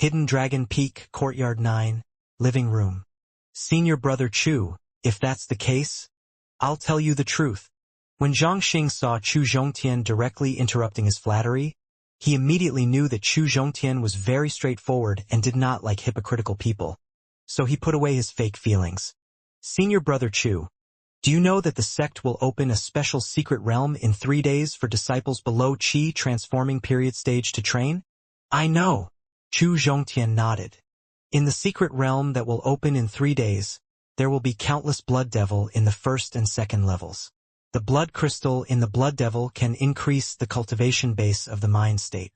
Hidden Dragon Peak, Courtyard 9, Living Room. Senior Brother Chu, if that's the case, I'll tell you the truth. When Zhang Xing saw Chu Zhongtian directly interrupting his flattery, he immediately knew that Chu Zhongtian was very straightforward and did not like hypocritical people. So he put away his fake feelings. Senior Brother Chu, do you know that the sect will open a special secret realm in 3 days for disciples below Qi transforming period stage to train? I know. Chu Zhongtian nodded. In the secret realm that will open in 3 days, there will be countless blood devil in the first and second levels. The blood crystal in the blood devil can increase the cultivation base of the mind state.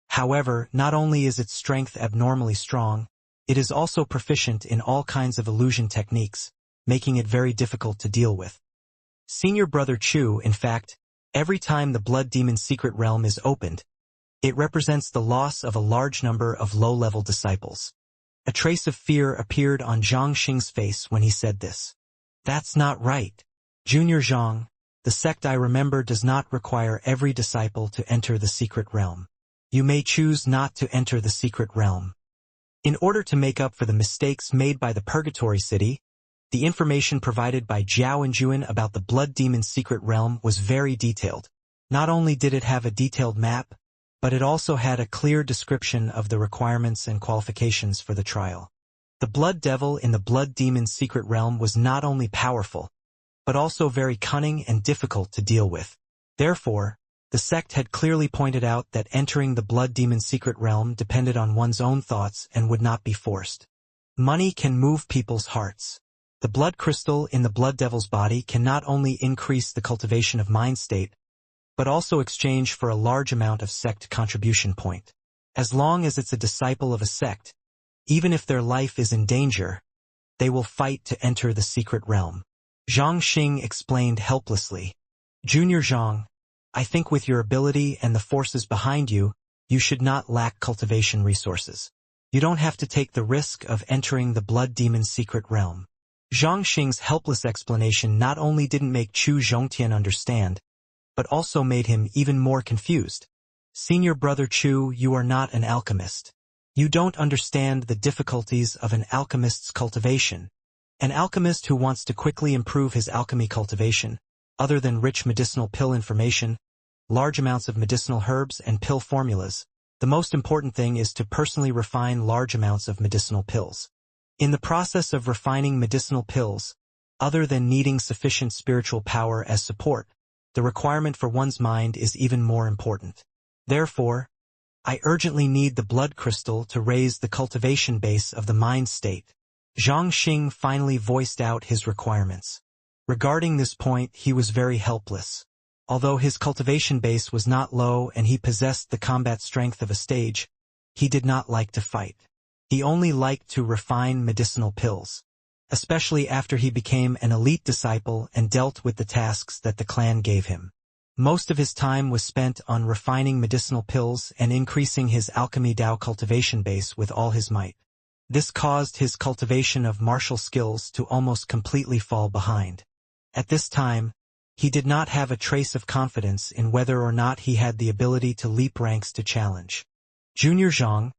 However, not only is its strength abnormally strong, it is also proficient in all kinds of illusion techniques, making it very difficult to deal with. Senior Brother Chu, in fact, every time the blood demon secret realm is opened, it represents the loss of a large number of low-level disciples. A trace of fear appeared on Zhang Xing's face when he said this. That's not right. Junior Zhang, the sect I remember does not require every disciple to enter the secret realm. You may choose not to enter the secret realm. In order to make up for the mistakes made by the Purgatory City, the information provided by Zhao Enjuan about the Blood Demon secret realm was very detailed. Not only did it have a detailed map, but it also had a clear description of the requirements and qualifications for the trial. The Blood Devil in the Blood Demon secret realm was not only powerful, but also very cunning and difficult to deal with. Therefore, the sect had clearly pointed out that entering the Blood Demon secret realm depended on one's own thoughts and would not be forced. Money can move people's hearts. The blood crystal in the Blood Devil's body can not only increase the cultivation of mind state, but also exchange for a large amount of sect contribution point. As long as it's a disciple of a sect, even if their life is in danger, they will fight to enter the secret realm. Zhang Xing explained helplessly. Junior Zhang, I think with your ability and the forces behind you, you should not lack cultivation resources. You don't have to take the risk of entering the Blood Demon secret realm. Zhang Xing's helpless explanation not only didn't make Chu Zhongtian understand, but also made him even more confused. Senior Brother Chu, you are not an alchemist. You don't understand the difficulties of an alchemist's cultivation. An alchemist who wants to quickly improve his alchemy cultivation, other than rich medicinal pill information, large amounts of medicinal herbs and pill formulas, the most important thing is to personally refine large amounts of medicinal pills. In the process of refining medicinal pills, other than needing sufficient spiritual power as support, the requirement for one's mind is even more important. Therefore, I urgently need the blood crystal to raise the cultivation base of the mind state. Zhang Xing finally voiced out his requirements. Regarding this point, he was very helpless. Although his cultivation base was not low and he possessed the combat strength of a stage, he did not like to fight. He only liked to refine medicinal pills, especially after he became an elite disciple and dealt with the tasks that the clan gave him. Most of his time was spent on refining medicinal pills and increasing his alchemy Dao cultivation base with all his might. This caused his cultivation of martial skills to almost completely fall behind. At this time, he did not have a trace of confidence in whether or not he had the ability to leap ranks to challenge. Junior Zhang,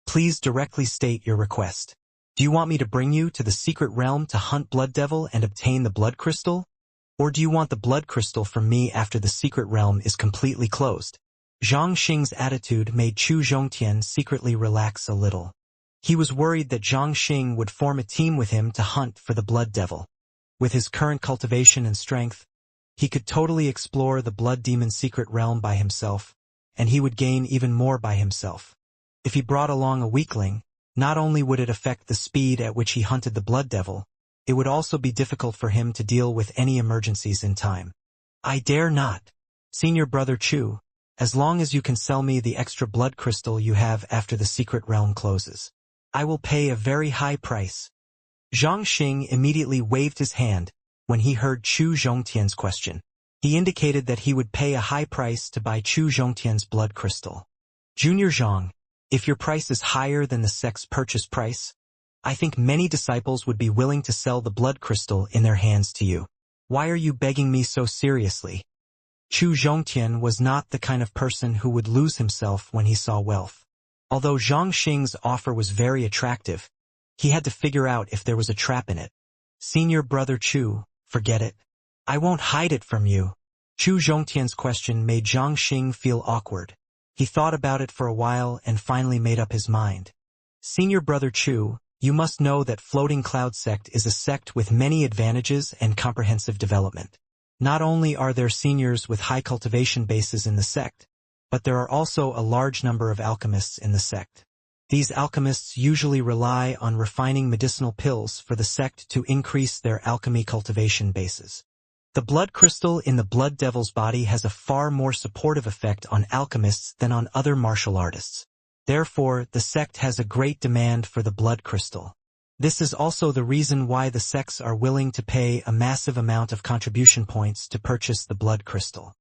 please directly state your request. Do you want me to bring you to the secret realm to hunt Blood Devil and obtain the blood crystal? Or do you want the blood crystal from me after the secret realm is completely closed? Zhang Xing's attitude made Chu Zhongtian secretly relax a little. He was worried that Zhang Xing would form a team with him to hunt for the Blood Devil. With his current cultivation and strength, he could totally explore the Blood Demon secret realm by himself, and he would gain even more by himself. If he brought along a weakling, not only would it affect the speed at which he hunted the Blood Devil, it would also be difficult for him to deal with any emergencies in time. I dare not. Senior Brother Chu, as long as you can sell me the extra blood crystal you have after the secret realm closes, I will pay a very high price. Zhang Xing immediately waved his hand when he heard Chu Zhongtian's question. He indicated that he would pay a high price to buy Chu Zhongtian's blood crystal. Junior Zhang, if your price is higher than the sect's purchase price, I think many disciples would be willing to sell the blood crystal in their hands to you. Why are you begging me so seriously? Chu Zhongtian was not the kind of person who would lose himself when he saw wealth. Although Zhang Xing's offer was very attractive, he had to figure out if there was a trap in it. Senior brother Chu, forget it. I won't hide it from you. Chu Zhongtian's question made Zhang Xing feel awkward. He thought about it for a while and finally made up his mind. Senior brother Chu, you must know that Floating Cloud Sect is a sect with many advantages and comprehensive development. Not only are there seniors with high cultivation bases in the sect, but there are also a large number of alchemists in the sect. These alchemists usually rely on refining medicinal pills for the sect to increase their alchemy cultivation bases. The blood crystal in the blood devil's body has a far more supportive effect on alchemists than on other martial artists. Therefore, the sect has a great demand for the blood crystal. This is also the reason why the sects are willing to pay a massive amount of contribution points to purchase the blood crystal.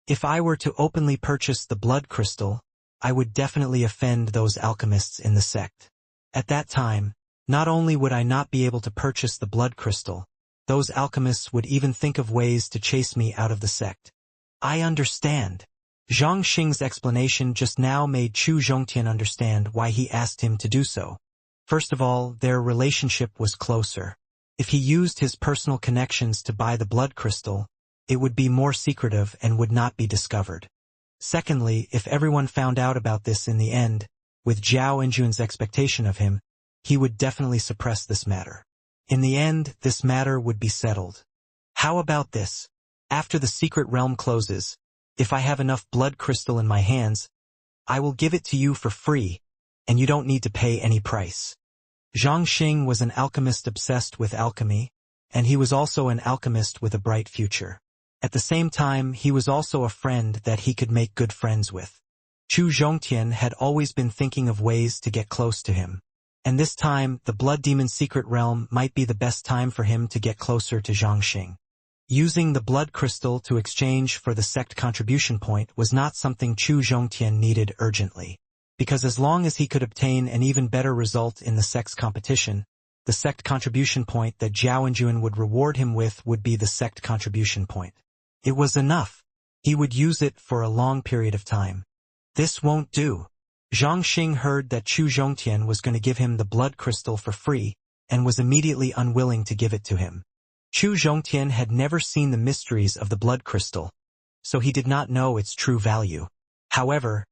If I were to openly purchase the blood crystal, I would definitely offend those alchemists in the sect. At that time, not only would I not be able to purchase the blood crystal, those alchemists would even think of ways to chase me out of the sect. I understand. Zhang Xing's explanation just now made Chu Zhongtian understand why he asked him to do so. First of all, their relationship was closer. If he used his personal connections to buy the blood crystal, it would be more secretive and would not be discovered. Secondly, if everyone found out about this in the end, with Zhao Enjun's expectation of him, he would definitely suppress this matter. In the end, this matter would be settled. How about this? After the secret realm closes, if I have enough blood crystal in my hands, I will give it to you for free, and you don't need to pay any price. Zhang Xing was an alchemist obsessed with alchemy, and he was also an alchemist with a bright future. At the same time, he was also a friend that he could make good friends with. Chu Zhongtian had always been thinking of ways to get close to him. And this time, the Blood Demon's secret realm might be the best time for him to get closer to Zhang Xing. Using the blood crystal to exchange for the sect contribution point was not something Chu Zhongtian needed urgently. Because as long as he could obtain an even better result in the sect's competition, the sect contribution point that Zhao Enjun would reward him with would be the sect contribution point. It was enough. He would use it for a long period of time. This won't do. Zhang Xing heard that Chu Zhongtian was going to give him the blood crystal for free, and was immediately unwilling to give it to him. Chu Zhongtian had never seen the mysteries of the blood crystal, so he did not know its true value. However,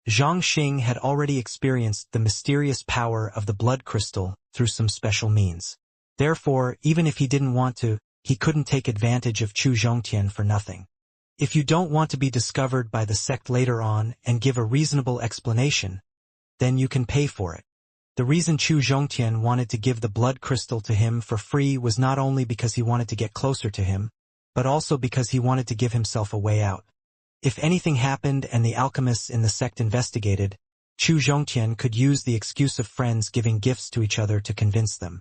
Zhang Xing had already experienced the mysterious power of the blood crystal through some special means. Therefore, even if he didn't want to, he couldn't take advantage of Chu Zhongtian for nothing. If you don't want to be discovered by the sect later on and give a reasonable explanation, then you can pay for it. The reason Chu Zhongtian wanted to give the blood crystal to him for free was not only because he wanted to get closer to him, but also because he wanted to give himself a way out. If anything happened and the alchemists in the sect investigated, Chu Zhongtian could use the excuse of friends giving gifts to each other to convince them.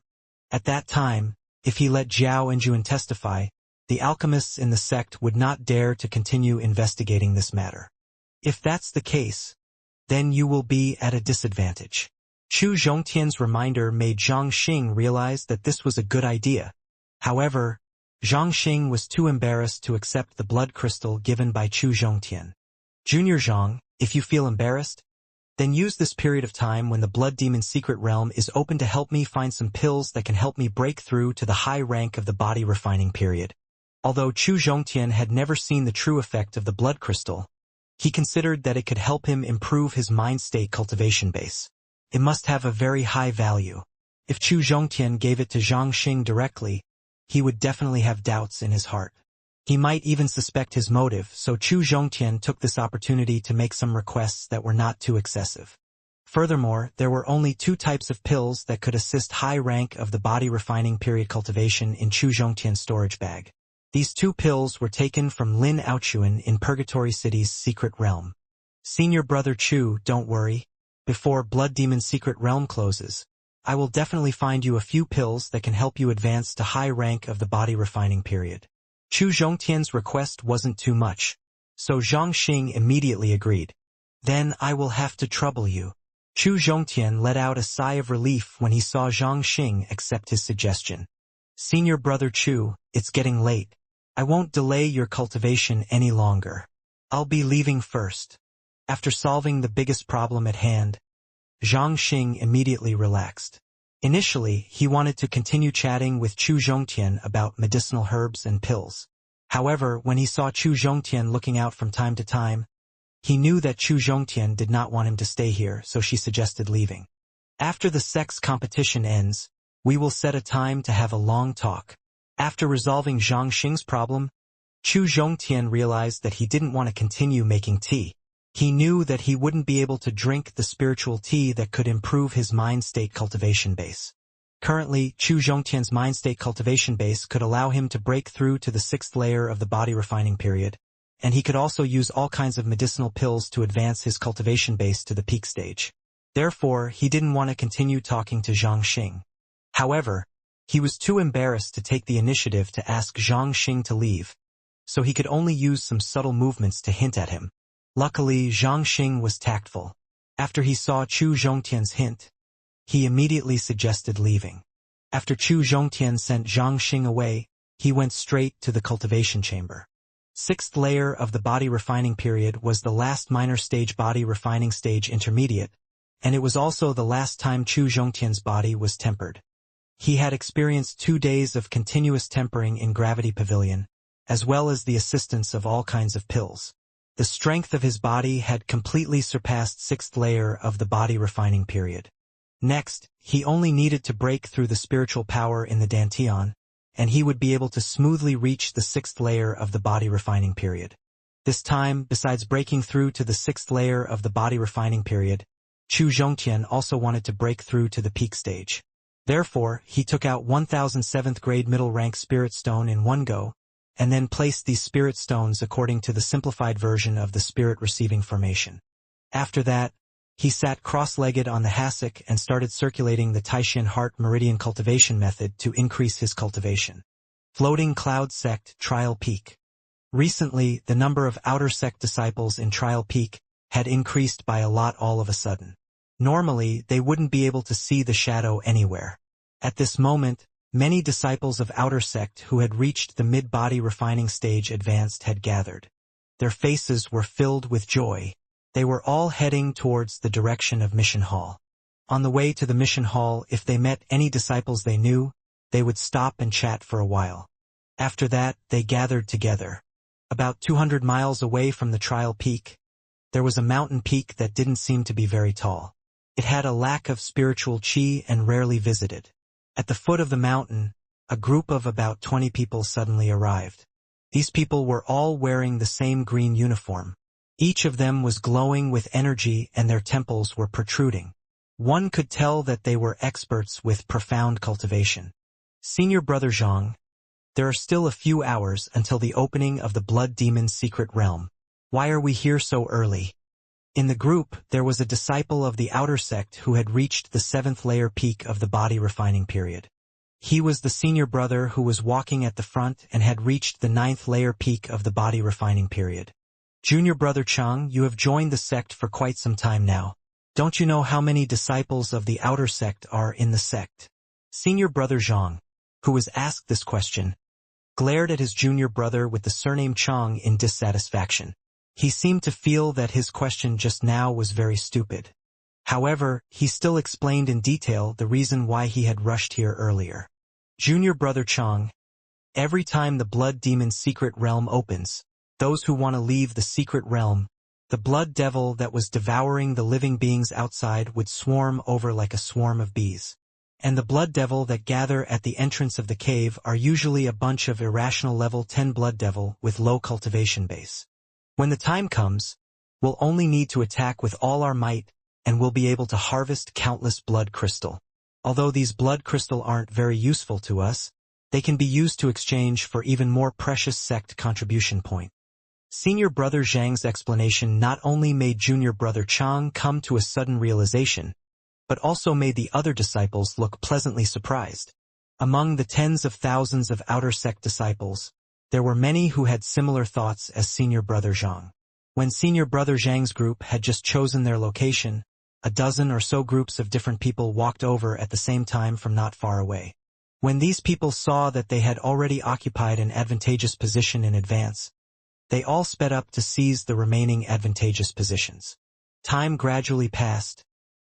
At that time, if he let Zhao Enjun testify, the alchemists in the sect would not dare to continue investigating this matter. If that's the case, then you will be at a disadvantage. Chu Zhongtian's reminder made Zhang Xing realize that this was a good idea. However, Zhang Xing was too embarrassed to accept the blood crystal given by Chu Zhongtian. Junior Zhang, if you feel embarrassed, then use this period of time when the Blood Demon's secret realm is open to help me find some pills that can help me break through to the high rank of the body refining period. Although Chu Zhongtian had never seen the true effect of the blood crystal, he considered that it could help him improve his mind state cultivation base. It must have a very high value. If Chu Zhongtian gave it to Zhang Xing directly, he would definitely have doubts in his heart. He might even suspect his motive, so Chu Zhongtian took this opportunity to make some requests that were not too excessive. Furthermore, there were only 2 types of pills that could assist high rank of the body refining period cultivation in Chu Zhongtian's storage bag. These 2 pills were taken from Lin Aochuan in Purgatory City's secret realm. Senior brother Chu, don't worry. Before Blood Demon's secret realm closes, I will definitely find you a few pills that can help you advance to high rank of the body refining period. Chu Zhongtian's request wasn't too much, so Zhang Xing immediately agreed. Then I will have to trouble you. Chu Zhongtian let out a sigh of relief when he saw Zhang Xing accept his suggestion. Senior brother Chu, it's getting late. I won't delay your cultivation any longer. I'll be leaving first. After solving the biggest problem at hand, Zhang Xing immediately relaxed. Initially, he wanted to continue chatting with Chu Zhongtian about medicinal herbs and pills. However, when he saw Chu Zhongtian looking out from time to time, he knew that Chu Zhongtian did not want him to stay here, so she suggested leaving. After the sex competition ends, we will set a time to have a long talk. After resolving Zhang Xing's problem, Chu Zhongtian realized that he didn't want to continue making tea. He knew that he wouldn't be able to drink the spiritual tea that could improve his mind-state cultivation base. Currently, Chu Zhongtian's mind-state cultivation base could allow him to break through to the 6th layer of the body refining period, and he could also use all kinds of medicinal pills to advance his cultivation base to the peak stage. Therefore, he didn't want to continue talking to Zhang Xing. However, he was too embarrassed to take the initiative to ask Zhang Xing to leave, so he could only use some subtle movements to hint at him. Luckily, Zhang Xing was tactful. After he saw Chu Zhongtian's hint, he immediately suggested leaving. After Chu Zhongtian sent Zhang Xing away, he went straight to the cultivation chamber. 6th layer of the body refining period was the last minor stage body refining stage intermediate, and it was also the last time Chu Zhongtian's body was tempered. He had experienced 2 days of continuous tempering in Gravity Pavilion, as well as the assistance of all kinds of pills. The strength of his body had completely surpassed 6th layer of the body refining period. Next, he only needed to break through the spiritual power in the Dantian, and he would be able to smoothly reach the 6th layer of the body refining period. This time, besides breaking through to the 6th layer of the body refining period, Chu Zhongtian also wanted to break through to the peak stage. Therefore, he took out 1007th grade middle rank spirit stone in one go, and then placed these spirit stones according to the simplified version of the spirit receiving formation. After that, he sat cross-legged on the hassock and started circulating the Taishan Heart Meridian cultivation method to increase his cultivation. Floating Cloud Sect Trial Peak. Recently, the number of Outer Sect disciples in Trial Peak had increased by a lot all of a sudden. Normally, they wouldn't be able to see the shadow anywhere. At this moment, many disciples of Outer Sect who had reached the mid-body refining stage advanced had gathered. Their faces were filled with joy. They were all heading towards the direction of Mission Hall. On the way to the Mission Hall, if they met any disciples they knew, they would stop and chat for a while. After that, they gathered together. About 200 miles away from the Trial Peak, there was a mountain peak that didn't seem to be very tall. It had a lack of spiritual chi and rarely visited. At the foot of the mountain, a group of about 20 people suddenly arrived. These people were all wearing the same green uniform. Each of them was glowing with energy and their temples were protruding. One could tell that they were experts with profound cultivation. Senior Brother Zhang, there are still a few hours until the opening of the Blood Demon's secret realm. Why are we here so early? In the group, there was a disciple of the Outer Sect who had reached the 7th layer peak of the body refining period. He was the senior brother who was walking at the front and had reached the 9th layer peak of the body refining period. Junior Brother Chang, you have joined the sect for quite some time now. Don't you know how many disciples of the Outer Sect are in the sect? Senior Brother Zhang, who was asked this question, glared at his junior brother with the surname Chang in dissatisfaction. He seemed to feel that his question just now was very stupid. However, he still explained in detail the reason why he had rushed here earlier. Junior Brother Chang, every time the Blood Demon's secret realm opens, those who want to leave the secret realm, the blood devil that was devouring the living beings outside would swarm over like a swarm of bees. And the blood devil that gather at the entrance of the cave are usually a bunch of irrational level 10 blood devil with low cultivation base. When the time comes, we'll only need to attack with all our might, and we'll be able to harvest countless blood crystal. Although these blood crystal aren't very useful to us, they can be used to exchange for even more precious sect contribution point. Senior Brother Zhang's explanation not only made Junior Brother Chang come to a sudden realization, but also made the other disciples look pleasantly surprised. Among the tens of thousands of Outer Sect disciples, there were many who had similar thoughts as Senior Brother Zhang. When Senior Brother Zhang's group had just chosen their location, a dozen or so groups of different people walked over at the same time from not far away. When these people saw that they had already occupied an advantageous position in advance, they all sped up to seize the remaining advantageous positions. Time gradually passed,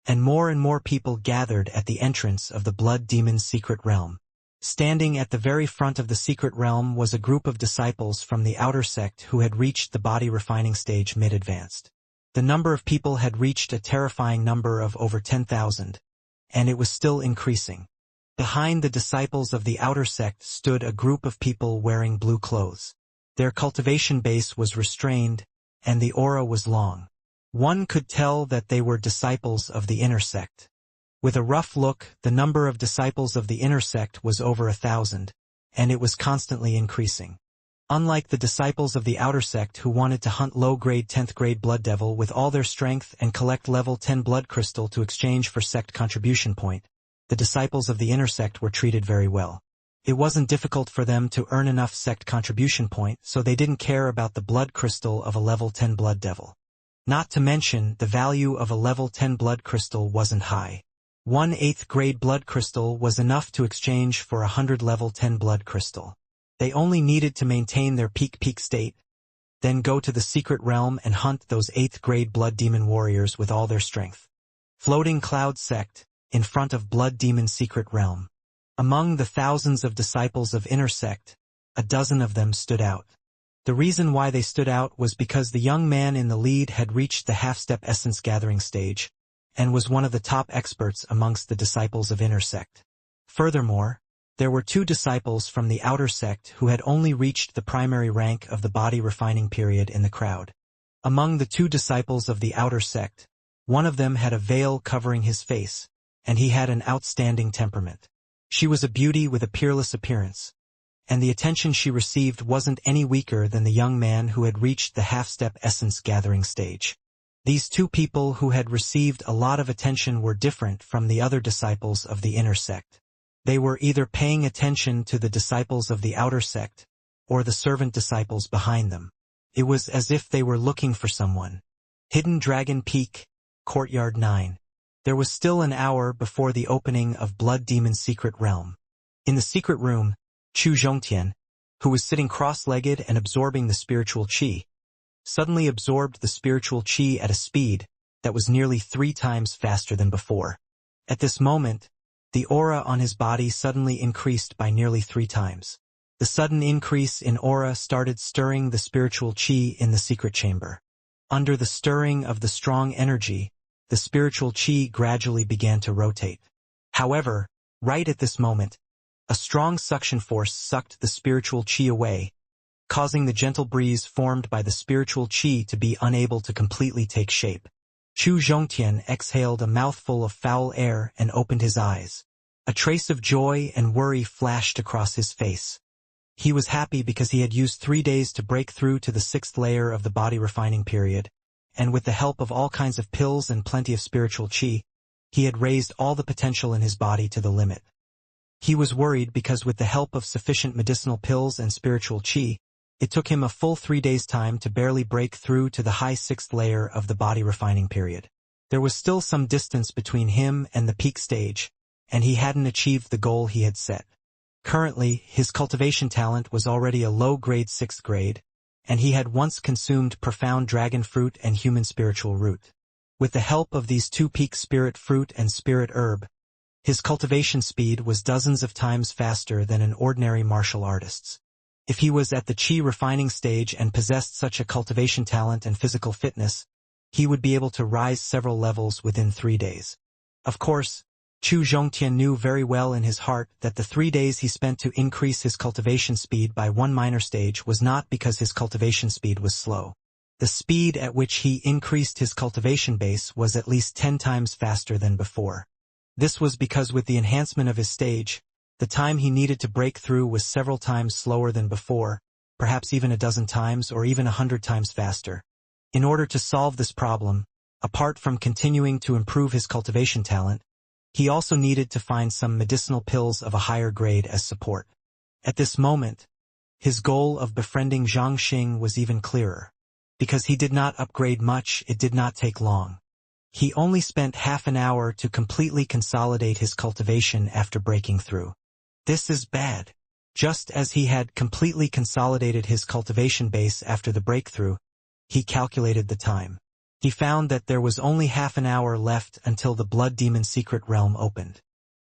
and more people gathered at the entrance of the Blood Demon's secret realm. Standing at the very front of the secret realm was a group of disciples from the outer sect who had reached the body refining stage mid-advanced. The number of people had reached a terrifying number of over 10,000, and it was still increasing. Behind the disciples of the outer sect stood a group of people wearing blue clothes. Their cultivation base was restrained, and the aura was long. One could tell that they were disciples of the inner sect. With a rough look, the number of disciples of the inner sect was over 1,000, and it was constantly increasing. Unlike the disciples of the outer sect who wanted to hunt low-grade 10th-grade blood devil with all their strength and collect level 10 blood crystal to exchange for sect contribution point, the disciples of the inner sect were treated very well. It wasn't difficult for them to earn enough sect contribution point, so they didn't care about the blood crystal of a level 10 blood devil. Not to mention, the value of a level 10 blood crystal wasn't high. 1/8 grade blood crystal was enough to exchange for 100 level 10 blood crystal. They only needed to maintain their peak state, then go to the secret realm and hunt those 8th grade blood demon warriors with all their strength. Floating Cloud Sect, in front of Blood Demon's secret realm. Among the thousands of disciples of inner sect, a dozen of them stood out. The reason why they stood out was because the young man in the lead had reached the half-step essence gathering stage, and was one of the top experts amongst the disciples of inner sect. Furthermore, there were 2 disciples from the outer sect who had only reached the primary rank of the body refining period in the crowd. Among the 2 disciples of the outer sect, one of them had a veil covering his face, and he had an outstanding temperament. She was a beauty with a peerless appearance, and the attention she received wasn't any weaker than the young man who had reached the half-step essence gathering stage. These 2 people who had received a lot of attention were different from the other disciples of the inner sect. They were either paying attention to the disciples of the outer sect, or the servant disciples behind them. It was as if they were looking for someone. Hidden Dragon Peak, Courtyard 9. There was still an hour before the opening of Blood Demon's secret realm. In the secret room, Chu Zhongtian, who was sitting cross-legged and absorbing the spiritual qi, suddenly absorbed the spiritual qi at a speed that was nearly 3 times faster than before. At this moment, the aura on his body suddenly increased by nearly 3 times. The sudden increase in aura started stirring the spiritual qi in the secret chamber. Under the stirring of the strong energy, the spiritual qi gradually began to rotate. However, right at this moment, a strong suction force sucked the spiritual qi away, causing the gentle breeze formed by the spiritual qi to be unable to completely take shape. Chu Zhongtian exhaled a mouthful of foul air and opened his eyes. A trace of joy and worry flashed across his face. He was happy because he had used 3 days to break through to the 6th layer of the body refining period, and with the help of all kinds of pills and plenty of spiritual qi, he had raised all the potential in his body to the limit. He was worried because with the help of sufficient medicinal pills and spiritual qi, it took him a full 3 days' time to barely break through to the high 6th layer of the body refining period. There was still some distance between him and the peak stage, and he hadn't achieved the goal he had set. Currently, his cultivation talent was already a low-grade 6th grade, and he had once consumed profound dragon fruit and human spiritual root. With the help of these 2 peak spirit fruit and spirit herb, his cultivation speed was dozens of times faster than an ordinary martial artist's. If he was at the qi refining stage and possessed such a cultivation talent and physical fitness, he would be able to rise several levels within 3 days. Of course, Chu Zhongtian knew very well in his heart that the 3 days he spent to increase his cultivation speed by 1 minor stage was not because his cultivation speed was slow. The speed at which he increased his cultivation base was at least 10 times faster than before. This was because with the enhancement of his stage, the time he needed to break through was several times slower than before, perhaps even a dozen times or even 100 times faster. In order to solve this problem, apart from continuing to improve his cultivation talent, he also needed to find some medicinal pills of a higher grade as support. At this moment, his goal of befriending Xianxia was even clearer. Because he did not upgrade much, it did not take long. He only spent half an hour to completely consolidate his cultivation after breaking through. This is bad. Just as he had completely consolidated his cultivation base after the breakthrough, he calculated the time. He found that there was only half an hour left until the Blood Demon secret realm opened.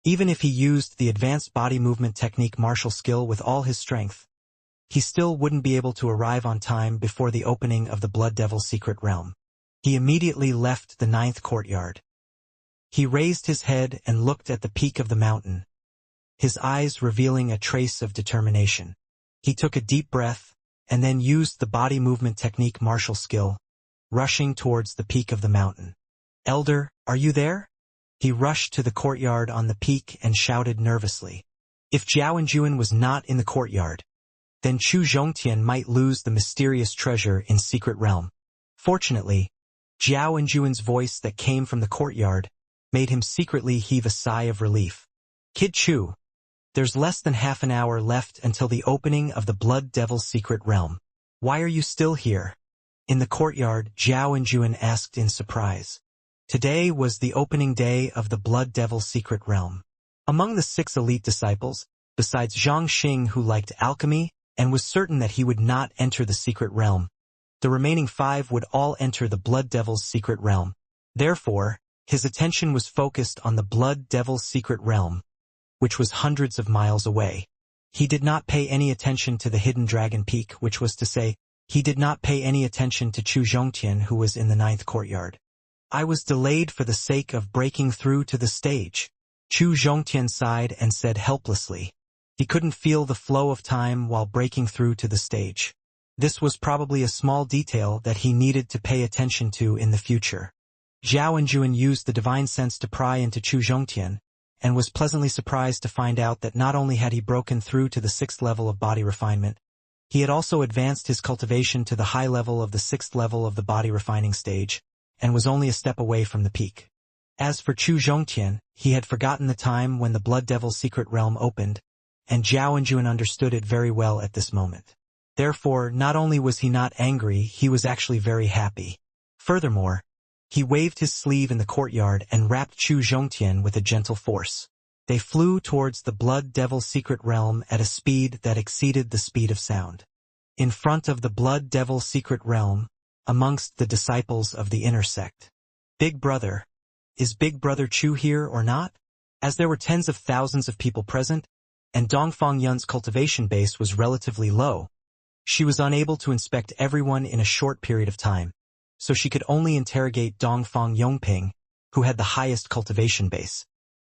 Even if he used the advanced body movement technique martial skill with all his strength, he still wouldn't be able to arrive on time before the opening of the Blood Devil secret realm. He immediately left the 9th courtyard. He raised his head and looked at the peak of the mountain, his eyes revealing a trace of determination. He took a deep breath, and then used the body movement technique martial skill, rushing towards the peak of the mountain. "Elder, are you there?" He rushed to the courtyard on the peak and shouted nervously. If Zhao Enjuan was not in the courtyard, then Chu Zhongtian might lose the mysterious treasure in Secret Realm. Fortunately, Zhao Enjuan's voice that came from the courtyard made him secretly heave a sigh of relief. "Kid Chu, there's less than half an hour left until the opening of the Blood Devil's secret realm. Why are you still here?" In the courtyard, Zhao Enjuan asked in surprise. Today was the opening day of the Blood Devil's secret realm. Among the 6 elite disciples, besides Zhang Xing who liked alchemy and was certain that he would not enter the secret realm, the remaining 5 would all enter the Blood Devil's secret realm. Therefore, his attention was focused on the Blood Devil's secret realm, which was hundreds of miles away. He did not pay any attention to the hidden dragon peak, which was to say, he did not pay any attention to Chu Zhongtian who was in the 9th courtyard. "I was delayed for the sake of breaking through to the stage," Chu Zhongtian sighed and said helplessly. He couldn't feel the flow of time while breaking through to the stage. This was probably a small detail that he needed to pay attention to in the future. Zhao Enjuan used the divine sense to pry into Chu Zhongtian, and was pleasantly surprised to find out that not only had he broken through to the 6th level of body refinement, he had also advanced his cultivation to the high level of the 6th level of the body refining stage, and was only a step away from the peak. As for Chu Zhongtian, he had forgotten the time when the Blood Devil's secret realm opened, and Zhao Enjuan understood it very well at this moment. Therefore, not only was he not angry, he was actually very happy. Furthermore, he waved his sleeve in the courtyard and wrapped Chu Zhongtian with a gentle force. They flew towards the Blood Devil's secret realm at a speed that exceeded the speed of sound. In front of the Blood Devil's secret realm, amongst the disciples of the inner sect. "Big Brother, is Big Brother Chu here or not?" As there were tens of thousands of people present, and Dongfang Yun's cultivation base was relatively low, she was unable to inspect everyone in a short period of time, so she could only interrogate Dongfang Yongping, who had the highest cultivation base.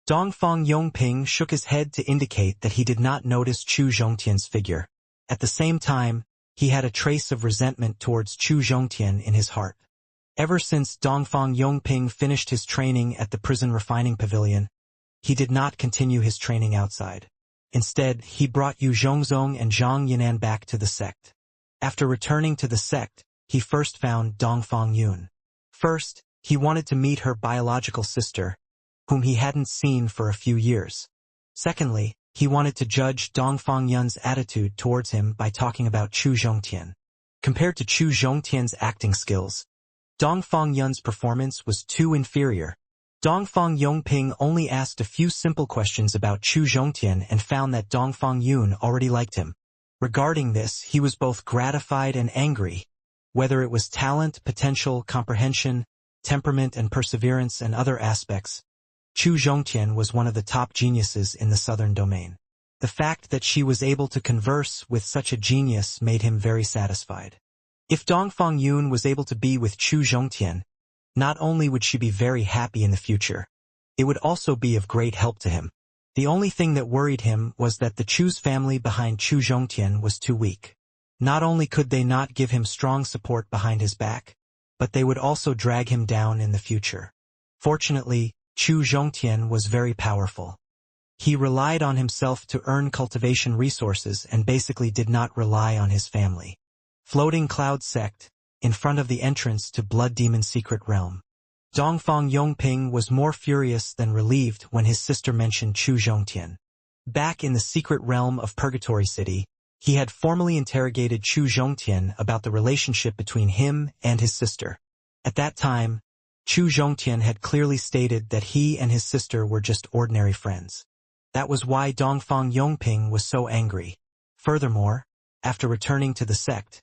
Dongfang Yongping shook his head to indicate that he did not notice Chu Zhongtian's figure. At the same time, he had a trace of resentment towards Chu Zhongtian in his heart. Ever since Dongfang Yongping finished his training at the prison refining pavilion, he did not continue his training outside. Instead, he brought Yu Zhongzong and Zhang Yinan back to the sect. After returning to the sect, he first found Dongfang Yun. First, he wanted to meet her biological sister, whom he hadn't seen for a few years. Secondly, he wanted to judge Dongfang Yun's attitude towards him by talking about Chu Zhongtian. Compared to Chu Zhongtian's acting skills, Dongfang Yun's performance was too inferior. Dongfang Yongping only asked a few simple questions about Chu Zhongtian and found that Dongfang Yun already liked him. Regarding this, he was both gratified and angry. Whether it was talent, potential, comprehension, temperament and perseverance and other aspects, Chu Zhongtian was one of the top geniuses in the southern domain. The fact that she was able to converse with such a genius made him very satisfied. If Dongfang Yun was able to be with Chu Zhongtian, not only would she be very happy in the future, it would also be of great help to him. The only thing that worried him was that the Chu's family behind Chu Zhongtian was too weak. Not only could they not give him strong support behind his back, but they would also drag him down in the future. Fortunately, Chu Zhongtian was very powerful. He relied on himself to earn cultivation resources and basically did not rely on his family. Floating Cloud Sect, in front of the entrance to Blood Demon Secret Realm. Dongfang Yongping was more furious than relieved when his sister mentioned Chu Zhongtian. Back in the secret realm of Purgatory City, he had formally interrogated Chu Zhongtian about the relationship between him and his sister. At that time, Chu Zhongtian had clearly stated that he and his sister were just ordinary friends. That was why Dongfang Yongping was so angry. Furthermore, after returning to the sect,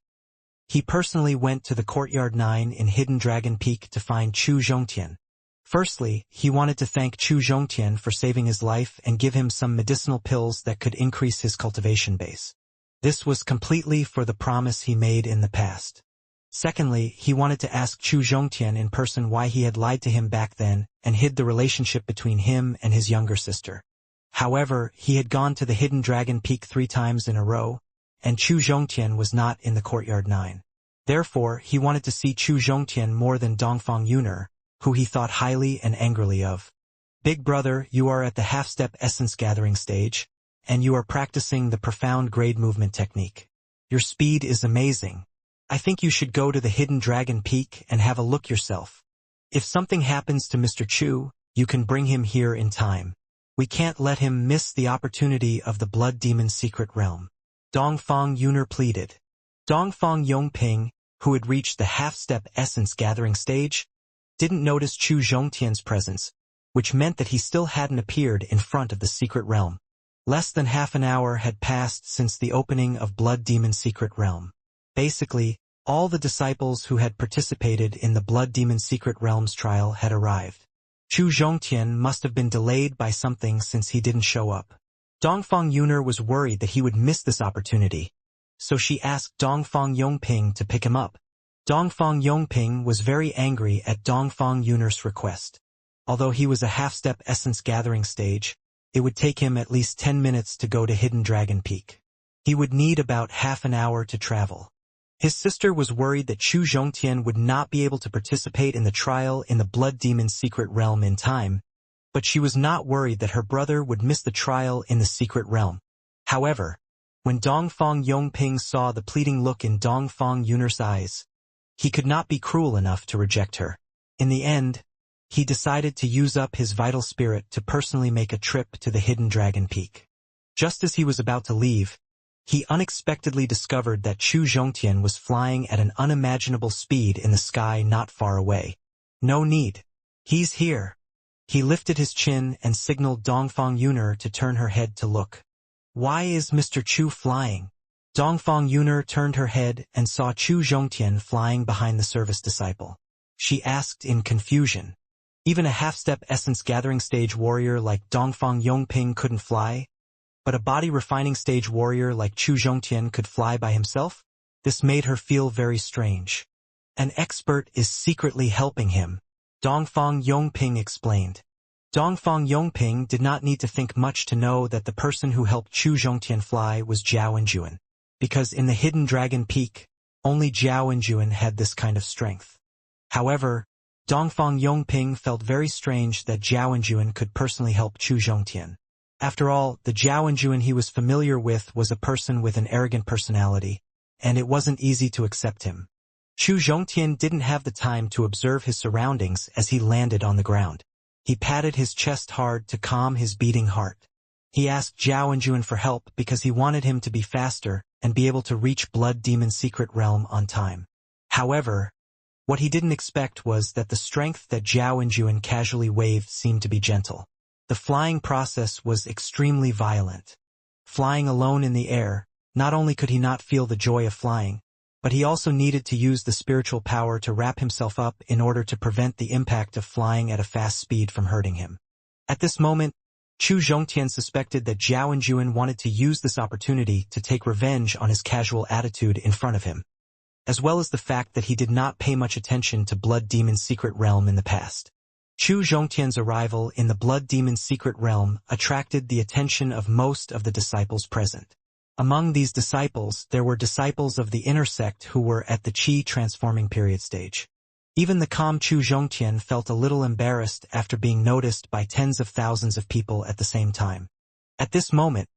He personally went to the Courtyard 9 in Hidden Dragon Peak to find Chu Zhongtian. Firstly, he wanted to thank Chu Zhongtian for saving his life and give him some medicinal pills that could increase his cultivation base. This was completely for the promise he made in the past. Secondly, he wanted to ask Chu Zhongtian in person why he had lied to him back then and hid the relationship between him and his younger sister. However, he had gone to the Hidden Dragon Peak 3 times in a row, and Chu Zhongtian was not in the Courtyard 9. Therefore, he wanted to see Chu Zhongtian more than Dongfang Yuner, who he thought highly and angrily of. Big brother, you are at the half-step essence gathering stage, and you are practicing the profound grade movement technique. Your speed is amazing. I think you should go to the Hidden Dragon Peak and have a look yourself. If something happens to Mr. Chu, you can bring him here in time. We can't let him miss the opportunity of the Blood Demon's secret realm. Dongfang Yuner pleaded. Dongfang Yongping, who had reached the half-step essence gathering stage, didn't notice Chu Zhongtian's presence, which meant that he still hadn't appeared in front of the secret realm. Less than half an hour had passed since the opening of Blood Demon's secret realm. Basically, all the disciples who had participated in the Blood Demon's secret realms trial had arrived. Chu Zhongtian must have been delayed by something since he didn't show up. Dongfang Yuner was worried that he would miss this opportunity, so she asked Dongfang Yongping to pick him up. Dongfang Yongping was very angry at Dongfang Yuner's request. Although he was a half-step essence gathering stage, it would take him at least 10 minutes to go to Hidden Dragon Peak. He would need about half an hour to travel. His sister was worried that Chu Zhongtian would not be able to participate in the trial in the Blood Demon's secret realm in time, but she was not worried that her brother would miss the trial in the secret realm. However, when Dongfang Yongping saw the pleading look in Dongfang Yuner's eyes, he could not be cruel enough to reject her. In the end, he decided to use up his vital spirit to personally make a trip to the Hidden Dragon Peak. Just as he was about to leave, he unexpectedly discovered that Chu Zhongtian was flying at an unimaginable speed in the sky not far away. No need. He's here. He lifted his chin and signaled Dongfang Yuner to turn her head to look. Why is Mr. Chu flying? Dongfang Yuner turned her head and saw Chu Zhongtian flying behind the service disciple. She asked in confusion. Even a half-step essence gathering stage warrior like Dongfang Yongping couldn't fly, but a body refining stage warrior like Chu Zhongtian could fly by himself? This made her feel very strange. An expert is secretly helping him, Dongfang Yongping explained. Dongfang Yongping did not need to think much to know that the person who helped Chu Zhongtian fly was Zhao Enjuan, because in the Hidden Dragon Peak, only Zhao Enjuan had this kind of strength. However, Dongfang Yongping felt very strange that Zhao Enjuan could personally help Chu Zhongtian. After all, the Zhao Enjuan he was familiar with was a person with an arrogant personality, and it wasn't easy to accept him. Chu Zhongtian didn't have the time to observe his surroundings as he landed on the ground. He patted his chest hard to calm his beating heart. He asked Zhao Enjuan for help because he wanted him to be faster and be able to reach Blood Demon's secret realm on time. However, what he didn't expect was that the strength that Zhao Enjuan casually waved seemed to be gentle. The flying process was extremely violent. Flying alone in the air, not only could he not feel the joy of flying, but he also needed to use the spiritual power to wrap himself up in order to prevent the impact of flying at a fast speed from hurting him. At this moment, Chu Zhongtian suspected that Zhao Enjuan wanted to use this opportunity to take revenge on his casual attitude in front of him, as well as the fact that he did not pay much attention to Blood Demon's secret realm in the past. Chu Zhongtian's arrival in the Blood Demon's secret realm attracted the attention of most of the disciples present. Among these disciples, there were disciples of the inner sect who were at the Qi transforming period stage. Even the calm Chu Zhongtian felt a little embarrassed after being noticed by tens of thousands of people at the same time. At this moment,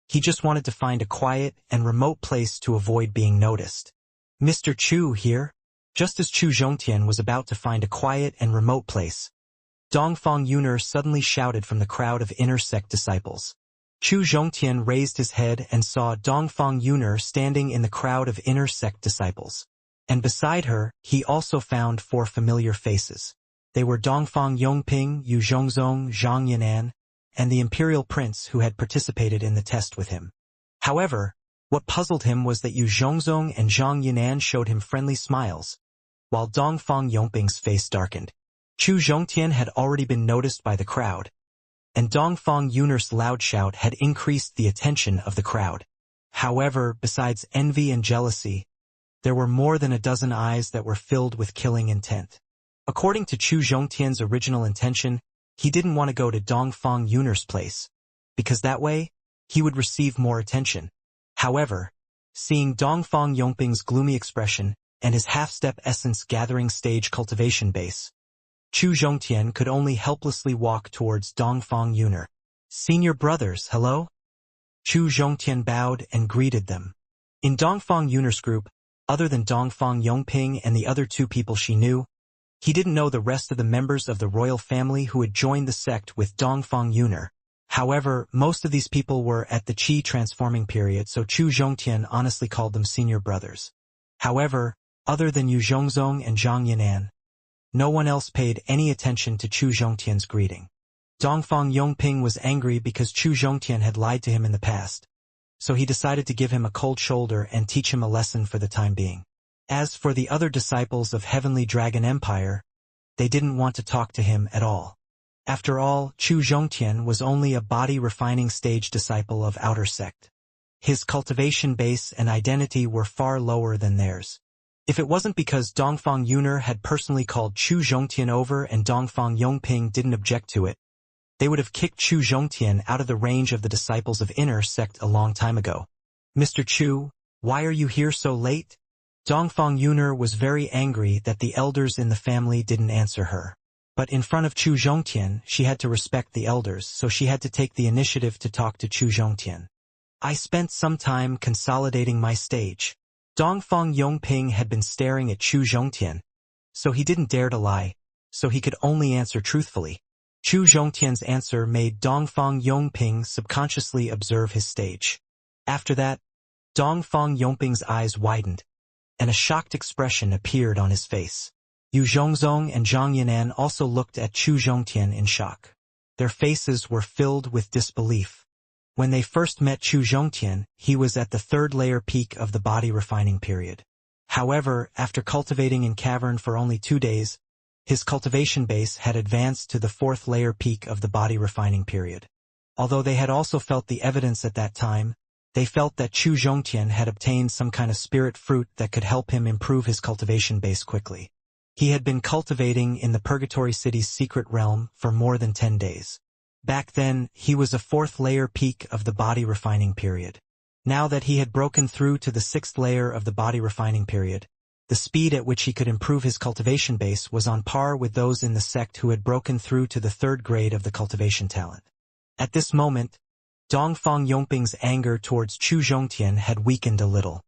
he just wanted to find a quiet and remote place to avoid being noticed. Mr. Chu here? Just as Chu Zhongtian was about to find a quiet and remote place, Dongfang Yuner suddenly shouted from the crowd of inner sect disciples. Chu Zhongtian raised his head and saw Dongfang Yuner standing in the crowd of inner sect disciples. And beside her, he also found 4 familiar faces. They were Dongfang Yongping, Yu Zhongzong, Zhang Yanan, and the imperial prince who had participated in the test with him. However, What puzzled him was that Yu Zhongzong and Zhang Yinan showed him friendly smiles, while Dongfang Yongping's face darkened. Chu Zhongtian had already been noticed by the crowd, and Dongfang Yunar's loud shout had increased the attention of the crowd. However, besides envy and jealousy, there were more than a dozen eyes that were filled with killing intent. According to Chu Zhongtian's original intention, he didn't want to go to Dongfang Yunar's place, because that way, he would receive more attention. However, seeing Dongfang Yongping's gloomy expression and his half-step essence gathering stage cultivation base, Chu Zhongtian could only helplessly walk towards Dongfang Yunar. "Senior brothers, hello?" Chu Zhongtian bowed and greeted them. In Dongfang Yunar's group, other than Dongfang Yongping and the other two people she knew, he didn't know the rest of the members of the royal family who had joined the sect with Dongfang Yunar. However, most of these people were at the Qi transforming period, so Chu Zhongtian honestly called them senior brothers. However, other than Yu Zhongzong and Zhang Yinan, no one else paid any attention to Chu Zhongtian's greeting. Dongfang Yongping was angry because Chu Zhongtian had lied to him in the past, so he decided to give him a cold shoulder and teach him a lesson for the time being. As for the other disciples of Heavenly Dragon Empire, they didn't want to talk to him at all. After all, Chu Zhongtian was only a body-refining stage disciple of Outer Sect. His cultivation base and identity were far lower than theirs. If it wasn't because Dongfang Yunar had personally called Chu Zhongtian over and Dongfang Yongping didn't object to it, they would have kicked Chu Zhongtian out of the range of the disciples of Inner Sect a long time ago. "Mr. Chu, why are you here so late?" Dongfang Yunar was very angry that the elders in the family didn't answer her. But in front of Chu Zhongtian, she had to respect the elders, so she had to take the initiative to talk to Chu Zhongtian. "I spent some time consolidating my stage." Dongfang Yongping had been staring at Chu Zhongtian, so he didn't dare to lie, so he could only answer truthfully. Chu Zhongtian's answer made Dongfang Yongping subconsciously observe his stage. After that, Dongfang Yongping's eyes widened, and a shocked expression appeared on his face. Yu Zhongzong and Zhang Yinan also looked at Chu Zhongtian in shock. Their faces were filled with disbelief. When they first met Chu Zhongtian, he was at the third layer peak of the body refining period. However, after cultivating in cavern for only 2 days, his cultivation base had advanced to the fourth layer peak of the body refining period. Although they had also felt the evidence at that time, they felt that Chu Zhongtian had obtained some kind of spirit fruit that could help him improve his cultivation base quickly. He had been cultivating in the Purgatory City's secret realm for more than 10 days. Back then, he was a fourth layer peak of the body refining period. Now that he had broken through to the sixth layer of the body refining period, the speed at which he could improve his cultivation base was on par with those in the sect who had broken through to the third grade of the cultivation talent. At this moment, Dongfang Yongping's anger towards Chu Zhongtian had weakened a little.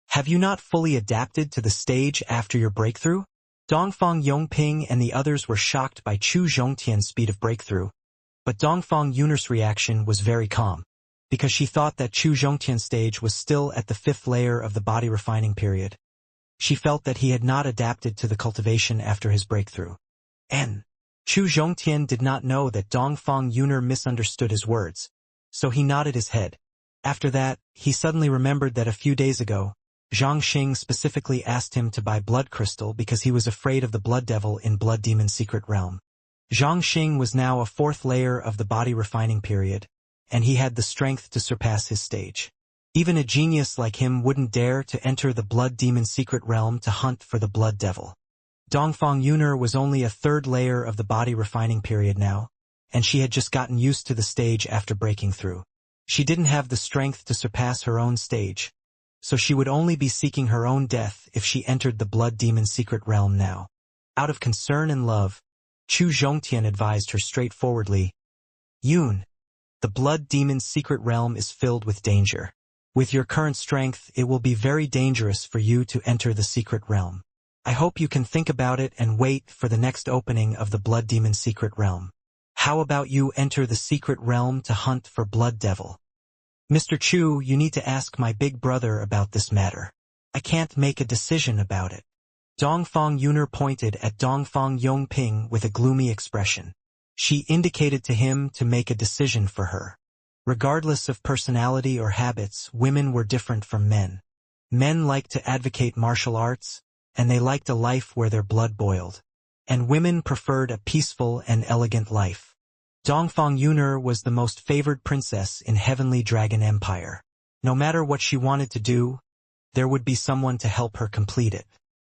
"Have you not fully adapted to the stage after your breakthrough?" Dongfang Yongping and the others were shocked by Chu Zhongtian's speed of breakthrough, but Dongfang Yunar's reaction was very calm, because she thought that Chu Zhongtian's stage was still at the fifth layer of the body refining period. She felt that he had not adapted to the cultivation after his breakthrough. And Chu Zhongtian did not know that Dongfang Yunar misunderstood his words, so he nodded his head. After that, he suddenly remembered that a few days ago, Xianxia specifically asked him to buy blood crystal because he was afraid of the blood devil in Blood Demon's secret realm. Xianxia was now a fourth layer of the body refining period, and he had the strength to surpass his stage. Even a genius like him wouldn't dare to enter the Blood Demon's secret realm to hunt for the blood devil. Dongfang Yunar was only a third layer of the body refining period now, and she had just gotten used to the stage after breaking through. She didn't have the strength to surpass her own stage, so she would only be seeking her own death if she entered the Blood Demon's secret realm now. Out of concern and love, Chu Zhongtian advised her straightforwardly, "Yun, the Blood Demon's secret realm is filled with danger. With your current strength, it will be very dangerous for you to enter the secret realm. I hope you can think about it and wait for the next opening of the Blood Demon's secret realm. How about you enter the secret realm to hunt for Blood Devil? Mr. Chu, you need to ask my big brother about this matter. I can't make a decision about it." Dongfang Yunar pointed at Dongfang Yongping with a gloomy expression. She indicated to him to make a decision for her. Regardless of personality or habits, women were different from men. Men liked to advocate martial arts, and they liked a life where their blood boiled. And women preferred a peaceful and elegant life. Dongfang Yuner was the most favored princess in Heavenly Dragon Empire. No matter what she wanted to do, there would be someone to help her complete it.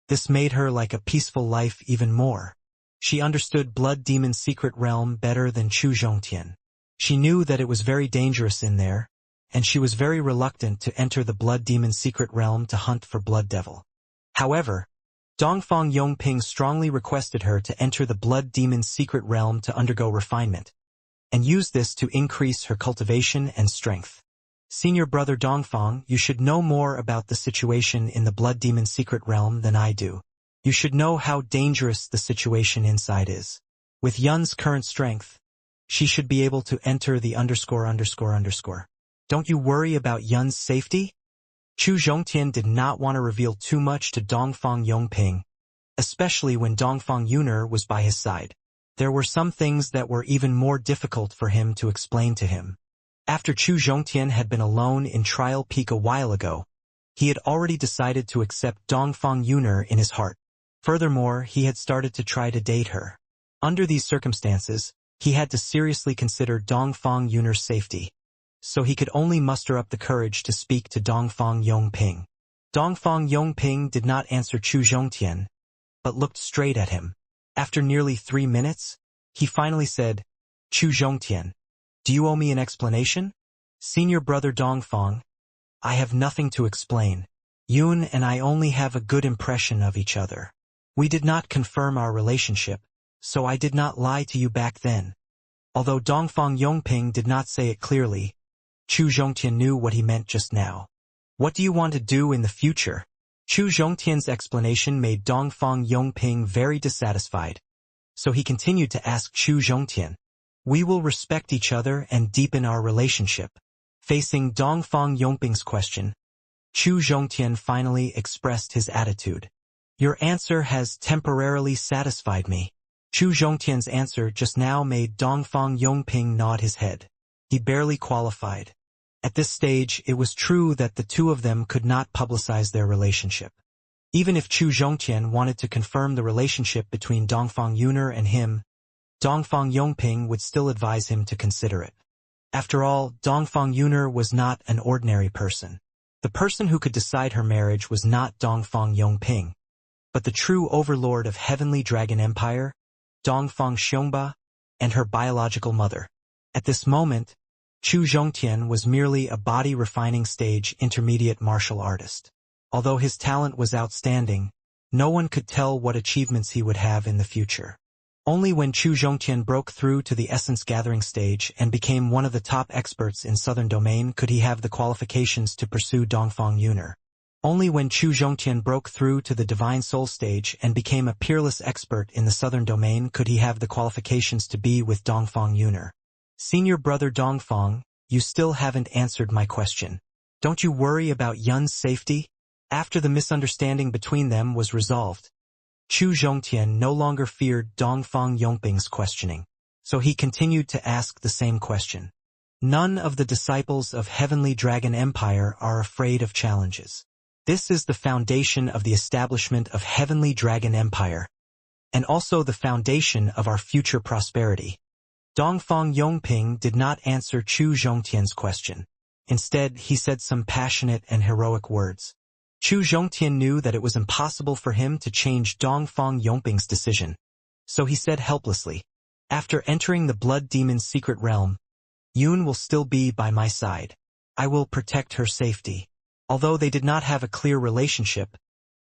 This made her like a peaceful life even more. She understood Blood Demon's secret realm better than Chu Zhongtian. She knew that it was very dangerous in there, and she was very reluctant to enter the Blood Demon's secret realm to hunt for Blood Devil. However, Dongfang Yongping strongly requested her to enter the Blood Demon's secret realm to undergo refinement, and use this to increase her cultivation and strength. Senior brother Dongfang, you should know more about the situation in the Blood Demon's secret realm than I do. You should know how dangerous the situation inside is. With Yun's current strength, she should be able to enter the ____. Don't you worry about Yun's safety? Chu Zhongtian did not want to reveal too much to Dongfang Yongping, especially when Dongfang Yuner was by his side. There were some things that were even more difficult for him to explain to him. After Chu Zhongtian had been alone in Trial Peak a while ago, he had already decided to accept Dongfang Yuner in his heart. Furthermore, he had started to try to date her. Under these circumstances, he had to seriously consider Dongfang Yuner's safety. So he could only muster up the courage to speak to Dongfang Yongping. Dongfang Yongping did not answer Chu Zhongtian, but looked straight at him. After nearly 3 minutes, he finally said, Chu Zhongtian, do you owe me an explanation? Senior brother Dongfang, I have nothing to explain. Yun and I only have a good impression of each other. We did not confirm our relationship, so I did not lie to you back then. Although Dongfang Yongping did not say it clearly, Chu Zhongtian knew what he meant just now. What do you want to do in the future? Chu Zhongtian's explanation made Dongfang Yongping very dissatisfied, so he continued to ask Chu Zhongtian. We will respect each other and deepen our relationship. Facing Dongfang Yongping's question, Chu Zhongtian finally expressed his attitude. Your answer has temporarily satisfied me. Chu Zhongtian's answer just now made Dongfang Yongping nod his head. He barely qualified. At this stage, it was true that the two of them could not publicize their relationship. Even if Chu Zhongtian wanted to confirm the relationship between Dongfang Yuner and him, Dongfang Yongping would still advise him to consider it. After all, Dongfang Yuner was not an ordinary person. The person who could decide her marriage was not Dongfang Yongping, but the true overlord of Heavenly Dragon Empire, Dongfang Xiongba, and her biological mother. At this moment, Chu Zhongtian was merely a body-refining stage intermediate martial artist. Although his talent was outstanding, no one could tell what achievements he would have in the future. Only when Chu Zhongtian broke through to the essence-gathering stage and became one of the top experts in Southern Domain could he have the qualifications to pursue Dongfang Yuner. Only when Chu Zhongtian broke through to the Divine Soul stage and became a peerless expert in the Southern Domain could he have the qualifications to be with Dongfang Yuner. Senior brother Dongfang, you still haven't answered my question. Don't you worry about Yun's safety? After the misunderstanding between them was resolved, Chu Zhongtian no longer feared Dongfang Yongping's questioning, so he continued to ask the same question. None of the disciples of Heavenly Dragon Empire are afraid of challenges. This is the foundation of the establishment of Heavenly Dragon Empire, and also the foundation of our future prosperity. Dongfang Yongping did not answer Chu Zhongtian's question. Instead, he said some passionate and heroic words. Chu Zhongtian knew that it was impossible for him to change Dongfang Yongping's decision, so he said helplessly, after entering the Blood Demon's secret realm, Yun will still be by my side. I will protect her safety. Although they did not have a clear relationship,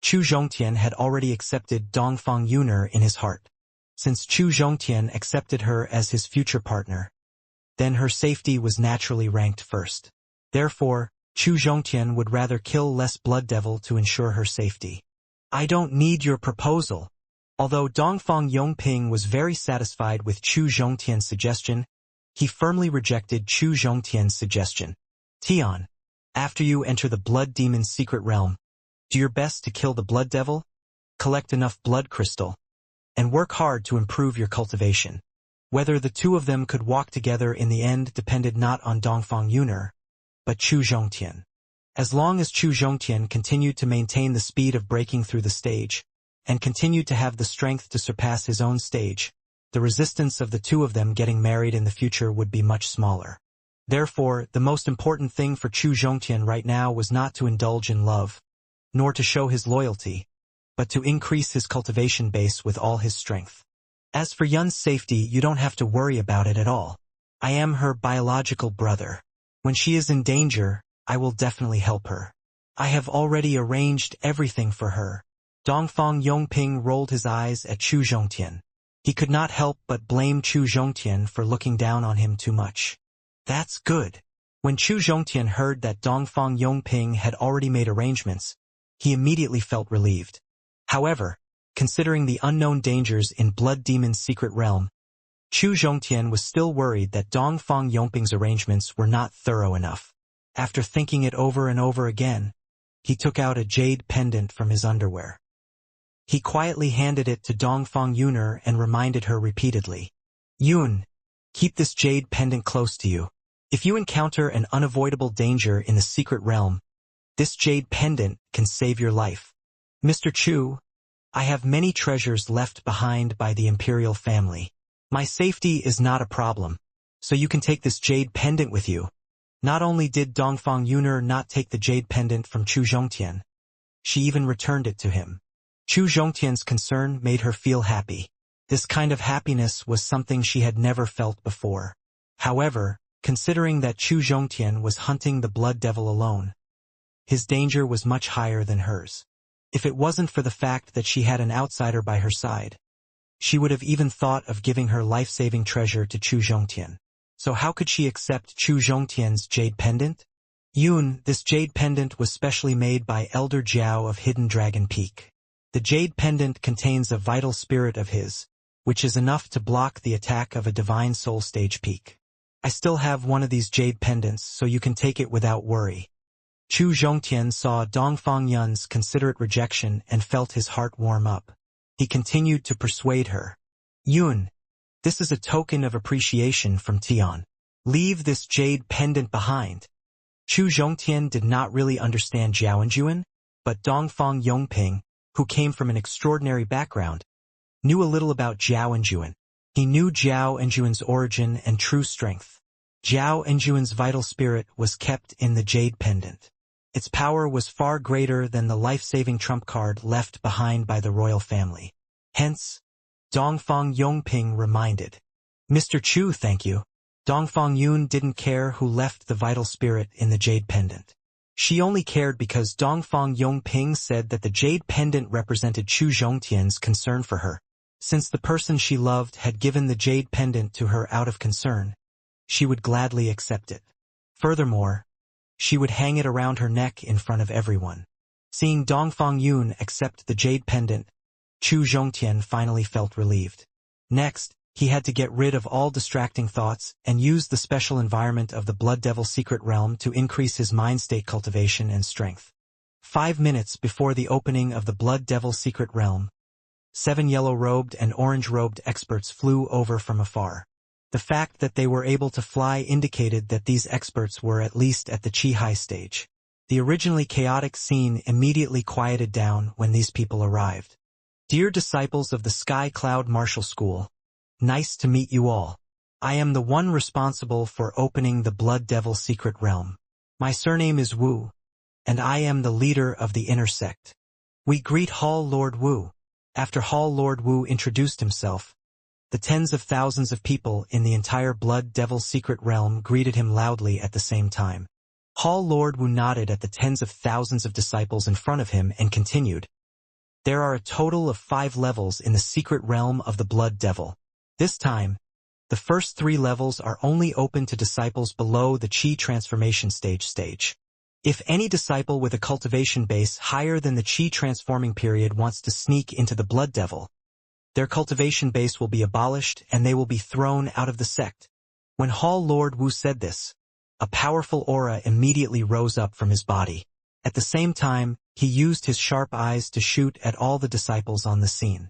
Chu Zhongtian had already accepted Dongfang Yuner in his heart. Since Chu Zhongtian accepted her as his future partner, then her safety was naturally ranked first. Therefore, Chu Zhongtian would rather kill less Blood Devil to ensure her safety. I don't need your proposal. Although Dongfang Yongping was very satisfied with Chu Zhongtian's suggestion, he firmly rejected Chu Zhongtian's suggestion. Tian, after you enter the Blood Demon's secret realm, do your best to kill the Blood Devil, collect enough blood crystal, and work hard to improve your cultivation. Whether the two of them could walk together in the end depended not on Dongfang Yuner, but Chu Zhongtian. As long as Chu Zhongtian continued to maintain the speed of breaking through the stage, and continued to have the strength to surpass his own stage, the resistance of the two of them getting married in the future would be much smaller. Therefore, the most important thing for Chu Zhongtian right now was not to indulge in love, nor to show his loyalty, but to increase his cultivation base with all his strength. As for Yun's safety, you don't have to worry about it at all. I am her biological brother. When she is in danger, I will definitely help her. I have already arranged everything for her. Dongfang Yongping rolled his eyes at Chu Zhongtian. He could not help but blame Chu Zhongtian for looking down on him too much. That's good. When Chu Zhongtian heard that Dongfang Yongping had already made arrangements, he immediately felt relieved. However, considering the unknown dangers in Blood Demon's secret realm, Chu Zhongtian was still worried that Dongfang Yongping's arrangements were not thorough enough. After thinking it over and over again, he took out a jade pendant from his underwear. He quietly handed it to Dongfang Yuner and reminded her repeatedly, "Yun, keep this jade pendant close to you. If you encounter an unavoidable danger in the secret realm, this jade pendant can save your life. Mr. Chu, I have many treasures left behind by the imperial family. My safety is not a problem, so you can take this jade pendant with you." Not only did Dongfang Yuner not take the jade pendant from Chu Zhongtian, she even returned it to him. Chu Zhongtian's concern made her feel happy. This kind of happiness was something she had never felt before. However, considering that Chu Zhongtian was hunting the blood devil alone, his danger was much higher than hers. If it wasn't for the fact that she had an outsider by her side, she would have even thought of giving her life-saving treasure to Chu Zhongtian. So how could she accept Chu Zhongtian's jade pendant? Yun, this jade pendant was specially made by Elder Jiao of Hidden Dragon Peak. The jade pendant contains a vital spirit of his, which is enough to block the attack of a divine soul stage peak. I still have one of these jade pendants, so you can take it without worry. Chu Zhongtian saw Dongfang Yun's considerate rejection and felt his heart warm up. He continued to persuade her. "Yun, this is a token of appreciation from Tian. Leave this jade pendant behind." Chu Zhongtian did not really understand Zhao Enjuan, but Dongfang Yongping, who came from an extraordinary background, knew a little about Zhao Enjuan. He knew Zhao Enjuan's origin and true strength. Zhao Enjuan's vital spirit was kept in the jade pendant. Its power was far greater than the life-saving trump card left behind by the royal family. Hence, Dongfang Yongping reminded, "Mr. Chu, thank you." Dongfang Yun didn't care who left the vital spirit in the jade pendant. She only cared because Dongfang Yongping said that the jade pendant represented Chu Zhongtian's concern for her. Since the person she loved had given the jade pendant to her out of concern, she would gladly accept it. Furthermore, she would hang it around her neck in front of everyone. Seeing Dongfang Yun accept the jade pendant, Chu Zhongtian finally felt relieved. Next, he had to get rid of all distracting thoughts and use the special environment of the Blood Devil secret realm to increase his mind state cultivation and strength. 5 minutes before the opening of the Blood Devil secret realm, 7 yellow-robed and orange-robed experts flew over from afar. The fact that they were able to fly indicated that these experts were at least at the Chi-Hai stage. The originally chaotic scene immediately quieted down when these people arrived. "Dear disciples of the Sky Cloud Martial School, nice to meet you all. I am the one responsible for opening the Blood Devil secret realm. My surname is Wu, and I am the leader of the inner sect. We greet Hall Lord Wu." After Hall Lord Wu introduced himself, the tens of thousands of people in the entire Blood Devil secret realm greeted him loudly at the same time. Hall Lord Wu nodded at the tens of thousands of disciples in front of him and continued, "There are a total of 5 levels in the secret realm of the Blood Devil. This time, the first 3 levels are only open to disciples below the Chi transformation stage. If any disciple with a cultivation base higher than the Chi transforming period wants to sneak into the Blood Devil, their cultivation base will be abolished and they will be thrown out of the sect." When Hall Lord Wu said this, a powerful aura immediately rose up from his body. At the same time, he used his sharp eyes to shoot at all the disciples on the scene.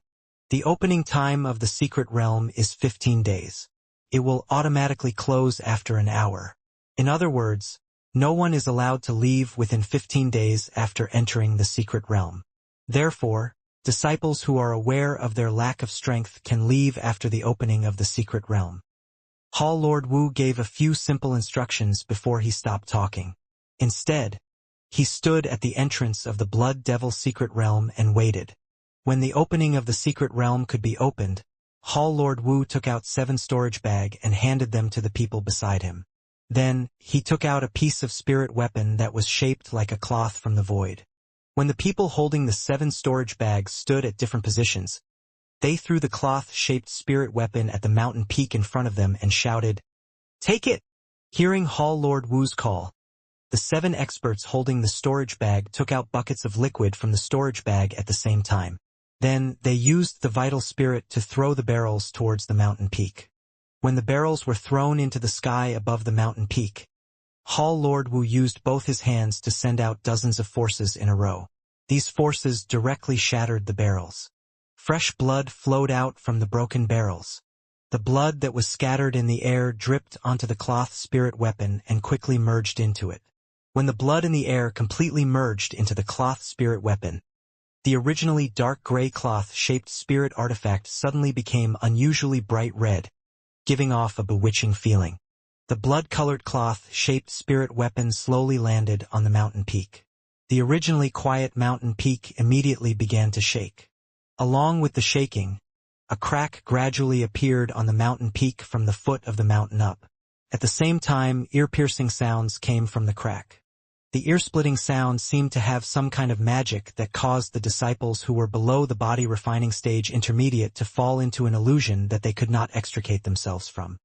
The opening time of the secret realm is 15 days. it will automatically close after an hour. In other words, no one is allowed to leave within 15 days after entering the secret realm. Therefore, disciples who are aware of their lack of strength can leave after the opening of the secret realm. Hall Lord Wu gave a few simple instructions before he stopped talking. Instead, he stood at the entrance of the Blood Devil secret realm and waited. When the opening of the secret realm could be opened, Hall Lord Wu took out 7 storage bags and handed them to the people beside him. Then, he took out a piece of spirit weapon that was shaped like a cloth from the void. When the people holding the 7 storage bags stood at different positions, they threw the cloth-shaped spirit weapon at the mountain peak in front of them and shouted, "Take it!" Hearing Hall Lord Wu's call, the 7 experts holding the storage bag took out buckets of liquid from the storage bag at the same time. Then, they used the vital spirit to throw the barrels towards the mountain peak. When the barrels were thrown into the sky above the mountain peak, Hall Lord Wu used both his hands to send out dozens of forces in a row. These forces directly shattered the barrels. Fresh blood flowed out from the broken barrels. The blood that was scattered in the air dripped onto the cloth spirit weapon and quickly merged into it. When the blood in the air completely merged into the cloth spirit weapon, the originally dark gray cloth-shaped spirit artifact suddenly became unusually bright red, giving off a bewitching feeling. The blood-colored cloth-shaped spirit weapon slowly landed on the mountain peak. The originally quiet mountain peak immediately began to shake. Along with the shaking, a crack gradually appeared on the mountain peak from the foot of the mountain up. At the same time, ear-piercing sounds came from the crack. The ear-splitting sound seemed to have some kind of magic that caused the disciples who were below the body refining stage intermediate to fall into an illusion that they could not extricate themselves from.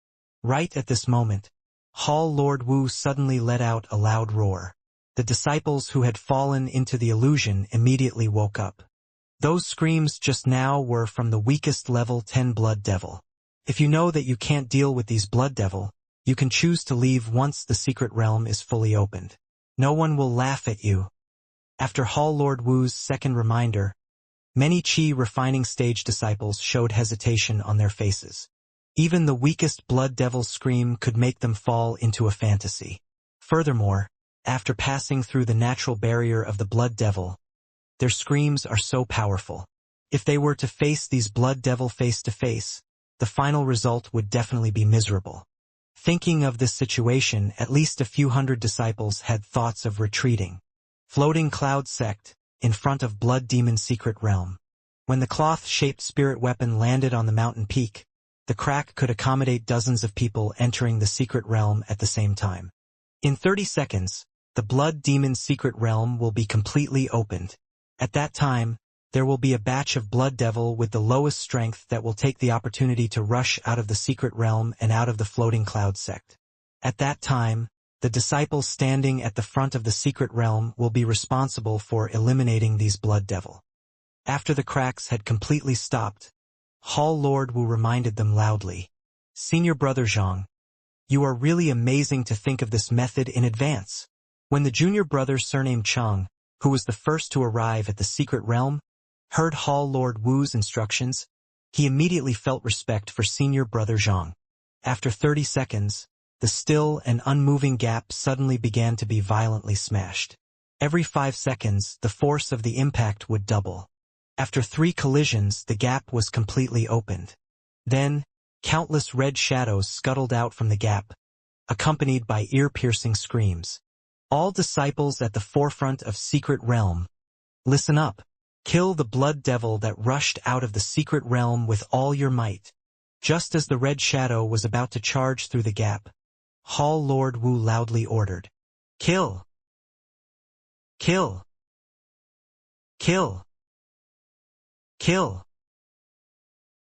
Right at this moment, Hall Lord Wu suddenly let out a loud roar. The disciples who had fallen into the illusion immediately woke up. Those screams just now were from the weakest level 10 Blood Devil. If you know that you can't deal with these Blood Devil, you can choose to leave once the secret realm is fully opened. No one will laugh at you. After Hall Lord Wu's second reminder, many Qi refining stage disciples showed hesitation on their faces. Even the weakest Blood Devil's scream could make them fall into a fantasy. Furthermore, after passing through the natural barrier of the Blood Devil, their screams are so powerful. If they were to face these Blood Devil face to face, the final result would definitely be miserable. Thinking of this situation, at least a few hundred disciples had thoughts of retreating. Floating Cloud Sect, in front of Blood Demon Secret Realm. When the cloth-shaped spirit weapon landed on the mountain peak, the crack could accommodate dozens of people entering the secret realm at the same time. In 30 seconds, the Blood Demon Secret Realm will be completely opened. At that time, there will be a batch of Blood Devil with the lowest strength that will take the opportunity to rush out of the secret realm and out of the Floating Cloud Sect. At that time, the disciples standing at the front of the secret realm will be responsible for eliminating these Blood Devil. After the cracks had completely stopped, Hall Lord Wu reminded them loudly, "Senior Brother Zhang, you are really amazing to think of this method in advance." When the junior brother surnamed Chang, who was the first to arrive at the secret realm, heard Hall Lord Wu's instructions, he immediately felt respect for senior brother Zhang. After 30 seconds, the still and unmoving gap suddenly began to be violently smashed. Every 5 seconds, the force of the impact would double. After 3 collisions, the gap was completely opened. Then, countless red shadows scuttled out from the gap, accompanied by ear-piercing screams. All disciples at the forefront of Secret Realm, listen up. Kill the Blood Devil that rushed out of the secret realm with all your might. Just as the red shadow was about to charge through the gap, Hall Lord Wu loudly ordered, "Kill! Kill! Kill! Kill!"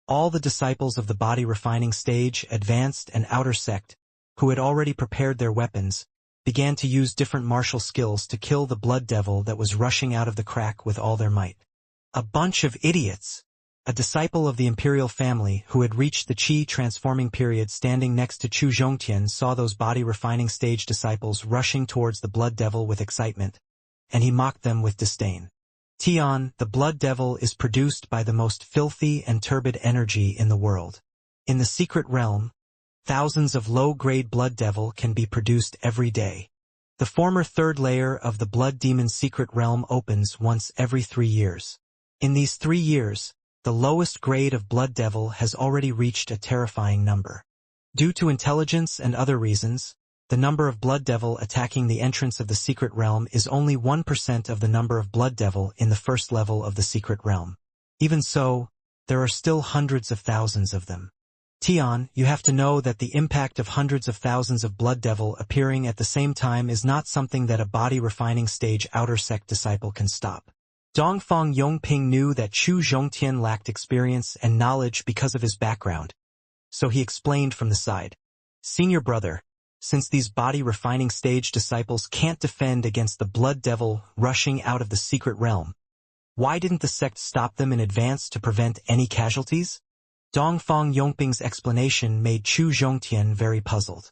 All the disciples of the body refining stage, advanced and outer sect, who had already prepared their weapons, began to use different martial skills to kill the Blood Devil that was rushing out of the crack with all their might. A bunch of idiots! A disciple of the imperial family who had reached the Qi transforming period standing next to Chu Zhongtian saw those body refining stage disciples rushing towards the Blood Devil with excitement, and he mocked them with disdain. Tian, the Blood Devil is produced by the most filthy and turbid energy in the world. In the secret realm, Thousands of low-grade blood devil can be produced every day. The former third layer of the blood demon's secret realm opens once every 3 years. In these 3 years, the lowest grade of blood devil has already reached a terrifying number. Due to intelligence and other reasons, the number of blood devil attacking the entrance of the secret realm is only 1% of the number of blood devil in the first level of the secret realm. Even so, there are still hundreds of thousands of them. Tian, you have to know that the impact of hundreds of thousands of blood devil appearing at the same time is not something that a body-refining stage outer sect disciple can stop. Dongfang Yongping knew that Chu Zhongtian lacked experience and knowledge because of his background, so he explained from the side. Senior brother, since these body-refining stage disciples can't defend against the blood devil rushing out of the secret realm, why didn't the sect stop them in advance to prevent any casualties? Dongfang Yongping's explanation made Chu Zhongtian very puzzled.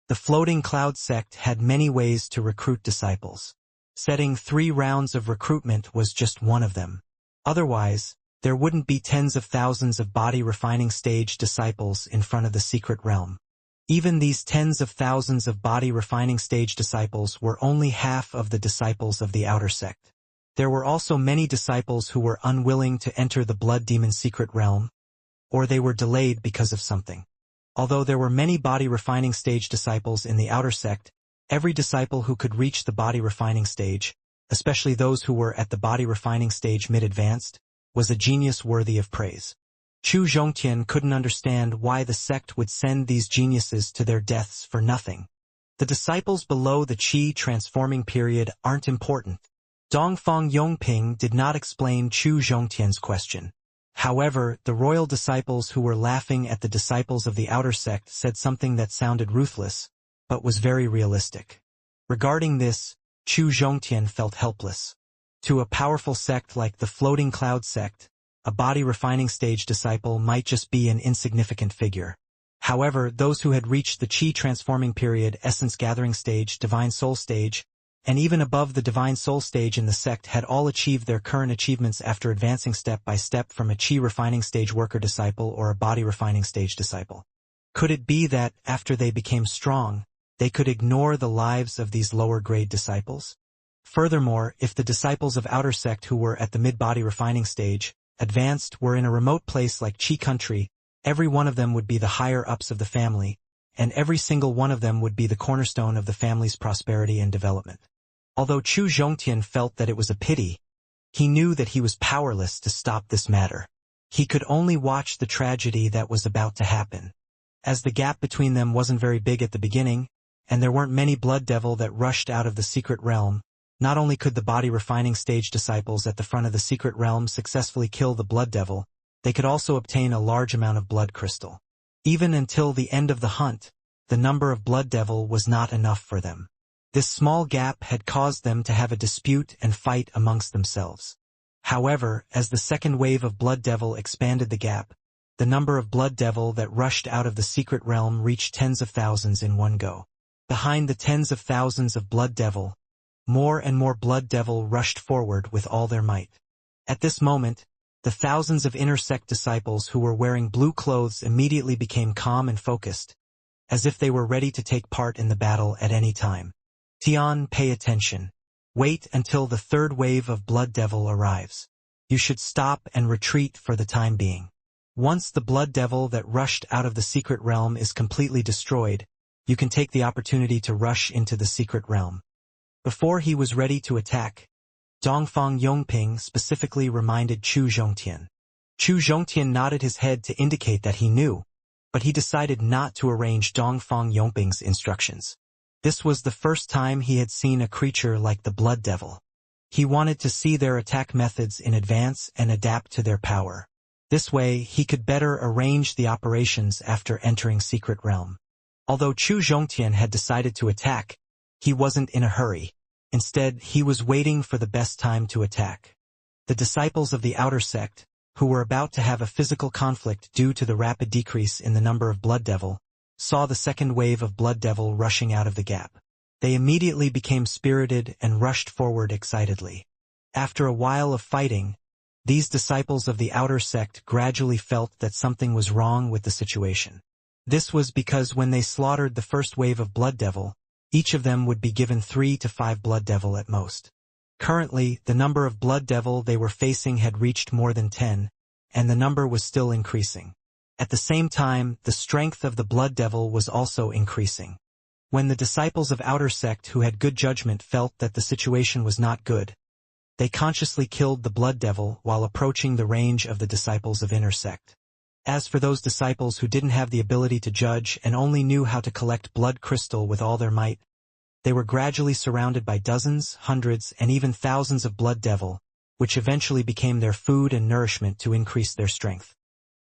The floating cloud sect had many ways to recruit disciples. Setting 3 rounds of recruitment was just one of them. Otherwise, there wouldn't be tens of thousands of body-refining stage disciples in front of the secret realm. Even these tens of thousands of body-refining stage disciples were only half of the disciples of the outer sect. There were also many disciples who were unwilling to enter the blood demon secret realm, or they were delayed because of something. Although there were many body-refining stage disciples in the outer sect, every disciple who could reach the body-refining stage, especially those who were at the body-refining stage mid-advanced, was a genius worthy of praise. Chu Zhongtian couldn't understand why the sect would send these geniuses to their deaths for nothing. The disciples below the Qi transforming period aren't important. Dongfang Yongping did not explain Chu Zhongtian's question. However, the royal disciples who were laughing at the disciples of the outer sect said something that sounded ruthless, but was very realistic. Regarding this, Chu Zhongtian felt helpless. To a powerful sect like the floating cloud sect, a body-refining stage disciple might just be an insignificant figure. However, those who had reached the Qi transforming period, essence gathering stage, divine soul stage, and even above the divine soul stage in the sect had all achieved their current achievements after advancing step by step from a Qi refining stage worker disciple or a body refining stage disciple. Could it be that, after they became strong, they could ignore the lives of these lower-grade disciples? Furthermore, if the disciples of outer sect who were at the mid-body refining stage, advanced, were in a remote place like Qi country, every one of them would be the higher-ups of the family, and every single one of them would be the cornerstone of the family's prosperity and development. Although Chu Zhongtian felt that it was a pity, he knew that he was powerless to stop this matter. He could only watch the tragedy that was about to happen. As the gap between them wasn't very big at the beginning, and there weren't many blood devil that rushed out of the secret realm, not only could the body refining stage disciples at the front of the secret realm successfully kill the blood devil, they could also obtain a large amount of blood crystal. Even until the end of the hunt, the number of blood devil was not enough for them. This small gap had caused them to have a dispute and fight amongst themselves. However, as the second wave of blood devil expanded the gap, the number of blood devil that rushed out of the secret realm reached tens of thousands in one go. Behind the tens of thousands of blood devil, more and more blood devil rushed forward with all their might. At this moment, the thousands of inner sect disciples who were wearing blue clothes immediately became calm and focused, as if they were ready to take part in the battle at any time. Tian, pay attention. Wait until the third wave of blood devil arrives. You should stop and retreat for the time being. Once the blood devil that rushed out of the secret realm is completely destroyed, you can take the opportunity to rush into the secret realm. Before he was ready to attack, Dongfang Yongping specifically reminded Chu Zhongtian. Chu Zhongtian nodded his head to indicate that he knew, but he decided not to arrange Dongfang Yongping's instructions. This was the first time he had seen a creature like the blood devil. He wanted to see their attack methods in advance and adapt to their power. This way, he could better arrange the operations after entering secret realm. Although Chu Zhongtian had decided to attack, he wasn't in a hurry. Instead, he was waiting for the best time to attack. The disciples of the outer sect, who were about to have a physical conflict due to the rapid decrease in the number of blood devil, saw the second wave of blood devil rushing out of the gap. They immediately became spirited and rushed forward excitedly. After a while of fighting, these disciples of the outer sect gradually felt that something was wrong with the situation. This was because when they slaughtered the first wave of Blood Devil, each of them would be given 3 to 5 Blood Devil at most. Currently, the number of Blood Devil they were facing had reached more than 10, and the number was still increasing. At the same time, the strength of the Blood Devil was also increasing. When the disciples of Outer Sect who had good judgment felt that the situation was not good, they consciously killed the Blood Devil while approaching the range of the disciples of Inner Sect. As for those disciples who didn't have the ability to judge and only knew how to collect blood crystal with all their might, they were gradually surrounded by dozens, hundreds, and even thousands of Blood Devil, which eventually became their food and nourishment to increase their strength.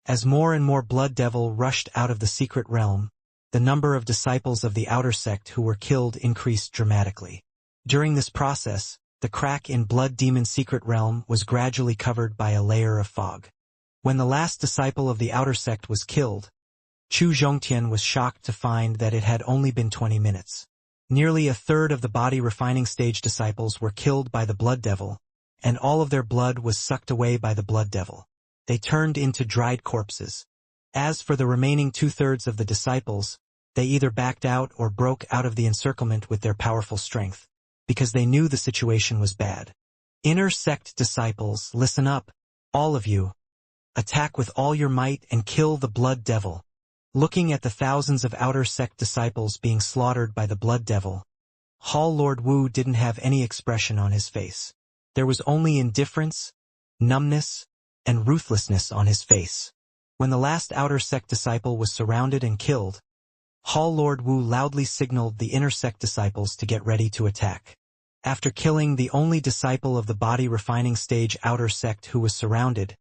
As more and more Blood Devil rushed out of the secret realm, the number of disciples of the Outer Sect who were killed increased dramatically. During this process, the crack in Blood Demon secret realm was gradually covered by a layer of fog. When the last disciple of the Outer Sect was killed, Chu Zhongtian was shocked to find that it had only been 20 minutes. Nearly a third of the body refining stage disciples were killed by the Blood Devil, and all of their blood was sucked away by the Blood Devil. They turned into dried corpses. As for the remaining 2/3 of the disciples, they either backed out or broke out of the encirclement with their powerful strength, because they knew the situation was bad. Inner Sect disciples, listen up, all of you. Attack with all your might and kill the Blood Devil. Looking at the thousands of Outer Sect disciples being slaughtered by the Blood Devil, Hall Lord Wu didn't have any expression on his face. There was only indifference, numbness, and ruthlessness on his face. When the last Outer Sect disciple was surrounded and killed, Hall Lord Wu loudly signaled the Inner Sect disciples to get ready to attack. After killing the only disciple of the body refining stage Outer Sect who was surrounded,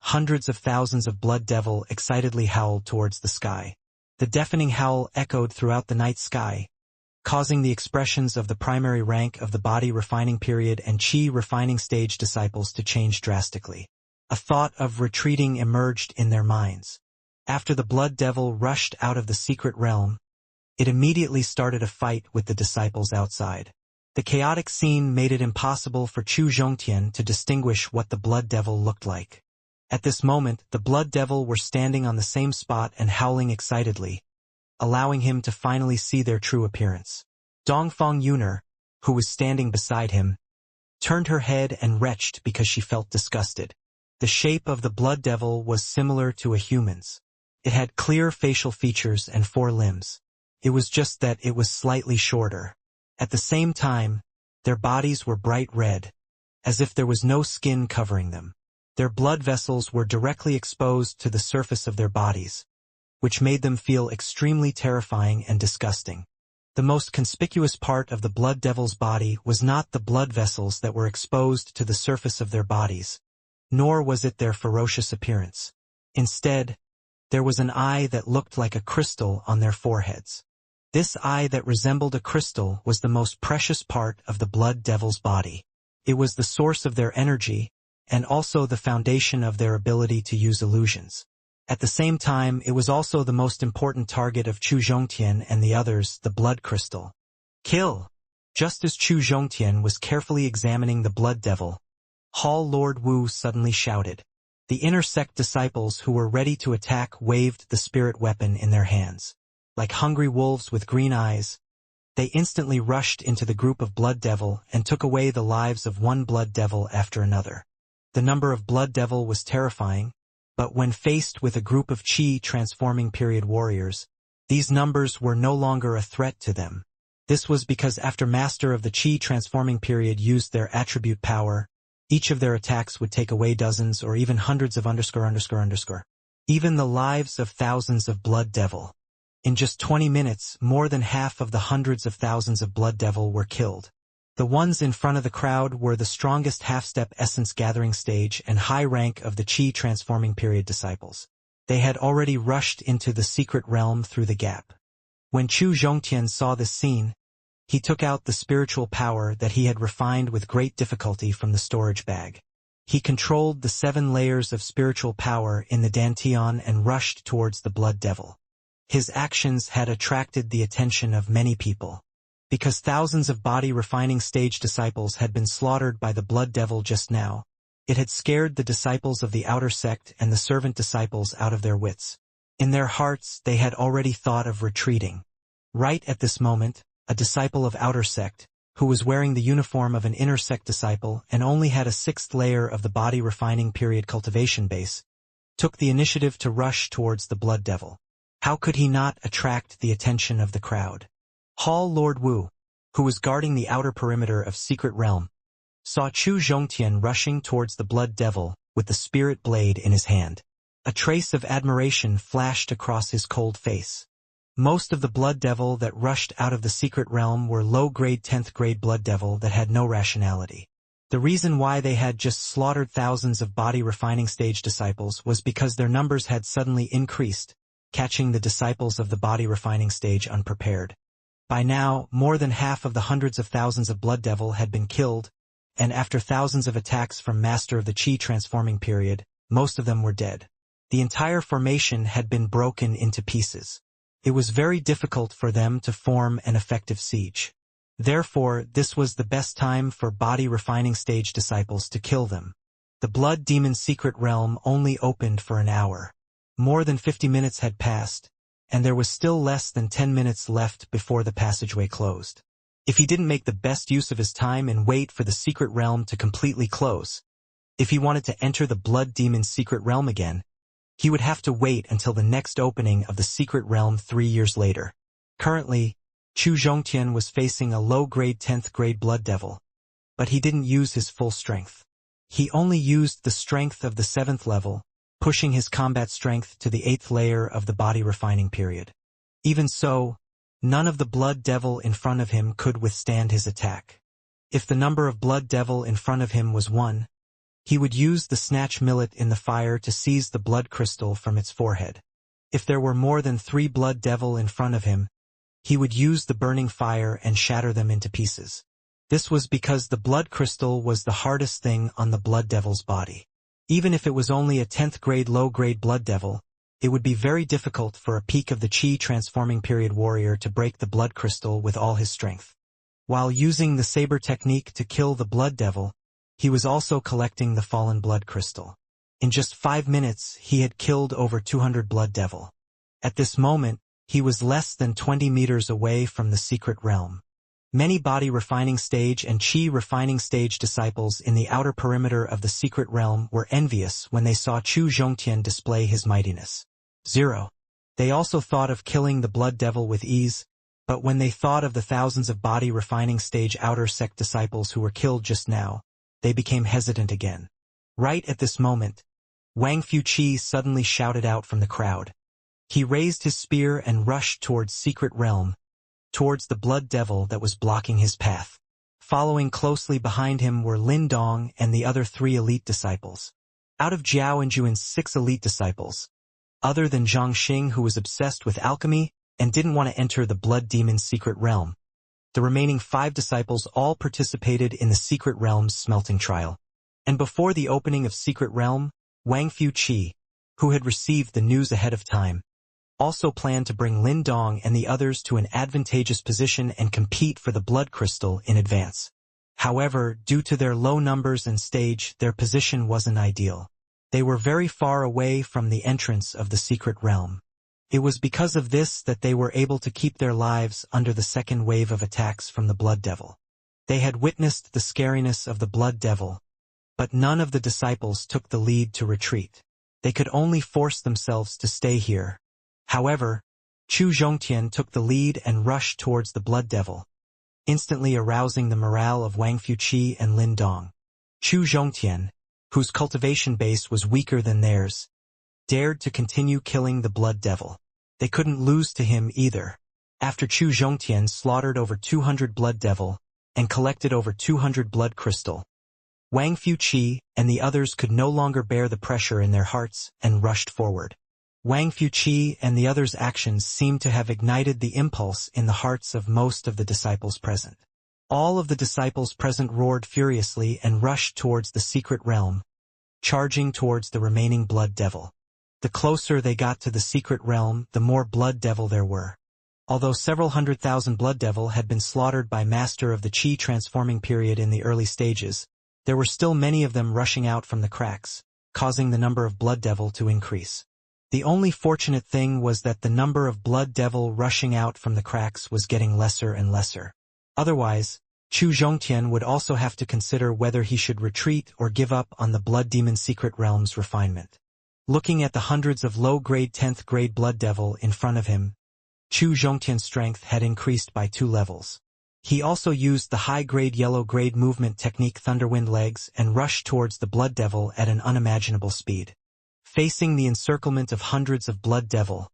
hundreds of thousands of Blood Devil excitedly howled towards the sky. The deafening howl echoed throughout the night sky, causing the expressions of the primary rank of the body refining period and Qi refining stage disciples to change drastically. A thought of retreating emerged in their minds. After the Blood Devil rushed out of the secret realm, it immediately started a fight with the disciples outside. The chaotic scene made it impossible for Chu Zhongtian to distinguish what the Blood Devil looked like. At this moment, the Blood Devil were standing on the same spot and howling excitedly, allowing him to finally see their true appearance. Dongfang Yuner, who was standing beside him, turned her head and retched because she felt disgusted. The shape of the Blood Devil was similar to a human's. It had clear facial features and 4 limbs. It was just that it was slightly shorter. At the same time, their bodies were bright red, as if there was no skin covering them. Their blood vessels were directly exposed to the surface of their bodies, which made them feel extremely terrifying and disgusting. The most conspicuous part of the Blood Devil's body was not the blood vessels that were exposed to the surface of their bodies, nor was it their ferocious appearance. Instead, there was an eye that looked like a crystal on their foreheads. This eye that resembled a crystal was the most precious part of the Blood Devil's body. It was the source of their energy, and also the foundation of their ability to use illusions. At the same time, it was also the most important target of Chu Zhongtian and the others, the blood crystal. Kill! Just as Chu Zhongtian was carefully examining the Blood Devil, Hall Lord Wu suddenly shouted. The Inner Sect disciples who were ready to attack waved the spirit weapon in their hands. Like hungry wolves with green eyes, they instantly rushed into the group of Blood Devil and took away the lives of one Blood Devil after another. The number of Blood Devil was terrifying, but when faced with a group of Qi transforming period warriors, these numbers were no longer a threat to them. This was because after Master of the Qi transforming period used their attribute power, each of their attacks would take away dozens or even hundreds of _____. Even the lives of thousands of Blood Devil. In just 20 minutes, more than half of the hundreds of thousands of Blood Devil were killed. The ones in front of the crowd were the strongest half-step essence gathering stage and high rank of the Qi transforming period disciples. They had already rushed into the secret realm through the gap. When Chu Zhongtian saw this scene, he took out the spiritual power that he had refined with great difficulty from the storage bag. He controlled the 7 layers of spiritual power in the Dantian and rushed towards the Blood Devil. His actions had attracted the attention of many people. Because thousands of body refining stage disciples had been slaughtered by the Blood Devil just now, it had scared the disciples of the Outer Sect and the servant disciples out of their wits. In their hearts, they had already thought of retreating. Right at this moment, a disciple of outer sect, who was wearing the uniform of an inner sect disciple and only had a sixth layer of the body refining period cultivation base, took the initiative to rush towards the blood devil. How could he not attract the attention of the crowd? Hall Lord Wu, who was guarding the outer perimeter of Secret Realm, saw Chu Zhongtian rushing towards the blood devil with the spirit blade in his hand. A trace of admiration flashed across his cold face. Most of the blood devil that rushed out of the Secret Realm were low-grade 10th grade blood devil that had no rationality. The reason why they had just slaughtered thousands of body refining stage disciples was because their numbers had suddenly increased, catching the disciples of the body refining stage unprepared. By now, more than half of the hundreds of thousands of blood devil had been killed, and after thousands of attacks from Master of the Qi transforming period, most of them were dead. The entire formation had been broken into pieces. It was very difficult for them to form an effective siege. Therefore, this was the best time for body refining stage disciples to kill them. The Blood Demon Secret Realm only opened for an hour. More than 50 minutes had passed, and there was still less than 10 minutes left before the passageway closed. If he didn't make the best use of his time and wait for the Secret Realm to completely close, if he wanted to enter the Blood Demon Secret Realm again, he would have to wait until the next opening of the Secret Realm 3 years later. Currently, Chu Zhongtian was facing a low-grade 10th grade blood devil, but he didn't use his full strength. He only used the strength of the 7th level, pushing his combat strength to the 8th layer of the body refining period. Even so, none of the blood devil in front of him could withstand his attack. If the number of blood devil in front of him was 1, he would use the snatch millet in the fire to seize the blood crystal from its forehead. If there were more than 3 blood devil in front of him, he would use the burning fire and shatter them into pieces. This was because the blood crystal was the hardest thing on the blood devil's body. Even if it was only a 10th grade low-grade blood devil, it would be very difficult for a peak of the Qi transforming period warrior to break the blood crystal with all his strength. While using the saber technique to kill the blood devil, he was also collecting the fallen blood crystal. In just 5 minutes, he had killed over 200 blood devil. At this moment, he was less than 20 meters away from the Secret Realm. Many body refining stage and Qi refining stage disciples in the outer perimeter of the Secret Realm were envious when they saw Chu Zhongtian display his mightiness. 0. They also thought of killing the blood devil with ease, but when they thought of the thousands of body refining stage outer sect disciples who were killed just now, they became hesitant again. Right at this moment, Wang Fuqi suddenly shouted out from the crowd. He raised his spear and rushed towards Secret Realm, towards the blood devil that was blocking his path. Following closely behind him were Lin Dong and the other 3 elite disciples. Out of Zhao and Juan's 6 elite disciples, other than Zhang Xing, who was obsessed with alchemy and didn't want to enter the Blood Demon Secret Realm, the remaining 5 disciples all participated in the Secret Realm's smelting trial. And before the opening of Secret Realm, Wang Fuqi, who had received the news ahead of time, also planned to bring Lin Dong and the others to an advantageous position and compete for the blood crystal in advance. However, due to their low numbers and stage, their position wasn't ideal. They were very far away from the entrance of the Secret Realm. It was because of this that they were able to keep their lives under the second wave of attacks from the Blood Devil. They had witnessed the scariness of the Blood Devil, but none of the disciples took the lead to retreat. They could only force themselves to stay here. However, Chu Zhongtian took the lead and rushed towards the Blood Devil, instantly arousing the morale of Wang Fuqi and Lin Dong. Chu Zhongtian, whose cultivation base was weaker than theirs, dared to continue killing the Blood Devil. They couldn't lose to him either. After Chu Zhongtian slaughtered over 200 Blood Devil and collected over 200 blood crystal, Wang Fuqi and the others could no longer bear the pressure in their hearts and rushed forward. Wang Fuqi and the others' actions seemed to have ignited the impulse in the hearts of most of the disciples present. All of the disciples present roared furiously and rushed towards the Secret Realm, charging towards the remaining Blood Devil. The closer they got to the Secret Realm, the more Blood Devil there were. Although several 100,000 Blood Devil had been slaughtered by Master of the Qi transforming period in the early stages, there were still many of them rushing out from the cracks, causing the number of Blood Devil to increase. The only fortunate thing was that the number of blood devil rushing out from the cracks was getting lesser and lesser. Otherwise, Chu Zhongtian would also have to consider whether he should retreat or give up on the Blood Demon Secret Realm's refinement. Looking at the hundreds of low-grade 10th grade blood devil in front of him, Chu Zhongtian's strength had increased by 2 levels. He also used the high-grade yellow-grade movement technique Thunderwind Legs and rushed towards the blood devil at an unimaginable speed. Facing the encirclement of hundreds of blood devil,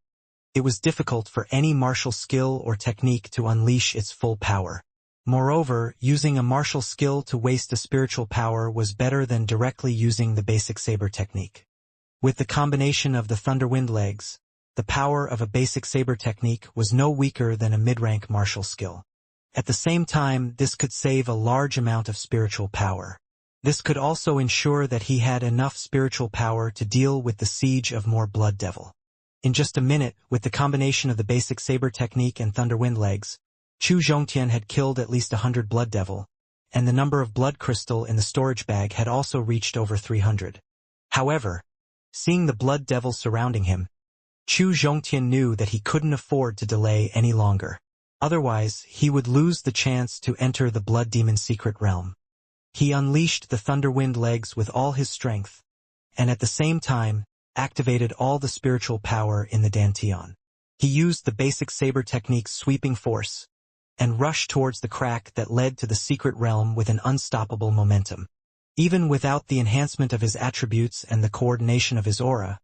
it was difficult for any martial skill or technique to unleash its full power. Moreover, using a martial skill to waste a spiritual power was better than directly using the basic saber technique. With the combination of the Thunderwind Legs, the power of a basic saber technique was no weaker than a mid-rank martial skill. At the same time, this could save a large amount of spiritual power. This could also ensure that he had enough spiritual power to deal with the siege of more blood devil. In just a minute, with the combination of the basic saber technique and Thunderwind Legs, Chu Zhongtian had killed at least 100 blood devil, and the number of blood crystal in the storage bag had also reached over 300. However, seeing the blood devil surrounding him, Chu Zhongtian knew that he couldn't afford to delay any longer. Otherwise, he would lose the chance to enter the Blood Demon Secret Realm. He unleashed the Thunderwind Legs with all his strength, and at the same time, activated all the spiritual power in the Dantian. He used the basic saber technique's sweeping force, and rushed towards the crack that led to the secret realm with an unstoppable momentum. Even without the enhancement of his attributes and the coordination of his aura,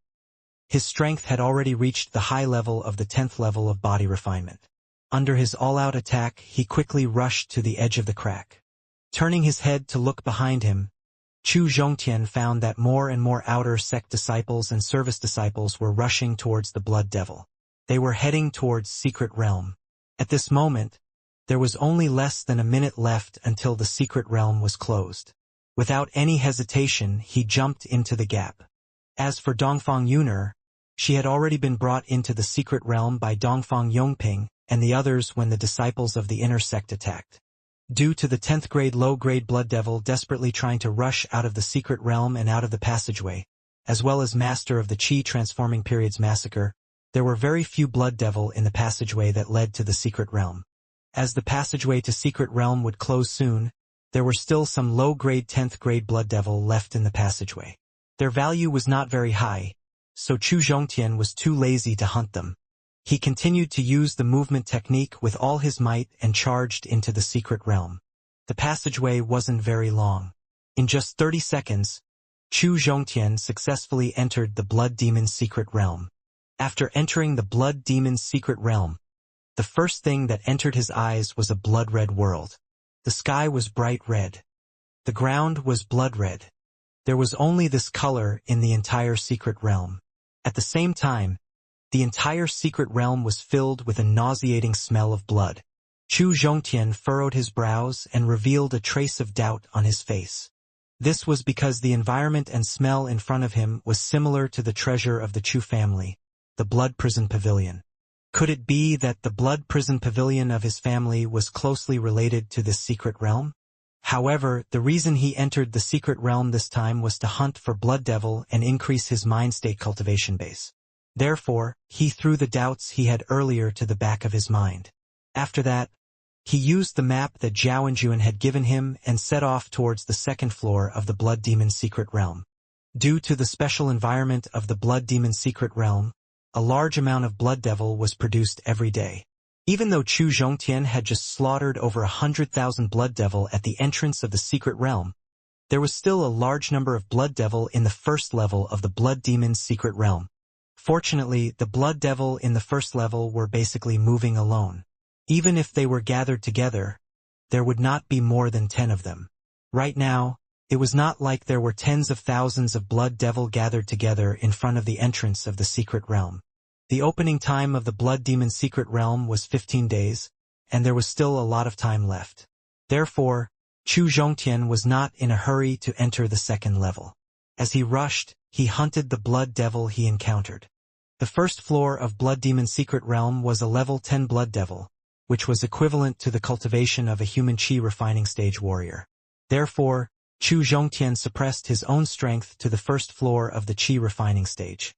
his strength had already reached the high level of the 10th level of body refinement. Under his all-out attack, he quickly rushed to the edge of the crack. Turning his head to look behind him, Chu Zhongtian found that more and more outer sect disciples and service disciples were rushing towards the blood devil. They were heading towards secret realm. At this moment, there was only less than a minute left until the secret realm was closed. Without any hesitation, he jumped into the gap. As for Dongfang Yuner, she had already been brought into the secret realm by Dongfang Yongping and the others when the disciples of the inner sect attacked. Due to the 10th grade low-grade blood devil desperately trying to rush out of the secret realm and out of the passageway, as well as master of the Qi transforming period's massacre, there were very few blood devil in the passageway that led to the secret realm. As the passageway to secret realm would close soon, there were still some low-grade 10th grade blood devil left in the passageway. Their value was not very high, so Chu Zhongtian was too lazy to hunt them. He continued to use the movement technique with all his might and charged into the secret realm. The passageway wasn't very long. In just 30 seconds, Chu Zhongtian successfully entered the Blood Demon's secret realm. After entering the Blood Demon's secret realm, the first thing that entered his eyes was a blood-red world. The sky was bright red. The ground was blood red. There was only this color in the entire secret realm. At the same time, the entire secret realm was filled with a nauseating smell of blood. Chu Zhongtian furrowed his brows and revealed a trace of doubt on his face. This was because the environment and smell in front of him was similar to the treasure of the Chu family, the Blood Prison Pavilion. Could it be that the Blood Prison Pavilion of his family was closely related to this secret realm? However, the reason he entered the secret realm this time was to hunt for blood devil and increase his mind state cultivation base. Therefore, he threw the doubts he had earlier to the back of his mind. After that, he used the map that Zhao Enjuan had given him and set off towards the second floor of the Blood Demon's secret realm. Due to the special environment of the Blood Demon's secret realm, a large amount of blood devil was produced every day. Even though Chu Zhongtian had just slaughtered over 100,000 blood devil at the entrance of the secret realm, there was still a large number of blood devil in the first level of the Blood Demon's secret realm. Fortunately, the blood devil in the first level were basically moving alone. Even if they were gathered together, there would not be more than 10 of them. Right now, it was not like there were tens of thousands of blood devil gathered together in front of the entrance of the secret realm. The opening time of the Blood Demon's secret realm was 15 days, and there was still a lot of time left. Therefore, Chu Zhongtian was not in a hurry to enter the second level. As he rushed, he hunted the blood devil he encountered. The first floor of Blood Demon's secret realm was a level 10 blood devil, which was equivalent to the cultivation of a human Qi refining stage warrior. Therefore, Chu Zhongtian suppressed his own strength to the first floor of the Qi refining stage.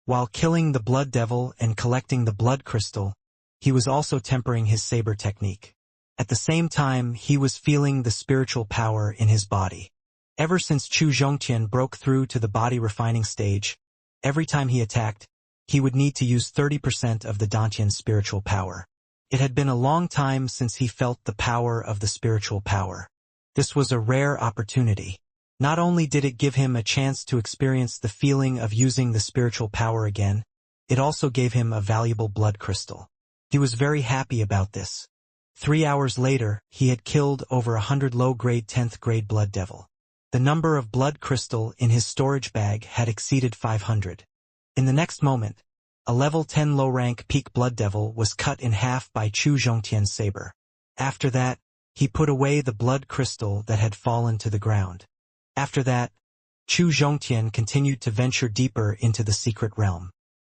While killing the blood devil and collecting the blood crystal, he was also tempering his saber technique. At the same time, he was feeling the spiritual power in his body. Ever since Chu Zhongtian broke through to the body refining stage, every time he attacked, he would need to use 30% of the Dantian's spiritual power. It had been a long time since he felt the power of the spiritual power. This was a rare opportunity. Not only did it give him a chance to experience the feeling of using the spiritual power again, it also gave him a valuable blood crystal. He was very happy about this. 3 hours later, he had killed over 100 low-grade 10th grade blood devil. The number of blood crystal in his storage bag had exceeded 500. In the next moment, a level 10 low-rank peak blood devil was cut in half by Chu Zhongtian's saber. After that, he put away the blood crystal that had fallen to the ground. After that, Chu Zhongtian continued to venture deeper into the secret realm.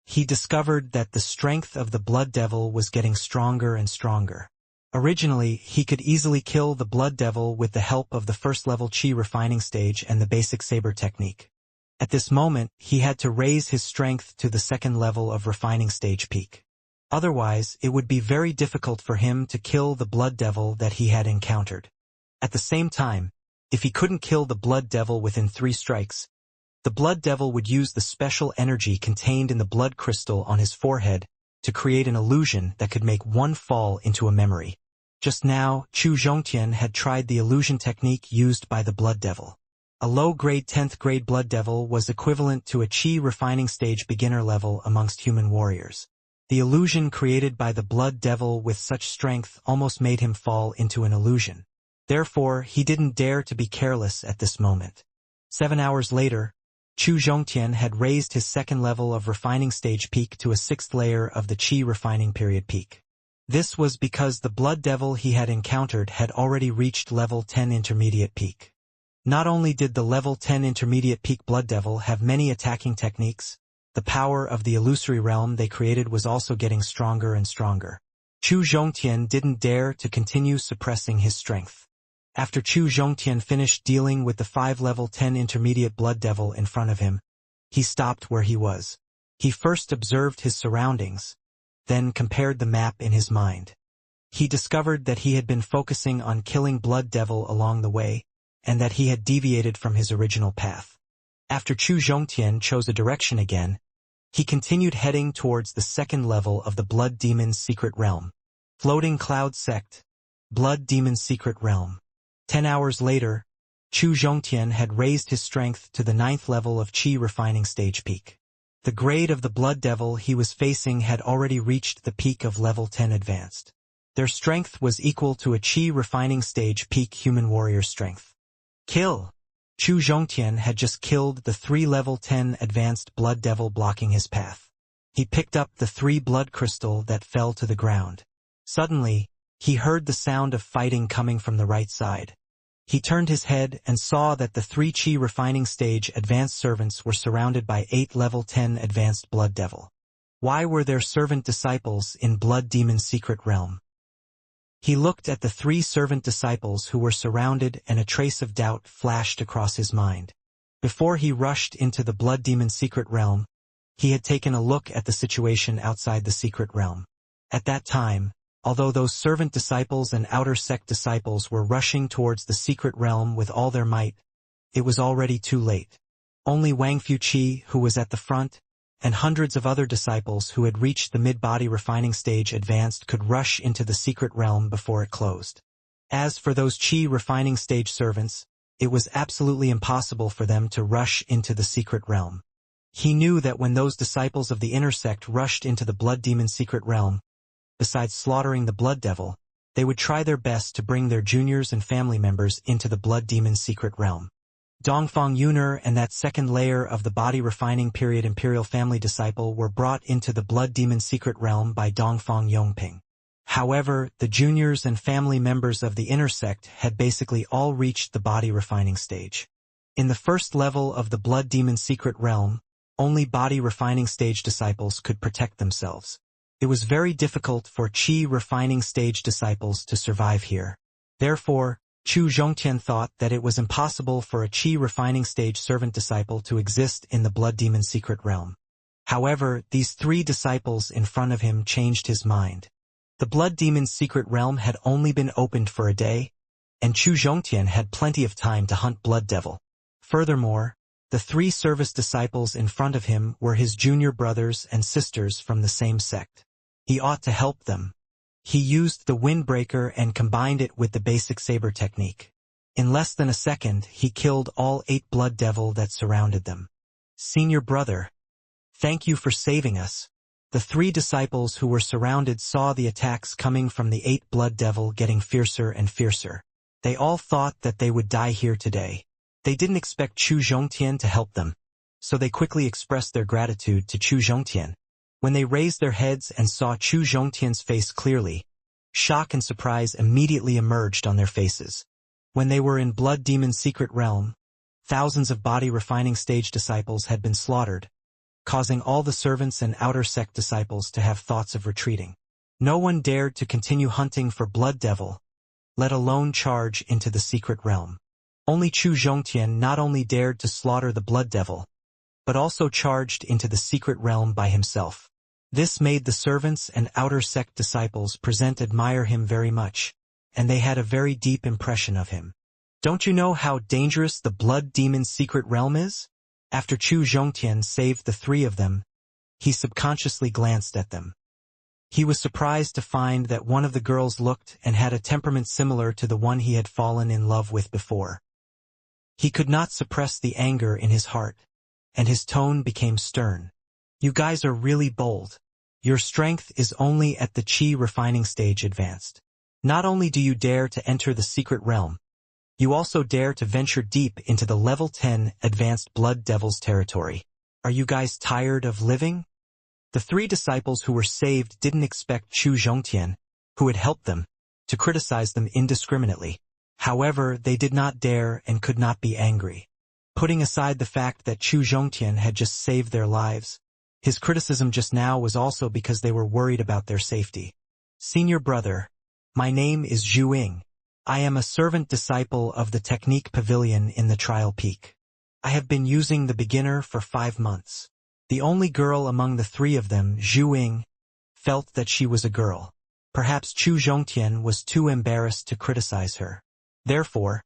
He discovered that the strength of the blood devil was getting stronger and stronger. Originally, he could easily kill the blood devil with the help of the first-level chi refining stage and the basic saber technique. At this moment, he had to raise his strength to the second level of refining stage peak. Otherwise, it would be very difficult for him to kill the blood devil that he had encountered. At the same time, if he couldn't kill the blood devil within 3 strikes, the blood devil would use the special energy contained in the blood crystal on his forehead to create an illusion that could make one fall into a memory. Just now, Chu Zhongtian had tried the illusion technique used by the blood devil. A low-grade 10th grade blood devil was equivalent to a chi refining stage beginner level amongst human warriors. The illusion created by the blood devil with such strength almost made him fall into an illusion. Therefore, he didn't dare to be careless at this moment. 7 hours later, Chu Zhongtian had raised his second level of refining stage peak to a 6th layer of the chi refining period peak. This was because the blood devil he had encountered had already reached level 10 intermediate peak. Not only did the level 10 intermediate peak blood devil have many attacking techniques, the power of the illusory realm they created was also getting stronger and stronger. Chu Zhongtian didn't dare to continue suppressing his strength. After Chu Zhongtian finished dealing with the 5 level 10 intermediate blood devil in front of him, he stopped where he was. He first observed his surroundings, then compared the map in his mind. He discovered that he had been focusing on killing blood devil along the way, and that he had deviated from his original path. After Chu Zhongtian chose a direction again, he continued heading towards the second level of the Blood Demon's secret realm. Floating Cloud Sect, Blood Demon's secret realm. 10 hours later, Chu Zhongtian had raised his strength to the 9th level of Qi refining stage peak. The grade of the blood devil he was facing had already reached the peak of level 10 advanced. Their strength was equal to a Qi refining stage peak human warrior strength. Kill! Chu Zhongtian had just killed the 3 level 10 advanced blood devil blocking his path. He picked up the 3 blood crystal that fell to the ground. Suddenly, he heard the sound of fighting coming from the right side. He turned his head and saw that the 3 Qi refining stage advanced servants were surrounded by 8 level 10 advanced blood devil. Why were there servant disciples in Blood Demon's secret realm? He looked at the 3 servant disciples who were surrounded, and a trace of doubt flashed across his mind. Before he rushed into the Blood Demon's secret realm, he had taken a look at the situation outside the secret realm. At that time, although those servant disciples and outer sect disciples were rushing towards the secret realm with all their might, it was already too late. Only Wang Fuqi, who was at the front, and hundreds of other disciples who had reached the mid-body refining stage advanced could rush into the secret realm before it closed. As for those Qi refining stage servants, it was absolutely impossible for them to rush into the secret realm. He knew that when those disciples of the inner sect rushed into the Blood Demon's secret realm, besides slaughtering the blood devil, they would try their best to bring their juniors and family members into the Blood Demon's secret realm. Dongfang Yuner and that second layer of the body refining period imperial family disciple were brought into the Blood Demon's secret realm by Dongfang Yongping. However, the juniors and family members of the inner sect had basically all reached the body refining stage. In the first level of the Blood Demon's secret realm, only body refining stage disciples could protect themselves. It was very difficult for Qi refining stage disciples to survive here. Therefore, Chu Zhongtian thought that it was impossible for a Qi refining stage servant disciple to exist in the Blood Demon's secret realm. However, these 3 disciples in front of him changed his mind. The Blood Demon's secret realm had only been opened for a day, and Chu Zhongtian had plenty of time to hunt Blood Devil. Furthermore, the 3 service disciples in front of him were his junior brothers and sisters from the same sect. He ought to help them. He used the Windbreaker and combined it with the basic saber technique. In less than a second, he killed all 8 Blood Devil that surrounded them. Senior brother, thank you for saving us. The 3 disciples who were surrounded saw the attacks coming from the 8 Blood Devil getting fiercer and fiercer. They all thought that they would die here today. They didn't expect Chu Zhongtian to help them, so they quickly expressed their gratitude to Chu Zhongtian. When they raised their heads and saw Chu Zhongtian's face clearly, shock and surprise immediately emerged on their faces. When they were in Blood Demon's secret realm, thousands of body refining stage disciples had been slaughtered, causing all the servants and outer sect disciples to have thoughts of retreating. No one dared to continue hunting for Blood Devil, let alone charge into the secret realm. Only Chu Zhongtian not only dared to slaughter the Blood Devil, but also charged into the secret realm by himself. This made the servants and outer sect disciples admire him very much, and they had a very deep impression of him. Don't you know how dangerous the Blood Demon's secret realm is? After Chu Zhongtian saved the 3 of them, he subconsciously glanced at them. He was surprised to find that one of the girls looked and had a temperament similar to the one he had fallen in love with before. He could not suppress the anger in his heart, and his tone became stern. You guys are really bold. Your strength is only at the Qi refining stage advanced. Not only do you dare to enter the secret realm, you also dare to venture deep into the level 10 advanced Blood Devil's territory. Are you guys tired of living? The 3 disciples who were saved didn't expect Chu Zhongtian, who had helped them, to criticize them indiscriminately. However, they did not dare and could not be angry. Putting aside the fact that Chu Zhongtian had just saved their lives, his criticism just now was also because they were worried about their safety. Senior brother, my name is Zhu Ying. I am a servant disciple of the Technique Pavilion in the Trial Peak. I have been using the beginner for 5 months. The only girl among the 3 of them, Zhu Ying, felt that she was a girl. Perhaps Chu Zhongtian was too embarrassed to criticize her. Therefore,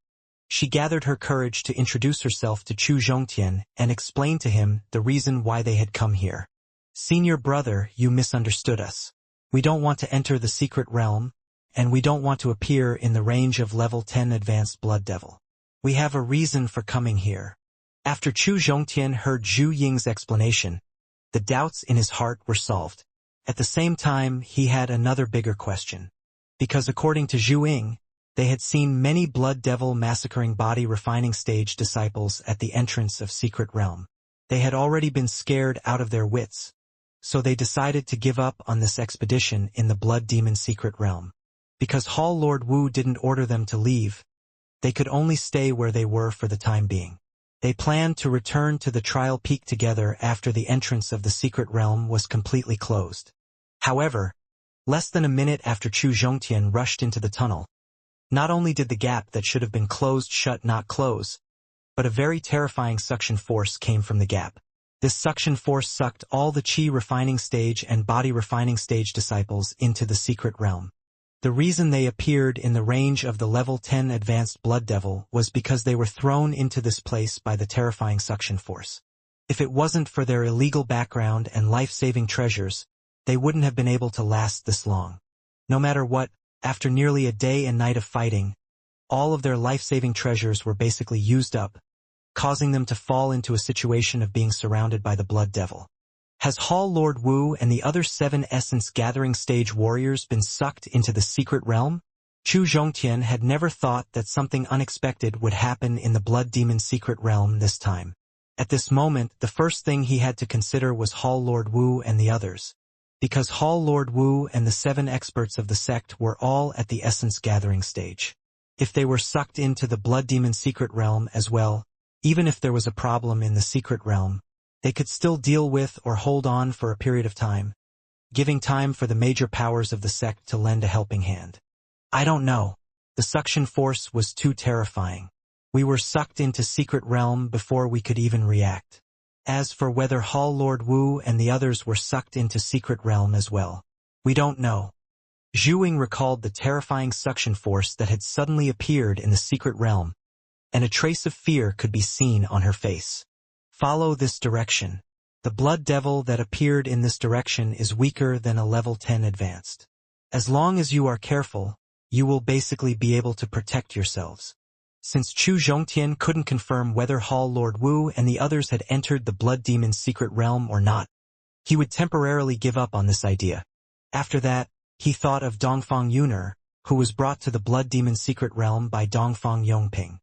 she gathered her courage to introduce herself to Chu Zhongtian and explain to him the reason why they had come here. Senior brother, you misunderstood us. We don't want to enter the secret realm, and we don't want to appear in the range of level 10 advanced Blood Devil. We have a reason for coming here. After Chu Zhongtian heard Zhu Ying's explanation, the doubts in his heart were solved. At the same time, he had another bigger question. Because according to Zhu Ying, they had seen many Blood Devil massacring body refining stage disciples at the entrance of Secret Realm. They had already been scared out of their wits, so they decided to give up on this expedition in the Blood Demon Secret Realm. Because Hall Lord Wu didn't order them to leave, they could only stay where they were for the time being. They planned to return to the Trial Peak together after the entrance of the Secret Realm was completely closed. However, less than a minute after Chu Zhongtian rushed into the tunnel, not only did the gap that should have been closed shut not close, but a very terrifying suction force came from the gap. This suction force sucked all the Qi refining stage and body refining stage disciples into the secret realm. The reason they appeared in the range of the level 10 advanced Blood Devil was because they were thrown into this place by the terrifying suction force. If it wasn't for their illegal background and life-saving treasures, they wouldn't have been able to last this long. No matter what, after nearly a day and night of fighting, all of their life-saving treasures were basically used up, causing them to fall into a situation of being surrounded by the Blood Devil. Has Hall Lord Wu and the other 7 Essence Gathering Stage warriors been sucked into the secret realm? Chu Zhongtian had never thought that something unexpected would happen in the Blood Demon secret realm this time. At this moment, the first thing he had to consider was Hall Lord Wu and the others, because Hall Lord Wu and the 7 experts of the sect were all at the Essence Gathering Stage. If they were sucked into the Blood Demon secret realm as well, even if there was a problem in the secret realm, they could still deal with or hold on for a period of time, giving time for the major powers of the sect to lend a helping hand. I don't know. The suction force was too terrifying. We were sucked into secret realm before we could even react. As for whether Hall Lord Wu and the others were sucked into Secret Realm as well, we don't know. Zhu recalled the terrifying suction force that had suddenly appeared in the Secret Realm, and a trace of fear could be seen on her face. Follow this direction. The blood devil that appeared in this direction is weaker than a level 10 advanced. As long as you are careful, you will basically be able to protect yourselves. Since Chu Zhongtian couldn't confirm whether Hall Lord Wu and the others had entered the Blood Demon's secret realm or not, he would temporarily give up on this idea. After that, he thought of Dongfang Yuner, who was brought to the Blood Demon's secret realm by Dongfang Yongping.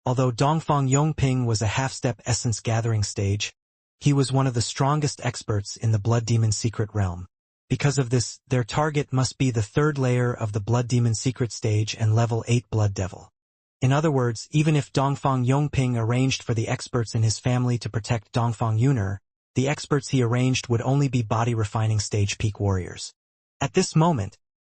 Although Dongfang Yongping was a half-step essence gathering stage, he was one of the strongest experts in the Blood Demon's secret realm. Because of this, their target must be the third layer of the Blood Demon's secret stage and level 8 Blood Devil. In other words, even if Dongfang Yongping arranged for the experts in his family to protect Dongfang Yuner, the experts he arranged would only be body-refining stage peak warriors. At this moment,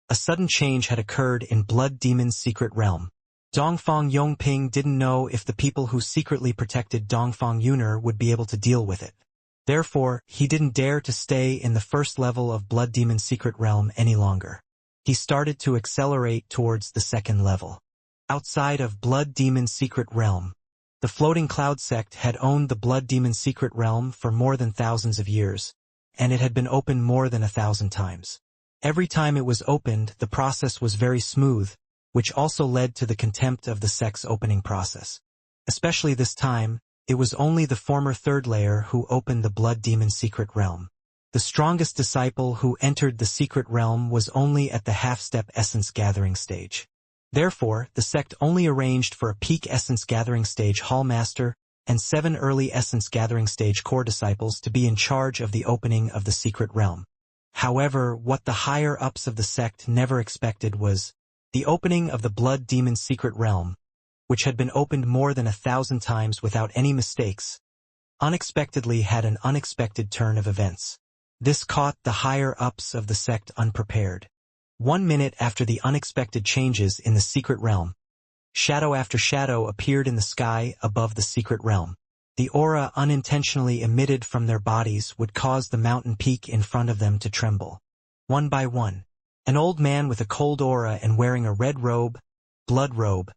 a sudden change had occurred in Blood Demon's secret realm. Dongfang Yongping didn't know if the people who secretly protected Dongfang Yuner would be able to deal with it. Therefore, he didn't dare to stay in the first level of Blood Demon's secret realm any longer. He started to accelerate towards the second level. Outside of Blood Demon's secret realm, the Floating Cloud sect had owned the Blood Demon's secret realm for more than thousands of years, and it had been opened more than 1,000 times. Every time it was opened, the process was very smooth, which also led to the contempt of the sect's opening process. Especially this time, it was only the former third layer who opened the Blood Demon's secret realm. The strongest disciple who entered the secret realm was only at the half-step essence gathering stage. Therefore, the sect only arranged for a peak essence gathering stage hall master and 7 early essence gathering stage core disciples to be in charge of the opening of the secret realm. However, what the higher-ups of the sect never expected was the opening of the Blood Demon's secret realm, which had been opened more than 1,000 times without any mistakes, unexpectedly had an unexpected turn of events. This caught the higher-ups of the sect unprepared. 1 minute after the unexpected changes in the secret realm, shadow after shadow appeared in the sky above the secret realm. The aura unintentionally emitted from their bodies would cause the mountain peak in front of them to tremble. One by one, an old man with a cold aura and wearing a red robe, blood robe,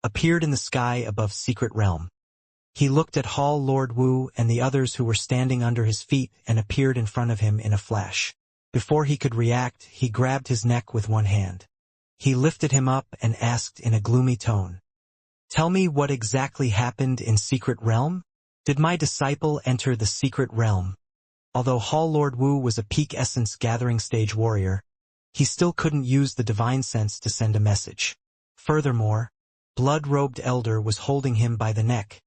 appeared in the sky above secret realm. He looked at Hall Lord Wu and the others who were standing under his feet and appeared in front of him in a flash. Before he could react, he grabbed his neck with one hand. He lifted him up and asked in a gloomy tone, "Tell me what exactly happened in Secret Realm? Did my disciple enter the Secret Realm?" Although Hall Lord Wu was a peak essence gathering stage warrior, he still couldn't use the divine sense to send a message. Furthermore, blood-robed elder was holding him by the neck,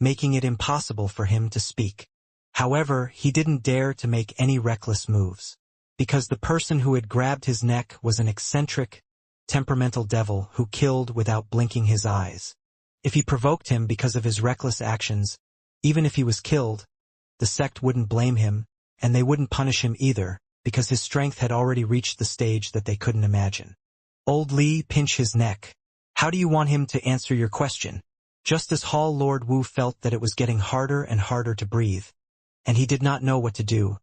making it impossible for him to speak. However, he didn't dare to make any reckless moves, because the person who had grabbed his neck was an eccentric, temperamental devil who killed without blinking his eyes. If he provoked him because of his reckless actions, even if he was killed, the sect wouldn't blame him, and they wouldn't punish him either, because his strength had already reached the stage that they couldn't imagine. Old Li pinched his neck. "How do you want him to answer your question?" Just as Hall Lord Wu felt that it was getting harder and harder to breathe, and he did not know what to do,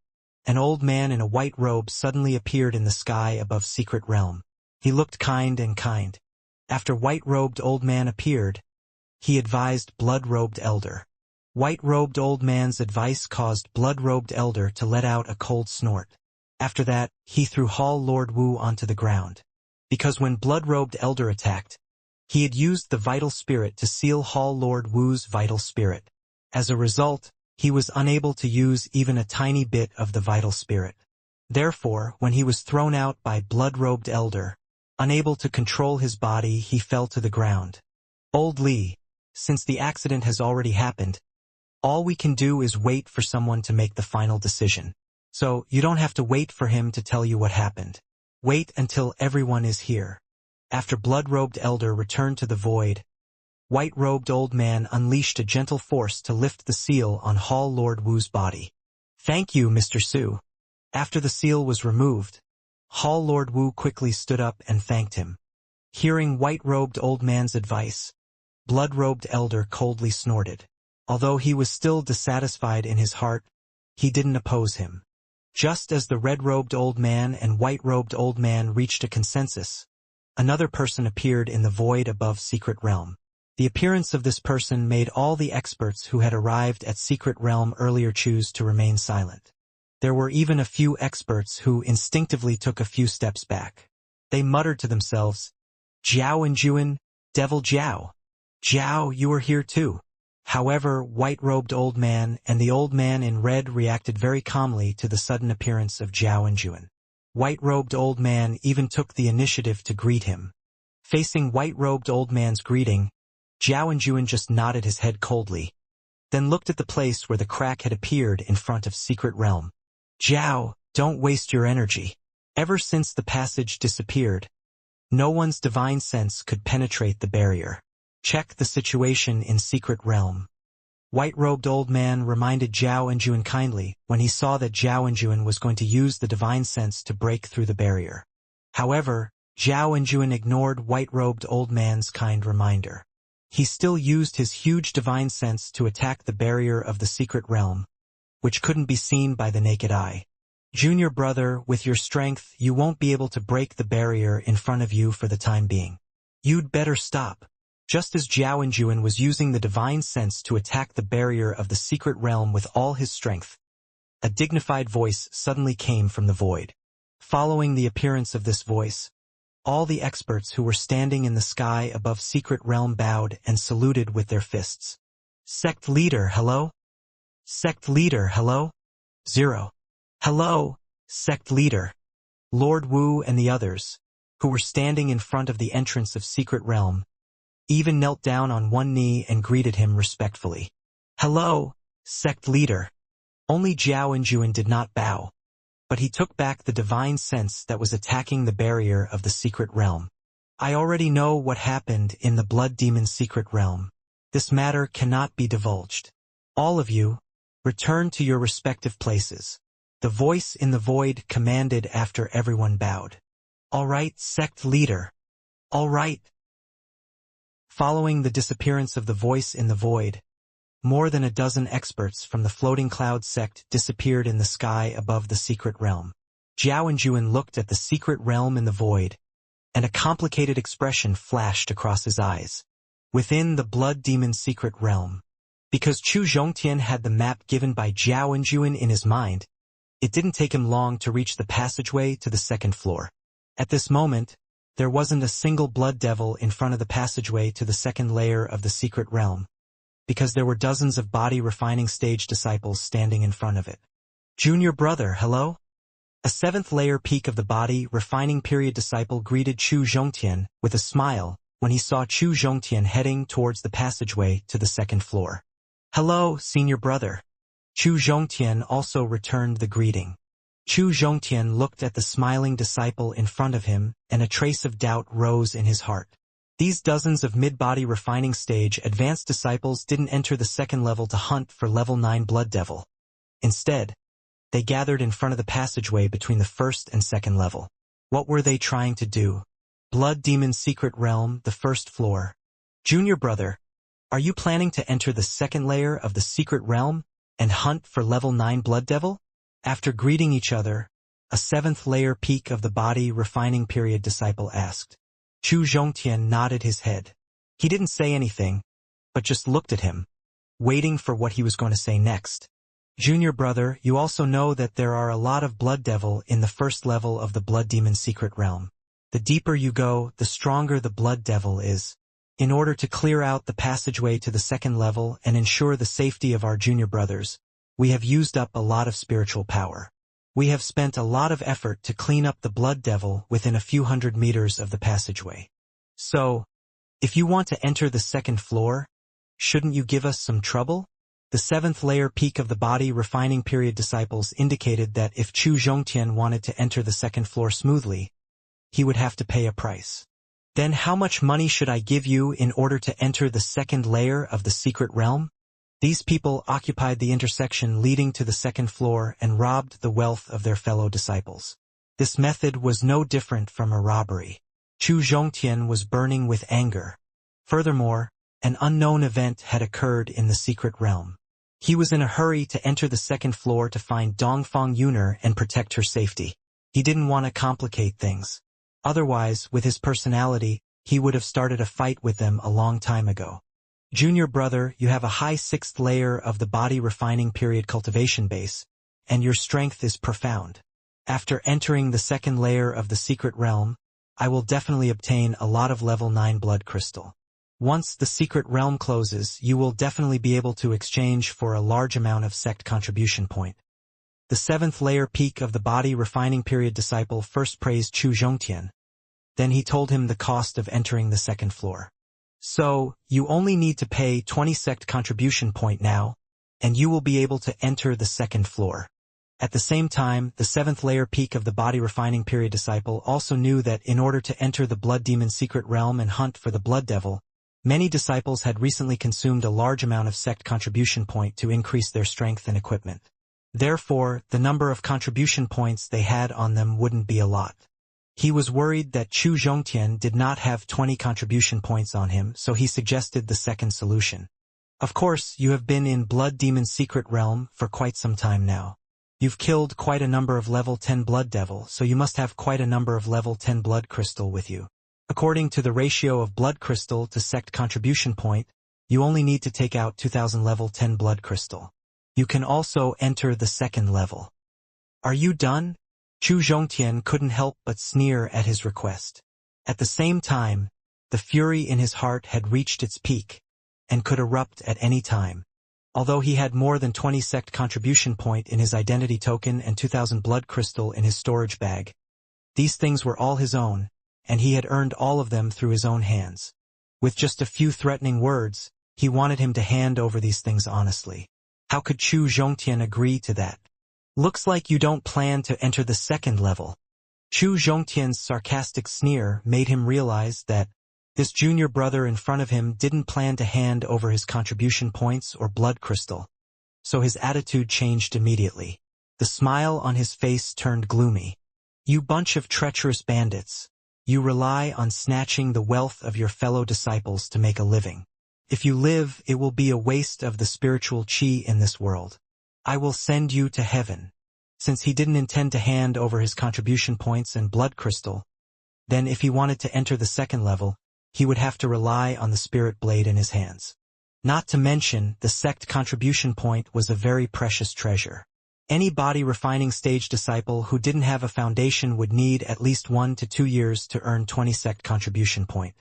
an old man in a white robe suddenly appeared in the sky above Secret Realm. He looked kind and kind. After white-robed old man appeared, he advised blood-robed elder. White-robed old man's advice caused blood-robed elder to let out a cold snort. After that, he threw Hall Lord Wu onto the ground. Because when blood-robed elder attacked, he had used the vital spirit to seal Hall Lord Wu's vital spirit. As a result, he was unable to use even a tiny bit of the vital spirit. Therefore, when he was thrown out by blood-robed elder, unable to control his body, he fell to the ground. "Old Li, since the accident has already happened, all we can do is wait for someone to make the final decision. So, you don't have to wait for him to tell you what happened. Wait until everyone is here." After blood-robed elder returned to the void, white-robed old man unleashed a gentle force to lift the seal on Hall Lord Wu's body. "Thank you, Mr. Su." After the seal was removed, Hall Lord Wu quickly stood up and thanked him. Hearing white-robed old man's advice, blood-robed elder coldly snorted. Although he was still dissatisfied in his heart, he didn't oppose him. Just as the red-robed old man and white-robed old man reached a consensus, another person appeared in the void above Secret Realm. The appearance of this person made all the experts who had arrived at Secret Realm earlier choose to remain silent. There were even a few experts who instinctively took a few steps back. They muttered to themselves, "Jiao and Juan, Devil Jiao. Jiao, you are here too." However, white-robed old man and the old man in red reacted very calmly to the sudden appearance of Jiao and Juan. White-robed old man even took the initiative to greet him. Facing white-robed old man's greeting, Jiao and Juan just nodded his head coldly, then looked at the place where the crack had appeared in front of Secret Realm. "Jiao, don't waste your energy. Ever since the passage disappeared, no one's divine sense could penetrate the barrier. Check the situation in Secret Realm." White-robed old man reminded Jiao and Juan kindly when he saw that Jiao and Juan was going to use the divine sense to break through the barrier. However, Jiao and Juan ignored white-robed old man's kind reminder. He still used his huge divine sense to attack the barrier of the Secret Realm, which couldn't be seen by the naked eye. "Junior brother, with your strength, you won't be able to break the barrier in front of you for the time being. You'd better stop." Just as Jiao and Juan was using the divine sense to attack the barrier of the Secret Realm with all his strength, a dignified voice suddenly came from the void. Following the appearance of this voice, all the experts who were standing in the sky above Secret Realm bowed and saluted with their fists. "Sect leader, hello? Sect leader, hello? 0. Hello, sect leader." Lord Wu and the others, who were standing in front of the entrance of Secret Realm, even knelt down on one knee and greeted him respectfully. "Hello, sect leader." Only Jiao and Juan did not bow, but he took back the divine sense that was attacking the barrier of the Secret Realm. "I already know what happened in the Blood Demon Secret Realm. This matter cannot be divulged. All of you, return to your respective places." The voice in the void commanded after everyone bowed. "All right, sect leader. All right." Following the disappearance of the voice in the void, more than a dozen experts from the Floating Cloud sect disappeared in the sky above the Secret Realm. Jiao and Juan looked at the Secret Realm in the void, and a complicated expression flashed across his eyes. Within the Blood Demon Secret Realm, because Chu Zhongtian had the map given by Jiao and Juan in his mind, it didn't take him long to reach the passageway to the second floor. At this moment, there wasn't a single blood devil in front of the passageway to the second layer of the Secret Realm, because there were dozens of body refining stage disciples standing in front of it. "Junior brother, hello?" A seventh layer peak of the body refining period disciple greeted Chu Zhongtian with a smile when he saw Chu Zhongtian heading towards the passageway to the second floor. "Hello, senior brother." Chu Zhongtian also returned the greeting. Chu Zhongtian looked at the smiling disciple in front of him, and a trace of doubt rose in his heart. These dozens of mid-body refining stage advanced disciples didn't enter the second level to hunt for level 9 blood devil. Instead, they gathered in front of the passageway between the first and second level. What were they trying to do? Blood Demon Secret Realm, the first floor. "Junior brother, are you planning to enter the second layer of the Secret Realm and hunt for level 9 blood devil?" After greeting each other, a seventh layer peak of the body refining period disciple asked. Chu Zhongtian nodded his head. He didn't say anything, but just looked at him, waiting for what he was going to say next. "Junior brother, you also know that there are a lot of blood devil in the first level of the Blood Demon Secret Realm. The deeper you go, the stronger the blood devil is. In order to clear out the passageway to the second level and ensure the safety of our junior brothers, we have used up a lot of spiritual power. We have spent a lot of effort to clean up the blood devil within a few hundred meters of the passageway. So, if you want to enter the second floor, shouldn't you give us some trouble?" The seventh layer peak of the body refining period disciples indicated that if Chu Zhongtian wanted to enter the second floor smoothly, he would have to pay a price. "Then how much money should I give you in order to enter the second layer of the Secret Realm?" These people occupied the intersection leading to the second floor and robbed the wealth of their fellow disciples. This method was no different from a robbery. Chu Zhongtian was burning with anger. Furthermore, An unknown event had occurred in the secret realm. He was in a hurry to enter the second floor to find Dongfang Yuner and protect her safety. He didn't want to complicate things. Otherwise, with his personality, he would have started a fight with them a long time ago. Junior brother, you have a high 6th layer of the body refining period cultivation base, and your strength is profound. After entering the 2nd layer of the secret realm, I will definitely obtain a lot of level 9 blood crystal. Once the secret realm closes, you will definitely be able to exchange for a large amount of sect contribution point. The 7th layer peak of the body refining period disciple first praised Chu Zhongtian. Then he told him the cost of entering the 2nd floor. So, you only need to pay 20 sect contribution point now, and you will be able to enter the 2nd floor. At the same time, the 7th layer peak of the body refining period disciple also knew that in order to enter the blood demon secret realm and hunt for the blood devil, many disciples had recently consumed a large amount of sect contribution point to increase their strength and equipment. Therefore, the number of contribution points they had on them wouldn't be a lot. He was worried that Chu Zhongtian did not have 20 contribution points on him, so he suggested the second solution. Of course, you have been in Blood Demon's secret realm for quite some time now. You've killed quite a number of level 10 blood devil, so you must have quite a number of level 10 blood crystal with you. According to the ratio of blood crystal to sect contribution point, you only need to take out 2000 level 10 blood crystal. You can also enter the 2nd level. Are you done? Chu Zhongtian couldn't help but sneer at his request. At the same time, the fury in his heart had reached its peak, and could erupt at any time. Although he had more than 20 sect contribution point in his identity token and 2000 blood crystal in his storage bag, these things were all his own, and he had earned all of them through his own hands. With just a few threatening words, he wanted him to hand over these things honestly. How could Chu Zhongtian agree to that? Looks like you don't plan to enter the 2nd level. Chu Zhongtian's sarcastic sneer made him realize that this junior brother in front of him didn't plan to hand over his contribution points or blood crystal. So his attitude changed immediately. The smile on his face turned gloomy. You bunch of treacherous bandits. You rely on snatching the wealth of your fellow disciples to make a living. If you live, it will be a waste of the spiritual chi in this world. I will send you to heaven. Since he didn't intend to hand over his contribution points and blood crystal, then if he wanted to enter the 2nd level, he would have to rely on the spirit blade in his hands. Not to mention, the sect contribution point was a very precious treasure. Any body refining stage disciple who didn't have a foundation would need at least 1 to 2 years to earn 20 sect contribution point.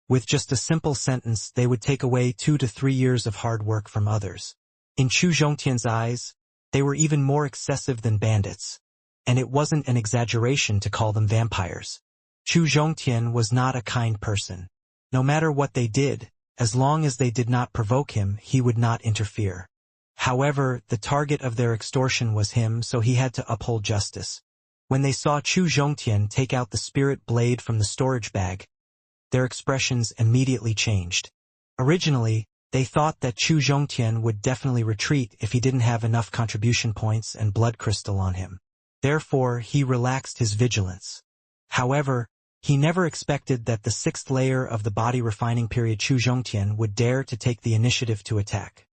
With just a simple sentence, they would take away 2 to 3 years of hard work from others. In Chu Zhongtian's eyes, they were even more excessive than bandits. And it wasn't an exaggeration to call them vampires. Chu Zhongtian was not a kind person. No matter what they did, as long as they did not provoke him, he would not interfere. However, the target of their extortion was him, so he had to uphold justice. When they saw Chu Zhongtian take out the spirit blade from the storage bag, their expressions immediately changed. Originally, they thought that Chu Zhongtian would definitely retreat if he didn't have enough contribution points and blood crystal on him. Therefore, he relaxed his vigilance. However, he never expected that the 6th layer of the body refining period Chu Zhongtian would dare to take the initiative to attack.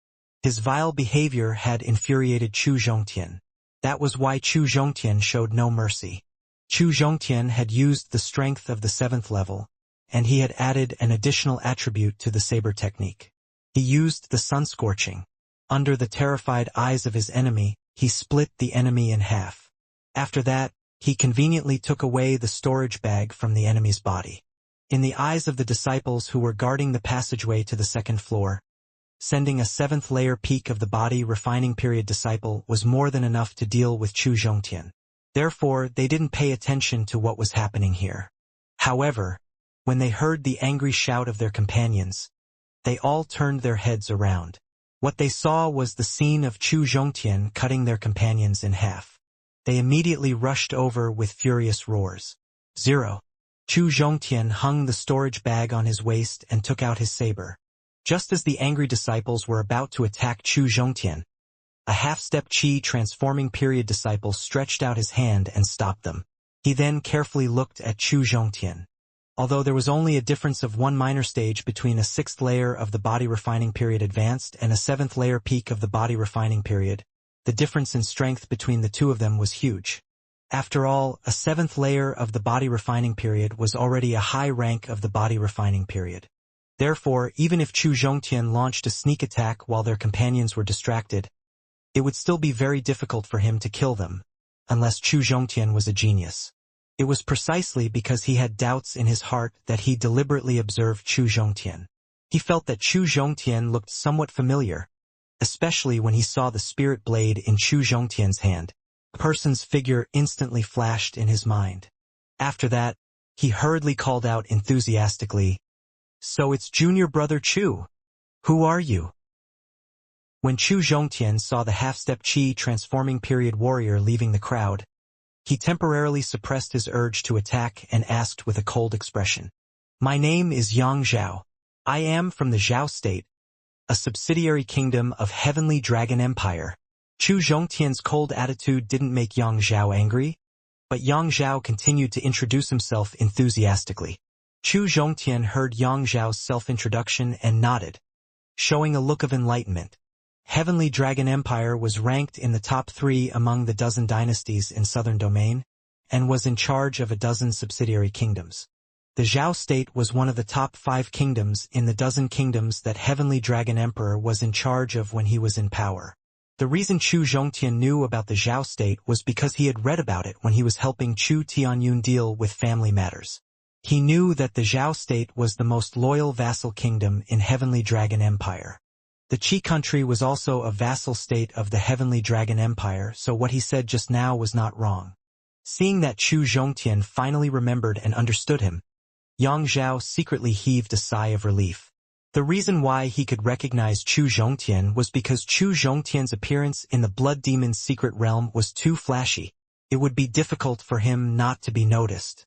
His vile behavior had infuriated Chu Zhongtian. That was why Chu Zhongtian showed no mercy. Chu Zhongtian had used the strength of the 7th level, and he had added an additional attribute to the saber technique. He used the sun scorching. Under the terrified eyes of his enemy, he split the enemy in half. After that, he conveniently took away the storage bag from the enemy's body. In the eyes of the disciples who were guarding the passageway to the 2nd floor, sending a 7th layer peak of the body refining period disciple was more than enough to deal with Chu Zhongtian. Therefore, they didn't pay attention to what was happening here. However, when they heard the angry shout of their companions, they all turned their heads around. What they saw was the scene of Chu Zhongtian cutting their companions in half. They immediately rushed over with furious roars. 0. Chu Zhongtian hung the storage bag on his waist and took out his saber. Just as the angry disciples were about to attack Chu Zhongtian, a half-step chi transforming period disciple stretched out his hand and stopped them. He then carefully looked at Chu Zhongtian. Although there was only a difference of one minor stage between a 6th layer of the body refining period advanced and a 7th layer peak of the body refining period, the difference in strength between the two of them was huge. After all, a 7th layer of the body refining period was already a high rank of the body refining period. Therefore, even if Chu Zhongtian launched a sneak attack while their companions were distracted, it would still be very difficult for him to kill them, unless Chu Zhongtian was a genius. It was precisely because he had doubts in his heart that he deliberately observed Chu Zhongtian. He felt that Chu Zhongtian looked somewhat familiar, especially when he saw the spirit blade in Chu Zhongtian's hand. A person's figure instantly flashed in his mind. After that, he hurriedly called out enthusiastically, "So it's junior brother Chu. Who are you?" When Chu Zhongtian saw the half-step Qi transforming period warrior leaving the crowd, he temporarily suppressed his urge to attack and asked with a cold expression, "My name is Yang Zhao. I am from the Zhao state, a subsidiary kingdom of Heavenly Dragon Empire." Chu Zhongtian's cold attitude didn't make Yang Zhao angry, but Yang Zhao continued to introduce himself enthusiastically. Chu Zhongtian heard Yang Zhao's self-introduction and nodded, showing a look of enlightenment. Heavenly Dragon Empire was ranked in the top 3 among the dozen dynasties in Southern Domain, and was in charge of a dozen subsidiary kingdoms. The Zhao state was one of the top 5 kingdoms in the dozen kingdoms that Heavenly Dragon Emperor was in charge of when he was in power. The reason Chu Zhongtian knew about the Zhao state was because he had read about it when he was helping Chu Tianyun deal with family matters. He knew that the Zhao state was the most loyal vassal kingdom in Heavenly Dragon Empire. The Qi country was also a vassal state of the Heavenly Dragon Empire, so what he said just now was not wrong. Seeing that Chu Zhongtian finally remembered and understood him, Yang Zhao secretly heaved a sigh of relief. The reason why he could recognize Chu Zhongtian was because Chu Zhongtian's appearance in the Blood Demon's secret realm was too flashy. It would be difficult for him not to be noticed.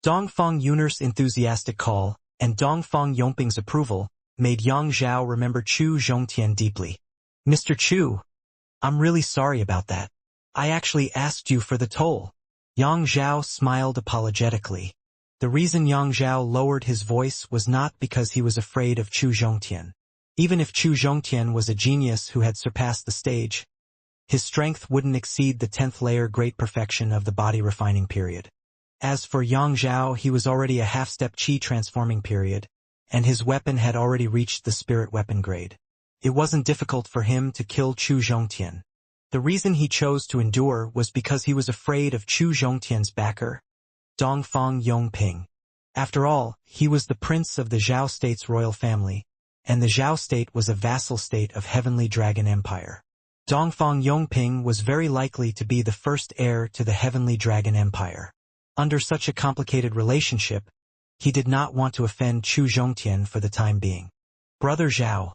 Dongfang Yun'er's enthusiastic call, and Dongfang Yongping's approval, made Yang Zhao remember Chu Zhongtian deeply. "Mr. Chu, I'm really sorry about that. I actually asked you for the toll." Yang Zhao smiled apologetically. The reason Yang Zhao lowered his voice was not because he was afraid of Chu Zhongtian. Even if Chu Zhongtian was a genius who had surpassed the stage, his strength wouldn't exceed the 10th layer great perfection of the body refining period. As for Yang Zhao, he was already a half-step Qi transforming period, and his weapon had already reached the spirit weapon grade. It wasn't difficult for him to kill Chu Zhongtian. The reason he chose to endure was because he was afraid of Chu Zhongtian's backer, Dongfang Yongping. After all, he was the prince of the Zhao state's royal family, and the Zhao state was a vassal state of Heavenly Dragon Empire. Dongfang Yongping was very likely to be the first heir to the Heavenly Dragon Empire. Under such a complicated relationship, he did not want to offend Chu Zhongtian for the time being. "Brother Zhao,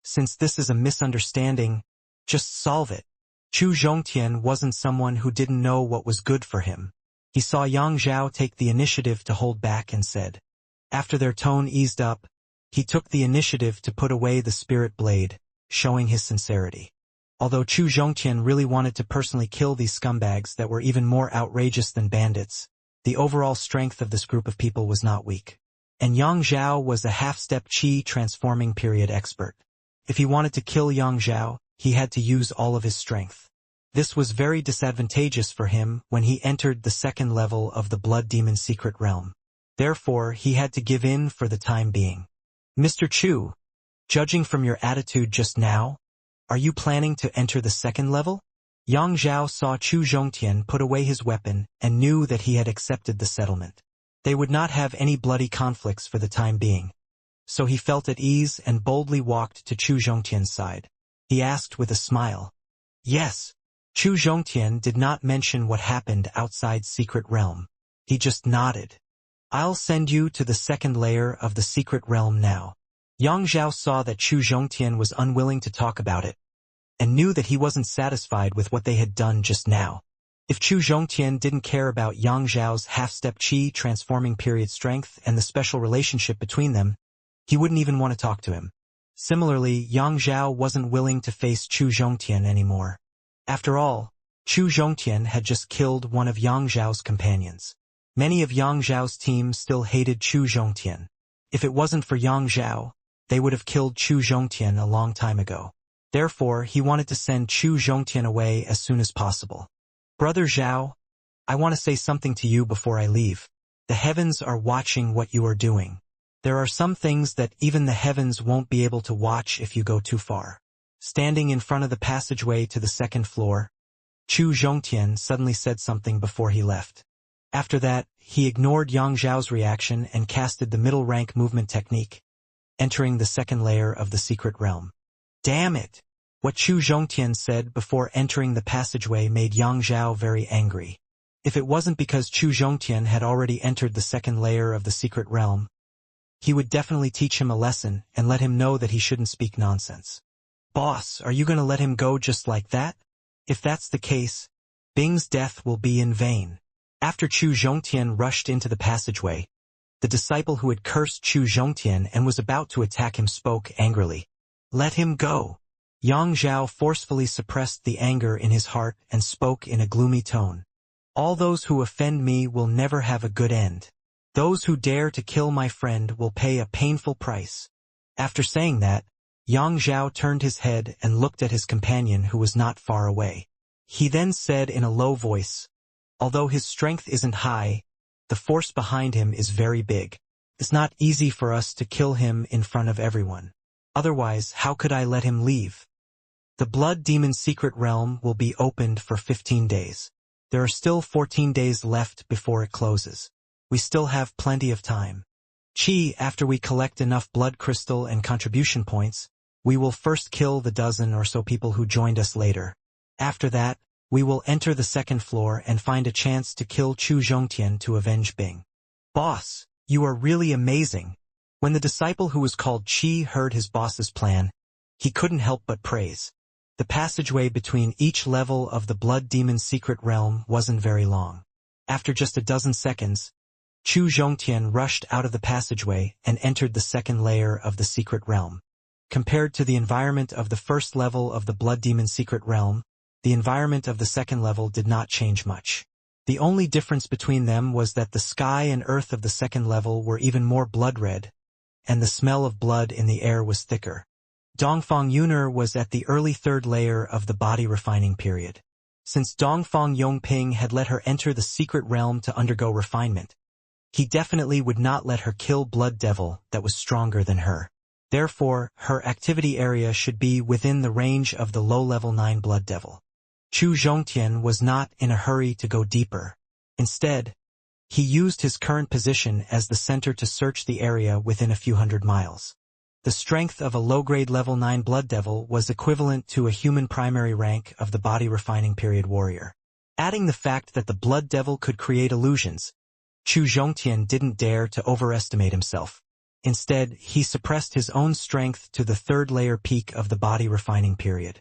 since this is a misunderstanding, just solve it." Chu Zhongtian wasn't someone who didn't know what was good for him. He saw Yang Zhao take the initiative to hold back and said. After their tone eased up, he took the initiative to put away the spirit blade, showing his sincerity. Although Chu Zhongtian really wanted to personally kill these scumbags that were even more outrageous than bandits, the overall strength of this group of people was not weak. And Yang Zhao was a half-step Qi transforming period expert. If he wanted to kill Yang Zhao, he had to use all of his strength. This was very disadvantageous for him when he entered the 2nd level of the Blood Demon's secret realm. Therefore, he had to give in for the time being. "Mr. Chu, judging from your attitude just now, are you planning to enter the 2nd level?" Yang Zhao saw Chu Zhongtian put away his weapon and knew that he had accepted the settlement. They would not have any bloody conflicts for the time being. So he felt at ease and boldly walked to Chu Zhongtian's side. He asked with a smile. "Yes." Chu Zhongtian did not mention what happened outside Secret Realm. He just nodded. "I'll send you to the 2nd layer of the Secret Realm now." Yang Zhao saw that Chu Zhongtian was unwilling to talk about it, and knew that he wasn't satisfied with what they had done just now. If Chu Zhongtian didn't care about Yang Zhao's half-step Qi transforming period strength and the special relationship between them, he wouldn't even want to talk to him. Similarly, Yang Zhao wasn't willing to face Chu Zhongtian anymore. After all, Chu Zhongtian had just killed one of Yang Zhao's companions. Many of Yang Zhao's team still hated Chu Zhongtian. If it wasn't for Yang Zhao, they would have killed Chu Zhongtian a long time ago. Therefore, he wanted to send Chu Zhongtian away as soon as possible. Brother Zhao, I want to say something to you before I leave. The heavens are watching what you are doing. There are some things that even the heavens won't be able to watch if you go too far. Standing in front of the passageway to the second floor, Chu Zhongtian suddenly said something before he left. After that, he ignored Yang Zhao's reaction and casted the middle rank movement technique, entering the second layer of the secret realm. Damn it! What Chu Zhongtian said before entering the passageway made Yang Zhao very angry. If it wasn't because Chu Zhongtian had already entered the second layer of the secret realm, he would definitely teach him a lesson and let him know that he shouldn't speak nonsense. Boss, are you going to let him go just like that? If that's the case, Bing's death will be in vain. After Chu Zhongtian rushed into the passageway, the disciple who had cursed Chu Zhongtian and was about to attack him spoke angrily. Let him go. Yang Zhao forcefully suppressed the anger in his heart and spoke in a gloomy tone. All those who offend me will never have a good end. Those who dare to kill my friend will pay a painful price. After saying that, Yang Zhao turned his head and looked at his companion who was not far away. He then said in a low voice, although his strength isn't high, the force behind him is very big. It's not easy for us to kill him in front of everyone. Otherwise, how could I let him leave? The Blood Demon Secret Realm will be opened for 15 days. There are still 14 days left before it closes. We still have plenty of time. After we collect enough blood crystal and contribution points, we will first kill the dozen or so people who joined us later. After that, we will enter the second floor and find a chance to kill Chu Zhongtian to avenge Bing. Boss, you are really amazing. When the disciple who was called Qi heard his boss's plan, he couldn't help but praise. The passageway between each level of the Blood Demon Secret Realm wasn't very long. After just a dozen seconds, Chu Zhongtian rushed out of the passageway and entered the second layer of the Secret Realm. Compared to the environment of the first level of the Blood Demon Secret Realm, the environment of the second level did not change much. The only difference between them was that the sky and earth of the second level were even more blood-red, and the smell of blood in the air was thicker. Dongfang Yuner was at the early third layer of the body refining period. Since Dongfang Yongping had let her enter the secret realm to undergo refinement, he definitely would not let her kill Blood Devil that was stronger than her. Therefore, her activity area should be within the range of the low-level 9 Blood Devil. Chu Zhongtian was not in a hurry to go deeper. Instead, he used his current position as the center to search the area within a few hundred miles. The strength of a low-grade level 9 Blood Devil was equivalent to a human primary rank of the body refining period warrior. Adding the fact that the Blood Devil could create illusions, Chu Zhongtian didn't dare to overestimate himself. Instead, he suppressed his own strength to the third layer peak of the body refining period.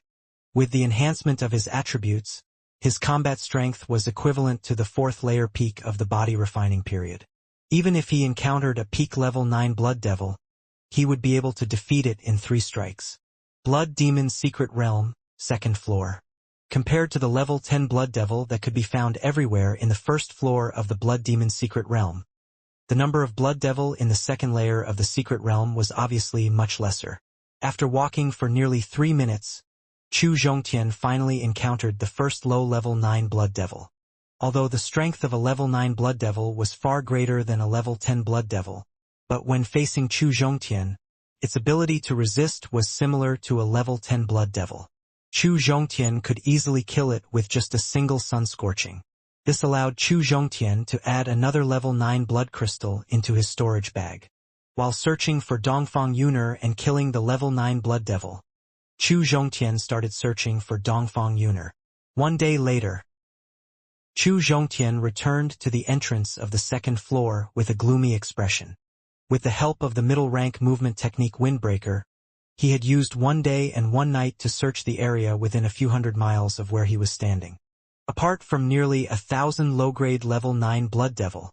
With the enhancement of his attributes, his combat strength was equivalent to the fourth layer peak of the body refining period. Even if he encountered a peak level 9 Blood Devil, he would be able to defeat it in 3 strikes. Blood Demon Secret Realm, second floor. Compared to the level 10 Blood Devil that could be found everywhere in the first floor of the Blood Demon Secret Realm, the number of Blood Devil in the second layer of the Secret Realm was obviously much lesser. After walking for nearly 3 minutes, Chu Zhongtian finally encountered the first low-level 9 Blood Devil. Although the strength of a level 9 Blood Devil was far greater than a level 10 Blood Devil, but when facing Chu Zhongtian, its ability to resist was similar to a level 10 Blood Devil. Chu Zhongtian could easily kill it with just a single sun scorching. This allowed Chu Zhongtian to add another level 9 blood crystal into his storage bag. While searching for Dongfang Yuner and killing the level 9 Blood Devil, Chu Zhongtian started searching for Dongfang Yuner. 1 day later, Chu Zhongtian returned to the entrance of the second floor with a gloomy expression. With the help of the middle-rank movement technique Windbreaker, he had used 1 day and 1 night to search the area within a few hundred miles of where he was standing. Apart from nearly 1,000 low-grade level 9 Blood Devil,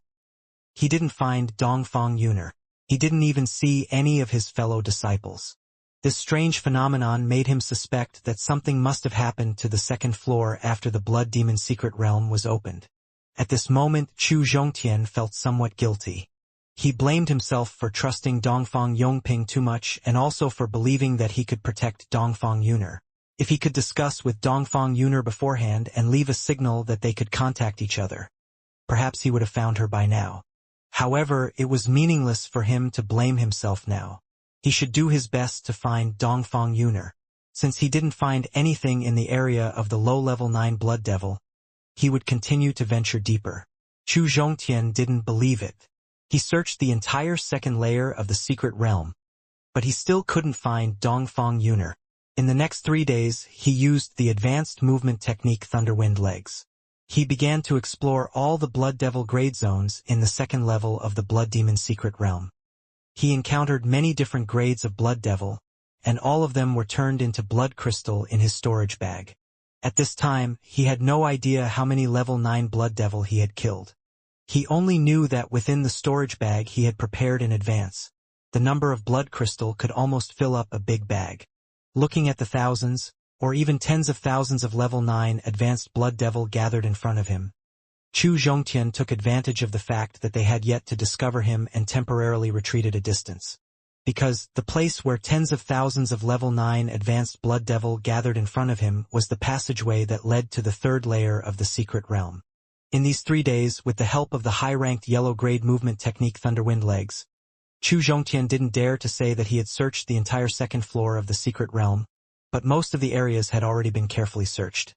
he didn't find Dongfang Yuner. He didn't even see any of his fellow disciples. This strange phenomenon made him suspect that something must have happened to the second floor after the Blood Demon Secret Realm was opened. At this moment, Chu Zhongtian felt somewhat guilty. He blamed himself for trusting Dongfang Yongping too much and also for believing that he could protect Dongfang Yuner. If he could discuss with Dongfang Yuner beforehand and leave a signal that they could contact each other, perhaps he would have found her by now. However, it was meaningless for him to blame himself now. He should do his best to find Dongfang Yuner. Since he didn't find anything in the area of the low-level 9 Blood Devil, he would continue to venture deeper. Chu Zhongtian didn't believe it. He searched the entire second layer of the secret realm, but he still couldn't find Dongfang Yuner. In the next 3 days, he used the advanced movement technique Thunderwind Legs. He began to explore all the Blood Devil grade zones in the second level of the Blood Demon secret realm. He encountered many different grades of Blood Devil, and all of them were turned into blood crystal in his storage bag. At this time, he had no idea how many level 9 Blood Devil he had killed. He only knew that within the storage bag he had prepared in advance, the number of blood crystal could almost fill up a big bag. Looking at the thousands, or even tens of thousands of level 9 advanced Blood Devil gathered in front of him, Chu Zhongtian took advantage of the fact that they had yet to discover him and temporarily retreated a distance. Because the place where tens of thousands of level 9 advanced Blood Devil gathered in front of him was the passageway that led to the third layer of the secret realm. In these 3 days, with the help of the high-ranked yellow-grade movement technique Thunderwind Legs, Chu Zhongtian didn't dare to say that he had searched the entire second floor of the secret realm, but most of the areas had already been carefully searched.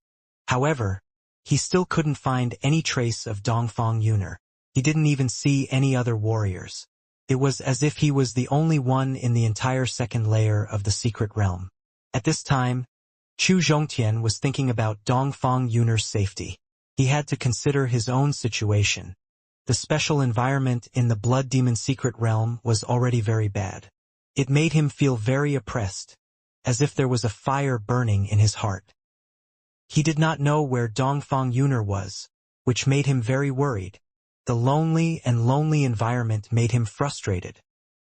However, he still couldn't find any trace of Dongfang Yuner. He didn't even see any other warriors. It was as if he was the only one in the entire second layer of the secret realm. At this time, Chu Zhongtian was thinking about Dongfang Yuner's safety. He had to consider his own situation. The special environment in the Blood Demon secret realm was already very bad. It made him feel very oppressed, as if there was a fire burning in his heart. He did not know where Dongfang Yuner was, which made him very worried. The lonely environment made him frustrated.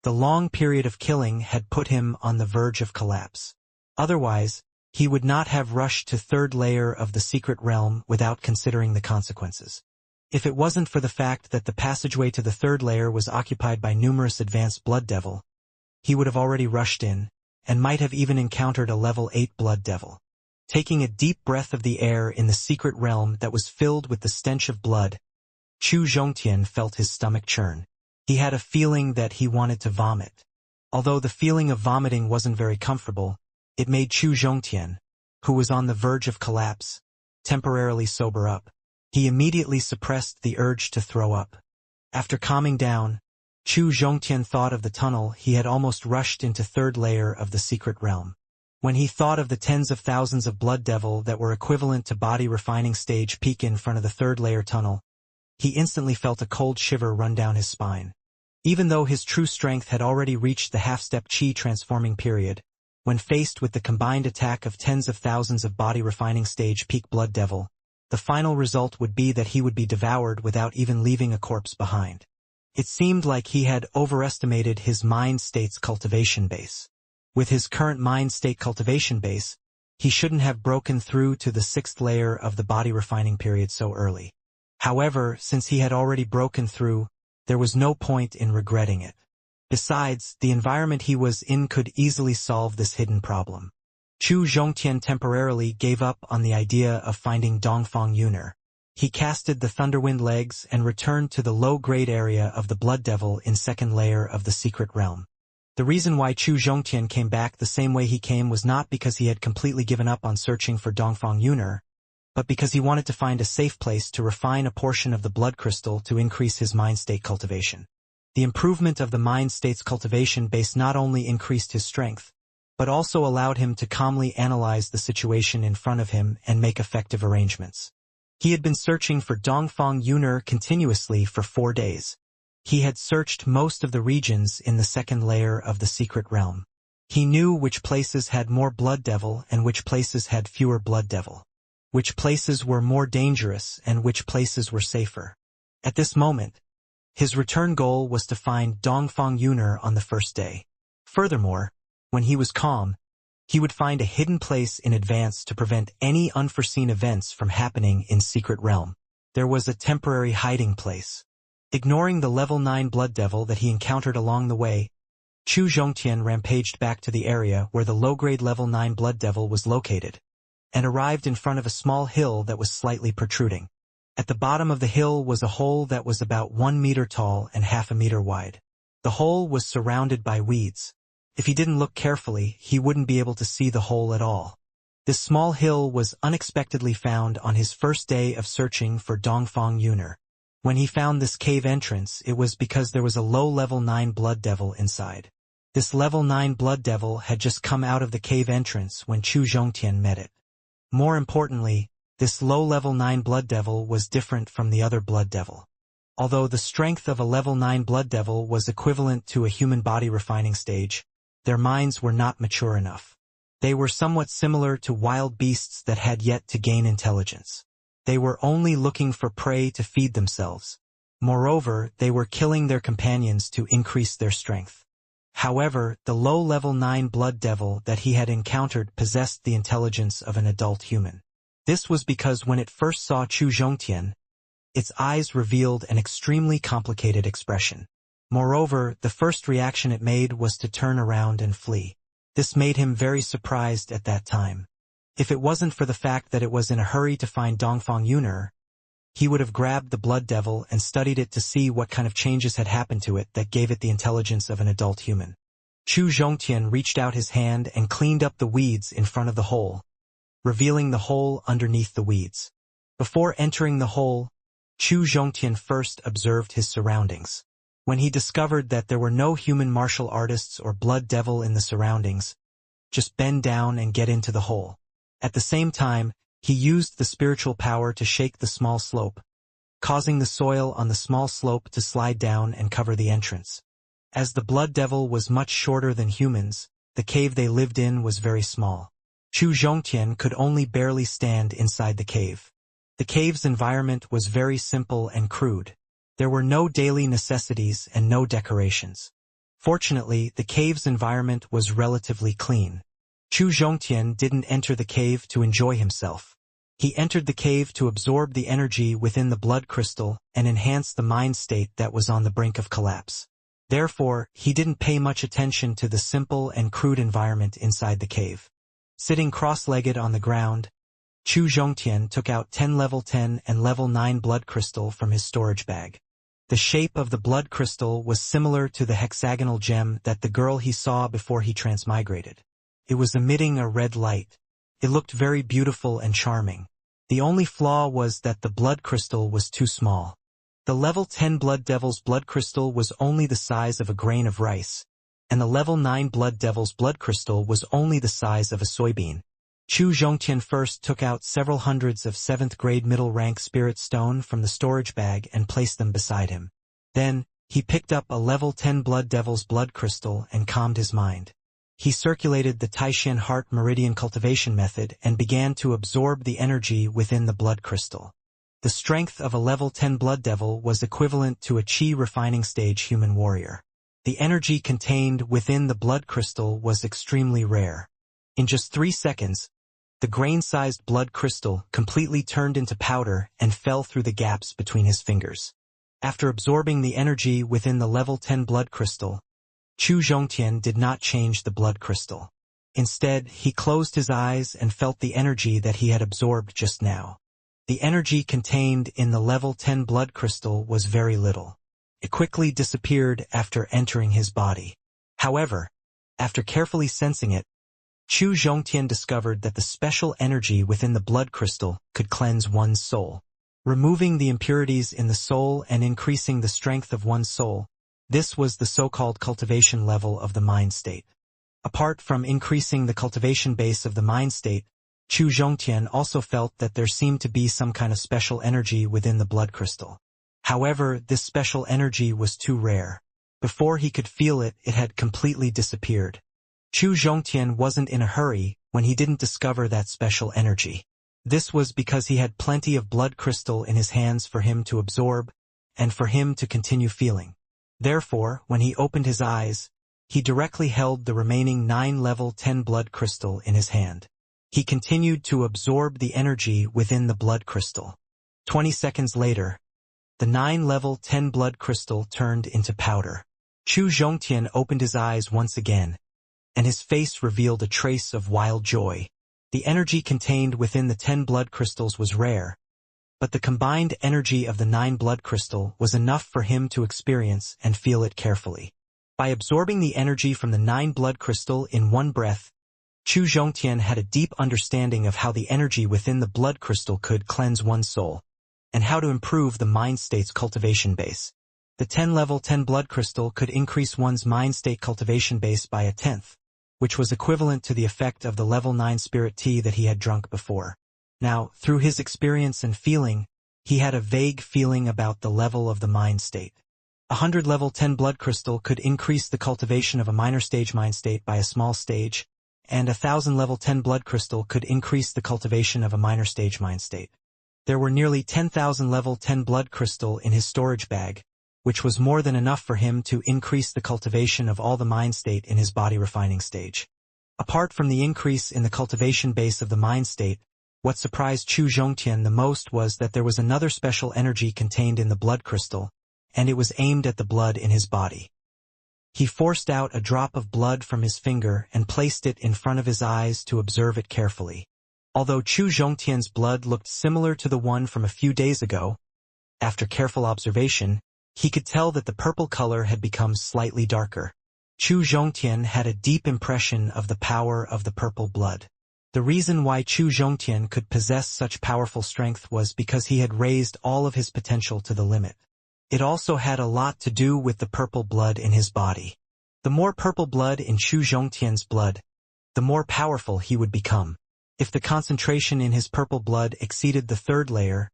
The long period of killing had put him on the verge of collapse. Otherwise, he would not have rushed to third layer of the secret realm without considering the consequences. If it wasn't for the fact that the passageway to the third layer was occupied by numerous advanced Blood Devil, he would have already rushed in, and might have even encountered a level 8 Blood Devil. Taking a deep breath of the air in the secret realm that was filled with the stench of blood, Chu Zhongtian felt his stomach churn. He had a feeling that he wanted to vomit. Although the feeling of vomiting wasn't very comfortable, it made Chu Zhongtian, who was on the verge of collapse, temporarily sober up. He immediately suppressed the urge to throw up. After calming down, Chu Zhongtian thought of the tunnel he had almost rushed into third layer of the secret realm. When he thought of the tens of thousands of Blood Devil that were equivalent to body refining stage peak in front of the third layer tunnel, he instantly felt a cold shiver run down his spine. Even though his true strength had already reached the half-step chi transforming period, when faced with the combined attack of tens of thousands of body refining stage peak Blood Devil, the final result would be that he would be devoured without even leaving a corpse behind. It seemed like he had overestimated his mind state's cultivation base. With his current mind state cultivation base, he shouldn't have broken through to the 6th layer of the body refining period so early. However, since he had already broken through, there was no point in regretting it. Besides, the environment he was in could easily solve this hidden problem. Chu Zhongtian temporarily gave up on the idea of finding Dongfang Yuner. He casted the Thunderwind Legs and returned to the low-grade area of the Blood Devil in second layer of the secret realm. The reason why Chu Zhongtian came back the same way he came was not because he had completely given up on searching for Dongfang Yuner, but because he wanted to find a safe place to refine a portion of the blood crystal to increase his mind state cultivation. The improvement of the mind state's cultivation base not only increased his strength, but also allowed him to calmly analyze the situation in front of him and make effective arrangements. He had been searching for Dongfang Yuner continuously for 4 days. He had searched most of the regions in the second layer of the secret realm. He knew which places had more Blood Devil and which places had fewer Blood Devil, which places were more dangerous and which places were safer. At this moment, his return goal was to find Dongfang Yuner on the first day. Furthermore, when he was calm, he would find a hidden place in advance to prevent any unforeseen events from happening in Secret Realm. There was a temporary hiding place. Ignoring the level 9 blood devil that he encountered along the way, Chu Zhongtian rampaged back to the area where the low-grade level 9 blood devil was located, and arrived in front of a small hill that was slightly protruding. At the bottom of the hill was a hole that was about 1 meter tall and half a meter wide. The hole was surrounded by weeds. If he didn't look carefully, he wouldn't be able to see the hole at all. This small hill was unexpectedly found on his first day of searching for Dongfang Yuner. When he found this cave entrance, it was because there was a low level 9 blood devil inside. This level 9 blood devil had just come out of the cave entrance when Chu Zhongtian met it. More importantly, this low level 9 blood devil was different from the other blood devil. Although the strength of a level 9 blood devil was equivalent to a human body refining stage, their minds were not mature enough. They were somewhat similar to wild beasts that had yet to gain intelligence. They were only looking for prey to feed themselves. Moreover, they were killing their companions to increase their strength. However, the low-level 9 blood devil that he had encountered possessed the intelligence of an adult human. This was because when it first saw Chu Zhongtian, its eyes revealed an extremely complicated expression. Moreover, the first reaction it made was to turn around and flee. This made him very surprised at that time. If it wasn't for the fact that it was in a hurry to find Dongfang Yuner, he would have grabbed the blood devil and studied it to see what kind of changes had happened to it that gave it the intelligence of an adult human. Chu Zhongtian reached out his hand and cleaned up the weeds in front of the hole, revealing the hole underneath the weeds. Before entering the hole, Chu Zhongtian first observed his surroundings. When he discovered that there were no human martial artists or blood devil in the surroundings, just bend down and get into the hole. At the same time, he used the spiritual power to shake the small slope, causing the soil on the small slope to slide down and cover the entrance. As the blood devil was much shorter than humans, the cave they lived in was very small. Chu Zhongtian could only barely stand inside the cave. The cave's environment was very simple and crude. There were no daily necessities and no decorations. Fortunately, the cave's environment was relatively clean. Chu Zhongtian didn't enter the cave to enjoy himself. He entered the cave to absorb the energy within the blood crystal and enhance the mind state that was on the brink of collapse. Therefore, he didn't pay much attention to the simple and crude environment inside the cave. Sitting cross-legged on the ground, Chu Zhongtian took out 10 level 10 and level 9 blood crystal from his storage bag. The shape of the blood crystal was similar to the hexagonal gem that the girl he saw before he transmigrated. It was emitting a red light. It looked very beautiful and charming. The only flaw was that the blood crystal was too small. The level 10 blood devil's blood crystal was only the size of a grain of rice, and the level 9 blood devil's blood crystal was only the size of a soybean. Chu Zhongtian first took out several hundreds of 7th grade middle rank spirit stone from the storage bag and placed them beside him. Then, he picked up a level 10 blood devil's blood crystal and calmed his mind. He circulated the Taishan Heart Meridian cultivation method and began to absorb the energy within the blood crystal. The strength of a level 10 blood devil was equivalent to a Qi refining stage human warrior. The energy contained within the blood crystal was extremely rare. In just 3 seconds, the grain-sized blood crystal completely turned into powder and fell through the gaps between his fingers. After absorbing the energy within the level 10 blood crystal, Chu Zhongtian did not change the blood crystal. Instead, he closed his eyes and felt the energy that he had absorbed just now. The energy contained in the level 10 blood crystal was very little. It quickly disappeared after entering his body. However, after carefully sensing it, Chu Zhongtian discovered that the special energy within the blood crystal could cleanse one's soul, removing the impurities in the soul and increasing the strength of one's soul. This was the so-called cultivation level of the mind state. Apart from increasing the cultivation base of the mind state, Chu Zhongtian also felt that there seemed to be some kind of special energy within the blood crystal. However, this special energy was too rare. Before he could feel it, it had completely disappeared. Chu Zhongtian wasn't in a hurry when he didn't discover that special energy. This was because he had plenty of blood crystal in his hands for him to absorb and for him to continue feeling. Therefore, when he opened his eyes, he directly held the remaining 9 level 10 blood crystal in his hand. He continued to absorb the energy within the blood crystal. 20 seconds later, the 9-level 10 blood crystal turned into powder. Chu Zhongtian opened his eyes once again, and his face revealed a trace of wild joy. The energy contained within the 10 blood crystals was rare, but the combined energy of the 9 blood crystal was enough for him to experience and feel it carefully. By absorbing the energy from the 9 blood crystal in one breath, Chu Zhongtian had a deep understanding of how the energy within the blood crystal could cleanse one's soul, and how to improve the mind state's cultivation base. The 10-level 10 blood crystal could increase one's mind state cultivation base by 1/10, which was equivalent to the effect of the level 9 spirit tea that he had drunk before. Now, through his experience and feeling, he had a vague feeling about the level of the mind state. 100 level 10 blood crystal could increase the cultivation of a minor stage mind state by a small stage, and 1,000 level 10 blood crystal could increase the cultivation of a minor stage mind state. There were nearly 10,000 level 10 blood crystal in his storage bag, which was more than enough for him to increase the cultivation of all the mind state in his body refining stage. Apart from the increase in the cultivation base of the mind state, what surprised Chu Zhongtian the most was that there was another special energy contained in the blood crystal, and it was aimed at the blood in his body. He forced out a drop of blood from his finger and placed it in front of his eyes to observe it carefully. Although Chu Zhongtian's blood looked similar to the one from a few days ago, after careful observation, he could tell that the purple color had become slightly darker. Chu Zhongtian had a deep impression of the power of the purple blood. The reason why Chu Zhongtian could possess such powerful strength was because he had raised all of his potential to the limit. It also had a lot to do with the purple blood in his body. The more purple blood in Chu Zhongtian's blood, the more powerful he would become. If the concentration in his purple blood exceeded the 3rd layer,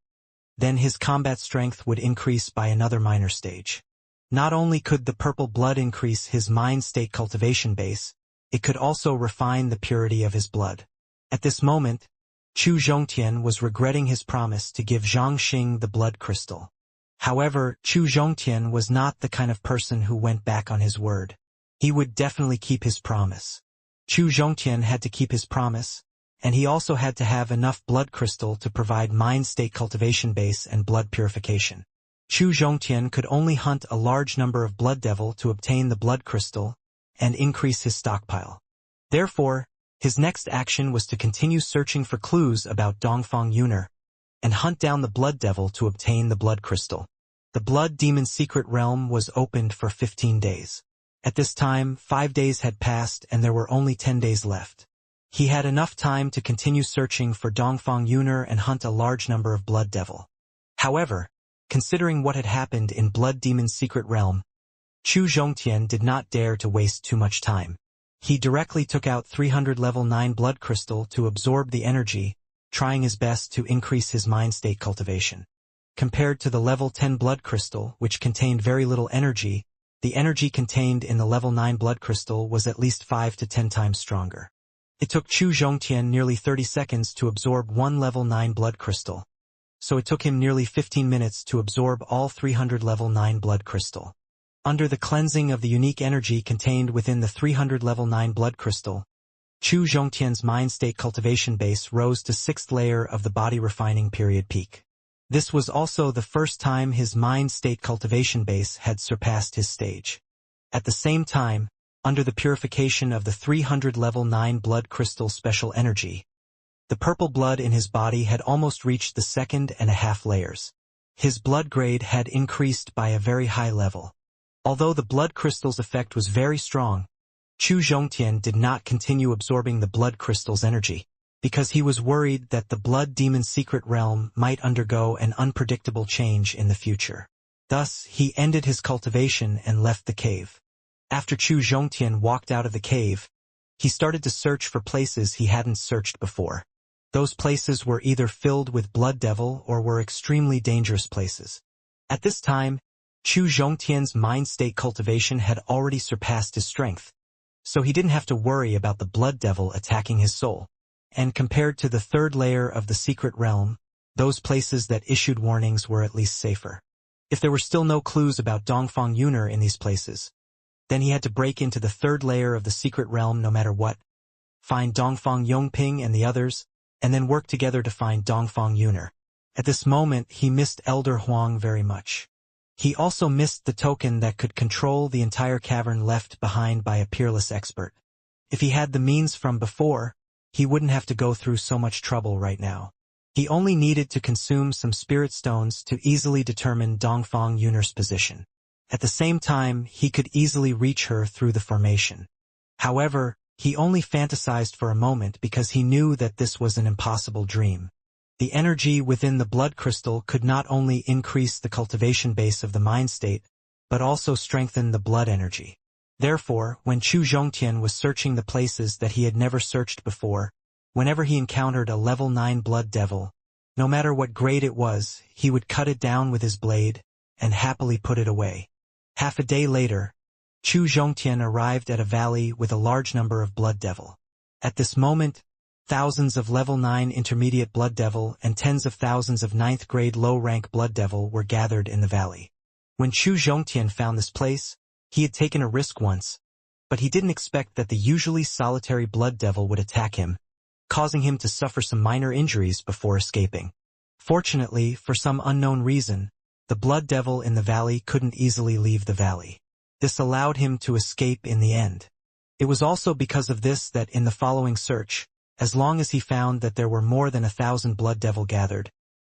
then his combat strength would increase by another minor stage. Not only could the purple blood increase his mind state cultivation base, it could also refine the purity of his blood. At this moment, Chu Zhongtian was regretting his promise to give Zhang Xing the blood crystal. However, Chu Zhongtian was not the kind of person who went back on his word. He would definitely keep his promise. Chu Zhongtian had to keep his promise, and he also had to have enough blood crystal to provide mind state cultivation base and blood purification. Chu Zhongtian could only hunt a large number of blood devil to obtain the blood crystal and increase his stockpile. Therefore, his next action was to continue searching for clues about Dongfang Yuner and hunt down the blood devil to obtain the blood crystal. The blood demon's secret realm was opened for 15 days. At this time, 5 days had passed and there were only 10 days left. He had enough time to continue searching for Dongfang Yuner and hunt a large number of blood devil. However, considering what had happened in Blood Demon's secret realm, Chu Zhongtian did not dare to waste too much time. He directly took out 300 level 9 blood crystal to absorb the energy, trying his best to increase his mind state cultivation. Compared to the level 10 blood crystal, which contained very little energy, the energy contained in the level 9 blood crystal was at least 5 to 10 times stronger. It took Chu Zhongtian nearly 30 seconds to absorb one level 9 blood crystal, so it took him nearly 15 minutes to absorb all 300 level 9 blood crystal. Under the cleansing of the unique energy contained within the 300 level 9 blood crystal, Chu Zhongtian's mind state cultivation base rose to 6th layer of the body refining period peak. This was also the first time his mind state cultivation base had surpassed his stage. At the same time, under the purification of the 300 level 9 blood crystal special energy, the purple blood in his body had almost reached the 2.5 layers. His blood grade had increased by a very high level. Although the blood crystal's effect was very strong, Chu Zhongtian did not continue absorbing the blood crystal's energy, because he was worried that the blood demon's secret realm might undergo an unpredictable change in the future. Thus, he ended his cultivation and left the cave. After Chu Zhongtian walked out of the cave, he started to search for places he hadn't searched before. Those places were either filled with blood devil or were extremely dangerous places. At this time, Chu Zhongtian's mind state cultivation had already surpassed his strength, so he didn't have to worry about the blood devil attacking his soul. And compared to the 3rd layer of the secret realm, those places that issued warnings were at least safer. If there were still no clues about Dongfang Yuner in these places, then he had to break into the 3rd layer of the secret realm no matter what, find Dongfang Yongping and the others, and then work together to find Dongfang Yuner. At this moment, he missed Elder Huang very much. He also missed the token that could control the entire cavern left behind by a peerless expert. If he had the means from before, he wouldn't have to go through so much trouble right now. He only needed to consume some spirit stones to easily determine Dongfang Yun'er's position. At the same time, he could easily reach her through the formation. However, he only fantasized for a moment because he knew that this was an impossible dream. The energy within the blood crystal could not only increase the cultivation base of the mind state, but also strengthen the blood energy. Therefore, when Chu Zhongtian was searching the places that he had never searched before, whenever he encountered a level 9 blood devil, no matter what grade it was, he would cut it down with his blade and happily put it away. Half a day later, Chu Zhongtian arrived at a valley with a large number of blood devil. At this moment, thousands of level 9 intermediate blood devil and tens of thousands of 9th grade low-rank blood devil were gathered in the valley. When Chu Zhongtian found this place, he had taken a risk once, but he didn't expect that the usually solitary blood devil would attack him, causing him to suffer some minor injuries before escaping. Fortunately, for some unknown reason, the blood devil in the valley couldn't easily leave the valley. This allowed him to escape in the end. It was also because of this that in the following search, as long as he found that there were more than 1,000 blood devil gathered,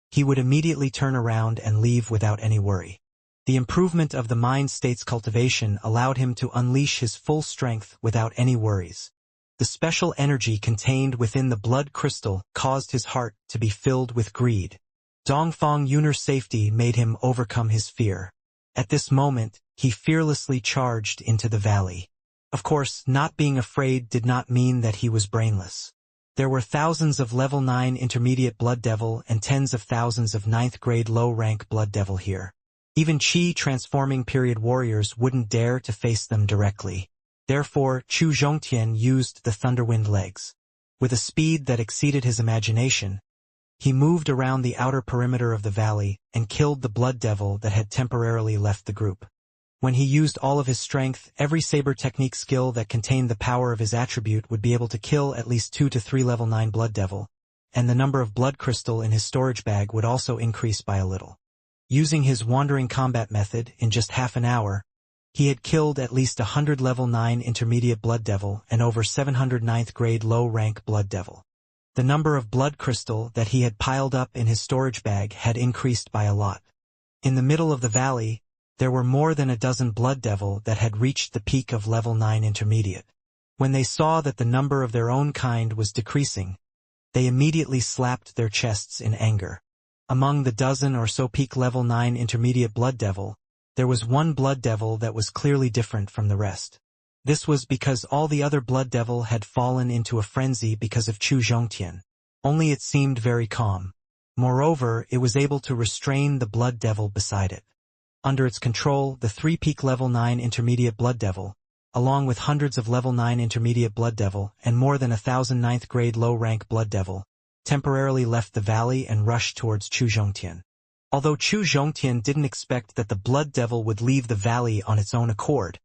he would immediately turn around and leave without any worry. The improvement of the mind state's cultivation allowed him to unleash his full strength without any worries. The special energy contained within the blood crystal caused his heart to be filled with greed. Dongfang Yun'er's safety made him overcome his fear. At this moment, he fearlessly charged into the valley. Of course, not being afraid did not mean that he was brainless. There were thousands of level 9 intermediate blood devil and tens of thousands of 9th grade low-rank blood devil here. Even Qi transforming period warriors wouldn't dare to face them directly. Therefore, Chu Zhongtian used the Thunderwind legs. With a speed that exceeded his imagination, he moved around the outer perimeter of the valley and killed the blood devil that had temporarily left the group. When he used all of his strength, every saber technique skill that contained the power of his attribute would be able to kill at least 2 to 3 level 9 blood devil, and the number of blood crystal in his storage bag would also increase by a little. Using his wandering combat method in just half an hour, he had killed at least 100 level 9 intermediate blood devil and over 700 9th grade low-rank blood devil. The number of blood crystal that he had piled up in his storage bag had increased by a lot. In the middle of the valley, there were more than a dozen blood devil that had reached the peak of level 9 intermediate. When they saw that the number of their own kind was decreasing, they immediately slapped their chests in anger. Among the dozen or so peak level 9 intermediate blood devil, there was one blood devil that was clearly different from the rest. This was because all the other blood devil had fallen into a frenzy because of Chu Zhongtian. Only it seemed very calm. Moreover, it was able to restrain the blood devil beside it. Under its control, the 3 peak level 9 intermediate blood devil, along with hundreds of level 9 intermediate blood devil and more than 1,000 9th grade low-rank blood devil, temporarily left the valley and rushed towards Chu Zhongtian. Although Chu Zhongtian didn't expect that the blood devil would leave the valley on its own accord,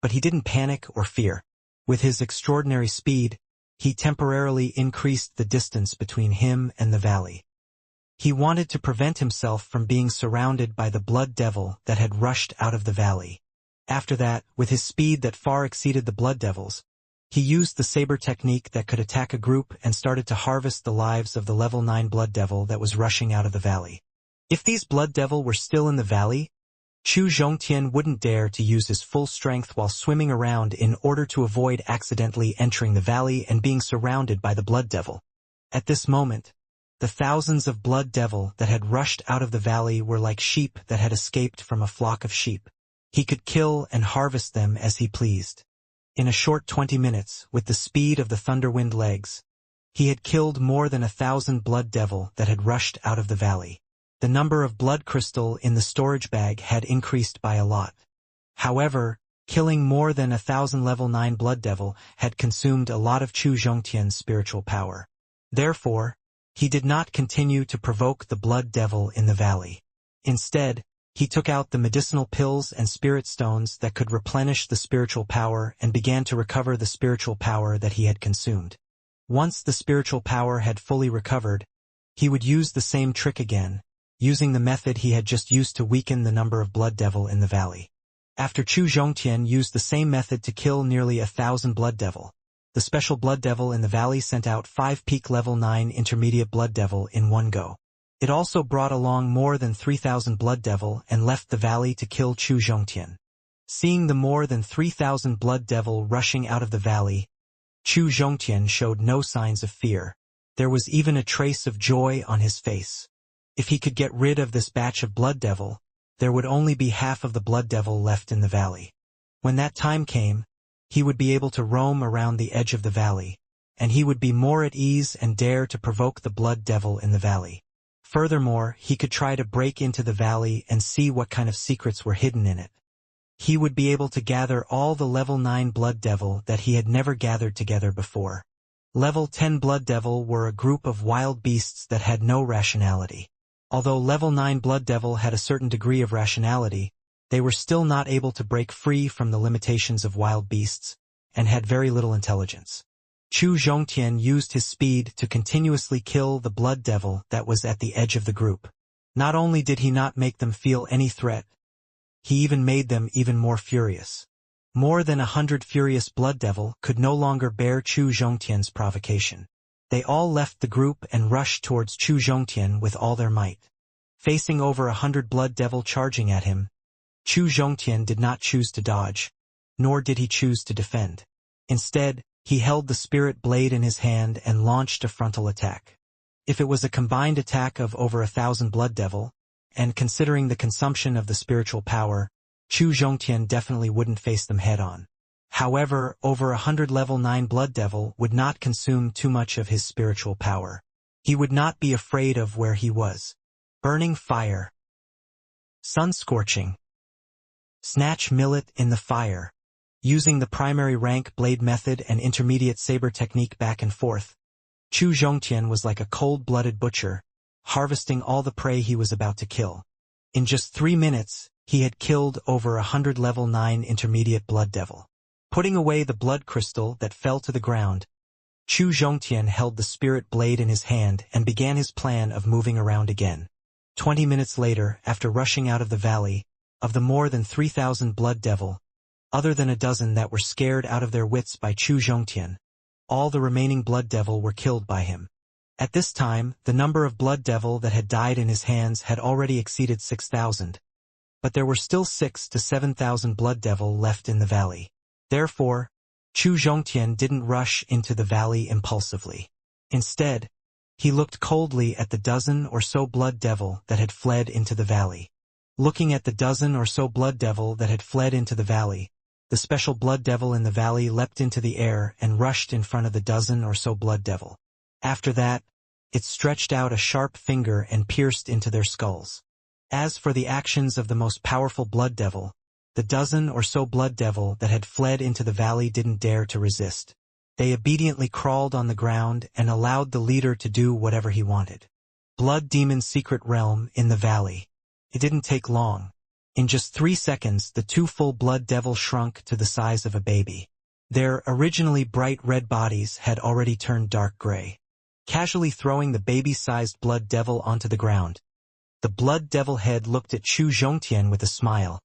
but he didn't panic or fear. With his extraordinary speed, he temporarily increased the distance between him and the valley. He wanted to prevent himself from being surrounded by the blood devil that had rushed out of the valley. After that, with his speed that far exceeded the blood devils, he used the saber technique that could attack a group and started to harvest the lives of the level 9 blood devil that was rushing out of the valley. If these blood devil were still in the valley, Chu Zhongtian wouldn't dare to use his full strength while swimming around in order to avoid accidentally entering the valley and being surrounded by the blood devil. At this moment, the thousands of blood devil that had rushed out of the valley were like sheep that had escaped from a flock of sheep. He could kill and harvest them as he pleased. In a short 20 minutes, with the speed of the Thunderwind legs, he had killed more than 1,000 blood devil that had rushed out of the valley. The number of blood crystal in the storage bag had increased by a lot. However, killing more than 1,000 level 9 blood devil had consumed a lot of Chu Zhongtian's spiritual power. Therefore, he did not continue to provoke the blood devil in the valley. Instead, he took out the medicinal pills and spirit stones that could replenish the spiritual power and began to recover the spiritual power that he had consumed. Once the spiritual power had fully recovered, He would use the same trick again, using the method he had just used to weaken the number of Blood Devil in the valley. After Chu Zhongtian used the same method to kill nearly 1,000 Blood Devil, the special Blood Devil in the valley sent out 5 peak level 9 intermediate Blood Devil in one go. It also brought along more than 3,000 Blood Devil and left the valley to kill Chu Zhongtian. Seeing the more than 3,000 Blood Devil rushing out of the valley, Chu Zhongtian showed no signs of fear. There was even a trace of joy on his face. If he could get rid of this batch of Blood Devil, there would only be half of the Blood Devil left in the valley. When that time came, he would be able to roam around the edge of the valley, and he would be more at ease and dare to provoke the Blood Devil in the valley. Furthermore, he could try to break into the valley and see what kind of secrets were hidden in it. He would be able to gather all the level 9 Blood Devil that he had never gathered together before. Level 10 Blood Devil were a group of wild beasts that had no rationality. Although level 9 Blood Devil had a certain degree of rationality, they were still not able to break free from the limitations of wild beasts, and had very little intelligence. Chu Zhongtian used his speed to continuously kill the Blood Devil that was at the edge of the group. Not only did he not make them feel any threat, he even made them even more furious. More than 100 furious Blood Devil could no longer bear Chu Zhongtian's provocation. They all left the group and rushed towards Chu Zhongtian with all their might. Facing over 100 Blood Devil charging at him, Chu Zhongtian did not choose to dodge, nor did he choose to defend. Instead, he held the spirit blade in his hand and launched a frontal attack. If it was a combined attack of over 1,000 Blood Devil, and considering the consumption of the spiritual power, Chu Zhongtian definitely wouldn't face them head-on. However, over 100 level 9 Blood Devil would not consume too much of his spiritual power. He would not be afraid of where he was. Burning fire. Sun scorching. Snatch millet in the fire. Using the primary rank blade method and intermediate saber technique back and forth, Chu Zhongtian was like a cold-blooded butcher, harvesting all the prey he was about to kill. In just 3 minutes, he had killed over 100 level 9 intermediate Blood Devil. Putting away the blood crystal that fell to the ground, Chu Zhongtian held the spirit blade in his hand and began his plan of moving around again. 20 minutes later, after rushing out of the valley, of the more than 3,000 Blood Devil, other than a dozen that were scared out of their wits by Chu Zhongtian, all the remaining Blood Devil were killed by him. At this time, the number of Blood Devil that had died in his hands had already exceeded 6,000. But there were still 6,000 to 7,000 Blood Devil left in the valley. Therefore, Chu Zhongtian didn't rush into the valley impulsively. Instead, he looked coldly at the dozen or so Blood Devil that had fled into the valley. Looking at the dozen or so Blood Devil that had fled into the valley, the special Blood Devil in the valley leapt into the air and rushed in front of the dozen or so Blood Devil. After that, it stretched out a sharp finger and pierced into their skulls. As for the actions of the most powerful Blood Devil, the dozen or so Blood Devil that had fled into the valley didn't dare to resist. They obediently crawled on the ground and allowed the leader to do whatever he wanted. Blood Demon's secret realm in the valley. It didn't take long. In just 3 seconds, the 2 full Blood Devil shrunk to the size of a baby. Their originally bright red bodies had already turned dark gray. Casually throwing the baby-sized Blood Devil onto the ground, the Blood Devil head looked at Chu Zhongtian with a smile,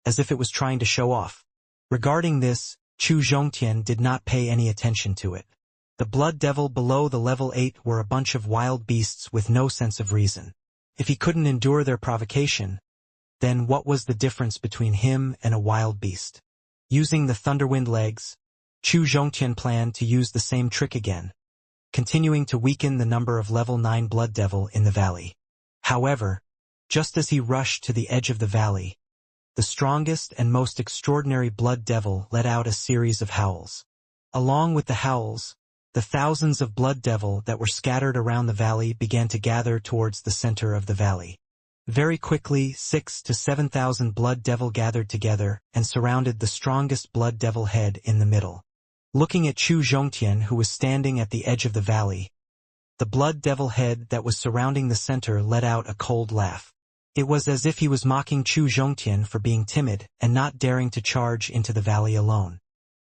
as if it was trying to show off. Regarding this, Chu Zhongtian did not pay any attention to it. The Blood Devil below the level 8 were a bunch of wild beasts with no sense of reason. If he couldn't endure their provocation, then what was the difference between him and a wild beast? Using the Thunderwind legs, Chu Zhongtian planned to use the same trick again, continuing to weaken the number of level 9 Blood Devil in the valley. However, just as he rushed to the edge of the valley, the strongest and most extraordinary Blood Devil let out a series of howls. Along with the howls, the thousands of Blood Devil that were scattered around the valley began to gather towards the center of the valley. Very quickly, 6,000 to 7,000 Blood Devil gathered together and surrounded the strongest Blood Devil head in the middle. Looking at Chu Zhongtian, who was standing at the edge of the valley, the Blood Devil head that was surrounding the center let out a cold laugh. It was as if he was mocking Chu Zhongtian for being timid and not daring to charge into the valley alone.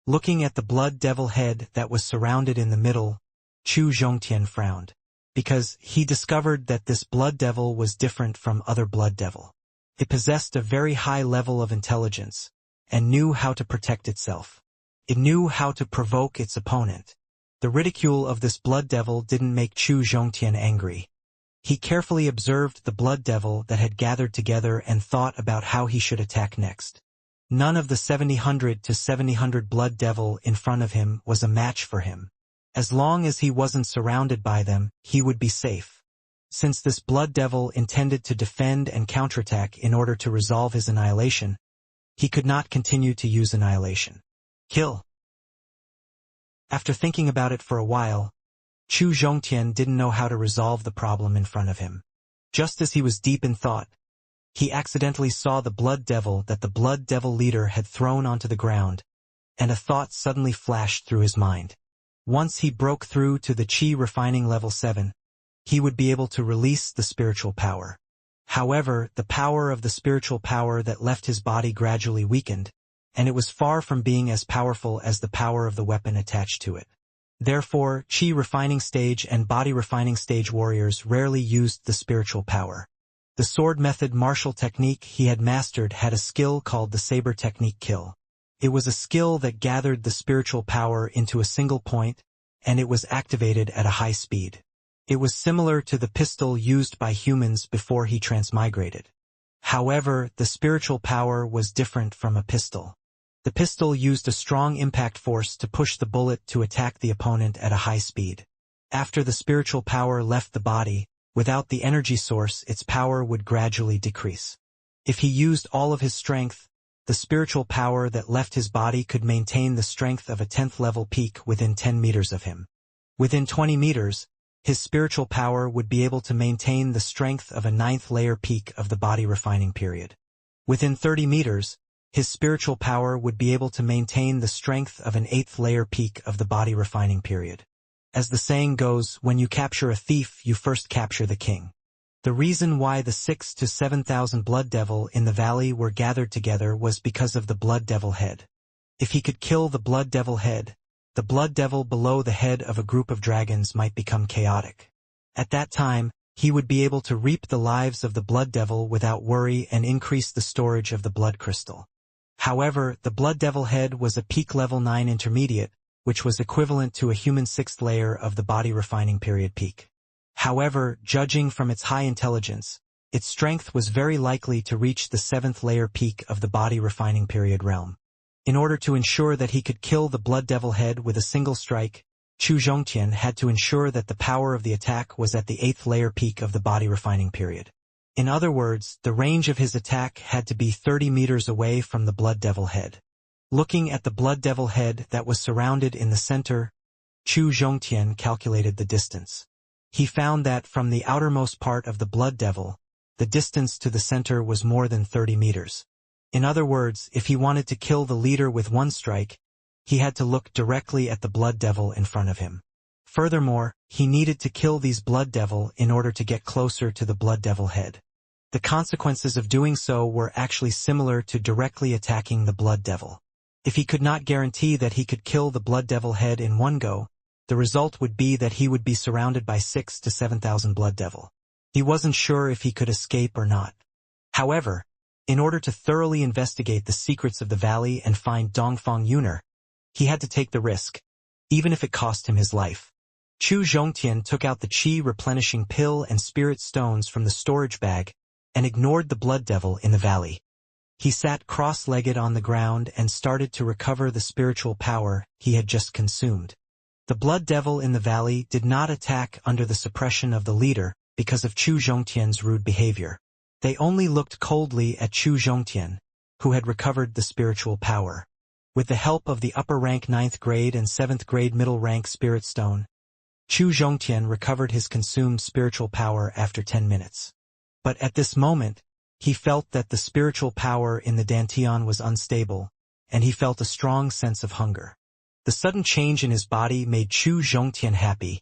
Looking at the Blood Devil head that was surrounded in the middle, Chu Zhongtian frowned. because he discovered that this blood devil was different from other blood devil. It possessed a very high level of intelligence, and knew how to protect itself. It knew how to provoke its opponent. The ridicule of this blood devil didn't make Chu Zhongtian angry. He carefully observed the blood devil that had gathered together and thought about how he should attack next. None of the 700 to 700 blood devil in front of him was a match for him. As long as he wasn't surrounded by them, he would be safe. Since this blood devil intended to defend and counterattack in order to resolve his annihilation, he could not continue to use annihilation. Kill. After thinking about it for a while, Chu Zhongtian didn't know how to resolve the problem in front of him. Just as he was deep in thought, he accidentally saw the blood devil that the blood devil leader had thrown onto the ground, and a thought suddenly flashed through his mind. Once he broke through to the Qi refining level 7, he would be able to release the spiritual power. However, the power of the spiritual power that left his body gradually weakened, and it was far from being as powerful as the power of the weapon attached to it. Therefore, Qi refining stage and body refining stage warriors rarely used the spiritual power. The sword method martial technique he had mastered had a skill called the saber technique kill. It was a skill that gathered the spiritual power into a single point, and it was activated at a high speed. It was similar to the pistol used by humans before he transmigrated. However, the spiritual power was different from a pistol. The pistol used a strong impact force to push the bullet to attack the opponent at a high speed. After the spiritual power left the body, without the energy source, its power would gradually decrease. If he used all of his strength, the spiritual power that left his body could maintain the strength of a 10th level peak within 10 meters of him. Within 20 meters, his spiritual power would be able to maintain the strength of a 9th layer peak of the body refining period. Within 30 meters, his spiritual power would be able to maintain the strength of an 8th layer peak of the body refining period. As the saying goes, when you capture a thief, you first capture the king. The reason why the 6,000 to 7,000 blood devil in the valley were gathered together was because of the blood devil head. If he could kill the blood devil head, the blood devil below the head of a group of dragons might become chaotic. At that time, he would be able to reap the lives of the blood devil without worry and increase the storage of the blood crystal. However, the blood devil head was a peak level 9 intermediate, which was equivalent to a human 6th layer of the body refining period peak. However, judging from its high intelligence, its strength was very likely to reach the 7th layer peak of the body refining period realm. In order to ensure that he could kill the blood devil head with a single strike, Chu Zhongtian had to ensure that the power of the attack was at the 8th layer peak of the body refining period. In other words, the range of his attack had to be 30 meters away from the blood devil head. Looking at the blood devil head that was surrounded in the center, Chu Zhongtian calculated the distance. He found that from the outermost part of the blood devil, the distance to the center was more than 30 meters. In other words, if he wanted to kill the leader with one strike, he had to look directly at the blood devil in front of him. Furthermore, he needed to kill these blood devil in order to get closer to the blood devil head. The consequences of doing so were actually similar to directly attacking the blood devil. If he could not guarantee that he could kill the blood devil head in one go, the result would be that he would be surrounded by 6,000 to 7,000 blood devil. He wasn't sure if he could escape or not. However, in order to thoroughly investigate the secrets of the valley and find Dongfang Yuner, he had to take the risk, even if it cost him his life. Chu Zhongtian took out the Qi replenishing pill and spirit stones from the storage bag and ignored the blood devil in the valley. He sat cross-legged on the ground and started to recover the spiritual power he had just consumed. The blood devil in the valley did not attack under the suppression of the leader because of Chu Zhongtian's rude behavior. They only looked coldly at Chu Zhongtian, who had recovered the spiritual power. With the help of the upper rank 9th grade and 7th grade middle rank spirit stone, Chu Zhongtian recovered his consumed spiritual power after 10 minutes. But at this moment, he felt that the spiritual power in the Dantian was unstable, and he felt a strong sense of hunger. The sudden change in his body made Chu Zhongtian happy,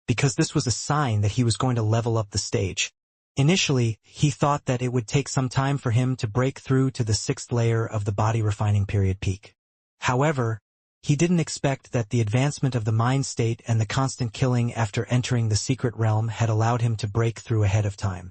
because this was a sign that he was going to level up the stage. Initially, he thought that it would take some time for him to break through to the 6th layer of the body refining period peak. However, He didn't expect that the advancement of the mind state and the constant killing after entering the secret realm had allowed him to break through ahead of time.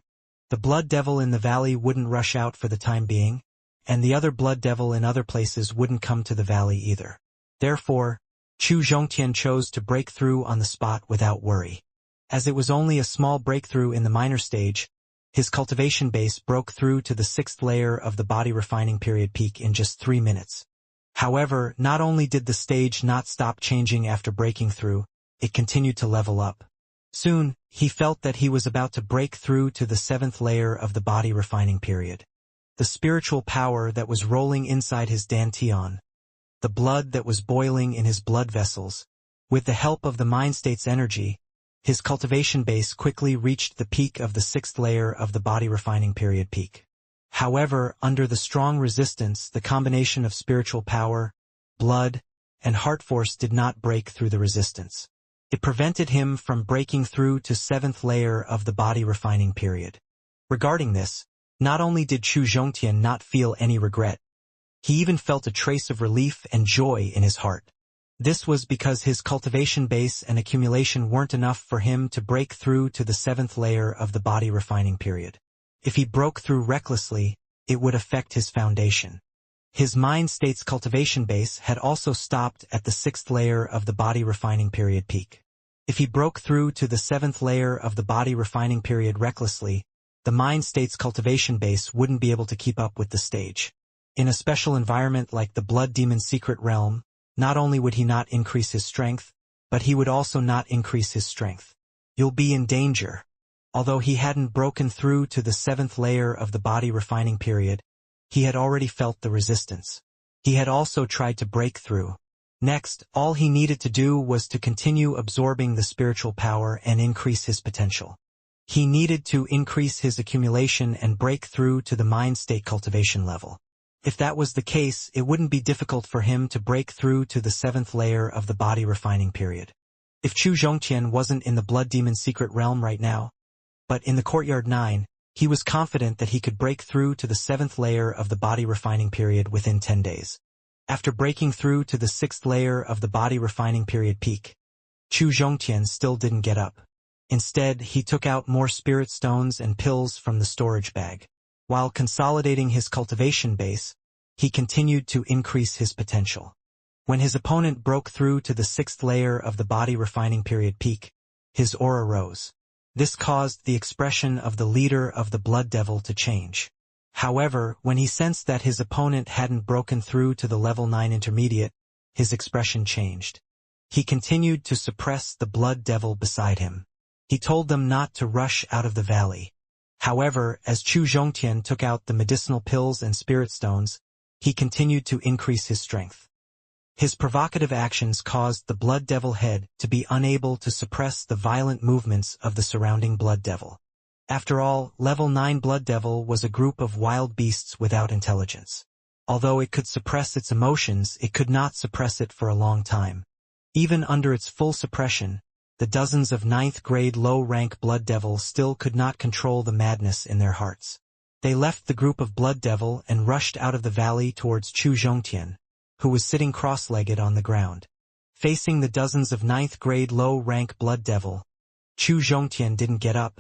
The blood devil in the valley wouldn't rush out for the time being, and the other blood devil in other places wouldn't come to the valley either. Therefore, Chu Zhongtian chose to break through on the spot without worry. As it was only a small breakthrough in the minor stage, his cultivation base broke through to the 6th layer of the body refining period peak in just 3 minutes. However, not only did the stage not stop changing after breaking through, it continued to level up. Soon, he felt that he was about to break through to the 7th layer of the body refining period. The spiritual power that was rolling inside his dantian, the blood that was boiling in his blood vessels, with the help of the mind state's energy, his cultivation base quickly reached the peak of the 6th layer of the body refining period peak. However, under the strong resistance, the combination of spiritual power, blood, and heart force did not break through the resistance. It prevented him from breaking through to 7th layer of the body refining period. Regarding this, not only did Chu Zhongtian not feel any regret, he even felt a trace of relief and joy in his heart. This was because his cultivation base and accumulation weren't enough for him to break through to the 7th layer of the body refining period. If he broke through recklessly, it would affect his foundation. His mind state's cultivation base had also stopped at the 6th layer of the body refining period peak. If he broke through to the 7th layer of the body refining period recklessly, the mind state's cultivation base wouldn't be able to keep up with the stage. In a special environment like the Blood Demon's secret realm, not only would he not increase his strength, but he would also not increase his strength. You'll be in danger. Although he hadn't broken through to the 7th layer of the body refining period, he had already felt the resistance. He had also tried to break through. Next, all he needed to do was to continue absorbing the spiritual power and increase his potential. He needed to increase his accumulation and break through to the mind state cultivation level. If that was the case, it wouldn't be difficult for him to break through to the 7th layer of the body refining period. If Chu Zhongtian wasn't in the Blood Demon's secret realm right now, but in the Courtyard 9, he was confident that he could break through to the 7th layer of the body refining period within 10 days. After breaking through to the 6th layer of the body refining period peak, Chu Zhongtian still didn't get up. Instead, he took out more spirit stones and pills from the storage bag. While consolidating his cultivation base, he continued to increase his potential. When his opponent broke through to the 6th layer of the body refining period peak, his aura rose. This caused the expression of the leader of the Blood Devil to change. However, when he sensed that his opponent hadn't broken through to the level 9 intermediate, his expression changed. He continued to suppress the Blood Devil beside him. He told them not to rush out of the valley. However, as Chu Zhongtian took out the medicinal pills and spirit stones, he continued to increase his strength. His provocative actions caused the Blood Devil head to be unable to suppress the violent movements of the surrounding Blood Devil. After all, level 9 Blood Devil was a group of wild beasts without intelligence. Although it could suppress its emotions, it could not suppress it for a long time. Even under its full suppression, the dozens of 9th-grade low-rank Blood Devil still could not control the madness in their hearts. They left the group of Blood Devil and rushed out of the valley towards Chu Zhongtian, who was sitting cross-legged on the ground. Facing the dozens of 9th-grade low-rank Blood Devil, Chu Zhongtian didn't get up,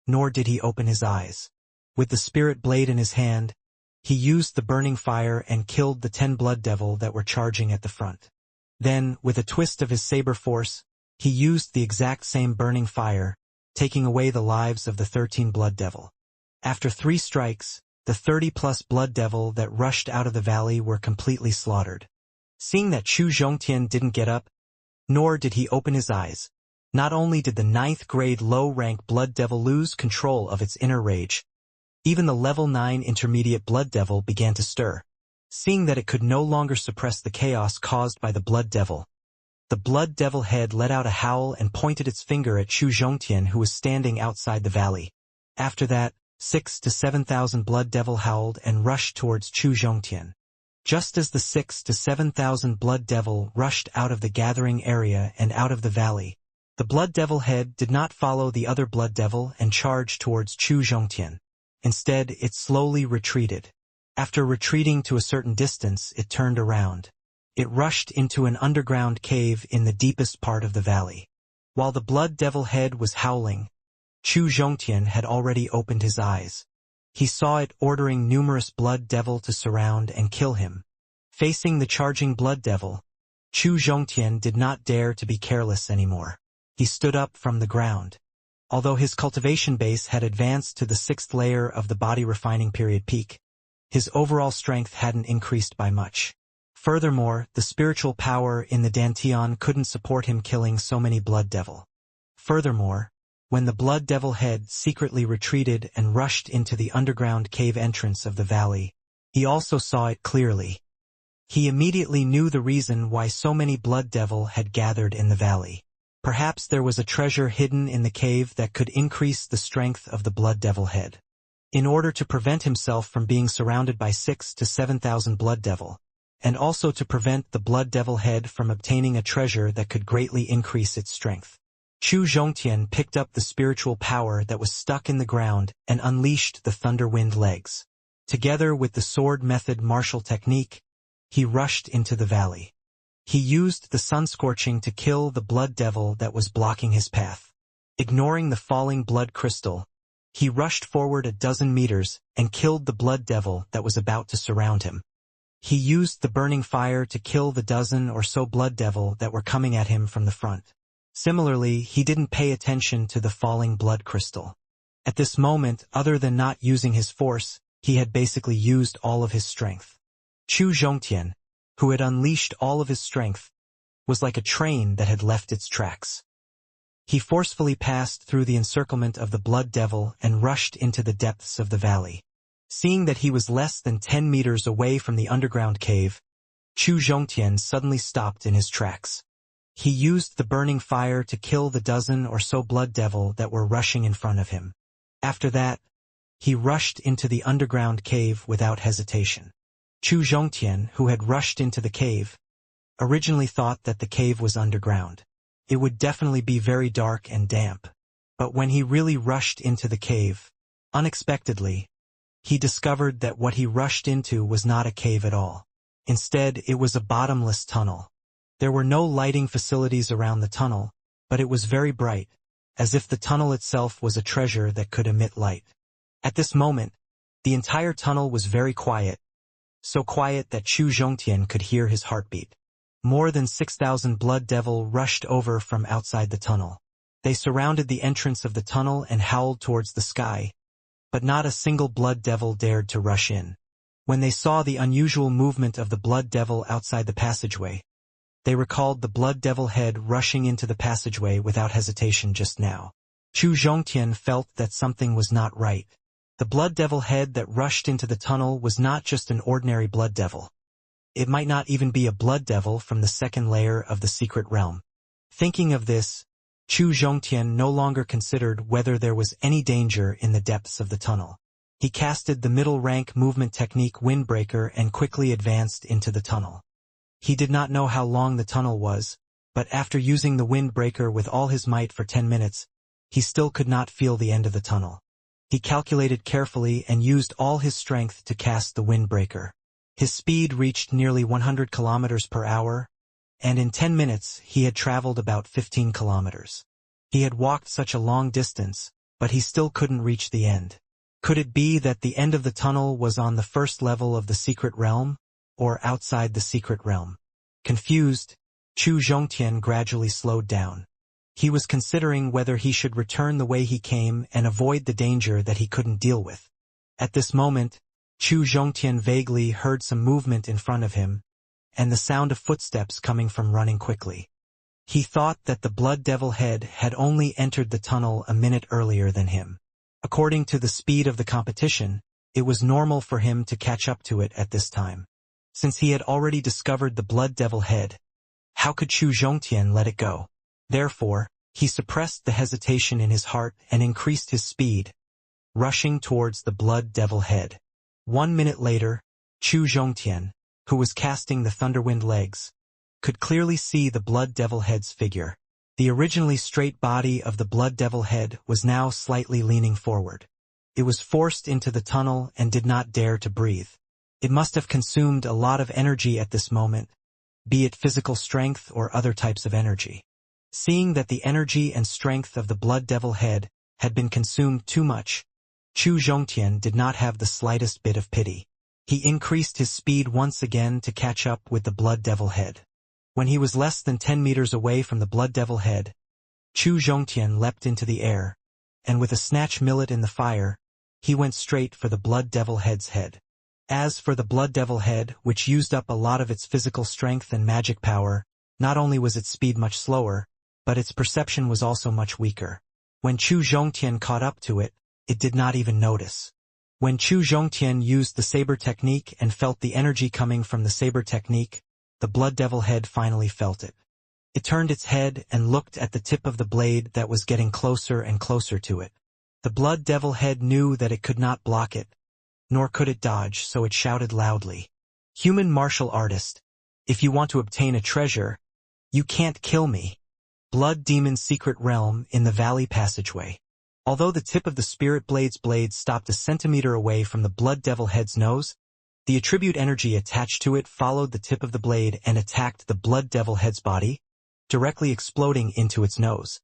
nor did he open his eyes. With the spirit blade in his hand, he used the burning fire and killed the 10 Blood Devil that were charging at the front. Then, with a twist of his saber force, he used the exact same burning fire, taking away the lives of the 13 Blood Devil. After 3 strikes, the 30-plus Blood Devil that rushed out of the valley were completely slaughtered. Seeing that Chu Zhongtian didn't get up, nor did he open his eyes, not only did the 9th-grade low-rank Blood Devil lose control of its inner rage, even the level 9 intermediate Blood Devil began to stir. Seeing that it could no longer suppress the chaos caused by the Blood Devil, the Blood Devil head let out a howl and pointed its finger at Chu Zhongtian, who was standing outside the valley. After that, 6,000 to 7,000 Blood Devil howled and rushed towards Chu Zhongtian. Just as the 6,000 to 7,000 Blood Devil rushed out of the gathering area and out of the valley, the Blood Devil head did not follow the other Blood Devil and charge towards Chu Zhongtian. Instead, it slowly retreated. After retreating to a certain distance, it turned around. It rushed into an underground cave in the deepest part of the valley. While the blood devil head was howling, Chu Zhongtian had already opened his eyes. He saw it ordering numerous blood devil to surround and kill him. Facing the charging blood devil, Chu Zhongtian did not dare to be careless anymore. He stood up from the ground. Although his cultivation base had advanced to the 6th layer of the body refining period peak, his overall strength hadn't increased by much. Furthermore, the spiritual power in the Dantian couldn't support him killing so many blood devil. Furthermore, when the blood devil head secretly retreated and rushed into the underground cave entrance of the valley, he also saw it clearly. He immediately knew the reason why so many blood devil had gathered in the valley. Perhaps there was a treasure hidden in the cave that could increase the strength of the blood devil head. In order to prevent himself from being surrounded by 6,000 to 7,000 blood devil, and also to prevent the blood devil head from obtaining a treasure that could greatly increase its strength, Chu Zhongtian picked up the spiritual power that was stuck in the ground and unleashed the thunder wind legs. Together with the sword method martial technique, he rushed into the valley. He used the sun scorching to kill the blood devil that was blocking his path. Ignoring the falling blood crystal, he rushed forward a dozen meters and killed the blood devil that was about to surround him. He used the burning fire to kill the dozen or so blood devil that were coming at him from the front. Similarly, he didn't pay attention to the falling blood crystal. At this moment, other than not using his force, he had basically used all of his strength. Chu Zhongtian, who had unleashed all of his strength, was like a train that had left its tracks. He forcefully passed through the encirclement of the blood devil and rushed into the depths of the valley. Seeing that he was less than 10 meters away from the underground cave, Chu Zhongtian suddenly stopped in his tracks. He used the burning fire to kill the dozen or so blood devil that were rushing in front of him. After that, he rushed into the underground cave without hesitation. Chu Zhongtian, who had rushed into the cave, originally thought that the cave was underground. It would definitely be very dark and damp. But when he really rushed into the cave, unexpectedly, he discovered that what he rushed into was not a cave at all. Instead, it was a bottomless tunnel. There were no lighting facilities around the tunnel, but it was very bright, as if the tunnel itself was a treasure that could emit light. At this moment, the entire tunnel was very quiet, so quiet that Chu Zhongtian could hear his heartbeat. More than 6,000 blood devil rushed over from outside the tunnel. They surrounded the entrance of the tunnel and howled towards the sky, but not a single blood devil dared to rush in. When they saw the unusual movement of the blood devil outside the passageway, they recalled the blood devil head rushing into the passageway without hesitation just now. Chu Zhongtian felt that something was not right. The blood devil head that rushed into the tunnel was not just an ordinary blood devil. It might not even be a blood devil from the 2nd layer of the secret realm. Thinking of this, Chu Zhongtian no longer considered whether there was any danger in the depths of the tunnel. He casted the middle rank movement technique Windbreaker and quickly advanced into the tunnel. He did not know how long the tunnel was, but after using the Windbreaker with all his might for 10 minutes, he still could not feel the end of the tunnel. He calculated carefully and used all his strength to cast the Windbreaker. His speed reached nearly 100 kilometers per hour, and in 10 minutes he had traveled about 15 kilometers. He had walked such a long distance, but he still couldn't reach the end. Could it be that the end of the tunnel was on the 1st level of the secret realm, or outside the secret realm? Confused, Chu Zhongtian gradually slowed down. He was considering whether he should return the way he came and avoid the danger that he couldn't deal with. At this moment, Chu Zhongtian vaguely heard some movement in front of him, and the sound of footsteps coming from running quickly. He thought that the blood devil head had only entered the tunnel a minute earlier than him. According to the speed of the competition, it was normal for him to catch up to it at this time. Since he had already discovered the blood devil head, how could Chu Zhongtian let it go? Therefore, he suppressed the hesitation in his heart and increased his speed, rushing towards the blood devil head. 1 minute later, Chu Zhongtian, who was casting the Thunderwind legs, could clearly see the blood devil head's figure. The originally straight body of the blood devil head was now slightly leaning forward. It was forced into the tunnel and did not dare to breathe. It must have consumed a lot of energy at this moment, be it physical strength or other types of energy. Seeing that the energy and strength of the Blood Devil head had been consumed too much, Chu Zhongtian did not have the slightest bit of pity. He increased his speed once again to catch up with the Blood Devil head. When he was less than 10 meters away from the Blood Devil head, Chu Zhongtian leapt into the air, and with a snatch millet in the fire, he went straight for the Blood Devil head's head. As for the Blood Devil head, which used up a lot of its physical strength and magic power, not only was its speed much slower, but its perception was also much weaker. When Chu Zhongtian caught up to it, it did not even notice. When Chu Zhongtian used the saber technique and felt the energy coming from the saber technique, the Blood Devil head finally felt it. It turned its head and looked at the tip of the blade that was getting closer and closer to it. The Blood Devil head knew that it could not block it, nor could it dodge, so it shouted loudly, "Human martial artist, if you want to obtain a treasure, you can't kill me." Blood Demon's secret realm in the valley passageway. Although the tip of the Spirit Blade's blade stopped a centimeter away from the Blood Devil head's nose, the attribute energy attached to it followed the tip of the blade and attacked the Blood Devil head's body, directly exploding into its nose.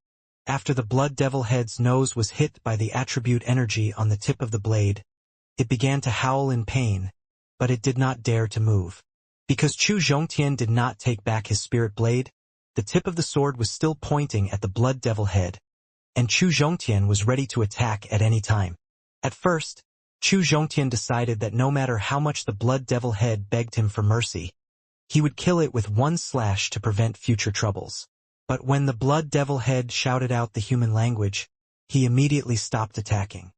After the Blood Devil head's nose was hit by the attribute energy on the tip of the blade, it began to howl in pain, but it did not dare to move. Because Chu Zhongtian did not take back his Spirit Blade, the tip of the sword was still pointing at the Blood Devil head, and Chu Zhongtian was ready to attack at any time. At first, Chu Zhongtian decided that no matter how much the Blood Devil head begged him for mercy, he would kill it with one slash to prevent future troubles. But when the Blood Devil head shouted out the human language, he immediately stopped attacking.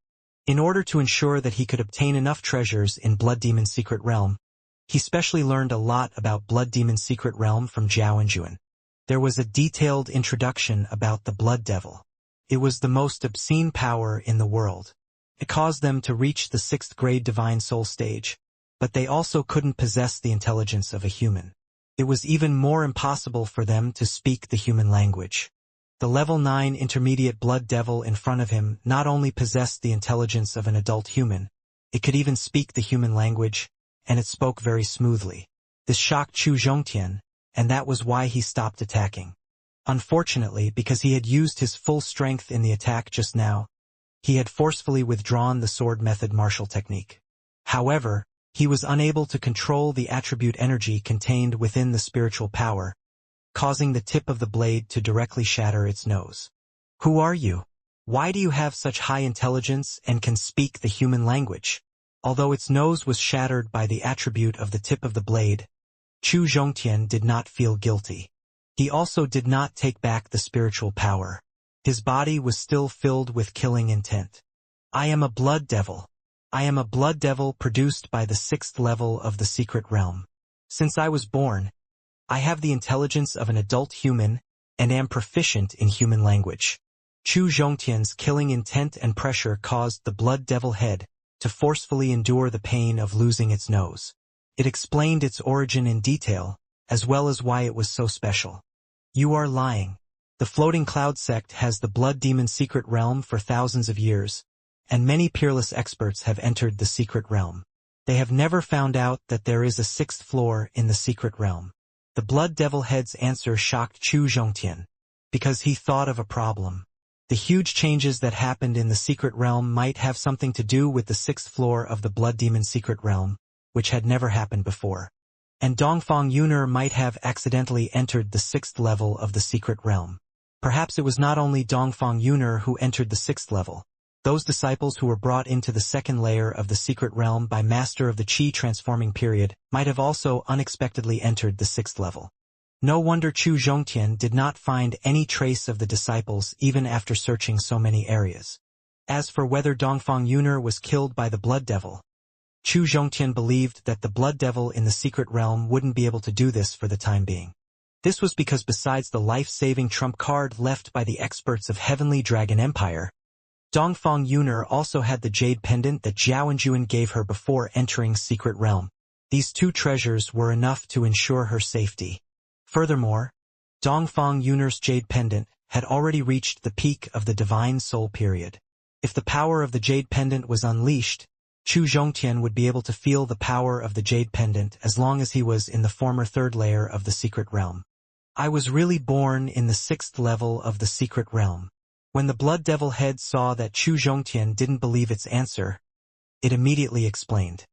In order to ensure that he could obtain enough treasures in Blood Demon's secret realm, he specially learned a lot about Blood Demon's secret realm from Zhao Enjuan. There was a detailed introduction about the Blood Devil. It was the most obscene power in the world. It caused them to reach the 6th grade Divine Soul stage, but they also couldn't possess the intelligence of a human. It was even more impossible for them to speak the human language. The level 9 intermediate Blood Devil in front of him not only possessed the intelligence of an adult human, it could even speak the human language, and it spoke very smoothly. This shocked Chu Zhongtian, and that was why he stopped attacking. Unfortunately, because he had used his full strength in the attack just now, he had forcefully withdrawn the sword method martial technique. However, he was unable to control the attribute energy contained within the spiritual power, causing the tip of the blade to directly shatter its nose. "Who are you? Why do you have such high intelligence and can speak the human language?" Although its nose was shattered by the attribute of the tip of the blade, Chu Zhongtian did not feel guilty. He also did not take back the spiritual power. His body was still filled with killing intent. "I am a Blood Devil. I am a Blood Devil produced by the 6th level of the secret realm. Since I was born, I have the intelligence of an adult human and am proficient in human language." Chu Zhongtian's killing intent and pressure caused the Blood Devil head to forcefully endure the pain of losing its nose. It explained its origin in detail, as well as why it was so special. "You are lying. The Floating Cloud sect has the Blood Demon secret realm for thousands of years, and many peerless experts have entered the secret realm. They have never found out that there is a 6th floor in the secret realm." The Blood Devil head's answer shocked Chu Zhongtian, because he thought of a problem. The huge changes that happened in the secret realm might have something to do with the 6th floor of the Blood Demon secret realm, which had never happened before. And Dongfang Yuner might have accidentally entered the 6th level of the secret realm. Perhaps it was not only Dongfang Yuner who entered the 6th level. Those disciples who were brought into the 2nd layer of the secret realm by Master of the Qi transforming period might have also unexpectedly entered the 6th level. No wonder Chu Zhongtian did not find any trace of the disciples even after searching so many areas. As for whether Dongfang Yuner was killed by the Blood Devil, Chu Zhongtian believed that the Blood Devil in the secret realm wouldn't be able to do this for the time being. This was because besides the life-saving trump card left by the experts of Heavenly Dragon Empire, Dongfang Yuner also had the jade pendant that Zhao Enjuan gave her before entering secret realm. These 2 treasures were enough to ensure her safety. Furthermore, Dongfang Yuner's jade pendant had already reached the peak of the Divine Soul period. If the power of the jade pendant was unleashed, Chu Zhongtian would be able to feel the power of the Jade Pendant as long as he was in the former third layer of the secret realm. I was really born in the 6th level of the secret realm. When the Blood Devil head saw that Chu Zhongtian didn't believe its answer, it immediately explained.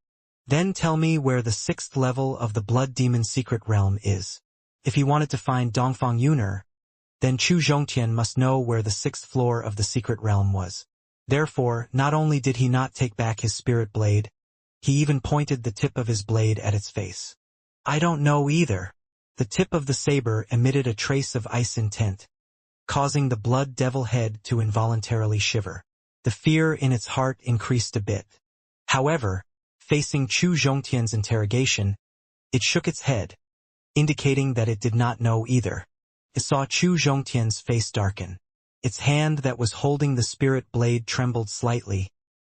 Then tell me where the 6th level of the Blood Demon secret realm is. If he wanted to find Dongfang Yuner, then Chu Zhongtian must know where the 6th floor of the secret realm was. Therefore, not only did he not take back his spirit blade, he even pointed the tip of his blade at its face. I don't know either. The tip of the saber emitted a trace of ice intent, causing the Blood Devil head to involuntarily shiver. The fear in its heart increased a bit. However, facing Chu Zhongtian's interrogation, it shook its head, indicating that it did not know either. It saw Chu Zhongtian's face darken. Its hand that was holding the spirit blade trembled slightly,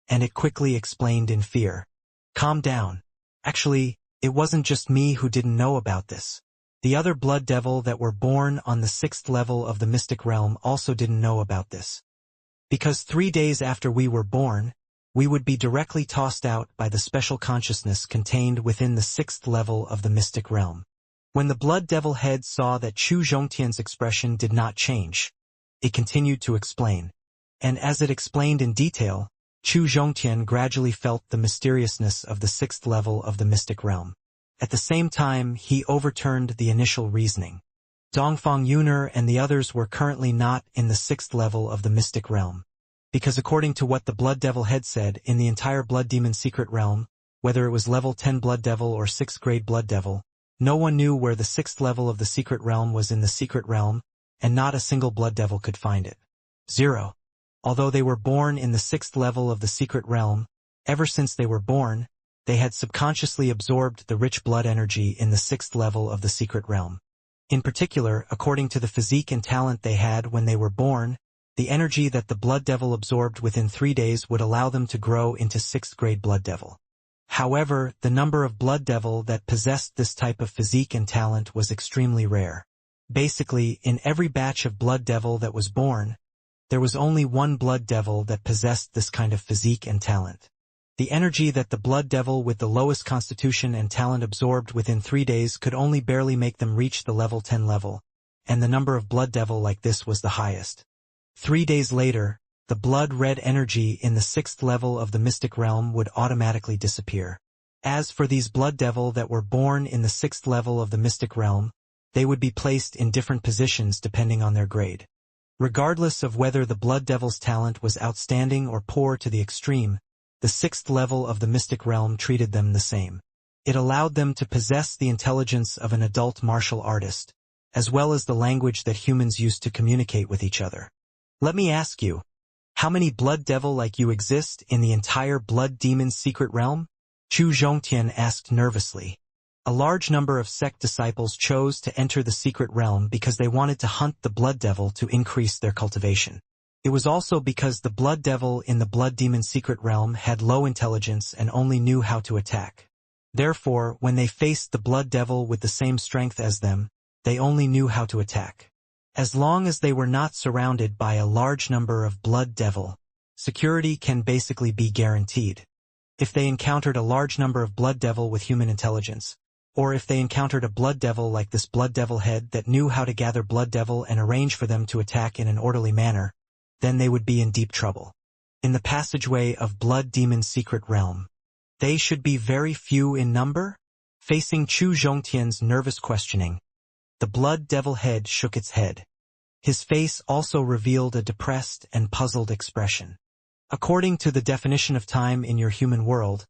and it quickly explained in fear. Calm down. Actually, it wasn't just me who didn't know about this. The other Blood Devil that were born on the 6th level of the mystic realm also didn't know about this. Because 3 days after we were born, we would be directly tossed out by the special consciousness contained within the 6th level of the mystic realm. When the Blood Devil head saw that Chu Zhongtian's expression did not change, it continued to explain. And as it explained in detail, Chu Zhongtian gradually felt the mysteriousness of the 6th level of the mystic realm. At the same time, he overturned the initial reasoning. Dongfang Yuner and the others were currently not in the 6th level of the mystic realm. Because according to what the Blood Devil had said, in the entire Blood Demon secret realm, whether it was level 10 Blood Devil or 6th grade Blood Devil, no one knew where the 6th level of the secret realm was in the secret realm, and not a single Blood Devil could find it. 0. Although they were born in the 6th level of the secret realm, ever since they were born, they had subconsciously absorbed the rich blood energy in the 6th level of the secret realm. In particular, according to the physique and talent they had when they were born, the energy that the Blood Devil absorbed within 3 days would allow them to grow into 6th grade Blood Devil. However, the number of Blood Devil that possessed this type of physique and talent was extremely rare. Basically, in every batch of Blood Devil that was born, there was only one Blood Devil that possessed this kind of physique and talent. The energy that the Blood Devil with the lowest constitution and talent absorbed within 3 days could only barely make them reach the level 10 level, and the number of Blood Devil like this was the highest. 3 days later, the blood-red energy in the 6th level of the mystic realm would automatically disappear. As for these Blood Devil that were born in the 6th level of the mystic realm, they would be placed in different positions depending on their grade. Regardless of whether the Blood Devil's talent was outstanding or poor to the extreme, the 6th level of the mystic realm treated them the same. It allowed them to possess the intelligence of an adult martial artist, as well as the language that humans use to communicate with each other. Let me ask you, how many Blood Devil like you exist in the entire Blood Demon secret realm? Chu Zhongtian asked nervously. A large number of sect disciples chose to enter the secret realm because they wanted to hunt the Blood Devil to increase their cultivation. It was also because the Blood Devil in the Blood Demon secret realm had low intelligence and only knew how to attack. Therefore, when they faced the Blood Devil with the same strength as them, they only knew how to attack. As long as they were not surrounded by a large number of Blood Devil, security can basically be guaranteed. If they encountered a large number of Blood Devil with human intelligence, or if they encountered a Blood Devil like this Blood Devil head that knew how to gather Blood Devil and arrange for them to attack in an orderly manner, then they would be in deep trouble. In the passageway of Blood Demon secret realm, they should be very few in number? Facing Chu Zhongtian's nervous questioning, the Blood Devil head shook its head. His face also revealed a depressed and puzzled expression. According to the definition of time in your human world,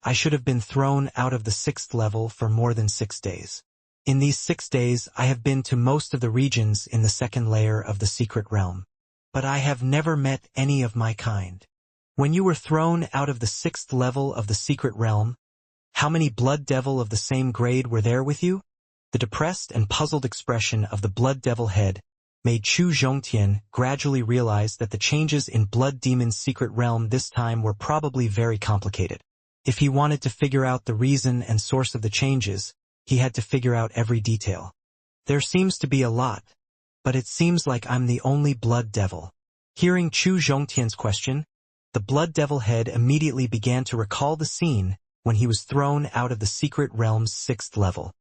I should have been thrown out of the 6th level for more than 6 days. In these 6 days, I have been to most of the regions in the 2nd layer of the secret realm. But I have never met any of my kind. When you were thrown out of the 6th level of the secret realm, how many Blood Devil of the same grade were there with you? The depressed and puzzled expression of the Blood Devil head made Chu Zhongtian gradually realize that the changes in Blood Demon's secret realm this time were probably very complicated. If he wanted to figure out the reason and source of the changes, he had to figure out every detail. There seems to be a lot, but it seems like I'm the only Blood Devil. Hearing Chu Zhongtian's question, The Blood Devil head immediately began to recall the scene when he was thrown out of the secret realm's 6th level.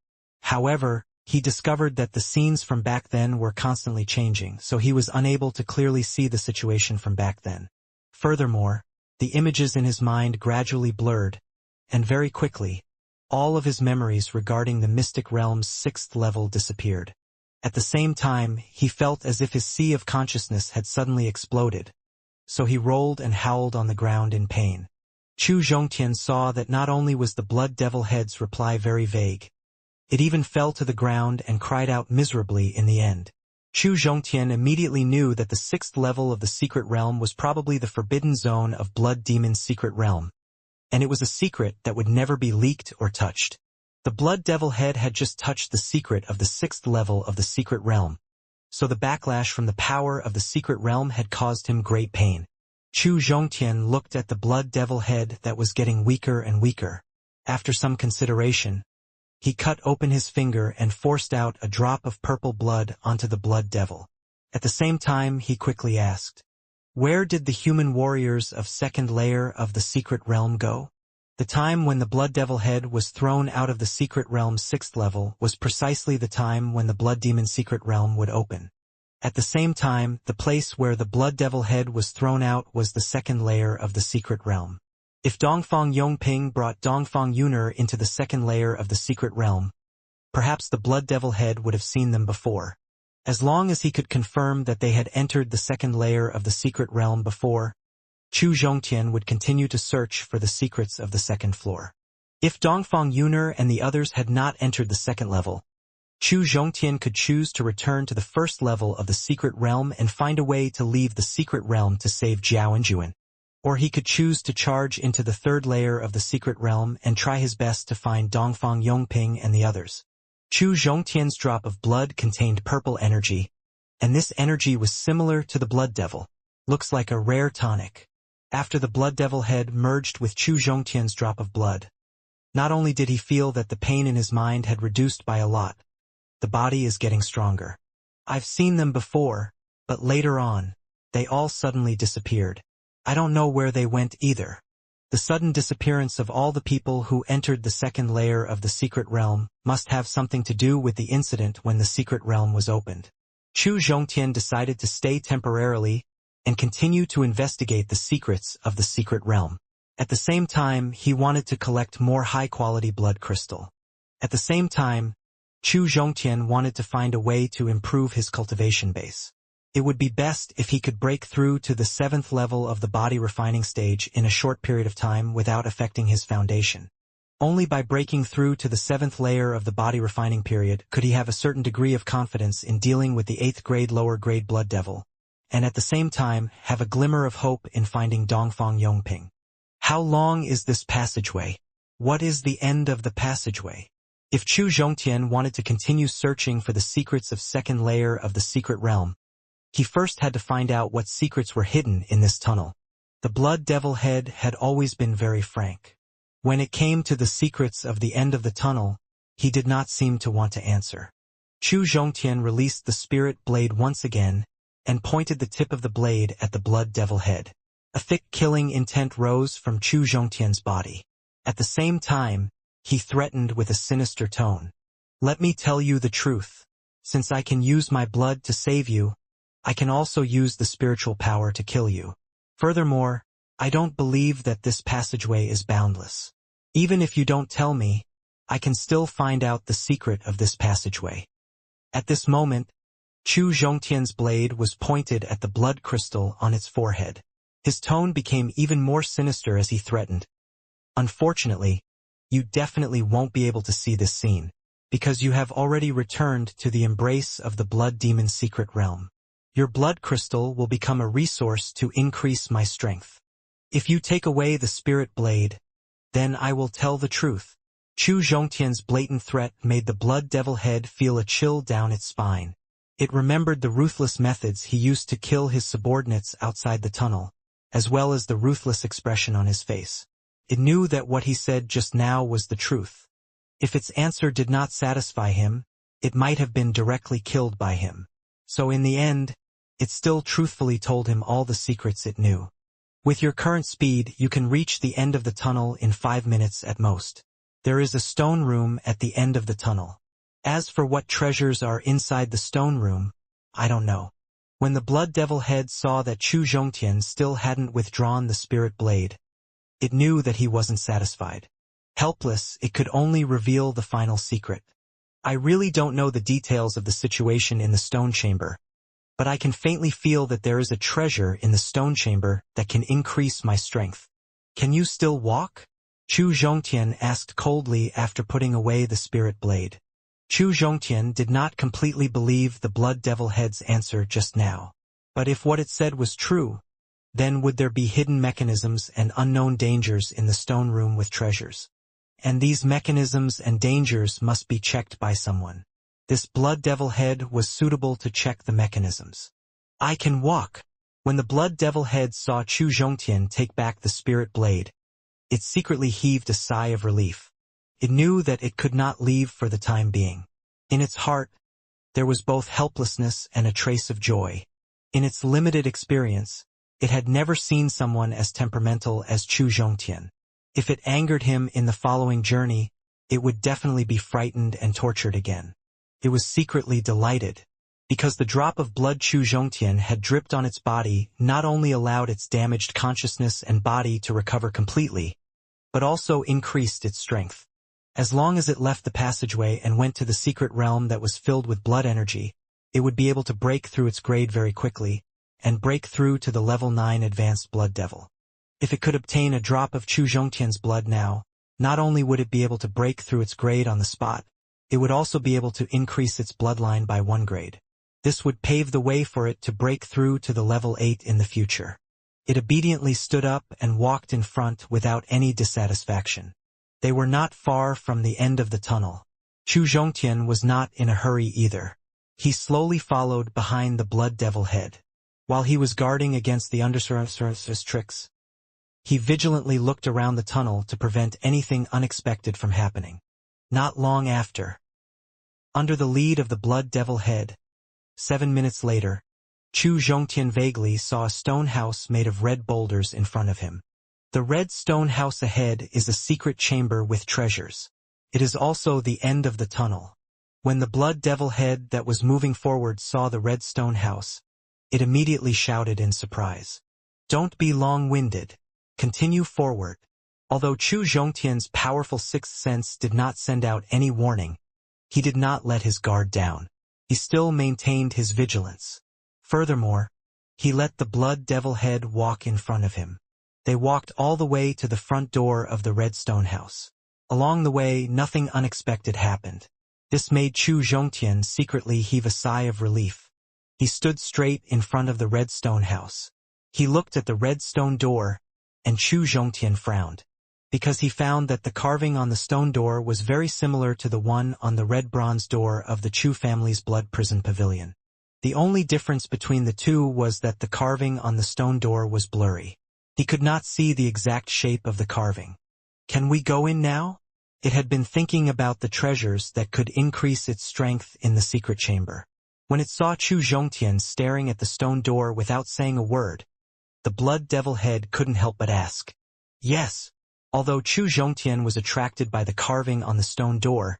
However, he discovered that the scenes from back then were constantly changing, so he was unable to clearly see the situation from back then. Furthermore, the images in his mind gradually blurred, and very quickly, all of his memories regarding the mystic realm's 6th level disappeared. At the same time, he felt as if his sea of consciousness had suddenly exploded, so he rolled and howled on the ground in pain. Chu Zhongtian saw that not only was the Blood Devil head's reply very vague, it even fell to the ground and cried out miserably in the end. Chu Zhongtian immediately knew that the 6th level of the secret realm was probably the forbidden zone of Blood Demon's secret realm, and it was a secret that would never be leaked or touched. The Blood Devil head had just touched the secret of the 6th level of the secret realm, so the backlash from the power of the secret realm had caused him great pain. Chu Zhongtian looked at the Blood Devil head that was getting weaker and weaker. After some consideration, he cut open his finger and forced out a drop of purple blood onto the Blood Devil. At the same time, he quickly asked, "Where did the human warriors of 2nd layer of the secret realm go?" The time when the Blood Devil head was thrown out of the secret realm's 6th level was precisely the time when the Blood Demon's secret realm would open. At the same time, the place where the Blood Devil head was thrown out was the 2nd layer of the secret realm. If Dongfang Yongping brought Dongfang Yuner into the 2nd layer of the secret realm, perhaps the Blood Devil head would have seen them before. As long as he could confirm that they had entered the 2nd layer of the secret realm before, Chu Zhongtian would continue to search for the secrets of the 2nd floor. If Dongfang Yuner and the others had not entered the 2nd level, Chu Zhongtian could choose to return to the 1st level of the secret realm and find a way to leave the secret realm to save Zhao and Juan. Or he could choose to charge into the 3rd layer of the secret realm and try his best to find Dongfang Yongping and the others. Chu Zhongtian's drop of blood contained purple energy, and this energy was similar to the Blood Devil. Looks like a rare tonic. After the Blood Devil head merged with Chu Zhongtian's drop of blood, not only did he feel that the pain in his mind had reduced by a lot, the body is getting stronger. I've seen them before, but later on, they all suddenly disappeared. I don't know where they went either. The sudden disappearance of all the people who entered the 2nd layer of the secret realm must have something to do with the incident when the secret realm was opened. Chu Zhongtian decided to stay temporarily and continue to investigate the secrets of the secret realm. At the same time, he wanted to collect more high-quality blood crystal. At the same time, Chu Zhongtian wanted to find a way to improve his cultivation base. It would be best if he could break through to the 7th level of the body refining stage in a short period of time without affecting his foundation. Only by breaking through to the 7th layer of the body refining period could he have a certain degree of confidence in dealing with the 8th grade lower grade Blood Devil, and at the same time have a glimmer of hope in finding Dongfang Yongping. How long is this passageway? What is the end of the passageway? If Chu Zhongtian wanted to continue searching for the secrets of 2nd layer of the secret realm, he first had to find out what secrets were hidden in this tunnel. The Blood Devil head had always been very frank. When it came to the secrets of the end of the tunnel, he did not seem to want to answer. Chu Zhongtian released the spirit blade once again and pointed the tip of the blade at the Blood Devil head. A thick killing intent rose from Chu Zhongtian's body. At the same time, he threatened with a sinister tone. "Let me tell you the truth. Since I can use my blood to save you, I can also use the spiritual power to kill you. Furthermore, I don't believe that this passageway is boundless. Even if you don't tell me, I can still find out the secret of this passageway." At this moment, Chu Zhongtian's blade was pointed at the blood crystal on its forehead. His tone became even more sinister as he threatened. "Unfortunately, you definitely won't be able to see this scene, because you have already returned to the embrace of the Blood Demon's secret realm. Your blood crystal will become a resource to increase my strength. If you take away the spirit blade, then I will tell the truth." Chu Zhongtian's blatant threat made the Blood Devil head feel a chill down its spine. It remembered the ruthless methods he used to kill his subordinates outside the tunnel, as well as the ruthless expression on his face. It knew that what he said just now was the truth. If its answer did not satisfy him, it might have been directly killed by him. So in the end, it still truthfully told him all the secrets it knew. With your current speed, you can reach the end of the tunnel in 5 minutes at most. There is a stone room at the end of the tunnel. As for what treasures are inside the stone room, I don't know. When the Blood Devil head saw that Chu Zhongtian still hadn't withdrawn the spirit blade, it knew that he wasn't satisfied. Helpless, it could only reveal the final secret. I really don't know the details of the situation in the stone chamber, but I can faintly feel that there is a treasure in the stone chamber that can increase my strength. Can you still walk? Chu Zhongtian asked coldly after putting away the spirit blade. Chu Zhongtian did not completely believe the Blood Devil head's answer just now. But if what it said was true, then would there be hidden mechanisms and unknown dangers in the stone room with treasures? And these mechanisms and dangers must be checked by someone. This Blood Devil head was suitable to check the mechanisms. I can walk. When the Blood Devil head saw Chu Zhongtian take back the spirit blade, it secretly heaved a sigh of relief. It knew that it could not leave for the time being. In its heart, there was both helplessness and a trace of joy. In its limited experience, it had never seen someone as temperamental as Chu Zhongtian. If it angered him in the following journey, it would definitely be frightened and tortured again. It was secretly delighted, because the drop of blood Chu Zhongtian had dripped on its body not only allowed its damaged consciousness and body to recover completely, but also increased its strength. As long as it left the passageway and went to the secret realm that was filled with blood energy, it would be able to break through its grade very quickly, and break through to the level 9 advanced Blood Devil. If it could obtain a drop of Chu Zhongtian's blood now, not only would it be able to break through its grade on the spot, it would also be able to increase its bloodline by 1 grade. This would pave the way for it to break through to the level 8 in the future. It obediently stood up and walked in front without any dissatisfaction. They were not far from the end of the tunnel. Chu Zhongtian was not in a hurry either. He slowly followed behind the Blood Devil head. While he was guarding against the undersurface tricks, he vigilantly looked around the tunnel to prevent anything unexpected from happening. Not long after, under the lead of the Blood Devil head, 7 minutes later, Chu Zhongtian vaguely saw a stone house made of red boulders in front of him. The red stone house ahead is a secret chamber with treasures. It is also the end of the tunnel. When the Blood Devil head that was moving forward saw the red stone house, it immediately shouted in surprise. Don't be long-winded. Continue forward. Although Chu Zhongtian's powerful sixth sense did not send out any warning, he did not let his guard down. He still maintained his vigilance. Furthermore, he let the Blood Devil head walk in front of him. They walked all the way to the front door of the red stone house. Along the way, nothing unexpected happened. This made Chu Zhongtian secretly heave a sigh of relief. He stood straight in front of the red stone house. He looked at the red stone door, and Chu Zhongtian frowned, because he found that the carving on the stone door was very similar to the one on the red bronze door of the Chu family's blood prison pavilion. The only difference between the two was that the carving on the stone door was blurry. He could not see the exact shape of the carving. Can we go in now? It had been thinking about the treasures that could increase its strength in the secret chamber. When it saw Chu Zhongtian staring at the stone door without saying a word, the Blood Devil head couldn't help but ask. Yes. Although Chu Zhongtian was attracted by the carving on the stone door,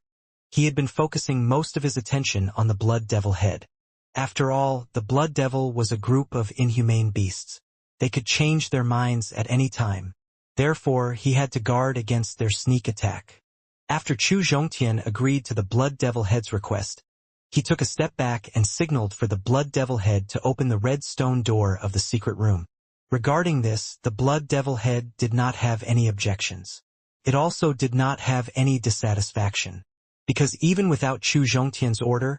he had been focusing most of his attention on the Blood Devil head. After all, the Blood Devil was a group of inhumane beasts. They could change their minds at any time. Therefore, he had to guard against their sneak attack. After Chu Zhongtian agreed to the Blood Devil head's request, he took a step back and signaled for the Blood Devil head to open the red stone door of the secret room. Regarding this, the Blood Devil head did not have any objections. It also did not have any dissatisfaction, because even without Chu Zhongtian's order,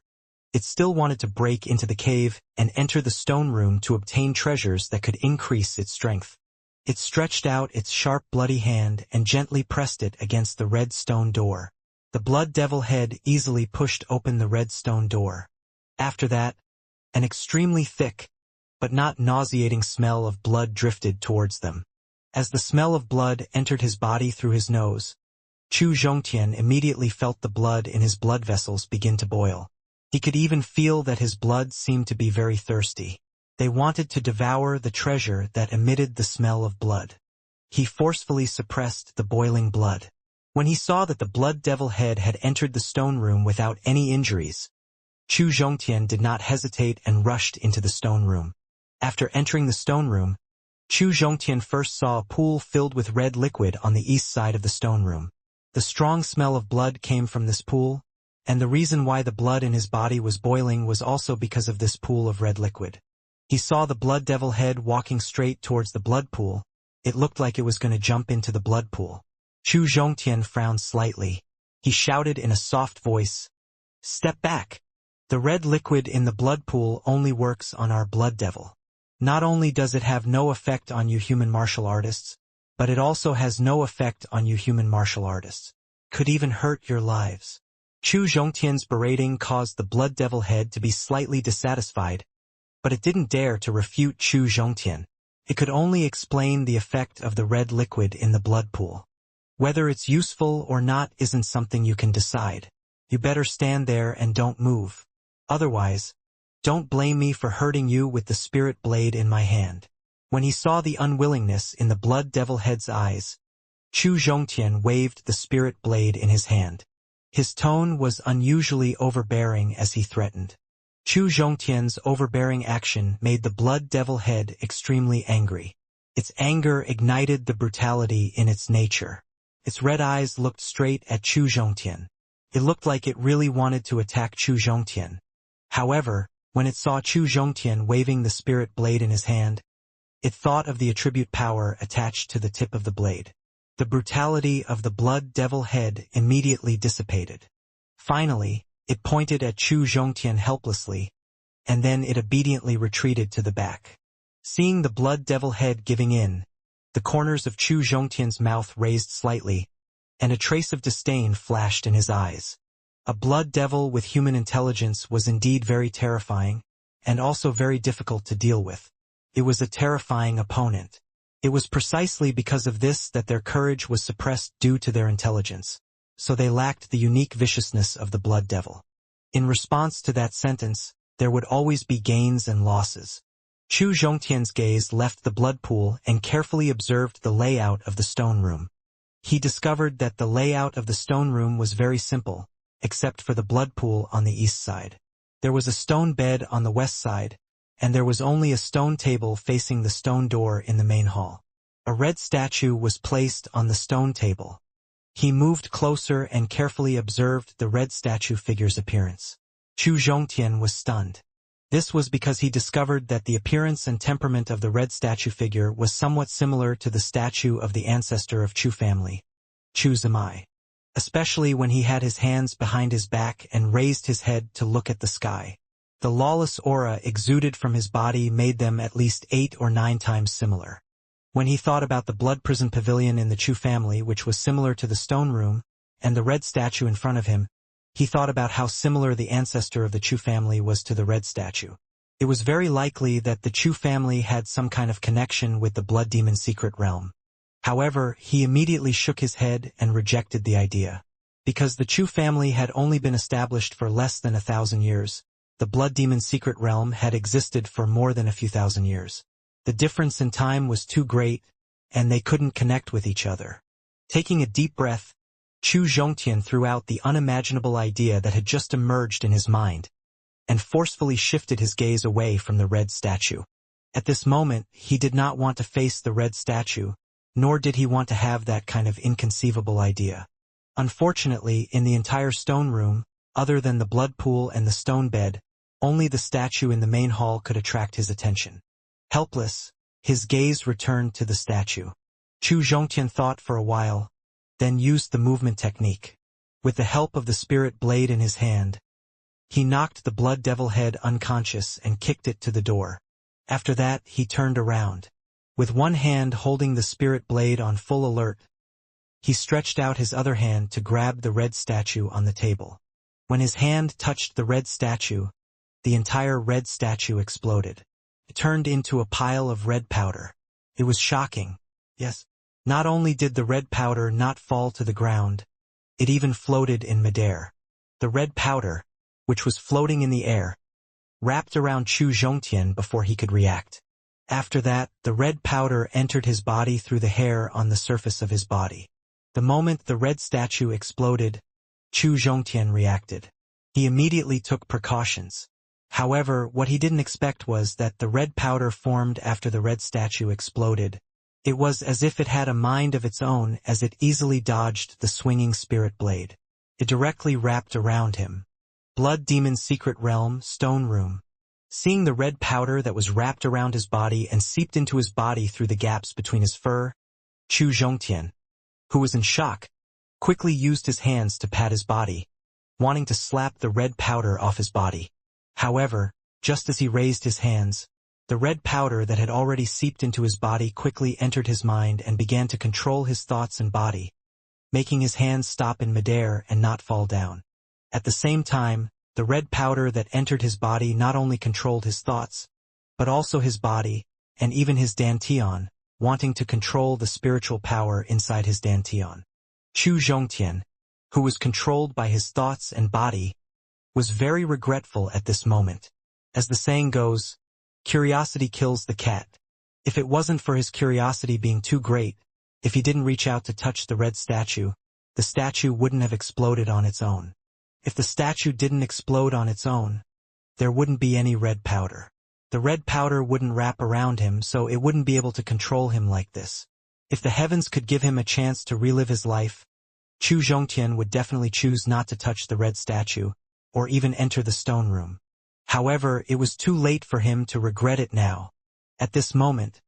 it still wanted to break into the cave and enter the stone room to obtain treasures that could increase its strength. It stretched out its sharp bloody hand and gently pressed it against the red stone door. The Blood Devil head easily pushed open the red stone door. After that, an extremely thick, but not nauseating smell of blood drifted towards them. As the smell of blood entered his body through his nose, Chu Zhongtian immediately felt the blood in his blood vessels begin to boil. He could even feel that his blood seemed to be very thirsty. They wanted to devour the treasure that emitted the smell of blood. He forcefully suppressed the boiling blood. When he saw that the blood devil head had entered the stone room without any injuries, Chu Zhongtian did not hesitate and rushed into the stone room. After entering the stone room, Chu Zhongtian first saw a pool filled with red liquid on the east side of the stone room. The strong smell of blood came from this pool, and the reason why the blood in his body was boiling was also because of this pool of red liquid. He saw the blood devil head walking straight towards the blood pool. It looked like it was going to jump into the blood pool. Chu Zhongtian frowned slightly. He shouted in a soft voice, "Step back! The red liquid in the blood pool only works on our blood devil. Not only does it have no effect on you human martial artists, but it also has no effect on you human martial artists. Could even hurt your lives." Chu Zhongtian's berating caused the blood devil head to be slightly dissatisfied, but it didn't dare to refute Chu Zhongtian. It could only explain the effect of the red liquid in the blood pool. Whether it's useful or not isn't something you can decide. You better stand there and don't move. Otherwise, don't blame me for hurting you with the spirit blade in my hand. When he saw the unwillingness in the blood devil head's eyes, Chu Zhongtian waved the spirit blade in his hand. His tone was unusually overbearing as he threatened. Chu Zhongtian's overbearing action made the blood devil head extremely angry. Its anger ignited the brutality in its nature. Its red eyes looked straight at Chu Zhongtian. It looked like it really wanted to attack Chu Zhongtian. However, when it saw Chu Zhongtian waving the spirit blade in his hand, it thought of the attribute power attached to the tip of the blade. The brutality of the blood devil head immediately dissipated. Finally, it pointed at Chu Zhongtian helplessly, and then it obediently retreated to the back. Seeing the blood devil head giving in, the corners of Chu Zhongtian's mouth raised slightly, and a trace of disdain flashed in his eyes. A blood devil with human intelligence was indeed very terrifying, and also very difficult to deal with. It was a terrifying opponent. It was precisely because of this that their courage was suppressed due to their intelligence, so they lacked the unique viciousness of the blood devil. In response to that sentence, there would always be gains and losses. Chu Zhongtian's gaze left the blood pool and carefully observed the layout of the stone room. He discovered that the layout of the stone room was very simple, except for the blood pool on the east side. There was a stone bed on the west side, and there was only a stone table facing the stone door in the main hall. A red statue was placed on the stone table. He moved closer and carefully observed the red statue figure's appearance. Chu Zhongtian was stunned. This was because he discovered that the appearance and temperament of the red statue figure was somewhat similar to the statue of the ancestor of Chu family, Chu Zimai, especially when he had his hands behind his back and raised his head to look at the sky. The lawless aura exuded from his body made them at least 8 or 9 times similar. When he thought about the blood prison pavilion in the Chu family, which was similar to the stone room, and the red statue in front of him, he thought about how similar the ancestor of the Chu family was to the red statue. It was very likely that the Chu family had some kind of connection with the blood demon secret realm. However, he immediately shook his head and rejected the idea. Because the Chu family had only been established for less than 1,000 years, the blood demon secret realm had existed for more than a few thousand years. The difference in time was too great, and they couldn't connect with each other. Taking a deep breath, Chu Zhongtian threw out the unimaginable idea that had just emerged in his mind, and forcefully shifted his gaze away from the red statue. At this moment, he did not want to face the red statue, nor did he want to have that kind of inconceivable idea. Unfortunately, in the entire stone room, other than the blood pool and the stone bed, only the statue in the main hall could attract his attention. Helpless, his gaze returned to the statue. Chu Zhongtian thought for a while, then used the movement technique. With the help of the spirit blade in his hand, he knocked the blood devil head unconscious and kicked it to the door. After that, he turned around. With one hand holding the spirit blade on full alert, he stretched out his other hand to grab the red statue on the table. When his hand touched the red statue, the entire red statue exploded. It turned into a pile of red powder. It was shocking. Yes. Not only did the red powder not fall to the ground, it even floated in midair. The red powder, which was floating in the air, wrapped around Chu Zhongtian before he could react. After that, the red powder entered his body through the hair on the surface of his body. The moment the red statue exploded, Chu Zhongtian reacted. He immediately took precautions. However, what he didn't expect was that the red powder formed after the red statue exploded. It was as if it had a mind of its own as it easily dodged the swinging spirit blade. It directly wrapped around him. Blood Demon's secret realm, Stone Room. Seeing the red powder that was wrapped around his body and seeped into his body through the gaps between his fur, Chu Zhongtian, who was in shock, quickly used his hands to pat his body, wanting to slap the red powder off his body. However, just as he raised his hands, the red powder that had already seeped into his body quickly entered his mind and began to control his thoughts and body, making his hands stop in midair and not fall down. At the same time, the red powder that entered his body not only controlled his thoughts, but also his body, and even his dantian, wanting to control the spiritual power inside his dantian. Chu Zhongtian, who was controlled by his thoughts and body, was very regretful at this moment. As the saying goes, curiosity kills the cat. If it wasn't for his curiosity being too great, if he didn't reach out to touch the red statue, the statue wouldn't have exploded on its own. If the statue didn't explode on its own, there wouldn't be any red powder. The red powder wouldn't wrap around him, so it wouldn't be able to control him like this. If the heavens could give him a chance to relive his life, Chu Zhongtian would definitely choose not to touch the red statue, or even enter the stone room. However, it was too late for him to regret it now. At this moment,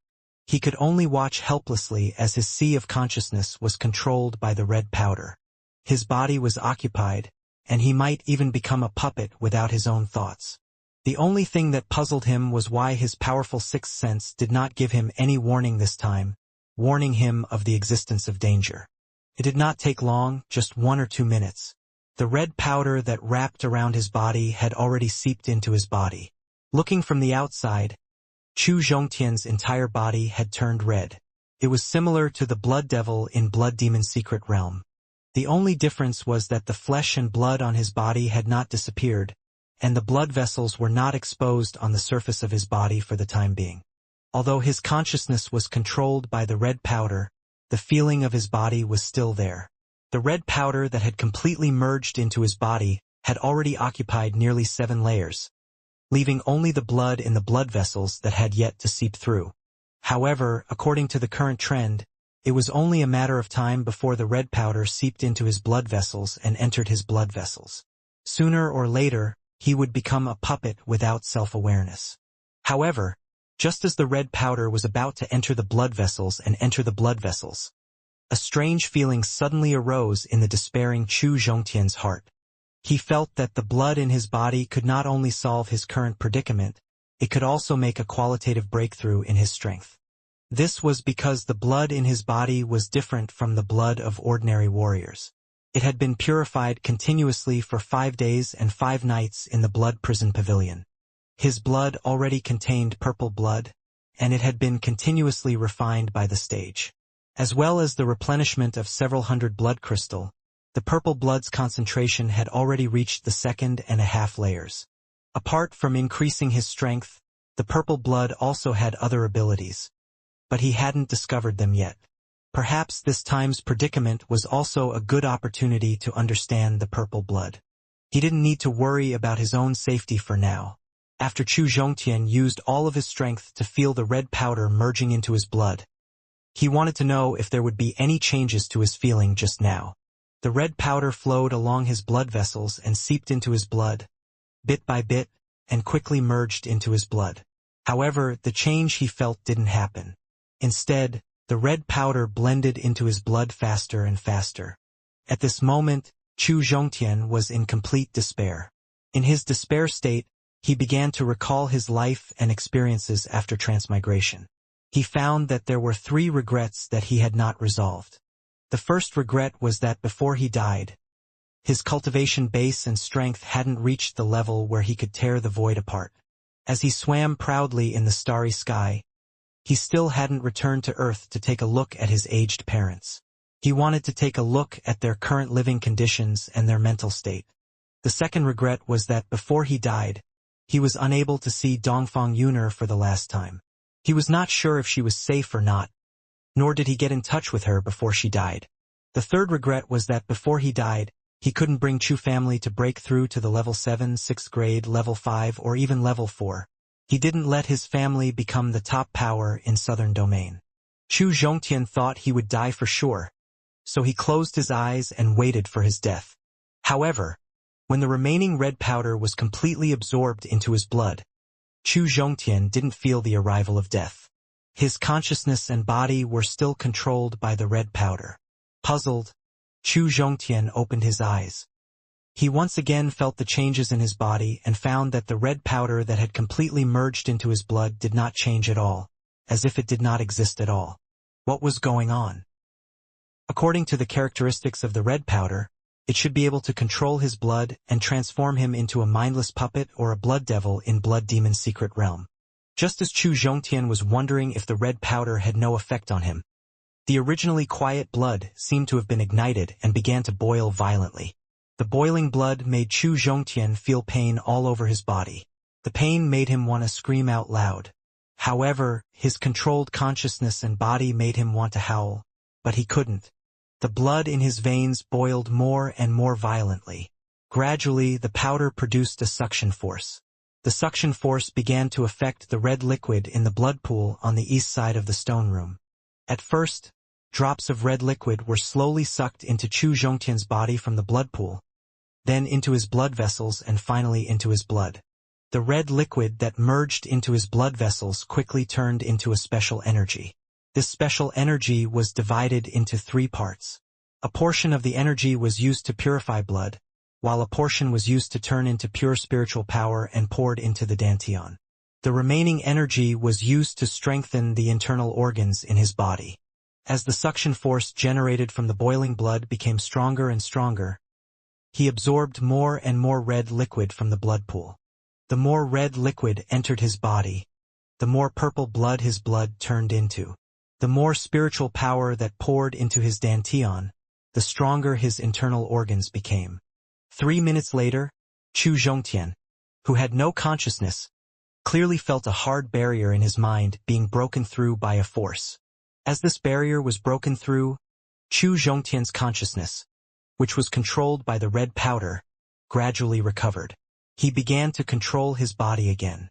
he could only watch helplessly as his sea of consciousness was controlled by the red powder. His body was occupied, and he might even become a puppet without his own thoughts. The only thing that puzzled him was why his powerful sixth sense did not give him any warning this time, warning him of the existence of danger. It did not take long, just 1 or 2 minutes. The red powder that wrapped around his body had already seeped into his body. Looking from the outside, Chu Zhongtian's entire body had turned red. It was similar to the blood devil in Blood Demon's secret realm. The only difference was that the flesh and blood on his body had not disappeared, and the blood vessels were not exposed on the surface of his body for the time being. Although his consciousness was controlled by the red powder, the feeling of his body was still there. The red powder that had completely merged into his body had already occupied nearly 7 layers, leaving only the blood in the blood vessels that had yet to seep through. However, according to the current trend, it was only a matter of time before the red powder seeped into his blood vessels and entered his blood vessels. Sooner or later, he would become a puppet without self-awareness. However, just as the red powder was about to enter the blood vessels and enter the blood vessels, a strange feeling suddenly arose in the despairing Chu Zhongtian's heart. He felt that the blood in his body could not only solve his current predicament, it could also make a qualitative breakthrough in his strength. This was because the blood in his body was different from the blood of ordinary warriors. It had been purified continuously for 5 days and 5 nights in the blood prison pavilion. His blood already contained purple blood, and it had been continuously refined by the stage. As well as the replenishment of several hundred blood crystal, the purple blood's concentration had already reached the 2.5 layers. Apart from increasing his strength, the purple blood also had other abilities, but he hadn't discovered them yet. Perhaps this time's predicament was also a good opportunity to understand the purple blood. He didn't need to worry about his own safety for now. After Chu Zhongtian used all of his strength to feel the red powder merging into his blood, he wanted to know if there would be any changes to his feeling just now. The red powder flowed along his blood vessels and seeped into his blood, bit by bit, and quickly merged into his blood. However, the change he felt didn't happen. Instead, the red powder blended into his blood faster and faster. At this moment, Chu Zhongtian was in complete despair. In his despair state, he began to recall his life and experiences after transmigration. He found that there were 3 regrets that he had not resolved. The first regret was that before he died, his cultivation base and strength hadn't reached the level where he could tear the void apart. As he swam proudly in the starry sky, he still hadn't returned to Earth to take a look at his aged parents. He wanted to take a look at their current living conditions and their mental state. The second regret was that before he died, he was unable to see Dongfang Yuner for the last time. He was not sure if she was safe or not, nor did he get in touch with her before she died. The third regret was that before he died, he couldn't bring Chu family to break through to the level 7, 6th grade, level 5, or even level 4. He didn't let his family become the top power in Southern Domain. Chu Zhongtian thought he would die for sure, so he closed his eyes and waited for his death. However, when the remaining red powder was completely absorbed into his blood, Chu Zhongtian didn't feel the arrival of death. His consciousness and body were still controlled by the red powder. Puzzled, Chu Zhongtian opened his eyes. He once again felt the changes in his body and found that the red powder that had completely merged into his blood did not change at all, as if it did not exist at all. What was going on? According to the characteristics of the red powder, it should be able to control his blood and transform him into a mindless puppet or a blood devil in Blood Demon's secret realm. Just as Chu Zhongtian was wondering if the red powder had no effect on him, the originally quiet blood seemed to have been ignited and began to boil violently. The boiling blood made Chu Zhongtian feel pain all over his body. The pain made him want to scream out loud. However, his controlled consciousness and body made him want to howl, but he couldn't. The blood in his veins boiled more and more violently. Gradually, the powder produced a suction force. The suction force began to affect the red liquid in the blood pool on the east side of the stone room. At first, drops of red liquid were slowly sucked into Chu Zhongtian's body from the blood pool, then into his blood vessels and finally into his blood. The red liquid that merged into his blood vessels quickly turned into a special energy. This special energy was divided into 3 parts. A portion of the energy was used to purify blood, while a portion was used to turn into pure spiritual power and poured into the dantian. The remaining energy was used to strengthen the internal organs in his body. As the suction force generated from the boiling blood became stronger and stronger, he absorbed more and more red liquid from the blood pool. The more red liquid entered his body, the more purple blood his blood turned into. The more spiritual power that poured into his dantian, the stronger his internal organs became. 3 minutes later, Chu Zhongtian, who had no consciousness, clearly felt a hard barrier in his mind being broken through by a force. As this barrier was broken through, Chu Zhongtian's consciousness, which was controlled by the red powder, gradually recovered. He began to control his body again.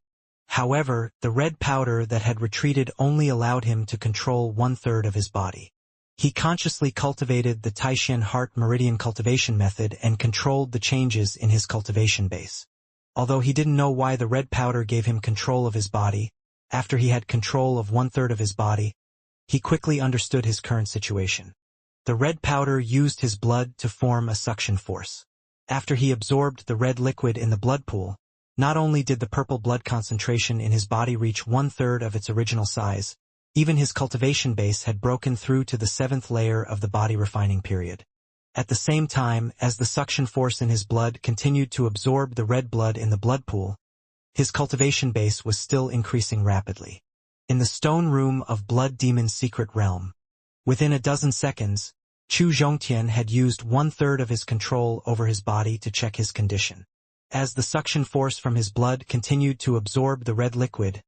However, the red powder that had retreated only allowed him to control 1/3 of his body. He consciously cultivated the Taishan Heart Meridian cultivation method and controlled the changes in his cultivation base. Although he didn't know why the red powder gave him control of his body, after he had control of 1/3 of his body, he quickly understood his current situation. The red powder used his blood to form a suction force. After he absorbed the red liquid in the blood pool, not only did the purple blood concentration in his body reach 1/3 of its original size, even his cultivation base had broken through to the 7th layer of the body refining period. At the same time, as the suction force in his blood continued to absorb the red blood in the blood pool, his cultivation base was still increasing rapidly. In the stone room of Blood Demon's secret realm, within a dozen seconds, Chu Zhongtian had used 1/3 of his control over his body to check his condition. As the suction force from his blood continued to absorb the red liquid,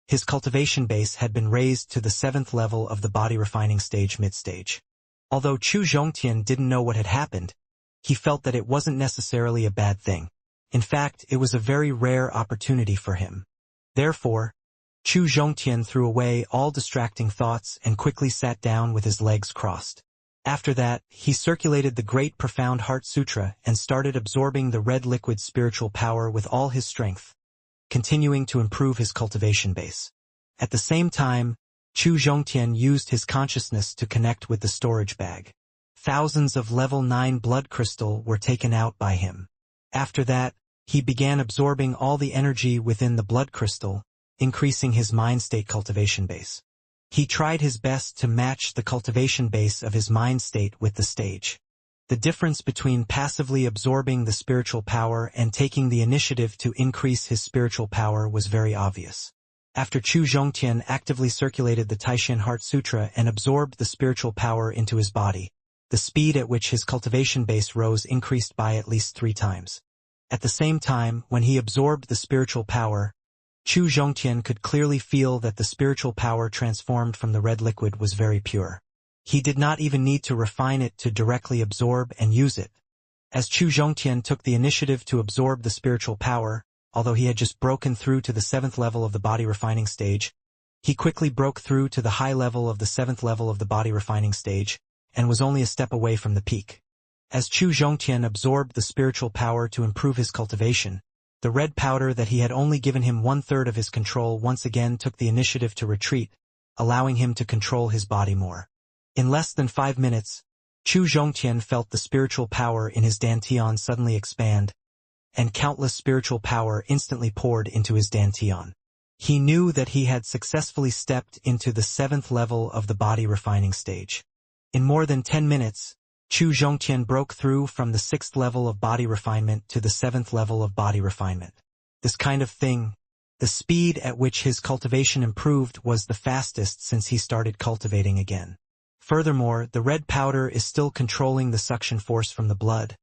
his cultivation base had been raised to the 7th level of the body refining stage mid-stage. Although Chu Zhongtian didn't know what had happened, he felt that it wasn't necessarily a bad thing. In fact, it was a very rare opportunity for him. Therefore, Chu Zhongtian threw away all distracting thoughts and quickly sat down with his legs crossed. After that, he circulated the Great Profound Heart Sutra and started absorbing the red liquid spiritual power with all his strength, continuing to improve his cultivation base. At the same time, Chu Zhongtian used his consciousness to connect with the storage bag. Thousands of level 9 blood crystal were taken out by him. After that, he began absorbing all the energy within the blood crystal, increasing his mind state cultivation base. He tried his best to match the cultivation base of his mind state with the stage. The difference between passively absorbing the spiritual power and taking the initiative to increase his spiritual power was very obvious. After Chu Zhongtian actively circulated the Taishan Heart Sutra and absorbed the spiritual power into his body, the speed at which his cultivation base rose increased by at least 3 times. At the same time, when he absorbed the spiritual power, Chu Zhongtian could clearly feel that the spiritual power transformed from the red liquid was very pure. He did not even need to refine it to directly absorb and use it. As Chu Zhongtian took the initiative to absorb the spiritual power, although he had just broken through to the 7th level of the body refining stage, he quickly broke through to the high level of the 7th level of the body refining stage, and was only a step away from the peak. As Chu Zhongtian absorbed the spiritual power to improve his cultivation, the red powder that he had only given him 1/3 of his control once again took the initiative to retreat, allowing him to control his body more. In less than 5 minutes, Chu Zhongtian felt the spiritual power in his dantian suddenly expand, and countless spiritual power instantly poured into his dantian. He knew that he had successfully stepped into the 7th level of the body refining stage. In more than 10 minutes, Chu Zhongtian broke through from the 6th level of body refinement to the 7th level of body refinement. This kind of thing, the speed at which his cultivation improved was the fastest since he started cultivating again. Furthermore, the red powder is still controlling the suction force from the blood.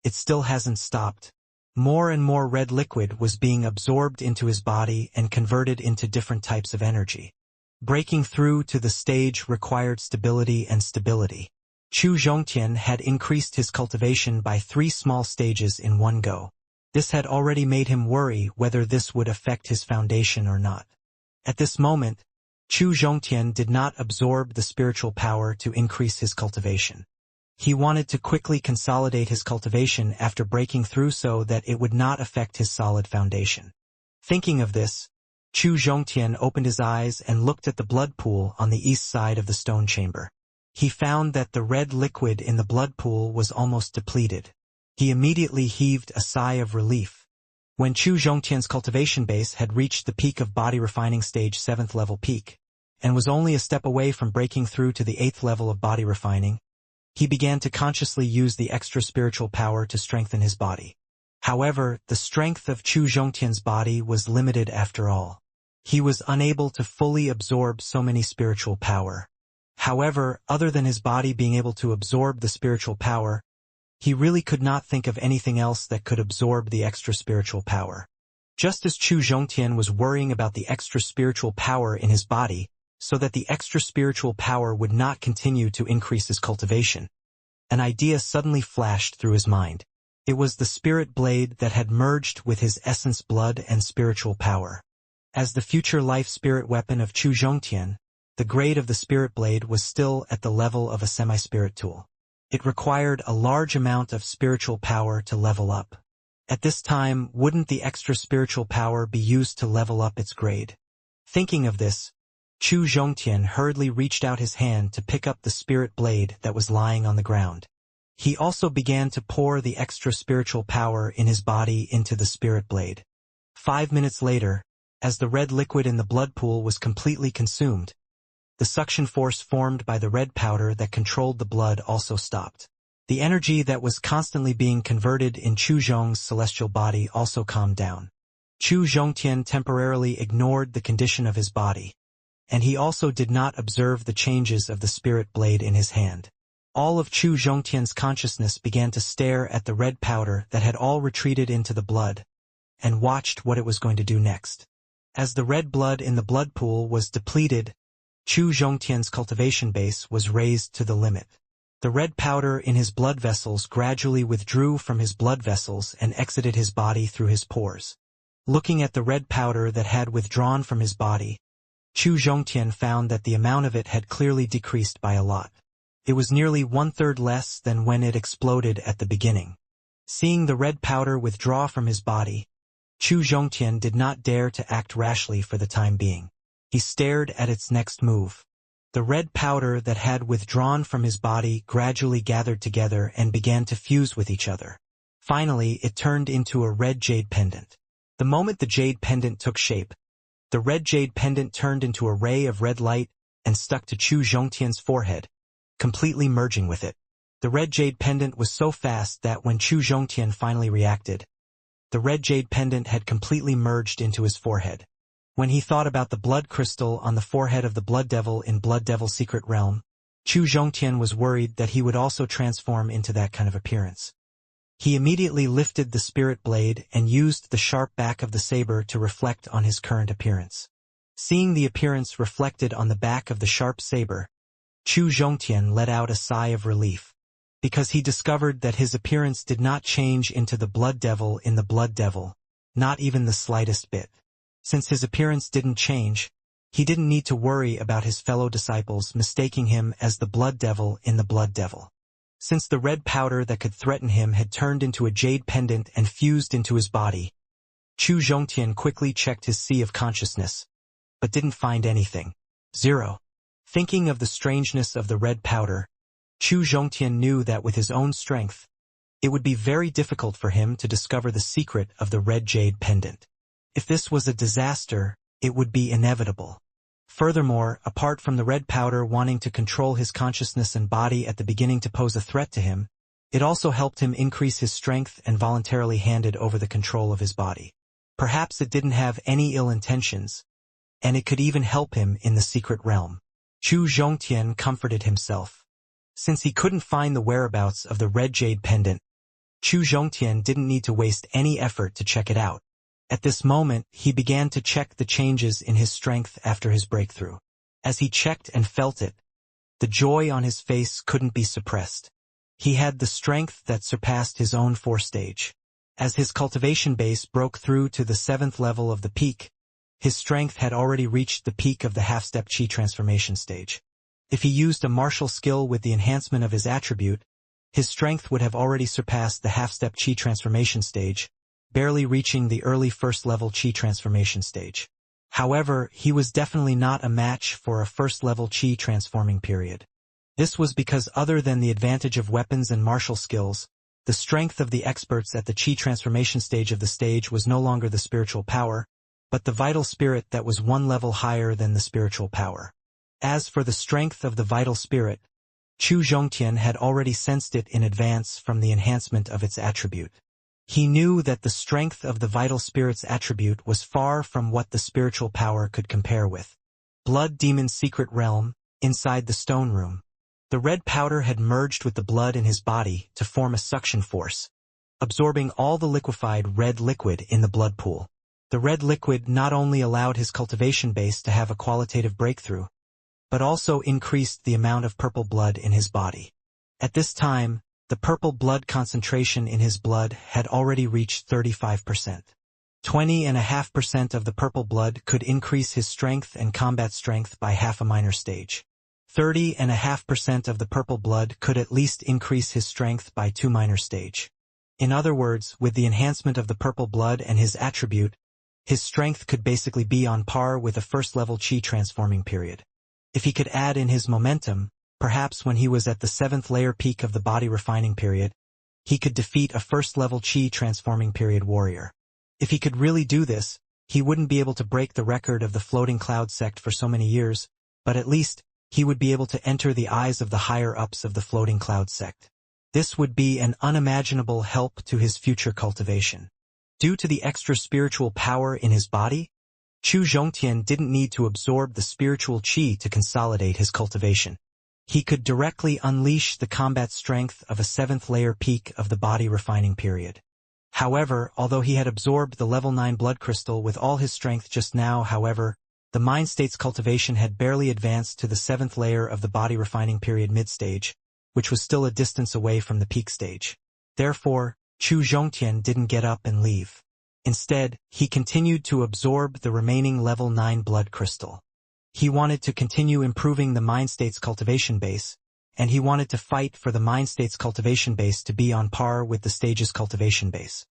It still hasn't stopped. More and more red liquid was being absorbed into his body and converted into different types of energy. Breaking through to the stage required stability and stability. Chu Zhongtian had increased his cultivation by 3 small stages in one go. This had already made him worry whether this would affect his foundation or not. At this moment, Chu Zhongtian did not absorb the spiritual power to increase his cultivation. He wanted to quickly consolidate his cultivation after breaking through so that it would not affect his solid foundation. Thinking of this, Chu Zhongtian opened his eyes and looked at the blood pool on the east side of the stone chamber. He found that the red liquid in the blood pool was almost depleted. He immediately heaved a sigh of relief. When Chu Zhongtian's cultivation base had reached the peak of body refining stage 7th level peak, and was only a step away from breaking through to the 8th level of body refining, he began to consciously use the extra spiritual power to strengthen his body. However, the strength of Chu Zhongtian's body was limited after all. He was unable to fully absorb so many spiritual power. However, other than his body being able to absorb the spiritual power, he really could not think of anything else that could absorb the extra spiritual power. Just as Chu Zhongtian was worrying about the extra spiritual power in his body, so that the extra spiritual power would not continue to increase his cultivation, an idea suddenly flashed through his mind. It was the spirit blade that had merged with his essence blood and spiritual power. As the future life spirit weapon of Chu Zhongtian, the grade of the spirit blade was still at the level of a semi-spirit tool. It required a large amount of spiritual power to level up. At this time, wouldn't the extra spiritual power be used to level up its grade? Thinking of this, Chu Zhongtian hurriedly reached out his hand to pick up the spirit blade that was lying on the ground. He also began to pour the extra spiritual power in his body into the spirit blade. 5 minutes later, as the red liquid in the blood pool was completely consumed, the suction force formed by the red powder that controlled the blood also stopped. The energy that was constantly being converted in Chu Zhong's celestial body also calmed down. Chu Zhongtian temporarily ignored the condition of his body, and he also did not observe the changes of the spirit blade in his hand. All of Chu Zhongtian's consciousness began to stare at the red powder that had all retreated into the blood, and watched what it was going to do next. As the red blood in the blood pool was depleted, Chu Zhongtian's cultivation base was raised to the limit. The red powder in his blood vessels gradually withdrew from his blood vessels and exited his body through his pores. Looking at the red powder that had withdrawn from his body, Chu Zhongtian found that the amount of it had clearly decreased by a lot. It was nearly 1/3 less than when it exploded at the beginning. Seeing the red powder withdraw from his body, Chu Zhongtian did not dare to act rashly for the time being. He stared at its next move. The red powder that had withdrawn from his body gradually gathered together and began to fuse with each other. Finally, it turned into a red jade pendant. The moment the jade pendant took shape, the red jade pendant turned into a ray of red light and stuck to Chu Zhongtian's forehead, completely merging with it. The red jade pendant was so fast that when Chu Zhongtian finally reacted, the red jade pendant had completely merged into his forehead. When he thought about the blood crystal on the forehead of the Blood Devil in Blood Devil Secret Realm, Chu Zhongtian was worried that he would also transform into that kind of appearance. He immediately lifted the spirit blade and used the sharp back of the saber to reflect on his current appearance. Seeing the appearance reflected on the back of the sharp saber, Chu Zhongtian let out a sigh of relief, because he discovered that his appearance did not change into the blood devil in the blood devil, not even the slightest bit. Since his appearance didn't change, he didn't need to worry about his fellow disciples mistaking him as the blood devil in the blood devil. Since the red powder that could threaten him had turned into a jade pendant and fused into his body, Chu Zhongtian quickly checked his sea of consciousness, but didn't find anything. 0. Thinking of the strangeness of the red powder, Chu Zhongtian knew that with his own strength, it would be very difficult for him to discover the secret of the red jade pendant. If this was a disaster, it would be inevitable. Furthermore, apart from the red powder wanting to control his consciousness and body at the beginning to pose a threat to him, it also helped him increase his strength and voluntarily handed over the control of his body. Perhaps it didn't have any ill intentions, and it could even help him in the secret realm. Chu Zhongtian comforted himself. Since he couldn't find the whereabouts of the red jade pendant, Chu Zhongtian didn't need to waste any effort to check it out. At this moment, he began to check the changes in his strength after his breakthrough. As he checked and felt it, the joy on his face couldn't be suppressed. He had the strength that surpassed his own forestage. As his cultivation base broke through to the 7th level of the peak, his strength had already reached the peak of the half-step chi transformation stage. If he used a martial skill with the enhancement of his attribute, his strength would have already surpassed the half-step chi transformation stage, barely reaching the early first-level chi transformation stage. However, he was definitely not a match for a first-level chi transforming period. This was because other than the advantage of weapons and martial skills, the strength of the experts at the chi transformation stage of the stage was no longer the spiritual power, but the vital spirit that was one level higher than the spiritual power. As for the strength of the vital spirit, Chu Zhongtian had already sensed it in advance from the enhancement of its attribute. He knew that the strength of the vital spirit's attribute was far from what the spiritual power could compare with. Blood Demon's secret realm, inside the stone room. The red powder had merged with the blood in his body to form a suction force, absorbing all the liquefied red liquid in the blood pool. The red liquid not only allowed his cultivation base to have a qualitative breakthrough, but also increased the amount of purple blood in his body. At this time, the purple blood concentration in his blood had already reached 35%. 20.5% of the purple blood could increase his strength and combat strength by half a minor stage. 30.5% of the purple blood could at least increase his strength by 2 minor stage. In other words, with the enhancement of the purple blood and his attribute, his strength could basically be on par with a first-level chi transforming period. If he could add in his momentum, perhaps when he was at the 7th layer peak of the body refining period, he could defeat a first-level chi transforming period warrior. If he could really do this, he wouldn't be able to break the record of the floating cloud sect for so many years, but at least, he would be able to enter the eyes of the higher-ups of the floating cloud sect. This would be an unimaginable help to his future cultivation. Due to the extra spiritual power in his body, Chu Zhongtian didn't need to absorb the spiritual chi to consolidate his cultivation. He could directly unleash the combat strength of a 7th layer peak of the body refining period. However, although he had absorbed the level 9 blood crystal with all his strength just now, the mind state's cultivation had barely advanced to the 7th layer of the body refining period mid-stage, which was still a distance away from the peak stage. Therefore, Chu Zhongtian didn't get up and leave. Instead, he continued to absorb the remaining level 9 blood crystal. He wanted to continue improving the mind state's cultivation base, and he wanted to fight for the mind state's cultivation base to be on par with the stage's cultivation base.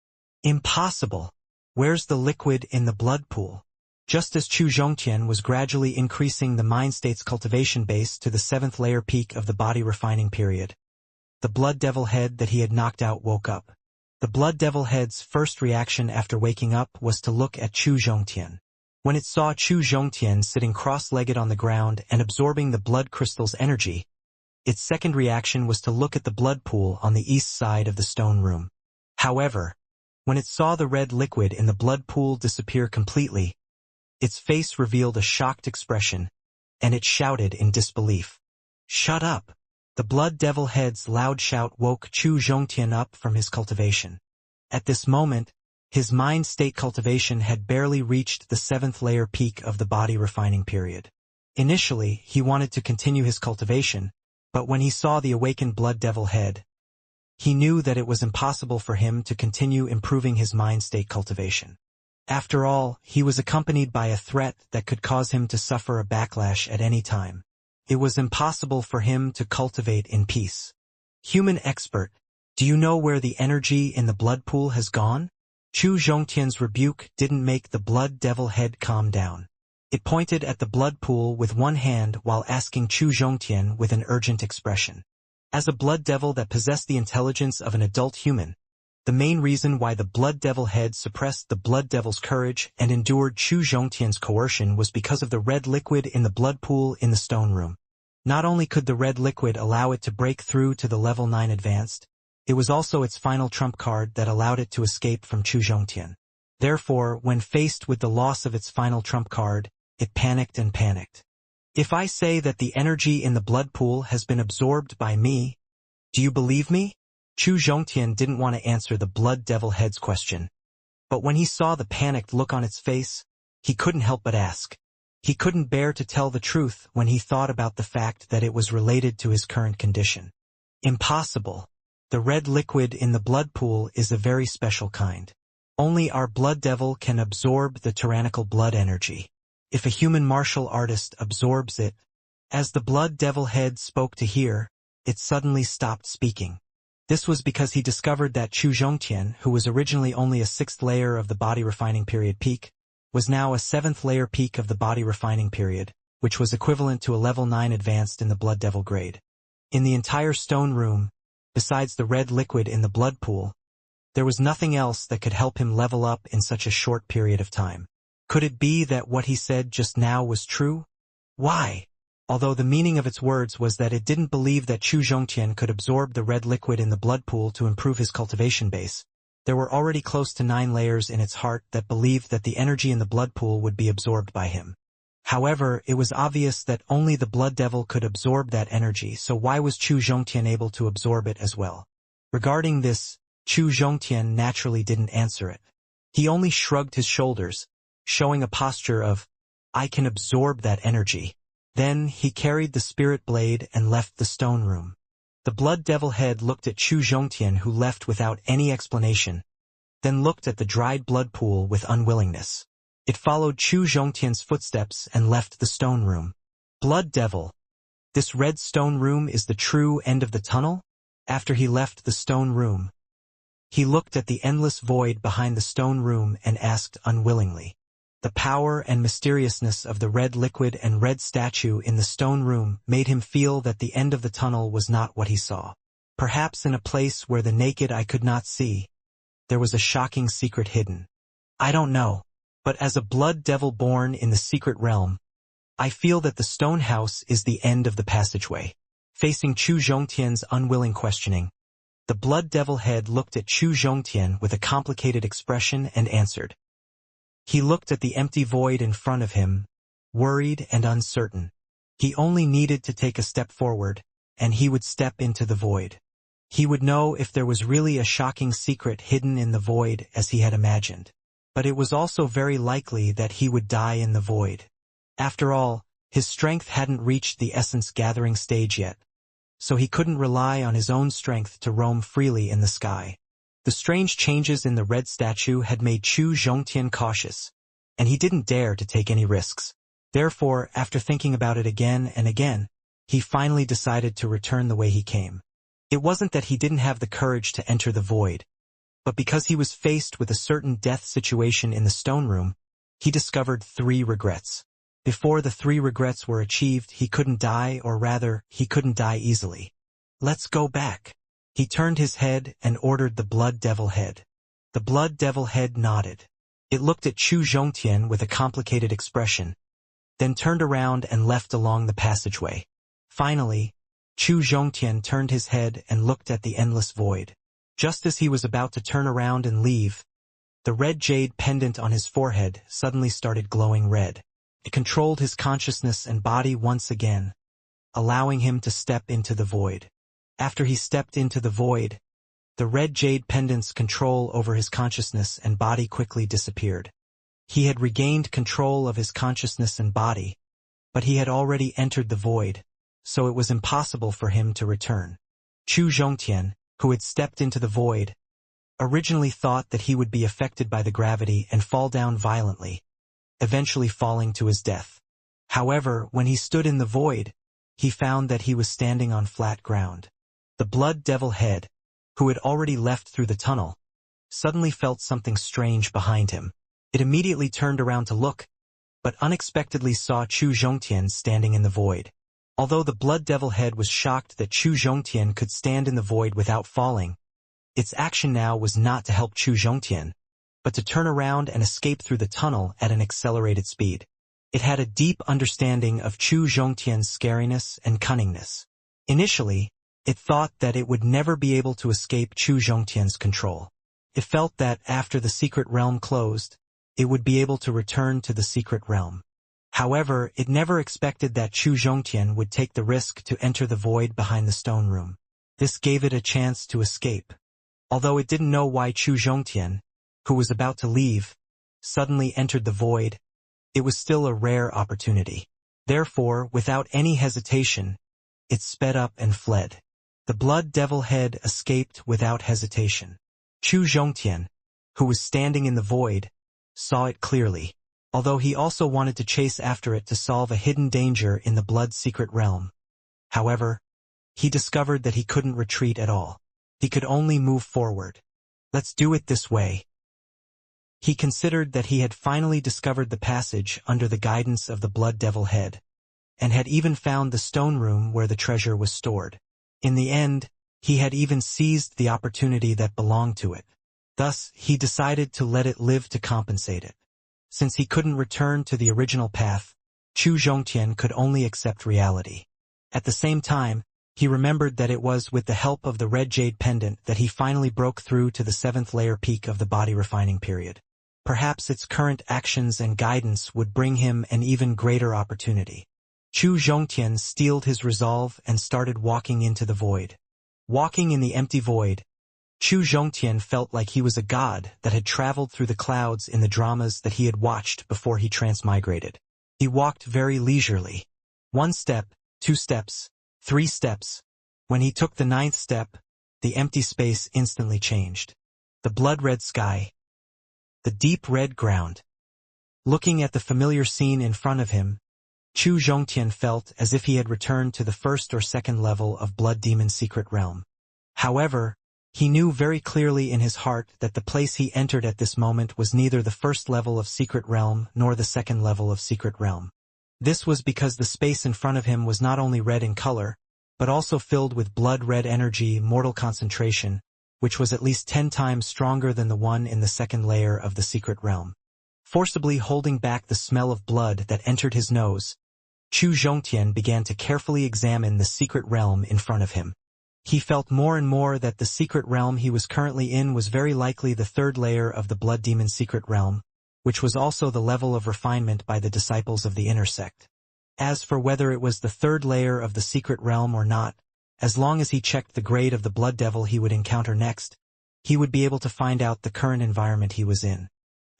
Impossible! Where's the liquid in the blood pool? Just as Chu Zhongtian was gradually increasing the mind state's cultivation base to the 7th layer peak of the body refining period, the blood devil head that he had knocked out woke up. The blood devil head's first reaction after waking up was to look at Chu Zhongtian. When it saw Chu Zhongtian sitting cross-legged on the ground and absorbing the blood crystal's energy, its second reaction was to look at the blood pool on the east side of the stone room. However, when it saw the red liquid in the blood pool disappear completely, its face revealed a shocked expression, and it shouted in disbelief. "Shut up! The blood devil head's loud shout woke Chu Zhongtian up from his cultivation. At this moment, his mind state cultivation had barely reached the 7th layer peak of the body refining period. Initially, he wanted to continue his cultivation, but when he saw the awakened blood devil head, he knew that it was impossible for him to continue improving his mind state cultivation. After all, he was accompanied by a threat that could cause him to suffer a backlash at any time. It was impossible for him to cultivate in peace. Human expert, do you know where the energy in the blood pool has gone? Chu Zhongtian's rebuke didn't make the blood devil head calm down. It pointed at the blood pool with one hand while asking Chu Zhongtian with an urgent expression. As a blood devil that possessed the intelligence of an adult human, the main reason why the blood devil head suppressed the blood devil's courage and endured Chu Zhongtian's coercion was because of the red liquid in the blood pool in the stone room. Not only could the red liquid allow it to break through to the level 9 advanced, it was also its final trump card that allowed it to escape from Chu Zhongtian. Therefore, when faced with the loss of its final trump card, it panicked and panicked. If I say that the energy in the blood pool has been absorbed by me, do you believe me? Chu Zhongtian didn't want to answer the blood devil head's question. But when he saw the panicked look on its face, he couldn't help but ask. He couldn't bear to tell the truth when he thought about the fact that it was related to his current condition. Impossible. The red liquid in the blood pool is a very special kind. Only our blood devil can absorb the tyrannical blood energy. If a human martial artist absorbs it, as the blood devil head spoke to hear, it suddenly stopped speaking. This was because he discovered that Chu Zhongtian, who was originally only a 6th layer of the body refining period peak, was now a 7th layer peak of the body refining period, which was equivalent to a level 9 advanced in the blood devil grade. In the entire stone room, besides the red liquid in the blood pool, there was nothing else that could help him level up in such a short period of time. Could it be that what he said just now was true? Why? Although the meaning of its words was that it didn't believe that Chu Zhongtian could absorb the red liquid in the blood pool to improve his cultivation base, there were already close to 9 layers in its heart that believed that the energy in the blood pool would be absorbed by him. However, it was obvious that only the blood devil could absorb that energy, so why was Chu Zhongtian able to absorb it as well? Regarding this, Chu Zhongtian naturally didn't answer it. He only shrugged his shoulders, showing a posture of, I can absorb that energy. Then he carried the spirit blade and left the stone room. The blood devil head looked at Chu Zhongtian, who left without any explanation, then looked at the dried blood pool with unwillingness. It followed Chu Zhongtian's footsteps and left the stone room. Blood devil. This red stone room is the true end of the tunnel? After he left the stone room, he looked at the endless void behind the stone room and asked unwillingly. The power and mysteriousness of the red liquid and red statue in the stone room made him feel that the end of the tunnel was not what he saw. Perhaps in a place where the naked eye could not see, there was a shocking secret hidden. I don't know, but as a blood devil born in the secret realm, I feel that the stone house is the end of the passageway. Facing Chu Zhongtian's unwilling questioning, the blood devil head looked at Chu Zhongtian with a complicated expression and answered. He looked at the empty void in front of him, worried and uncertain. He only needed to take a step forward, and he would step into the void. He would know if there was really a shocking secret hidden in the void as he had imagined. But it was also very likely that he would die in the void. After all, his strength hadn't reached the essence gathering stage yet, so he couldn't rely on his own strength to roam freely in the sky. The strange changes in the red statue had made Chu Zhongtian cautious, and he didn't dare to take any risks. Therefore, after thinking about it again and again, he finally decided to return the way he came. It wasn't that he didn't have the courage to enter the void, but because he was faced with a certain death situation in the stone room, he discovered 3 regrets. Before the 3 regrets were achieved, he couldn't die, or rather, he couldn't die easily. Let's go back. He turned his head and ordered the blood devil head. The blood devil head nodded. It looked at Chu Zhongtian with a complicated expression, then turned around and left along the passageway. Finally, Chu Zhongtian turned his head and looked at the endless void. Just as he was about to turn around and leave, the red jade pendant on his forehead suddenly started glowing red. It controlled his consciousness and body once again, allowing him to step into the void. After he stepped into the void, the red jade pendant's control over his consciousness and body quickly disappeared. He had regained control of his consciousness and body, but he had already entered the void, so it was impossible for him to return. Chu Zhongtian, who had stepped into the void, originally thought that he would be affected by the gravity and fall down violently, eventually falling to his death. However, when he stood in the void, he found that he was standing on flat ground. The blood devil head, who had already left through the tunnel, suddenly felt something strange behind him. It immediately turned around to look, but unexpectedly saw Chu Zhongtian standing in the void. Although the blood devil head was shocked that Chu Zhongtian could stand in the void without falling, its action now was not to help Chu Zhongtian, but to turn around and escape through the tunnel at an accelerated speed. It had a deep understanding of Chu Zhongtian's scariness and cunningness. Initially, it thought that it would never be able to escape Chu Zhongtian's control. It felt that after the secret realm closed, it would be able to return to the secret realm. However, it never expected that Chu Zhongtian would take the risk to enter the void behind the stone room. This gave it a chance to escape. Although it didn't know why Chu Zhongtian, who was about to leave, suddenly entered the void, it was still a rare opportunity. Therefore, without any hesitation, it sped up and fled. The blood devil head escaped without hesitation. Chu Zhongtian, who was standing in the void, saw it clearly, although he also wanted to chase after it to solve a hidden danger in the blood secret realm. However, he discovered that he couldn't retreat at all. He could only move forward. Let's do it this way. He considered that he had finally discovered the passage under the guidance of the blood devil head, and had even found the stone room where the treasure was stored. In the end, he had even seized the opportunity that belonged to it. Thus, he decided to let it live to compensate it. Since he couldn't return to the original path, Chu Zhongtian could only accept reality. At the same time, he remembered that it was with the help of the red jade pendant that he finally broke through to the 7th layer peak of the body refining period. Perhaps its current actions and guidance would bring him an even greater opportunity. Chu Zhongtian steeled his resolve and started walking into the void. Walking in the empty void, Chu Zhongtian felt like he was a god that had traveled through the clouds in the dramas that he had watched before he transmigrated. He walked very leisurely. 1 step, 2 steps, 3 steps. When he took the 9th step, the empty space instantly changed. The blood-red sky. The deep red ground. Looking at the familiar scene in front of him, Chu Zhongtian felt as if he had returned to the 1st or 2nd level of Blood Demon's secret realm. However, he knew very clearly in his heart that the place he entered at this moment was neither the 1st level of secret realm nor the 2nd level of secret realm. This was because the space in front of him was not only red in color, but also filled with blood-red energy mortal concentration, which was at least 10 times stronger than the one in the 2nd layer of the secret realm. Forcibly holding back the smell of blood that entered his nose, Chu Zhongtian began to carefully examine the secret realm in front of him. He felt more and more that the secret realm he was currently in was very likely the 3rd layer of the Blood Demon secret realm, which was also the level of refinement by the disciples of the inner sect. As for whether it was the 3rd layer of the secret realm or not, as long as he checked the grade of the blood devil he would encounter next, he would be able to find out the current environment he was in.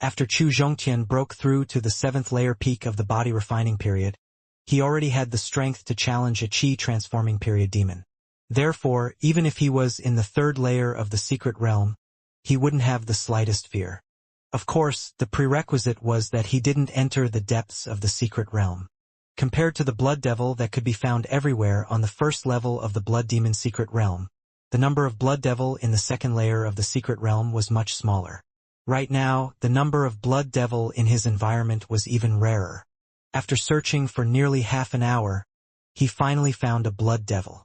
After Chu Zhongtian broke through to the 7th layer peak of the body refining period, he already had the strength to challenge a Qi transforming period demon. Therefore, even if he was in the 3rd layer of the secret realm, he wouldn't have the slightest fear. Of course, the prerequisite was that he didn't enter the depths of the secret realm. Compared to the blood devil that could be found everywhere on the 1st level of the blood demon secret realm, the number of blood devil in the 2nd layer of the secret realm was much smaller. Right now, the number of blood devil in his environment was even rarer. After searching for nearly half an hour, he finally found a blood devil.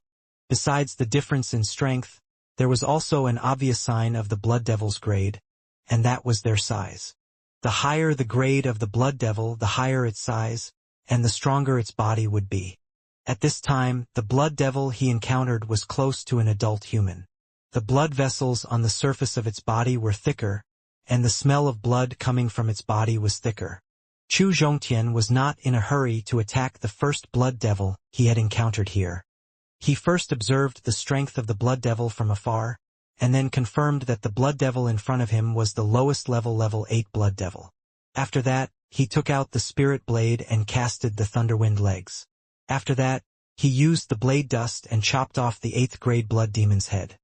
Besides the difference in strength, there was also an obvious sign of the blood devil's grade, and that was their size. The higher the grade of the blood devil, the higher its size, and the stronger its body would be. At this time, the blood devil he encountered was close to an adult human. The blood vessels on the surface of its body were thicker, and the smell of blood coming from its body was thicker. Chu Zhongtian was not in a hurry to attack the first blood devil he had encountered here. He first observed the strength of the blood devil from afar, and then confirmed that the blood devil in front of him was the lowest level 8 blood devil. After that, he took out the spirit blade and casted the thunderwind legs. After that, he used the blade dust and chopped off the 8th grade blood demon's head.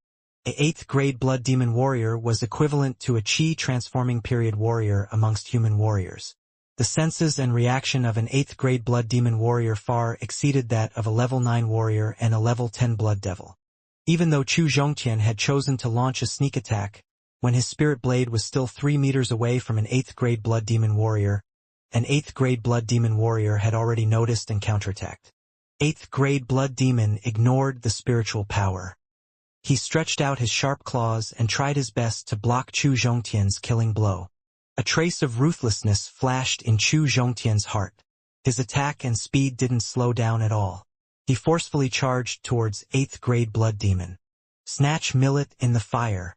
A 8th grade blood demon warrior was equivalent to a chi transforming period warrior amongst human warriors. The senses and reaction of an 8th grade blood demon warrior far exceeded that of a level 9 warrior and a level 10 blood devil. Even though Chu Zhongtian had chosen to launch a sneak attack, when his spirit blade was still 3 meters away from an 8th grade blood demon warrior, an 8th grade blood demon warrior had already noticed and counterattacked. 8th grade blood demon ignored the spiritual power. He stretched out his sharp claws and tried his best to block Chu Zhongtian's killing blow. A trace of ruthlessness flashed in Chu Zhongtian's heart. His attack and speed didn't slow down at all. He forcefully charged towards 8th grade blood demon. Snatch millet in the fire.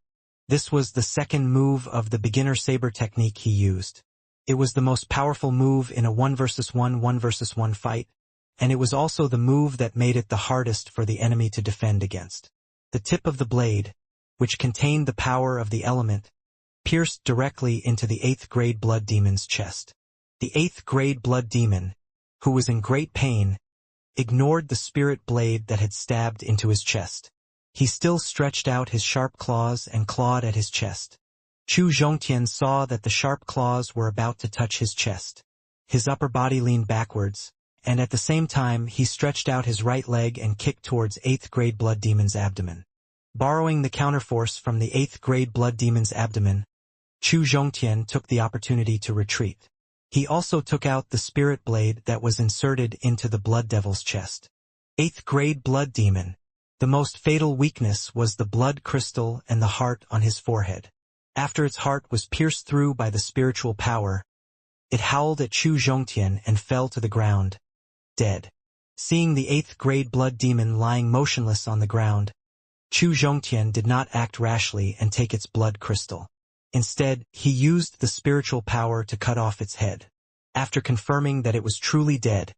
This was the second move of the beginner saber technique he used. It was the most powerful move in a 1 versus 1 fight, and it was also the move that made it the hardest for the enemy to defend against. The tip of the blade, which contained the power of the element, pierced directly into the 8th grade blood demon's chest. The 8th grade blood demon, who was in great pain, ignored the spirit blade that had stabbed into his chest. He still stretched out his sharp claws and clawed at his chest. Chu Zhongtian saw that the sharp claws were about to touch his chest. His upper body leaned backwards, and at the same time he stretched out his right leg and kicked towards 8th grade blood demon's abdomen. Borrowing the counterforce from the 8th grade blood demon's abdomen, Chu Zhongtian took the opportunity to retreat. He also took out the spirit blade that was inserted into the blood devil's chest. 8th grade blood demon. The most fatal weakness was the blood crystal and the heart on his forehead. After its heart was pierced through by the spiritual power, it howled at Chu Zhongtian and fell to the ground, dead. Seeing the 8th grade blood demon lying motionless on the ground, Chu Zhongtian did not act rashly and take its blood crystal. Instead, he used the spiritual power to cut off its head. After confirming that it was truly dead,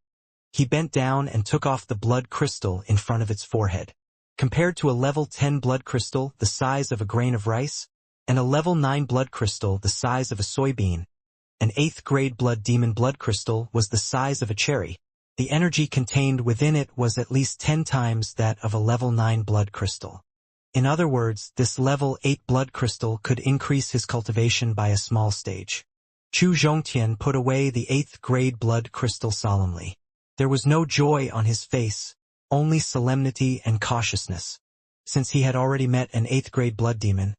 he bent down and took off the blood crystal in front of its forehead. Compared to a level 10 blood crystal the size of a grain of rice, and a level 9 blood crystal the size of a soybean, an 8th grade blood demon blood crystal was the size of a cherry. The energy contained within it was at least 10 times that of a level 9 blood crystal. In other words, this level 8 blood crystal could increase his cultivation by a small stage. Chu Zhongtian put away the 8th grade blood crystal solemnly. There was no joy on his face, only solemnity and cautiousness. Since he had already met an 8th grade blood demon,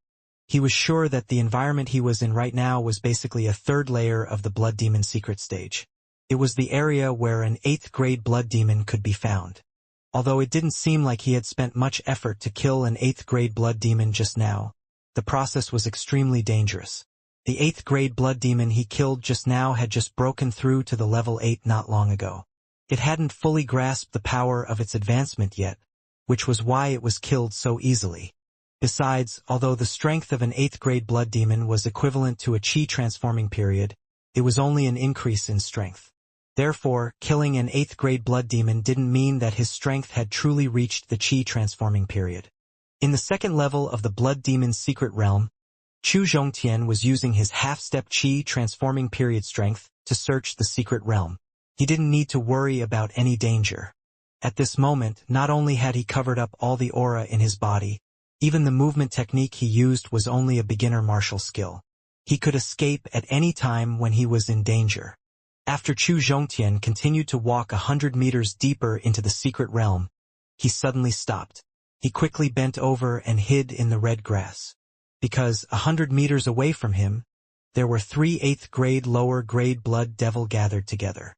he was sure that the environment he was in right now was basically a third layer of the blood demon secret stage. It was the area where an 8th grade blood demon could be found. Although it didn't seem like he had spent much effort to kill an 8th grade blood demon just now, the process was extremely dangerous. The 8th grade blood demon he killed just now had just broken through to the level 8 not long ago. It hadn't fully grasped the power of its advancement yet, which was why it was killed so easily. Besides, although the strength of an 8th grade blood demon was equivalent to a chi transforming period, it was only an increase in strength. Therefore, killing an 8th grade blood demon didn't mean that his strength had truly reached the chi transforming period. In the second level of the blood demon's secret realm, Chu Zhongtian was using his half-step chi transforming period strength to search the secret realm. He didn't need to worry about any danger. At this moment, not only had he covered up all the aura in his body, even the movement technique he used was only a beginner martial skill. He could escape at any time when he was in danger. After Chu Zhongtian continued to walk 100 meters deeper into the secret realm, he suddenly stopped. He quickly bent over and hid in the red grass. Because 100 meters away from him, there were 3 8th grade lower grade blood devil gathered together.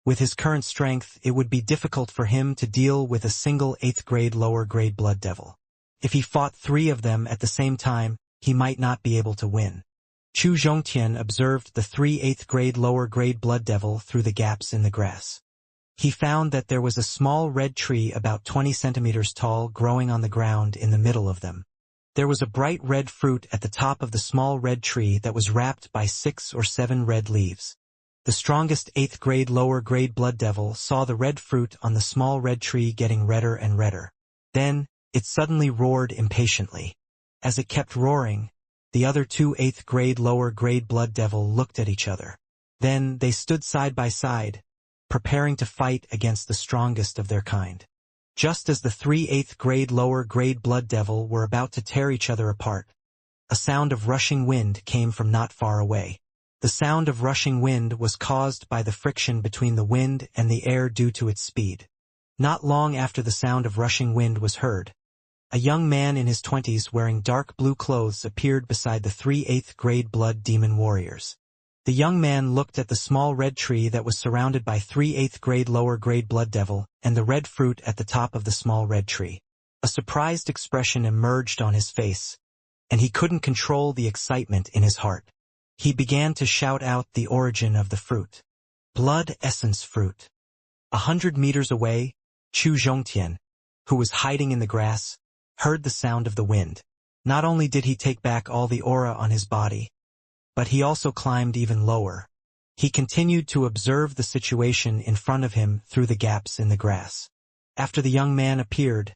With his current strength, it would be difficult for him to deal with a single 8th grade lower grade blood devil. If he fought 3 of them at the same time, he might not be able to win. Chu Zhongtian observed the 3 8th grade lower grade blood devil through the gaps in the grass. He found that there was a small red tree about 20 centimeters tall growing on the ground in the middle of them. There was a bright red fruit at the top of the small red tree that was wrapped by 6 or 7 red leaves. The strongest 8th grade lower grade blood devil saw the red fruit on the small red tree getting redder and redder. Then, it suddenly roared impatiently. As it kept roaring, the other 2 8th grade lower grade blood devil looked at each other. Then, they stood side by side, preparing to fight against the strongest of their kind. Just as the 3 8th grade lower grade blood devil were about to tear each other apart, a sound of rushing wind came from not far away. The sound of rushing wind was caused by the friction between the wind and the air due to its speed. Not long after the sound of rushing wind was heard, a young man in his 20s wearing dark blue clothes appeared beside the 3 8th grade blood demon warriors. The young man looked at the small red tree that was surrounded by 3 8th grade lower grade blood devil and the red fruit at the top of the small red tree. A surprised expression emerged on his face, and he couldn't control the excitement in his heart. He began to shout out the origin of the fruit. Blood essence fruit. 100 meters away, Chu Zhongtian, who was hiding in the grass, heard the sound of the wind. Not only did he take back all the aura on his body, but he also climbed even lower. He continued to observe the situation in front of him through the gaps in the grass. After the young man appeared,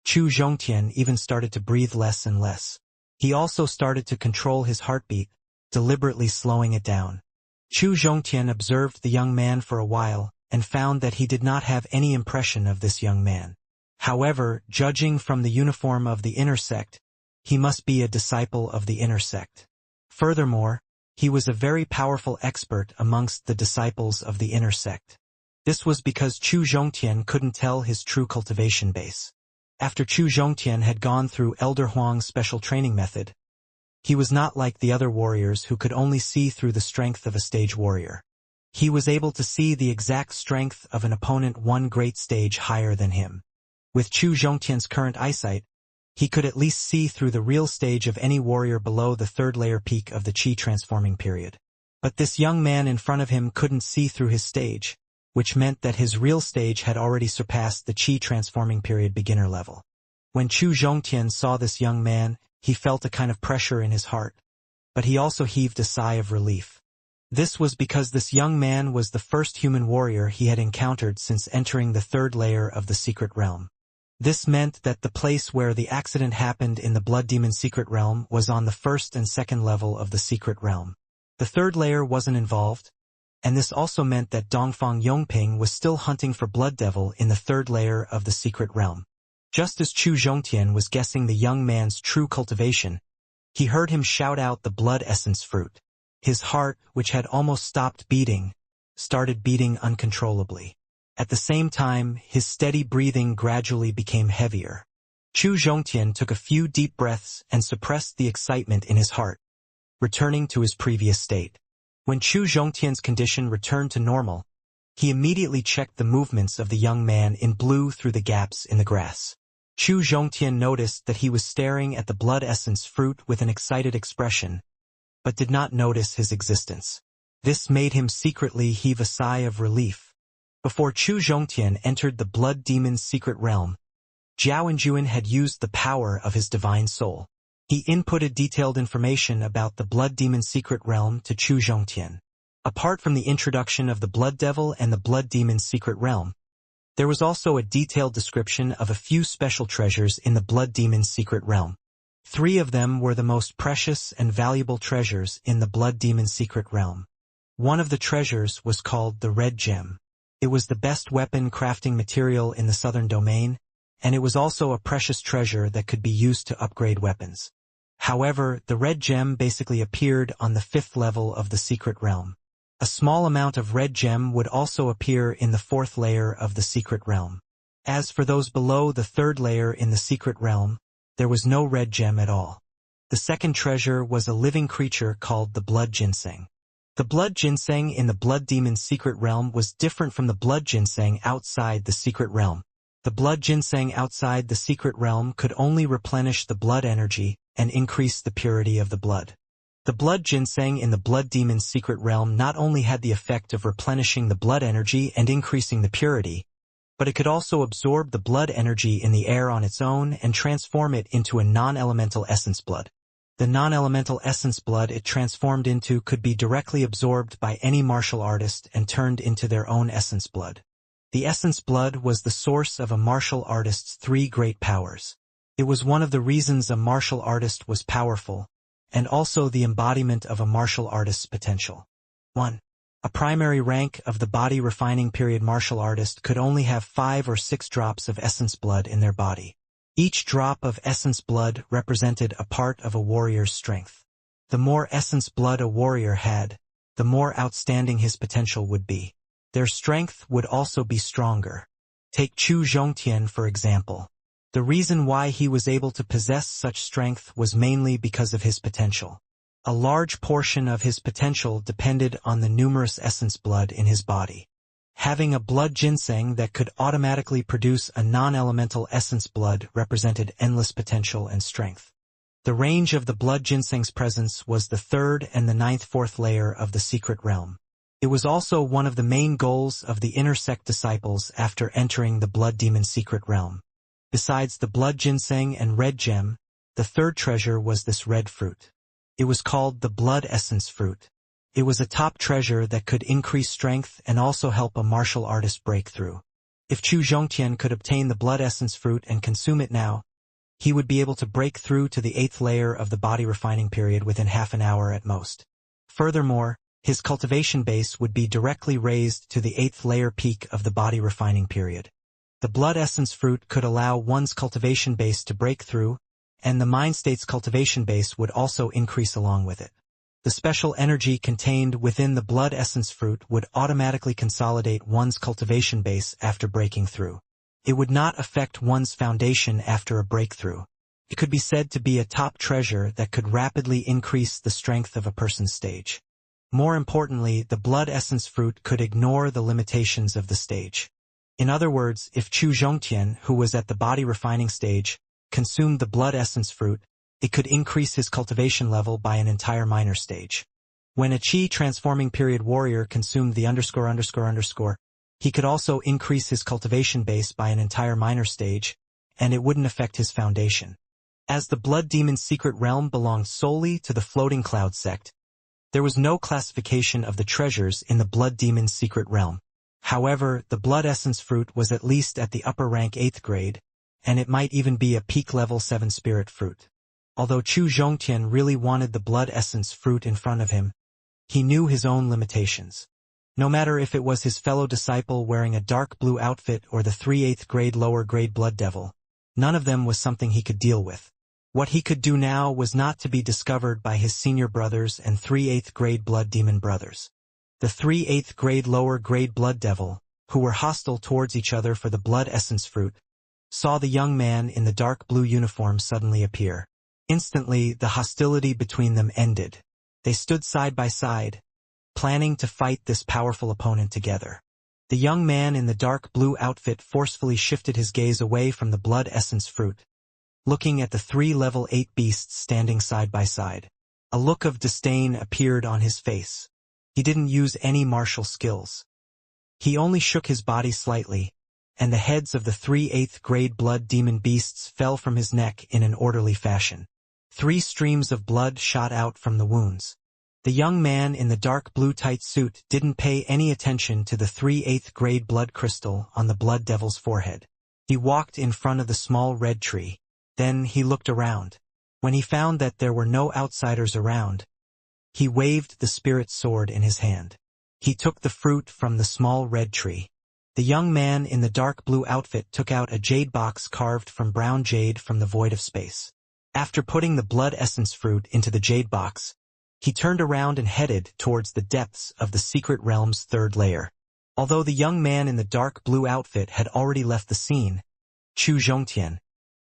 Chu Zhongtian even started to breathe less and less. He also started to control his heartbeat, deliberately slowing it down. Chu Zhongtian observed the young man for a while and found that he did not have any impression of this young man. However, judging from the uniform of the inner sect, he must be a disciple of the inner sect. Furthermore, he was a very powerful expert amongst the disciples of the inner sect. This was because Chu Zhongtian couldn't tell his true cultivation base. After Chu Zhongtian had gone through Elder Huang's special training method, he was not like the other warriors who could only see through the strength of a stage warrior. He was able to see the exact strength of an opponent one great stage higher than him. With Chu Zhongtian's current eyesight, he could at least see through the real stage of any warrior below the 3rd layer peak of the Qi transforming period. But this young man in front of him couldn't see through his stage, which meant that his real stage had already surpassed the Qi transforming period beginner level. When Chu Zhongtian saw this young man, he felt a kind of pressure in his heart, but he also heaved a sigh of relief. This was because this young man was the first human warrior he had encountered since entering the 3rd layer of the secret realm. This meant that the place where the accident happened in the Blood Demon secret realm was on the 1st and 2nd level of the secret realm. The 3rd layer wasn't involved, and this also meant that Dongfang Yongping was still hunting for Blood Devil in the 3rd layer of the secret realm. Just as Chu Zhongtian was guessing the young man's true cultivation, he heard him shout out the blood essence fruit. His heart, which had almost stopped beating, started beating uncontrollably. At the same time, his steady breathing gradually became heavier. Chu Zhongtian took a few deep breaths and suppressed the excitement in his heart, returning to his previous state. When Chu Zhongtian's condition returned to normal, he immediately checked the movements of the young man in blue through the gaps in the grass. Chu Zhongtian noticed that he was staring at the blood essence fruit with an excited expression, but did not notice his existence. This made him secretly heave a sigh of relief. Before Chu Zhongtian entered the Blood Demon's secret realm, Zhao Enjuan had used the power of his divine soul. He inputted detailed information about the Blood Demon's secret realm to Chu Zhongtian. Apart from the introduction of the Blood Devil and the Blood Demon's secret realm, there was also a detailed description of a few special treasures in the Blood Demon's secret realm. 3 of them were the most precious and valuable treasures in the Blood Demon's secret realm. One of the treasures was called the Red Gem. It was the best weapon crafting material in the southern domain, and it was also a precious treasure that could be used to upgrade weapons. However, the Red Gem basically appeared on the 5th level of the secret realm. A small amount of Red Gem would also appear in the 4th layer of the secret realm. As for those below the 3rd layer in the secret realm, there was no Red Gem at all. The second treasure was a living creature called the Blood Ginseng. The blood ginseng in the Blood Demon's secret realm was different from the blood ginseng outside the secret realm. The blood ginseng outside the secret realm could only replenish the blood energy and increase the purity of the blood. The blood ginseng in the Blood Demon's secret realm not only had the effect of replenishing the blood energy and increasing the purity, but it could also absorb the blood energy in the air on its own and transform it into a non-elemental essence blood. The non-elemental essence blood it transformed into could be directly absorbed by any martial artist and turned into their own essence blood. The essence blood was the source of a martial artist's three great powers. It was one of the reasons a martial artist was powerful, and also the embodiment of a martial artist's potential. 1. A primary rank of the body refining period martial artist could only have 5 or 6 drops of essence blood in their body. Each drop of essence blood represented a part of a warrior's strength. The more essence blood a warrior had, the more outstanding his potential would be. Their strength would also be stronger. Take Chu Zhongtian for example. The reason why he was able to possess such strength was mainly because of his potential. A large portion of his potential depended on the numerous essence blood in his body. Having a blood ginseng that could automatically produce a non-elemental essence blood represented endless potential and strength. The range of the blood ginseng's presence was the third and the fourth layer of the secret realm. It was also one of the main goals of the inner sect disciples after entering the blood demon secret realm. Besides the blood ginseng and red gem, the third treasure was this red fruit. It was called the blood essence fruit. It was a top treasure that could increase strength and also help a martial artist break through. If Chu Zhongtian could obtain the blood essence fruit and consume it now, he would be able to break through to the 8th layer of the body refining period within half an hour at most. Furthermore, his cultivation base would be directly raised to the 8th layer peak of the body refining period. The blood essence fruit could allow one's cultivation base to break through, and the mind state's cultivation base would also increase along with it. The special energy contained within the blood essence fruit would automatically consolidate one's cultivation base after breaking through. It would not affect one's foundation after a breakthrough. It could be said to be a top treasure that could rapidly increase the strength of a person's stage. More importantly, the blood essence fruit could ignore the limitations of the stage. In other words, if Chu Zhongtian, who was at the body refining stage, consumed the blood essence fruit, it could increase his cultivation level by an entire minor stage. When a Qi transforming period warrior consumed the ____, he could also increase his cultivation base by an entire minor stage, and it wouldn't affect his foundation. As the blood demon secret realm belonged solely to the floating cloud sect, there was no classification of the treasures in the blood demon secret realm. However, the blood essence fruit was at least at the upper rank 8th grade, and it might even be a peak level 7 spirit fruit. Although Chu Zhongtian really wanted the blood essence fruit in front of him, he knew his own limitations. No matter if it was his fellow disciple wearing a dark blue outfit or the 3 8th grade lower grade blood devil, none of them was something he could deal with. What he could do now was not to be discovered by his senior brothers and 3 8th grade blood demon brothers. The 3 8th grade lower grade blood devil, who were hostile towards each other for the blood essence fruit, saw the young man in the dark blue uniform suddenly appear. Instantly, the hostility between them ended. They stood side by side, planning to fight this powerful opponent together. The young man in the dark blue outfit forcefully shifted his gaze away from the blood essence fruit, looking at the 3 level 8 beasts standing side by side. A look of disdain appeared on his face. He didn't use any martial skills. He only shook his body slightly, and the heads of the 3 8th grade blood demon beasts fell from his neck in an orderly fashion. 3 streams of blood shot out from the wounds. The young man in the dark blue tight suit didn't pay any attention to the 3 8th grade blood crystal on the blood devil's forehead. He walked in front of the small red tree. Then he looked around. When he found that there were no outsiders around, he waved the spirit sword in his hand. He took the fruit from the small red tree. The young man in the dark blue outfit took out a jade box carved from brown jade from the void of space. After putting the blood essence fruit into the jade box, he turned around and headed towards the depths of the secret realm's 3rd layer. Although the young man in the dark blue outfit had already left the scene, Chu Zhongtian,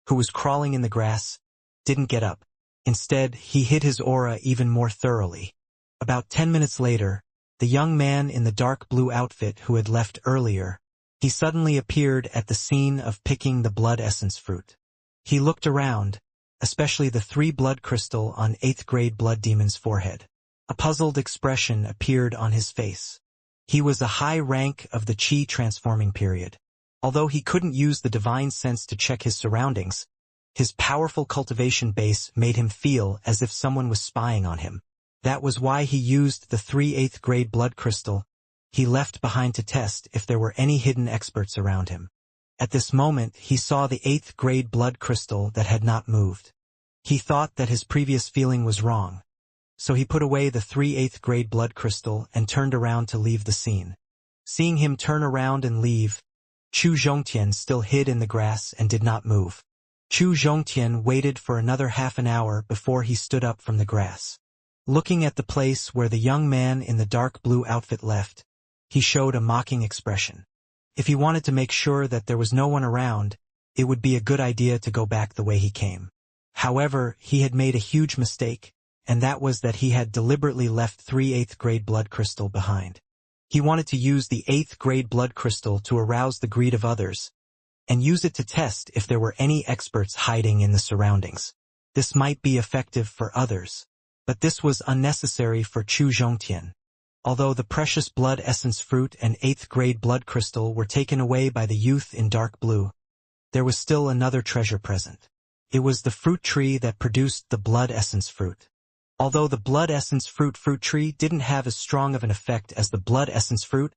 who was crawling in the grass, didn't get up. Instead, he hid his aura even more thoroughly. About 10 minutes later, the young man in the dark blue outfit who had left earlier, he suddenly appeared at the scene of picking the blood essence fruit. He looked around, especially the 3 blood crystal on 8th grade blood demon's forehead. A puzzled expression appeared on his face. He was a high rank of the Qi transforming period. Although he couldn't use the divine sense to check his surroundings, His powerful cultivation base made him feel as if someone was spying on him. That was why he used the 3/8 grade blood crystal he left behind to test if there were any hidden experts around him. At this moment, he saw the 8th grade blood crystal that had not moved. He thought that his previous feeling was wrong. So he put away the 3/8 grade blood crystal and turned around to leave the scene. Seeing him turn around and leave, Chu Zhongtian still hid in the grass and did not move. Chu Zhongtian waited for another half an hour before he stood up from the grass. Looking at the place where the young man in the dark blue outfit left, he showed a mocking expression. If he wanted to make sure that there was no one around, it would be a good idea to go back the way he came. However, he had made a huge mistake, and that was that he had deliberately left 3/8 grade blood crystal behind. He wanted to use the 8th grade blood crystal to arouse the greed of others, and use it to test if there were any experts hiding in the surroundings. This might be effective for others, but this was unnecessary for Chu Zhongtian. Although the precious blood essence fruit and 8th grade blood crystal were taken away by the youth in dark blue, there was still another treasure present. It was the fruit tree that produced the blood essence fruit. Although the blood essence fruit tree didn't have as strong of an effect as the blood essence fruit,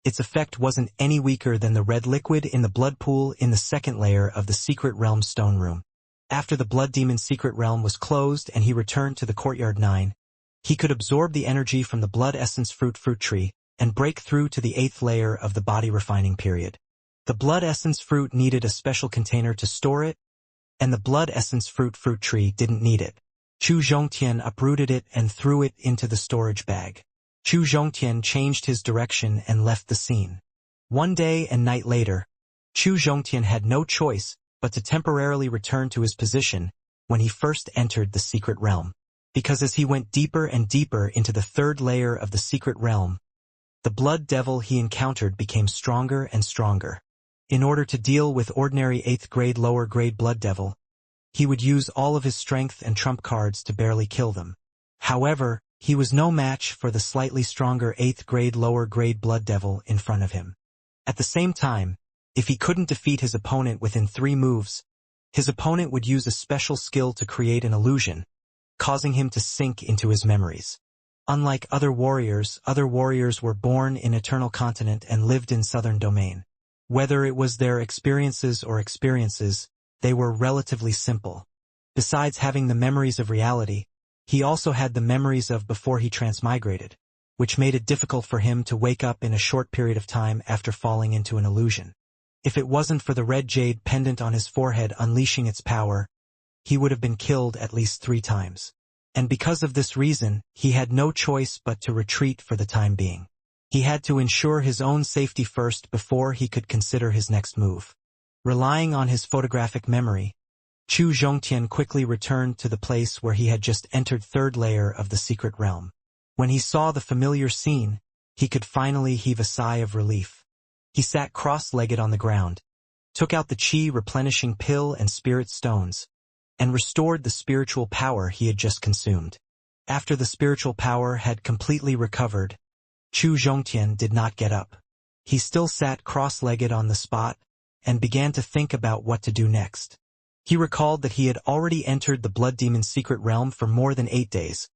its effect wasn't any weaker than the red liquid in the blood pool in the second layer of the secret realm stone room. After the blood demon's secret realm was closed and he returned to the courtyard 9, he could absorb the energy from the blood essence fruit tree and break through to the 8th layer of the body refining period. The blood essence fruit needed a special container to store it, and the blood essence fruit tree didn't need it. Chu Zhongtian uprooted it and threw it into the storage bag. Chu Zhongtian changed his direction and left the scene. One day and night later, Chu Zhongtian had no choice but to temporarily return to his position when he first entered the secret realm. Because as he went deeper and deeper into the 3rd layer of the secret realm, the blood devil he encountered became stronger and stronger. In order to deal with ordinary 8th grade lower grade blood devil, he would use all of his strength and trump cards to barely kill them. However, he was no match for the slightly stronger 8th grade lower grade blood devil in front of him. At the same time, if he couldn't defeat his opponent within 3 moves, his opponent would use a special skill to create an illusion, causing him to sink into his memories. Unlike other warriors were born in Eternal Continent and lived in Southern Domain. Whether it was their experiences, they were relatively simple. Besides having the memories of reality, he also had the memories of before he transmigrated, which made it difficult for him to wake up in a short period of time after falling into an illusion. If it wasn't for the red jade pendant on his forehead unleashing its power, he would have been killed at least 3 times. And because of this reason, he had no choice but to retreat for the time being. He had to ensure his own safety first before he could consider his next move. Relying on his photographic memory, Chu Zhongtian quickly returned to the place where he had just entered 3rd layer of the secret realm. When he saw the familiar scene, he could finally heave a sigh of relief. He sat cross-legged on the ground, took out the chi replenishing pill and spirit stones, and restored the spiritual power he had just consumed. After the spiritual power had completely recovered, Chu Zhongtian did not get up. He still sat cross-legged on the spot and began to think about what to do next. He recalled that he had already entered the Blood Demon's secret realm for more than 8 days,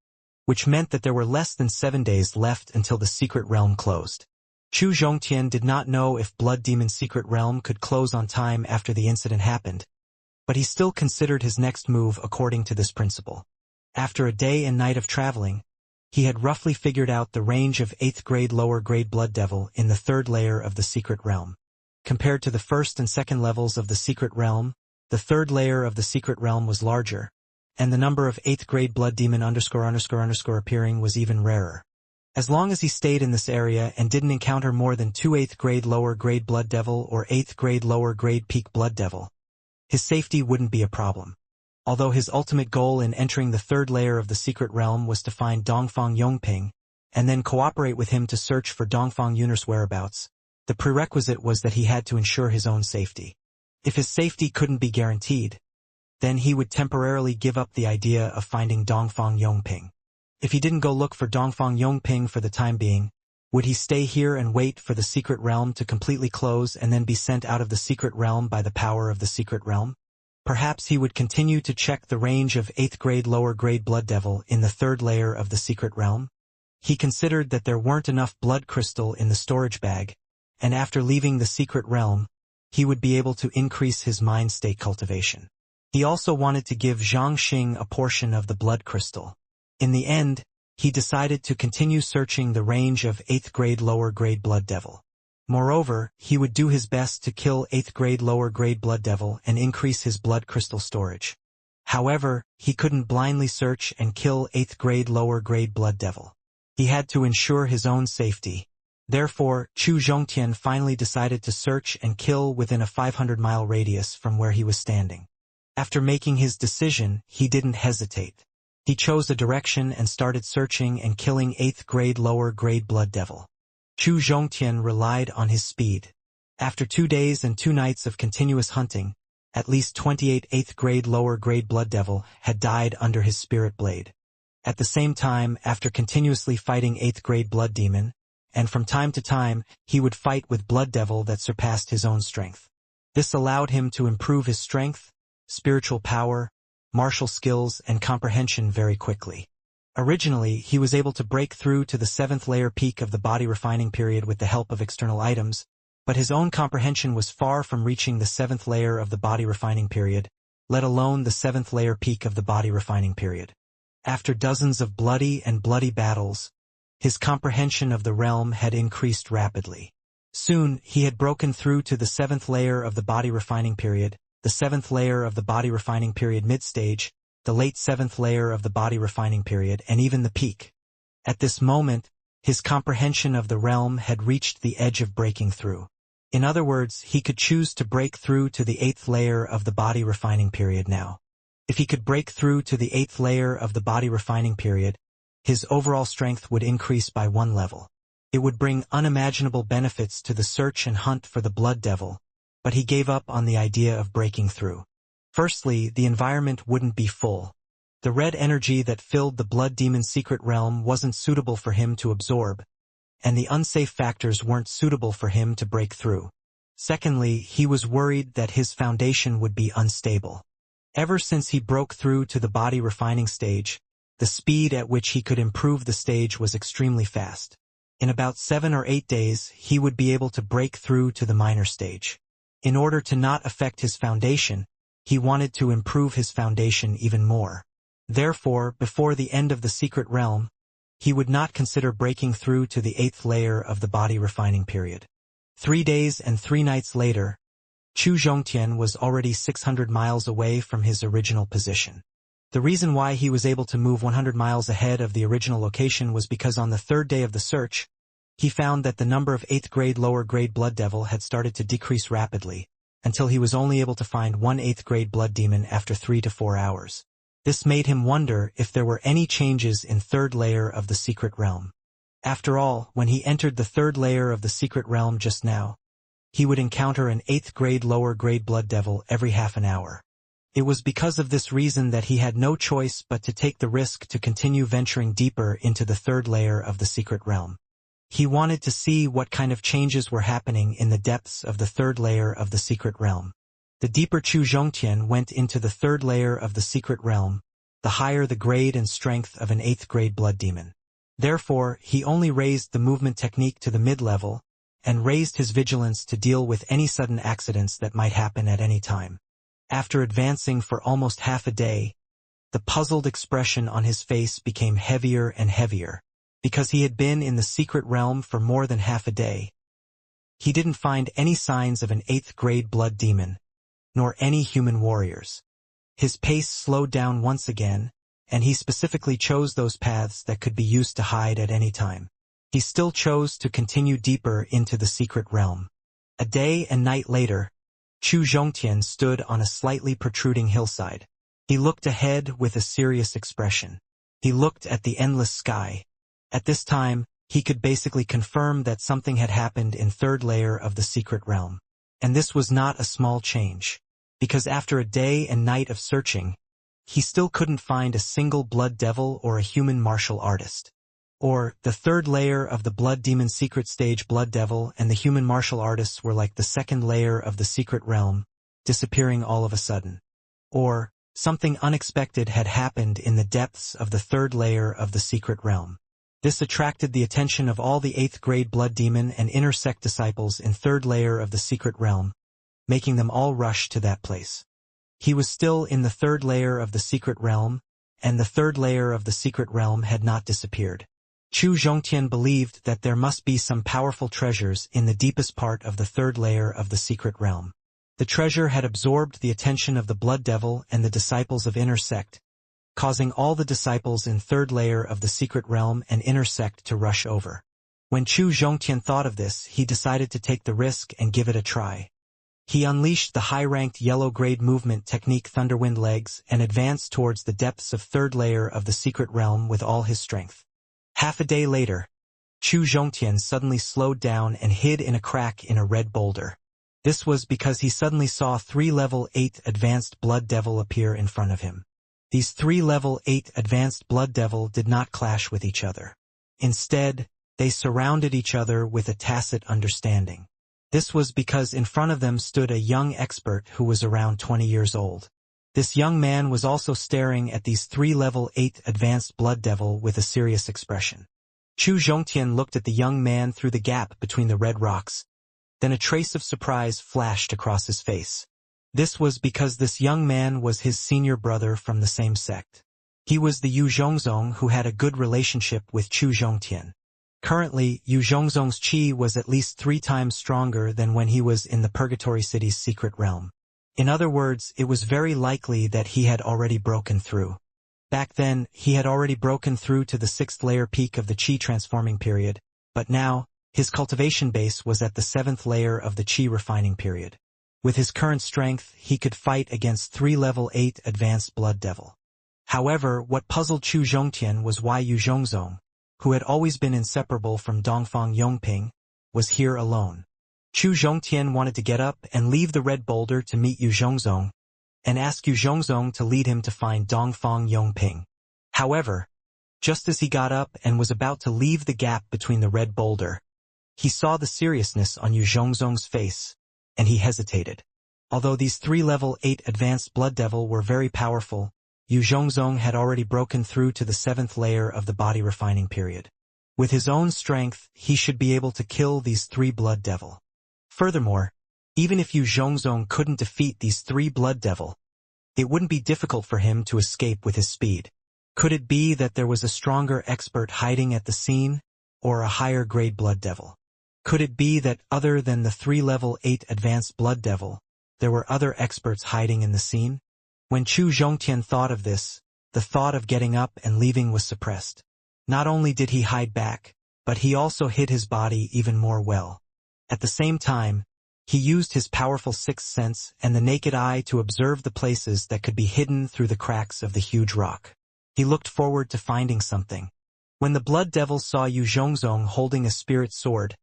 which meant that there were less than 7 days left until the secret realm closed. Chu Zhongtian did not know if Blood Demon's secret realm could close on time after the incident happened, but he still considered his next move according to this principle. After a day and night of traveling, he had roughly figured out the range of 8th grade lower grade blood devil in the 3rd layer of the secret realm. Compared to the 1st and 2nd levels of the secret realm, the 3rd layer of the secret realm was larger, and the number of 8th grade blood demon ___ appearing was even rarer. As long as he stayed in this area and didn't encounter more than 2 8th grade lower grade blood devil or 8th grade lower grade peak blood devil, his safety wouldn't be a problem. Although his ultimate goal in entering the 3rd layer of the secret realm was to find Dongfang Yongping, and then cooperate with him to search for Dongfang Yunner's whereabouts, the prerequisite was that he had to ensure his own safety. If his safety couldn't be guaranteed, then he would temporarily give up the idea of finding Dongfang Yongping. If he didn't go look for Dongfang Yongping for the time being, would he stay here and wait for the secret realm to completely close and then be sent out of the secret realm by the power of the secret realm? Perhaps he would continue to check the range of 8th grade lower grade blood devil in the 3rd layer of the secret realm. He considered that there weren't enough blood crystal in the storage bag, and after leaving the secret realm, he would be able to increase his mind state cultivation. He also wanted to give Xianxia a portion of the blood crystal. In the end, he decided to continue searching the range of 8th grade lower grade blood devil. Moreover, he would do his best to kill 8th grade lower grade blood devil and increase his blood crystal storage. However, he couldn't blindly search and kill 8th grade lower grade blood devil. He had to ensure his own safety. Therefore, Chu Zhongtian finally decided to search and kill within a 500-mile radius from where he was standing. After making his decision, he didn't hesitate. He chose a direction and started searching and killing 8th grade lower grade blood devil. Chu Zhongtian relied on his speed. After 2 days and 2 nights of continuous hunting, at least 28 8th grade lower grade blood devil had died under his spirit blade. At the same time, after continuously fighting 8th grade blood demon, and from time to time, he would fight with blood devil that surpassed his own strength. This allowed him to improve his strength, spiritual power, martial skills, and comprehension very quickly. Originally, he was able to break through to the 7th layer peak of the body refining period with the help of external items, but his own comprehension was far from reaching the 7th layer of the body refining period, let alone the 7th layer peak of the body refining period. After dozens of bloody battles, his comprehension of the realm had increased rapidly. Soon, he had broken through to the 7th layer of the body refining period, the 7th layer of the body refining period mid-stage, the late 7th layer of the body refining period, and even the peak. At this moment, his comprehension of the realm had reached the edge of breaking through. In other words, he could choose to break through to the 8th layer of the body refining period now. If he could break through to the 8th layer of the body refining period, his overall strength would increase by 1 level. It would bring unimaginable benefits to the search and hunt for the blood devil, but he gave up on the idea of breaking through. Firstly, the environment wouldn't be full. The red energy that filled the blood demon's secret realm wasn't suitable for him to absorb, and the unsafe factors weren't suitable for him to break through. Secondly, he was worried that his foundation would be unstable. Ever since he broke through to the body refining stage, the speed at which he could improve the stage was extremely fast. In about 7 or 8 days, he would be able to break through to the minor stage. In order to not affect his foundation, he wanted to improve his foundation even more. Therefore, before the end of the secret realm, he would not consider breaking through to the 8th layer of the body refining period. 3 days and 3 nights later, Chu Zhongtian was already 600 miles away from his original position. The reason why he was able to move 100 miles ahead of the original location was because on the 3rd day of the search, he found that the number of 8th grade lower grade blood devil had started to decrease rapidly, until he was only able to find 1 8th grade blood demon after 3 to 4 hours. This made him wonder if there were any changes in 3rd layer of the secret realm. After all, when he entered the 3rd layer of the secret realm just now, he would encounter an 8th grade lower grade blood devil every half an hour. It was because of this reason that he had no choice but to take the risk to continue venturing deeper into the 3rd layer of the secret realm. He wanted to see what kind of changes were happening in the depths of the 3rd layer of the secret realm. The deeper Chu Zhongtian went into the 3rd layer of the secret realm, the higher the grade and strength of an 8th grade blood demon. Therefore, he only raised the movement technique to the mid-level, and raised his vigilance to deal with any sudden accidents that might happen at any time. After advancing for almost half a day, the puzzled expression on his face became heavier and heavier. Because he had been in the secret realm for more than half a day, he didn't find any signs of an 8th grade blood demon, nor any human warriors. His pace slowed down once again, and he specifically chose those paths that could be used to hide at any time. He still chose to continue deeper into the secret realm. A day and night later, Chu Zhongtian stood on a slightly protruding hillside. He looked ahead with a serious expression. He looked at the endless sky. At this time, he could basically confirm that something had happened in 3rd layer of the secret realm. And this was not a small change, because after a day and night of searching, he still couldn't find a single blood devil or a human martial artist. Or, the 3rd layer of the blood demon secret stage blood devil and the human martial artists were like the 2nd layer of the secret realm, disappearing all of a sudden. or something unexpected had happened in the depths of the third layer of the secret realm. This attracted the attention of all the 8th grade blood demon and inner sect disciples in third layer of the secret realm, making them all rush to that place. He was still in the third layer of the secret realm, and the third layer of the secret realm had not disappeared. Chu Zhongtian believed that there must be some powerful treasures in the deepest part of the third layer of the secret realm. The treasure had absorbed the attention of the blood devil and the disciples of inner sect, causing all the disciples in third layer of the secret realm and inner sect to rush over. When Chu Zhongtian thought of this, he decided to take the risk and give it a try. He unleashed the high-ranked yellow-grade movement technique Thunderwind Legs and advanced towards the depths of third layer of the secret realm with all his strength. Half a day later, Chu Zhongtian suddenly slowed down and hid in a crack in a red boulder. This was because he suddenly saw 3 level 8 advanced blood devil appear in front of him. These 3 level 8 advanced blood devil did not clash with each other. Instead, they surrounded each other with a tacit understanding. This was because in front of them stood a young expert who was around 20 years old. This young man was also staring at these 3 level 8 advanced blood devil with a serious expression. Chu Zhongtian looked at the young man through the gap between the red rocks. Then a trace of surprise flashed across his face. This was because this young man was his senior brother from the same sect. He was the Yu Zhongzong who had a good relationship with Chu Zhongtian. Currently, Yu Zhongzong's chi was at least 3 times stronger than when he was in the Purgatory City's secret realm. In other words, it was very likely that he had already broken through. Back then, he had already broken through to the 6th layer peak of the chi transforming period, but now, his cultivation base was at the 7th layer of the chi refining period. With his current strength, he could fight against 3 level 8 advanced blood devil. However, what puzzled Chu Zhongtian was why Yu Zhongzong, who had always been inseparable from Dongfang Yongping, was here alone. Chu Zhongtian wanted to get up and leave the red boulder to meet Yu Zhongzong, and ask Yu Zhongzong to lead him to find Dongfang Yongping. However, just as he got up and was about to leave the gap between the red boulder, he saw the seriousness on Yu Zhongzong's face, and he hesitated. Although these 3 level 8 advanced blood devil were very powerful, Yu Zhongzong had already broken through to the 7th layer of the body refining period. With his own strength, he should be able to kill these 3 blood devil. Furthermore, even if Yu Zhongzong couldn't defeat these 3 blood devil, it wouldn't be difficult for him to escape with his speed. Could it be that there was a stronger expert hiding at the scene, or a higher grade blood devil? Could it be that other than the 3 level 8 advanced blood devil, there were other experts hiding in the scene? When Chu Zhongtian thought of this, the thought of getting up and leaving was suppressed. Not only did he hide back, but he also hid his body even more well. At the same time, he used his powerful 6th sense and the naked eye to observe the places that could be hidden through the cracks of the huge rock. He looked forward to finding something. When the blood devil saw Yu Zhongzong holding a spirit sword,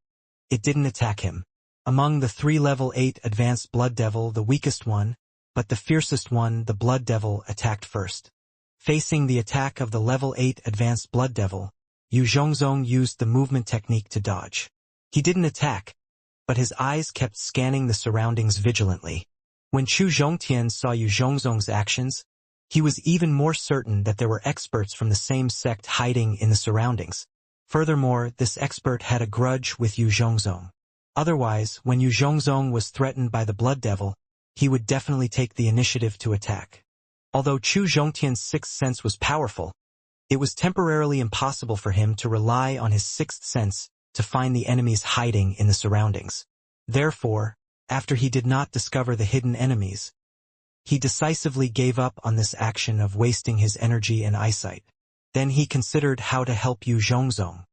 it didn't attack him. Among the 3 level 8 advanced blood devil, the weakest one, but the fiercest one, the blood devil, attacked first. Facing the attack of the level 8 advanced blood devil, Yu Zhongzong used the movement technique to dodge. He didn't attack, but his eyes kept scanning the surroundings vigilantly. When Chu Zhongtian saw Yu Zhongzong's actions, he was even more certain that there were experts from the same sect hiding in the surroundings. Furthermore, this expert had a grudge with Yu Zhongzong. Otherwise, when Yu Zhongzong was threatened by the blood devil, he would definitely take the initiative to attack. Although Chu Zhongtian's 6th sense was powerful, it was temporarily impossible for him to rely on his 6th sense to find the enemies hiding in the surroundings. Therefore, after he did not discover the hidden enemies, he decisively gave up on this action of wasting his energy and eyesight. Then he considered how to help Yu Zhongzong.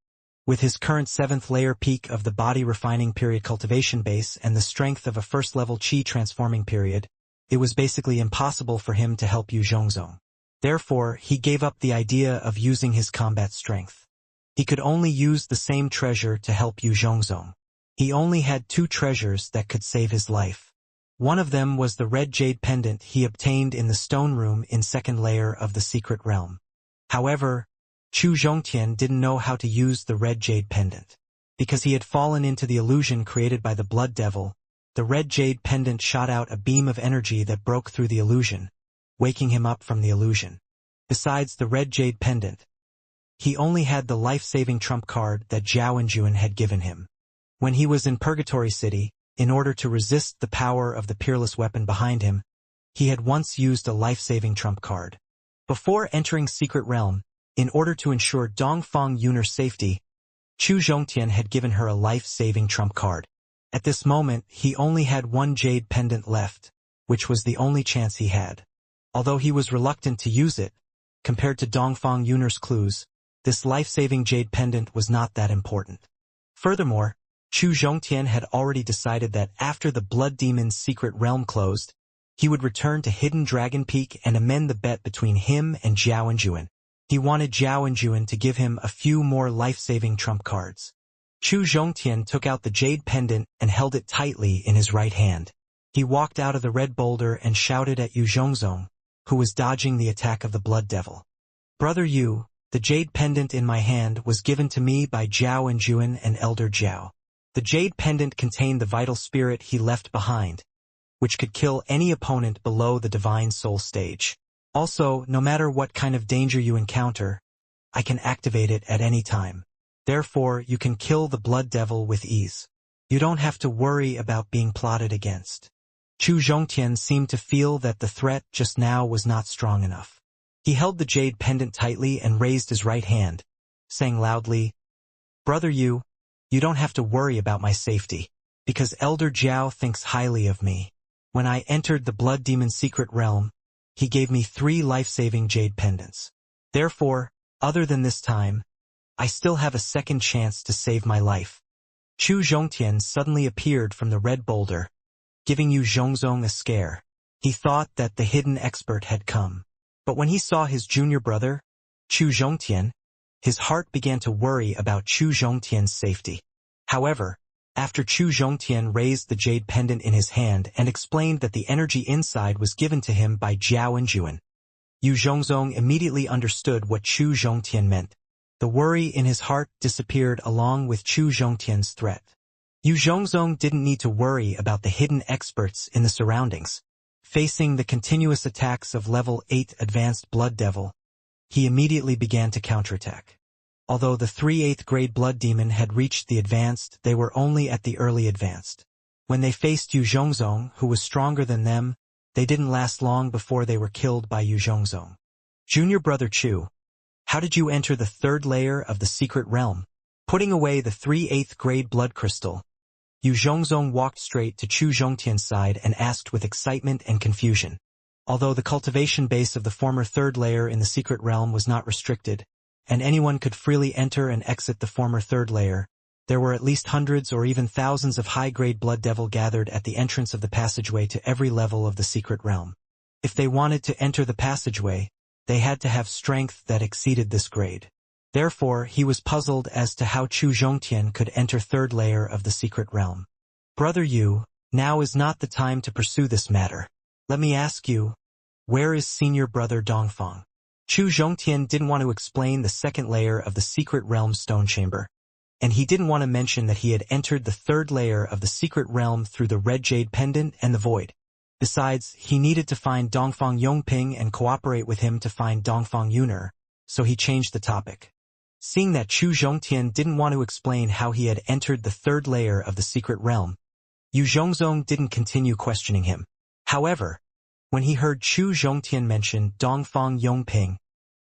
With his current 7th layer peak of the body refining period cultivation base and the strength of a 1st level chi transforming period, it was basically impossible for him to help Yu Zhongzong. Therefore, he gave up the idea of using his combat strength. He could only use the same treasure to help Yu Zhongzong. He only had 2 treasures that could save his life. One of them was the red jade pendant he obtained in the stone room in 2nd layer of the secret realm. However, Chu Zhongtian didn't know how to use the red jade pendant. Because he had fallen into the illusion created by the blood devil, the red jade pendant shot out a beam of energy that broke through the illusion, waking him up from the illusion. Besides the red jade pendant, he only had the life-saving trump card that Zhao Enjuan had given him. When he was in Purgatory City, in order to resist the power of the peerless weapon behind him, he had once used a life-saving trump card. Before entering Secret Realm, in order to ensure Dongfang Yun'er's safety, Chu Zhongtian had given her a life-saving trump card. At this moment, he only had one jade pendant left, which was the only chance he had. Although he was reluctant to use it, compared to Dongfang Yun'er's clues, this life-saving jade pendant was not that important. Furthermore, Chu Zhongtian had already decided that after the Blood Demon's secret realm closed, he would return to Hidden Dragon Peak and amend the bet between him and Zhao Enjuan. He wanted Zhao Enjuan to give him a few more life-saving trump cards. Chu Zhongtian took out the jade pendant and held it tightly in his right hand. He walked out of the red boulder and shouted at Yu Zhongzong, who was dodging the attack of the Blood Devil. "Brother Yu, the jade pendant in my hand was given to me by Zhao Enjuan and Elder Zhao. The jade pendant contained the vital spirit he left behind, which could kill any opponent below the Divine Soul stage. Also, no matter what kind of danger you encounter, I can activate it at any time. Therefore, you can kill the Blood Devil with ease. You don't have to worry about being plotted against." Chu Zhongtian seemed to feel that the threat just now was not strong enough. He held the jade pendant tightly and raised his right hand, saying loudly, "Brother Yu, you don't have to worry about my safety, because Elder Zhao thinks highly of me. When I entered the Blood Demon's secret realm, he gave me 3 life-saving jade pendants. Therefore, other than this time, I still have a second chance to save my life." Chu Zhongtian suddenly appeared from the red boulder, giving Yu Zhongzong a scare. He thought that the hidden expert had come. But when he saw his junior brother, Chu Zhongtian, his heart began to worry about Chu Zhongtian's safety. However, after Chu Zhongtian raised the jade pendant in his hand and explained that the energy inside was given to him by Zhao Enjuan, Yu Zhongzong immediately understood what Chu Zhongtian meant. The worry in his heart disappeared along with Chu Zhongtian's threat. Yu Zhongzong didn't need to worry about the hidden experts in the surroundings. Facing the continuous attacks of level 8 advanced Blood Devil, he immediately began to counterattack. Although the 3 8th grade Blood Demon had reached the advanced, they were only at the early advanced. When they faced Yu Zhongzong, who was stronger than them, they didn't last long before they were killed by Yu Zhongzong. "Junior brother Chu, how did you enter the 3rd layer of the secret realm?" Putting away the 3 8th grade blood crystal, Yu Zhongzong walked straight to Chu Zhongtian's side and asked with excitement and confusion. Although the cultivation base of the former 3rd layer in the secret realm was not restricted, and anyone could freely enter and exit the former 3rd layer, there were at least hundreds or even thousands of high-grade Blood Devil gathered at the entrance of the passageway to every level of the secret realm. If they wanted to enter the passageway, they had to have strength that exceeded this grade. Therefore, he was puzzled as to how Chu Zhongtian could enter 3rd layer of the secret realm. "Brother Yu, now is not the time to pursue this matter. Let me ask you, where is senior brother Dongfang?" Chu Zhongtian didn't want to explain the 2nd layer of the secret realm stone chamber, and he didn't want to mention that he had entered the 3rd layer of the secret realm through the red jade pendant and the void. Besides, he needed to find Dongfang Yongping and cooperate with him to find Dongfang Yun'er, so he changed the topic. Seeing that Chu Zhongtian didn't want to explain how he had entered the 3rd layer of the secret realm, Yu Zhongzong didn't continue questioning him. However, when he heard Chu Zhongtian mention Dongfang Yongping,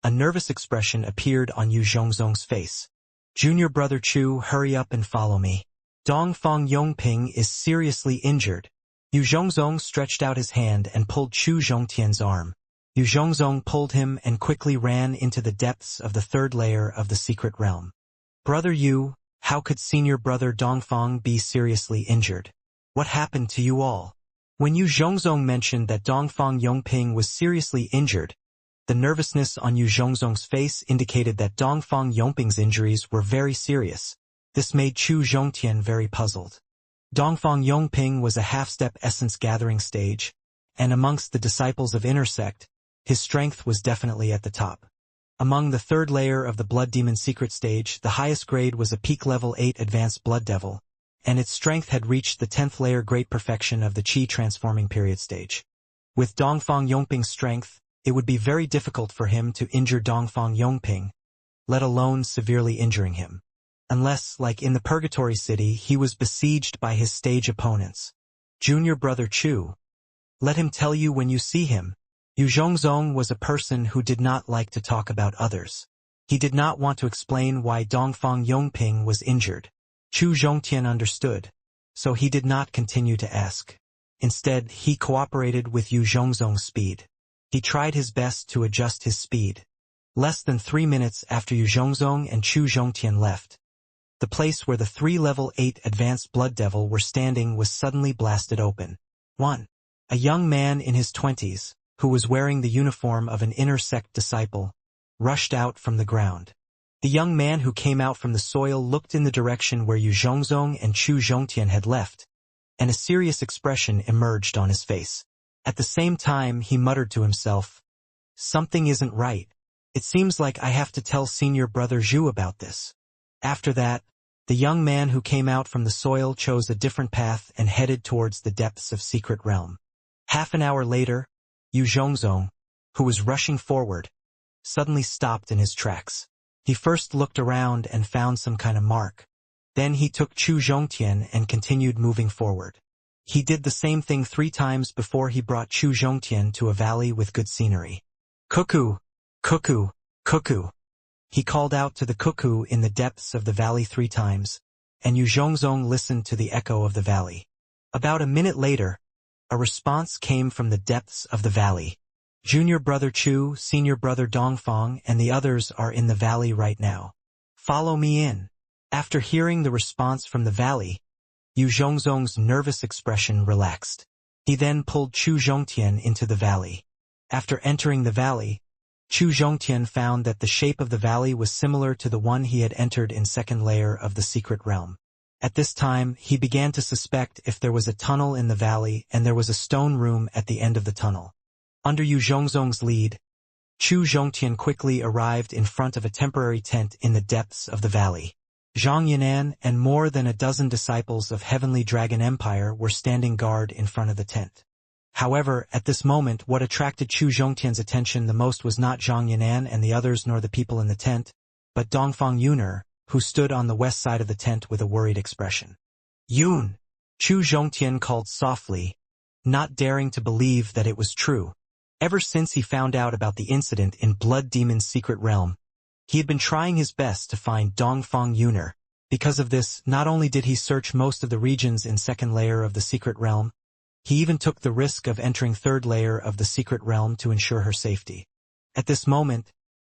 a nervous expression appeared on Yu Zhongzong's face. "Junior brother Chu, hurry up and follow me. Dongfang Yongping is seriously injured." Yu Zhongzong stretched out his hand and pulled Chu Zhongtian's arm. Yu Zhongzong pulled him and quickly ran into the depths of the 3rd layer of the secret realm. "Brother Yu, how could senior brother Dongfang be seriously injured? What happened to you all?" When Yu Zhongzong mentioned that Dongfang Yongping was seriously injured, the nervousness on Yu Zhongzong's face indicated that Dongfang Yongping's injuries were very serious. This made Chu Zhongtian very puzzled. Dongfang Yongping was a half-step essence gathering stage, and amongst the disciples of Inner Sect, his strength was definitely at the top. Among the 3rd layer of the Blood Demon secret stage, the highest grade was a peak level 8 advanced Blood Devil, and its strength had reached the 10th layer great perfection of the Qi transforming period stage. With Dongfang Yongping's strength, it would be very difficult for him to injure Dongfang Yongping, let alone severely injuring him. Unless, like in the Purgatory City, he was besieged by his stage opponents. Junior brother Chu. Let him tell you when you see him. Yu Zhongzong was a person who did not like to talk about others. He did not want to explain why Dongfang Yongping was injured. Chu Zhongtian understood, so he did not continue to ask. Instead, he cooperated with Yu Zhongzong's speed. He tried his best to adjust his speed. Less than 3 minutes after Yu Zhongzong and Chu Zhongtian left, the place where the 3 level 8 advanced blood devil were standing was suddenly blasted open. 1. A young man in his 20s, who was wearing the uniform of an inner sect disciple, rushed out from the ground. The young man who came out from the soil looked in the direction where Yu Zhongzong and Chu Zhongtian had left, and a serious expression emerged on his face. At the same time, he muttered to himself, "Something isn't right. It seems like I have to tell senior brother Zhu about this." After that, the young man who came out from the soil chose a different path and headed towards the depths of Secret Realm. Half an hour later, Yu Zhongzong, who was rushing forward, suddenly stopped in his tracks. He first looked around and found some kind of mark. Then he took Chu Zhongtian and continued moving forward. He did the same thing 3 times before he brought Chu Zhongtian to a valley with good scenery. "Cuckoo! Cuckoo! Cuckoo!" He called out to the cuckoo in the depths of the valley 3 times, and Yu Zhongzong listened to the echo of the valley. About a minute later, a response came from the depths of the valley. "Junior brother Chu, senior brother Dongfang, and the others are in the valley right now. Follow me in." After hearing the response from the valley, Yu Zhongzong's nervous expression relaxed. He then pulled Chu Zhongtian into the valley. After entering the valley, Chu Zhongtian found that the shape of the valley was similar to the one he had entered in second layer of the secret realm. At this time, he began to suspect if there was a tunnel in the valley and there was a stone room at the end of the tunnel. Under Yu Zhongzong's lead, Chu Zhongtian quickly arrived in front of a temporary tent in the depths of the valley. Zhang Yanan and more than a dozen disciples of Heavenly Dragon Empire were standing guard in front of the tent. However, at this moment, what attracted Chu Zhongtian's attention the most was not Zhang Yanan and the others nor the people in the tent, but Dongfang Yuner, who stood on the west side of the tent with a worried expression. "Yun!" Chu Zhongtian called softly, not daring to believe that it was true. Ever since he found out about the incident in Blood Demon's secret realm, he had been trying his best to find Dongfang Yuner. Because of this, not only did he search most of the regions in second layer of the secret realm, he even took the risk of entering third layer of the secret realm to ensure her safety. At this moment,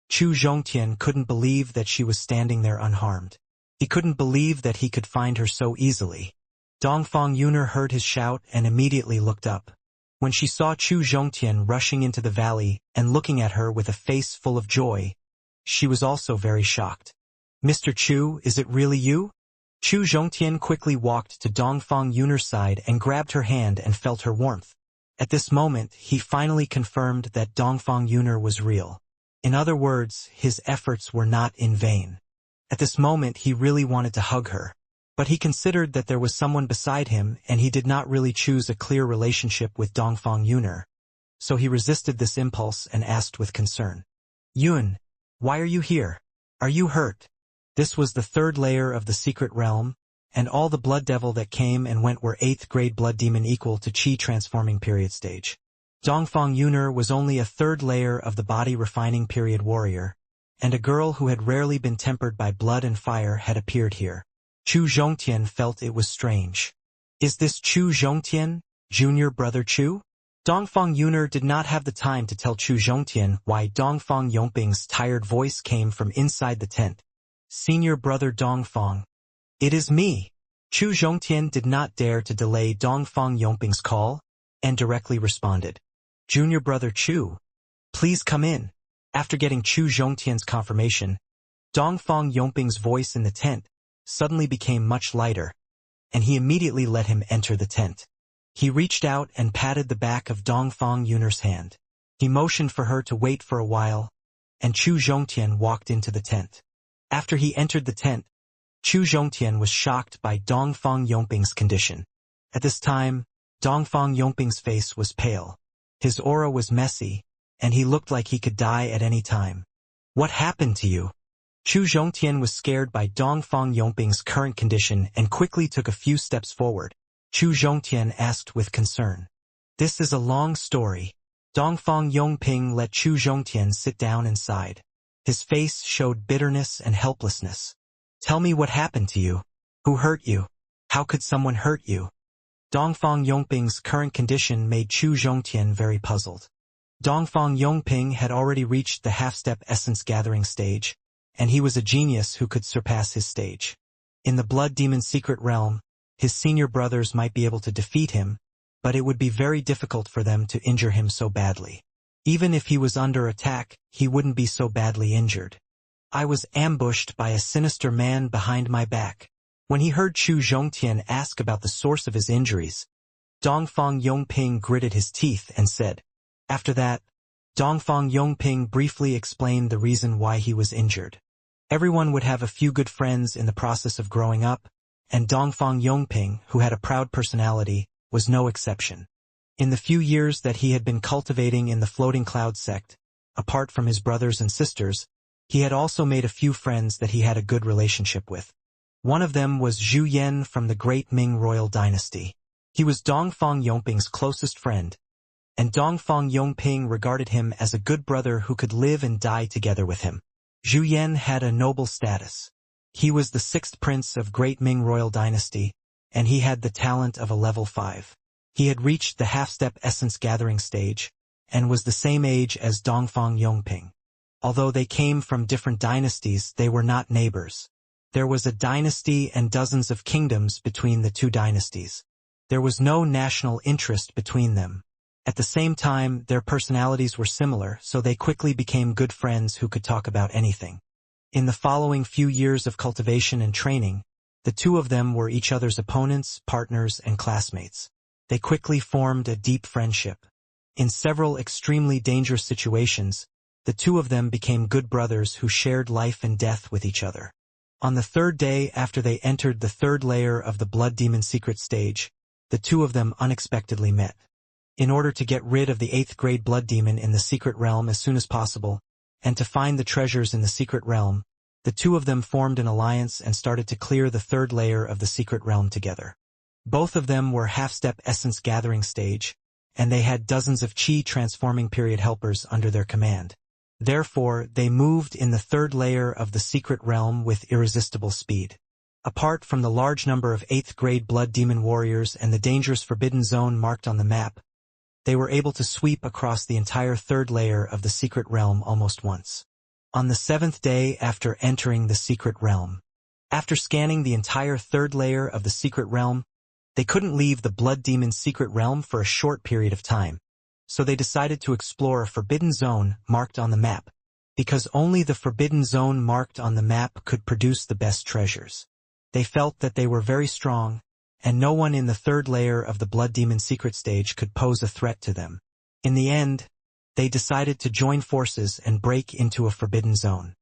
Chu Zhongtian couldn't believe that she was standing there unharmed. He couldn't believe that he could find her so easily. Dongfang Yuner heard his shout and immediately looked up. When she saw Chu Zhongtian rushing into the valley and looking at her with a face full of joy, she was also very shocked. "Mr. Chu, is it really you?" Chu Zhongtian quickly walked to Dongfang Yuner's side and grabbed her hand and felt her warmth. At this moment, he finally confirmed that Dongfang Yuner was real. In other words, his efforts were not in vain. At this moment, he really wanted to hug her. But he considered that there was someone beside him and he did not really choose a clear relationship with Dongfang Yuner. So he resisted this impulse and asked with concern, "Yun, why are you here? Are you hurt?" This was the third layer of the secret realm, and all the blood devil that came and went were 8th grade blood demon equal to Qi transforming period stage. Dongfang Yuner was only a third layer of the body refining period warrior, and a girl who had rarely been tempered by blood and fire had appeared here. Chu Zhongtian felt it was strange. Is this Chu Zhongtian, junior brother Chu? Dongfang Yuner did not have the time to tell Chu Zhongtian why Dongfang Yongping's tired voice came from inside the tent. "Senior brother Dongfang. It is me." Chu Zhongtian did not dare to delay Dongfang Yongping's call, and directly responded, "Junior brother Chu, please come in." After getting Chu Zhongtian's confirmation, Dongfang Yongping's voice in the tent suddenly became much lighter, and he immediately let him enter the tent. He reached out and patted the back of Dongfang Yuner's hand. He motioned for her to wait for a while, and Chu Zhongtian walked into the tent. After he entered the tent, Chu Zhongtian was shocked by Dongfang Yongping's condition. At this time, Dongfang Yongping's face was pale. His aura was messy, and he looked like he could die at any time. What happened to you? Chu Zhongtian was scared by Dongfang Yongping's current condition and quickly took a few steps forward. Chu Zhongtian asked with concern. This is a long story. Dongfang Yongping let Chu Zhongtian sit down and sighed. His face showed bitterness and helplessness. Tell me what happened to you. Who hurt you? How could someone hurt you? Dongfang Yongping's current condition made Chu Zhongtian very puzzled. Dongfang Yongping had already reached the half-step essence gathering stage, and he was a genius who could surpass his stage. In the Blood Demon secret realm, his senior brothers might be able to defeat him, but it would be very difficult for them to injure him so badly. Even if he was under attack, he wouldn't be so badly injured. I was ambushed by a sinister man behind my back. When he heard Chu Zhongtian ask about the source of his injuries, Dongfang Yongping gritted his teeth and said. After that, Dongfang Yongping briefly explained the reason why he was injured. Everyone would have a few good friends in the process of growing up, and Dongfang Yongping, who had a proud personality, was no exception. In the few years that he had been cultivating in the Floating Cloud sect, apart from his brothers and sisters, he had also made a few friends that he had a good relationship with. One of them was Zhu Yan from the Great Ming royal dynasty. He was Dongfang Yongping's closest friend, and Dongfang Yongping regarded him as a good brother who could live and die together with him. Zhu Yan had a noble status. He was the 6th prince of Great Ming royal dynasty, and he had the talent of a level 5. He had reached the half-step essence gathering stage, and was the same age as Dongfang Yongping. Although they came from different dynasties, they were not neighbors. There was a dynasty and dozens of kingdoms between the two dynasties. There was no national interest between them. At the same time, their personalities were similar, so they quickly became good friends who could talk about anything. In the following few years of cultivation and training, the two of them were each other's opponents, partners, and classmates. They quickly formed a deep friendship. In several extremely dangerous situations, the two of them became good brothers who shared life and death with each other. On the 3rd day after they entered the 3rd layer of the Blood Demon secret stage, the two of them unexpectedly met. In order to get rid of the 8th grade Blood Demon in the secret realm as soon as possible, and to find the treasures in the secret realm, the two of them formed an alliance and started to clear the 3rd layer of the secret realm together. Both of them were half-step essence gathering stage, and they had dozens of chi transforming period helpers under their command. Therefore, they moved in the 3rd layer of the secret realm with irresistible speed. Apart from the large number of 8th grade Blood Demon warriors and the dangerous forbidden zone marked on the map, they were able to sweep across the entire 3rd layer of the secret realm almost once. On the 7th day after entering the secret realm, after scanning the entire 3rd layer of the secret realm, they couldn't leave the Blood Demon secret realm for a short period of time, so they decided to explore a forbidden zone marked on the map, because only the forbidden zone marked on the map could produce the best treasures. They felt that they were very strong, and no one in the 3rd layer of the Blood Demon secret stage could pose a threat to them. In the end, they decided to join forces and break into a forbidden zone.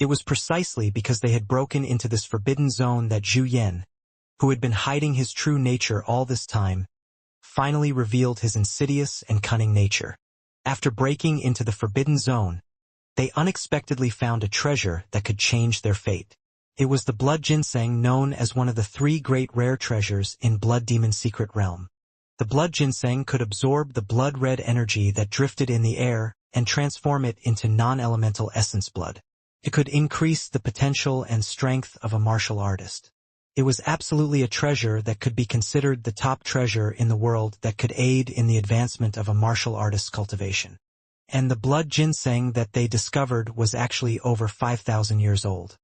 It was precisely because they had broken into this forbidden zone that Zhu Yan, who had been hiding his true nature all this time, finally revealed his insidious and cunning nature. After breaking into the forbidden zone, they unexpectedly found a treasure that could change their fate. It was the blood ginseng, known as one of the 3 great rare treasures in Blood Demon secret realm. The blood ginseng could absorb the blood-red energy that drifted in the air and transform it into non-elemental essence blood. It could increase the potential and strength of a martial artist. It was absolutely a treasure that could be considered the top treasure in the world that could aid in the advancement of a martial artist's cultivation. And the blood ginseng that they discovered was actually over 5,000 years old.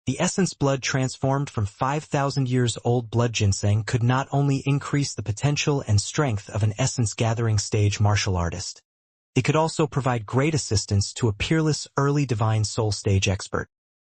The essence blood transformed from 5,000 years old blood ginseng could not only increase the potential and strength of an essence gathering stage martial artist, it could also provide great assistance to a peerless early divine soul stage expert.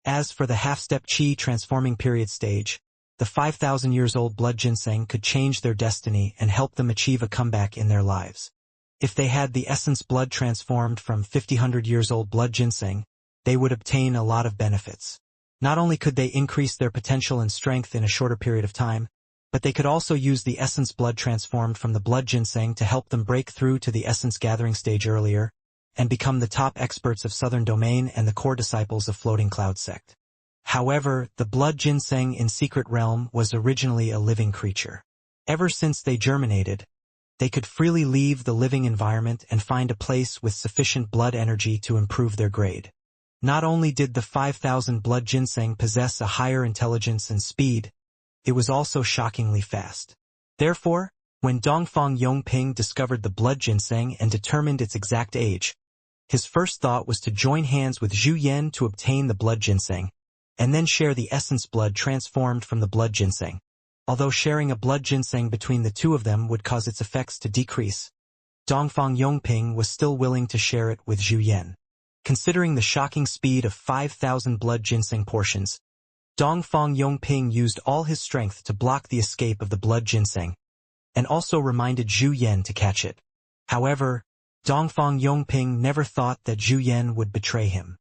As for the half-step chi transforming period stage, the 5,000 years old blood ginseng could change their destiny and help them achieve a comeback in their lives. If they had the essence blood transformed from 5,000 years old blood ginseng, they would obtain a lot of benefits. Not only could they increase their potential and strength in a shorter period of time, But they could also use the essence blood transformed from the blood ginseng to help them break through to the essence gathering stage earlier, and become the top experts of Southern Domain and the core disciples of Floating Cloud Sect. However, the blood ginseng in Secret Realm was originally a living creature. Ever since they germinated, they could freely leave the living environment and find a place with sufficient blood energy to improve their grade. Not only did the 5000 blood ginseng possess a higher intelligence and speed, it was also shockingly fast. Therefore, when Dongfang Yongping discovered the blood ginseng and determined its exact age, his first thought was to join hands with Zhu Yan to obtain the blood ginseng, and then share the essence blood transformed from the blood ginseng. Although sharing a blood ginseng between the two of them would cause its effects to decrease, Dongfang Yongping was still willing to share it with Zhu Yan. Considering the shocking speed of 5000 blood ginseng portions, Dongfang Yongping used all his strength to block the escape of the blood ginseng, and also reminded Zhu Yan to catch it. However, Dongfang Yongping never thought that Zhu Yan would betray him.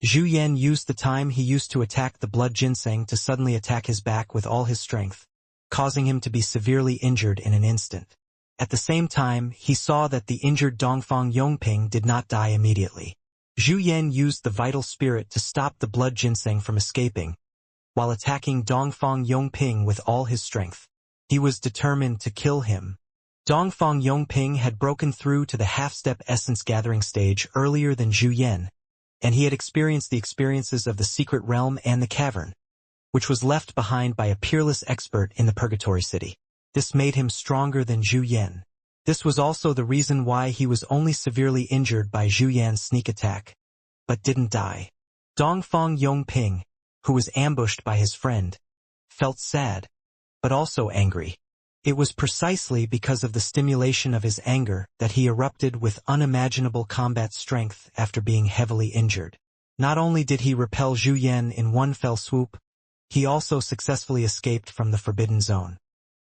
Zhu Yan used the time he used to attack the blood ginseng to suddenly attack his back with all his strength, causing him to be severely injured in an instant. At the same time, he saw that the injured Dongfang Yongping did not die immediately. Zhu Yan used the vital spirit to stop the blood ginseng from escaping, while attacking Dongfang Yongping with all his strength. He was determined to kill him. Dongfang Yongping had broken through to the half-step essence gathering stage earlier than Zhu Yan, and he had experienced the experiences of the secret realm and the cavern, which was left behind by a peerless expert in the Purgatory City. This made him stronger than Zhu Yan. This was also the reason why he was only severely injured by Zhu Yan's sneak attack, but didn't die. Dongfang Yongping, who was ambushed by his friend, felt sad, but also angry. It was precisely because of the stimulation of his anger that he erupted with unimaginable combat strength after being heavily injured. Not only did he repel Zhu Yan in one fell swoop, he also successfully escaped from the Forbidden Zone.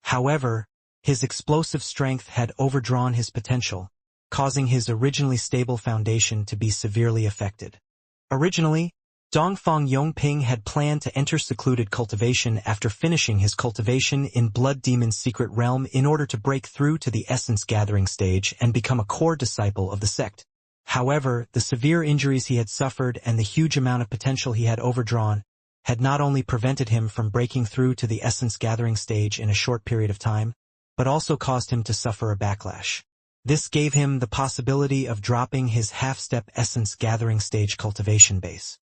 However, his explosive strength had overdrawn his potential, causing his originally stable foundation to be severely affected. Originally, Dongfang Yongping had planned to enter secluded cultivation after finishing his cultivation in Blood Demon's secret realm in order to break through to the essence gathering stage and become a core disciple of the sect. However, the severe injuries he had suffered and the huge amount of potential he had overdrawn had not only prevented him from breaking through to the essence gathering stage in a short period of time, but also caused him to suffer a backlash. This gave him the possibility of dropping his half-step essence gathering stage cultivation base.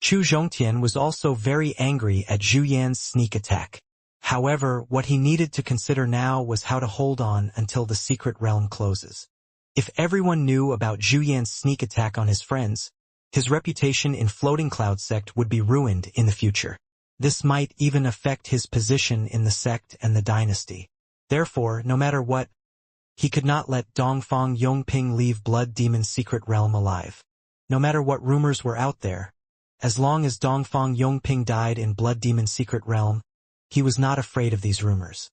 Chu Zhongtian was also very angry at Zhu Yan's sneak attack. However, what he needed to consider now was how to hold on until the secret realm closes. If everyone knew about Zhu Yan's sneak attack on his friends, his reputation in Floating Cloud Sect would be ruined in the future. This might even affect his position in the sect and the dynasty. Therefore, no matter what, he could not let Dongfang Yongping leave Blood Demon's secret realm alive. No matter what rumors were out there, as long as Dongfang Yongping died in Blood Demon's secret realm, he was not afraid of these rumors.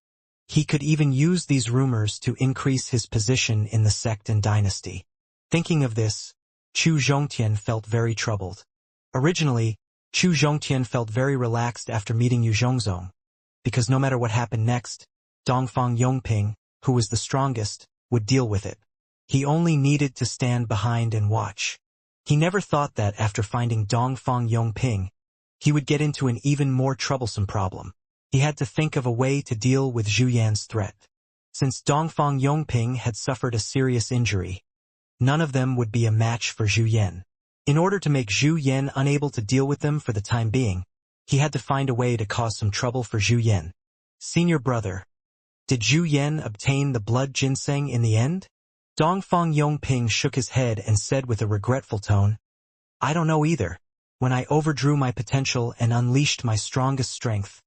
He could even use these rumors to increase his position in the sect and dynasty. Thinking of this, Chu Zhongtian felt very troubled. Originally, Chu Zhongtian felt very relaxed after meeting Yu Zhongzong, because no matter what happened next, Dongfang Yongping, who was the strongest, would deal with it. He only needed to stand behind and watch. He never thought that after finding Dongfang Yongping, he would get into an even more troublesome problem. He had to think of a way to deal with Zhu Yan's threat. Since Dongfang Yongping had suffered a serious injury, none of them would be a match for Zhu Yan. In order to make Zhu Yan unable to deal with them for the time being, he had to find a way to cause some trouble for Zhu Yan. Senior brother, did Zhu Yan obtain the blood ginseng in the end? Dongfang Yongping shook his head and said with a regretful tone, I don't know either. When I overdrew my potential and unleashed my strongest strength,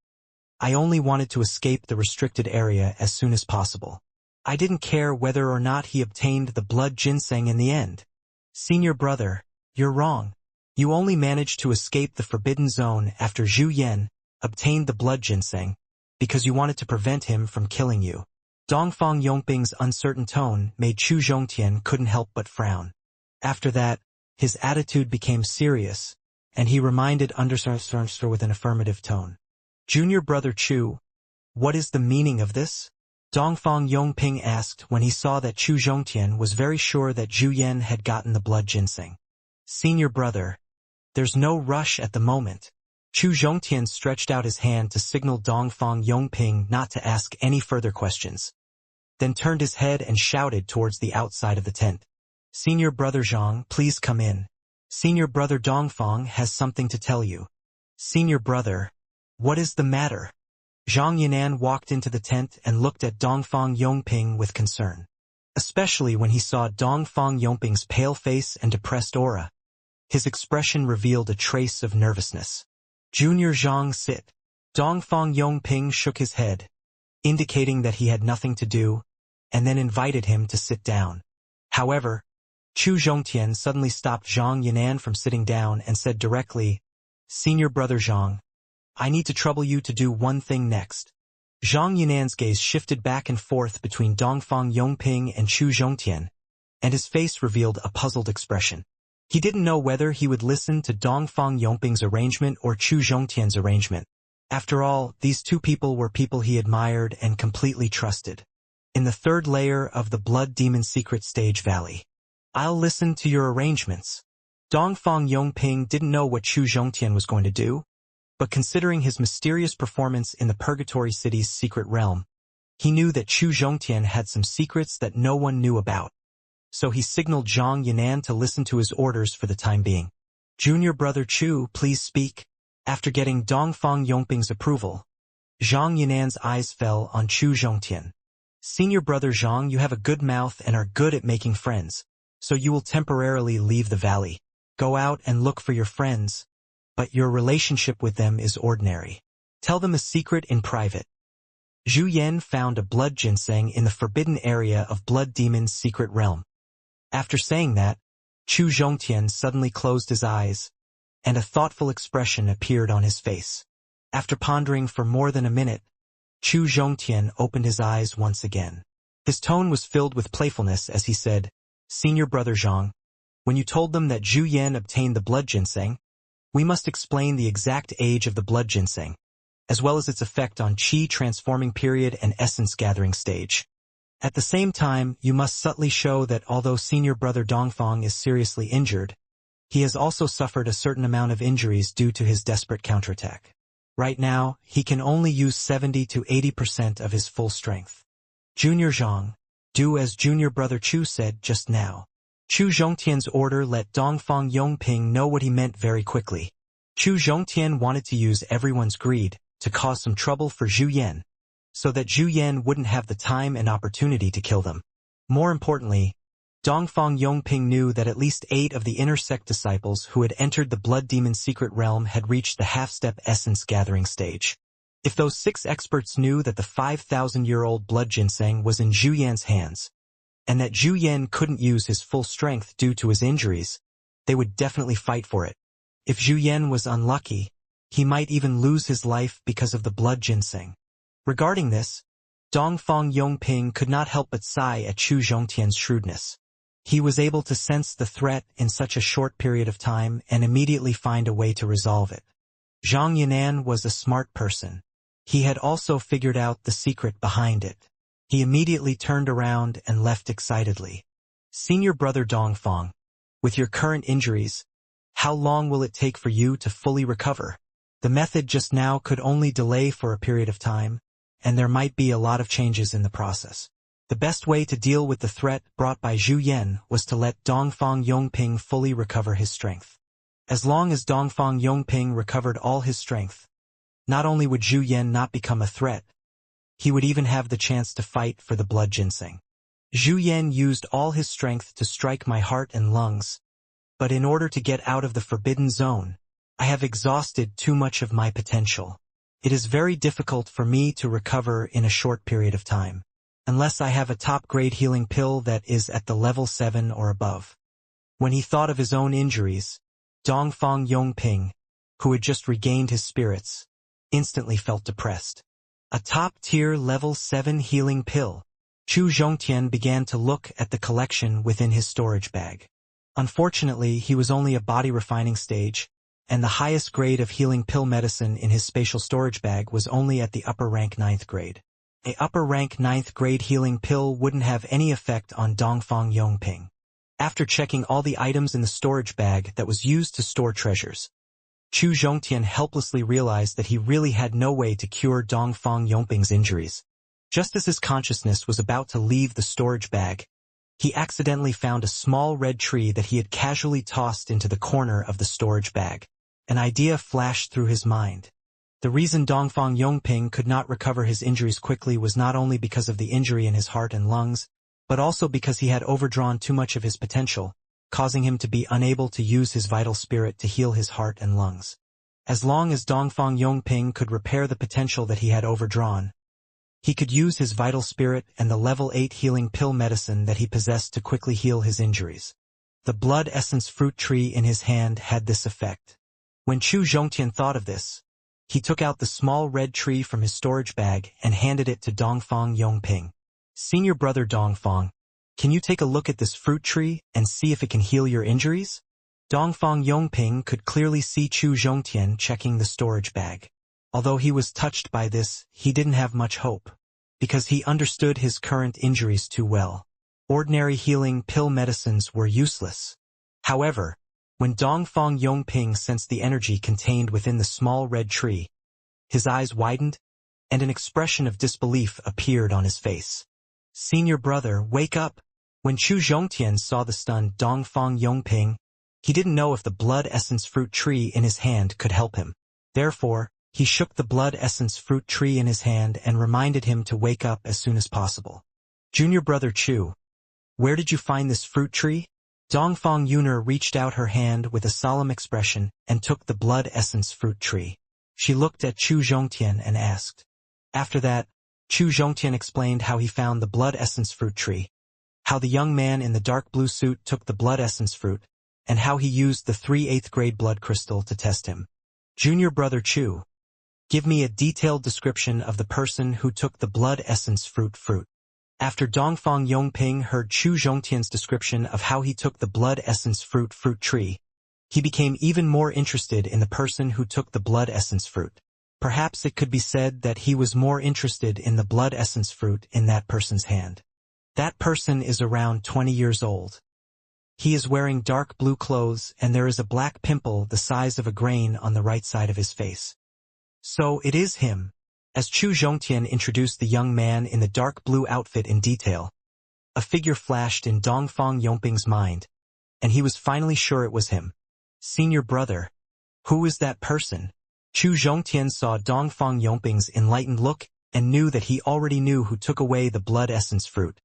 I only wanted to escape the restricted area as soon as possible. I didn't care whether or not he obtained the blood ginseng in the end. Senior brother, you're wrong. You only managed to escape the Forbidden Zone after Zhu Yan obtained the blood ginseng, because you wanted to prevent him from killing you. Dongfang Yongping's uncertain tone made Chu Zhongtian couldn't help but frown. After that, his attitude became serious, and he reminded Understar with an affirmative tone. Junior brother Chu, What is the meaning of this? Dongfang Yongping asked when he saw that Chu Zhongtian was very sure that Zhu Yan had gotten the blood ginseng. Senior brother, there's no rush at the moment. Chu Zhongtian stretched out his hand to signal Dongfang Yongping not to ask any further questions, then turned his head and shouted towards the outside of the tent. Senior brother Zhang, please come in. Senior brother Dongfang has something to tell you. Senior brother, what is the matter? Zhang Yinan walked into the tent and looked at Dongfang Yongping with concern, especially when he saw Dongfang Yongping's pale face and depressed aura. His expression revealed a trace of nervousness. Junior Zhang, sit. Dongfang Yongping shook his head, indicating that he had nothing to do, and then invited him to sit down. However, Chu Zhongtian suddenly stopped Zhang Yinan from sitting down and said directly, Senior brother Zhang, I need to trouble you to do one thing next. Zhang Yinan's gaze shifted back and forth between Dongfang Yongping and Chu Zhongtian, and his face revealed a puzzled expression. He didn't know whether he would listen to Dongfang Yongping's arrangement or Chu Zhongtian's arrangement. After all, these two people were people he admired and completely trusted. In the third layer of the Blood Demon Secret Stage Valley. I'll listen to your arrangements. Dongfang Yongping didn't know what Chu Zhongtian was going to do, but considering his mysterious performance in the Purgatory City's secret realm, he knew that Chu Zhongtian had some secrets that no one knew about. So he signaled Zhang Yinan to listen to his orders for the time being. Junior brother Chu, please speak. After getting Dongfang Yongping's approval, Zhang Yinan's eyes fell on Chu Zhongtian. Senior brother Zhang, you have a good mouth and are good at making friends, so you will temporarily leave the valley. Go out and look for your friends, but your relationship with them is ordinary. Tell them a secret in private. Zhu Yan found a blood ginseng in the forbidden area of Blood Demon's secret realm. After saying that, Chu Zhongtian suddenly closed his eyes, and a thoughtful expression appeared on his face. After pondering for more than a minute, Chu Zhongtian opened his eyes once again. His tone was filled with playfulness as he said, Senior brother Zhang, when you told them that Zhu Yan obtained the blood ginseng, we must explain the exact age of the blood ginseng, as well as its effect on qi transforming period and essence gathering stage. At the same time, you must subtly show that although senior brother Dongfang is seriously injured, he has also suffered a certain amount of injuries due to his desperate counterattack. Right now, he can only use 70 to 80% of his full strength. Junior Zhang, do as junior brother Chu said just now. Chu Zhongtian's order let Dongfang Yongping know what he meant very quickly. Chu Zhongtian wanted to use everyone's greed to cause some trouble for Zhu Yan, so that Zhu Yan wouldn't have the time and opportunity to kill them. More importantly, Dongfang Yongping knew that at least 8 of the inner sect disciples who had entered the Blood Demon secret realm had reached the half-step essence gathering stage. If those 6 experts knew that the 5,000-year-old blood ginseng was in Zhu Yan's hands, and that Zhu Yan couldn't use his full strength due to his injuries, they would definitely fight for it. If Zhu Yan was unlucky, he might even lose his life because of the blood ginseng. Regarding this, Dongfang Yongping could not help but sigh at Chu Zhongtian's shrewdness. He was able to sense the threat in such a short period of time and immediately find a way to resolve it. Zhang Yinan was a smart person. He had also figured out the secret behind it. He immediately turned around and left excitedly. Senior brother Dongfang, with your current injuries, how long will it take for you to fully recover? The method just now could only delay for a period of time, and there might be a lot of changes in the process. The best way to deal with the threat brought by Zhu Yan was to let Dongfang Yongping fully recover his strength. As long as Dongfang Yongping recovered all his strength, not only would Zhu Yan not become a threat, he would even have the chance to fight for the blood ginseng. Zhu Yan used all his strength to strike my heart and lungs, but in order to get out of the forbidden zone, I have exhausted too much of my potential. It is very difficult for me to recover in a short period of time, unless I have a top-grade healing pill that is at the level 7 or above. When he thought of his own injuries, Dongfang Yongping, who had just regained his spirits, instantly felt depressed. A top-tier level 7 healing pill. Chu Zhongtian began to look at the collection within his storage bag. Unfortunately, he was only a body refining stage, and the highest grade of healing pill medicine in his spatial storage bag was only at the upper rank 9th grade. A upper rank 9th grade healing pill wouldn't have any effect on Dongfang Yongping. After checking all the items in the storage bag that was used to store treasures, Chu Zhongtian helplessly realized that he really had no way to cure Dongfang Yongping's injuries. Just as his consciousness was about to leave the storage bag, he accidentally found a small red tree that he had casually tossed into the corner of the storage bag. An idea flashed through his mind. The reason Dongfang Yongping could not recover his injuries quickly was not only because of the injury in his heart and lungs, but also because he had overdrawn too much of his potential, causing him to be unable to use his vital spirit to heal his heart and lungs. As long as Dongfang Yongping could repair the potential that he had overdrawn, he could use his vital spirit and the level 8 healing pill medicine that he possessed to quickly heal his injuries. The blood essence fruit tree in his hand had this effect. When Chu Zhongtian thought of this, he took out the small red tree from his storage bag and handed it to Dongfang Yongping. Senior brother Dongfang, can you take a look at this fruit tree and see if it can heal your injuries? Dongfang Yongping could clearly see Chu Zhongtian checking the storage bag. Although he was touched by this, he didn't have much hope, because he understood his current injuries too well. Ordinary healing pill medicines were useless. However, when Dongfang Yongping sensed the energy contained within the small red tree, his eyes widened, and an expression of disbelief appeared on his face. Senior brother, wake up! When Chu Zhongtian saw the stunned Dongfang Yongping, he didn't know if the blood essence fruit tree in his hand could help him. Therefore, he shook the blood essence fruit tree in his hand and reminded him to wake up as soon as possible. Junior brother Chu, where did you find this fruit tree? Dongfang Yuner reached out her hand with a solemn expression and took the blood essence fruit tree. She looked at Chu Zhongtian and asked. After that, Chu Zhongtian explained how he found the blood essence fruit tree, how the young man in the dark blue suit took the blood essence fruit, and how he used the 3 8th grade blood crystal to test him. Junior brother Chu, give me a detailed description of the person who took the blood essence fruit. After Dongfang Yongping heard Chu Zhongtian's description of how he took the blood essence fruit tree, he became even more interested in the person who took the blood essence fruit. Perhaps it could be said that he was more interested in the blood essence fruit in that person's hand. That person is around 20 years old. He is wearing dark blue clothes and there is a black pimple the size of a grain on the right side of his face. So it is him. As Chu Zhongtian introduced the young man in the dark blue outfit in detail, a figure flashed in Dongfang Yongping's mind, and he was finally sure it was him. Senior brother, who is that person? Chu Zhongtian saw Dongfang Yongping's enlightened look and knew that he already knew who took away the blood essence fruit.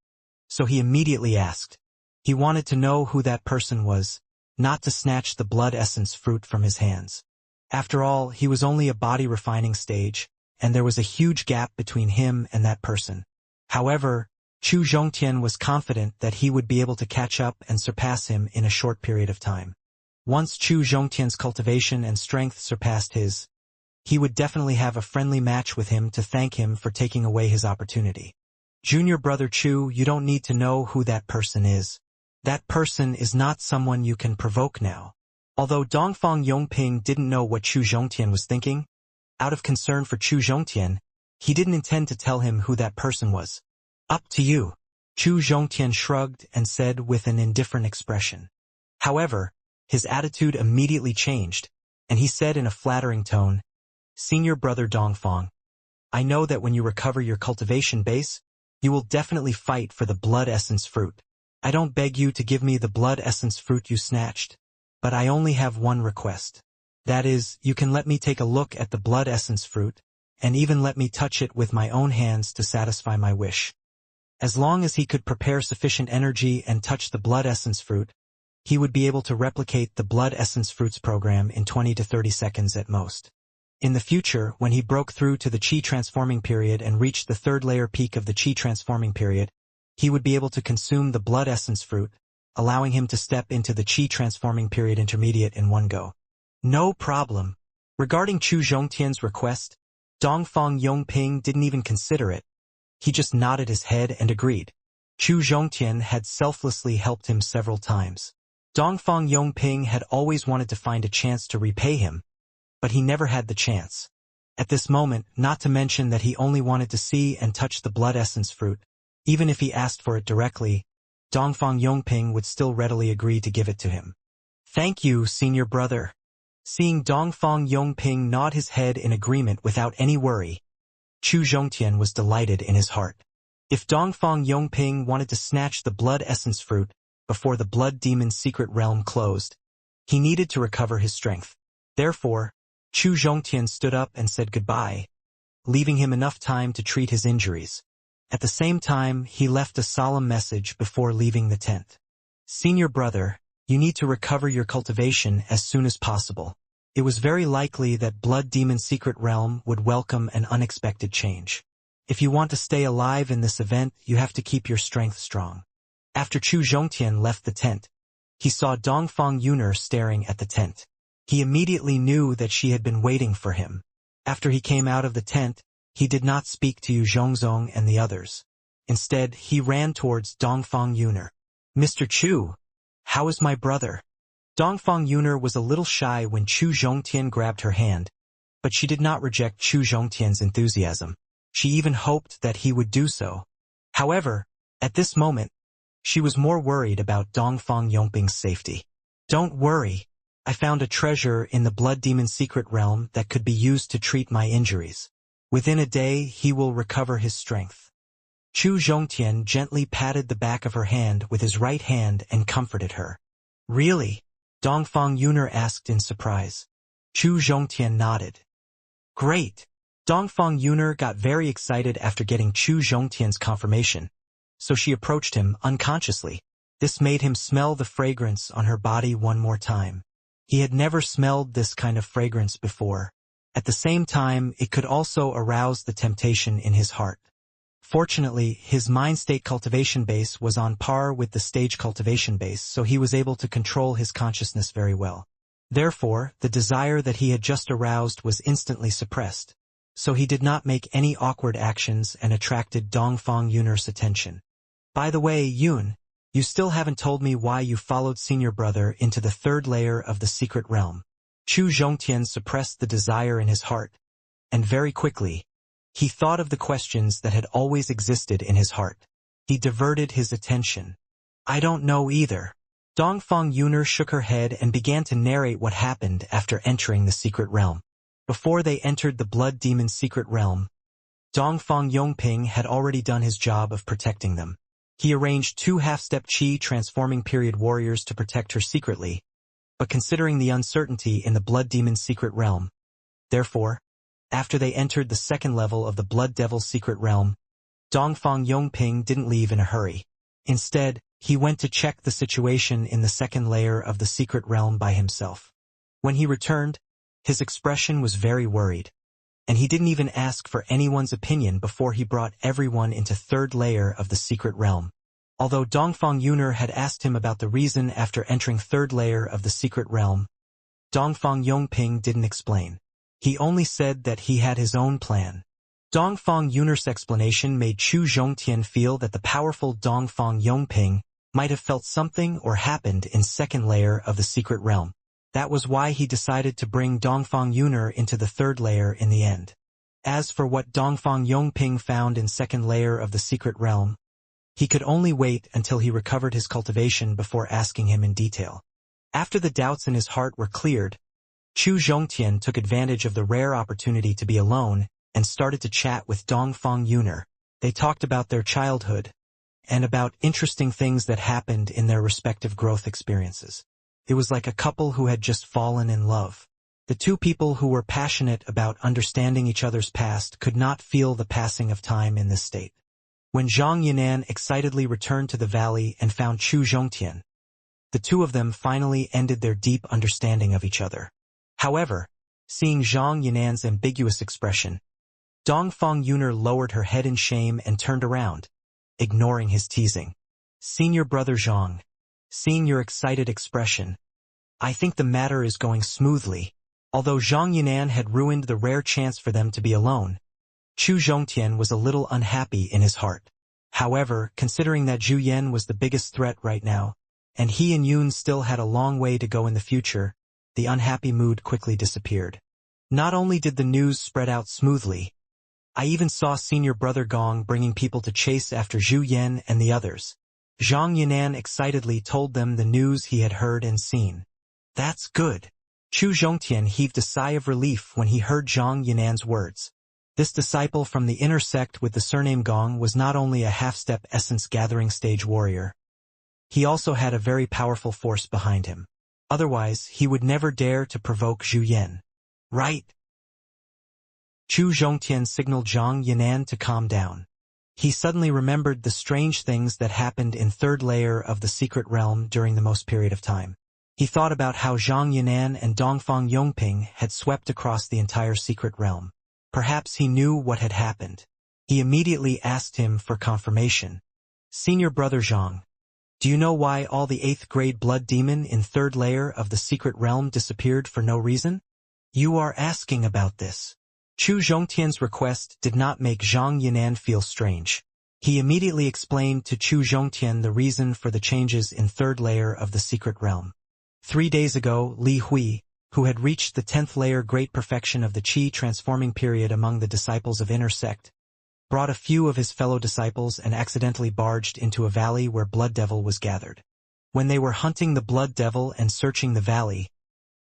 So he immediately asked. He wanted to know who that person was, not to snatch the blood essence fruit from his hands. After all, he was only a body refining stage, and there was a huge gap between him and that person. However, Chu Zhongtian was confident that he would be able to catch up and surpass him in a short period of time. Once Chu Zhongtian's cultivation and strength surpassed his, he would definitely have a friendly match with him to thank him for taking away his opportunity. Junior brother Chu, you don't need to know who that person is. That person is not someone you can provoke now. Although Dongfang Yongping didn't know what Chu Zhongtian was thinking, out of concern for Chu Zhongtian, he didn't intend to tell him who that person was. Up to you. Chu Zhongtian shrugged and said with an indifferent expression. However, his attitude immediately changed, and he said in a flattering tone, Senior brother Dongfang, I know that when you recover your cultivation base, you will definitely fight for the blood essence fruit. I don't beg you to give me the blood essence fruit you snatched, but I only have one request. That is, you can let me take a look at the blood essence fruit, and even let me touch it with my own hands to satisfy my wish. As long as he could prepare sufficient energy and touch the blood essence fruit, he would be able to replicate the blood essence fruits program in 20 to 30 seconds at most. In the future, when he broke through to the Qi transforming period and reached the 3rd layer peak of the Qi transforming period, he would be able to consume the blood essence fruit, allowing him to step into the Qi transforming period intermediate in one go. No problem. Regarding Chu Zhongtian's request, Dongfang Yongping didn't even consider it. He just nodded his head and agreed. Chu Zhongtian had selflessly helped him several times. Dongfang Yongping had always wanted to find a chance to repay him, but he never had the chance. At this moment, not to mention that he only wanted to see and touch the blood essence fruit, even if he asked for it directly, Dongfang Yongping would still readily agree to give it to him. Thank you, senior brother. Seeing Dongfang Yongping nod his head in agreement without any worry, Chu Zhongtian was delighted in his heart. If Dongfang Yongping wanted to snatch the blood essence fruit before the blood demon's secret realm closed, he needed to recover his strength. Therefore, Chu Zhongtian stood up and said goodbye, leaving him enough time to treat his injuries. At the same time, he left a solemn message before leaving the tent. Senior brother, you need to recover your cultivation as soon as possible. It was very likely that Blood Demon's secret realm would welcome an unexpected change. If you want to stay alive in this event, you have to keep your strength strong. After Chu Zhongtian left the tent, he saw Dongfang Yuner staring at the tent. He immediately knew that she had been waiting for him. After he came out of the tent, he did not speak to Yu Zhongzong and the others. Instead, he ran towards Dongfang Yuner. Mr. Chu, how is my brother? Dongfang Yuner was a little shy when Chu Zhongtian grabbed her hand, but she did not reject Chu Zhongtian's enthusiasm. She even hoped that he would do so. However, at this moment, she was more worried about Dongfang Yongping's safety. Don't worry, I found a treasure in the Blood Demon's secret realm that could be used to treat my injuries. Within a day, he will recover his strength. Chu Zhongtian gently patted the back of her hand with his right hand and comforted her. Really? Dongfang Yuner asked in surprise. Chu Zhongtian nodded. Great! Dongfang Yuner got very excited after getting Chu Zhongtian's confirmation, so she approached him unconsciously. This made him smell the fragrance on her body one more time. He had never smelled this kind of fragrance before. At the same time, it could also arouse the temptation in his heart. Fortunately, his mind-state cultivation base was on par with the stage cultivation base, so he was able to control his consciousness very well. Therefore, the desire that he had just aroused was instantly suppressed, so he did not make any awkward actions and attracted Dongfang Yuner's attention. By the way, Yun, you still haven't told me why you followed senior brother into the third layer of the secret realm. Chu Zhongtian suppressed the desire in his heart, and very quickly, he thought of the questions that had always existed in his heart. He diverted his attention. I don't know either. Dongfang Yuner shook her head and began to narrate what happened after entering the secret realm. Before they entered the Blood Demon's secret realm, Dongfang Yongping had already done his job of protecting them. He arranged 2 half-step Qi transforming period warriors to protect her secretly, but considering the uncertainty in the Blood Demon's secret realm, therefore, after they entered the second level of the Blood Devil's secret realm, Dongfang Yongping didn't leave in a hurry. Instead, he went to check the situation in the second layer of the secret realm by himself. When he returned, his expression was very worried, and he didn't even ask for anyone's opinion before he brought everyone into third layer of the secret realm. Although Dongfang Yuner had asked him about the reason after entering third layer of the secret realm, Dongfang Yongping didn't explain. He only said that he had his own plan. Dongfang Yuner's explanation made Chu Zhongtian feel that the powerful Dongfang Yongping might have felt something or happened in second layer of the secret realm. That was why he decided to bring Dongfang Yuner into the third layer in the end. As for what Dongfang Yongping found in second layer of the secret realm, he could only wait until he recovered his cultivation before asking him in detail. After the doubts in his heart were cleared, Chu Zhongtian took advantage of the rare opportunity to be alone and started to chat with Dongfang Yuner. They talked about their childhood and about interesting things that happened in their respective growth experiences. It was like a couple who had just fallen in love. The two people who were passionate about understanding each other's past could not feel the passing of time in this state. When Zhang Yinan excitedly returned to the valley and found Chu Zhongtian, the two of them finally ended their deep understanding of each other. However, seeing Zhang Yinan's ambiguous expression, Dongfang Yuner lowered her head in shame and turned around, ignoring his teasing. Senior brother Zhang, seeing your excited expression, I think the matter is going smoothly. Although Zhang Yinan had ruined the rare chance for them to be alone, Chu Zhongtian was a little unhappy in his heart. However, considering that Zhu Yan was the biggest threat right now, and he and Yoon still had a long way to go in the future, the unhappy mood quickly disappeared. Not only did the news spread out smoothly, I even saw senior brother Gong bringing people to chase after Zhu Yan and the others. Zhang Yinan excitedly told them the news he had heard and seen. That's good. Chu Zhongtian heaved a sigh of relief when he heard Zhang Yinan's words. This disciple from the inner sect with the surname Gong was not only a half-step essence-gathering stage warrior. He also had a very powerful force behind him. Otherwise, he would never dare to provoke Zhu Yan. Right? Chu Zhongtian signaled Zhang Yinan to calm down. He suddenly remembered the strange things that happened in third layer of the secret realm during the most period of time. He thought about how Zhang Yinan and Dongfang Yongping had swept across the entire secret realm. Perhaps he knew what had happened. He immediately asked him for confirmation. Senior brother Zhang, do you know why all the 8th grade blood demon in third layer of the secret realm disappeared for no reason? You are asking about this. Chu Zhongtian's request did not make Zhang Yinan feel strange. He immediately explained to Chu Zhongtian the reason for the changes in third layer of the secret realm. 3 days ago, Li Hui, who had reached the 10th layer great perfection of the Qi transforming period among the disciples of inner sect, brought a few of his fellow disciples and accidentally barged into a valley where Blood Devil was gathered. When they were hunting the Blood Devil and searching the valley,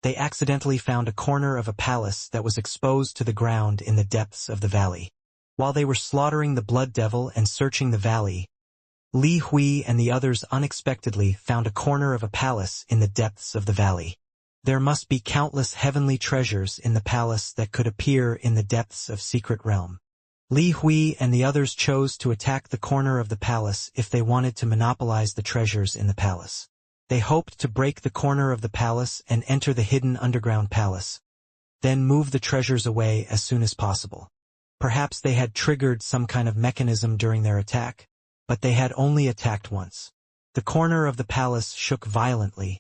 they accidentally found a corner of a palace that was exposed to the ground in the depths of the valley. While they were slaughtering the Blood Devil and searching the valley, Li Hui and the others unexpectedly found a corner of a palace in the depths of the valley. There must be countless heavenly treasures in the palace that could appear in the depths of secret realm. Li Hui and the others chose to attack the corner of the palace if they wanted to monopolize the treasures in the palace. They hoped to break the corner of the palace and enter the hidden underground palace, then move the treasures away as soon as possible. Perhaps they had triggered some kind of mechanism during their attack, but they had only attacked once. The corner of the palace shook violently,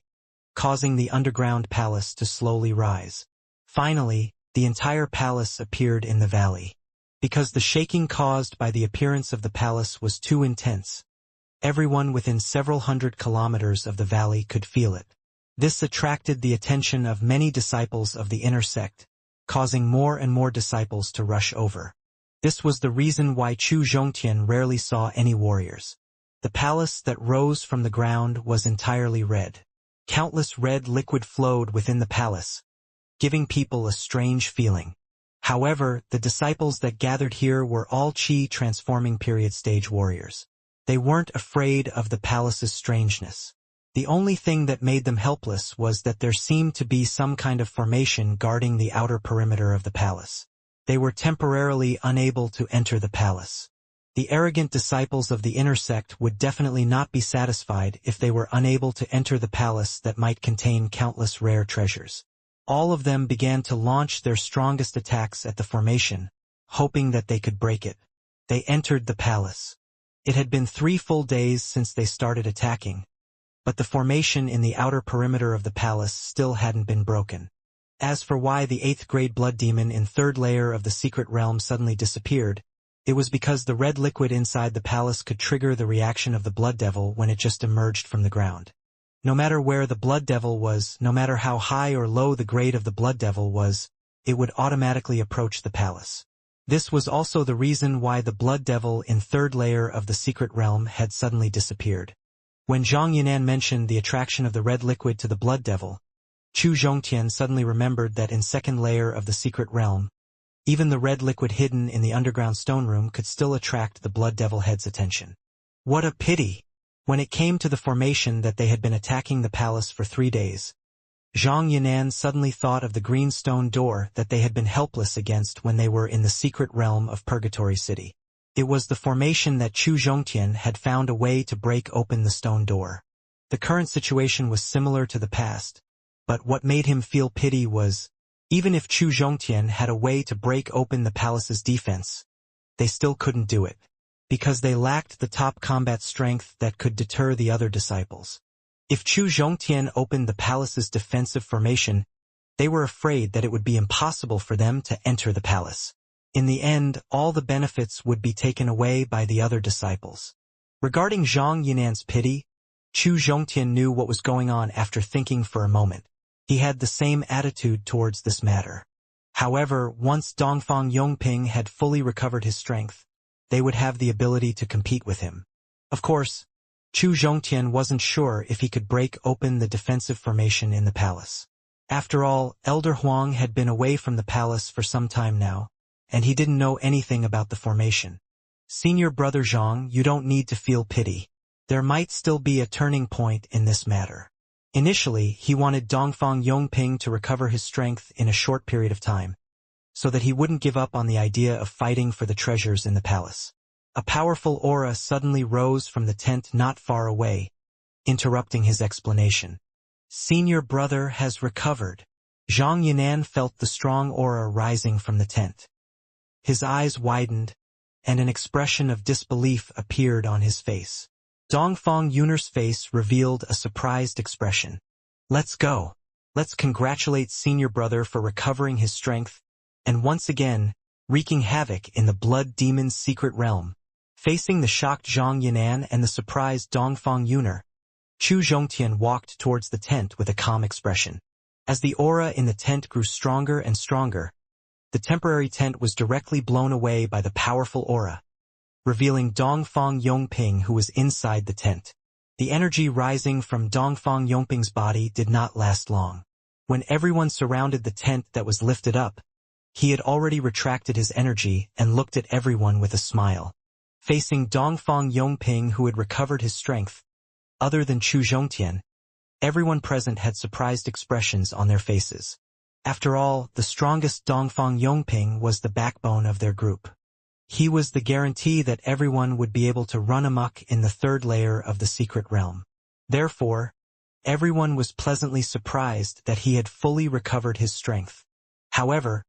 causing the underground palace to slowly rise. Finally, the entire palace appeared in the valley. Because the shaking caused by the appearance of the palace was too intense, everyone within several hundred kilometers of the valley could feel it. This attracted the attention of many disciples of the inner sect, causing more and more disciples to rush over. This was the reason why Chu Zhongtian rarely saw any warriors. The palace that rose from the ground was entirely red. Countless red liquid flowed within the palace, giving people a strange feeling. However, the disciples that gathered here were all Qi transforming period stage warriors. They weren't afraid of the palace's strangeness. The only thing that made them helpless was that there seemed to be some kind of formation guarding the outer perimeter of the palace. They were temporarily unable to enter the palace. The arrogant disciples of the inner sect would definitely not be satisfied if they were unable to enter the palace that might contain countless rare treasures. All of them began to launch their strongest attacks at the formation, hoping that they could break it. They entered the palace. It had been 3 full days since they started attacking, but the formation in the outer perimeter of the palace still hadn't been broken. As for why the 8th grade blood demon in third layer of the secret realm suddenly disappeared, it was because the red liquid inside the palace could trigger the reaction of the Blood Devil when it just emerged from the ground. No matter where the Blood Devil was, no matter how high or low the grade of the Blood Devil was, it would automatically approach the palace. This was also the reason why the Blood Devil in third layer of the secret realm had suddenly disappeared. When Zhang Yinan mentioned the attraction of the red liquid to the Blood Devil, Chu Zhongtian suddenly remembered that in second layer of the secret realm, even the red liquid hidden in the underground stone room could still attract the Blood Devil head's attention. What a pity! When it came to the formation that they had been attacking the palace for 3 days, Zhang Yinan suddenly thought of the green stone door that they had been helpless against when they were in the secret realm of Purgatory City. It was the formation that Chu Zhongtian had found a way to break open the stone door. The current situation was similar to the past, but what made him feel pity was, even if Chu Zhongtian had a way to break open the palace's defense, they still couldn't do it, because they lacked the top combat strength that could deter the other disciples. If Chu Zhongtian opened the palace's defensive formation, they were afraid that it would be impossible for them to enter the palace. In the end, all the benefits would be taken away by the other disciples. Regarding Zhang Yinan's pity, Chu Zhongtian knew what was going on after thinking for a moment. He had the same attitude towards this matter. However, once Dongfang Yongping had fully recovered his strength, they would have the ability to compete with him. Of course, Chu Zhongtian wasn't sure if he could break open the defensive formation in the palace. After all, Elder Huang had been away from the palace for some time now, and he didn't know anything about the formation. Senior brother Zhang, you don't need to feel pity. There might still be a turning point in this matter. Initially, he wanted Dongfang Yongping to recover his strength in a short period of time, so that he wouldn't give up on the idea of fighting for the treasures in the palace. A powerful aura suddenly rose from the tent not far away, interrupting his explanation. Senior brother has recovered. Zhang Yinan felt the strong aura rising from the tent. His eyes widened, and an expression of disbelief appeared on his face. Dongfang Yun'er's face revealed a surprised expression. Let's go. Let's congratulate senior brother for recovering his strength, and once again, wreaking havoc in the blood demon's secret realm. Facing the shocked Zhang Yinan and the surprised Dongfang Yun'er, Chu Zhongtian walked towards the tent with a calm expression. As the aura in the tent grew stronger and stronger, the temporary tent was directly blown away by the powerful aura, revealing Dongfang Yongping, who was inside the tent. The energy rising from Dongfang Yongping's body did not last long. When everyone surrounded the tent that was lifted up, he had already retracted his energy and looked at everyone with a smile. Facing Dongfang Yongping, who had recovered his strength, other than Chu Zhongtian, everyone present had surprised expressions on their faces. After all, the strongest Dongfang Yongping was the backbone of their group. He was the guarantee that everyone would be able to run amok in the third layer of the secret realm. Therefore, everyone was pleasantly surprised that he had fully recovered his strength. However,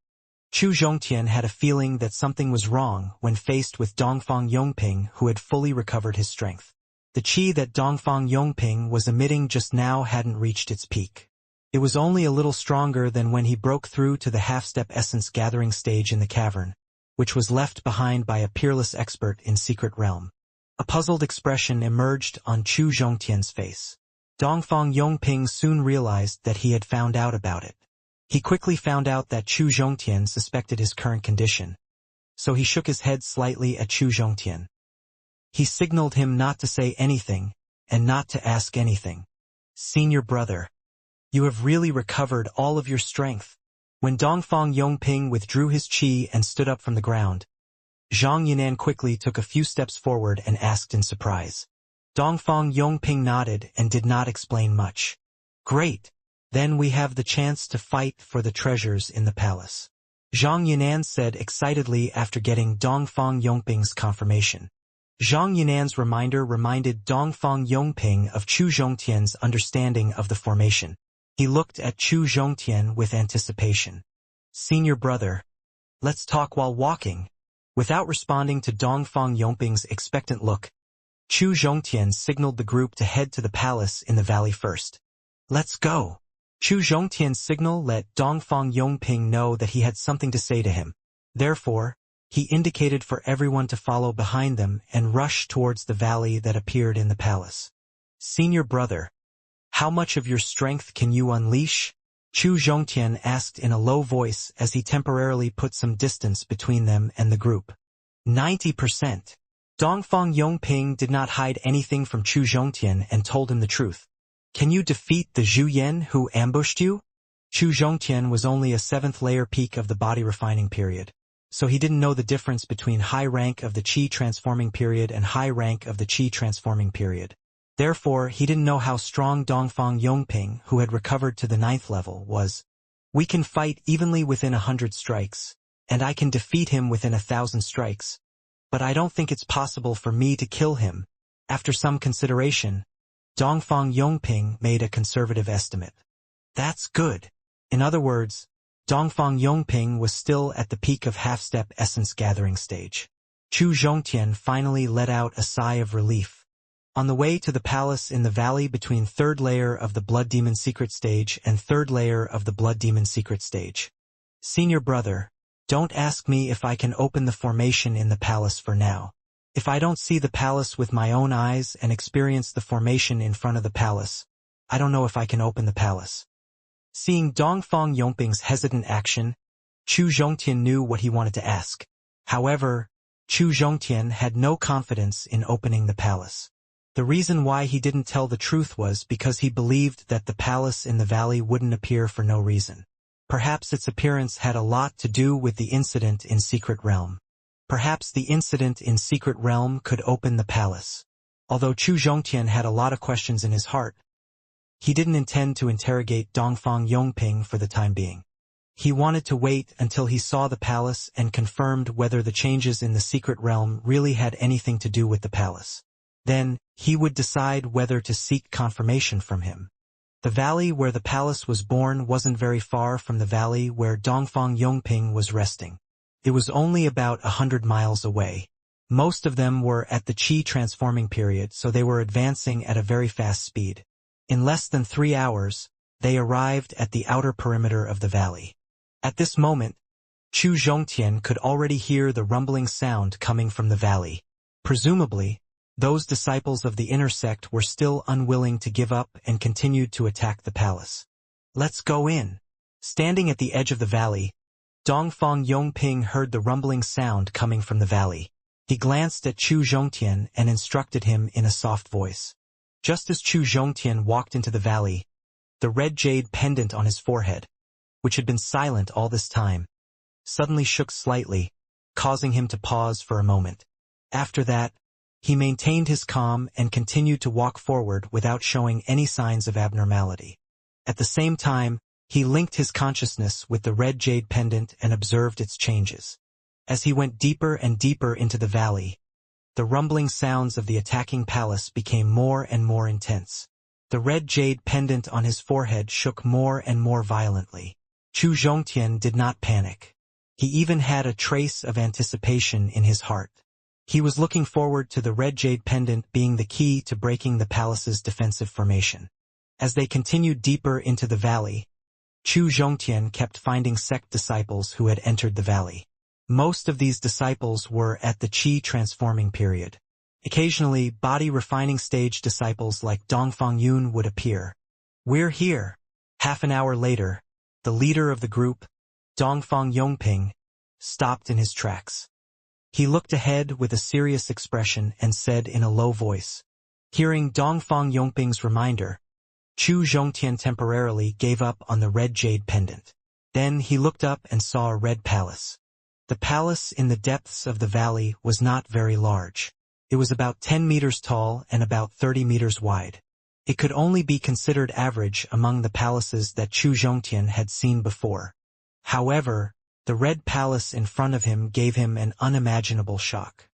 Chu Zhongtian had a feeling that something was wrong when faced with Dongfang Yongping, who had fully recovered his strength. The qi that Dongfang Yongping was emitting just now hadn't reached its peak. It was only a little stronger than when he broke through to the half-step essence gathering stage in the cavern, which was left behind by a peerless expert in secret realm. A puzzled expression emerged on Chu Zhongtian's face. Dongfang Yongping soon realized that he had found out about it. He quickly found out that Chu Zhongtian suspected his current condition, so he shook his head slightly at Chu Zhongtian. He signaled him not to say anything, and not to ask anything. Senior brother, you have really recovered all of your strength. When Dongfang Yongping withdrew his qi and stood up from the ground, Zhang Yinan quickly took a few steps forward and asked in surprise. Dongfang Yongping nodded and did not explain much. Great. Then we have the chance to fight for the treasures in the palace, Zhang Yinan said excitedly after getting Dongfang Yongping's confirmation. Zhang Yinan's reminder reminded Dongfang Yongping of Chu Zhongtian's understanding of the formation. He looked at Chu Zhongtian with anticipation. Senior brother, let's talk while walking. Without responding to Dongfang Yongping's expectant look, Chu Zhongtian signaled the group to head to the palace in the valley first. Let's go. Chu Zhongtian's signal let Dongfang Yongping know that he had something to say to him. Therefore, he indicated for everyone to follow behind them and rush towards the valley that appeared in the palace. Senior brother, how much of your strength can you unleash? Chu Zhongtian asked in a low voice as he temporarily put some distance between them and the group. 90%. Dongfang Yongping did not hide anything from Chu Zhongtian and told him the truth. Can you defeat the Zhu Yan who ambushed you? Chu Zhongtian was only a 7th layer peak of the body refining period, so he didn't know the difference between high rank of the Qi transforming period and high rank of the Qi transforming period. Therefore, he didn't know how strong Dongfang Yongping, who had recovered to the 9th level, was. We can fight evenly within 100 strikes, and I can defeat him within 1,000 strikes, but I don't think it's possible for me to kill him. After some consideration, Dongfang Yongping made a conservative estimate. That's good. In other words, Dongfang Yongping was still at the peak of half-step essence gathering stage. Chu Zhongtian finally let out a sigh of relief. On the way to the palace in the valley between 3rd layer of the Blood Demon Secret Stage and 3rd layer of the Blood Demon Secret Stage. Senior brother, don't ask me if I can open the formation in the palace for now. If I don't see the palace with my own eyes and experience the formation in front of the palace, I don't know if I can open the palace. Seeing Dongfang Yongping's hesitant action, Chu Zhongtian knew what he wanted to ask. However, Chu Zhongtian had no confidence in opening the palace. The reason why he didn't tell the truth was because he believed that the palace in the valley wouldn't appear for no reason. Perhaps its appearance had a lot to do with the incident in Secret Realm. Perhaps the incident in Secret Realm could open the palace. Although Chu Zhongtian had a lot of questions in his heart, he didn't intend to interrogate Dongfang Yongping for the time being. He wanted to wait until he saw the palace and confirmed whether the changes in the Secret Realm really had anything to do with the palace. Then, he would decide whether to seek confirmation from him. The valley where the palace was born wasn't very far from the valley where Dongfang Yongping was resting. It was only about 100 miles away. Most of them were at the Qi transforming period, so they were advancing at a very fast speed. In less than 3 hours, they arrived at the outer perimeter of the valley. At this moment, Chu Zhongtian could already hear the rumbling sound coming from the valley. Presumably, those disciples of the inner sect were still unwilling to give up and continued to attack the palace. Let's go in. Standing at the edge of the valley, Dongfang Yongping heard the rumbling sound coming from the valley. He glanced at Chu Zhongtian and instructed him in a soft voice. Just as Chu Zhongtian walked into the valley, the red jade pendant on his forehead, which had been silent all this time, suddenly shook slightly, causing him to pause for a moment. After that, he maintained his calm and continued to walk forward without showing any signs of abnormality. At the same time, he linked his consciousness with the red jade pendant and observed its changes. As he went deeper and deeper into the valley, the rumbling sounds of the attacking palace became more and more intense. The red jade pendant on his forehead shook more and more violently. Chu Zhongtian did not panic. He even had a trace of anticipation in his heart. He was looking forward to the red jade pendant being the key to breaking the palace's defensive formation. As they continued deeper into the valley, Chu Zhongtian kept finding sect disciples who had entered the valley. Most of these disciples were at the Qi transforming period. Occasionally, body refining stage disciples like Dongfang Yun would appear. "We're here." Half an hour later, the leader of the group, Dongfang Yongping, stopped in his tracks. He looked ahead with a serious expression and said in a low voice. Hearing Dongfang Yongping's reminder, Chu Zhongtian temporarily gave up on the red jade pendant. Then he looked up and saw a red palace. The palace in the depths of the valley was not very large. It was about 10 meters tall and about 30 meters wide. It could only be considered average among the palaces that Chu Zhongtian had seen before. However, the red palace in front of him gave him an unimaginable shock.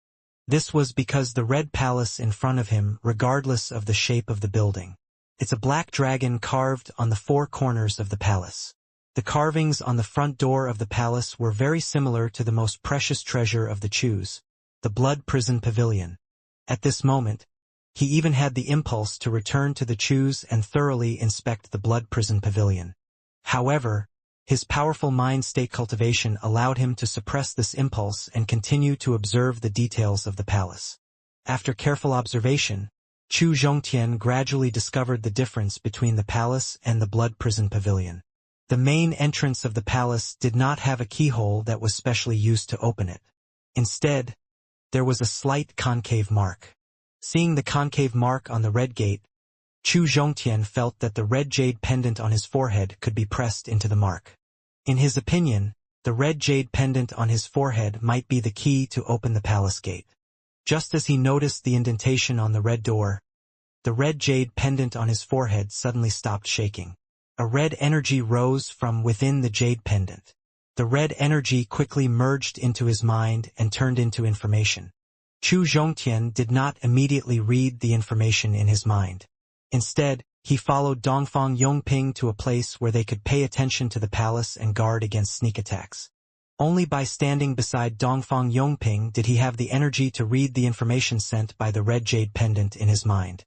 This was because the red palace in front of him, regardless of the shape of the building, it's a black dragon carved on the 4 corners of the palace. The carvings on the front door of the palace were very similar to the most precious treasure of the Chus, the Blood Prison Pavilion. At this moment, he even had the impulse to return to the Chus and thoroughly inspect the Blood Prison Pavilion. However, his powerful mind state cultivation allowed him to suppress this impulse and continue to observe the details of the palace. After careful observation, Chu Zhongtian gradually discovered the difference between the palace and the Blood Prison Pavilion. The main entrance of the palace did not have a keyhole that was specially used to open it. Instead, there was a slight concave mark. Seeing the concave mark on the red gate, Chu Zhongtian felt that the red jade pendant on his forehead could be pressed into the mark. In his opinion, the red jade pendant on his forehead might be the key to open the palace gate. Just as he noticed the indentation on the red door, the red jade pendant on his forehead suddenly stopped shaking. A red energy rose from within the jade pendant. The red energy quickly merged into his mind and turned into information. Chu Zhongtian did not immediately read the information in his mind. Instead, he followed Dongfang Yongping to a place where they could pay attention to the palace and guard against sneak attacks. Only by standing beside Dongfang Yongping did he have the energy to read the information sent by the red jade pendant in his mind.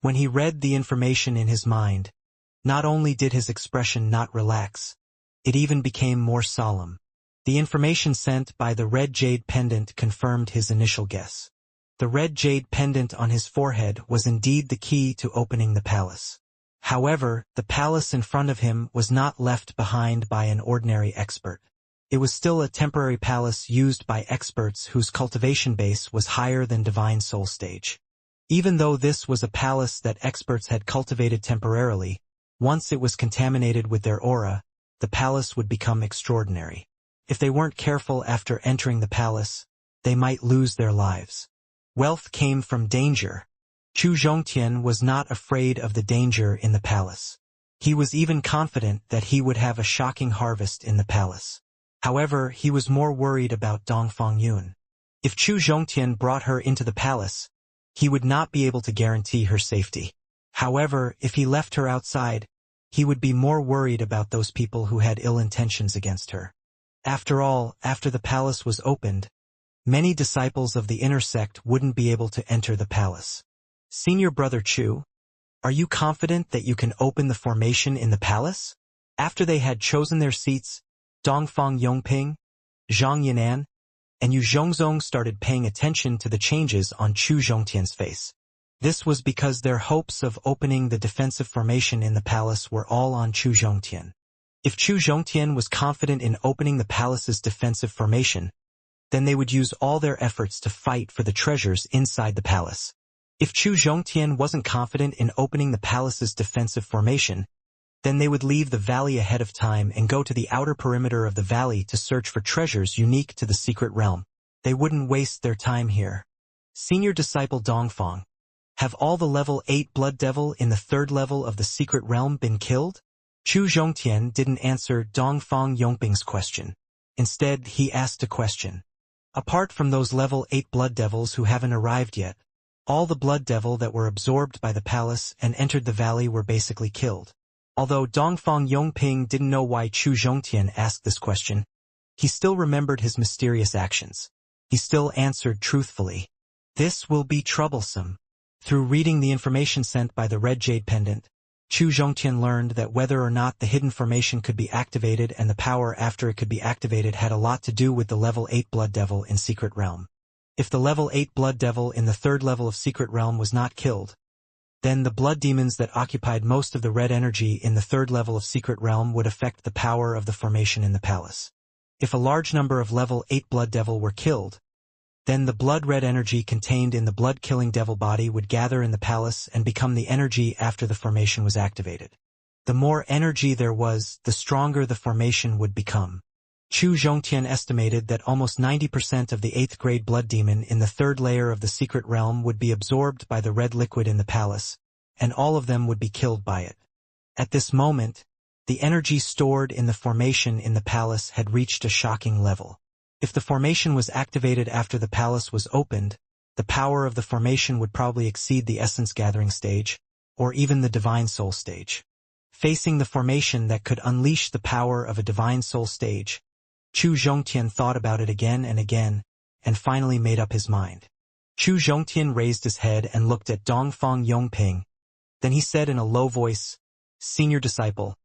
When he read the information in his mind, not only did his expression not relax, it even became more solemn. The information sent by the red jade pendant confirmed his initial guess. The red jade pendant on his forehead was indeed the key to opening the palace. However, the palace in front of him was not left behind by an ordinary expert. It was still a temporary palace used by experts whose cultivation base was higher than Divine Soul stage. Even though this was a palace that experts had cultivated temporarily, once it was contaminated with their aura, the palace would become extraordinary. If they weren't careful after entering the palace, they might lose their lives. Wealth came from danger. Chu Zhongtian was not afraid of the danger in the palace. He was even confident that he would have a shocking harvest in the palace. However, he was more worried about Dongfang Yun. If Chu Zhongtian brought her into the palace, he would not be able to guarantee her safety. However, if he left her outside, he would be more worried about those people who had ill intentions against her. After all, after the palace was opened, many disciples of the inner sect wouldn't be able to enter the palace. Senior Brother Chu, are you confident that you can open the formation in the palace? After they had chosen their seats, Dongfang Yongping, Zhang Yinan, and Yu Zhongzong started paying attention to the changes on Chu Zhongtian's face. This was because their hopes of opening the defensive formation in the palace were all on Chu Zhongtian. If Chu Zhongtian was confident in opening the palace's defensive formation, then they would use all their efforts to fight for the treasures inside the palace. If Chu Zhongtian wasn't confident in opening the palace's defensive formation, then they would leave the valley ahead of time and go to the outer perimeter of the valley to search for treasures unique to the secret realm. They wouldn't waste their time here. Senior Disciple Dongfang, have all the level 8 Blood Devil in the 3rd level of the secret realm been killed? Chu Zhongtian didn't answer Dongfang Yongping's question. Instead, he asked a question. Apart from those level 8 Blood Devils who haven't arrived yet, all the Blood Devil that were absorbed by the palace and entered the valley were basically killed. Although Dongfang Yongping didn't know why Chu Zhongtian asked this question, he still remembered his mysterious actions. He still answered truthfully. This will be troublesome. Through reading the information sent by the Red Jade Pendant, Chu Zhongtian learned that whether or not the hidden formation could be activated and the power after it could be activated had a lot to do with the level 8 Blood Devil in Secret Realm. If the level 8 Blood Devil in the 3rd level of Secret Realm was not killed, then the blood demons that occupied most of the red energy in the 3rd level of Secret Realm would affect the power of the formation in the palace. If a large number of level 8 Blood Devil were killed, then the blood-red energy contained in the blood-killing devil body would gather in the palace and become the energy after the formation was activated. The more energy there was, the stronger the formation would become. Chu Zhongtian estimated that almost 90% of the 8th grade blood demon in the 3rd layer of the secret realm would be absorbed by the red liquid in the palace, and all of them would be killed by it. At this moment, the energy stored in the formation in the palace had reached a shocking level. If the formation was activated after the palace was opened, the power of the formation would probably exceed the essence gathering stage, or even the divine soul stage. Facing the formation that could unleash the power of a divine soul stage, Chu Zhongtian thought about it again, and finally made up his mind. Chu Zhongtian raised his head and looked at Dongfang Yongping. Then he said in a low voice, "Senior Disciple,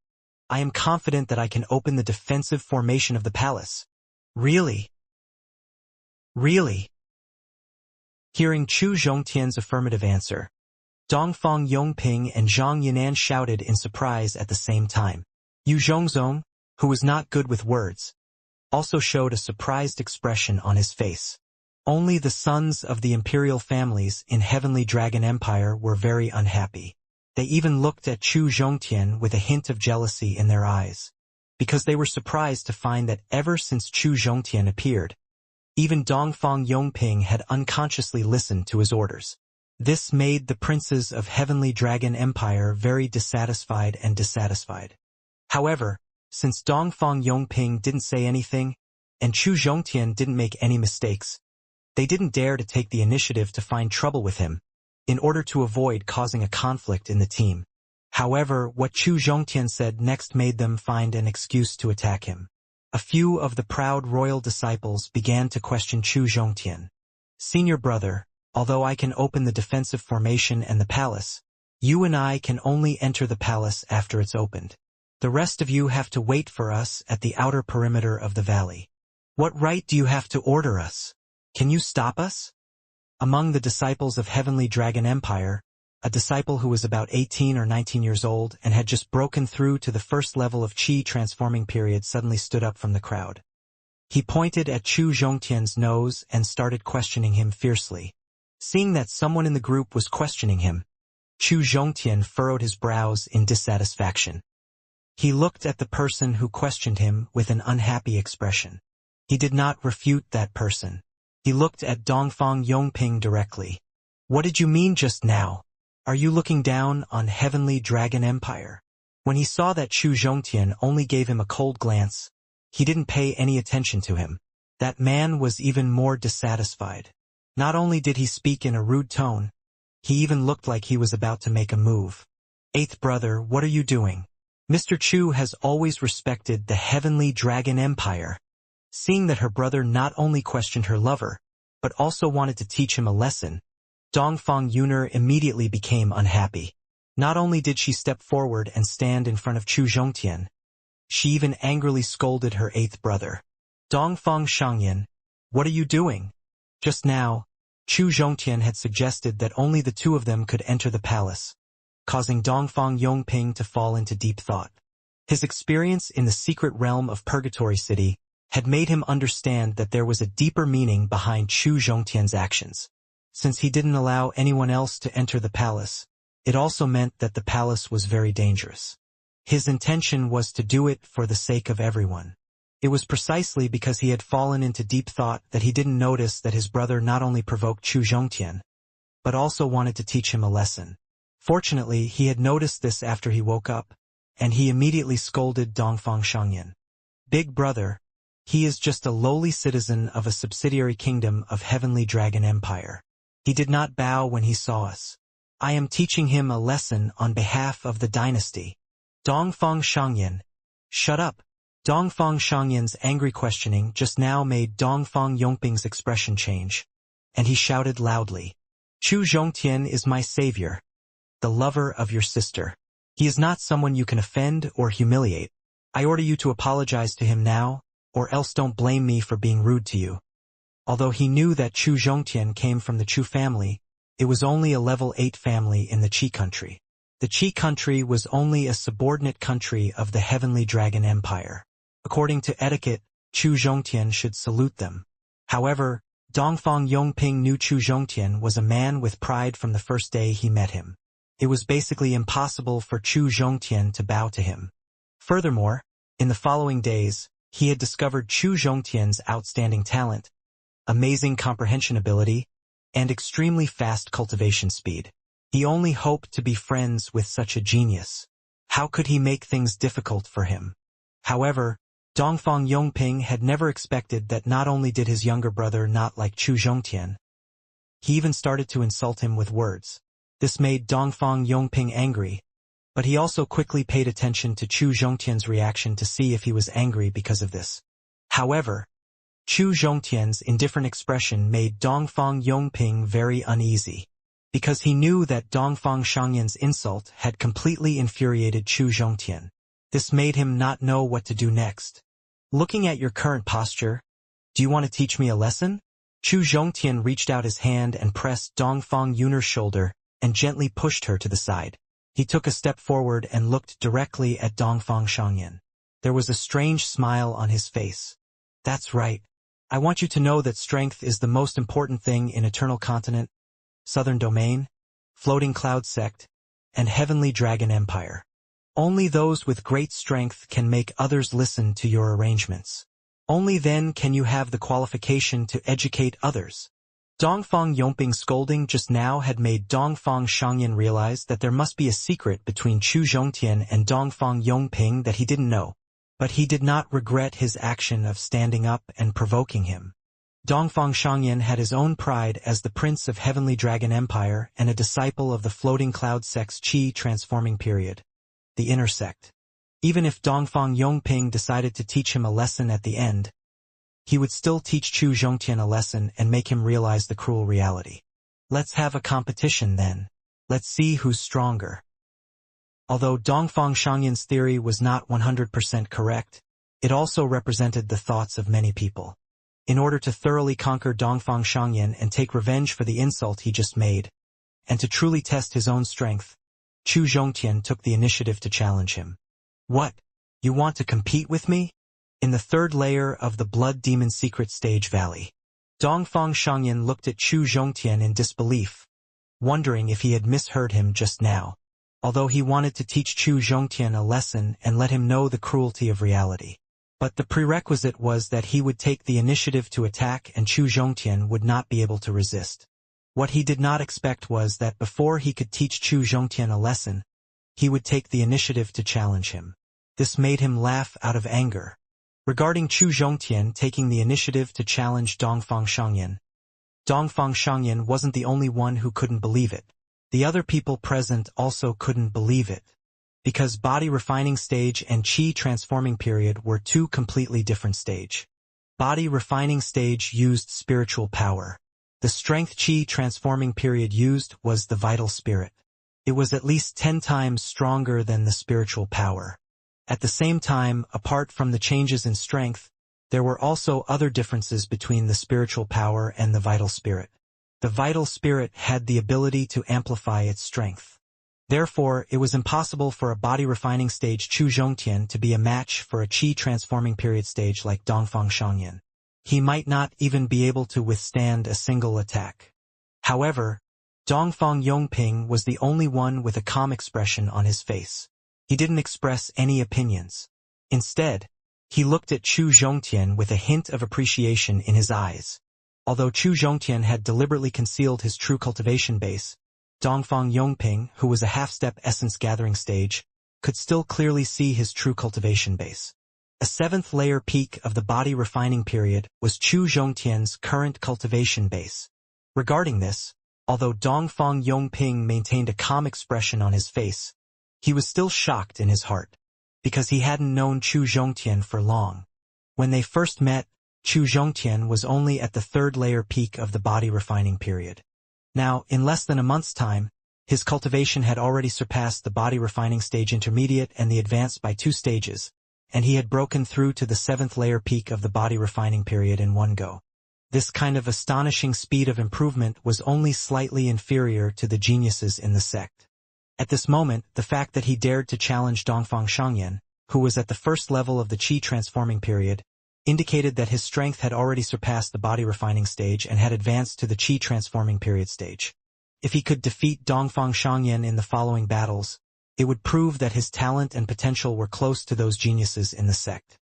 I am confident that I can open the defensive formation of the palace." "Really? Really?" Hearing Chu Zhongtian's affirmative answer, Dongfang Yongping and Zhang Yinan shouted in surprise at the same time. Yu Zhongzong, who was not good with words, also showed a surprised expression on his face. Only the sons of the imperial families in Heavenly Dragon Empire were very unhappy. They even looked at Chu Zhongtian with a hint of jealousy in their eyes, because they were surprised to find that ever since Chu Zhongtian appeared, even Dongfang Yongping had unconsciously listened to his orders. This made the princes of Heavenly Dragon Empire very dissatisfied. However, since Dongfang Yongping didn't say anything, and Chu Zhongtian didn't make any mistakes, they didn't dare to take the initiative to find trouble with him, in order to avoid causing a conflict in the team. However, what Chu Zhongtian said next made them find an excuse to attack him. A few of the proud royal disciples began to question Chu Zhongtian. "Senior brother, although I can open the defensive formation and the palace, you and I can only enter the palace after it's opened. The rest of you have to wait for us at the outer perimeter of the valley. What right do you have to order us? Can you stop us?" Among the disciples of Heavenly Dragon Empire, a disciple who was about 18 or 19 years old and had just broken through to the first level of Qi transforming period suddenly stood up from the crowd. He pointed at Chu Zhongtian's nose and started questioning him fiercely. Seeing that someone in the group was questioning him, Chu Zhongtian furrowed his brows in dissatisfaction. He looked at the person who questioned him with an unhappy expression. He did not refute that person. He looked at Dongfang Yongping directly. What did you mean just now? Are you looking down on Heavenly Dragon Empire? When he saw that Chu Zhongtian only gave him a cold glance, he didn't pay any attention to him. That man was even more dissatisfied. Not only did he speak in a rude tone, he even looked like he was about to make a move. Eighth brother, what are you doing? Mr. Chu has always respected the Heavenly Dragon Empire. Seeing that her brother not only questioned her lover, but also wanted to teach him a lesson, Dongfang Yuner immediately became unhappy. Not only did she step forward and stand in front of Chu Zhongtian, she even angrily scolded her eighth brother. Dongfang Shangyan, what are you doing? Just now, Chu Zhongtian had suggested that only the two of them could enter the palace, causing Dongfang Yongping to fall into deep thought. His experience in the secret realm of Purgatory City had made him understand that there was a deeper meaning behind Chu Zhongtian's actions. Since he didn't allow anyone else to enter the palace, it also meant that the palace was very dangerous. His intention was to do it for the sake of everyone. It was precisely because he had fallen into deep thought that he didn't notice that his brother not only provoked Chu Zhongtian, but also wanted to teach him a lesson. Fortunately, he had noticed this after he woke up, and he immediately scolded Dongfang Shangyan. Big brother, he is just a lowly citizen of a subsidiary kingdom of Heavenly Dragon Empire. He did not bow when he saw us. I am teaching him a lesson on behalf of the dynasty. Dongfang Shangyan, shut up. Dongfang Shangyan's angry questioning just now made Dongfang Yongping's expression change, and he shouted loudly, Chu Zhongtian is my savior, the lover of your sister. He is not someone you can offend or humiliate. I order you to apologize to him now, or else don't blame me for being rude to you. Although he knew that Chu Zhongtian came from the Chu family, it was only a level 8 family in the Qi country. The Qi country was only a subordinate country of the Heavenly Dragon Empire. According to etiquette, Chu Zhongtian should salute them. However, Dongfang Yongping knew Chu Zhongtian was a man with pride from the first day he met him. It was basically impossible for Chu Zhongtian to bow to him. Furthermore, in the following days, he had discovered Chu Zhongtian's outstanding talent, amazing comprehension ability, and extremely fast cultivation speed. He only hoped to be friends with such a genius. How could he make things difficult for him? However, Dongfang Yongping had never expected that not only did his younger brother not like Chu Zhongtian, he even started to insult him with words. This made Dongfang Yongping angry, but he also quickly paid attention to Chu Zhongtian's reaction to see if he was angry because of this. However, Chu Zhongtian's indifferent expression made Dongfang Yongping very uneasy, because he knew that Dongfang Shangyan's insult had completely infuriated Chu Zhongtian. This made him not know what to do next. Looking at your current posture, do you want to teach me a lesson? Chu Zhongtian reached out his hand and pressed Dongfang Yuner's shoulder and gently pushed her to the side. He took a step forward and looked directly at Dongfang Shangyan. There was a strange smile on his face. That's right. I want you to know that strength is the most important thing in Eternal Continent, Southern Domain, Floating Cloud Sect, and Heavenly Dragon Empire. Only those with great strength can make others listen to your arrangements. Only then can you have the qualification to educate others. Dongfang Yongping's scolding just now had made Dongfang Shangyan realize that there must be a secret between Chu Zhongtian and Dongfang Yongping that he didn't know. But he did not regret his action of standing up and provoking him. Dongfang Shangyan had his own pride as the prince of Heavenly Dragon Empire and a disciple of the Floating Cloud Sect's Qi transforming period, the Inner Sect. Even if Dongfang Yongping decided to teach him a lesson at the end, he would still teach Chu Zhongtian a lesson and make him realize the cruel reality. Let's have a competition then. Let's see who's stronger. Although Dongfang Shangyan's theory was not 100% correct, it also represented the thoughts of many people. in order to thoroughly conquer Dongfang Shangyan and take revenge for the insult he just made, and to truly test his own strength, Chu Zhongtian took the initiative to challenge him. What? You want to compete with me? In the third layer of the Blood Demon Secret Stage Valley, Dongfang Shangyan looked at Chu Zhongtian in disbelief, wondering if he had misheard him just now, although he wanted to teach Chu Zhongtian a lesson and let him know the cruelty of reality. But the prerequisite was that he would take the initiative to attack and Chu Zhongtian would not be able to resist. What he did not expect was that before he could teach Chu Zhongtian a lesson, he would take the initiative to challenge him. This made him laugh out of anger. Regarding Chu Zhongtian taking the initiative to challenge Dongfang Shangyan wasn't the only one who couldn't believe it. The other people present also couldn't believe it, because body refining stage and chi transforming period were two completely different stages. Body refining stage used spiritual power. The strength chi transforming period used was the vital spirit. It was at least 10 times stronger than the spiritual power. At the same time, apart from the changes in strength, there were also other differences between the spiritual power and the vital spirit. The vital spirit had the ability to amplify its strength. Therefore, it was impossible for a body refining stage Chu Zhongtian to be a match for a chi transforming period stage like Dongfang Shangyan. He might not even be able to withstand a single attack. However, Dongfang Yongping was the only one with a calm expression on his face. He didn't express any opinions. Instead, he looked at Chu Zhongtian with a hint of appreciation in his eyes. Although Chu Zhongtian had deliberately concealed his true cultivation base, Dongfang Yongping, who was a half-step essence gathering stage, could still clearly see his true cultivation base. A 7th layer peak of the body refining period was Chu Zhongtian's current cultivation base. Regarding this, although Dongfang Yongping maintained a calm expression on his face, he was still shocked in his heart, because he hadn't known Chu Zhongtian for long. When they first met, Chu Zhongtian was only at the 3rd layer peak of the body refining period. Now, in less than a month's time, his cultivation had already surpassed the body refining stage intermediate and the advanced by 2 stages, and he had broken through to the 7th layer peak of the body refining period in one go. This kind of astonishing speed of improvement was only slightly inferior to the geniuses in the sect. At this moment, the fact that he dared to challenge Dongfang Shangyan, who was at the 1st level of the chi transforming period, indicated that his strength had already surpassed the body refining stage and had advanced to the chi transforming period stage. If he could defeat Dongfang Shangyan in the following battles, it would prove that his talent and potential were close to those geniuses in the sect.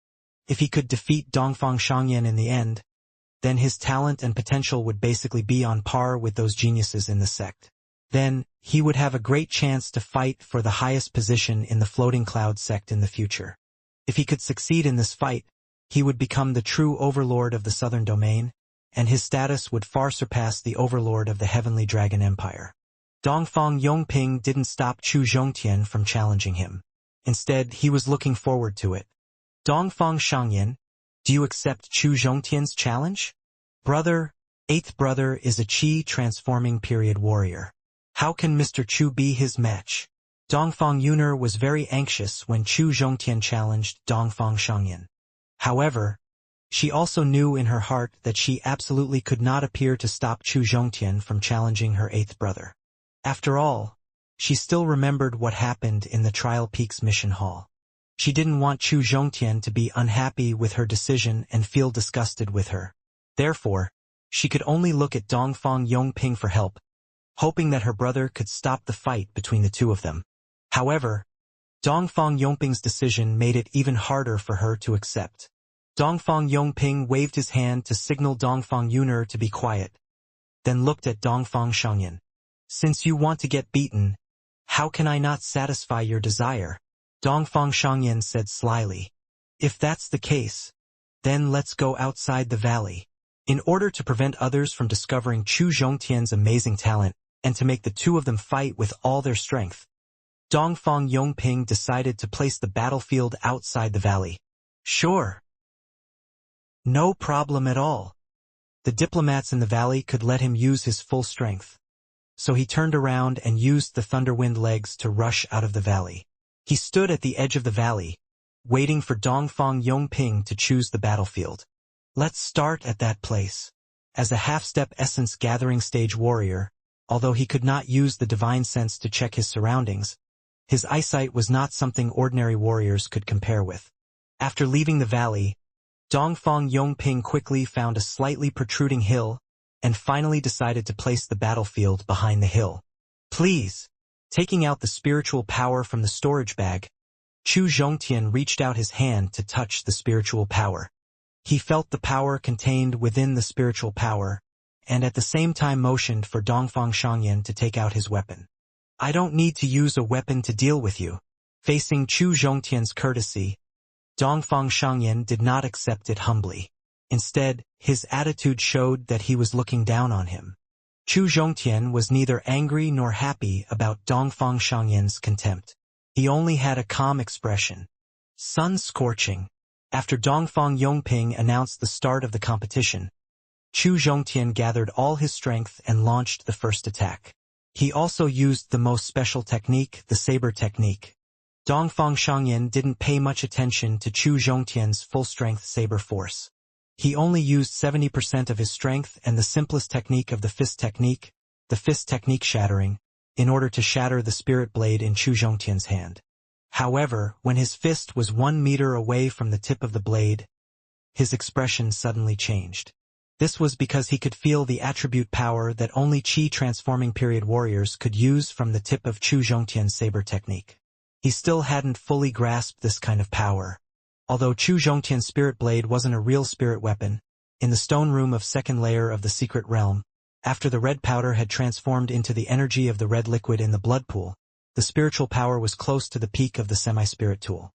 If he could defeat Dongfang Shangyan in the end, then his talent and potential would basically be on par with those geniuses in the sect. Then, he would have a great chance to fight for the highest position in the Floating Cloud sect in the future. If he could succeed in this fight, he would become the true overlord of the Southern Domain, and his status would far surpass the overlord of the Heavenly Dragon Empire. Dongfang Yongping didn't stop Chu Zhongtian from challenging him. Instead, he was looking forward to it. Dongfang Shangyan, do you accept Chu Zhongtian's challenge? Brother, 8th brother is a chi transforming period warrior. How can Mr. Chu be his match? Dongfang Yuner was very anxious when Chu Zhongtian challenged Dongfang Shangyan. However, she also knew in her heart that she absolutely could not appear to stop Chu Zhongtian from challenging her 8th brother. After all, she still remembered what happened in the Trial Peaks mission hall. She didn't want Chu Zhongtian to be unhappy with her decision and feel disgusted with her. Therefore, she could only look at Dongfang Yongping for help, hoping that her brother could stop the fight between the two of them. However, Dongfang Yongping's decision made it even harder for her to accept. Dongfang Yongping waved his hand to signal Dongfang Yuner to be quiet, then looked at Dongfang Shangyan. Since you want to get beaten, how can I not satisfy your desire? Dongfang Shangyan said slyly. If that's the case, then let's go outside the valley. In order to prevent others from discovering Chu Zhongtian's amazing talent, and to make the two of them fight with all their strength, Dongfang Yongping decided to place the battlefield outside the valley. Sure. No problem at all. The diplomats in the valley could let him use his full strength. So he turned around and used the Thunderwind legs to rush out of the valley. He stood at the edge of the valley, waiting for Dongfang Yongping to choose the battlefield. Let's start at that place. As a half-step essence-gathering stage warrior, although he could not use the divine sense to check his surroundings, his eyesight was not something ordinary warriors could compare with. After leaving the valley, Dongfang Yongping quickly found a slightly protruding hill and finally decided to place the battlefield behind the hill. Please. Taking out the spiritual power from the storage bag, Chu Zhongtian reached out his hand to touch the spiritual power. He felt the power contained within the spiritual power, and at the same time motioned for Dongfang Shangyan to take out his weapon. I don't need to use a weapon to deal with you. Facing Chu Zhongtian's courtesy, Dongfang Shangyan did not accept it humbly. Instead, his attitude showed that he was looking down on him. Chu Zhongtian was neither angry nor happy about Dongfang Shangyan's contempt. He only had a calm expression. Sun scorching. After Dongfang Yongping announced the start of the competition, Chu Zhongtian gathered all his strength and launched the first attack. He also used the most special technique, the saber technique. Dongfang Shangyan didn't pay much attention to Chu Zhongtian's full-strength saber force. He only used 70% of his strength and the simplest technique of the fist technique shattering, in order to shatter the spirit blade in Chu Zhongtian's hand. However, when his fist was 1 meter away from the tip of the blade, his expression suddenly changed. This was because he could feel the attribute power that only Qi transforming period warriors could use from the tip of Chu Zhongtian's saber technique. He still hadn't fully grasped this kind of power. Although Chu Zhongtian's spirit blade wasn't a real spirit weapon, in the stone room of second layer of the secret realm, after the red powder had transformed into the energy of the red liquid in the blood pool, the spiritual power was close to the peak of the semi-spirit tool.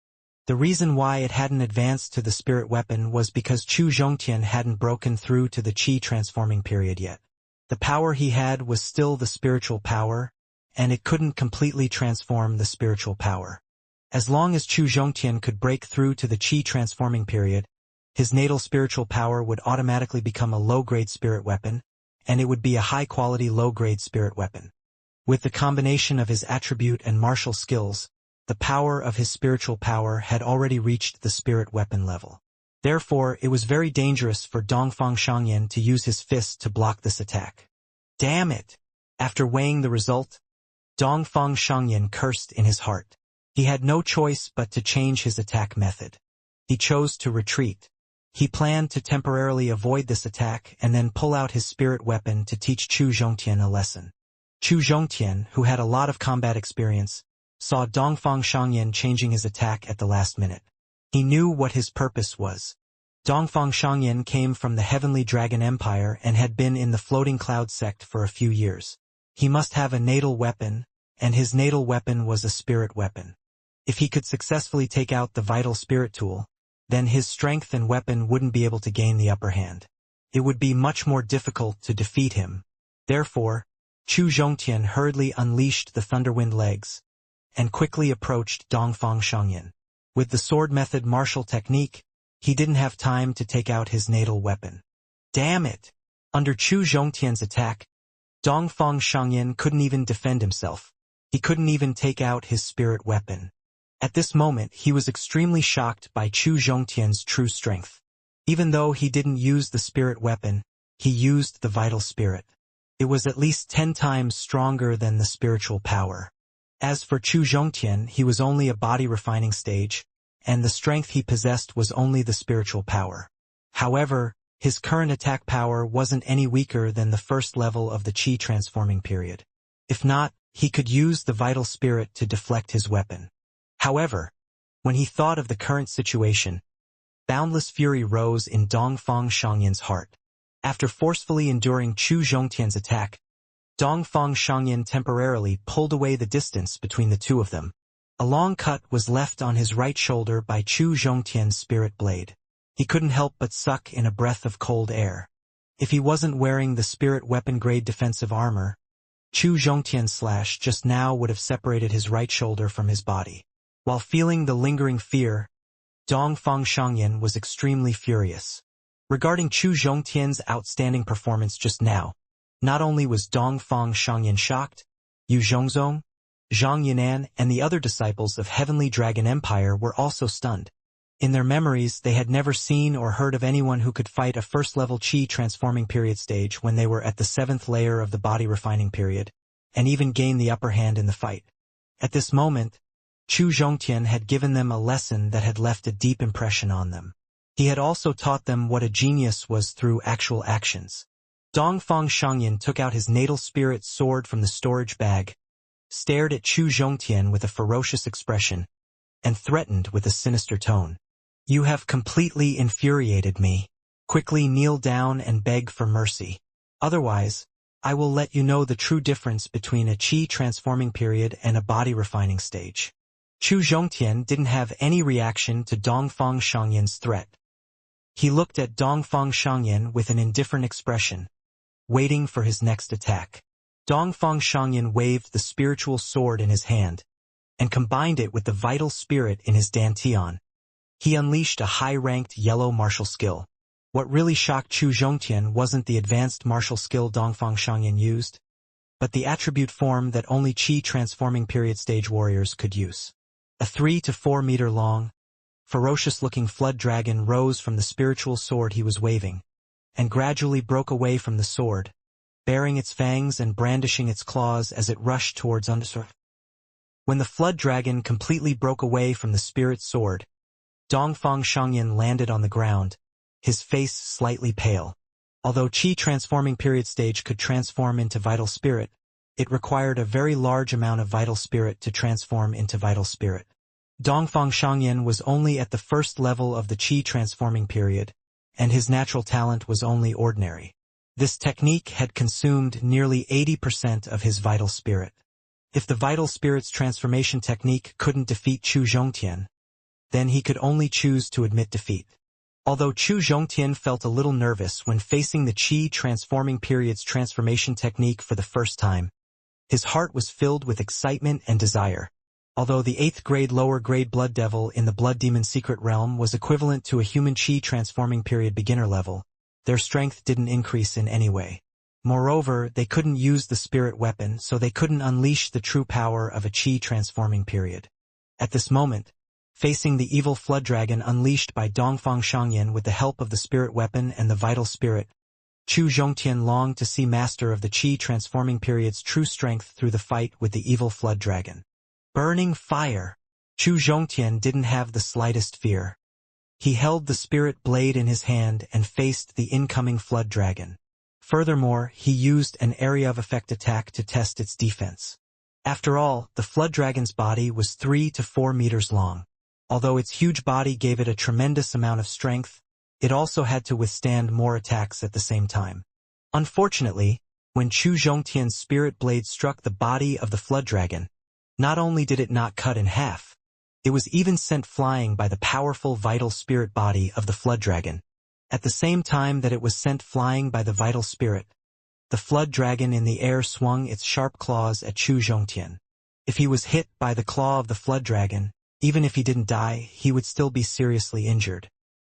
The reason why it hadn't advanced to the spirit weapon was because Chu Zhongtian hadn't broken through to the Qi transforming period yet. The power he had was still the spiritual power, and it couldn't completely transform the spiritual power. As long as Chu Zhongtian could break through to the Qi transforming period, his natal spiritual power would automatically become a low-grade spirit weapon, and it would be a high-quality low-grade spirit weapon. With the combination of his attribute and martial skills, the power of his spiritual power had already reached the spirit weapon level. Therefore, it was very dangerous for Dongfang Shangyan to use his fist to block this attack. Damn it! After weighing the result, Dongfang Shangyan cursed in his heart. He had no choice but to change his attack method. He chose to retreat. He planned to temporarily avoid this attack and then pull out his spirit weapon to teach Chu Zhongtian a lesson. Chu Zhongtian, who had a lot of combat experience, saw Dongfang Shangyan changing his attack at the last minute. He knew what his purpose was. Dongfang Shangyan came from the Heavenly Dragon Empire and had been in the Floating Cloud sect for a few years. He must have a natal weapon, and his natal weapon was a spirit weapon. If he could successfully take out the vital spirit tool, then his strength and weapon wouldn't be able to gain the upper hand. It would be much more difficult to defeat him. Therefore, Chu Zhongtian hurriedly unleashed the Thunderwind legs and quickly approached Dongfang Shangyan. With the sword method martial technique, he didn't have time to take out his natal weapon. Damn it! Under Chu Zhongtian's attack, Dongfang Shangyan couldn't even defend himself. He couldn't even take out his spirit weapon. At this moment, he was extremely shocked by Chu Zhongtian's true strength. Even though he didn't use the spirit weapon, he used the vital spirit. It was at least 10 times stronger than the spiritual power. As for Chu Zhongtian, he was only a body refining stage, and the strength he possessed was only the spiritual power. However, his current attack power wasn't any weaker than the first level of the Qi transforming period. If not, he could use the vital spirit to deflect his weapon. However, when he thought of the current situation, boundless fury rose in Dongfang Shangyan's heart. After forcefully enduring Chu Zhongtian's attack, Dongfang Shangyan temporarily pulled away the distance between the two of them. A long cut was left on his right shoulder by Chu Zhongtian's spirit blade. He couldn't help but suck in a breath of cold air. If he wasn't wearing the spirit weapon-grade defensive armor, Chu Zhongtian's slash just now would have separated his right shoulder from his body. While feeling the lingering fear, Dongfang Shangyan was extremely furious. Regarding Chu Zhongtian's outstanding performance just now, not only was Dongfang Shangyan shocked, Yu Zhongzong, Zhang Yinan, and the other disciples of Heavenly Dragon Empire were also stunned. In their memories, they had never seen or heard of anyone who could fight a first-level Qi transforming period stage when they were at the 7th layer of the body refining period, and even gain the upper hand in the fight. At this moment, Chu Zhongtian had given them a lesson that had left a deep impression on them. He had also taught them what a genius was through actual actions. Dongfang Shangyan took out his natal spirit sword from the storage bag, stared at Chu Zhongtian with a ferocious expression, and threatened with a sinister tone. "You have completely infuriated me. Quickly kneel down and beg for mercy. Otherwise, I will let you know the true difference between a Qi transforming period and a body refining stage." Chu Zhongtian didn't have any reaction to Dongfang Shangyan's threat. He looked at Dongfang Shangyan with an indifferent expression, waiting for his next attack. Dongfang Shangyan waved the spiritual sword in his hand, and combined it with the vital spirit in his dantian. He unleashed a high-ranked yellow martial skill. What really shocked Chu Zhongtian wasn't the advanced martial skill Dongfang Shangyan used, but the attribute form that only Qi transforming period stage warriors could use. A 3 to 4 meter long, ferocious-looking flood dragon rose from the spiritual sword he was waving, and gradually broke away from the sword, baring its fangs and brandishing its claws as it rushed towards Undersur. When the flood dragon completely broke away from the spirit sword, Dongfang Shangyan landed on the ground, his face slightly pale. Although Qi transforming period stage could transform into vital spirit, it required a very large amount of vital spirit to transform into vital spirit. Dongfang Shangyan was only at the first level of the Qi transforming period, and his natural talent was only ordinary. This technique had consumed nearly 80% of his vital spirit. If the vital spirit's transformation technique couldn't defeat Chu Zhongtian, then he could only choose to admit defeat. Although Chu Zhongtian felt a little nervous when facing the Qi transforming period's transformation technique for the first time, his heart was filled with excitement and desire. Although the 8th grade lower grade blood devil in the blood demon secret realm was equivalent to a human Qi transforming period beginner level, their strength didn't increase in any way. Moreover, they couldn't use the spirit weapon, so they couldn't unleash the true power of a Qi transforming period. At this moment, facing the evil flood dragon unleashed by Dongfang Shangyan with the help of the spirit weapon and the vital spirit, Chu Zhongtian longed to see master of the Qi transforming period's true strength through the fight with the evil flood dragon. Burning fire! Chu Zhongtian didn't have the slightest fear. He held the spirit blade in his hand and faced the incoming flood dragon. Furthermore, he used an area of effect attack to test its defense. After all, the flood dragon's body was 3 to 4 meters long. Although its huge body gave it a tremendous amount of strength, it also had to withstand more attacks at the same time. Unfortunately, when Chu Zhongtian's spirit blade struck the body of the flood dragon, not only did it not cut in half, it was even sent flying by the powerful vital spirit body of the flood dragon. At the same time that it was sent flying by the vital spirit, the flood dragon in the air swung its sharp claws at Chu Zhongtian. If he was hit by the claw of the flood dragon, even if he didn't die, he would still be seriously injured.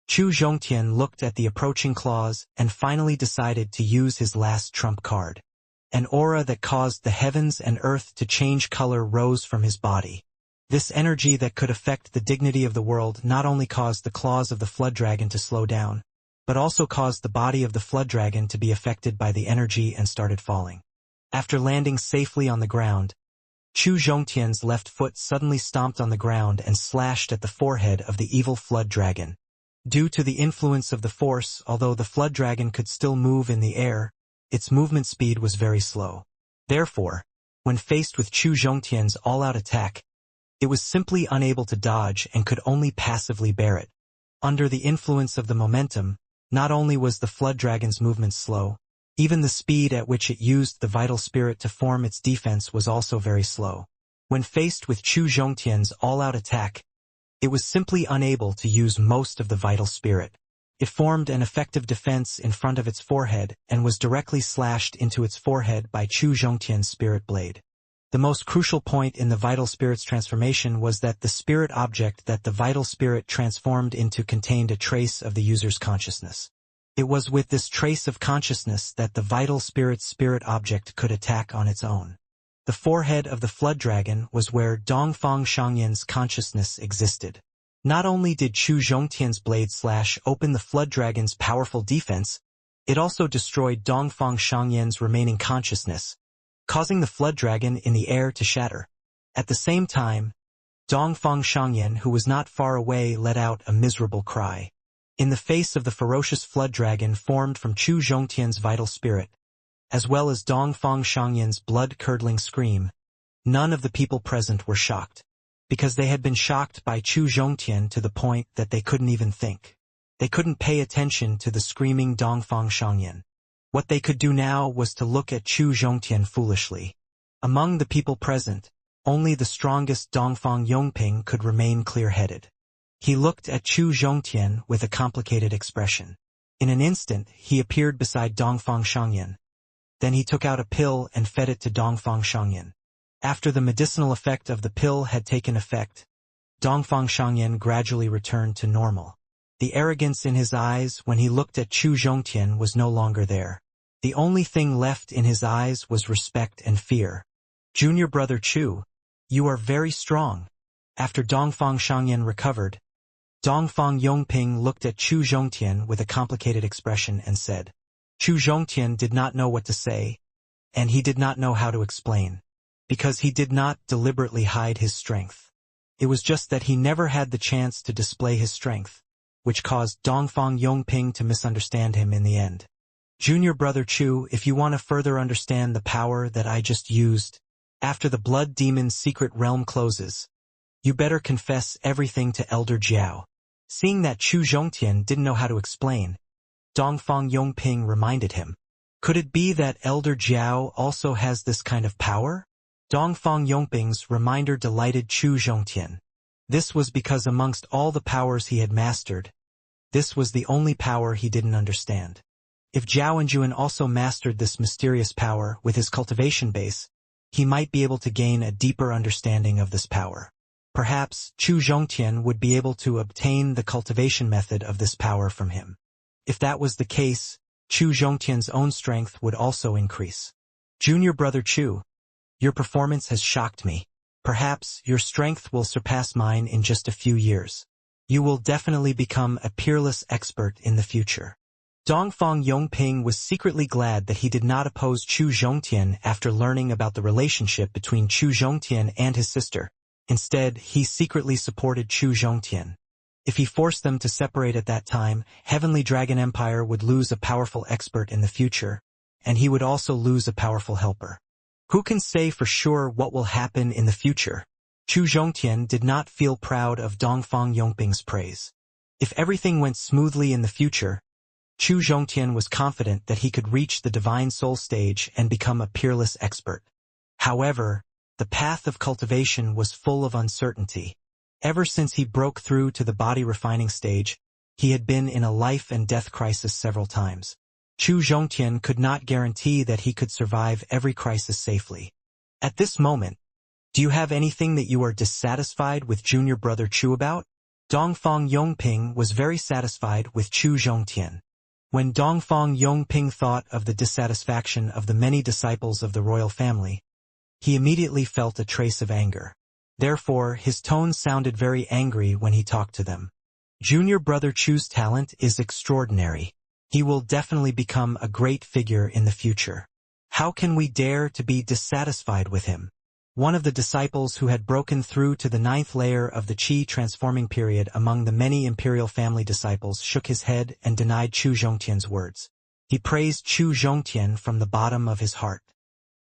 Chu Zhongtian looked at the approaching claws and finally decided to use his last trump card. An aura that caused the heavens and earth to change color rose from his body. This energy that could affect the dignity of the world not only caused the claws of the flood dragon to slow down, but also caused the body of the flood dragon to be affected by the energy and started falling. After landing safely on the ground, Chu Zhongtian's left foot suddenly stomped on the ground and slashed at the forehead of the evil flood dragon. Due to the influence of the force, although the flood dragon could still move in the air, its movement speed was very slow. Therefore, when faced with Chu Zhongtian's all-out attack, it was simply unable to dodge and could only passively bear it. Under the influence of the momentum, not only was the flood dragon's movement slow, even the speed at which it used the vital spirit to form its defense was also very slow. When faced with Chu Zhongtian's all-out attack, it was simply unable to use most of the vital spirit. It formed an effective defense in front of its forehead and was directly slashed into its forehead by Chu Zhongtian's spirit blade. The most crucial point in the vital spirit's transformation was that the spirit object that the vital spirit transformed into contained a trace of the user's consciousness. It was with this trace of consciousness that the vital spirit's spirit object could attack on its own. The forehead of the flood dragon was where Dongfang Shangyan's consciousness existed. Not only did Chu Zhongtian's blade slash open the Flood Dragon's powerful defense, it also destroyed Dongfang Shangyan's remaining consciousness, causing the Flood Dragon in the air to shatter. At the same time, Dongfang Shangyan, who was not far away, let out a miserable cry. In the face of the ferocious Flood Dragon formed from Chu Zhongtian's vital spirit, as well as Dongfang Shangyan's blood-curdling scream, none of the people present were shocked, because they had been shocked by Chu Zhongtian to the point that they couldn't even think. They couldn't pay attention to the screaming Dongfang Shangyan. What they could do now was to look at Chu Zhongtian foolishly. Among the people present, only the strongest Dongfang Yongping could remain clear-headed. He looked at Chu Zhongtian with a complicated expression. In an instant, he appeared beside Dongfang Shangyan. Then he took out a pill and fed it to Dongfang Shangyan. After the medicinal effect of the pill had taken effect, Dongfang Shangyan gradually returned to normal. The arrogance in his eyes when he looked at Chu Zhongtian was no longer there. The only thing left in his eyes was respect and fear. Junior brother Chu, you are very strong. After Dongfang Shangyan recovered, Dongfang Yongping looked at Chu Zhongtian with a complicated expression and said. Chu Zhongtian did not know what to say, and he did not know how to explain, because he did not deliberately hide his strength. It was just that he never had the chance to display his strength, which caused Dongfang Yongping to misunderstand him in the end. Junior brother Chu, if you want to further understand the power that I just used, after the Blood Demon's secret realm closes, you better confess everything to Elder Jiao. Seeing that Chu Zhongtian didn't know how to explain, Dongfang Yongping reminded him. Could it be that Elder Jiao also has this kind of power? Dongfang Yongping's reminder delighted Chu Zhongtian. This was because amongst all the powers he had mastered, this was the only power he didn't understand. If Zhao Enjuan also mastered this mysterious power with his cultivation base, he might be able to gain a deeper understanding of this power. Perhaps Chu Zhongtian would be able to obtain the cultivation method of this power from him. If that was the case, Chu Zhongtian's own strength would also increase. Junior brother Chu, your performance has shocked me. Perhaps your strength will surpass mine in just a few years. You will definitely become a peerless expert in the future. Dongfang Yongping was secretly glad that he did not oppose Chu Zhongtian after learning about the relationship between Chu Zhongtian and his sister. Instead, he secretly supported Chu Zhongtian. If he forced them to separate at that time, Heavenly Dragon Empire would lose a powerful expert in the future, and he would also lose a powerful helper. Who can say for sure what will happen in the future? Chu Zhongtian did not feel proud of Dongfang Yongping's praise. If everything went smoothly in the future, Chu Zhongtian was confident that he could reach the Divine Soul stage and become a peerless expert. However, the path of cultivation was full of uncertainty. Ever since he broke through to the body refining stage, he had been in a life and death crisis several times. Chu Zhongtian could not guarantee that he could survive every crisis safely. At this moment, do you have anything that you are dissatisfied with junior brother Chu about? Dongfang Yongping was very satisfied with Chu Zhongtian. When Dongfang Yongping thought of the dissatisfaction of the many disciples of the royal family, he immediately felt a trace of anger. Therefore, his tone sounded very angry when he talked to them. Junior brother Chu's talent is extraordinary. He will definitely become a great figure in the future. How can we dare to be dissatisfied with him? One of the disciples who had broken through to the 9th layer of the Qi transforming period among the many imperial family disciples shook his head and denied Chu Zhongtian's words. He praised Chu Zhongtian from the bottom of his heart.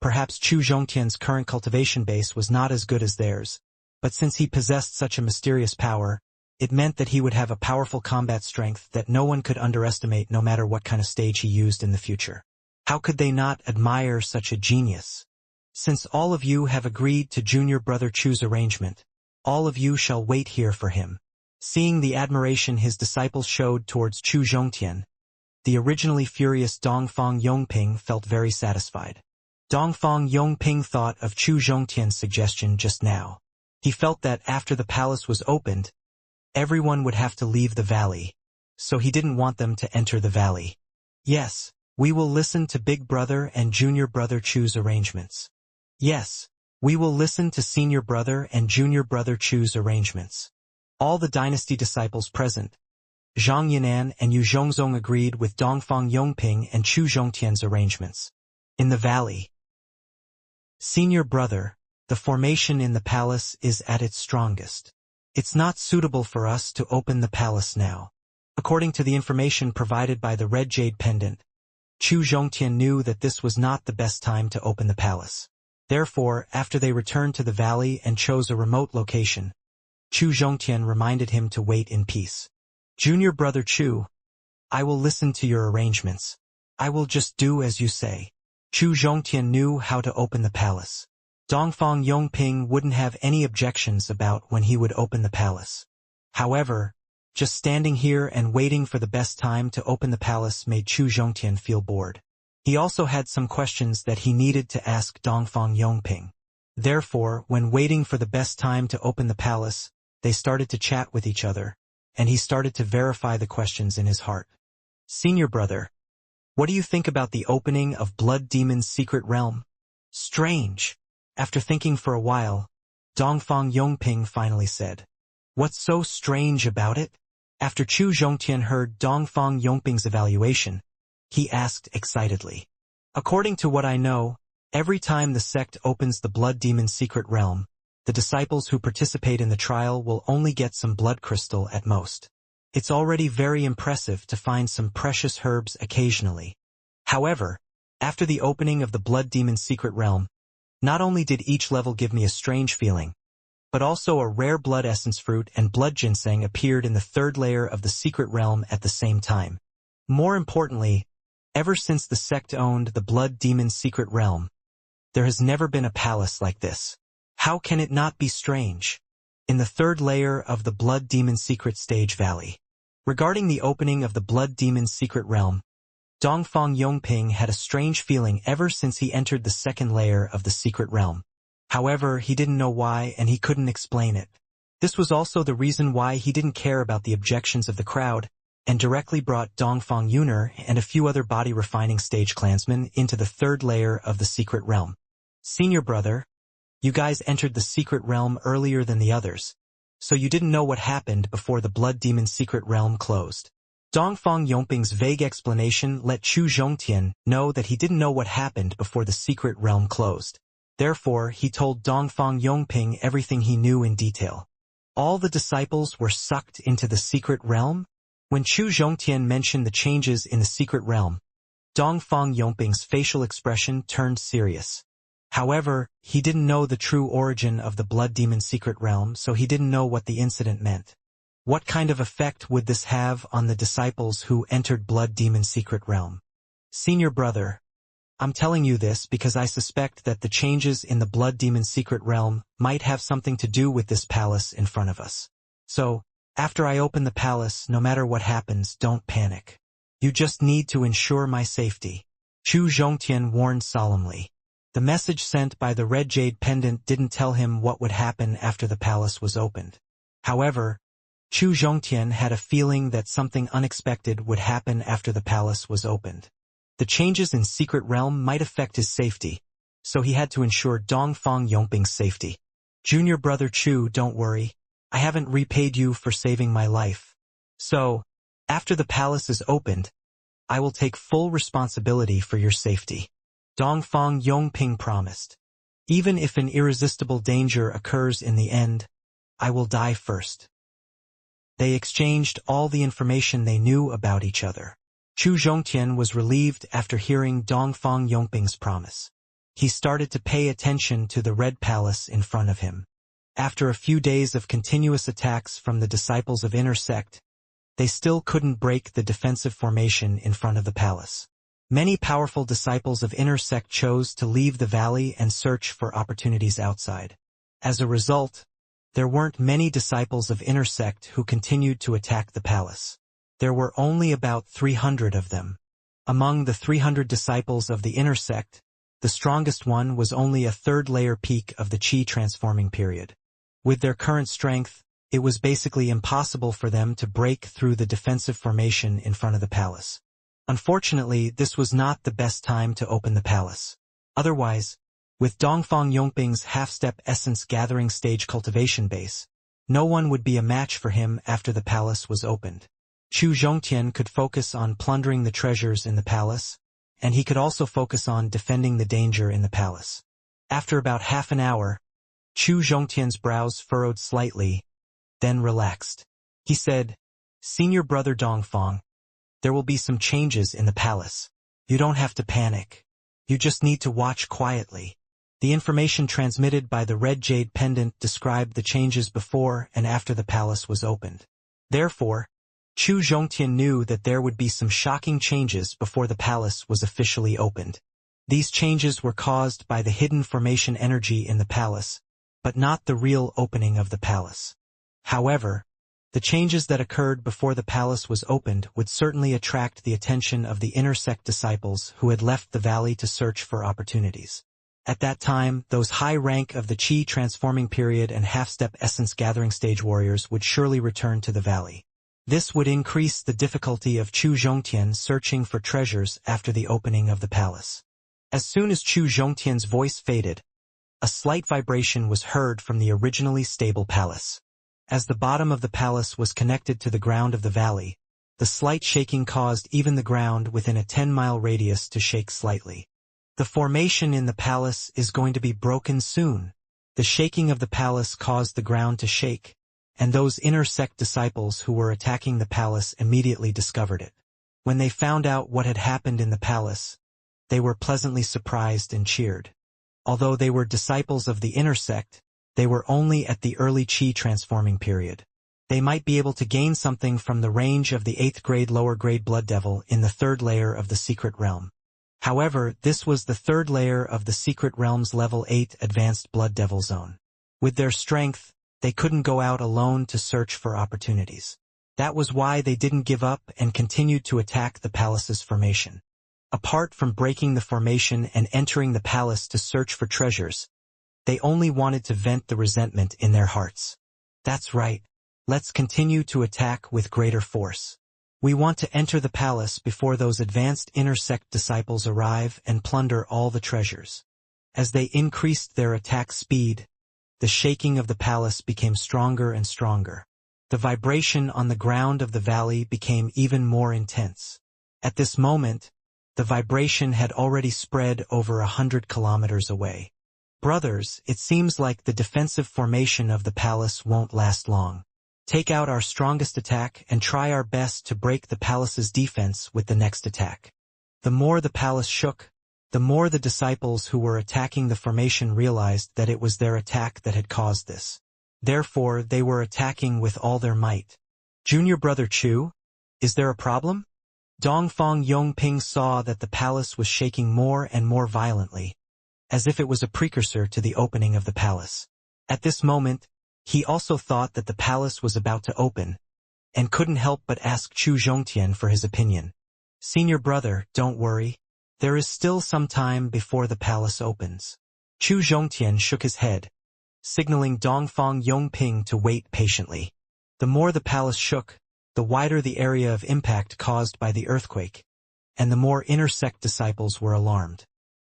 Perhaps Chu Zhongtian's current cultivation base was not as good as theirs, but since he possessed such a mysterious power, it meant that he would have a powerful combat strength that no one could underestimate no matter what kind of stage he used in the future. How could they not admire such a genius? Since all of you have agreed to junior brother Chu's arrangement, all of you shall wait here for him. Seeing the admiration his disciples showed towards Chu Zhongtian, the originally furious Dongfang Yongping felt very satisfied. Dongfang Yongping thought of Chu Zhongtian's suggestion just now. He felt that after the palace was opened, everyone would have to leave the valley, so he didn't want them to enter the valley. Yes, we will listen to big brother and junior brother Chu's arrangements. Yes, we will listen to senior brother and junior brother Chu's arrangements. All the dynasty disciples present, Zhang Yinan and Yu Zhongzong, agreed with Dongfang Yongping and Chu Zhongtian's arrangements. In the valley. Senior brother, the formation in the palace is at its strongest. It's not suitable for us to open the palace now. According to the information provided by the red jade pendant, Chu Zhongtian knew that this was not the best time to open the palace. Therefore, after they returned to the valley and chose a remote location, Chu Zhongtian reminded him to wait in peace. Junior brother Chu, I will listen to your arrangements. I will just do as you say. Chu Zhongtian knew how to open the palace. Dongfang Yongping wouldn't have any objections about when he would open the palace. However, just standing here and waiting for the best time to open the palace made Chu Zhongtian feel bored. He also had some questions that he needed to ask Dongfang Yongping. Therefore, when waiting for the best time to open the palace, they started to chat with each other, and he started to verify the questions in his heart. Senior brother, what do you think about the opening of Blood Demon's secret realm? Strange. After thinking for a while, Dongfang Yongping finally said, What's so strange about it? After Chu Zhongtian heard Dongfang Yongping's evaluation, he asked excitedly. According to what I know, every time the sect opens the Blood Demon's secret realm, the disciples who participate in the trial will only get some blood crystal at most. It's already very impressive to find some precious herbs occasionally. However, after the opening of the Blood Demon's secret realm, not only did each level give me a strange feeling, but also a rare blood essence fruit and blood ginseng appeared in the third layer of the secret realm at the same time. More importantly, ever since the sect owned the Blood Demon's secret realm, there has never been a palace like this. How can it not be strange? In the third layer of the Blood Demon's secret stage valley. Regarding the opening of the Blood Demon's secret realm, Dongfang Yongping had a strange feeling ever since he entered the second layer of the secret realm. However, he didn't know why and he couldn't explain it. This was also the reason why he didn't care about the objections of the crowd and directly brought Dongfang Yuner and a few other body-refining stage clansmen into the third layer of the secret realm. Senior brother, you guys entered the secret realm earlier than the others, so you didn't know what happened before the Blood Demon's secret realm closed. Dongfang Yongping's vague explanation let Chu Zhongtian know that he didn't know what happened before the secret realm closed. Therefore, he told Dongfang Yongping everything he knew in detail. All the disciples were sucked into the secret realm? When Chu Zhongtian mentioned the changes in the secret realm, Dongfang Yongping's facial expression turned serious. However, he didn't know the true origin of the Blood Demon's secret realm, so he didn't know what the incident meant. What kind of effect would this have on the disciples who entered Blood Demon's secret realm? Senior brother, I'm telling you this because I suspect that the changes in the Blood Demon's secret realm might have something to do with this palace in front of us. So, after I open the palace, no matter what happens, don't panic. You just need to ensure my safety. Chu Zhongtian warned solemnly. The message sent by the red jade pendant didn't tell him what would happen after the palace was opened. However, Chu Zhongtian had a feeling that something unexpected would happen after the palace was opened. The changes in secret realm might affect his safety, so he had to ensure Dongfang Yongping's safety. Junior brother Chu, don't worry. I haven't repaid you for saving my life. So, after the palace is opened, I will take full responsibility for your safety. Dongfang Yongping promised. Even if an irresistible danger occurs in the end, I will die first. They exchanged all the information they knew about each other. Chu Zhongtian was relieved after hearing Dongfang Yongping's promise. He started to pay attention to the red palace in front of him. After a few days of continuous attacks from the disciples of Inner Sect, they still couldn't break the defensive formation in front of the palace. Many powerful disciples of Inner Sect chose to leave the valley and search for opportunities outside. As a result, there weren't many disciples of Inner Sect who continued to attack the palace. There were only about 300 of them. Among the 300 disciples of the Inner Sect, the strongest one was only a third-layer peak of the Qi transforming period. With their current strength, it was basically impossible for them to break through the defensive formation in front of the palace. Unfortunately, this was not the best time to open the palace. Otherwise, with Dongfang Yongping's half-step essence gathering stage cultivation base, No one would be a match for him after the palace was opened. Chu Zhongtian could focus on plundering the treasures in the palace, and he could also focus on defending the danger in the palace. After about half an hour, Chu Zhongtian's brows furrowed slightly, then relaxed. He said, "Senior brother Dongfang, there will be some changes in the palace. You don't have to panic. You just need to watch quietly." The information transmitted by the red jade pendant described the changes before and after the palace was opened. Therefore, Chu Zhongtian knew that there would be some shocking changes before the palace was officially opened. These changes were caused by the hidden formation energy in the palace, but not the real opening of the palace. However, the changes that occurred before the palace was opened would certainly attract the attention of the inner sect disciples who had left the valley to search for opportunities. At that time, those high rank of the Qi transforming period and half-step essence gathering stage warriors would surely return to the valley. This would increase the difficulty of Chu Zhongtian searching for treasures after the opening of the palace. As soon as Chu Zhongtian's voice faded, a slight vibration was heard from the originally stable palace. As the bottom of the palace was connected to the ground of the valley, the slight shaking caused even the ground within a 10-mile radius to shake slightly. The formation in the palace is going to be broken soon. The shaking of the palace caused the ground to shake, and those inner sect disciples who were attacking the palace immediately discovered it. When they found out what had happened in the palace, they were pleasantly surprised and cheered. Although they were disciples of the inner sect, they were only at the early Qi transforming period. They might be able to gain something from the range of the 8th grade lower grade blood devil in the 3rd layer of the secret realm. However, this was the 3rd layer of the secret realm's level 8 advanced blood devil zone. With their strength, they couldn't go out alone to search for opportunities. That was why they didn't give up and continued to attack the palace's formation. Apart from breaking the formation and entering the palace to search for treasures, they only wanted to vent the resentment in their hearts. That's right. Let's continue to attack with greater force. We want to enter the palace before those advanced inner sect disciples arrive and plunder all the treasures. As they increased their attack speed, the shaking of the palace became stronger and stronger. The vibration on the ground of the valley became even more intense. At this moment, the vibration had already spread over 100 kilometers away. Brothers, it seems like the defensive formation of the palace won't last long. Take out our strongest attack and try our best to break the palace's defense with the next attack. The more the palace shook, the more the disciples who were attacking the formation realized that it was their attack that had caused this. Therefore, they were attacking with all their might. Junior brother Chu, is there a problem? Dongfang Yongping saw that the palace was shaking more and more violently, as if it was a precursor to the opening of the palace. At this moment, he also thought that the palace was about to open, and couldn't help but ask Chu Zhongtian for his opinion. Senior brother, don't worry. There is still some time before the palace opens. Chu Zhongtian shook his head, signaling Dongfang Yongping to wait patiently. The more the palace shook, the wider the area of impact caused by the earthquake, and the more inner sect disciples were alarmed.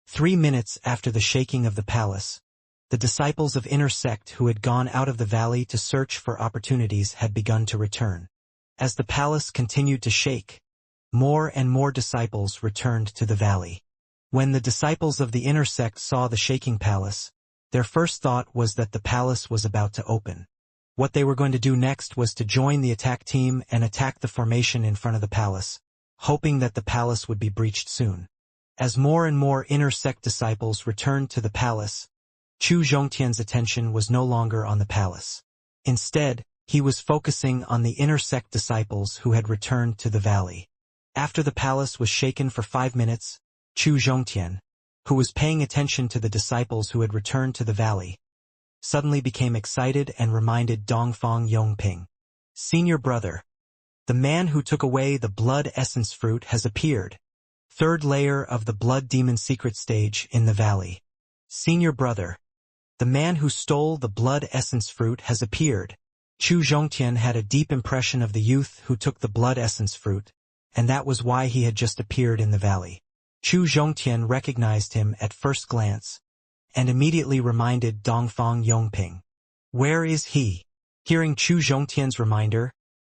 3 minutes after the shaking of the palace, the disciples of inner sect who had gone out of the valley to search for opportunities had begun to return. As the palace continued to shake, more and more disciples returned to the valley. When the disciples of the inner sect saw the shaking palace, their first thought was that the palace was about to open. What they were going to do next was to join the attack team and attack the formation in front of the palace, hoping that the palace would be breached soon. As more and more inner sect disciples returned to the palace, Chu Zhongtian's attention was no longer on the palace. Instead, he was focusing on the inner sect disciples who had returned to the valley. After the palace was shaken for 5 minutes, Chu Zhongtian, who was paying attention to the disciples who had returned to the valley, suddenly became excited and reminded Dongfang Yongping. Senior brother, the man who took away the blood essence fruit has appeared. 3rd layer of the blood demon secret stage in the valley. Senior brother, the man who stole the blood essence fruit has appeared. Chu Zhongtian had a deep impression of the youth who took the blood essence fruit, and that was why he had just appeared in the valley. Chu Zhongtian recognized him at first glance, and immediately reminded Dongfang Yongping. Where is he? Hearing Chu Zhongtian's reminder,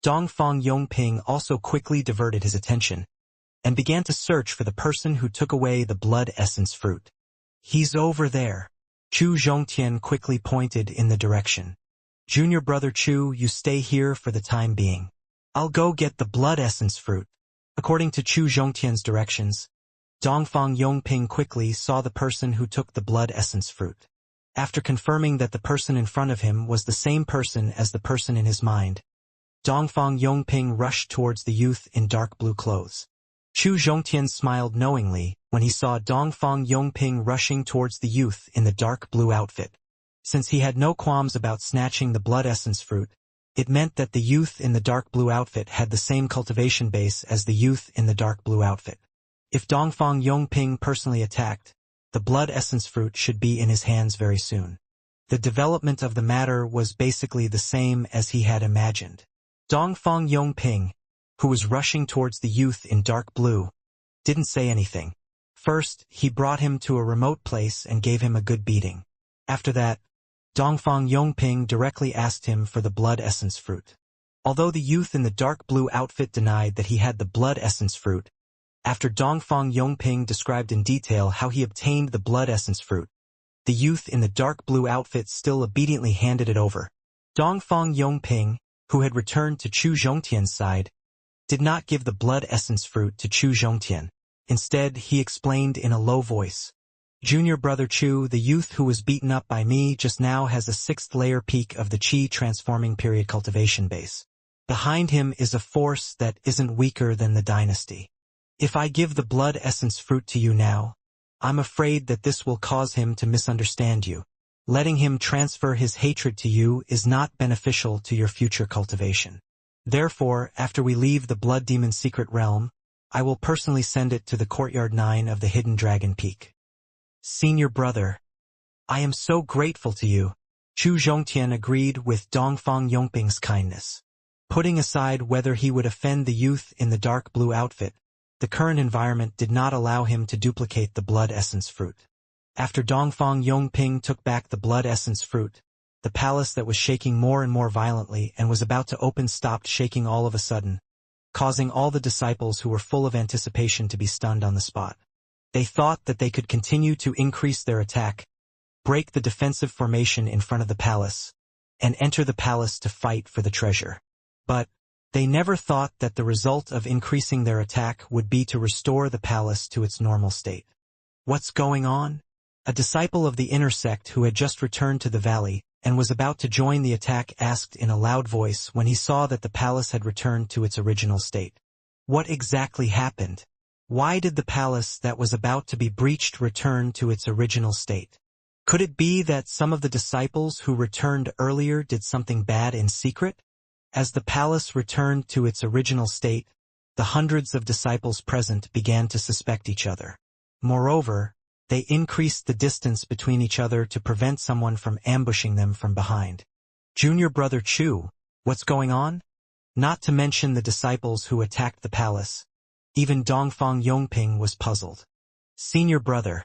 Dongfang Yongping also quickly diverted his attention and began to search for the person who took away the blood essence fruit. He's over there. Chu Zhongtian quickly pointed in the direction. Junior brother Chu, you stay here for the time being. I'll go get the blood essence fruit. According to Chu Zhongtian's directions, Dongfang Yongping quickly saw the person who took the blood essence fruit. After confirming that the person in front of him was the same person as the person in his mind, Dongfang Yongping rushed towards the youth in dark blue clothes. Chu Zhongtian smiled knowingly when he saw Dongfang Yongping rushing towards the youth in the dark blue outfit. Since he had no qualms about snatching the blood essence fruit, it meant that the youth in the dark blue outfit had the same cultivation base as the youth in the dark blue outfit. If Dongfang Yongping personally attacked, the blood essence fruit should be in his hands very soon. The development of the matter was basically the same as he had imagined. Dongfang Yongping, who was rushing towards the youth in dark blue, didn't say anything. First, he brought him to a remote place and gave him a good beating. After that, Dongfang Yongping directly asked him for the blood essence fruit. Although the youth in the dark blue outfit denied that he had the blood essence fruit, after Dongfang Yongping described in detail how he obtained the blood essence fruit, the youth in the dark blue outfit still obediently handed it over. Dongfang Yongping, who had returned to Chu Zhongtian's side, did not give the blood essence fruit to Chu Zhongtian. Instead, he explained in a low voice, Junior brother Chu, the youth who was beaten up by me just now has a 6th layer peak of the Qi transforming period cultivation base. Behind him is a force that isn't weaker than the dynasty. If I give the blood essence fruit to you now, I'm afraid that this will cause him to misunderstand you. Letting him transfer his hatred to you is not beneficial to your future cultivation. Therefore, after we leave the Blood Demon secret realm, I will personally send it to the Courtyard 9 of the Hidden Dragon Peak. Senior brother, I am so grateful to you. Chu Zhongtian agreed with Dongfang Yongping's kindness. Putting aside whether he would offend the youth in the dark blue outfit, the current environment did not allow him to duplicate the blood essence fruit. After Dongfang Yongping took back the blood essence fruit, the palace that was shaking more and more violently and was about to open stopped shaking all of a sudden, causing all the disciples who were full of anticipation to be stunned on the spot. They thought that they could continue to increase their attack, break the defensive formation in front of the palace, and enter the palace to fight for the treasure. But they never thought that the result of increasing their attack would be to restore the palace to its normal state. What's going on? A disciple of the inner sect who had just returned to the valley and was about to join the attack asked in a loud voice when he saw that the palace had returned to its original state. What exactly happened? Why did the palace that was about to be breached return to its original state? Could it be that some of the disciples who returned earlier did something bad in secret? As the palace returned to its original state, the hundreds of disciples present began to suspect each other. Moreover, they increased the distance between each other to prevent someone from ambushing them from behind. Junior brother Chu, what's going on? Not to mention the disciples who attacked the palace. Even Dongfang Yongping was puzzled. Senior brother,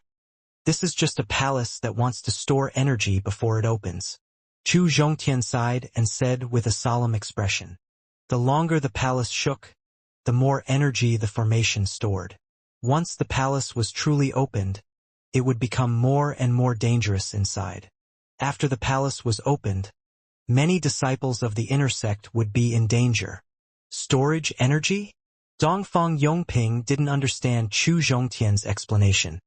this is just a palace that wants to store energy before it opens. Chu Zhongtian sighed and said with a solemn expression. The longer the palace shook, the more energy the formation stored. Once the palace was truly opened, it would become more and more dangerous inside. After the palace was opened, many disciples of the inner sect would be in danger. Storage energy? Dongfang Yongping didn't understand Chu Zhongtian's explanation.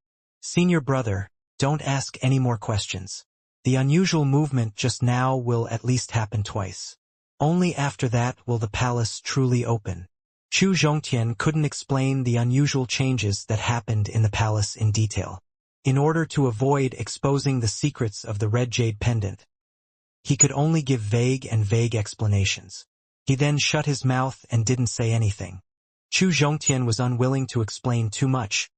Senior brother, don't ask any more questions. The unusual movement just now will at least happen twice. Only after that will the palace truly open. Chu Zhongtian couldn't explain the unusual changes that happened in the palace in detail. In order to avoid exposing the secrets of the red jade pendant, he could only give vague explanations. He then shut his mouth and didn't say anything. Chu Zhongtian was unwilling to explain too much,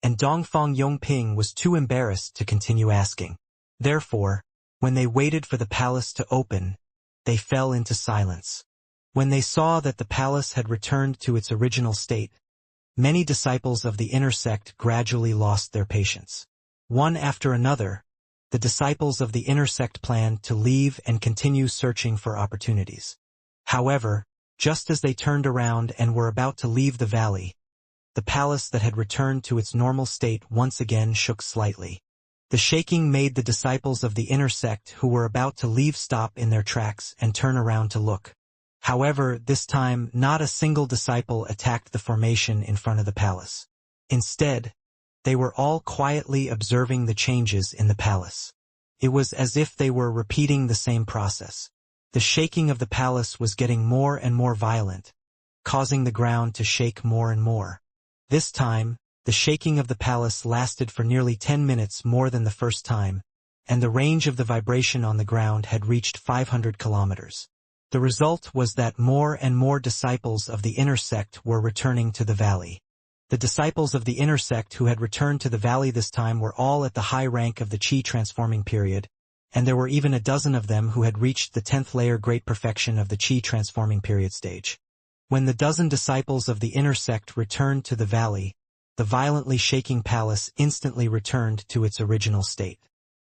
and Dongfang Yongping was too embarrassed to continue asking. Therefore, when they waited for the palace to open, they fell into silence. When they saw that the palace had returned to its original state, many disciples of the inner sect gradually lost their patience. One after another, the disciples of the inner sect planned to leave and continue searching for opportunities. However, just as they turned around and were about to leave the valley, the palace that had returned to its normal state once again shook slightly. The shaking made the disciples of the inner sect who were about to leave stop in their tracks and turn around to look. However, this time not a single disciple attacked the formation in front of the palace. Instead, they were all quietly observing the changes in the palace. It was as if they were repeating the same process. The shaking of the palace was getting more and more violent, causing the ground to shake more and more. This time, the shaking of the palace lasted for nearly 10 minutes more than the first time, and the range of the vibration on the ground had reached 500 kilometers. The result was that more and more disciples of the inner sect were returning to the valley. The disciples of the inner sect who had returned to the valley this time were all at the high rank of the Qi transforming period, and there were even a dozen of them who had reached the 10th layer great perfection of the Qi transforming period stage. When the dozen disciples of the inner sect returned to the valley, the violently shaking palace instantly returned to its original state.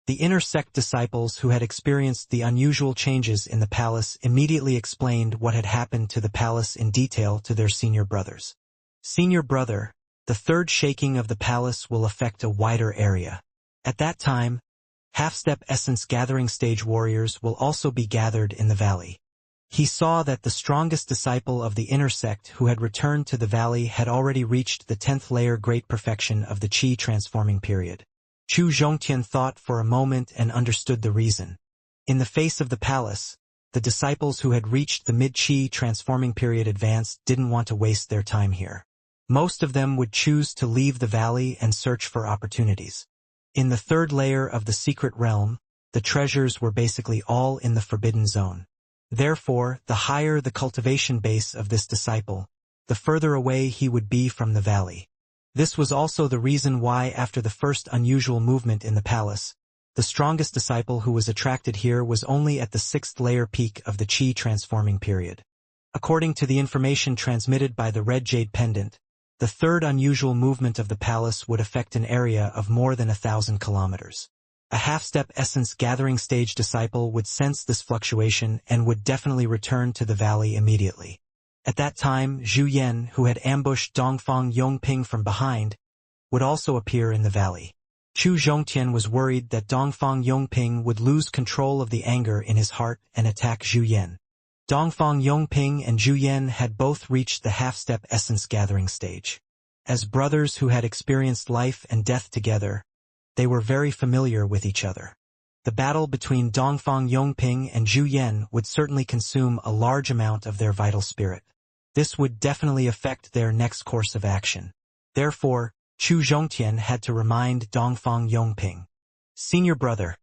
The inner sect disciples who had experienced the unusual changes in the palace immediately explained what had happened to the palace in detail to their senior brothers. Senior brother, the third shaking of the palace will affect a wider area. At that time, half-step essence gathering stage warriors will also be gathered in the valley. He saw that the strongest disciple of the inner sect who had returned to the valley had already reached the 10th layer great perfection of the Qi transforming period. Chu Zhongtian thought for a moment and understood the reason. In the face of the palace, the disciples who had reached the mid-Qi transforming period advanced didn't want to waste their time here. Most of them would choose to leave the valley and search for opportunities. In the third layer of the secret realm, the treasures were basically all in the forbidden zone. Therefore, the higher the cultivation base of this disciple, the further away he would be from the valley. This was also the reason why after the first unusual movement in the palace, the strongest disciple who was attracted here was only at the 6th layer peak of the Qi transforming period. According to the information transmitted by the Red Jade Pendant, the third unusual movement of the palace would affect an area of more than 1,000 kilometers. A half-step essence gathering stage disciple would sense this fluctuation and would definitely return to the valley immediately. At that time, Zhu Yan, who had ambushed Dongfang Yongping from behind, would also appear in the valley. Chu Zhongtian was worried that Dongfang Yongping would lose control of the anger in his heart and attack Zhu Yan. Dongfang Yongping and Zhu Yan had both reached the half-step essence gathering stage. As brothers who had experienced life and death together, they were very familiar with each other. The battle between Dongfang Yongping and Zhu Yan would certainly consume a large amount of their vital spirit. This would definitely affect their next course of action. Therefore, Chu Zhongtian had to remind Dongfang Yongping, "Senior brother,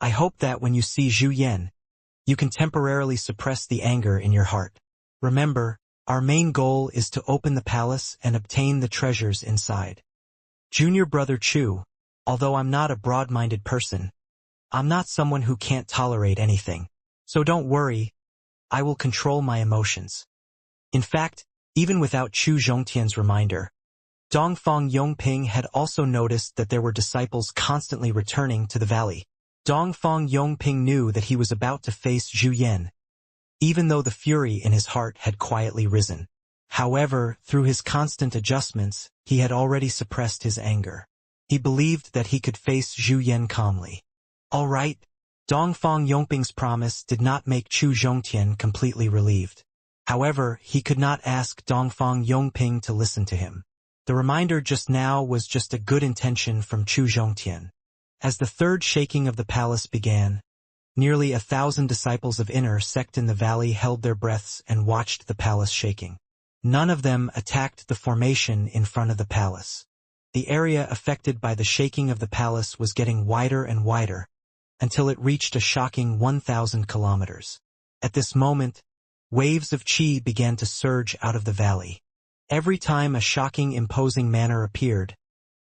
I hope that when you see Zhu Yan, you can temporarily suppress the anger in your heart. Remember, our main goal is to open the palace and obtain the treasures inside. Junior brother Chu, although I'm not a broad-minded person, I'm not someone who can't tolerate anything. So don't worry, I will control my emotions." In fact, even without Chu Zhongtian's reminder, Dongfang Yongping had also noticed that there were disciples constantly returning to the valley. Dongfang Yongping knew that he was about to face Zhu Yan, even though the fury in his heart had quietly risen. However, through his constant adjustments, he had already suppressed his anger. He believed that he could face Zhu Yan calmly. All right, Dongfang Yongping's promise did not make Chu Zhongtian completely relieved. However, he could not ask Dongfang Yongping to listen to him. The reminder just now was just a good intention from Chu Zhongtian. As the third shaking of the palace began, nearly 1,000 disciples of inner sect in the valley held their breaths and watched the palace shaking. None of them attacked the formation in front of the palace. The area affected by the shaking of the palace was getting wider and wider, until it reached a shocking 1,000 kilometers. At this moment, waves of qi began to surge out of the valley. Every time a shocking, imposing manner appeared,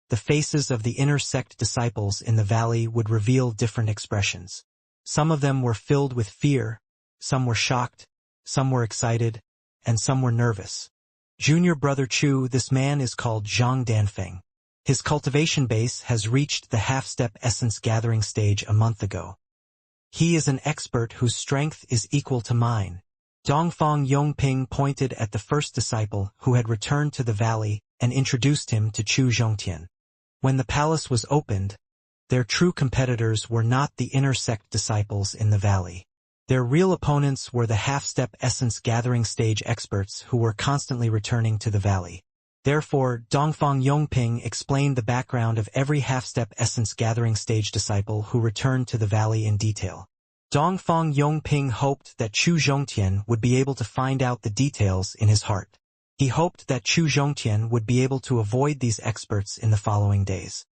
the faces of the inner sect disciples in the valley would reveal different expressions. Some of them were filled with fear, some were shocked, some were excited, and some were nervous. Junior brother Chu, this man is called Zhang Danfeng. His cultivation base has reached the half-step essence gathering stage a month ago. He is an expert whose strength is equal to mine. Dongfang Yongping pointed at the first disciple who had returned to the valley and introduced him to Chu Zhongtian. When the palace was opened, their true competitors were not the inner sect disciples in the valley. Their real opponents were the half-step essence gathering stage experts who were constantly returning to the valley. Therefore, Dongfang Yongping explained the background of every half-step essence gathering stage disciple who returned to the valley in detail. Dongfang Yongping hoped that Chu Zhongtian would be able to find out the details in his heart. He hoped that Chu Zhongtian would be able to avoid these experts in the following days.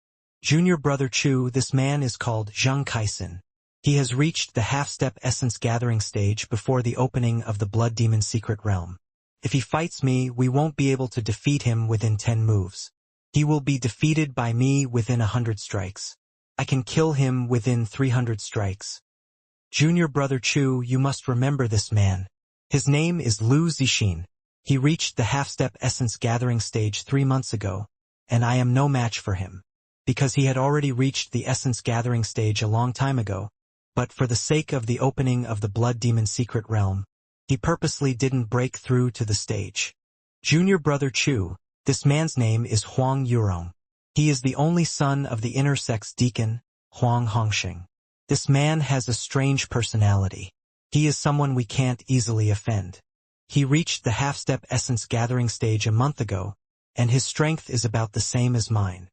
Junior brother Chu, this man is called Xianxia. He has reached the half-step essence gathering stage before the opening of the Blood Demon secret realm. If he fights me, we won't be able to defeat him within 10 moves. He will be defeated by me within 100 strikes. I can kill him within 300 strikes. Junior brother Chu, you must remember this man. His name is Lu Zixin. He reached the half-step essence gathering stage 3 months ago, and I am no match for him. Because he had already reached the essence gathering stage a long time ago, but for the sake of the opening of the Blood Demon secret realm, he purposely didn't break through to the stage. Junior brother Chu, this man's name is Huang Yurong. He is the only son of the inner sect's deacon, Huang Hongxing. This man has a strange personality. He is someone we can't easily offend. He reached the half-step essence gathering stage a month ago, and his strength is about the same as mine.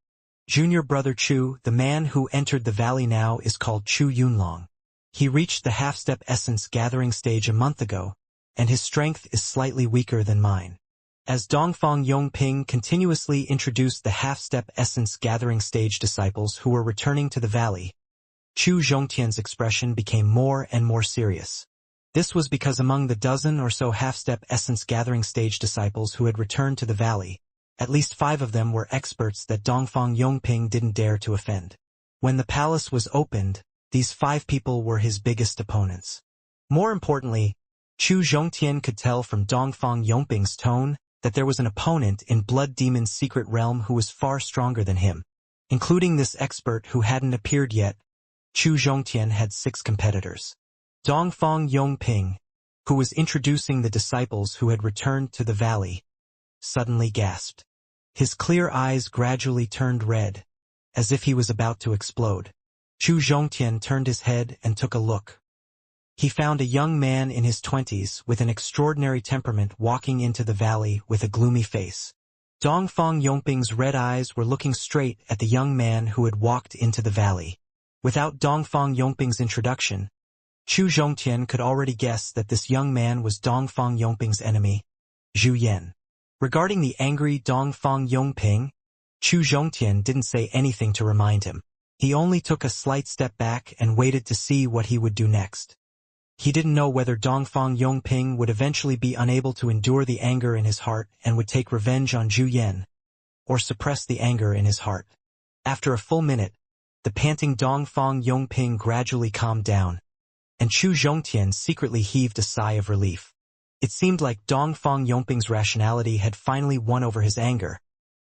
Junior brother Chu, the man who entered the valley now, is called Chu Yunlong. He reached the half-step essence gathering stage a month ago, and his strength is slightly weaker than mine. As Dongfang Yongping continuously introduced the half-step essence gathering stage disciples who were returning to the valley, Chu Zhongtian's expression became more and more serious. This was because among the dozen or so half-step essence gathering stage disciples who had returned to the valley, at least 5 of them were experts that Dongfang Yongping didn't dare to offend. When the palace was opened, these 5 people were his biggest opponents. More importantly, Chu Zhongtian could tell from Dongfang Yongping's tone that there was an opponent in Blood Demon's secret realm who was far stronger than him. Including this expert who hadn't appeared yet, Chu Zhongtian had 6 competitors. Dongfang Yongping, who was introducing the disciples who had returned to the valley, suddenly gasped. His clear eyes gradually turned red, as if he was about to explode. Chu Zhongtian turned his head and took a look. He found a young man in his 20s with an extraordinary temperament walking into the valley with a gloomy face. Dongfang Yongping's red eyes were looking straight at the young man who had walked into the valley. Without Dongfang Yongping's introduction, Chu Zhongtian could already guess that this young man was Dongfang Yongping's enemy, Zhu Yan. Regarding the angry Dongfang Yongping, Chu Zhongtian didn't say anything to remind him. He only took a slight step back and waited to see what he would do next. He didn't know whether Dongfang Yongping would eventually be unable to endure the anger in his heart and would take revenge on Zhu Yan, or suppress the anger in his heart. After a full minute, the panting Dongfang Yongping gradually calmed down, and Chu Zhongtian secretly heaved a sigh of relief. It seemed like Dongfang Yongping's rationality had finally won over his anger,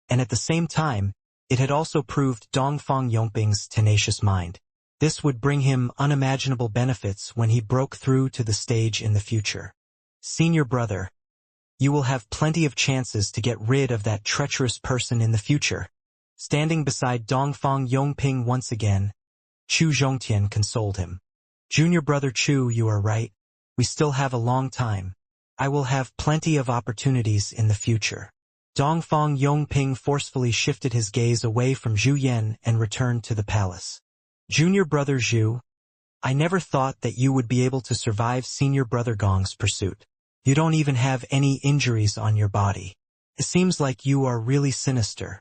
and at the same time, it had also proved Dongfang Yongping's tenacious mind. This would bring him unimaginable benefits when he broke through to the stage in the future. Senior brother, you will have plenty of chances to get rid of that treacherous person in the future. Standing beside Dongfang Yongping once again, Chu Zhongtian consoled him. Junior brother Chu, you are right. We still have a long time. I will have plenty of opportunities in the future. Dongfang Yongping forcefully shifted his gaze away from Zhu Yan and returned to the palace. Junior brother Zhu, I never thought that you would be able to survive senior brother Gong's pursuit. You don't even have any injuries on your body. It seems like you are really sinister.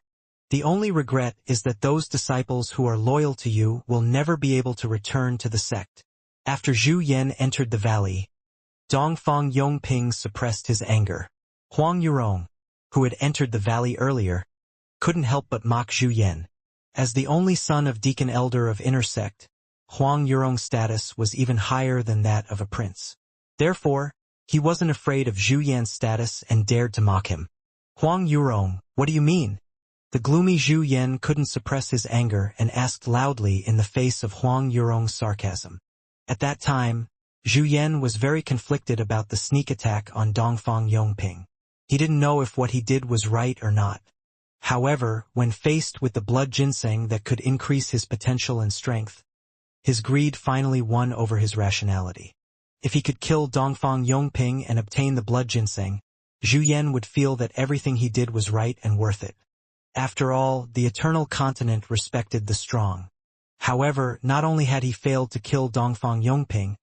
The only regret is that those disciples who are loyal to you will never be able to return to the sect. After Zhu Yan entered the valley, Dongfang Yongping suppressed his anger. Huang Yurong, who had entered the valley earlier, couldn't help but mock Zhu Yan. As the only son of Deacon Elder of Inner Sect, Huang Yurong's status was even higher than that of a prince. Therefore, he wasn't afraid of Zhu Yan's status and dared to mock him. Huang Yurong, what do you mean? The gloomy Zhu Yan couldn't suppress his anger and asked loudly in the face of Huang Yurong's sarcasm. At that time, Zhu Yan was very conflicted about the sneak attack on Dongfang Yongping. He didn't know if what he did was right or not. However, when faced with the blood ginseng that could increase his potential and strength, his greed finally won over his rationality. If he could kill Dongfang Yongping and obtain the blood ginseng, Zhu Yan would feel that everything he did was right and worth it. After all, the Eternal Continent respected the strong. However, not only had he failed to kill Dongfang Yongping,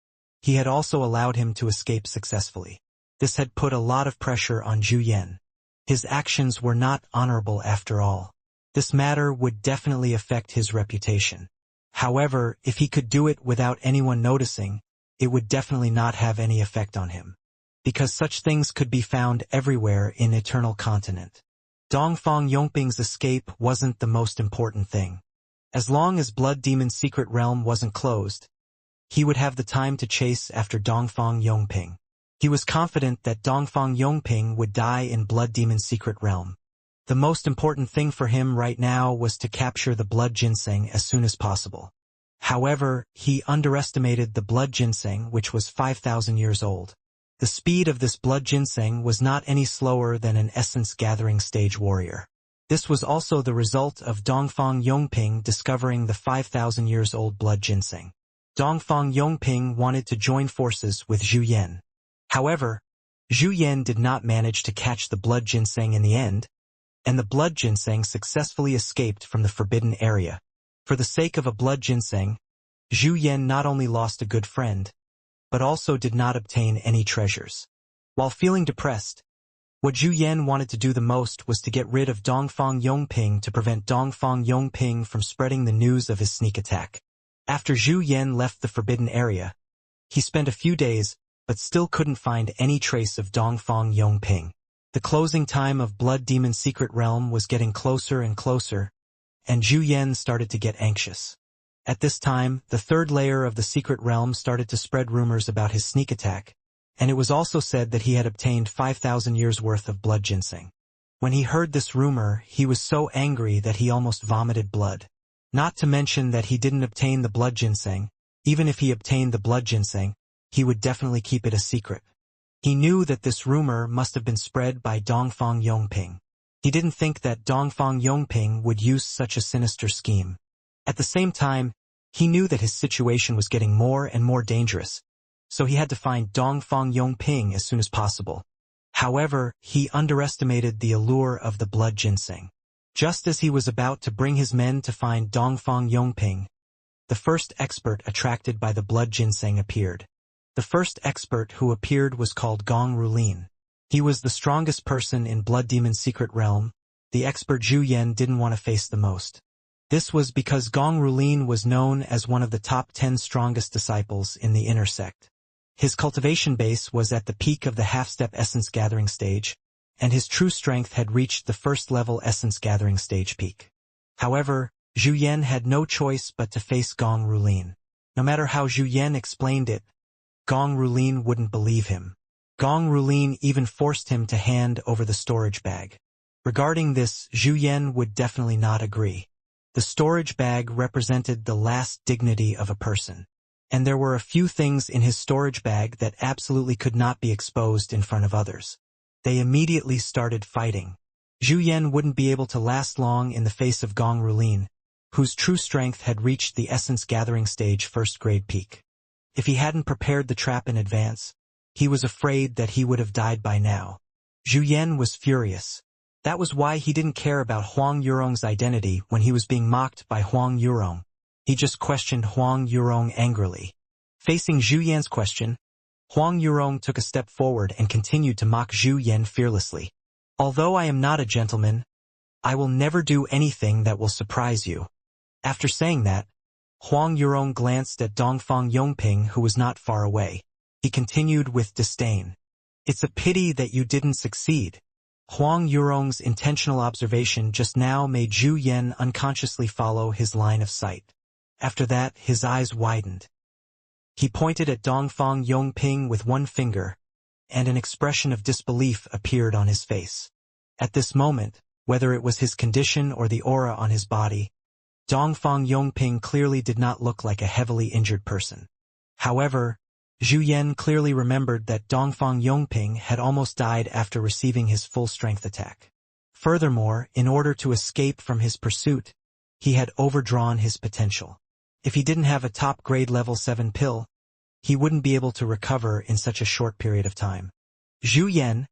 he had also allowed him to escape successfully. This had put a lot of pressure on Zhu Yan. His actions were not honorable after all. This matter would definitely affect his reputation. However, if he could do it without anyone noticing, it would definitely not have any effect on him. Because such things could be found everywhere in Eternal Continent. Dongfang Yongping's escape wasn't the most important thing. As long as Blood Demon's secret realm wasn't closed, he would have the time to chase after Dongfang Yongping. He was confident that Dongfang Yongping would die in Blood Demon's secret realm. The most important thing for him right now was to capture the blood ginseng as soon as possible. However, he underestimated the blood ginseng, which was 5,000 years old. The speed of this blood ginseng was not any slower than an essence-gathering stage warrior. This was also the result of Dongfang Yongping discovering the 5,000 years old blood ginseng. Dongfang Yongping wanted to join forces with Zhu Yan. However, Zhu Yan did not manage to catch the blood ginseng in the end, and the blood ginseng successfully escaped from the forbidden area. For the sake of a blood ginseng, Zhu Yan not only lost a good friend, but also did not obtain any treasures. While feeling depressed, what Zhu Yan wanted to do the most was to get rid of Dongfang Yongping to prevent Dongfang Yongping from spreading the news of his sneak attack. After Zhu Yan left the forbidden area, he spent a few days but still couldn't find any trace of Dongfang Yongping. The closing time of Blood Demon's secret realm was getting closer and closer, and Zhu Yan started to get anxious. At this time, the third layer of the secret realm started to spread rumors about his sneak attack, and it was also said that he had obtained 5,000 years worth of blood ginseng. When he heard this rumor, he was so angry that he almost vomited blood. Not to mention that he didn't obtain the blood ginseng. Even if he obtained the blood ginseng, he would definitely keep it a secret. He knew that this rumor must have been spread by Dongfang Yongping. He didn't think that Dongfang Yongping would use such a sinister scheme. At the same time, he knew that his situation was getting more and more dangerous, so he had to find Dongfang Yongping as soon as possible. However, he underestimated the allure of the blood ginseng. Just as he was about to bring his men to find Dongfang Yongping, the first expert attracted by the blood ginseng appeared. The first expert who appeared was called Gong Rulin. He was the strongest person in Blood Demon's secret realm. The expert Zhu Yan didn't want to face the most. This was because Gong Rulin was known as one of the top 10 strongest disciples in the inner sect. His cultivation base was at the peak of the half-step essence gathering stage, and his true strength had reached the first-level essence gathering stage peak. However, Zhu Yan had no choice but to face Gong Rulin. No matter how Zhu Yan explained it, Gong Rulin wouldn't believe him. Gong Rulin even forced him to hand over the storage bag. Regarding this, Zhu Yan would definitely not agree. The storage bag represented the last dignity of a person, and there were a few things in his storage bag that absolutely could not be exposed in front of others. They immediately started fighting. Zhu Yan wouldn't be able to last long in the face of Gong Rulin, whose true strength had reached the essence gathering stage first-grade peak. If he hadn't prepared the trap in advance, he was afraid that he would have died by now. Zhu Yan was furious. That was why he didn't care about Huang Yurong's identity when he was being mocked by Huang Yurong. He just questioned Huang Yurong angrily. Facing Zhu Yan's question, Huang Yurong took a step forward and continued to mock Zhu Yan fearlessly. Although I am not a gentleman, I will never do anything that will surprise you. After saying that, Huang Yurong glanced at Dongfang Yongping, who was not far away. He continued with disdain. It's a pity that you didn't succeed. Huang Yurong's intentional observation just now made Zhu Yan unconsciously follow his line of sight. After that, his eyes widened. He pointed at Dongfang Yongping with one finger, and an expression of disbelief appeared on his face. At this moment, Whether it was his condition or the aura on his body, Dongfang Yongping clearly did not look like a heavily injured person. However, Zhu Yan clearly remembered that Dongfang Yongping had almost died after receiving his full-strength attack. Furthermore, in order to escape from his pursuit, he had overdrawn his potential. If he didn't have a top-grade level 7 pill, he wouldn't be able to recover in such a short period of time. Zhu Yan,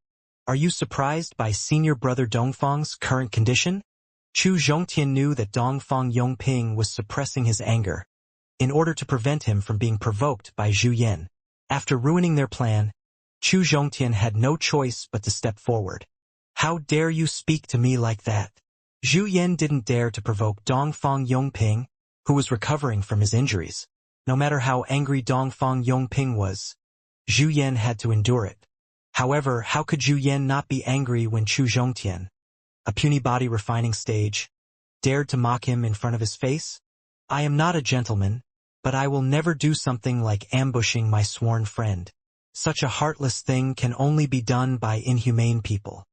are you surprised by senior brother Dongfang's current condition? Chu Zhongtian knew that Dongfang Yongping was suppressing his anger in order to prevent him from being provoked by Zhu Yan. After ruining their plan, Chu Zhongtian had no choice but to step forward. How dare you speak to me like that? Zhu Yan didn't dare to provoke Dongfang Yongping, who was recovering from his injuries. No matter how angry Dongfang Yongping was, Zhu Yan had to endure it. However, how could Zhu Yan not be angry when Chu Zhongtian, a puny body refining stage, dared to mock him in front of his face? I am not a gentleman, but I will never do something like ambushing my sworn friend. Such a heartless thing can only be done by inhumane people.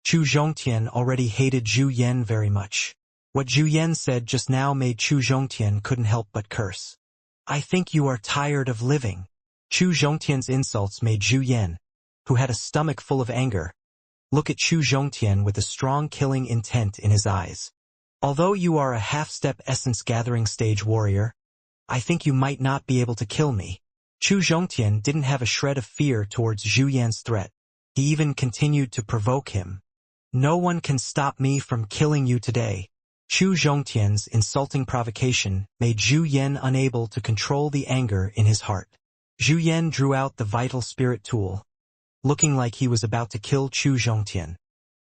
Chu Zhongtian already hated Zhu Yan very much. What Zhu Yan said just now made Chu Zhongtian couldn't help but curse. I think you are tired of living. Chu Zhongtian's insults made Zhu Yan, who had a stomach full of anger, look at Chu Zhongtian with a strong killing intent in his eyes. Although you are a half-step essence-gathering stage warrior, I think you might not be able to kill me. Chu Zhongtian didn't have a shred of fear towards Zhu Yan's threat. He even continued to provoke him. No one can stop me from killing you today. Chu Zhongtian's insulting provocation made Zhu Yan unable to control the anger in his heart. Zhu Yan drew out the vital spirit tool, looking like he was about to kill Chu Zhongtian.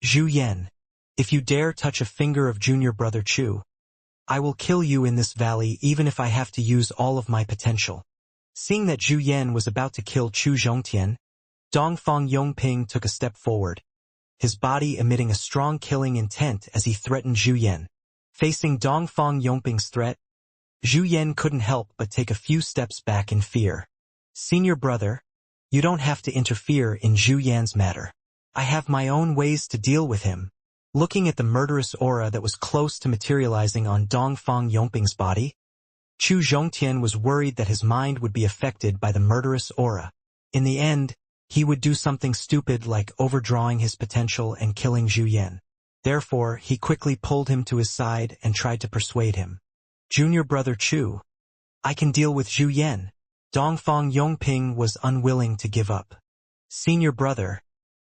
Zhu Yan, if you dare touch a finger of junior brother Chu, I will kill you in this valley even if I have to use all of my potential. Seeing that Zhu Yan was about to kill Chu Zhongtian, Dongfang Yongping took a step forward, his body emitting a strong killing intent as he threatened Zhu Yan. Facing Dongfang Yongping's threat, Zhu Yan couldn't help but take a few steps back in fear. Senior brother, you don't have to interfere in Zhu Yan's matter. I have my own ways to deal with him. Looking at the murderous aura that was close to materializing on Dongfang Yongping's body, Chu Zhongtian was worried that his mind would be affected by the murderous aura. In the end, he would do something stupid like overdrawing his potential and killing Zhu Yan. Therefore, he quickly pulled him to his side and tried to persuade him. Junior brother Chu, I can deal with Zhu Yan. Dongfang Yongping was unwilling to give up. Senior brother,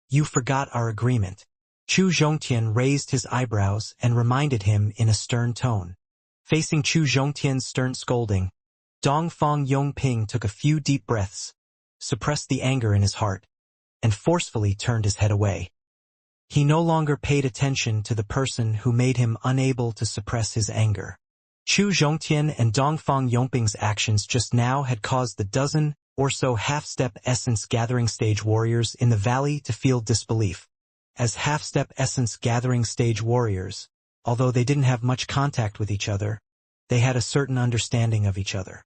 you forgot our agreement. Chu Zhongtian raised his eyebrows and reminded him in a stern tone. Facing Chu Zhongtian's stern scolding, Dongfang Yongping took a few deep breaths, suppressed the anger in his heart, and forcefully turned his head away. He no longer paid attention to the person who made him unable to suppress his anger. Chu Zhongtian and Dongfang Yongping's actions just now had caused the dozen or so half-step essence-gathering stage warriors in the valley to feel disbelief. As half-step essence-gathering stage warriors, although they didn't have much contact with each other, they had a certain understanding of each other.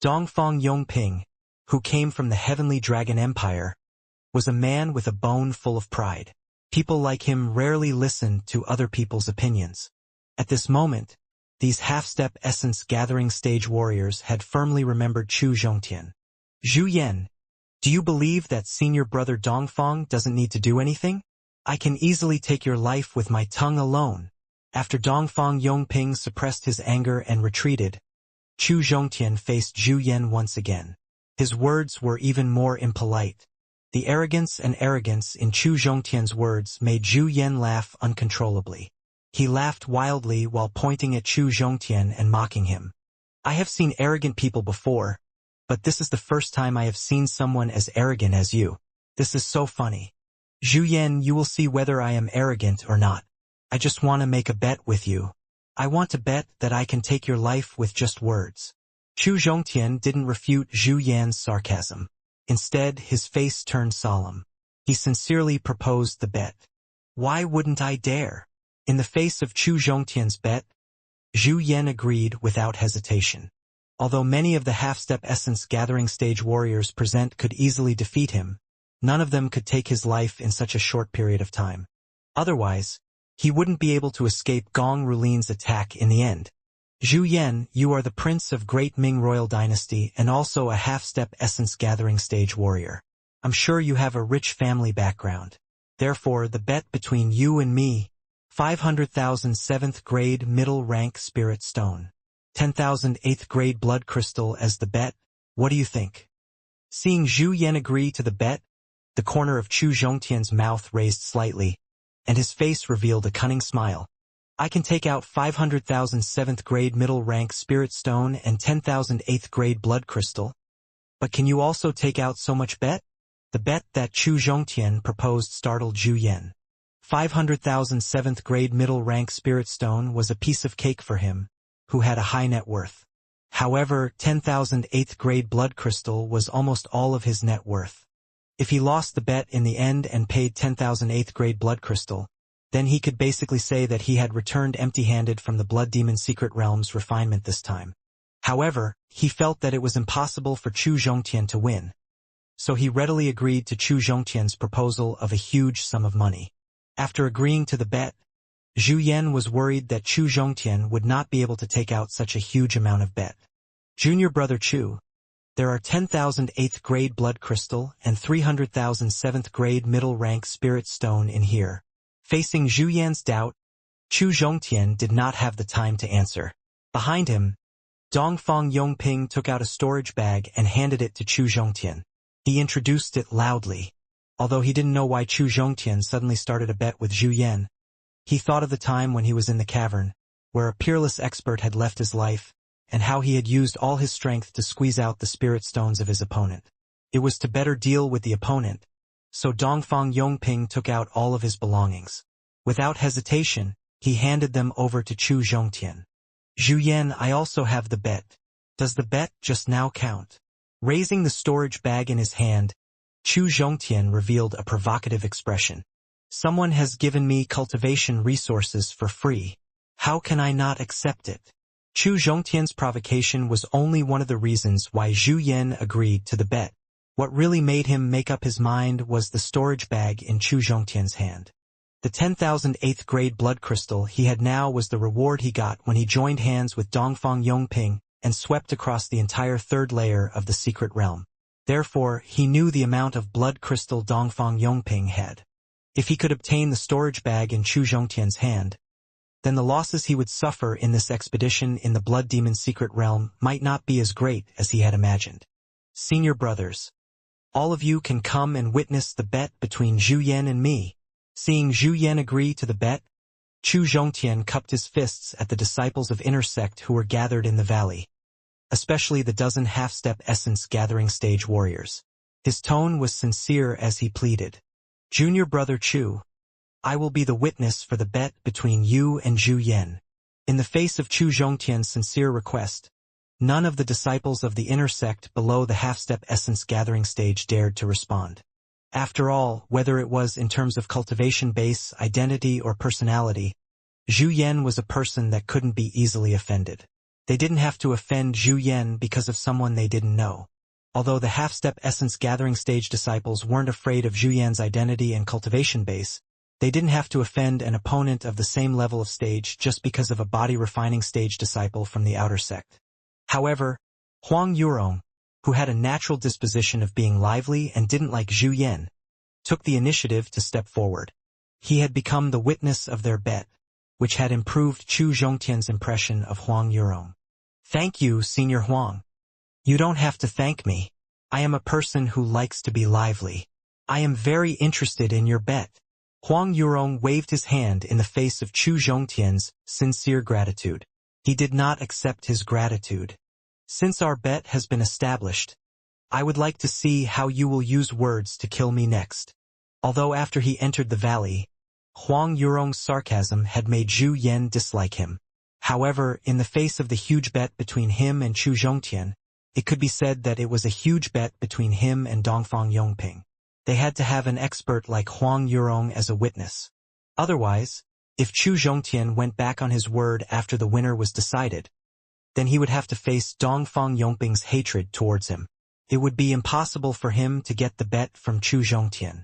Dongfang Yongping, who came from the Heavenly Dragon Empire, was a man with a bone full of pride. People like him rarely listened to other people's opinions. At this moment, these half-step essence-gathering stage warriors had firmly remembered Chu Zhongtian. Zhu Yan, do you believe that senior brother Dongfang doesn't need to do anything? I can easily take your life with my tongue alone. After Dongfang Yongping suppressed his anger and retreated, Chu Zhongtian faced Zhu Yan once again. His words were even more impolite. The arrogance in Chu Zhongtian's words made Zhu Yan laugh uncontrollably. He laughed wildly while pointing at Chu Zhongtian and mocking him. I have seen arrogant people before, but this is the first time I have seen someone as arrogant as you. This is so funny. Zhu Yan, you will see whether I am arrogant or not. I just want to make a bet with you. I want to bet that I can take your life with just words. Chu Zhongtian didn't refute Zhu Yan's sarcasm. Instead, his face turned solemn. He sincerely proposed the bet. Why wouldn't I dare? In the face of Chu Zhongtian's bet, Zhu Yan agreed without hesitation. Although many of the half-step essence-gathering stage warriors present could easily defeat him, none of them could take his life in such a short period of time. Otherwise, he wouldn't be able to escape Gong Rulin's attack in the end. Zhu Yan, you are the prince of Great Ming royal dynasty and also a half-step essence-gathering stage warrior. I'm sure you have a rich family background. Therefore, the bet between you and me, 500,000 7th grade middle rank spirit stone, 10,000 8th grade blood crystal as the bet. What do you think? Seeing Zhu Yan agree to the bet, the corner of Chu Zhongtian's mouth raised slightly, and his face revealed a cunning smile. I can take out 500,000 7th grade middle rank spirit stone and 10,000 8th grade blood crystal. But can you also take out so much bet? The bet that Chu Zhongtian proposed startled Zhu Yan. 500,000 7th grade middle rank spirit stone was a piece of cake for him, who had a high net worth. However, 10,000 8th grade blood crystal was almost all of his net worth. If he lost the bet in the end and paid 10,000 8th grade blood crystal, then he could basically say that he had returned empty-handed from the Blood Demon Secret Realm's refinement this time. However, he felt that it was impossible for Chu Zhongtian to win. So he readily agreed to Chu Zhongtian's proposal of a huge sum of money. After agreeing to the bet, Zhu Yan was worried that Chu Zhongtian would not be able to take out such a huge amount of bet. Junior brother Chu, there are 10,000 8th grade blood crystal and 300,000 7th grade middle rank spirit stone in here. Facing Zhu Yan's doubt, Chu Zhongtian did not have the time to answer. Behind him, Dongfang Yongping took out a storage bag and handed it to Chu Zhongtian. He introduced it loudly. Although he didn't know why Chu Zhongtian suddenly started a bet with Zhu Yan, he thought of the time when he was in the cavern, where a peerless expert had left his life, and how he had used all his strength to squeeze out the spirit stones of his opponent. It was to better deal with the opponent, so Dongfang Yongping took out all of his belongings. Without hesitation, he handed them over to Chu Zhongtian. Zhu Yan, I also have the bet. Does the bet just now count? Raising the storage bag in his hand, Chu Zhongtian revealed a provocative expression. Someone has given me cultivation resources for free. How can I not accept it? Chu Zhongtian's provocation was only one of the reasons why Zhu Yan agreed to the bet. What really made him make up his mind was the storage bag in Chu Zhongtian's hand. The 10,000 8th grade blood crystal he had now was the reward he got when he joined hands with Dongfang Yongping and swept across the entire third layer of the secret realm. Therefore, he knew the amount of blood crystal Dongfang Yongping had. If he could obtain the storage bag in Chu Zhongtian's hand, then the losses he would suffer in this expedition in the Blood Demon Secret Realm might not be as great as he had imagined. Senior brothers, all of you can come and witness the bet between Zhu Yan and me. Seeing Zhu Yan agree to the bet, Chu Zhongtian cupped his fists at the disciples of Inner Sect who were gathered in the valley, especially the dozen half-step essence-gathering stage warriors. His tone was sincere as he pleaded. Junior brother Chu, I will be the witness for the bet between you and Zhu Yan. In the face of Chu Zhongtian's sincere request, none of the disciples of the Inner Sect below the half-step essence-gathering stage dared to respond. After all, whether it was in terms of cultivation base, identity, or personality, Zhu Yan was a person that couldn't be easily offended. They didn't have to offend Zhu Yan because of someone they didn't know. Although the half-step essence-gathering stage disciples weren't afraid of Zhu Yan's identity and cultivation base, they didn't have to offend an opponent of the same level of stage just because of a body-refining stage disciple from the outer sect. However, Huang Yurong, who had a natural disposition of being lively and didn't like Zhu Yan, took the initiative to step forward. He had become the witness of their bet, which had improved Chu Zhongtian's impression of Huang Yurong. Thank you, Senior Huang. You don't have to thank me. I am a person who likes to be lively. I am very interested in your bet. Huang Yurong waved his hand in the face of Chu Zhongtian's sincere gratitude. He did not accept his gratitude. Since our bet has been established, I would like to see how you will use words to kill me next. Although after he entered the valley, Huang Yurong's sarcasm had made Zhu Yan dislike him. However, in the face of the huge bet between him and Chu Zhongtian, it could be said that it was a huge bet between him and Dongfang Yongping. They had to have an expert like Huang Yurong as a witness. Otherwise, if Chu Zhongtian went back on his word after the winner was decided, then he would have to face Dongfang Yongping's hatred towards him. It would be impossible for him to get the bet from Chu Zhongtian.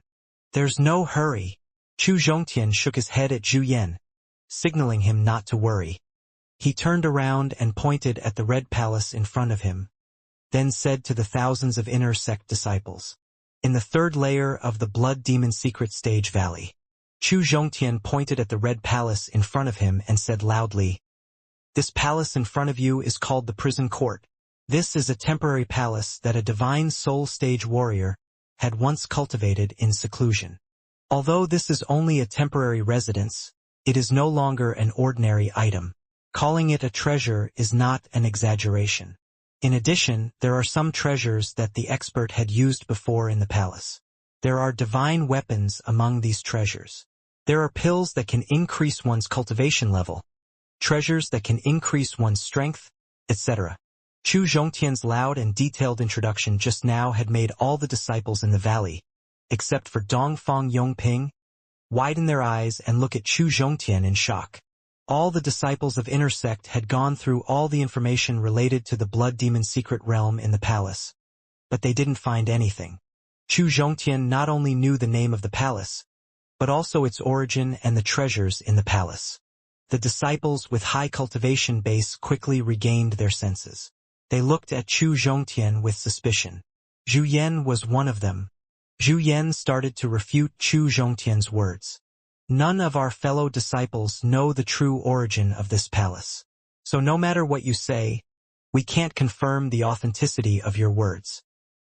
There's no hurry. Chu Zhongtian shook his head at Zhu Yan, signaling him not to worry. He turned around and pointed at the red palace in front of him, then said to the thousands of inner sect disciples, "In the third layer of the Blood Demon Secret Stage Valley." Chu Zhongtian pointed at the red palace in front of him and said loudly, "This palace in front of you is called the Prison Court. This is a temporary palace that a divine soul stage warrior had once cultivated in seclusion. Although this is only a temporary residence, it is no longer an ordinary item. Calling it a treasure is not an exaggeration. In addition, there are some treasures that the expert had used before in the palace. There are divine weapons among these treasures. There are pills that can increase one's cultivation level, treasures that can increase one's strength, etc." Chu Zhongtian's loud and detailed introduction just now had made all the disciples in the valley, except for Dongfang Yongping, widen their eyes and look at Chu Zhongtian in shock. All the disciples of Inner Sect had gone through all the information related to the Blood Demon secret realm in the palace, but they didn't find anything. Chu Zhongtian not only knew the name of the palace, but also its origin and the treasures in the palace. The disciples with high cultivation base quickly regained their senses. They looked at Chu Zhongtian with suspicion. Zhu Yan was one of them. Zhu Yan started to refute Chu Zhongtian's words. "None of our fellow disciples know the true origin of this palace. So no matter what you say, we can't confirm the authenticity of your words."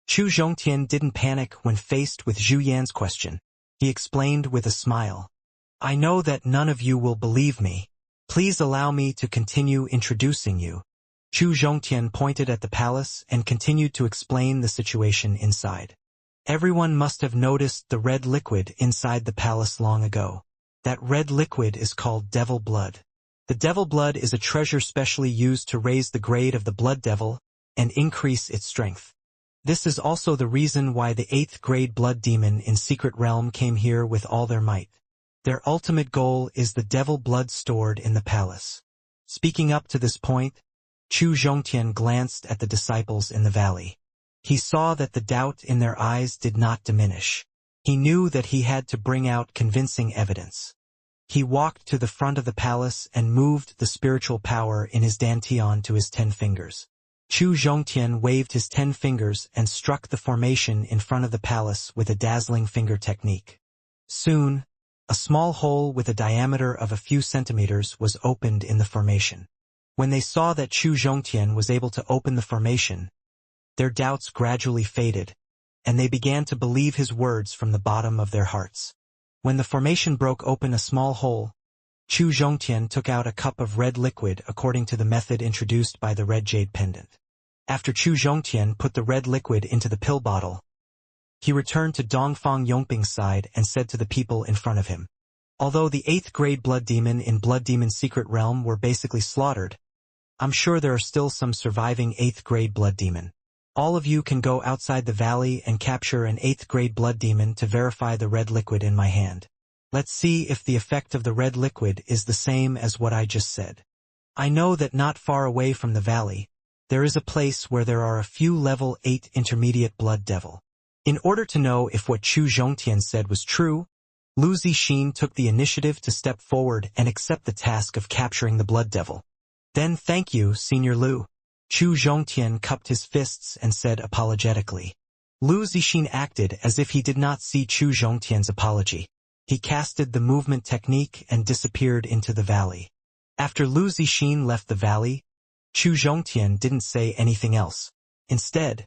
Chu Zhongtian didn't panic when faced with Zhu Yan's question. He explained with a smile, "I know that none of you will believe me. Please allow me to continue introducing you." Chu Zhongtian pointed at the palace and continued to explain the situation inside. "Everyone must have noticed the red liquid inside the palace long ago. That red liquid is called devil blood. The devil blood is a treasure specially used to raise the grade of the blood devil and increase its strength. This is also the reason why the 8th grade blood demon in Secret Realm came here with all their might. Their ultimate goal is the devil blood stored in the palace." Speaking up to this point, Chu Zhongtian glanced at the disciples in the valley. He saw that the doubt in their eyes did not diminish. He knew that he had to bring out convincing evidence. He walked to the front of the palace and moved the spiritual power in his dantian to his 10 fingers. Chu Zhongtian waved his 10 fingers and struck the formation in front of the palace with a dazzling finger technique. Soon, a small hole with a diameter of a few centimeters was opened in the formation. When they saw that Chu Zhongtian was able to open the formation, their doubts gradually faded, and they began to believe his words from the bottom of their hearts. When the formation broke open a small hole, Chu Zhongtian took out a cup of red liquid according to the method introduced by the red jade pendant. After Chu Zhongtian put the red liquid into the pill bottle, he returned to Dongfang Yongping's side and said to the people in front of him, "Although the 8th grade blood demon in Blood Demon Secret Realm were basically slaughtered, I'm sure there are still some surviving 8th grade blood demon. All of you can go outside the valley and capture an 8th grade blood demon to verify the red liquid in my hand. Let's see if the effect of the red liquid is the same as what I just said. I know that not far away from the valley, there is a place where there are a few level 8 intermediate blood devil." In order to know if what Chu Zhongtian said was true, Lu Zixin took the initiative to step forward and accept the task of capturing the blood devil. "Then thank you, Senior Lu." Chu Zhongtian cupped his fists and said apologetically. Lu Zixin acted as if he did not see Chu Zhongtian's apology. He casted the movement technique and disappeared into the valley. After Lu Zixin left the valley, Chu Zhongtian didn't say anything else. Instead,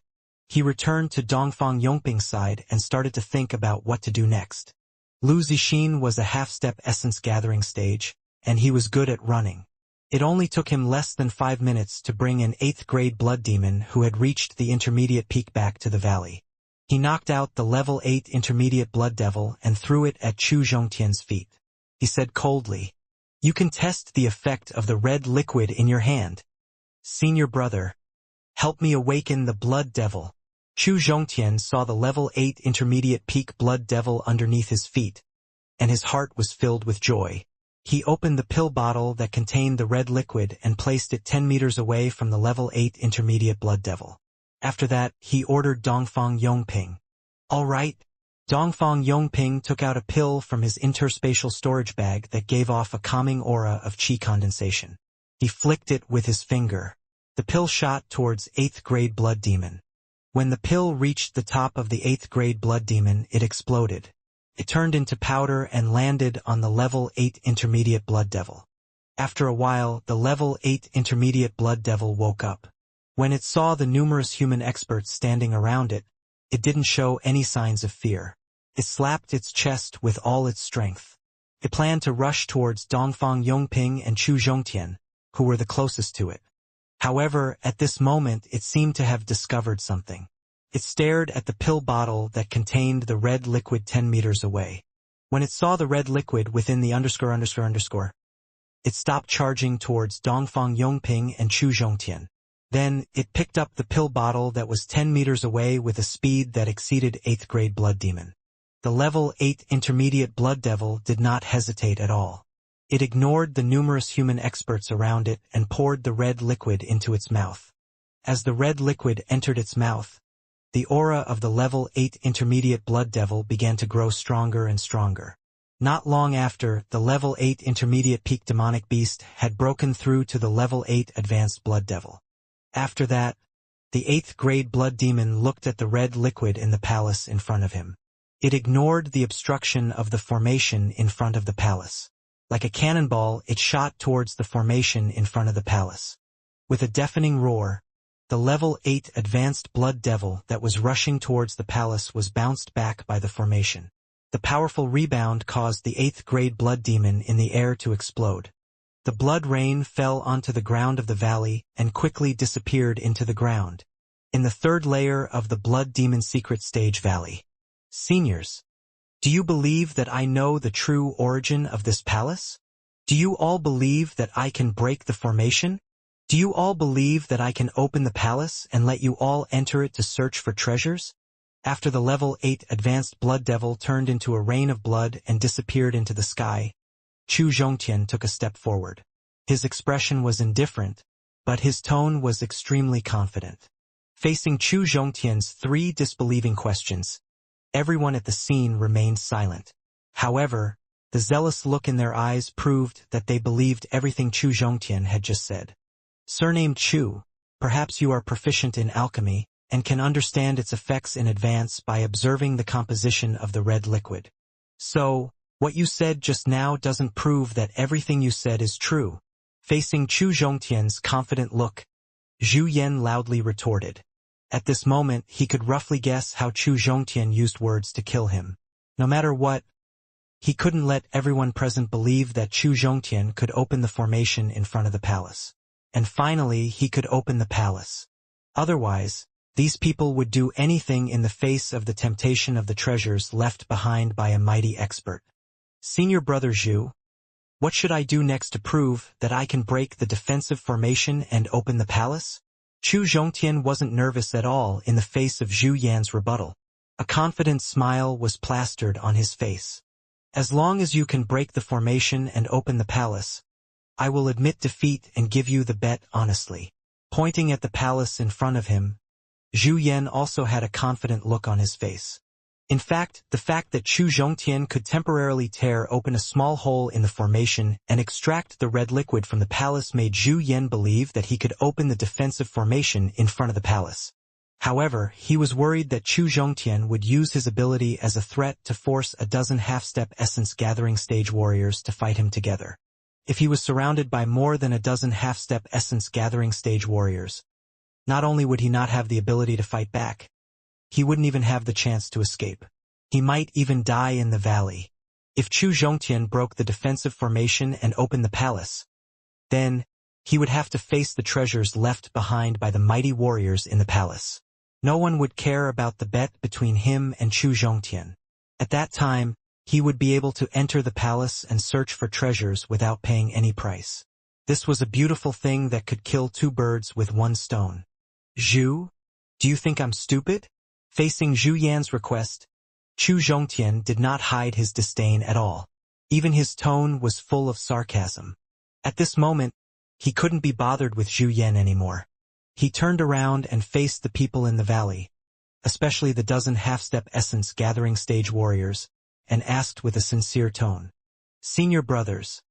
he returned to Dongfang Yongping's side and started to think about what to do next. Lu Zixin was a half-step essence gathering stage, and he was good at running. It only took him less than 5 minutes to bring an 8th grade blood demon who had reached the intermediate peak back to the valley. He knocked out the level 8 intermediate blood devil and threw it at Chu Zhongtian's feet. He said coldly, "You can test the effect of the red liquid in your hand. Senior brother, help me awaken the blood devil." Chu Zhongtian saw the level 8 intermediate peak blood devil underneath his feet, and his heart was filled with joy. He opened the pill bottle that contained the red liquid and placed it 10 meters away from the level 8 intermediate blood devil. After that, he ordered Dongfang Yongping, "All right, Dongfang Yongping took out a pill from his interspatial storage bag that gave off a calming aura of qi condensation. He flicked it with his finger. The pill shot towards 8th grade blood demon. When the pill reached the top of the 8th grade blood demon, it exploded. It turned into powder and landed on the level 8 intermediate blood devil. After a while, the level 8 intermediate blood devil woke up. When it saw the numerous human experts standing around it, it didn't show any signs of fear. It slapped its chest with all its strength. It planned to rush towards Dongfang Yongping and Chu Zhongtian, who were the closest to it. However, at this moment it seemed to have discovered something. It stared at the pill bottle that contained the red liquid 10 meters away. When it saw the red liquid within the ____, it stopped charging towards Dongfang Yongping and Chu Zhongtian. Then, it picked up the pill bottle that was 10 meters away with a speed that exceeded 8th grade blood demon. The level 8 intermediate blood devil did not hesitate at all. It ignored the numerous human experts around it and poured the red liquid into its mouth. As the red liquid entered its mouth, the aura of the level 8 intermediate blood devil began to grow stronger and stronger. Not long after, the level 8 intermediate peak demonic beast had broken through to the level 8 advanced blood devil. After that, the 8th grade blood demon looked at the red liquid in the palace in front of him. It ignored the obstruction of the formation in front of the palace. Like a cannonball, it shot towards the formation in front of the palace. With a deafening roar, the level 8 advanced blood devil that was rushing towards the palace was bounced back by the formation. The powerful rebound caused the 8th grade blood demon in the air to explode. The blood rain fell onto the ground of the valley and quickly disappeared into the ground. In the 3rd layer of the blood demon secret stage valley. Seniors, do you believe that I know the true origin of this palace? Do you all believe that I can break the formation? Do you all believe that I can open the palace and let you all enter it to search for treasures? After the level 8 advanced blood devil turned into a rain of blood and disappeared into the sky, Chu Zhongtian took a step forward. His expression was indifferent, but his tone was extremely confident. Facing Chu Zhongtian's 3 disbelieving questions, everyone at the scene remained silent. However, the zealous look in their eyes proved that they believed everything Chu Zhongtian had just said. Surnamed Chu, perhaps you are proficient in alchemy, and can understand its effects in advance by observing the composition of the red liquid. So, what you said just now doesn't prove that everything you said is true. Facing Chu Zhongtian's confident look, Zhu Yan loudly retorted. At this moment, he could roughly guess how Chu Zhongtian used words to kill him. No matter what, he couldn't let everyone present believe that Chu Zhongtian could open the formation in front of the palace. And finally, he could open the palace. Otherwise, these people would do anything in the face of the temptation of the treasures left behind by a mighty expert. Senior Brother Zhu, what should I do next to prove that I can break the defensive formation and open the palace? Chu Zhongtian wasn't nervous at all in the face of Zhu Yan's rebuttal. A confident smile was plastered on his face. As long as you can break the formation and open the palace, I will admit defeat and give you the bet honestly. Pointing at the palace in front of him, Zhu Yan also had a confident look on his face. In fact, the fact that Chu Zhongtian could temporarily tear open a small hole in the formation and extract the red liquid from the palace made Zhu Yan believe that he could open the defensive formation in front of the palace. However, he was worried that Chu Zhongtian would use his ability as a threat to force a dozen half-step essence gathering stage warriors to fight him together. If he was surrounded by more than a dozen half-step essence gathering stage warriors, not only would he not have the ability to fight back, he wouldn't even have the chance to escape. He might even die in the valley. If Chu Zhongtian broke the defensive formation and opened the palace, then he would have to face the treasures left behind by the mighty warriors in the palace. No one would care about the bet between him and Chu Zhongtian. At that time, he would be able to enter the palace and search for treasures without paying any price. This was a beautiful thing that could kill 2 birds with 1 stone. Zhu, do you think I'm stupid? Facing Zhu Yan's request, Chu Zhongtian did not hide his disdain at all. Even his tone was full of sarcasm. At this moment, he couldn't be bothered with Zhu Yan anymore. He turned around and faced the people in the valley. especially the dozen half-step essence gathering stage warriors, and asked with a sincere tone. Senior brothers,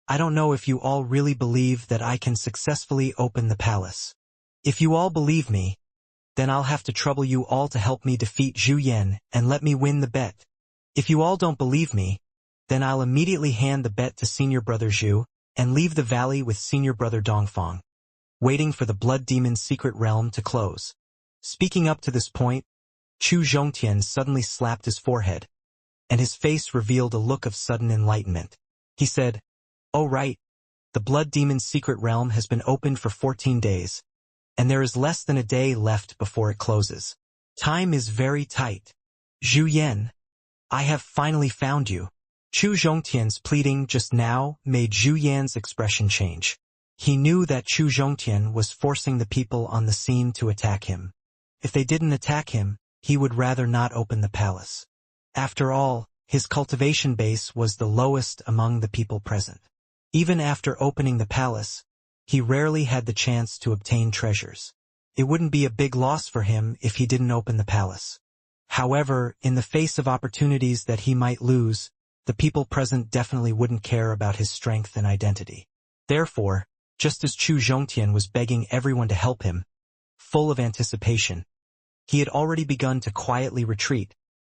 I don't know if you all really believe that I can successfully open the palace. If you all believe me, then I'll have to trouble you all to help me defeat Zhu Yan and let me win the bet. If you all don't believe me, then I'll immediately hand the bet to Senior Brother Zhu and leave the valley with Senior Brother Dongfang, waiting for the Blood Demon's secret realm to close. Speaking up to this point, Chu Zhongtian suddenly slapped his forehead, and his face revealed a look of sudden enlightenment. He said, "Oh right, the Blood Demon's secret realm has been opened for 14 days, and there is less than a day left before it closes. Time is very tight. Zhu Yan, I have finally found you." Chu Zhongtian's pleading just now made Zhu Yan's expression change. He knew that Chu Zhongtian was forcing the people on the scene to attack him. If they didn't attack him, he would rather not open the palace. After all, his cultivation base was the lowest among the people present. Even after opening the palace, he rarely had the chance to obtain treasures. It wouldn't be a big loss for him if he didn't open the palace. However, in the face of opportunities that he might lose, the people present definitely wouldn't care about his strength and identity. Therefore, just as Chu Zhongtian was begging everyone to help him, full of anticipation, he had already begun to quietly retreat,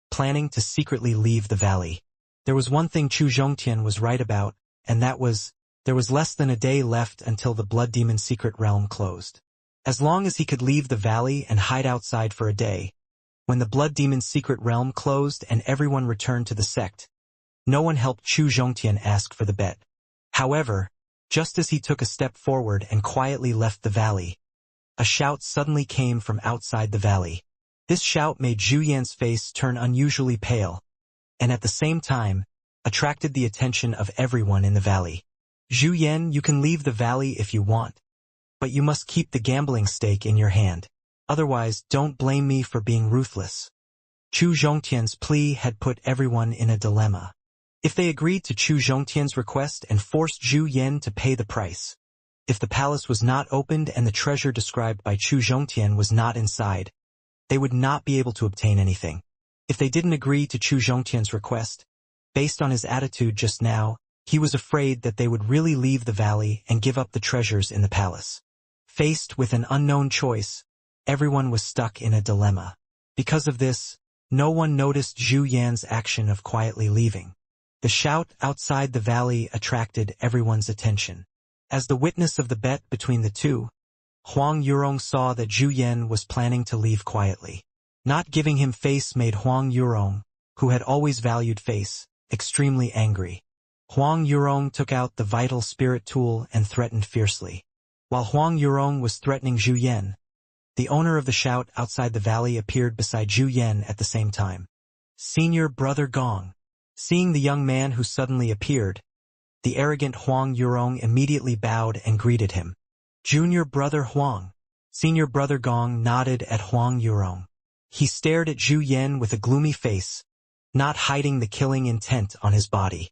planning to secretly leave the valley. There was one thing Chu Zhongtian was right about, and that was, there was less than a day left until the Blood Demon's secret realm closed. As long as he could leave the valley and hide outside for a day, when the Blood Demon's secret realm closed and everyone returned to the sect, no one helped Chu Zhongtian ask for the bet. However, just as he took a step forward and quietly left the valley, a shout suddenly came from outside the valley. This shout made Zhu Yan's face turn unusually pale, and at the same time, attracted the attention of everyone in the valley. Zhu Yan, you can leave the valley if you want, but you must keep the gambling stake in your hand. Otherwise, don't blame me for being ruthless. Chu Zhongtian's plea had put everyone in a dilemma. If they agreed to Chu Zhongtian's request and forced Zhu Yan to pay the price, if the palace was not opened and the treasure described by Chu Zhongtian was not inside, they would not be able to obtain anything. If they didn't agree to Chu Zhongtian's request, based on his attitude just now, he was afraid that they would really leave the valley and give up the treasures in the palace. Faced with an unknown choice, everyone was stuck in a dilemma. Because of this, no one noticed Zhu Yan's action of quietly leaving. The shout outside the valley attracted everyone's attention. As the witness of the bet between the two, Huang Yurong saw that Zhu Yan was planning to leave quietly. Not giving him face made Huang Yurong, who had always valued face, extremely angry. Huang Yurong took out the vital spirit tool and threatened fiercely. While Huang Yurong was threatening Zhu Yan, the owner of the shout outside the valley appeared beside Zhu Yan at the same time. Senior Brother Gong. Seeing the young man who suddenly appeared, the arrogant Huang Yurong immediately bowed and greeted him. Junior Brother Huang. Senior Brother Gong nodded at Huang Yurong. He stared at Zhu Yan with a gloomy face, not hiding the killing intent on his body.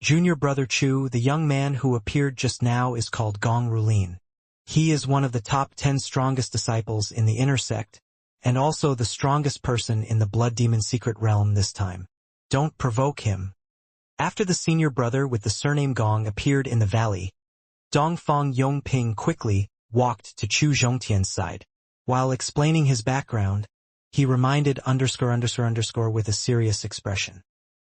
Junior Brother Chu, the young man who appeared just now, is called Gong Rulin. He is one of the top 10 strongest disciples in the inner sect, and also the strongest person in the Blood Demon's secret realm this time. Don't provoke him. After the senior brother with the surname Gong appeared in the valley, Dongfang Yongping quickly walked to Chu Zhongtian's side. While explaining his background, he reminded ___ with a serious expression.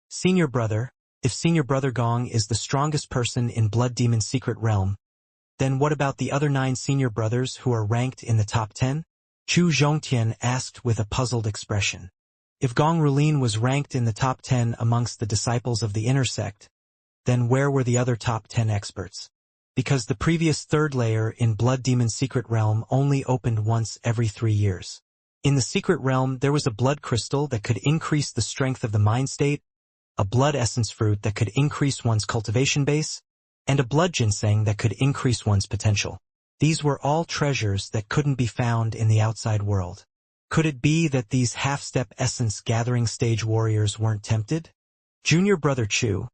Senior brother, if Senior Brother Gong is the strongest person in Blood Demon's secret realm, then what about the other 9 senior brothers who are ranked in the top 10? Chu Zhongtian asked with a puzzled expression. If Gong Rulin was ranked in the top 10 amongst the disciples of the inner sect, then where were the other top 10 experts? Because the previous 3rd layer in Blood Demon's secret realm only opened once every 3 years. In the secret realm there was a blood crystal that could increase the strength of the mind state, a blood essence fruit that could increase one's cultivation base, and a blood ginseng that could increase one's potential. These were all treasures that couldn't be found in the outside world. Could it be that these half-step essence gathering stage warriors weren't tempted? Junior Brother Chu,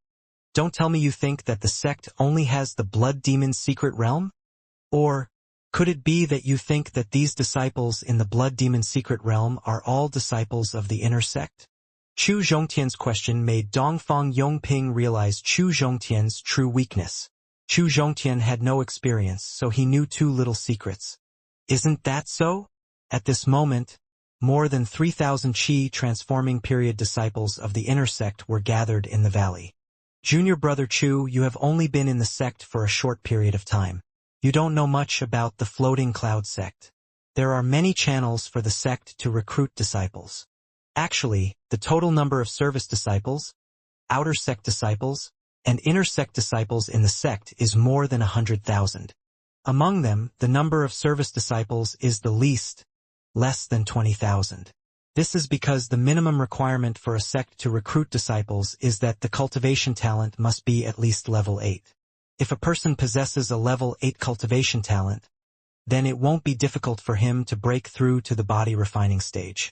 don't tell me you think that the sect only has the Blood Demon's secret realm? Or Could it be that you think that these disciples in the blood demon secret realm are all disciples of the inner sect? Chu Zhongtian's question made Dongfang Yongping realize Chu Zhongtian's true weakness. Chu Zhongtian had no experience, so he knew too little secrets. Isn't that so? At this moment, more than 3,000 Qi transforming period disciples of the inner sect were gathered in the valley. Junior brother Chu, you have only been in the sect for a short period of time. You don't know much about the floating cloud sect. There are many channels for the sect to recruit disciples. Actually, the total number of service disciples, outer sect disciples, and inner sect disciples in the sect is more than 100,000. Among them, the number of service disciples is the least, less than 20,000. This is because the minimum requirement for a sect to recruit disciples is that the cultivation talent must be at least level 8. If a person possesses a level 8 cultivation talent, then it won't be difficult for him to break through to the body refining stage.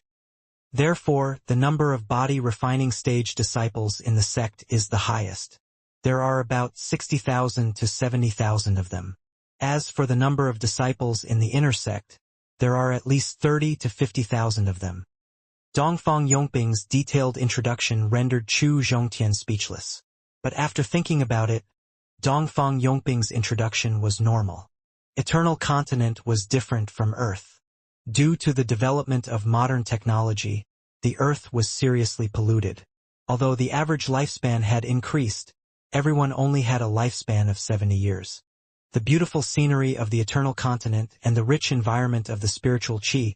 Therefore, the number of body refining stage disciples in the sect is the highest. There are about 60,000 to 70,000 of them. As for the number of disciples in the inner sect, there are at least 30 to 50,000 of them. Dongfang Yongping's detailed introduction rendered Chu Zhongtian speechless. But after thinking about it, Dongfang Yongping's introduction was normal. Eternal Continent was different from Earth. Due to the development of modern technology, the Earth was seriously polluted. Although the average lifespan had increased, everyone only had a lifespan of 70 years. The beautiful scenery of the Eternal Continent and the rich environment of the spiritual Qi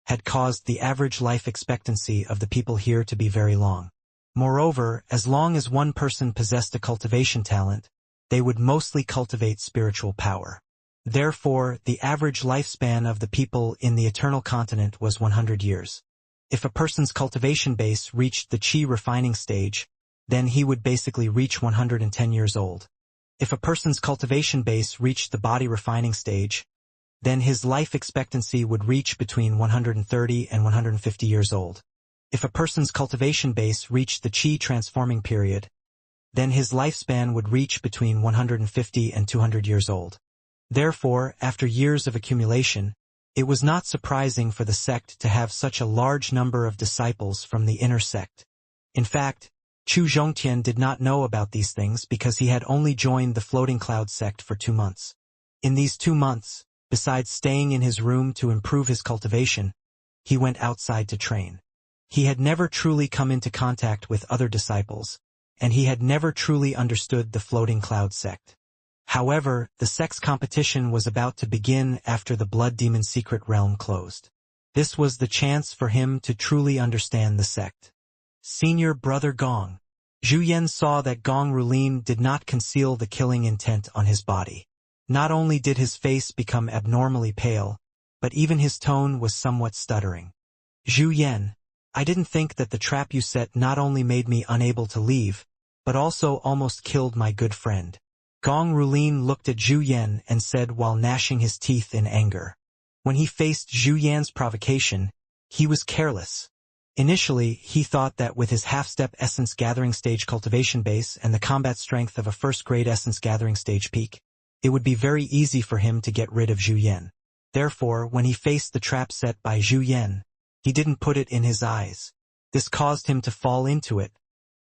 had caused the average life expectancy of the people here to be very long. Moreover, as long as one person possessed a cultivation talent, they would mostly cultivate spiritual power. Therefore, the average lifespan of the people in the Eternal Continent was 100 years. If a person's cultivation base reached the Qi refining stage, then he would basically reach 110 years old. If a person's cultivation base reached the body refining stage, then his life expectancy would reach between 130 and 150 years old. If a person's cultivation base reached the Qi transforming period, then his lifespan would reach between 150 and 200 years old. Therefore, after years of accumulation, it was not surprising for the sect to have such a large number of disciples from the inner sect. In fact, Chu Zhongtian did not know about these things because he had only joined the floating cloud sect for 2 months. In these 2 months, besides staying in his room to improve his cultivation, he went outside to train. He had never truly come into contact with other disciples, and he had never truly understood the floating cloud sect. However, the sect's competition was about to begin after the blood demon secret realm closed. This was the chance for him to truly understand the sect. Senior brother Gong. Zhu Yan saw that Gong Rulin did not conceal the killing intent on his body. Not only did his face become abnormally pale, but even his tone was somewhat stuttering. Zhu Yan, I didn't think that the trap you set not only made me unable to leave, but also almost killed my good friend. Gong Rulin looked at Zhu Yan and said while gnashing his teeth in anger. When he faced Zhu Yan's provocation, he was careless. Initially, he thought that with his half-step essence gathering stage cultivation base and the combat strength of a first-grade essence gathering stage peak, it would be very easy for him to get rid of Zhu Yan. Therefore, when he faced the trap set by Zhu Yan, he didn't put it in his eyes. This caused him to fall into it,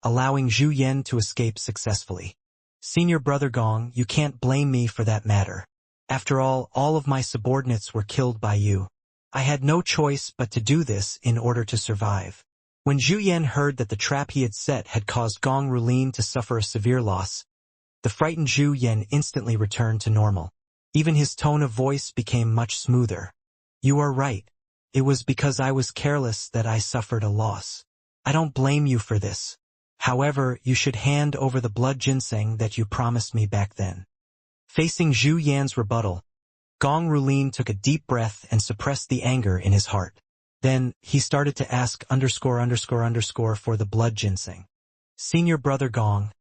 allowing Zhu Yan to escape successfully. Senior brother Gong, you can't blame me for that matter. After all of my subordinates were killed by you. I had no choice but to do this in order to survive. When Zhu Yan heard that the trap he had set had caused Gong Rulin to suffer a severe loss, the frightened Zhu Yan instantly returned to normal. Even his tone of voice became much smoother. You are right. It was because I was careless that I suffered a loss. I don't blame you for this. However, you should hand over the blood ginseng that you promised me back then. Facing Zhu Yan's rebuttal, Gong Rulin took a deep breath and suppressed the anger in his heart. Then, he started to ask for the blood ginseng. Senior brother Gong,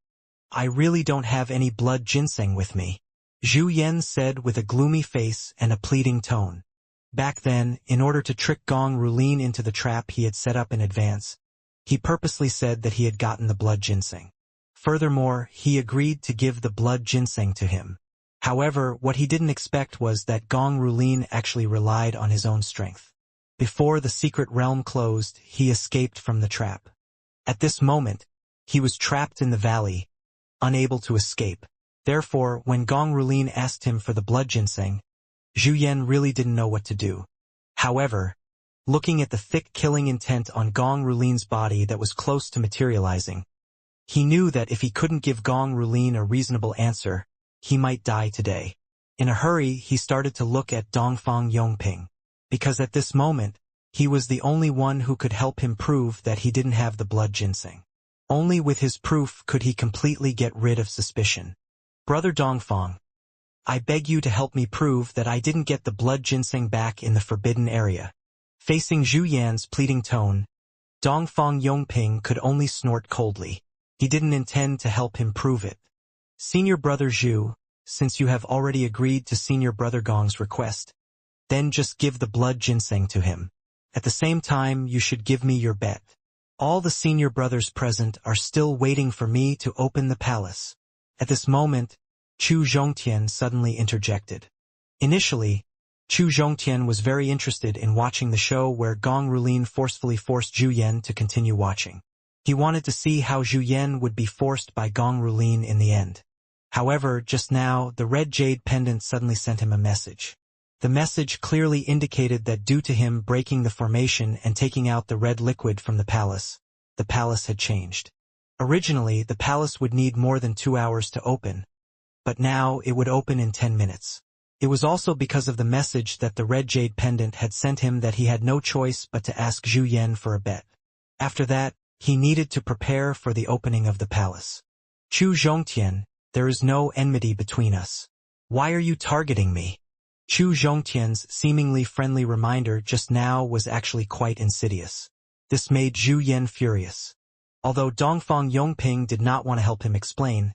I really don't have any blood ginseng with me, Zhu Yan said with a gloomy face and a pleading tone. Back then, in order to trick Gong Rulin into the trap he had set up in advance, he purposely said that he had gotten the blood ginseng. Furthermore, he agreed to give the blood ginseng to him. However, what he didn't expect was that Gong Rulin actually relied on his own strength. Before the secret realm closed, he escaped from the trap. At this moment, he was trapped in the valley, unable to escape. Therefore, when Gong Rulin asked him for the blood ginseng, Zhu Yan really didn't know what to do. However, looking at the thick killing intent on Gong Rulin's body that was close to materializing, he knew that if he couldn't give Gong Rulin a reasonable answer, he might die today. In a hurry, he started to look at Dongfang Yongping, because at this moment, he was the only one who could help him prove that he didn't have the blood ginseng. Only with his proof could he completely get rid of suspicion. Brother Dongfang, I beg you to help me prove that I didn't get the blood ginseng back in the forbidden area. Facing Zhu Yan's pleading tone, Dongfang Yongping could only snort coldly. He didn't intend to help him prove it. Senior Brother Zhu, since you have already agreed to Senior Brother Gong's request, then just give the blood ginseng to him. At the same time, you should give me your bet. All the senior brothers present are still waiting for me to open the palace. At this moment, Chu Zhongtian suddenly interjected. Initially, Chu Zhongtian was very interested in watching the show where Gong Rulin forcefully forced Zhu Yan to continue watching. He wanted to see how Zhu Yan would be forced by Gong Rulin in the end. However, just now, the red jade pendant suddenly sent him a message. The message clearly indicated that due to him breaking the formation and taking out the red liquid from the palace had changed. Originally, the palace would need more than 2 hours to open, but now it would open in 10 minutes. It was also because of the message that the red jade pendant had sent him that he had no choice but to ask Zhu Yan for a bet. After that, he needed to prepare for the opening of the palace. Chu Zhongtian, there is no enmity between us. Why are you targeting me? Chu Zhongtian's seemingly friendly reminder just now was actually quite insidious. This made Zhu Yan furious. Although Dongfang Yongping did not want to help him explain,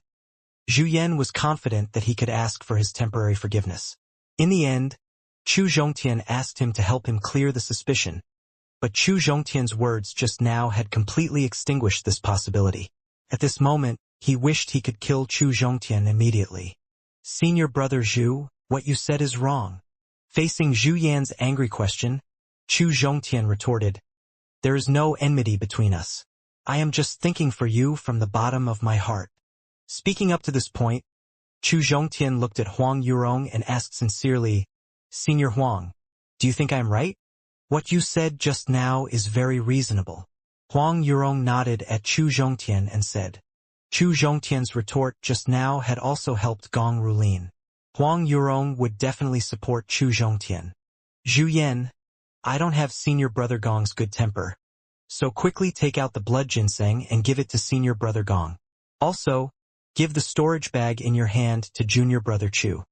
Zhu Yan was confident that he could ask for his temporary forgiveness. In the end, Chu Zhongtian asked him to help him clear the suspicion, but Chu Zhongtian's words just now had completely extinguished this possibility. At this moment, he wished he could kill Chu Zhongtian immediately. Senior Brother Zhu, what you said is wrong. Facing Zhu Yan's angry question, Chu Zhongtian retorted, there is no enmity between us. I am just thinking for you from the bottom of my heart. Speaking up to this point, Chu Zhongtian looked at Huang Yurong and asked sincerely, Senior Huang, do you think I am right? What you said just now is very reasonable. Huang Yurong nodded at Chu Zhongtian and said. Chu Zhongtian's retort just now had also helped Gong Rulin. Huang Yurong would definitely support Chu Zhongtian. Zhu Yan, I don't have Senior Brother Gong's good temper, so quickly take out the blood ginseng and give it to Senior Brother Gong. Also, give the storage bag in your hand to Junior Brother Chu.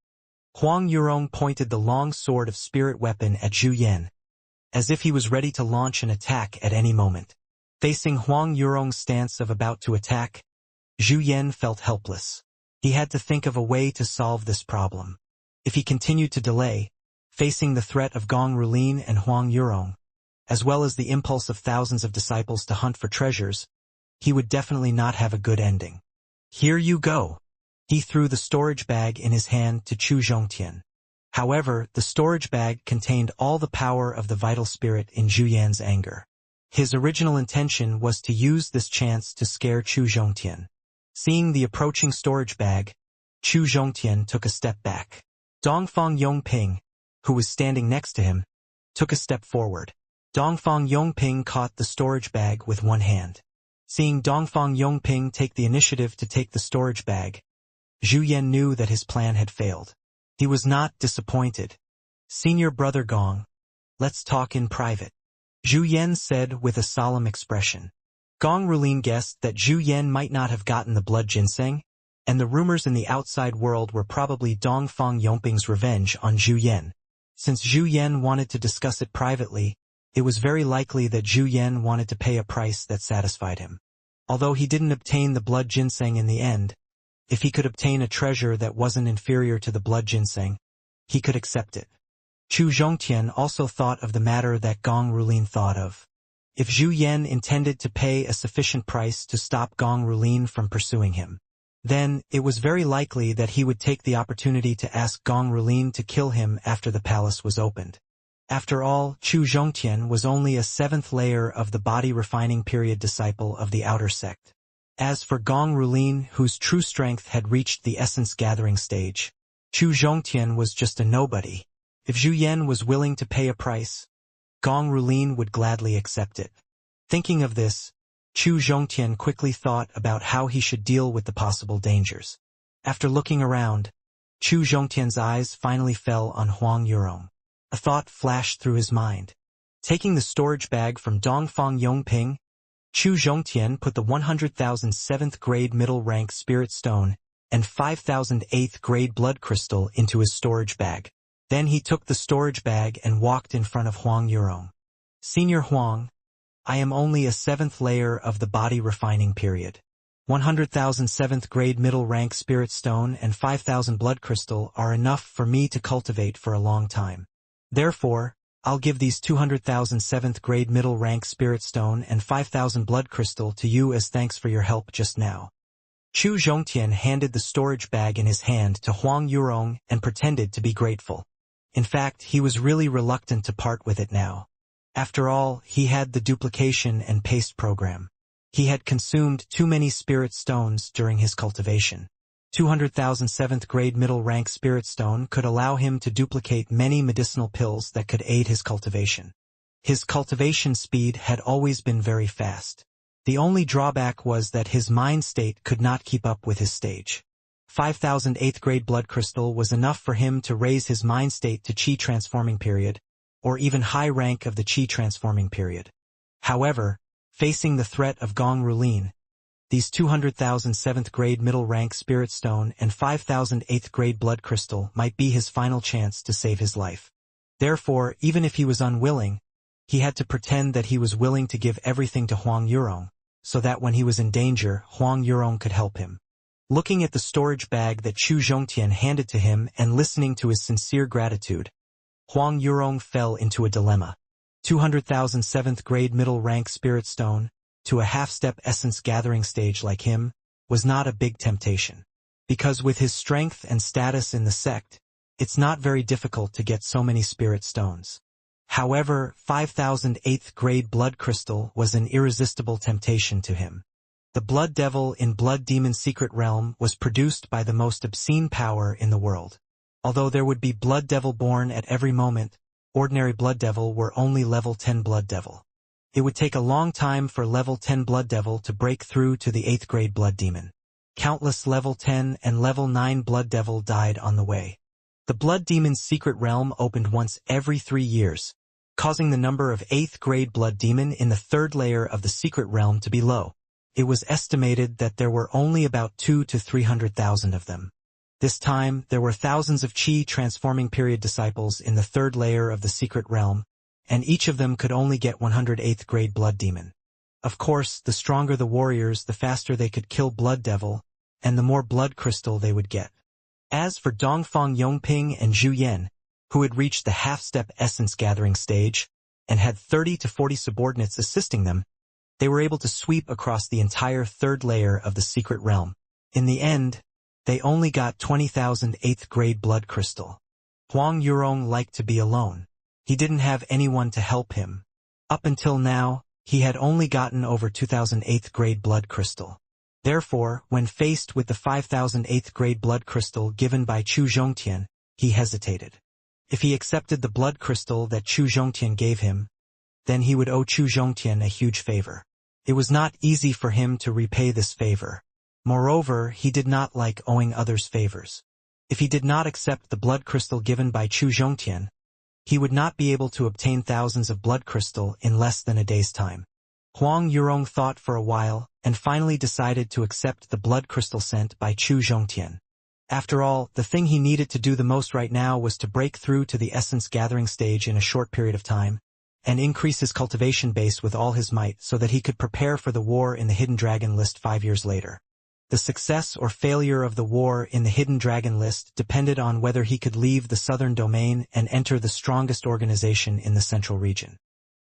Huang Yurong pointed the long sword of spirit weapon at Zhu Yan, as if he was ready to launch an attack at any moment. Facing Huang Yurong's stance of about to attack, Zhu Yan felt helpless. He had to think of a way to solve this problem. If he continued to delay, facing the threat of Gong Rulin and Huang Yurong, as well as the impulse of thousands of disciples to hunt for treasures, he would definitely not have a good ending. Here you go. He threw the storage bag in his hand to Chu Zhongtian. However, the storage bag contained all the power of the vital spirit in Zhu Yan's anger. His original intention was to use this chance to scare Chu Zhongtian. Seeing the approaching storage bag, Chu Zhongtian took a step back. Dongfang Yongping, who was standing next to him, took a step forward. Dongfang Yongping caught the storage bag with one hand. Seeing Dongfang Yongping take the initiative to take the storage bag, Zhu Yan knew that his plan had failed. He was not disappointed. Senior Brother Gong, let's talk in private, Zhu Yan said with a solemn expression. Gong Rulin guessed that Zhu Yan might not have gotten the blood ginseng, and the rumors in the outside world were probably Dongfang Yongping's revenge on Zhu Yan. Since Zhu Yan wanted to discuss it privately, it was very likely that Zhu Yan wanted to pay a price that satisfied him. Although he didn't obtain the blood ginseng in the end, if he could obtain a treasure that wasn't inferior to the blood ginseng, he could accept it. Chu Zhongtian also thought of the matter that Gong Rulin thought of. If Zhu Yan intended to pay a sufficient price to stop Gong Rulin from pursuing him, then it was very likely that he would take the opportunity to ask Gong Rulin to kill him after the palace was opened. After all, Chu Zhongtian was only a seventh layer of the body refining period disciple of the outer sect. As for Gong Rulin, whose true strength had reached the essence gathering stage, Chu Zhongtian was just a nobody. If Zhu Yan was willing to pay a price, Gong Rulin would gladly accept it. Thinking of this, Chu Zhongtian quickly thought about how he should deal with the possible dangers. After looking around, Chu Zhongtian's eyes finally fell on Huang Yurong. A thought flashed through his mind. Taking the storage bag from Dongfang Yongping, Chu Zhongtian put the 100,000 7th grade middle rank spirit stone and 5,000 8th grade blood crystal into his storage bag. Then he took the storage bag and walked in front of Huang Yurong. Senior Huang, I am only a 7th layer of the body refining period. 100,000 7th grade middle rank spirit stone and 5,000 blood crystal are enough for me to cultivate for a long time. Therefore, I'll give these 200,000 7th grade middle rank spirit stone and 5,000 blood crystal to you as thanks for your help just now. Chu Zhongtian handed the storage bag in his hand to Huang Yurong and pretended to be grateful. In fact, he was really reluctant to part with it now. After all, he had the duplication and paste program. He had consumed too many spirit stones during his cultivation. 200,000 7th grade middle rank spirit stone could allow him to duplicate many medicinal pills that could aid his cultivation. His cultivation speed had always been very fast. The only drawback was that his mind state could not keep up with his stage. 5,000 8th grade blood crystal was enough for him to raise his mind state to Qi transforming period, or even high rank of the Qi transforming period. However, facing the threat of Gong Rulin, these 200,000 7th grade middle rank spirit stone and 5,000 8th grade blood crystal might be his final chance to save his life. Therefore, even if he was unwilling, he had to pretend that he was willing to give everything to Huang Yurong, so that when he was in danger, Huang Yurong could help him. Looking at the storage bag that Chu Zhongtian handed to him and listening to his sincere gratitude, Huang Yurong fell into a dilemma. 200,000 7th grade middle rank spirit stone, to a half-step essence gathering stage like him, was not a big temptation. Because with his strength and status in the sect, it's not very difficult to get so many spirit stones. However, 5,000 8th grade blood crystal was an irresistible temptation to him. The blood devil in Blood Demon Secret Realm was produced by the most obscene power in the world. Although there would be blood devil born at every moment, ordinary blood devil were only level 10 blood devil. It would take a long time for level 10 blood devil to break through to the 8th grade blood demon. Countless level 10 and level 9 blood devil died on the way. The Blood Demon's Secret Realm opened once every 3 years, causing the number of 8th grade blood demon in the 3rd layer of the Secret Realm to be low. It was estimated that there were only about 200,000 to 300,000 of them. This time, there were thousands of Qi transforming period disciples in the 3rd layer of the Secret Realm, and each of them could only get 108th grade blood demon. Of course, the stronger the warriors, the faster they could kill blood devil, and the more blood crystal they would get. As for Dongfang Yongping and Zhu Yan, who had reached the half-step essence gathering stage, and had 30 to 40 subordinates assisting them, they were able to sweep across the entire 3rd layer of the Secret Realm. In the end, they only got 20,000 8th grade blood crystal. Huang Yurong liked to be alone. He didn't have anyone to help him. Up until now, he had only gotten over 2,000 8th grade blood crystal. Therefore, when faced with the 5,000 8th grade blood crystal given by Chu Zhongtian, he hesitated. If he accepted the blood crystal that Chu Zhongtian gave him, then he would owe Chu Zhongtian a huge favor. It was not easy for him to repay this favor. Moreover, he did not like owing others favors. If he did not accept the blood crystal given by Chu Zhongtian, he would not be able to obtain thousands of blood crystal in less than a day's time. Huang Yurong thought for a while, and finally decided to accept the blood crystal sent by Chu Zhongtian. After all, the thing he needed to do the most right now was to break through to the essence gathering stage in a short period of time, and increase his cultivation base with all his might so that he could prepare for the war in the Hidden Dragon List 5 years later. The success or failure of the war in the Hidden Dragon List depended on whether he could leave the southern domain and enter the strongest organization in the central region.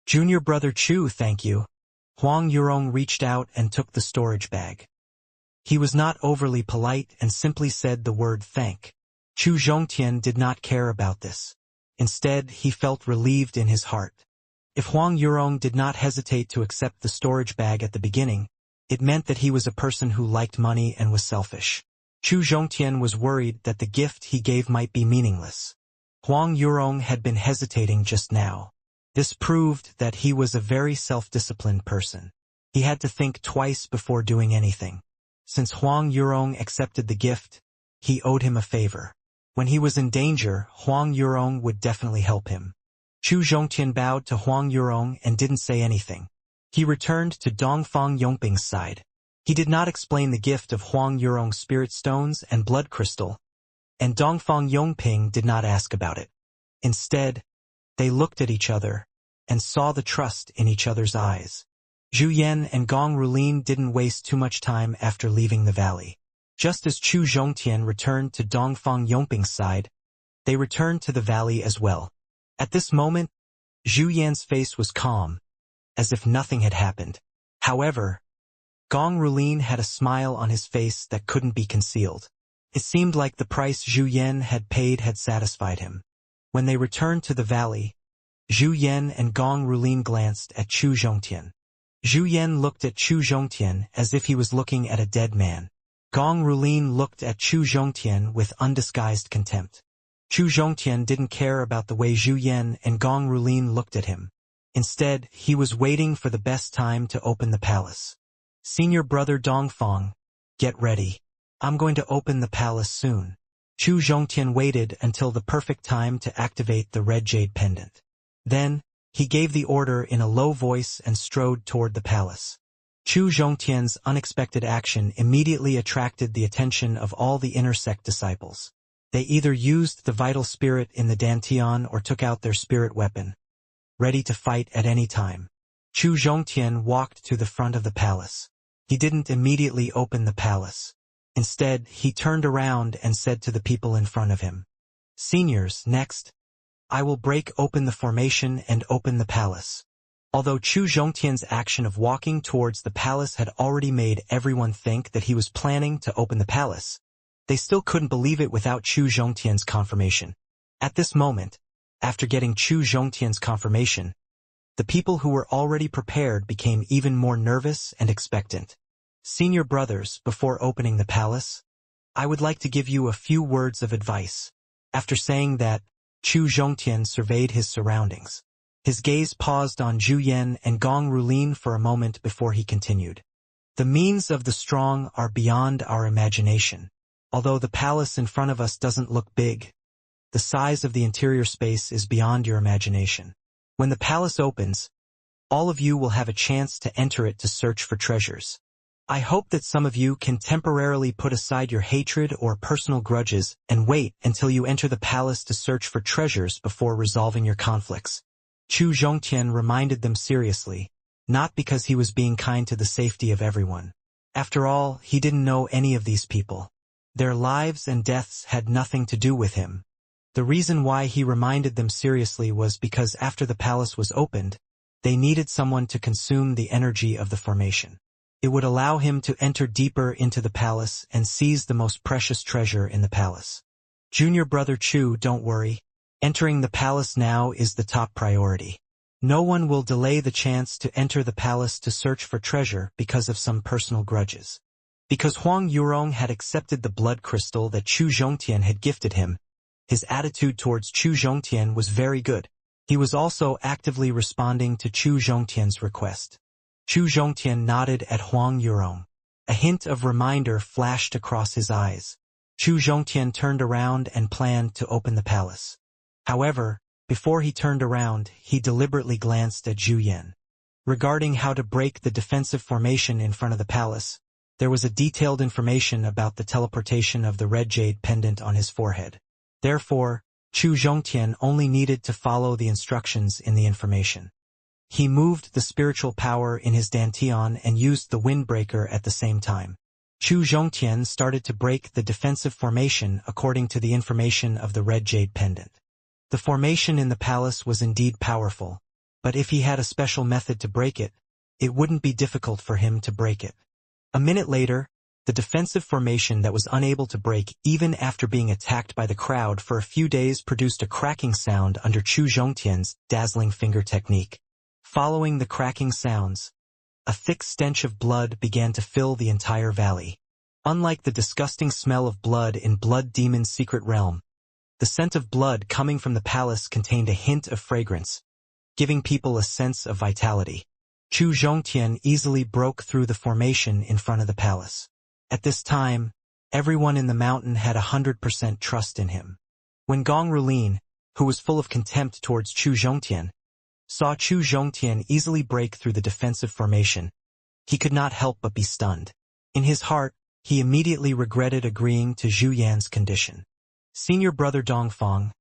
Junior brother Chu, thank you. Huang Yurong reached out and took the storage bag. He was not overly polite and simply said the word thank. Chu Zhongtian did not care about this. Instead, he felt relieved in his heart. If Huang Yurong did not hesitate to accept the storage bag at the beginning, it meant that he was a person who liked money and was selfish. Chu Zhongtian was worried that the gift he gave might be meaningless. Huang Yurong had been hesitating just now. This proved that he was a very self-disciplined person. He had to think twice before doing anything. Since Huang Yurong accepted the gift, he owed him a favor. When he was in danger, Huang Yurong would definitely help him. Chu Zhongtian bowed to Huang Yurong and didn't say anything. He returned to Dongfang Yongping's side. He did not explain the gift of Huang Yurong's spirit stones and blood crystal, and Dongfang Yongping did not ask about it. Instead, they looked at each other and saw the trust in each other's eyes. Zhu Yan and Gong Rulin didn't waste too much time after leaving the valley. Just as Chu Zhongtian returned to Dongfang Yongping's side, they returned to the valley as well. At this moment, Zhu Yan's face was calm, as if nothing had happened. However, Gong Rulin had a smile on his face that couldn't be concealed. It seemed like the price Zhu Yan had paid had satisfied him. When they returned to the valley, Zhu Yan and Gong Rulin glanced at Chu Zhongtian. Zhu Yan looked at Chu Zhongtian as if he was looking at a dead man. Gong Rulin looked at Chu Zhongtian with undisguised contempt. Chu Zhongtian didn't care about the way Zhu Yan and Gong Rulin looked at him. Instead, he was waiting for the best time to open the palace. Senior brother Dongfang, get ready. I'm going to open the palace soon. Chu Zhongtian waited until the perfect time to activate the red jade pendant. Then, he gave the order in a low voice and strode toward the palace. Chu Zhongtian's unexpected action immediately attracted the attention of all the inner sect disciples. They either used the vital spirit in the dantian or took out their spirit weapon, ready to fight at any time. Chu Zhongtian walked to the front of the palace. He didn't immediately open the palace. Instead, he turned around and said to the people in front of him, "Seniors, next, I will break open the formation and open the palace." Although Chu Zhongtian's action of walking towards the palace had already made everyone think that he was planning to open the palace, they still couldn't believe it without Chu Zhongtian's confirmation. At this moment, after getting Chu Zhongtian's confirmation, the people who were already prepared became even more nervous and expectant. Senior brothers, before opening the palace, I would like to give you a few words of advice. After saying that, Chu Zhongtian surveyed his surroundings. His gaze paused on Zhu Yan and Gong Rulin for a moment before he continued. The means of the strong are beyond our imagination. Although the palace in front of us doesn't look big, the size of the interior space is beyond your imagination. When the palace opens, all of you will have a chance to enter it to search for treasures. I hope that some of you can temporarily put aside your hatred or personal grudges and wait until you enter the palace to search for treasures before resolving your conflicts. Chu Zhongtian reminded them seriously, not because he was being kind to the safety of everyone. After all, he didn't know any of these people. Their lives and deaths had nothing to do with him. The reason why he reminded them seriously was because after the palace was opened, they needed someone to consume the energy of the formation. It would allow him to enter deeper into the palace and seize the most precious treasure in the palace. Junior brother Chu, don't worry. Entering the palace now is the top priority. No one will delay the chance to enter the palace to search for treasure because of some personal grudges. Because Huang Yurong had accepted the blood crystal that Chu Zhongtian had gifted him, his attitude towards Chu Zhongtian was very good. He was also actively responding to Chu Zhongtian's request. Chu Zhongtian nodded at Huang Yurong. A hint of reminder flashed across his eyes. Chu Zhongtian turned around and planned to open the palace. However, before he turned around, he deliberately glanced at Zhu Yan. Regarding how to break the defensive formation in front of the palace, there was a detailed information about the teleportation of the red jade pendant on his forehead. Therefore, Chu Zhongtian only needed to follow the instructions in the information. He moved the spiritual power in his dantian and used the windbreaker at the same time. Chu Zhongtian started to break the defensive formation according to the information of the red jade pendant. The formation in the palace was indeed powerful, but if he had a special method to break it, it wouldn't be difficult for him to break it. A minute later, The defensive formation that was unable to break even after being attacked by the crowd for a few days produced a cracking sound under Chu Zhongtian's dazzling finger technique. Following the cracking sounds, a thick stench of blood began to fill the entire valley. Unlike the disgusting smell of blood in Blood Demon's secret realm, the scent of blood coming from the palace contained a hint of fragrance, giving people a sense of vitality. Chu Zhongtian easily broke through the formation in front of the palace. At this time, everyone in the mountain had 100% trust in him. When Gong Rulin, who was full of contempt towards Chu Zhongtian, saw Chu Zhongtian easily break through the defensive formation, he could not help but be stunned. In his heart, he immediately regretted agreeing to Zhu Yan's condition. Senior brother Dongfang,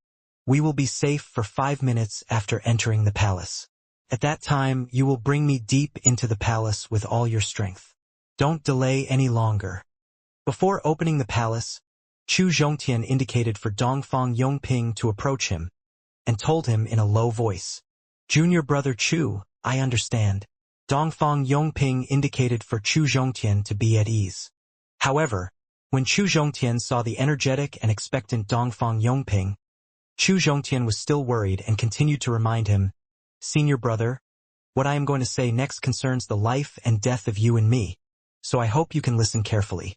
we will be safe for 5 minutes after entering the palace. At that time, you will bring me deep into the palace with all your strength. Don't delay any longer. Before opening the palace, Chu Zhongtian indicated for Dongfang Yongping to approach him, and told him in a low voice, "Junior brother Chu, I understand." Dongfang Yongping indicated for Chu Zhongtian to be at ease. However, when Chu Zhongtian saw the energetic and expectant Dongfang Yongping, Chu Zhongtian was still worried and continued to remind him, "Senior brother, what I am going to say next concerns the life and death of you and me, so I hope you can listen carefully.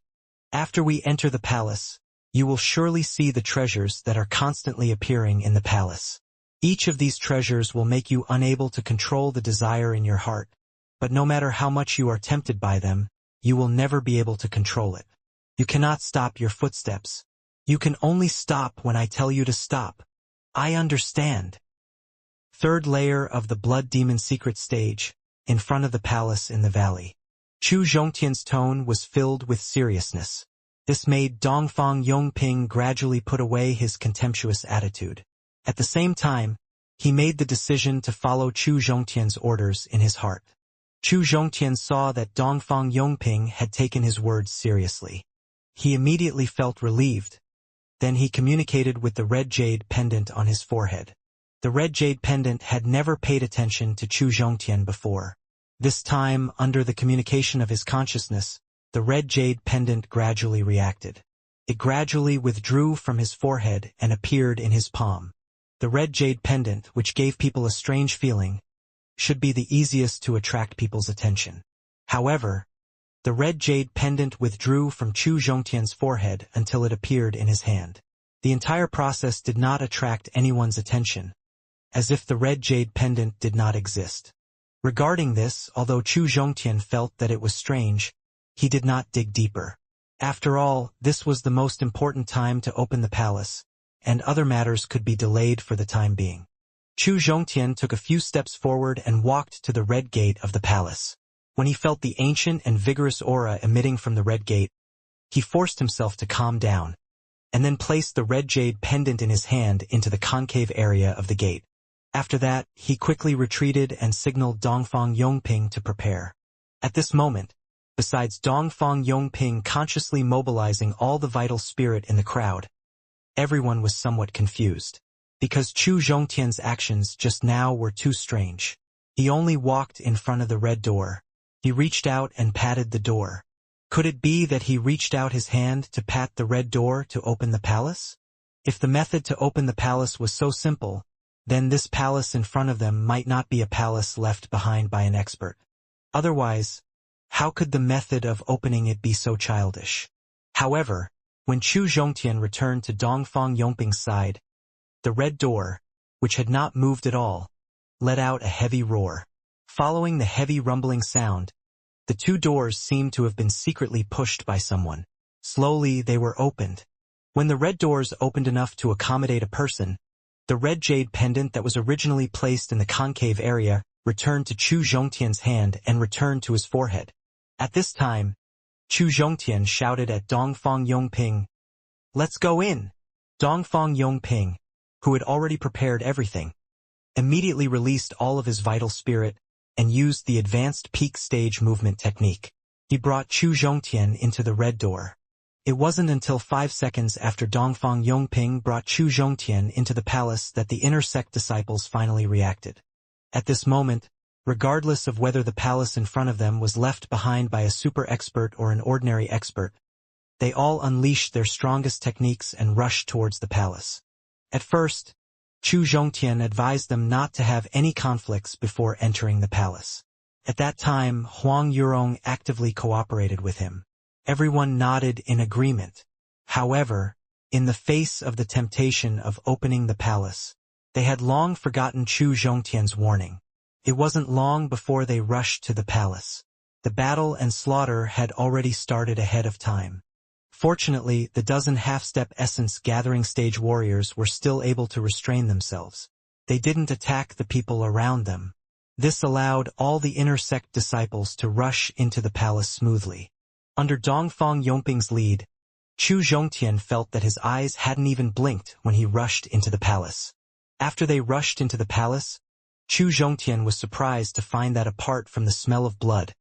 After we enter the palace, you will surely see the treasures that are constantly appearing in the palace. Each of these treasures will make you unable to control the desire in your heart, but no matter how much you are tempted by them, you will never be able to control it. You cannot stop your footsteps. You can only stop when I tell you to stop. I understand." Third layer of the Blood Demon secret stage, in front of the palace in the valley. Chu Zhongtian's tone was filled with seriousness. This made Dongfang Yongping gradually put away his contemptuous attitude. At the same time, he made the decision to follow Chu Zhongtian's orders in his heart. Chu Zhongtian saw that Dongfang Yongping had taken his words seriously. He immediately felt relieved. Then he communicated with the red jade pendant on his forehead. The red jade pendant had never paid attention to Chu Zhongtian before. This time, under the communication of his consciousness, the red jade pendant gradually reacted. It gradually withdrew from his forehead and appeared in his palm. The red jade pendant, which gave people a strange feeling, should be the easiest to attract people's attention. However, the red jade pendant withdrew from Chu Zhongtian's forehead until it appeared in his hand. The entire process did not attract anyone's attention, as if the red jade pendant did not exist. Regarding this, although Chu Zhongtian felt that it was strange, he did not dig deeper. After all, this was the most important time to open the palace, and other matters could be delayed for the time being. Chu Zhongtian took a few steps forward and walked to the red gate of the palace. When he felt the ancient and vigorous aura emitting from the red gate, he forced himself to calm down, and then placed the red jade pendant in his hand into the concave area of the gate. After that, he quickly retreated and signaled Dongfang Yongping to prepare. At this moment, besides Dongfang Yongping consciously mobilizing all the vital spirit in the crowd, everyone was somewhat confused, because Chu Zhongtian's actions just now were too strange. He only walked in front of the red door. He reached out and patted the door. Could it be that he reached out his hand to pat the red door to open the palace? If the method to open the palace was so simple, then this palace in front of them might not be a palace left behind by an expert. Otherwise, how could the method of opening it be so childish? However, when Chu Zhongtian returned to Dongfang Yongping's side, the red door, which had not moved at all, let out a heavy roar. Following the heavy rumbling sound, the two doors seemed to have been secretly pushed by someone. Slowly they were opened. When the red doors opened enough to accommodate a person, the red jade pendant that was originally placed in the concave area returned to Chu Zhongtian's hand and returned to his forehead. At this time, Chu Zhongtian shouted at Dongfang Yongping, "Let's go in!" Dongfang Yongping, who had already prepared everything, immediately released all of his vital spirit and used the advanced peak stage movement technique. He brought Chu Zhongtian into the red door. It wasn't until 5 seconds after Dongfang Yongping brought Chu Zhongtian into the palace that the inner sect disciples finally reacted. At this moment, Regardless of whether the palace in front of them was left behind by a super expert or an ordinary expert, they all unleashed their strongest techniques and rushed towards the palace. At first, Chu Zhongtian advised them not to have any conflicts before entering the palace. At that time, Huang Yurong actively cooperated with him. Everyone nodded in agreement. However, in the face of the temptation of opening the palace, they had long forgotten Chu Zhongtian's warning. It wasn't long before they rushed to the palace. The battle and slaughter had already started ahead of time. Fortunately, the dozen half-step essence gathering stage warriors were still able to restrain themselves. They didn't attack the people around them. This allowed all the inner sect disciples to rush into the palace smoothly. Under Dongfang Yongping's lead, Chu Zhongtian felt that his eyes hadn't even blinked when he rushed into the palace. After they rushed into the palace, Chu Zhongtian was surprised to find that apart from the smell of blood,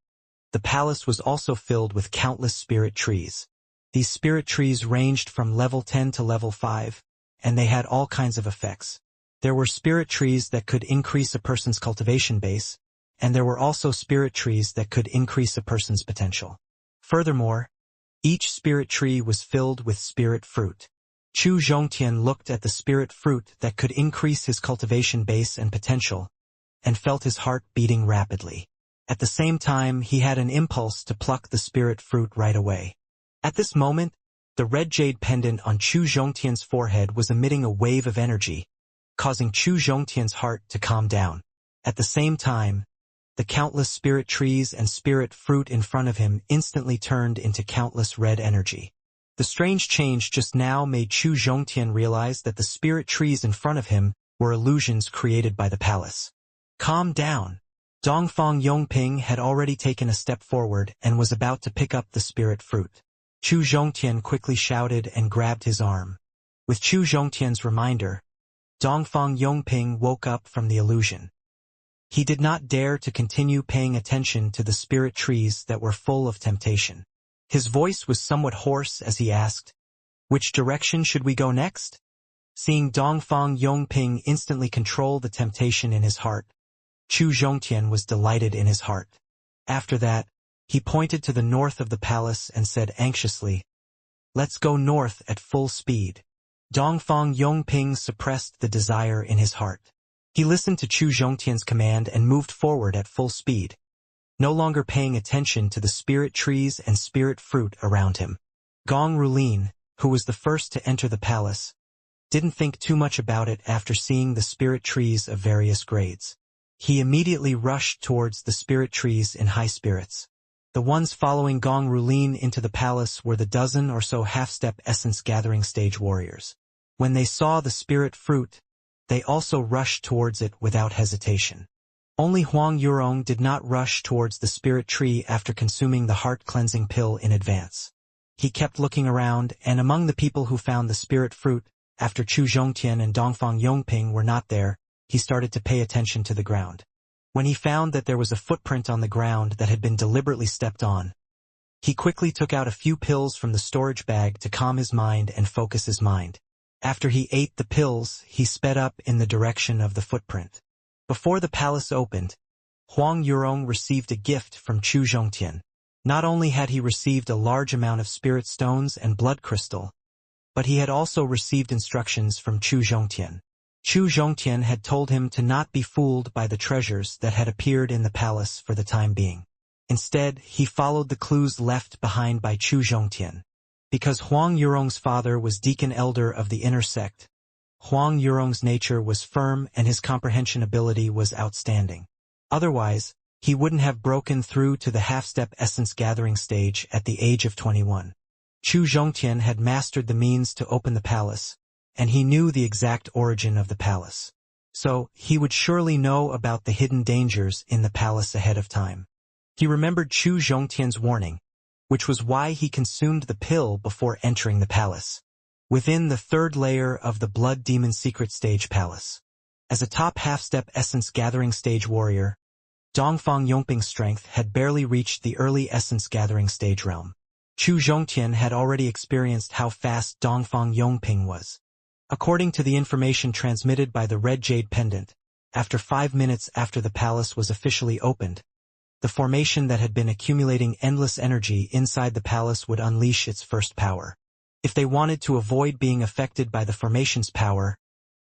the palace was also filled with countless spirit trees. These spirit trees ranged from level 10 to level 5, and they had all kinds of effects. There were spirit trees that could increase a person's cultivation base, and there were also spirit trees that could increase a person's potential. Furthermore, each spirit tree was filled with spirit fruit. Chu Zhongtian looked at the spirit fruit that could increase his cultivation base and potential, and felt his heart beating rapidly. At the same time, he had an impulse to pluck the spirit fruit right away. At this moment, the red jade pendant on Chu Zhongtian's forehead was emitting a wave of energy, causing Chu Zhongtian's heart to calm down. At the same time, the countless spirit trees and spirit fruit in front of him instantly turned into countless red energy. The strange change just now made Chu Zhongtian realize that the spirit trees in front of him were illusions created by the palace. Calm down. Dongfang Yongping had already taken a step forward and was about to pick up the spirit fruit. Chu Zhongtian quickly shouted and grabbed his arm. With Chu Zhongtian's reminder, Dongfang Yongping woke up from the illusion. He did not dare to continue paying attention to the spirit trees that were full of temptation. His voice was somewhat hoarse as he asked, "Which direction should we go next?" Seeing Dongfang Yongping instantly control the temptation in his heart, Chu Zhongtian was delighted in his heart. After that, he pointed to the north of the palace and said anxiously, "Let's go north at full speed." Dongfang Yongping suppressed the desire in his heart. He listened to Chu Zhongtian's command and moved forward at full speed, no longer paying attention to the spirit trees and spirit fruit around him. Gong Rulin, who was the first to enter the palace, didn't think too much about it after seeing the spirit trees of various grades. He immediately rushed towards the spirit trees in high spirits. The ones following Gong Rulin into the palace were the dozen or so half-step essence gathering stage warriors. When they saw the spirit fruit, they also rushed towards it without hesitation. Only Huang Yurong did not rush towards the spirit tree after consuming the heart-cleansing pill in advance. He kept looking around, and among the people who found the spirit fruit, after Chu Zhongtian and Dongfang Yongping were not there, he started to pay attention to the ground. When he found that there was a footprint on the ground that had been deliberately stepped on, he quickly took out a few pills from the storage bag to calm his mind and focus his mind. After he ate the pills, he sped up in the direction of the footprint. Before the palace opened, Huang Yurong received a gift from Chu Zhongtian. Not only had he received a large amount of spirit stones and blood crystal, but he had also received instructions from Chu Zhongtian. Chu Zhongtian had told him to not be fooled by the treasures that had appeared in the palace for the time being. Instead, he followed the clues left behind by Chu Zhongtian. Because Huang Yurong's father was deacon elder of the inner sect, Huang Yurong's nature was firm and his comprehension ability was outstanding. Otherwise, he wouldn't have broken through to the half-step essence gathering stage at the age of 21. Chu Zhongtian had mastered the means to open the palace, and he knew the exact origin of the palace. So, he would surely know about the hidden dangers in the palace ahead of time. He remembered Chu Zhongtian's warning, which was why he consumed the pill before entering the palace. Within the third layer of the Blood Demon Secret Stage Palace. As a top half-step essence gathering stage warrior, Dongfang Yongping's strength had barely reached the early essence gathering stage realm. Chu Zhongtian had already experienced how fast Dongfang Yongping was. According to the information transmitted by the Red Jade Pendant, After 5 minutes after the palace was officially opened, the formation that had been accumulating endless energy inside the palace would unleash its first power. If they wanted to avoid being affected by the formation's power,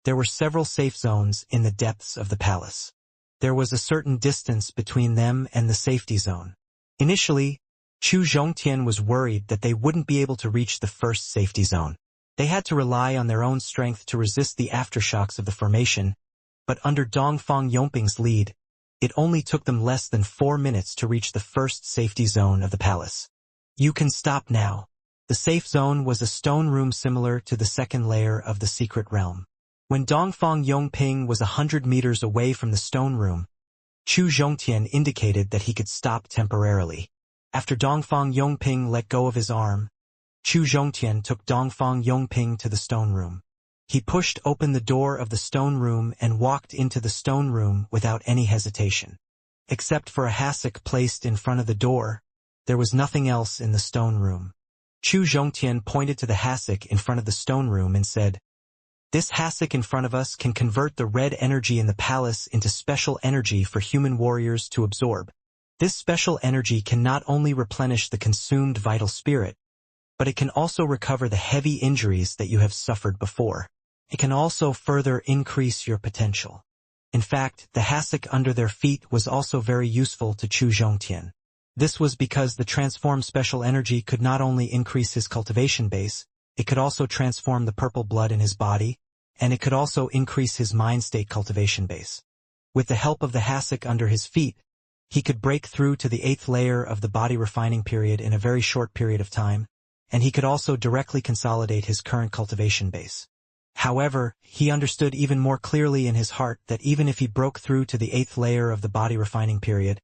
there were several safe zones in the depths of the palace. There was a certain distance between them and the safety zone. Initially, Chu Zhongtian was worried that they wouldn't be able to reach the first safety zone. They had to rely on their own strength to resist the aftershocks of the formation, but under Dongfang Yongping's lead, it only took them less than 4 minutes to reach the first safety zone of the palace. You can stop now. The safe zone was a stone room similar to the second layer of the secret realm. When Dongfang Yongping was 100 meters away from the stone room, Chu Zhongtian indicated that he could stop temporarily. After Dongfang Yongping let go of his arm, Chu Zhongtian took Dongfang Yongping to the stone room. He pushed open the door of the stone room and walked into the stone room without any hesitation. Except for a hassock placed in front of the door, there was nothing else in the stone room. Chu Zhongtian pointed to the hassock in front of the stone room and said, "This hassock in front of us can convert the red energy in the palace into special energy for human warriors to absorb. This special energy can not only replenish the consumed vital spirit, but it can also recover the heavy injuries that you have suffered before. It can also further increase your potential." In fact, the hassock under their feet was also very useful to Chu Zhongtian. This was because the transformed special energy could not only increase his cultivation base, it could also transform the purple blood in his body, and it could also increase his mind state cultivation base. With the help of the hassock under his feet, he could break through to the 8th layer of the body refining period in a very short period of time, and he could also directly consolidate his current cultivation base. However, he understood even more clearly in his heart that even if he broke through to the 8th layer of the body refining period,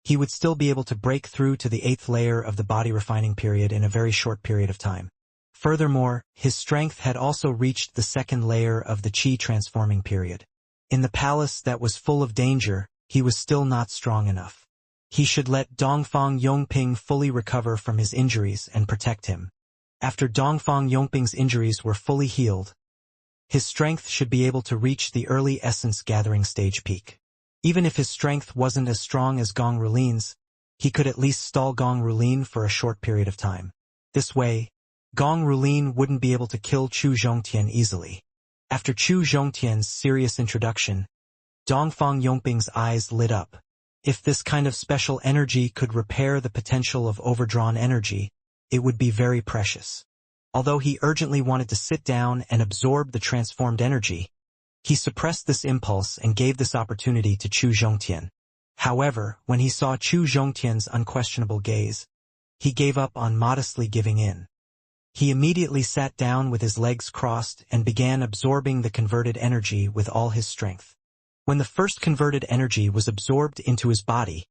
he would still be able to break through to the 8th layer of the body refining period in a very short period of time. Furthermore, his strength had also reached the 2nd layer of the Qi transforming period. In the palace that was full of danger, he was still not strong enough. He should let Dongfang Yongping fully recover from his injuries and protect him. After Dongfang Yongping's injuries were fully healed, his strength should be able to reach the early essence gathering stage peak. Even if his strength wasn't as strong as Gong Rulin's, he could at least stall Gong Rulin for a short period of time. This way, Gong Rulin wouldn't be able to kill Chu Zhongtian easily. After Chu Zhongtian's serious introduction, Dongfang Yongping's eyes lit up. If this kind of special energy could repair the potential of overdrawn energy, it would be very precious. Although he urgently wanted to sit down and absorb the transformed energy, he suppressed this impulse and gave this opportunity to Chu Zhongtian. However, when he saw Chu Zhongtian's unquestionable gaze, he gave up on modestly giving in. He immediately sat down with his legs crossed and began absorbing the converted energy with all his strength. When the first converted energy was absorbed into his body,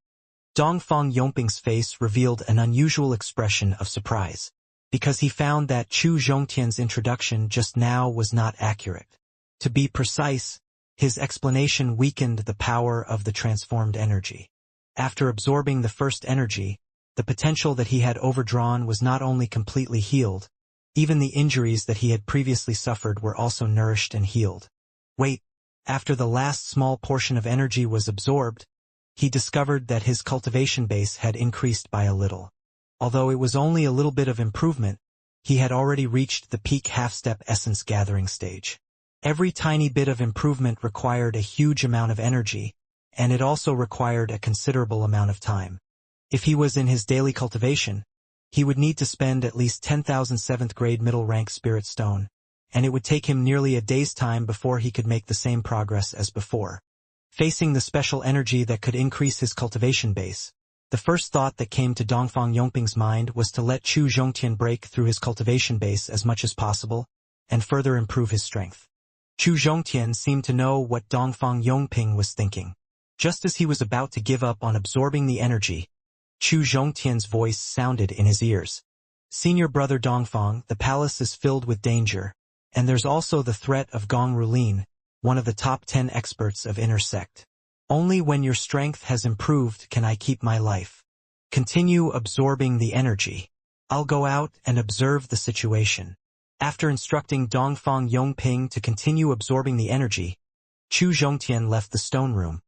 Dongfang Yongping's face revealed an unusual expression of surprise, because he found that Chu Zhongtian's introduction just now was not accurate. To be precise, his explanation weakened the power of the transformed energy. After absorbing the first energy, the potential that he had overdrawn was not only completely healed, even the injuries that he had previously suffered were also nourished and healed. Wait, after the last small portion of energy was absorbed, he discovered that his cultivation base had increased by a little. Although it was only a little bit of improvement, he had already reached the peak half-step essence gathering stage. Every tiny bit of improvement required a huge amount of energy, and it also required a considerable amount of time. If he was in his daily cultivation, he would need to spend at least 10,000 7th-grade middle-rank spirit stone, and it would take him nearly a day's time before he could make the same progress as before. Facing the special energy that could increase his cultivation base, the first thought that came to Dongfang Yongping's mind was to let Chu Zhongtian break through his cultivation base as much as possible, and further improve his strength. Chu Zhongtian seemed to know what Dongfang Yongping was thinking. Just as he was about to give up on absorbing the energy, Chu Zhongtian's voice sounded in his ears. "Senior brother Dongfang, the palace is filled with danger, and there's also the threat of Gong Rulin, one of the top 10 experts of inner sect. Only when your strength has improved can I keep my life. Continue absorbing the energy. I'll go out and observe the situation." After instructing Dongfang Yongping to continue absorbing the energy, Chu Zhongtian left the stone room,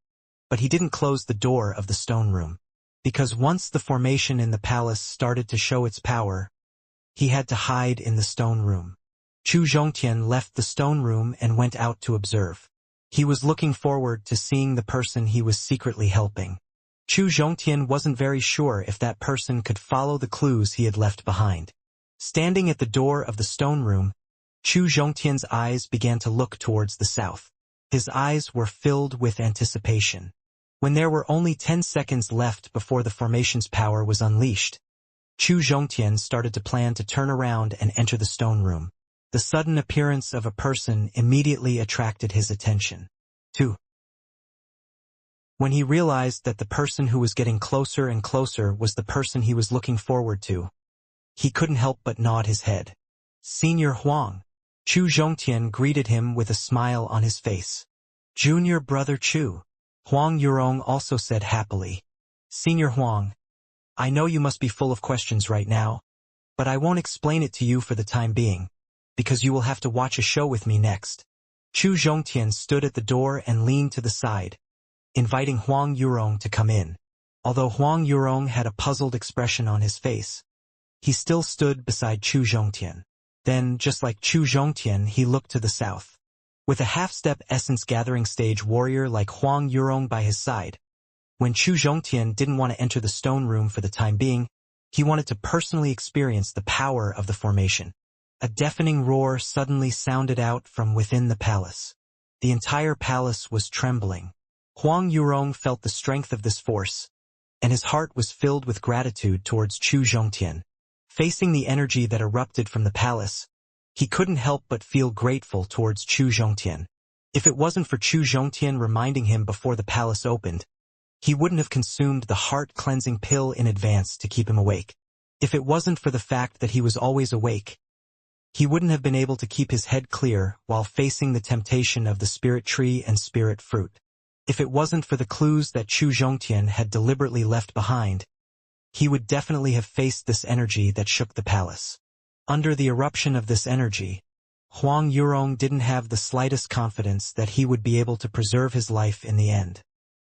but he didn't close the door of the stone room. Because once the formation in the palace started to show its power, he had to hide in the stone room. Chu Zhongtian left the stone room and went out to observe. He was looking forward to seeing the person he was secretly helping. Chu Zhongtian wasn't very sure if that person could follow the clues he had left behind. Standing at the door of the stone room, Chu Zhongtian's eyes began to look towards the south. His eyes were filled with anticipation. When there were only 10 seconds left before the formation's power was unleashed, Chu Zhongtian started to plan to turn around and enter the stone room. The sudden appearance of a person immediately attracted his attention. 2. When he realized that the person who was getting closer and closer was the person he was looking forward to, he couldn't help but nod his head. Senior Huang. Chu Zhongtian greeted him with a smile on his face. Junior brother Chu. Huang Yurong also said happily. Senior Huang, I know you must be full of questions right now, but I won't explain it to you for the time being, because you will have to watch a show with me next. Chu Zhongtian stood at the door and leaned to the side, inviting Huang Yurong to come in. Although Huang Yurong had a puzzled expression on his face, he still stood beside Chu Zhongtian. Then, just like Chu Zhongtian, he looked to the south. With a half-step essence-gathering stage warrior like Huang Yurong by his side, when Chu Zhongtian didn't want to enter the stone room for the time being, he wanted to personally experience the power of the formation. A deafening roar suddenly sounded out from within the palace. The entire palace was trembling. Huang Yurong felt the strength of this force, and his heart was filled with gratitude towards Chu Zhongtian. Facing the energy that erupted from the palace, he couldn't help but feel grateful towards Chu Zhongtian. If it wasn't for Chu Zhongtian reminding him before the palace opened, he wouldn't have consumed the heart-cleansing pill in advance to keep him awake. If it wasn't for the fact that he was always awake, he wouldn't have been able to keep his head clear while facing the temptation of the spirit tree and spirit fruit. If it wasn't for the clues that Chu Zhongtian had deliberately left behind, he would definitely have faced this energy that shook the palace. Under the eruption of this energy, Huang Yurong didn't have the slightest confidence that he would be able to preserve his life in the end.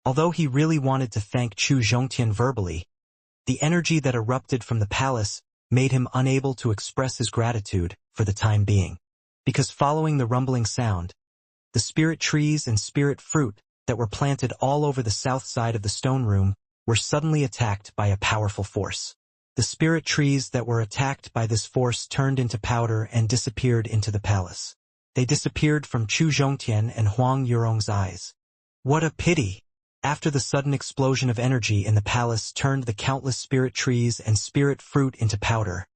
Although he really wanted to thank Chu Zhongtian verbally, the energy that erupted from the palace made him unable to express his gratitude for the time being. Because following the rumbling sound, the spirit trees and spirit fruit that were planted all over the south side of the stone room were suddenly attacked by a powerful force. The spirit trees that were attacked by this force turned into powder and disappeared into the palace. They disappeared from Chu Zhongtian and Huang Yurong's eyes. What a pity! After the sudden explosion of energy in the palace turned the countless spirit trees and spirit fruit into powder,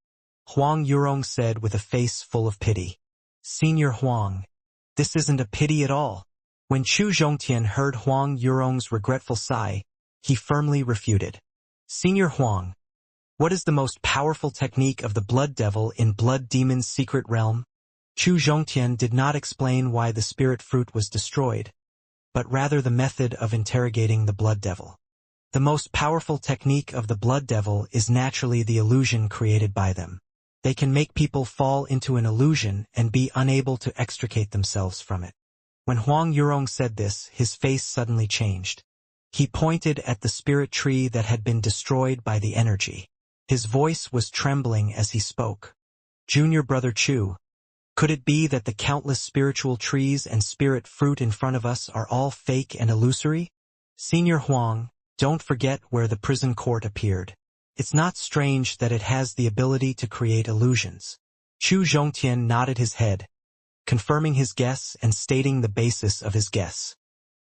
Huang Yurong said with a face full of pity. Senior Huang, this isn't a pity at all. When Chu Zhongtian heard Huang Yurong's regretful sigh, he firmly refuted. Senior Huang, what is the most powerful technique of the Blood Devil in Blood Demon's secret realm? Chu Zhongtian did not explain why the spirit fruit was destroyed, but rather the method of interrogating the Blood Devil. The most powerful technique of the Blood Devil is naturally the illusion created by them. They can make people fall into an illusion and be unable to extricate themselves from it. When Huang Yurong said this, his face suddenly changed. He pointed at the spirit tree that had been destroyed by the energy. His voice was trembling as he spoke. Junior brother Chu, could it be that the countless spiritual trees and spirit fruit in front of us are all fake and illusory? Senior Huang, don't forget where the prison court appeared. It's not strange that it has the ability to create illusions. Chu Zhongtian nodded his head, confirming his guess and stating the basis of his guess.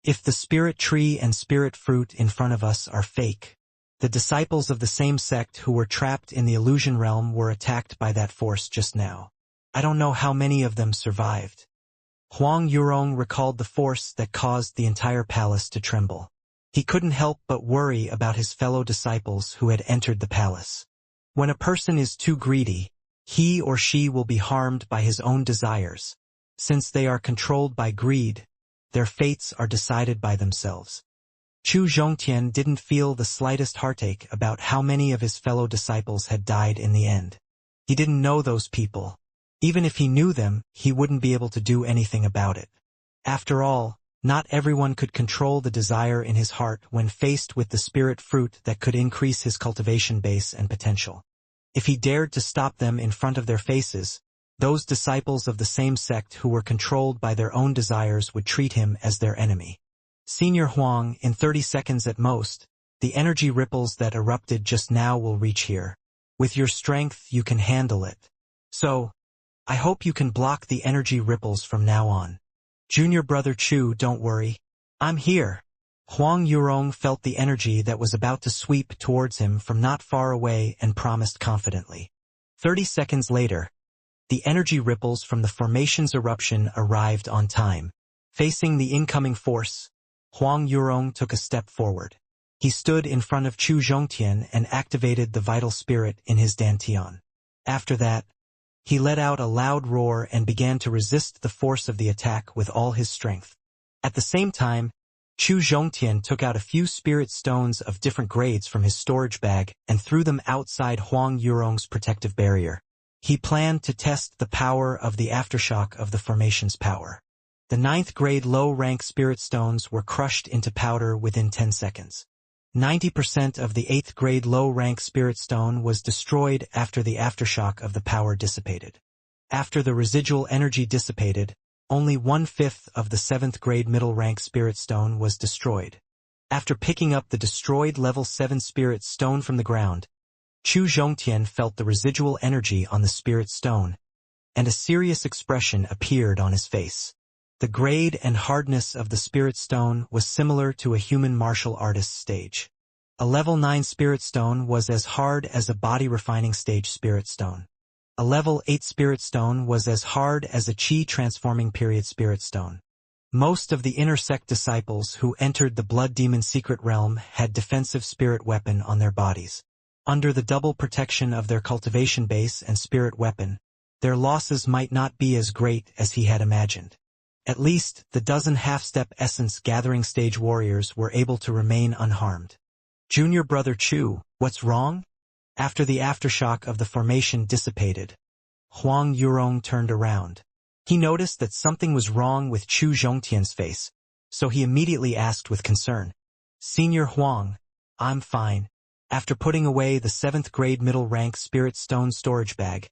If the spirit tree and spirit fruit in front of us are fake, the disciples of the same sect who were trapped in the illusion realm were attacked by that force just now. I don't know how many of them survived. Huang Yurong recalled the force that caused the entire palace to tremble. He couldn't help but worry about his fellow disciples who had entered the palace. When a person is too greedy, he or she will be harmed by his own desires. Since they are controlled by greed, their fates are decided by themselves. Chu Zhongtian didn't feel the slightest heartache about how many of his fellow disciples had died in the end. He didn't know those people. Even if he knew them, he wouldn't be able to do anything about it. After all, Not everyone could control the desire in his heart when faced with the spirit fruit that could increase his cultivation base and potential. If he dared to stop them in front of their faces, those disciples of the same sect who were controlled by their own desires would treat him as their enemy. Senior Huang, in 30 seconds at most, the energy ripples that erupted just now will reach here. With your strength, you can handle it. So, I hope you can block the energy ripples from now on. Junior brother Chu, don't worry. I'm here. Huang Yurong felt the energy that was about to sweep towards him from not far away and promised confidently. 30 seconds later, the energy ripples from the formation's eruption arrived on time. Facing the incoming force, Huang Yurong took a step forward. He stood in front of Chu Zhongtian and activated the vital spirit in his dantian. After that, he let out a loud roar and began to resist the force of the attack with all his strength. At the same time, Chu Zhongtian took out a few spirit stones of different grades from his storage bag and threw them outside Huang Yurong's protective barrier. He planned to test the power of the aftershock of the formation's power. The 9th grade low-rank spirit stones were crushed into powder within 10 seconds. 90% of the 8th grade low-rank spirit stone was destroyed after the aftershock of the power dissipated. After the residual energy dissipated, only 1/5 of the 7th grade middle-rank spirit stone was destroyed. After picking up the destroyed level 7 spirit stone from the ground, Chu Zhongtian felt the residual energy on the spirit stone, and a serious expression appeared on his face. The grade and hardness of the spirit stone was similar to a human martial artist's stage. A level 9 spirit stone was as hard as a body refining stage spirit stone. A level 8 spirit stone was as hard as a chi transforming period spirit stone. Most of the inner sect disciples who entered the blood demon secret realm had defensive spirit weapon on their bodies. Under the double protection of their cultivation base and spirit weapon, their losses might not be as great as he had imagined. At least, the dozen half-step essence gathering stage warriors were able to remain unharmed. Junior brother Chu, what's wrong? After the aftershock of the formation dissipated, Huang Yurong turned around. He noticed that something was wrong with Chu Zhongtian's face, so he immediately asked with concern. Senior Huang, I'm fine. After putting away the 7th grade middle rank spirit stone storage bag,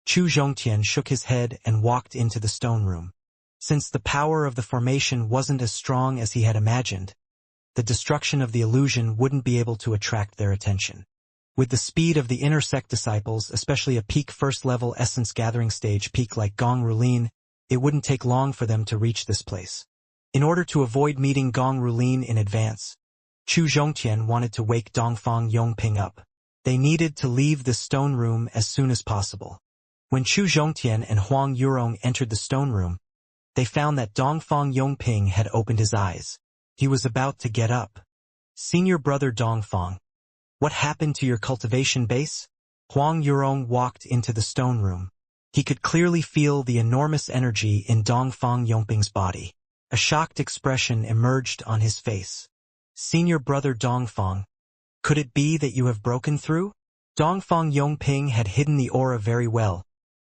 Chu Zhongtian shook his head and walked into the stone room. Since the power of the formation wasn't as strong as he had imagined, the destruction of the illusion wouldn't be able to attract their attention. With the speed of the inner sect disciples, especially a peak first-level essence gathering stage peak like Gong Rulin, it wouldn't take long for them to reach this place. In order to avoid meeting Gong Rulin in advance, Chu Zhongtian wanted to wake Dongfang Yongping up. They needed to leave the stone room as soon as possible. When Chu Zhongtian and Huang Yurong entered the stone room, they found that Dongfang Yongping had opened his eyes. He was about to get up. Senior brother Dongfang, what happened to your cultivation base? Huang Yurong walked into the stone room. He could clearly feel the enormous energy in Dongfang Yongping's body. A shocked expression emerged on his face. Senior brother Dongfang, could it be that you have broken through? Dongfang Yongping had hidden the aura very well,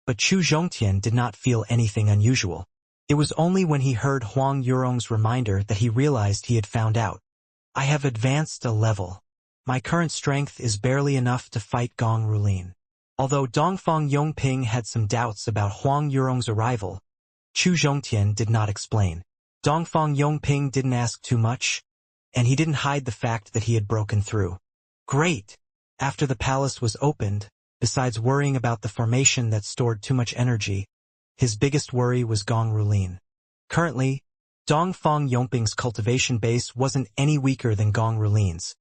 but Chu Zhongtian did not feel anything unusual. It was only when he heard Huang Yurong's reminder that he realized he had found out. I have advanced a level. My current strength is barely enough to fight Gong Rulin. Although Dongfang Yongping had some doubts about Huang Yurong's arrival, Chu Zhongtian did not explain. Dongfang Yongping didn't ask too much, and he didn't hide the fact that he had broken through. Great! After the palace was opened, besides worrying about the formation that stored too much energy, his biggest worry was Gong Rulin. Currently, Dongfang Yongping's cultivation base wasn't any weaker than Gong Rulin's,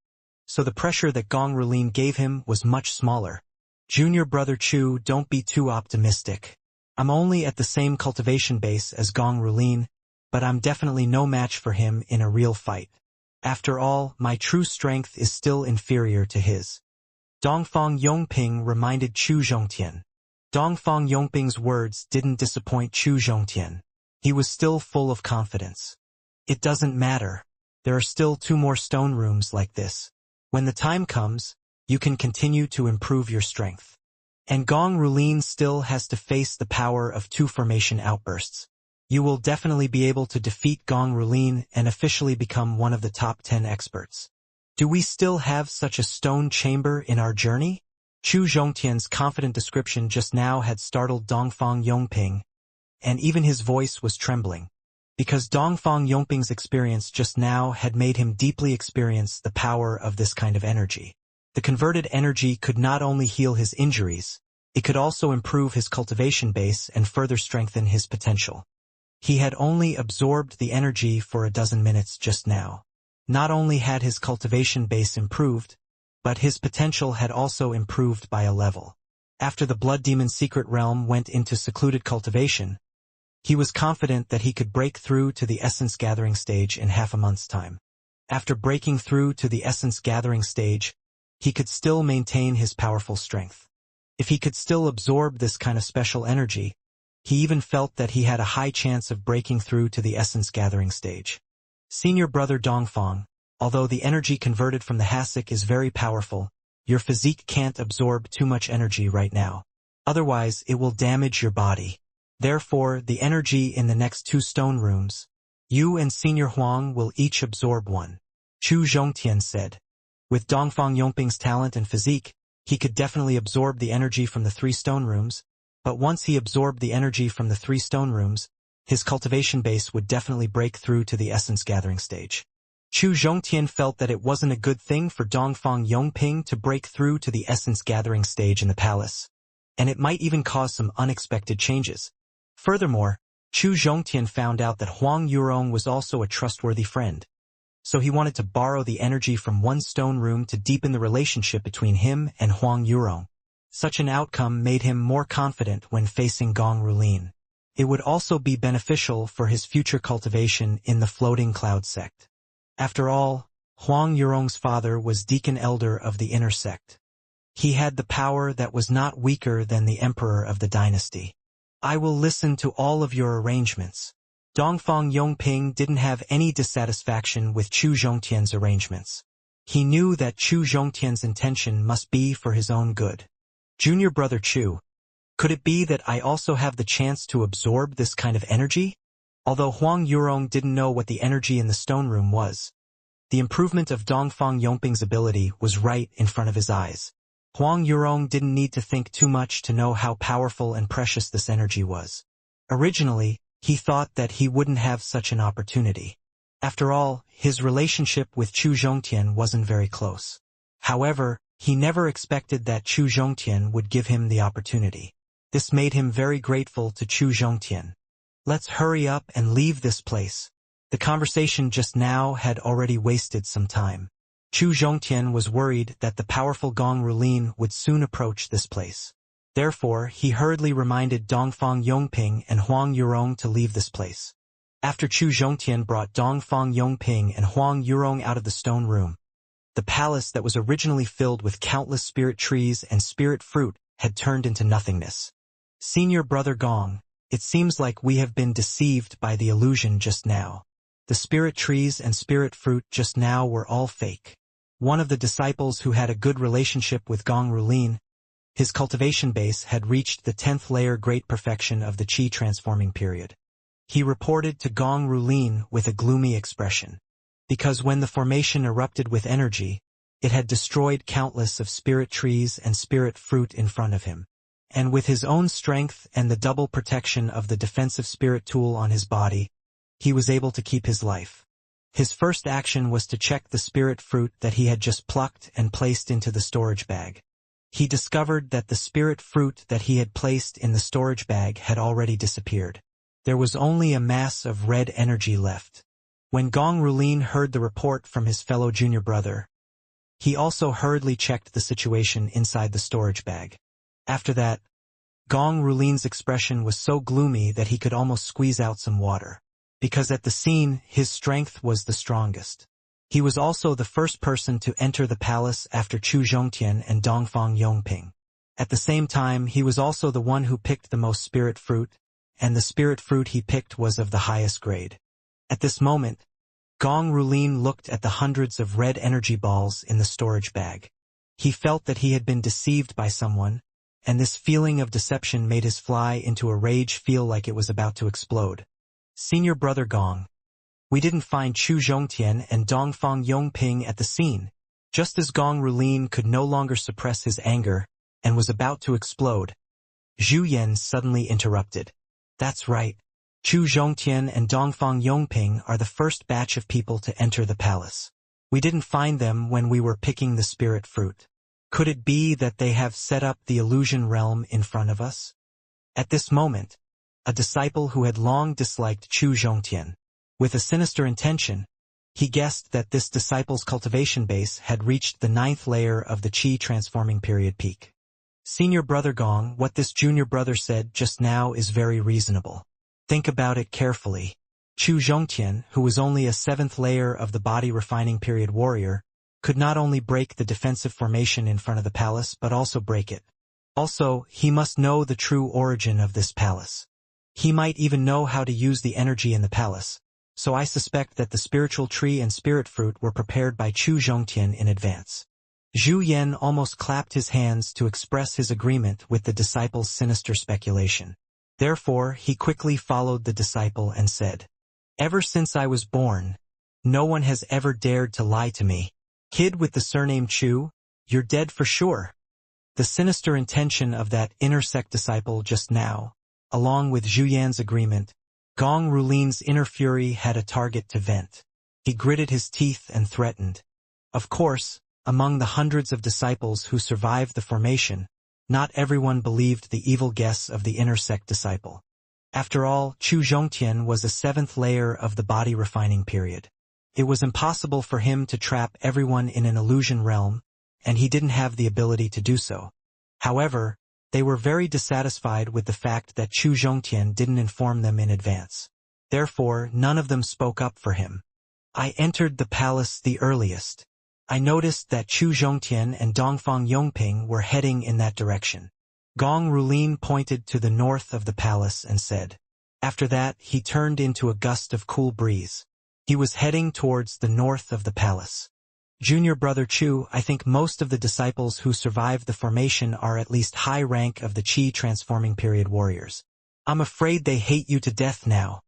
so the pressure that Gong Rulin gave him was much smaller. Junior brother Chu, don't be too optimistic. I'm only at the same cultivation base as Gong Rulin, but I'm definitely no match for him in a real fight. After all, my true strength is still inferior to his. Dongfang Yongping reminded Chu Zhongtian. Dongfang Yongping's words didn't disappoint Chu Zhongtian. He was still full of confidence. It doesn't matter. There are still 2 more stone rooms like this. When the time comes, you can continue to improve your strength. And Gong Rulin still has to face the power of 2 formation outbursts. You will definitely be able to defeat Gong Rulin and officially become one of the top 10 experts. Do we still have such a stone chamber in our journey? Chu Zhongtian's confident description just now had startled Dongfang Yongping, and even his voice was trembling. Because Dongfang Yongping's experience just now had made him deeply experience the power of this kind of energy. The converted energy could not only heal his injuries, it could also improve his cultivation base and further strengthen his potential. He had only absorbed the energy for a dozen minutes just now. Not only had his cultivation base improved, but his potential had also improved by a level. After the Blood Demon's secret realm went into secluded cultivation, he was confident that he could break through to the essence gathering stage in half a month's time. After breaking through to the essence gathering stage, he could still maintain his powerful strength. If he could still absorb this kind of special energy, he even felt that he had a high chance of breaking through to the essence gathering stage. Senior brother Dongfang, although the energy converted from the hasik is very powerful, your physique can't absorb too much energy right now. Otherwise, it will damage your body. Therefore, the energy in the next 2 stone rooms, you and Senior Huang will each absorb one. Chu Zhongtian said. With Dongfang Yongping's talent and physique, he could definitely absorb the energy from the 3 stone rooms, but once he absorbed the energy from the 3 stone rooms, his cultivation base would definitely break through to the essence gathering stage. Chu Zhongtian felt that it wasn't a good thing for Dongfang Yongping to break through to the essence gathering stage in the palace, and it might even cause some unexpected changes. Furthermore, Chu Zhongtian found out that Huang Yurong was also a trustworthy friend, so he wanted to borrow the energy from one stone room to deepen the relationship between him and Huang Yurong. Such an outcome made him more confident when facing Gong Rulin. It would also be beneficial for his future cultivation in the floating cloud sect. After all, Huang Yurong's father was deacon elder of the inner sect. He had the power that was not weaker than the emperor of the dynasty. I will listen to all of your arrangements. Dongfang Yongping didn't have any dissatisfaction with Chu Zhongtian's arrangements. He knew that Chu Zhongtian's intention must be for his own good. Junior brother Chu, could it be that I also have the chance to absorb this kind of energy? Although Huang Yurong didn't know what the energy in the stone room was, the improvement of Dongfang Yongping's ability was right in front of his eyes. Huang Yurong didn't need to think too much to know how powerful and precious this energy was. Originally, he thought that he wouldn't have such an opportunity. After all, his relationship with Chu Zhongtian wasn't very close. However, he never expected that Chu Zhongtian would give him the opportunity. This made him very grateful to Chu Zhongtian. Let's hurry up and leave this place. The conversation just now had already wasted some time. Chu Zhongtian was worried that the powerful Gong Rulin would soon approach this place. Therefore, he hurriedly reminded Dongfang Yongping and Huang Yurong to leave this place. After Chu Zhongtian brought Dongfang Yongping and Huang Yurong out of the stone room, the palace that was originally filled with countless spirit trees and spirit fruit had turned into nothingness. Senior brother Gong, it seems like we have been deceived by the illusion just now. The spirit trees and spirit fruit just now were all fake. One of the disciples who had a good relationship with Gong Rulin, his cultivation base had reached the 10th layer great perfection of the Qi transforming period. He reported to Gong Rulin with a gloomy expression. Because when the formation erupted with energy, it had destroyed countless of spirit trees and spirit fruit in front of him. And with his own strength and the double protection of the defensive spirit tool on his body, he was able to keep his life. His first action was to check the spirit fruit that he had just plucked and placed into the storage bag. He discovered that the spirit fruit that he had placed in the storage bag had already disappeared. There was only a mass of red energy left. When Gong Rulin heard the report from his fellow junior brother, he also hurriedly checked the situation inside the storage bag. After that, Gong Rulin's expression was so gloomy that he could almost squeeze out some water. Because at the scene, his strength was the strongest. He was also the first person to enter the palace after Chu Zhongtian and Dongfang Yongping. At the same time, he was also the one who picked the most spirit fruit, and the spirit fruit he picked was of the highest grade. At this moment, Gong Rulin looked at the hundreds of red energy balls in the storage bag. He felt that he had been deceived by someone, and this feeling of deception made his fly into a rage feel like it was about to explode. Senior Brother Gong. We didn't find Chu Zhongtian and Dongfang Yongping at the scene. Just as Gong Rulin could no longer suppress his anger and was about to explode, Zhu Yan suddenly interrupted. That's right. Chu Zhongtian and Dongfang Yongping are the first batch of people to enter the palace. We didn't find them when we were picking the spirit fruit. Could it be that they have set up the illusion realm in front of us? At this moment, a disciple who had long disliked Chu Zhongtian, with a sinister intention, he guessed that this disciple's cultivation base had reached the 9th layer of the Qi transforming period peak. Senior Brother Gong, what this junior brother said just now is very reasonable. Think about it carefully. Chu Zhongtian, who was only a 7th layer of the body refining period warrior, could not only break the defensive formation in front of the palace but also break it. Also, he must know the true origin of this palace. He might even know how to use the energy in the palace, so I suspect that the spiritual tree and spirit fruit were prepared by Chu Zhongtian in advance. Zhu Yan almost clapped his hands to express his agreement with the disciple's sinister speculation. Therefore, he quickly followed the disciple and said, Ever since I was born, no one has ever dared to lie to me. Kid with the surname Chu, you're dead for sure. The sinister intention of that inner sect disciple just now, along with Zhu Yan's agreement, Gong Rulin's inner fury had a target to vent. He gritted his teeth and threatened. Of course, among the hundreds of disciples who survived the formation, not everyone believed the evil guess of the inner sect disciple. After all, Chu Zhongtian was a 7th layer of the body refining period. It was impossible for him to trap everyone in an illusion realm, and he didn't have the ability to do so. However, they were very dissatisfied with the fact that Chu Zhongtian didn't inform them in advance. Therefore, none of them spoke up for him. I entered the palace the earliest. I noticed that Chu Zhongtian and Dongfang Yongping were heading in that direction. Gong Rulin pointed to the north of the palace and said. After that, he turned into a gust of cool breeze. He was heading towards the north of the palace. Junior Brother Chu, I think most of the disciples who survived the formation are at least high rank of the Qi transforming period warriors. I'm afraid they hate you to death now.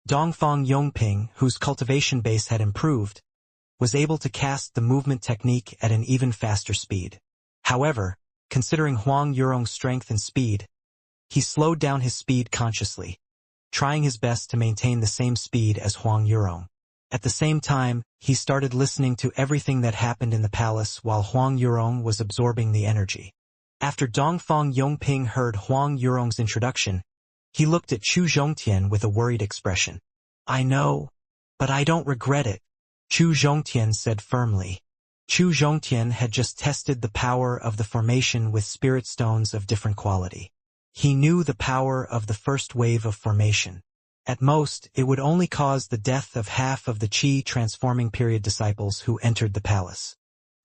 Dongfang Yongping, whose cultivation base had improved, was able to cast the movement technique at an even faster speed. However, considering Huang Yurong's strength and speed, he slowed down his speed consciously, trying his best to maintain the same speed as Huang Yurong. At the same time, he started listening to everything that happened in the palace while Huang Yurong was absorbing the energy. After Dongfang Yongping heard Huang Yurong's introduction, he looked at Chu Zhongtian with a worried expression. I know, but I don't regret it, Chu Zhongtian said firmly. Chu Zhongtian had just tested the power of the formation with spirit stones of different quality. He knew the power of the first wave of formation. At most, it would only cause the death of half of the Qi transforming period disciples who entered the palace.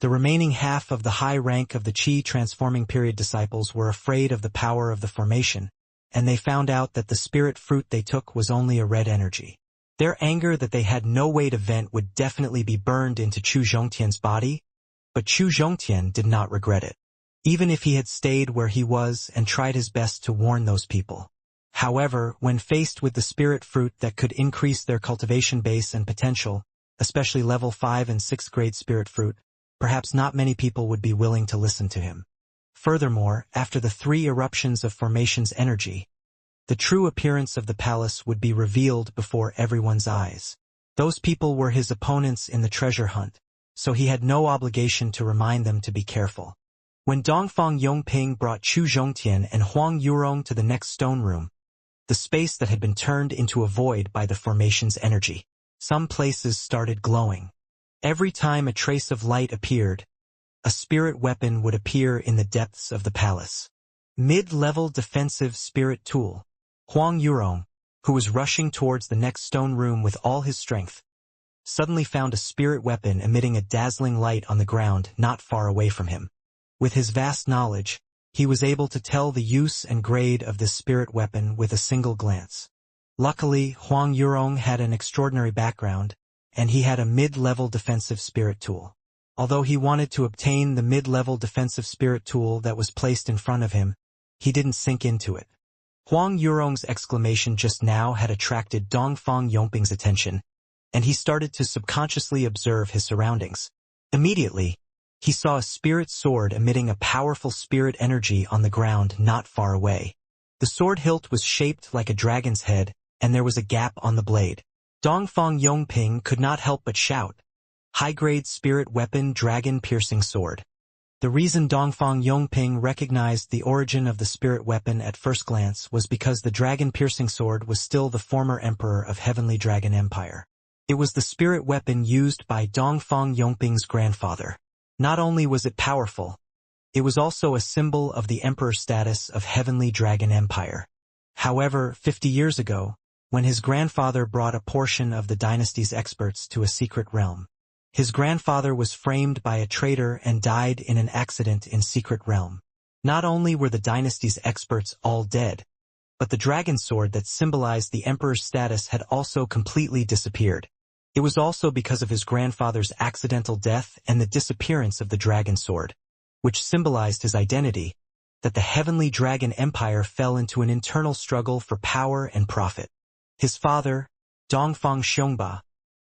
The remaining half of the high rank of the Qi transforming period disciples were afraid of the power of the formation, and they found out that the spirit fruit they took was only a red energy. Their anger that they had no way to vent would definitely be burned into Chu Zhongtian's body, but Chu Zhongtian did not regret it, even if he had stayed where he was and tried his best to warn those people. However, when faced with the spirit fruit that could increase their cultivation base and potential, especially level 5 and 6th grade spirit fruit, perhaps not many people would be willing to listen to him. Furthermore, after the 3 eruptions of formation's energy, the true appearance of the palace would be revealed before everyone's eyes. Those people were his opponents in the treasure hunt, so he had no obligation to remind them to be careful. When Dongfang Yongping brought Chu Zhongtian and Huang Yurong to the next stone room, the space that had been turned into a void by the formation's energy, some places started glowing. Every time a trace of light appeared, a spirit weapon would appear in the depths of the palace. Mid-level defensive spirit tool. Huang Yurong, who was rushing towards the next stone room with all his strength, suddenly found a spirit weapon emitting a dazzling light on the ground not far away from him. With his vast knowledge, he was able to tell the use and grade of this spirit weapon with a single glance. Luckily, Huang Yurong had an extraordinary background, and he had a mid-level defensive spirit tool. Although he wanted to obtain the mid-level defensive spirit tool that was placed in front of him, he didn't sink into it. Huang Yurong's exclamation just now had attracted Dongfang Yongping's attention, and he started to subconsciously observe his surroundings. Immediately, he saw a spirit sword emitting a powerful spirit energy on the ground not far away. The sword hilt was shaped like a dragon's head, and there was a gap on the blade. Dongfang Yongping could not help but shout, "High-grade spirit weapon dragon-piercing sword." The reason Dongfang Yongping recognized the origin of the spirit weapon at first glance was because the dragon-piercing sword was still the former emperor of Heavenly Dragon Empire. It was the spirit weapon used by Dongfang Yongping's grandfather. Not only was it powerful, it was also a symbol of the emperor status of Heavenly Dragon Empire. However, 50 years ago, when his grandfather brought a portion of the dynasty's experts to a secret realm, his grandfather was framed by a traitor and died in an accident in Secret Realm. Not only were the dynasty's experts all dead, but the dragon sword that symbolized the emperor's status had also completely disappeared. It was also because of his grandfather's accidental death and the disappearance of the dragon sword, which symbolized his identity, that the Heavenly Dragon Empire fell into an internal struggle for power and profit. His father, Dongfang Xiongba,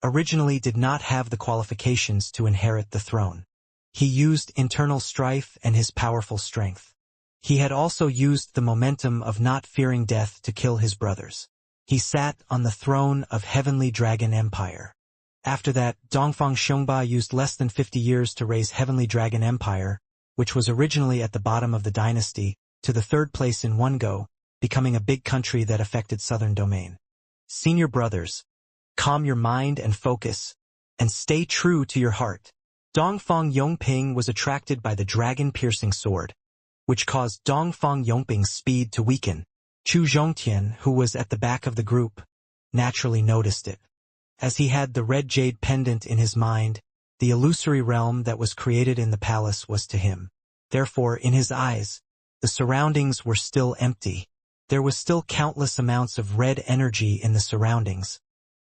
originally did not have the qualifications to inherit the throne. He used internal strife and his powerful strength. He had also used the momentum of not fearing death to kill his brothers. He sat on the throne of Heavenly Dragon Empire. After that, Dongfang Xiongba used less than 50 years to raise Heavenly Dragon Empire, which was originally at the bottom of the dynasty, to the third place in one go, becoming a big country that affected southern domain. Senior brothers, calm your mind and focus, and stay true to your heart. Dongfang Yongping was attracted by the dragon-piercing sword, which caused Dongfang Yongping's speed to weaken. Chu Zhongtian, who was at the back of the group, naturally noticed it. As he had the red jade pendant in his mind, the illusory realm that was created in the palace was to him. Therefore, in his eyes, the surroundings were still empty. There was still countless amounts of red energy in the surroundings.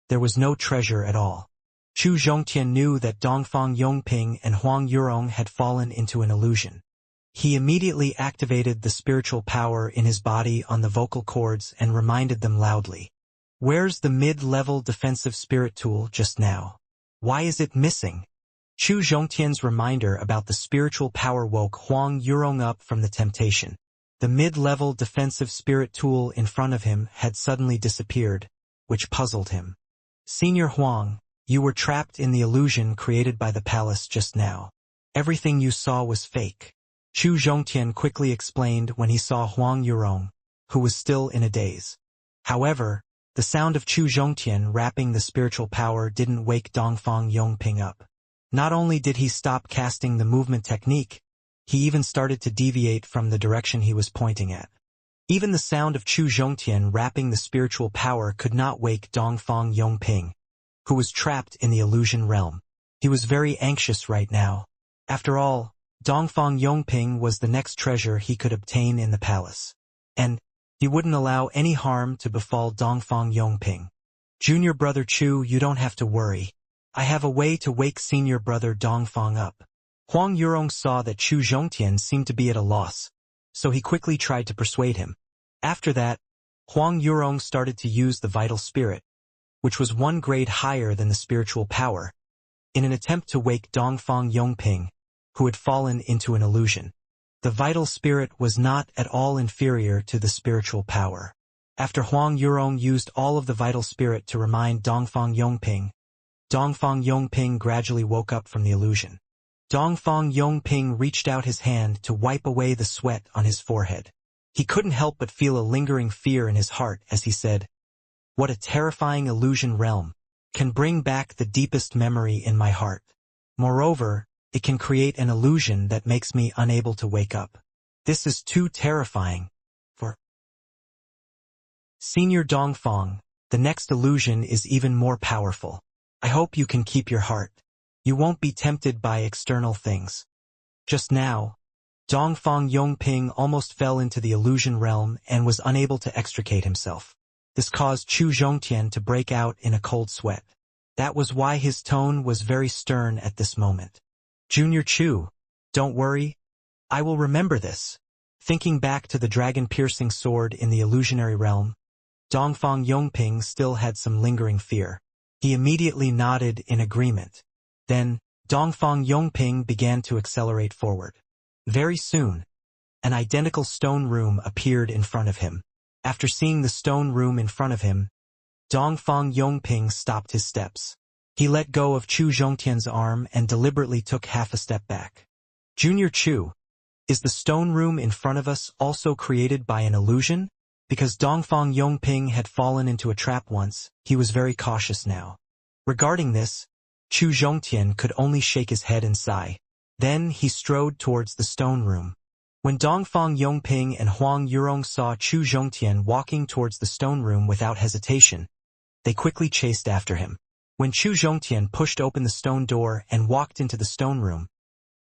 There was no treasure at all. Chu Zhongtian knew that Dongfang Yongping and Huang Yurong had fallen into an illusion. He immediately activated the spiritual power in his body on the vocal cords and reminded them loudly, "Where's the mid-level defensive spirit tool just now? Why is it missing?" Chu Zhongtian's reminder about the spiritual power woke Huang Yurong up from the temptation. The mid-level defensive spirit tool in front of him had suddenly disappeared, which puzzled him. "Senior Huang, you were trapped in the illusion created by the palace just now. Everything you saw was fake," Chu Zhongtian quickly explained when he saw Huang Yurong, who was still in a daze. However, the sound of Chu Zhongtian rapping the spiritual power didn't wake Dongfang Yongping up. Not only did he stop casting the movement technique, he even started to deviate from the direction he was pointing at. Even the sound of Chu Zhongtian rapping the spiritual power could not wake Dongfang Yongping, who was trapped in the illusion realm. He was very anxious right now. After all, Dongfang Yongping was the next treasure he could obtain in the palace. And he wouldn't allow any harm to befall Dongfang Yongping. "Junior brother Chu, you don't have to worry. I have a way to wake senior brother Dongfang up." Huang Yurong saw that Chu Zhongtian seemed to be at a loss, so he quickly tried to persuade him. After that, Huang Yurong started to use the vital spirit, which was one grade higher than the spiritual power, in an attempt to wake Dongfang Yongping, who had fallen into an illusion. The vital spirit was not at all inferior to the spiritual power. After Huang Yurong used all of the vital spirit to remind Dongfang Yongping gradually woke up from the illusion. Dongfang Yongping reached out his hand to wipe away the sweat on his forehead. He couldn't help but feel a lingering fear in his heart as he said, "What a terrifying illusion realm can bring back the deepest memory in my heart. Moreover, it can create an illusion that makes me unable to wake up. This is too terrifying for..." Senior Dongfang, the next illusion is even more powerful. I hope you can keep your heart. You won't be tempted by external things. Just now, Dongfang Yongping almost fell into the illusion realm and was unable to extricate himself. This caused Chu Zhongtian to break out in a cold sweat. That was why his tone was very stern at this moment. "Junior Chu, don't worry. I will remember this. Thinking back to the dragon-piercing sword in the illusionary realm, Dongfang Yongping still had some lingering fear. He immediately nodded in agreement. Then, Dongfang Yongping began to accelerate forward. Very soon, an identical stone room appeared in front of him. After seeing the stone room in front of him, Dongfang Yongping stopped his steps. He let go of Chu Zhongtian's arm and deliberately took half a step back. Junior Chu, is the stone room in front of us also created by an illusion? Because Dongfang Yongping had fallen into a trap once, he was very cautious now. Regarding this, Chu Zhongtian could only shake his head and sigh. Then he strode towards the stone room. When Dongfang Yongping and Huang Yurong saw Chu Zhongtian walking towards the stone room without hesitation, they quickly chased after him. When Chu Zhongtian pushed open the stone door and walked into the stone room,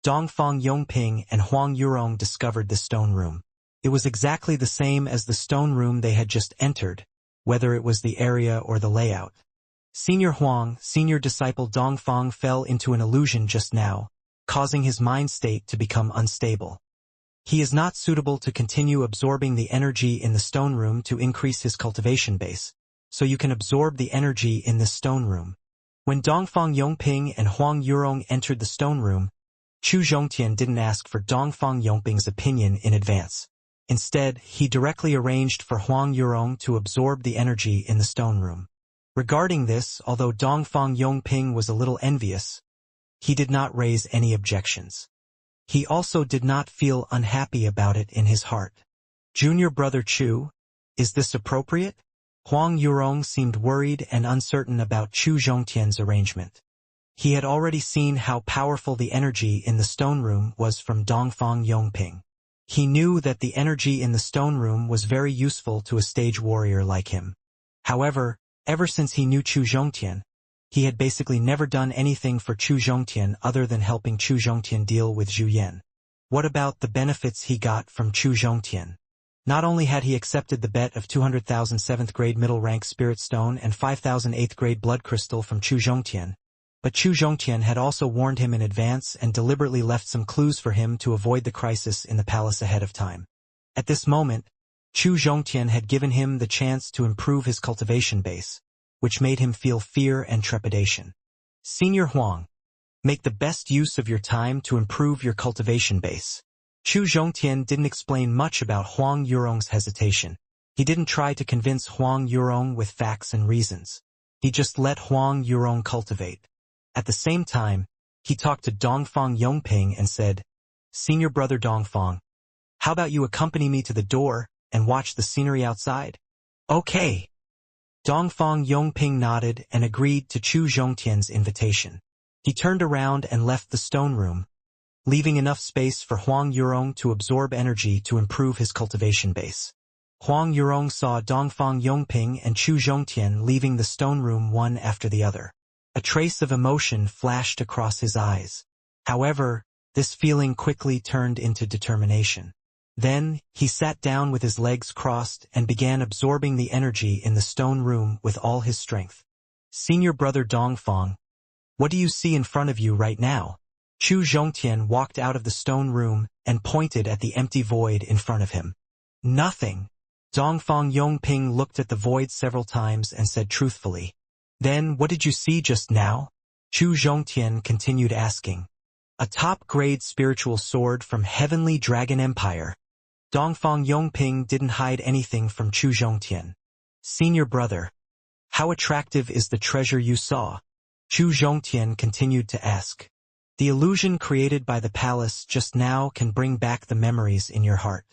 Dongfang Yongping and Huang Yurong discovered the stone room. It was exactly the same as the stone room they had just entered, whether it was the area or the layout. Senior Huang, senior disciple Dongfang fell into an illusion just now, causing his mind state to become unstable. He is not suitable to continue absorbing the energy in the stone room to increase his cultivation base, so you can absorb the energy in this stone room. When Dongfang Yongping and Huang Yurong entered the stone room, Chu Zhongtian didn't ask for Dongfang Yongping's opinion in advance. Instead, he directly arranged for Huang Yurong to absorb the energy in the stone room. Regarding this, although Dongfang Yongping was a little envious, he did not raise any objections. He also did not feel unhappy about it in his heart. Junior brother Chu, is this appropriate? Huang Yurong seemed worried and uncertain about Chu Zhongtian's arrangement. He had already seen how powerful the energy in the stone room was from Dongfang Yongping. He knew that the energy in the stone room was very useful to a stage warrior like him. However, ever since he knew Chu Zhongtian, he had basically never done anything for Chu Zhongtian other than helping Chu Zhongtian deal with Zhu Yan. What about the benefits he got from Chu Zhongtian? Not only had he accepted the bet of 200,000 7th grade middle rank spirit stone and 5,000 8th grade blood crystal from Chu Zhongtian, but Chu Zhongtian had also warned him in advance and deliberately left some clues for him to avoid the crisis in the palace ahead of time. At this moment, Chu Zhongtian had given him the chance to improve his cultivation base, which made him feel fear and trepidation. Senior Huang, make the best use of your time to improve your cultivation base. Chu Zhongtian didn't explain much about Huang Yurong's hesitation. He didn't try to convince Huang Yurong with facts and reasons. He just let Huang Yurong cultivate. At the same time, he talked to Dongfang Yongping and said, Senior brother Dongfang, how about you accompany me to the door and watch the scenery outside? Okay. Dongfang Yongping nodded and agreed to Chu Zhongtian's invitation. He turned around and left the stone room, leaving enough space for Huang Yurong to absorb energy to improve his cultivation base. Huang Yurong saw Dongfang Yongping and Chu Zhongtian leaving the stone room one after the other. A trace of emotion flashed across his eyes. However, this feeling quickly turned into determination. Then, he sat down with his legs crossed and began absorbing the energy in the stone room with all his strength. Senior brother Dongfang, what do you see in front of you right now? Chu Zhongtian walked out of the stone room and pointed at the empty void in front of him. Nothing. Dongfang Yongping looked at the void several times and said truthfully. Then, what did you see just now? Chu Zhongtian continued asking. A top-grade spiritual sword from Heavenly Dragon Empire. Dongfang Yongping didn't hide anything from Chu Zhongtian. Senior brother, how attractive is the treasure you saw? Chu Zhongtian continued to ask. The illusion created by the palace just now can bring back the memories in your heart.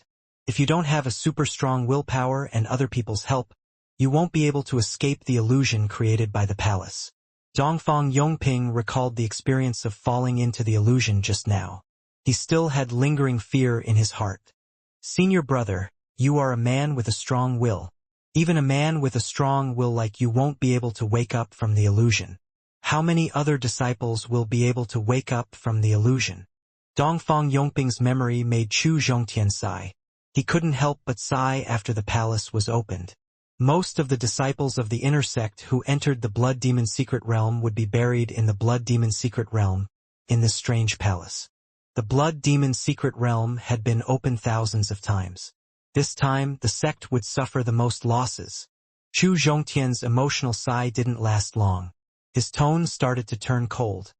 If you don't have a super strong willpower and other people's help, you won't be able to escape the illusion created by the palace. Dongfang Yongping recalled the experience of falling into the illusion just now. He still had lingering fear in his heart. Senior brother, you are a man with a strong will. Even a man with a strong will like you won't be able to wake up from the illusion. How many other disciples will be able to wake up from the illusion? Dongfang Yongping's memory made Chu Zhongtian sigh. He couldn't help but sigh after the palace was opened. Most of the disciples of the inner sect who entered the Blood Demon secret realm would be buried in the Blood Demon secret realm, in this strange palace. The blood demon's secret realm had been opened thousands of times. This time, the sect would suffer the most losses. Chu Zhongtian's emotional sigh didn't last long. His tone started to turn cold.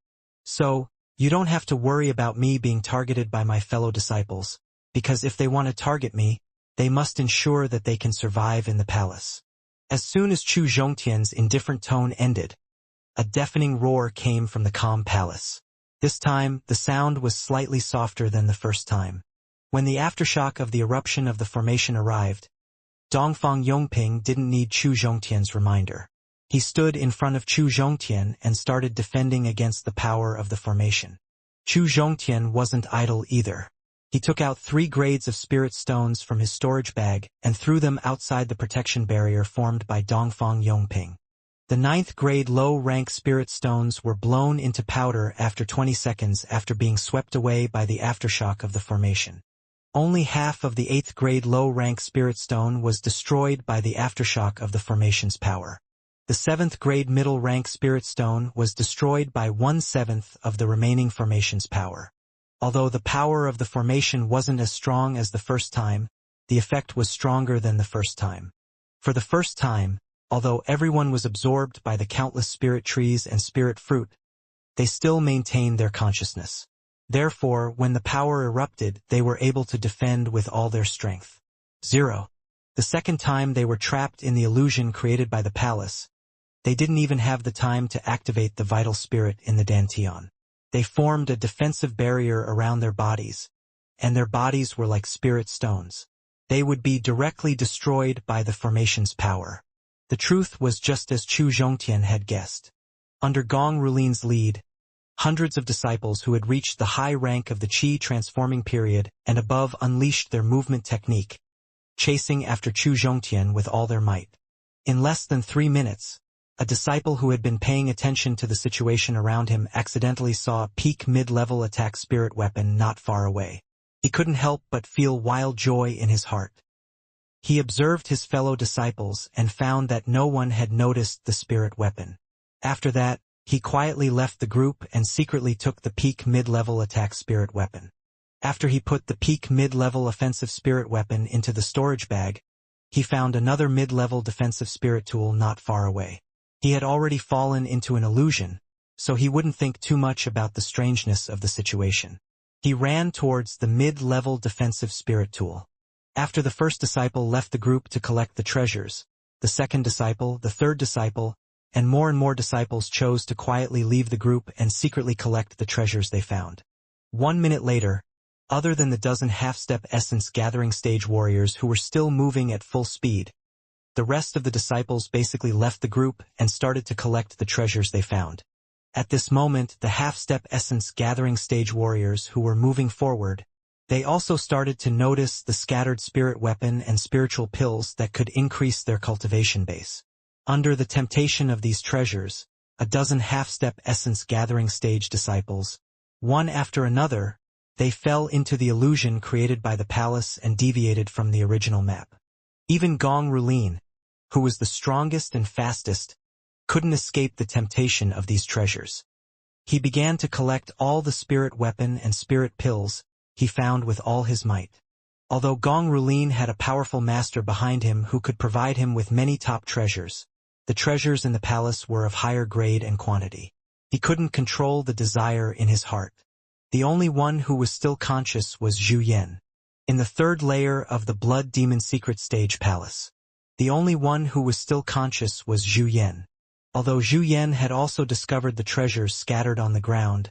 So, you don't have to worry about me being targeted by my fellow disciples, because if they want to target me, they must ensure that they can survive in the palace. As soon as Chu Zhongtian's indifferent tone ended, a deafening roar came from the calm palace. This time, the sound was slightly softer than the first time. When the aftershock of the eruption of the formation arrived, Dongfang Yongping didn't need Chu Zhongtian's reminder. He stood in front of Chu Zhongtian and started defending against the power of the formation. Chu Zhongtian wasn't idle either. He took out 3 grades of spirit stones from his storage bag and threw them outside the protection barrier formed by Dongfang Yongping. The 9th grade low-rank spirit stones were blown into powder after 20 seconds after being swept away by the aftershock of the formation. Only half of the 8th grade low-rank spirit stone was destroyed by the aftershock of the formation's power. The 7th grade middle-rank spirit stone was destroyed by 1/7 of the remaining formation's power. Although the power of the formation wasn't as strong as the first time, the effect was stronger than the first time. For the first time, although everyone was absorbed by the countless spirit trees and spirit fruit, they still maintained their consciousness. Therefore, when the power erupted, they were able to defend with all their strength. 0. The second time they were trapped in the illusion created by the palace, they didn't even have the time to activate the vital spirit in the Dantian. They formed a defensive barrier around their bodies, and their bodies were like spirit stones. They would be directly destroyed by the formation's power. The truth was just as Chu Zhongtian had guessed. Under Gong Rulin's lead, hundreds of disciples who had reached the high rank of the Qi transforming period and above unleashed their movement technique, chasing after Chu Zhongtian with all their might. In less than 3 minutes, a disciple who had been paying attention to the situation around him accidentally saw a peak mid-level attack spirit weapon not far away. He couldn't help but feel wild joy in his heart. He observed his fellow disciples and found that no one had noticed the spirit weapon. After that, he quietly left the group and secretly took the peak mid-level attack spirit weapon. After he put the peak mid-level offensive spirit weapon into the storage bag, he found another mid-level defensive spirit tool not far away. He had already fallen into an illusion, so he wouldn't think too much about the strangeness of the situation. He ran towards the mid-level defensive spirit tool. After the first disciple left the group to collect the treasures, the second disciple, the third disciple, and more disciples chose to quietly leave the group and secretly collect the treasures they found. 1 minute later, other than the dozen half-step essence gathering stage warriors who were still moving at full speed, the rest of the disciples basically left the group and started to collect the treasures they found. At this moment, the half-step essence gathering stage warriors who were moving forward, they also started to notice the scattered spirit weapon and spiritual pills that could increase their cultivation base. Under the temptation of these treasures, a dozen half-step essence gathering stage disciples, one after another, they fell into the illusion created by the palace and deviated from the original map. Even Gong Rulin, who was the strongest and fastest, couldn't escape the temptation of these treasures. He began to collect all the spirit weapon and spirit pills he found with all his might. Although Gong Rulin had a powerful master behind him who could provide him with many top treasures, the treasures in the palace were of higher grade and quantity. He couldn't control the desire in his heart. The only one who was still conscious was Zhu Yan. In the third layer of the Blood Demon Secret Stage Palace, the only one who was still conscious was Zhu Yan. Although Zhu Yan had also discovered the treasures scattered on the ground,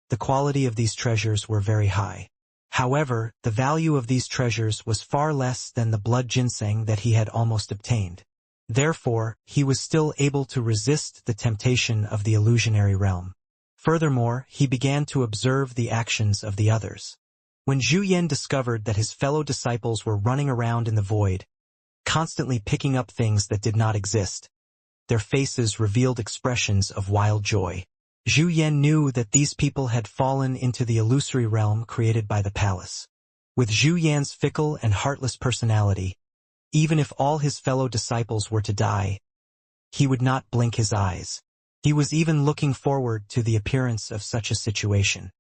the quality of these treasures were very high. However, the value of these treasures was far less than the blood ginseng that he had almost obtained. Therefore, he was still able to resist the temptation of the illusionary realm. Furthermore, he began to observe the actions of the others. When Zhu Yan discovered that his fellow disciples were running around in the void, constantly picking up things that did not exist, their faces revealed expressions of wild joy. Zhu Yan knew that these people had fallen into the illusory realm created by the palace. With Zhu Yan's fickle and heartless personality, even if all his fellow disciples were to die, he would not blink his eyes. He was even looking forward to the appearance of such a situation.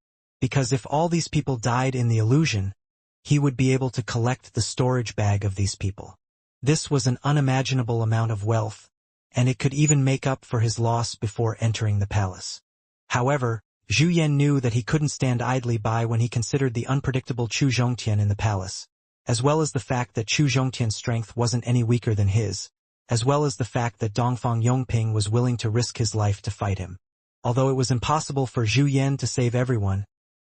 because if all these people died in the illusion, he would be able to collect the storage bag of these people. This was an unimaginable amount of wealth, and it could even make up for his loss before entering the palace. However, Zhu Yan knew that he couldn't stand idly by when he considered the unpredictable Chu Zhongtian in the palace, as well as the fact that Chu Zhongtian's strength wasn't any weaker than his, as well as the fact that Dongfang Yongping was willing to risk his life to fight him. Although it was impossible for Zhu Yan to save everyone,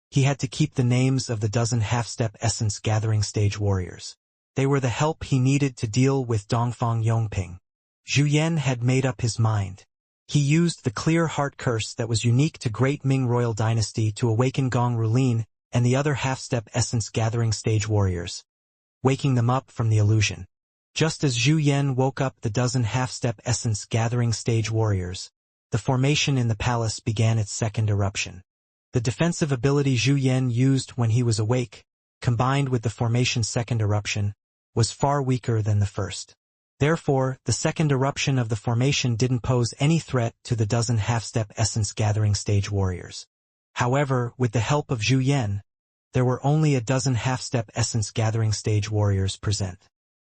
he had to keep the names of the dozen half-step essence gathering stage warriors. They were the help he needed to deal with Dongfang Yongping. Zhu Yan had made up his mind. He used the clear heart curse that was unique to Great Ming royal dynasty to awaken Gong Rulin and the other half-step essence gathering stage warriors, waking them up from the illusion. Just as Zhu Yan woke up the dozen half-step essence gathering stage warriors, the formation in the palace began its second eruption. The defensive ability Zhu Yan used when he was awake, combined with the formation's second eruption, was far weaker than the first. Therefore, the second eruption of the formation didn't pose any threat to the dozen half-step essence gathering stage warriors. However, with the help of Zhu Yan, there were only a dozen half-step essence gathering stage warriors present.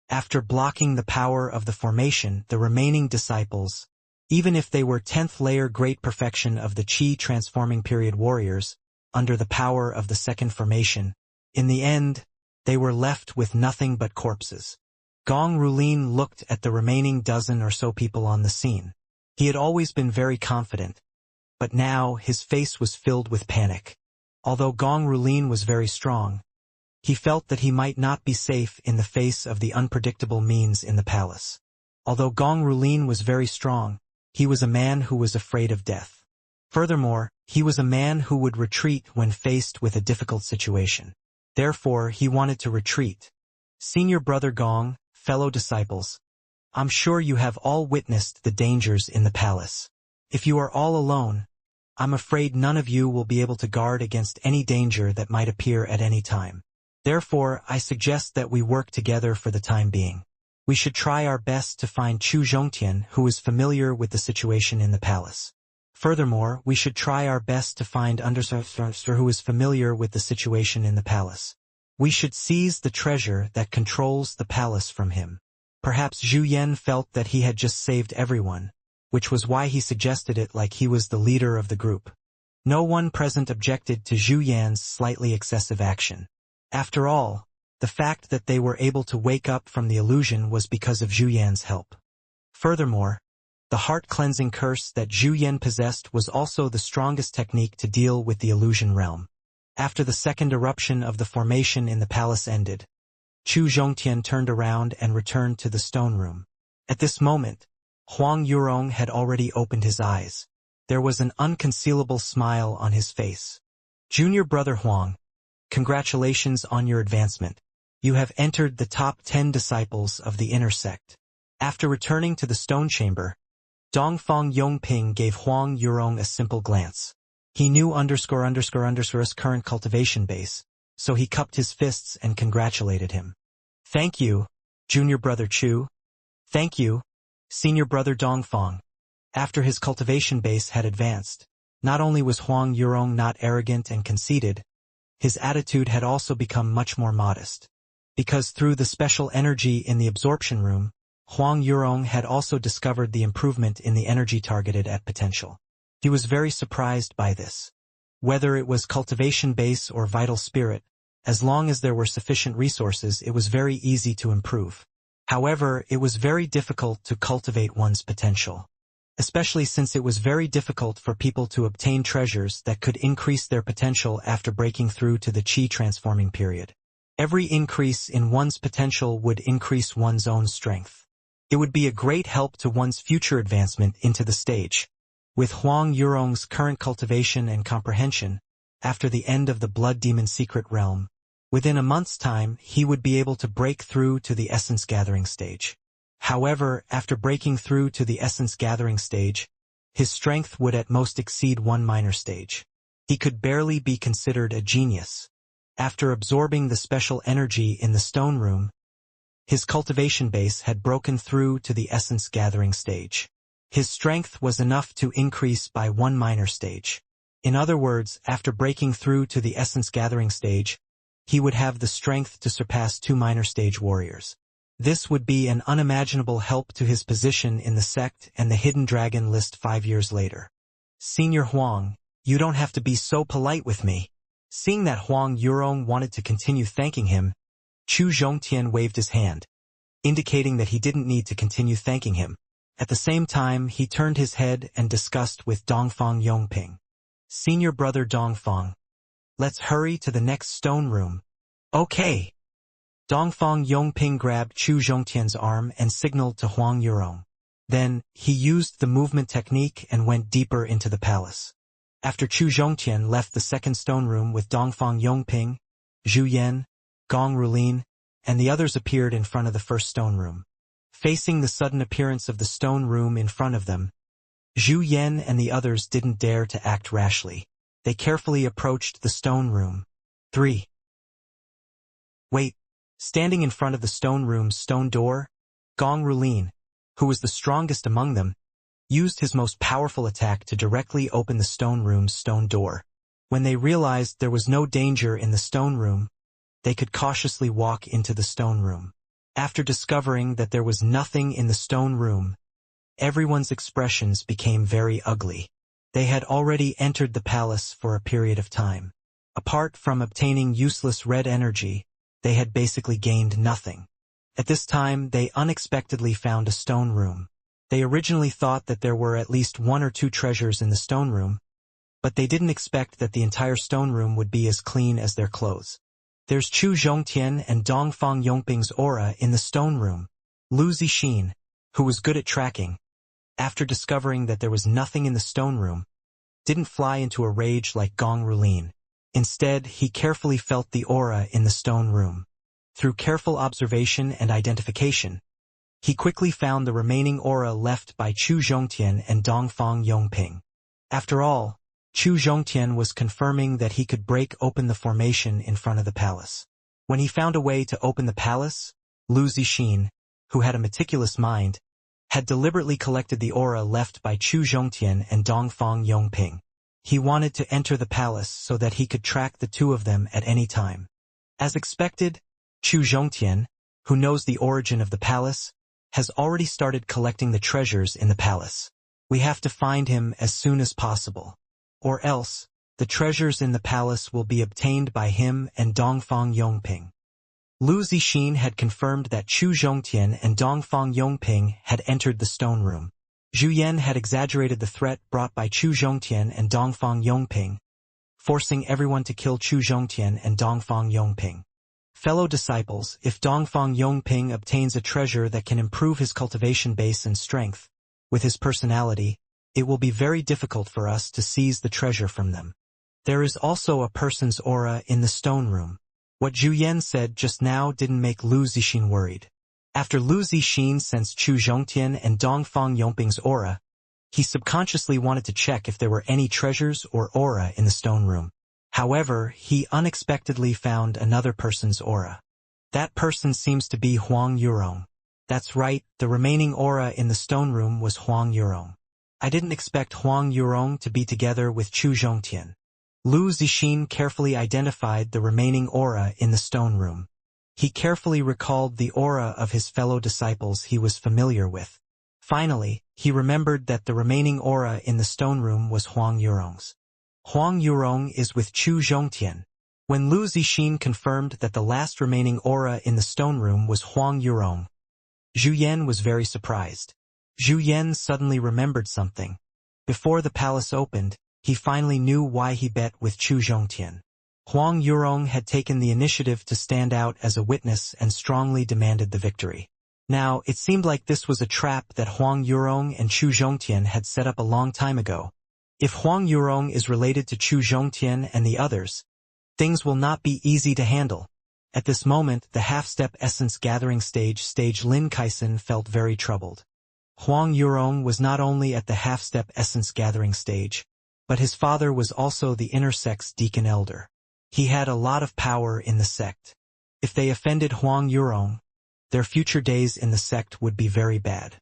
After blocking the power of the formation, the remaining disciples, even if they were 10th layer great perfection of the Qi transforming period warriors, under the power of the second formation, in the end, they were left with nothing but corpses. Gong Rulin looked at the remaining dozen or so people on the scene. He had always been very confident, but now his face was filled with panic. Although Gong Rulin was very strong, he felt that he might not be safe in the face of the unpredictable means in the palace. Although Gong Rulin was very strong, he was a man who was afraid of death. Furthermore, he was a man who would retreat when faced with a difficult situation. Therefore, he wanted to retreat. Senior brother Gong, fellow disciples, I'm sure you have all witnessed the dangers in the palace. If you are all alone, I'm afraid none of you will be able to guard against any danger that might appear at any time. Therefore, I suggest that we work together for the time being. We should try our best to find Chu Zhongtian, who is familiar with the situation in the palace. Furthermore, we should try our best to find Understar who is familiar with the situation in the palace. We should seize the treasure that controls the palace from him. Perhaps Zhu Yan felt that he had just saved everyone, which was why he suggested it like he was the leader of the group. No one present objected to Zhu Yan's slightly excessive action. After all, the fact that they were able to wake up from the illusion was because of Zhu Yan's help. Furthermore, the heart-cleansing curse that Zhu Yan possessed was also the strongest technique to deal with the illusion realm. After the second eruption of the formation in the palace ended, Chu Zhongtian turned around and returned to the stone room. At this moment, Huang Yurong had already opened his eyes. There was an unconcealable smile on his face. Junior brother Huang, congratulations on your advancement. You have entered the top 10 disciples of the inner sect. After returning to the stone chamber, Dongfang Yongping gave Huang Yurong a simple glance. He knew ____his current cultivation base, so he cupped his fists and congratulated him. Thank you, junior brother Chu. Thank you, senior brother Dongfang. After his cultivation base had advanced, not only was Huang Yurong not arrogant and conceited, his attitude had also become much more modest. Because through the special energy in the absorption room, Huang Yurong had also discovered the improvement in the energy targeted at potential. He was very surprised by this. Whether it was cultivation base or vital spirit, as long as there were sufficient resources, it was very easy to improve. However, it was very difficult to cultivate one's potential, especially since it was very difficult for people to obtain treasures that could increase their potential after breaking through to the Qi transforming period. Every increase in one's potential would increase one's own strength. It would be a great help to one's future advancement into the stage. With Huang Yurong's current cultivation and comprehension, after the end of the Blood Demon secret realm, within a month's time he would be able to break through to the essence gathering stage. However, after breaking through to the essence gathering stage, his strength would at most exceed one minor stage. He could barely be considered a genius. After absorbing the special energy in the stone room, his cultivation base had broken through to the essence gathering stage. His strength was enough to increase by one minor stage. In other words, after breaking through to the essence gathering stage, he would have the strength to surpass 2 minor stage warriors. This would be an unimaginable help to his position in the sect and the hidden dragon list 5 years later. Senior Huang, you don't have to be so polite with me. Seeing that Huang Yurong wanted to continue thanking him, Chu Zhongtian waved his hand, indicating that he didn't need to continue thanking him. At the same time, he turned his head and discussed with Dongfang Yongping. Senior brother Dongfang, let's hurry to the next stone room. Okay. Dongfang Yongping grabbed Chu Zhongtian's arm and signaled to Huang Yurong. Then, he used the movement technique and went deeper into the palace. After Chu Zhongtian left the second stone room with Dongfang Yongping, Zhu Yan, Gong Rulin, and the others appeared in front of the first stone room. Facing the sudden appearance of the stone room in front of them, Zhu Yan and the others didn't dare to act rashly. They carefully approached the stone room. 3. Wait. Standing in front of the stone room's stone door, Gong Rulin, who was the strongest among them, used his most powerful attack to directly open the stone room's stone door. When they realized there was no danger in the stone room, they could cautiously walk into the stone room. After discovering that there was nothing in the stone room, everyone's expressions became very ugly. They had already entered the palace for a period of time. Apart from obtaining useless red energy, they had basically gained nothing. At this time, they unexpectedly found a stone room. They originally thought that there were at least 1 or 2 treasures in the stone room, but they didn't expect that the entire stone room would be as clean as their clothes. There's Chu Zhongtian and Dongfang Yongping's aura in the stone room. Lu Zixin, who was good at tracking, after discovering that there was nothing in the stone room, didn't fly into a rage like Gong Rulin. Instead, he carefully felt the aura in the stone room. Through careful observation and identification, he quickly found the remaining aura left by Chu Zhongtian and Dongfang Yongping. After all, Chu Zhongtian was confirming that he could break open the formation in front of the palace. When he found a way to open the palace, Lu Zixin, who had a meticulous mind, had deliberately collected the aura left by Chu Zhongtian and Dongfang Yongping. He wanted to enter the palace so that he could track the 2 of them at any time. As expected, Chu Zhongtian, who knows the origin of the palace, has already started collecting the treasures in the palace. We have to find him as soon as possible. Or else, the treasures in the palace will be obtained by him and Dongfang Yongping. Lu Zixin had confirmed that Chu Zhongtian and Dongfang Yongping had entered the stone room. Zhu Yan had exaggerated the threat brought by Chu Zhongtian and Dongfang Yongping, forcing everyone to kill Chu Zhongtian and Dongfang Yongping. Fellow disciples, if Dongfang Yongping obtains a treasure that can improve his cultivation base and strength, with his personality, it will be very difficult for us to seize the treasure from them. There is also a person's aura in the stone room. What Zhu Yan said just now didn't make Lu Zixin worried. After Lu Zixin sensed Chu Zhongtian and Dongfang Yongping's aura, he subconsciously wanted to check if there were any treasures or aura in the stone room. However, he unexpectedly found another person's aura. That person seems to be Huang Yurong. That's right, the remaining aura in the stone room was Huang Yurong. I didn't expect Huang Yurong to be together with Chu Zhongtian. Lu Zixin carefully identified the remaining aura in the stone room. He carefully recalled the aura of his fellow disciples he was familiar with. Finally, he remembered that the remaining aura in the stone room was Huang Yurong's. Huang Yurong is with Chu Zhongtian. When Lu Zixin confirmed that the last remaining aura in the stone room was Huang Yurong, Zhu Yan was very surprised. Zhu Yan suddenly remembered something. Before the palace opened, he finally knew why he bet with Chu Zhongtian. Huang Yurong had taken the initiative to stand out as a witness and strongly demanded the victory. Now, it seemed like this was a trap that Huang Yurong and Chu Zhongtian had set up a long time ago. If Huang Yurong is related to Chu Zhongtian and the others, things will not be easy to handle. At this moment, the half-step essence gathering stage Lin Kaisen felt very troubled. Huang Yurong was not only at the half-step essence gathering stage, but his father was also the inner sect's deacon elder. He had a lot of power in the sect. If they offended Huang Yurong, their future days in the sect would be very bad.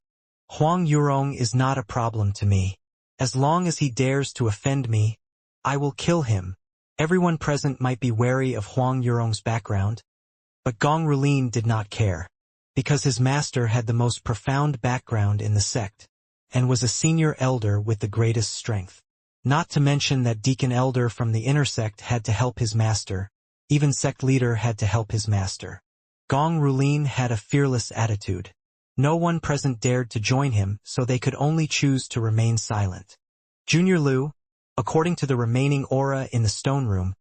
Huang Yurong is not a problem to me. As long as he dares to offend me, I will kill him. Everyone present might be wary of Huang Yurong's background, but Gong Rulin did not care, because his master had the most profound background in the sect, and was a senior elder with the greatest strength. Not to mention that deacon elder from the inner sect had to help his master, even sect leader had to help his master. Gong Rulin had a fearless attitude. No one present dared to join him, so they could only choose to remain silent. Junior Liu, according to the remaining aura in the stone room,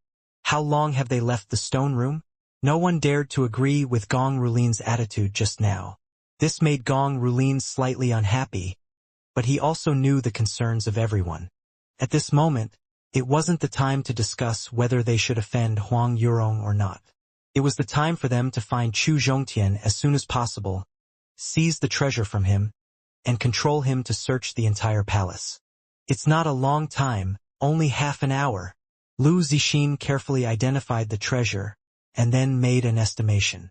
how long have they left the stone room? No one dared to agree with Gong Rulin's attitude just now. This made Gong Rulin slightly unhappy, but he also knew the concerns of everyone. At this moment, it wasn't the time to discuss whether they should offend Huang Yurong or not. It was the time for them to find Chu Zhongtian as soon as possible, seize the treasure from him, and control him to search the entire palace. It's not a long time, only half an hour. Lu Zixin carefully identified the treasure, and then made an estimation.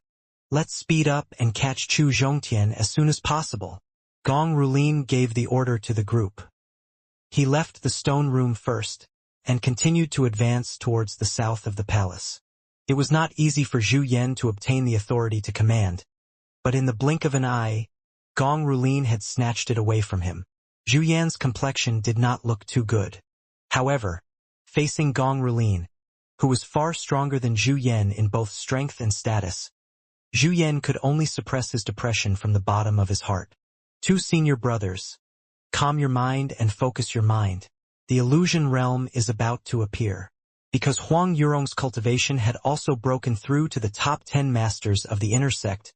Let's speed up and catch Chu Zhongtian as soon as possible. Gong Rulin gave the order to the group. He left the stone room first, and continued to advance towards the south of the palace. It was not easy for Zhu Yan to obtain the authority to command, but in the blink of an eye, Gong Rulin had snatched it away from him. Zhu Yan's complexion did not look too good. However, facing Gong Rulin, who was far stronger than Zhu Yan in both strength and status, Zhu Yan could only suppress his depression from the bottom of his heart. Two senior brothers. Calm your mind and focus your mind. The illusion realm is about to appear. Because Huang Yurong's cultivation had also broken through to the top 10 masters of the inner sect,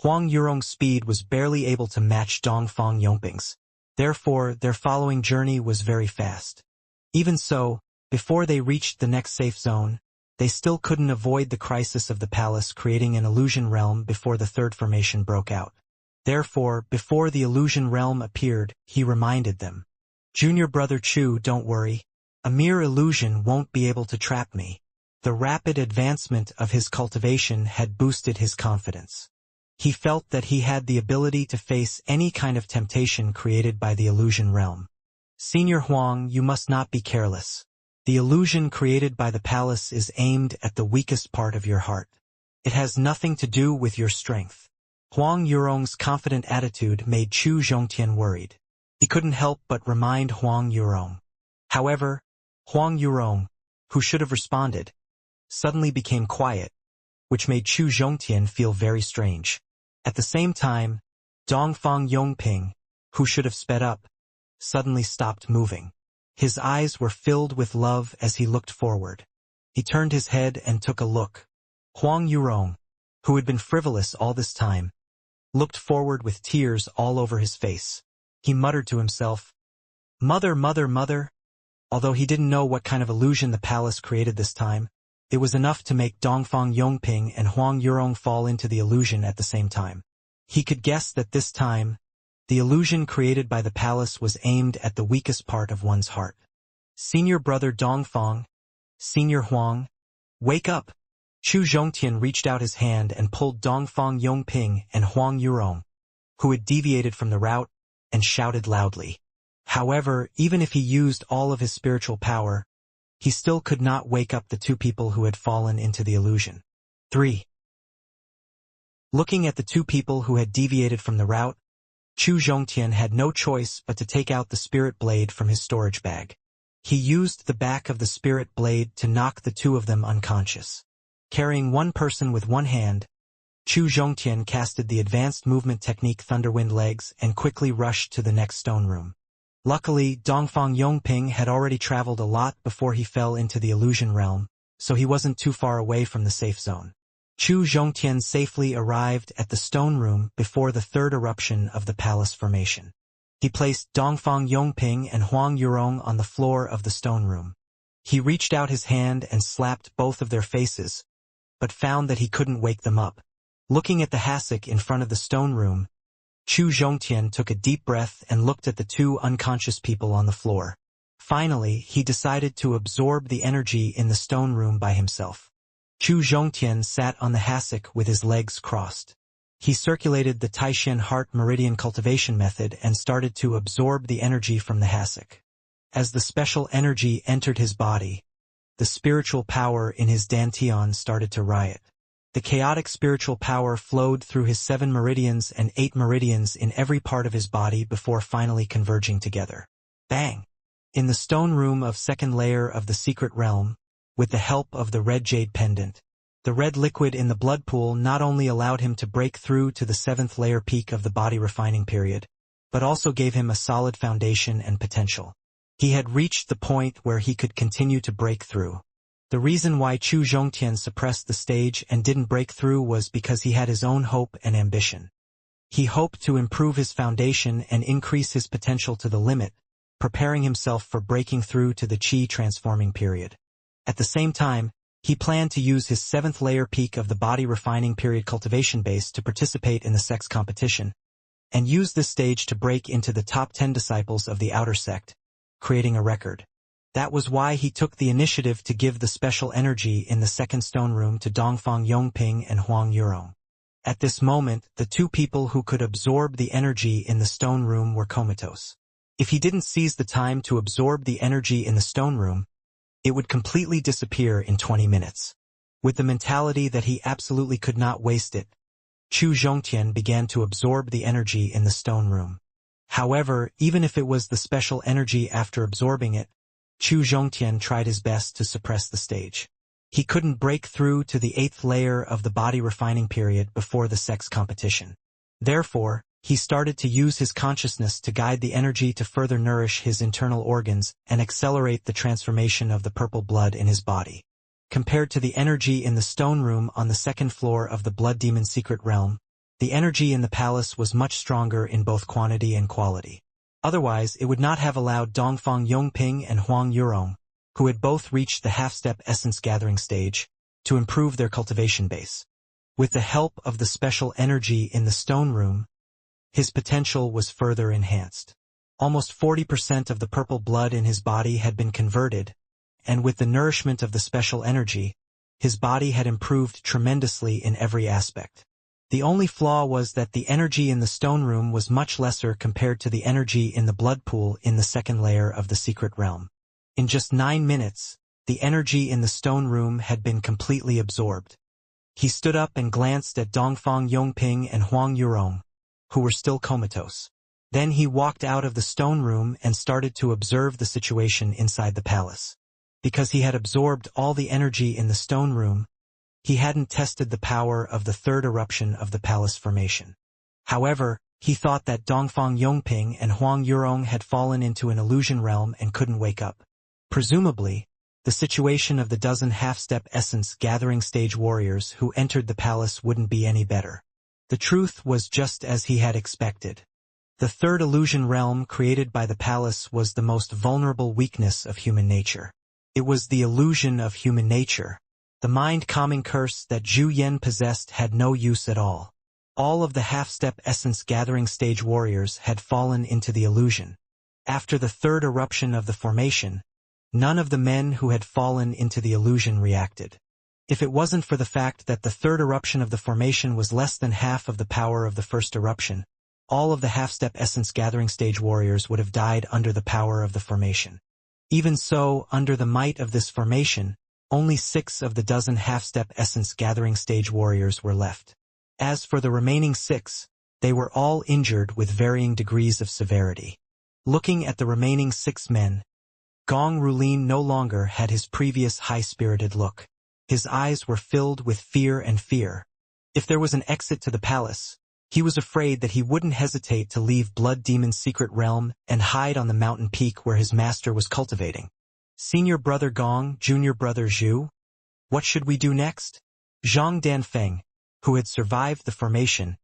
Huang Yurong's speed was barely able to match Dongfang Yongping's. Therefore, their following journey was very fast. Even so, before they reached the next safe zone, they still couldn't avoid the crisis of the palace creating an illusion realm before the third formation broke out. Therefore, before the illusion realm appeared, he reminded them. Junior brother Chu, don't worry. A mere illusion won't be able to trap me. The rapid advancement of his cultivation had boosted his confidence. He felt that he had the ability to face any kind of temptation created by the illusion realm. Senior Huang, you must not be careless. The illusion created by the palace is aimed at the weakest part of your heart. It has nothing to do with your strength. Huang Yurong's confident attitude made Chu Zhongtian worried. He couldn't help but remind Huang Yurong. However, Huang Yurong, who should have responded, suddenly became quiet, which made Chu Zhongtian feel very strange. At the same time, Dongfang Yongping, who should have sped up, suddenly stopped moving. His eyes were filled with love as he looked forward. He turned his head and took a look. Huang Yurong, who had been frivolous all this time, looked forward with tears all over his face. He muttered to himself, "Mother, mother, mother." Although he didn't know what kind of illusion the palace created this time, it was enough to make Dongfang Yongping and Huang Yurong fall into the illusion at the same time. He could guess that this time, the illusion created by the palace was aimed at the weakest part of one's heart. Senior brother Dongfang, Senior Huang, wake up! Chu Zhongtian reached out his hand and pulled Dongfang Yongping and Huang Yurong, who had deviated from the route, and shouted loudly. However, even if he used all of his spiritual power, he still could not wake up the two people who had fallen into the illusion. 3. Looking at the two people who had deviated from the route, Chu Zhongtian had no choice but to take out the spirit blade from his storage bag. He used the back of the spirit blade to knock the two of them unconscious. Carrying one person with one hand, Chu Zhongtian casted the advanced movement technique Thunderwind Legs and quickly rushed to the next stone room. Luckily, Dongfang Yongping had already traveled a lot before he fell into the illusion realm, so he wasn't too far away from the safe zone. Chu Zhongtian safely arrived at the stone room before the third eruption of the palace formation. He placed Dongfang Yongping and Huang Yurong on the floor of the stone room. He reached out his hand and slapped both of their faces, but found that he couldn't wake them up. Looking at the hassock in front of the stone room, Chu Zhongtian took a deep breath and looked at the two unconscious people on the floor. Finally, he decided to absorb the energy in the stone room by himself. Chu Zhongtian sat on the hassock with his legs crossed. He circulated the Taishan heart meridian cultivation method and started to absorb the energy from the hassock. As the special energy entered his body, the spiritual power in his dantian started to riot. The chaotic spiritual power flowed through his 7 meridians and 8 meridians in every part of his body before finally converging together. Bang! In the stone room of second layer of the secret realm, with the help of the red jade pendant, the red liquid in the blood pool not only allowed him to break through to the 7th layer peak of the body refining period, but also gave him a solid foundation and potential. He had reached the point where he could continue to break through. The reason why Chu Zhongtian suppressed the stage and didn't break through was because he had his own hope and ambition. He hoped to improve his foundation and increase his potential to the limit, preparing himself for breaking through to the Qi transforming period. At the same time, he planned to use his 7th layer peak of the body refining period cultivation base to participate in the sex competition, and use this stage to break into the top 10 disciples of the outer sect, creating a record. That was why he took the initiative to give the special energy in the second stone room to Dongfang Yongping and Huang Yurong. At this moment, the 2 people who could absorb the energy in the stone room were comatose. If he didn't seize the time to absorb the energy in the stone room, it would completely disappear in 20 minutes. With the mentality that he absolutely could not waste it, Chu Zhongtian began to absorb the energy in the stone room. However, even if it was the special energy after absorbing it, Chu Zhongtian tried his best to suppress the stage. He couldn't break through to the 8th layer of the body refining period before the sex competition. Therefore, he started to use his consciousness to guide the energy to further nourish his internal organs and accelerate the transformation of the purple blood in his body. Compared to the energy in the stone room on the 2nd floor of the blood demon secret realm, the energy in the palace was much stronger in both quantity and quality. Otherwise, it would not have allowed Dongfang Yongping and Huang Yurong, who had both reached the half-step essence gathering stage, to improve their cultivation base. With the help of the special energy in the stone room, his potential was further enhanced. Almost 40% of the purple blood in his body had been converted, and with the nourishment of the special energy, his body had improved tremendously in every aspect. The only flaw was that the energy in the stone room was much lesser compared to the energy in the blood pool in the 2nd layer of the secret realm. In just 9 minutes, the energy in the stone room had been completely absorbed. He stood up and glanced at Dongfang Yongping and Huang Yurong, who were still comatose. Then he walked out of the stone room and started to observe the situation inside the palace. Because he had absorbed all the energy in the stone room, he hadn't tested the power of the 3rd eruption of the palace formation. However, he thought that Dongfang Yongping and Huang Yurong had fallen into an illusion realm and couldn't wake up. Presumably, the situation of the dozen half-step essence gathering stage warriors who entered the palace wouldn't be any better. The truth was just as he had expected. The 3rd illusion realm created by the palace was the most vulnerable weakness of human nature. It was the illusion of human nature. The mind-calming curse that Zhu Yan possessed had no use at all. All of the half-step essence gathering stage warriors had fallen into the illusion. After the 3rd eruption of the formation, none of the men who had fallen into the illusion reacted. If it wasn't for the fact that the 3rd eruption of the formation was less than half of the power of the 1st eruption, all of the half-step essence gathering stage warriors would have died under the power of the formation. Even so, under the might of this formation, only 6 of the dozen half-step essence gathering stage warriors were left. As for the remaining 6, they were all injured with varying degrees of severity. Looking at the remaining 6 men, Gong Rulin no longer had his previous high-spirited look. His eyes were filled with fear and fear. If there was an exit to the palace, he was afraid that he wouldn't hesitate to leave Blood Demon's secret realm and hide on the mountain peak where his master was cultivating. Senior brother Gong, junior brother Zhu? What should we do next? Zhang Danfeng, who had survived the formation,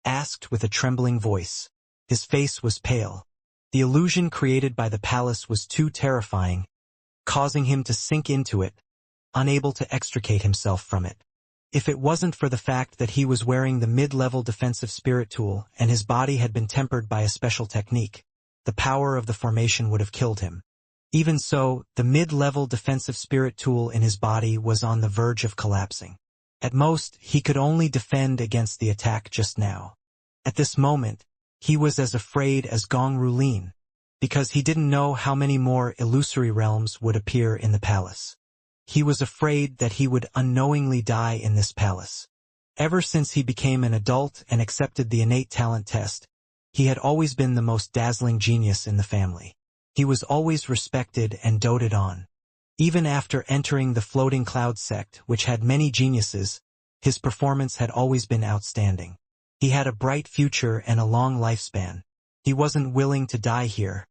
asked with a trembling voice. His face was pale. The illusion created by the palace was too terrifying, causing him to sink into it, unable to extricate himself from it. If it wasn't for the fact that he was wearing the mid-level defensive spirit tool and his body had been tempered by a special technique, the power of the formation would have killed him. Even so, the mid-level defensive spirit tool in his body was on the verge of collapsing. At most, he could only defend against the attack just now. At this moment, he was as afraid as Gong Rulin. because he didn't know how many more illusory realms would appear in the palace. He was afraid that he would unknowingly die in this palace. Ever since he became an adult and accepted the innate talent test, he had always been the most dazzling genius in the family. He was always respected and doted on. Even after entering the floating cloud sect, which had many geniuses, his performance had always been outstanding. He had a bright future and a long lifespan. He wasn't willing to die here.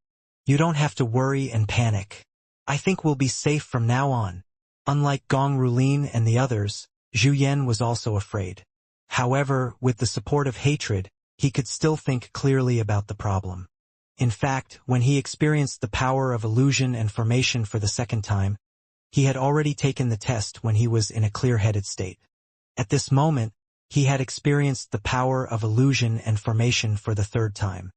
You don't have to worry and panic. I think we'll be safe from now on. Unlike Gong Rulin and the others, Zhu Yan was also afraid. However, with the support of hatred, he could still think clearly about the problem. In fact, when he experienced the power of illusion and formation for the second time, he had already taken the test when he was in a clear-headed state. At this moment, he had experienced the power of illusion and formation for the third time.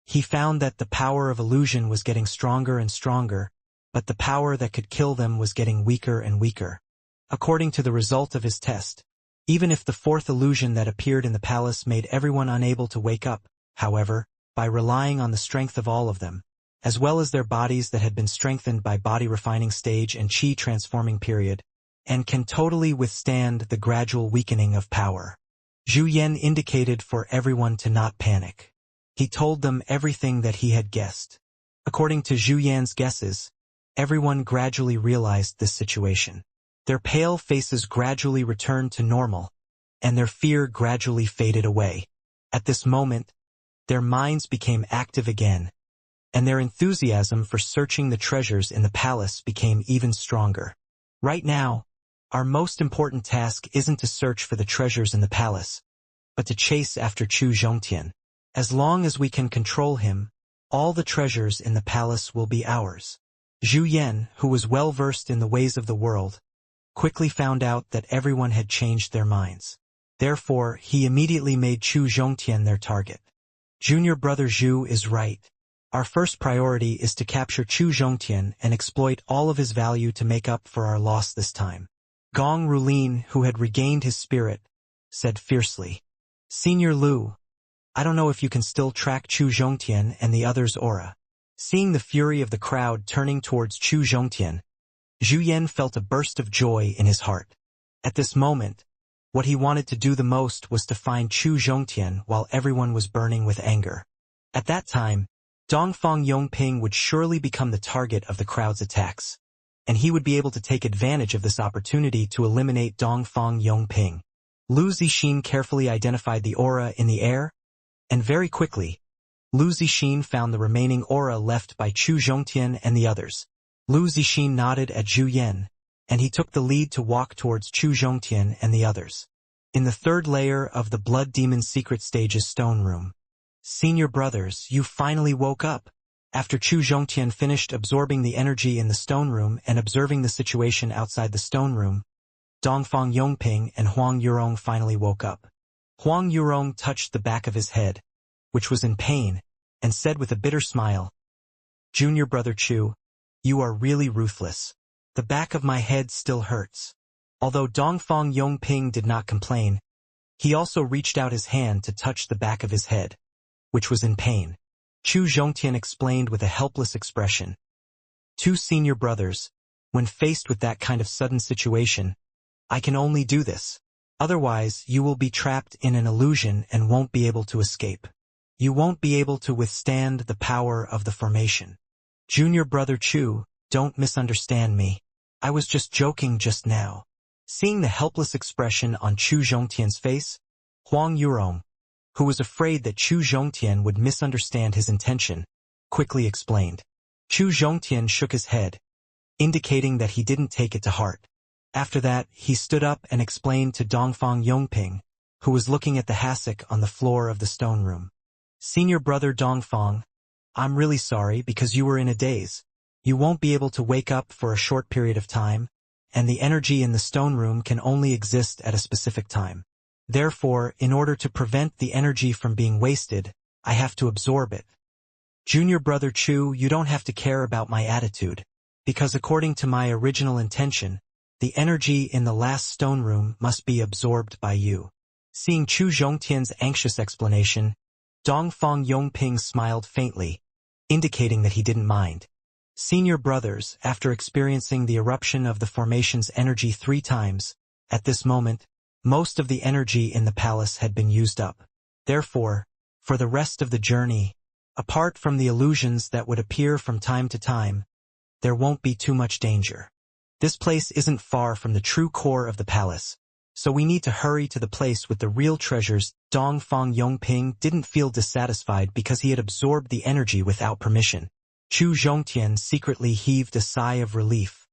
He found that the power of illusion was getting stronger and stronger, but the power that could kill them was getting weaker and weaker. According to the result of his test, even if the fourth illusion that appeared in the palace made everyone unable to wake up, however, by relying on the strength of all of them, as well as their bodies that had been strengthened by body refining stage and chi transforming period, and can totally withstand the gradual weakening of power. Zhu Yan indicated for everyone to not panic. He told them everything that he had guessed. According to Zhu Yan's guesses, everyone gradually realized this situation. Their pale faces gradually returned to normal, and their fear gradually faded away. At this moment, their minds became active again, and their enthusiasm for searching the treasures in the palace became even stronger. Right now, our most important task isn't to search for the treasures in the palace, but to chase after Chu Zhongtian. As long as we can control him, all the treasures in the palace will be ours. Zhu Yan, who was well versed in the ways of the world, quickly found out that everyone had changed their minds. Therefore, he immediately made Chu Zhongtian their target. Junior brother Zhu is right. Our first priority is to capture Chu Zhongtian and exploit all of his value to make up for our loss this time. Gong Rulin, who had regained his spirit, said fiercely, "Senior Lu, I don't know if you can still track Chu Zhongtian and the others' aura." Seeing the fury of the crowd turning towards Chu Zhongtian, Zhu Yan felt a burst of joy in his heart. At this moment, what he wanted to do the most was to find Chu Zhongtian while everyone was burning with anger. At that time, Dongfang Yongping would surely become the target of the crowd's attacks, and he would be able to take advantage of this opportunity to eliminate Dongfang Yongping. Lu Zixin carefully identified the aura in the air, and very quickly, Lu Zixin found the remaining aura left by Chu Zhongtian and the others. Lu Zixin nodded at Zhu Yan, and he took the lead to walk towards Chu Zhongtian and the others. In the third layer of the Blood Demon's secret stage's stone room. "Senior brothers, you finally woke up." After Chu Zhongtian finished absorbing the energy in the stone room and observing the situation outside the stone room, Dongfang Yongping and Huang Yurong finally woke up. Huang Yurong touched the back of his head, which was in pain, and said with a bitter smile, "Junior brother Chu, you are really ruthless. The back of my head still hurts." Although Dongfang Yongping did not complain, he also reached out his hand to touch the back of his head, which was in pain. Chu Zhongtian explained with a helpless expression, "Two senior brothers, when faced with that kind of sudden situation, I can only do this. Otherwise, you will be trapped in an illusion and won't be able to escape. You won't be able to withstand the power of the formation. Junior brother Chu, don't misunderstand me. I was just joking just now." Seeing the helpless expression on Chu Zhongtian's face, Huang Yurong, who was afraid that Chu Zhongtian would misunderstand his intention, quickly explained. Chu Zhongtian shook his head, indicating that he didn't take it to heart. After that, he stood up and explained to Dongfang Yongping, who was looking at the hassock on the floor of the stone room. "Senior brother Dongfang, I'm really sorry because you were in a daze. You won't be able to wake up for a short period of time, and the energy in the stone room can only exist at a specific time. Therefore, in order to prevent the energy from being wasted, I have to absorb it. Junior brother Chu, you don't have to care about my attitude, because according to my original intention, the energy in the last stone room must be absorbed by you." Seeing Chu Zhongtian's anxious explanation, Dongfang Yongping smiled faintly, indicating that he didn't mind. Senior brothers, after experiencing the eruption of the formation's energy 3 times, at this moment, most of the energy in the palace had been used up. Therefore, for the rest of the journey, apart from the illusions that would appear from time to time, there won't be too much danger. This place isn't far from the true core of the palace, so we need to hurry to the place with the real treasures. Dongfang Yongping didn't feel dissatisfied because he had absorbed the energy without permission. Chu Zhongtian secretly heaved a sigh of relief.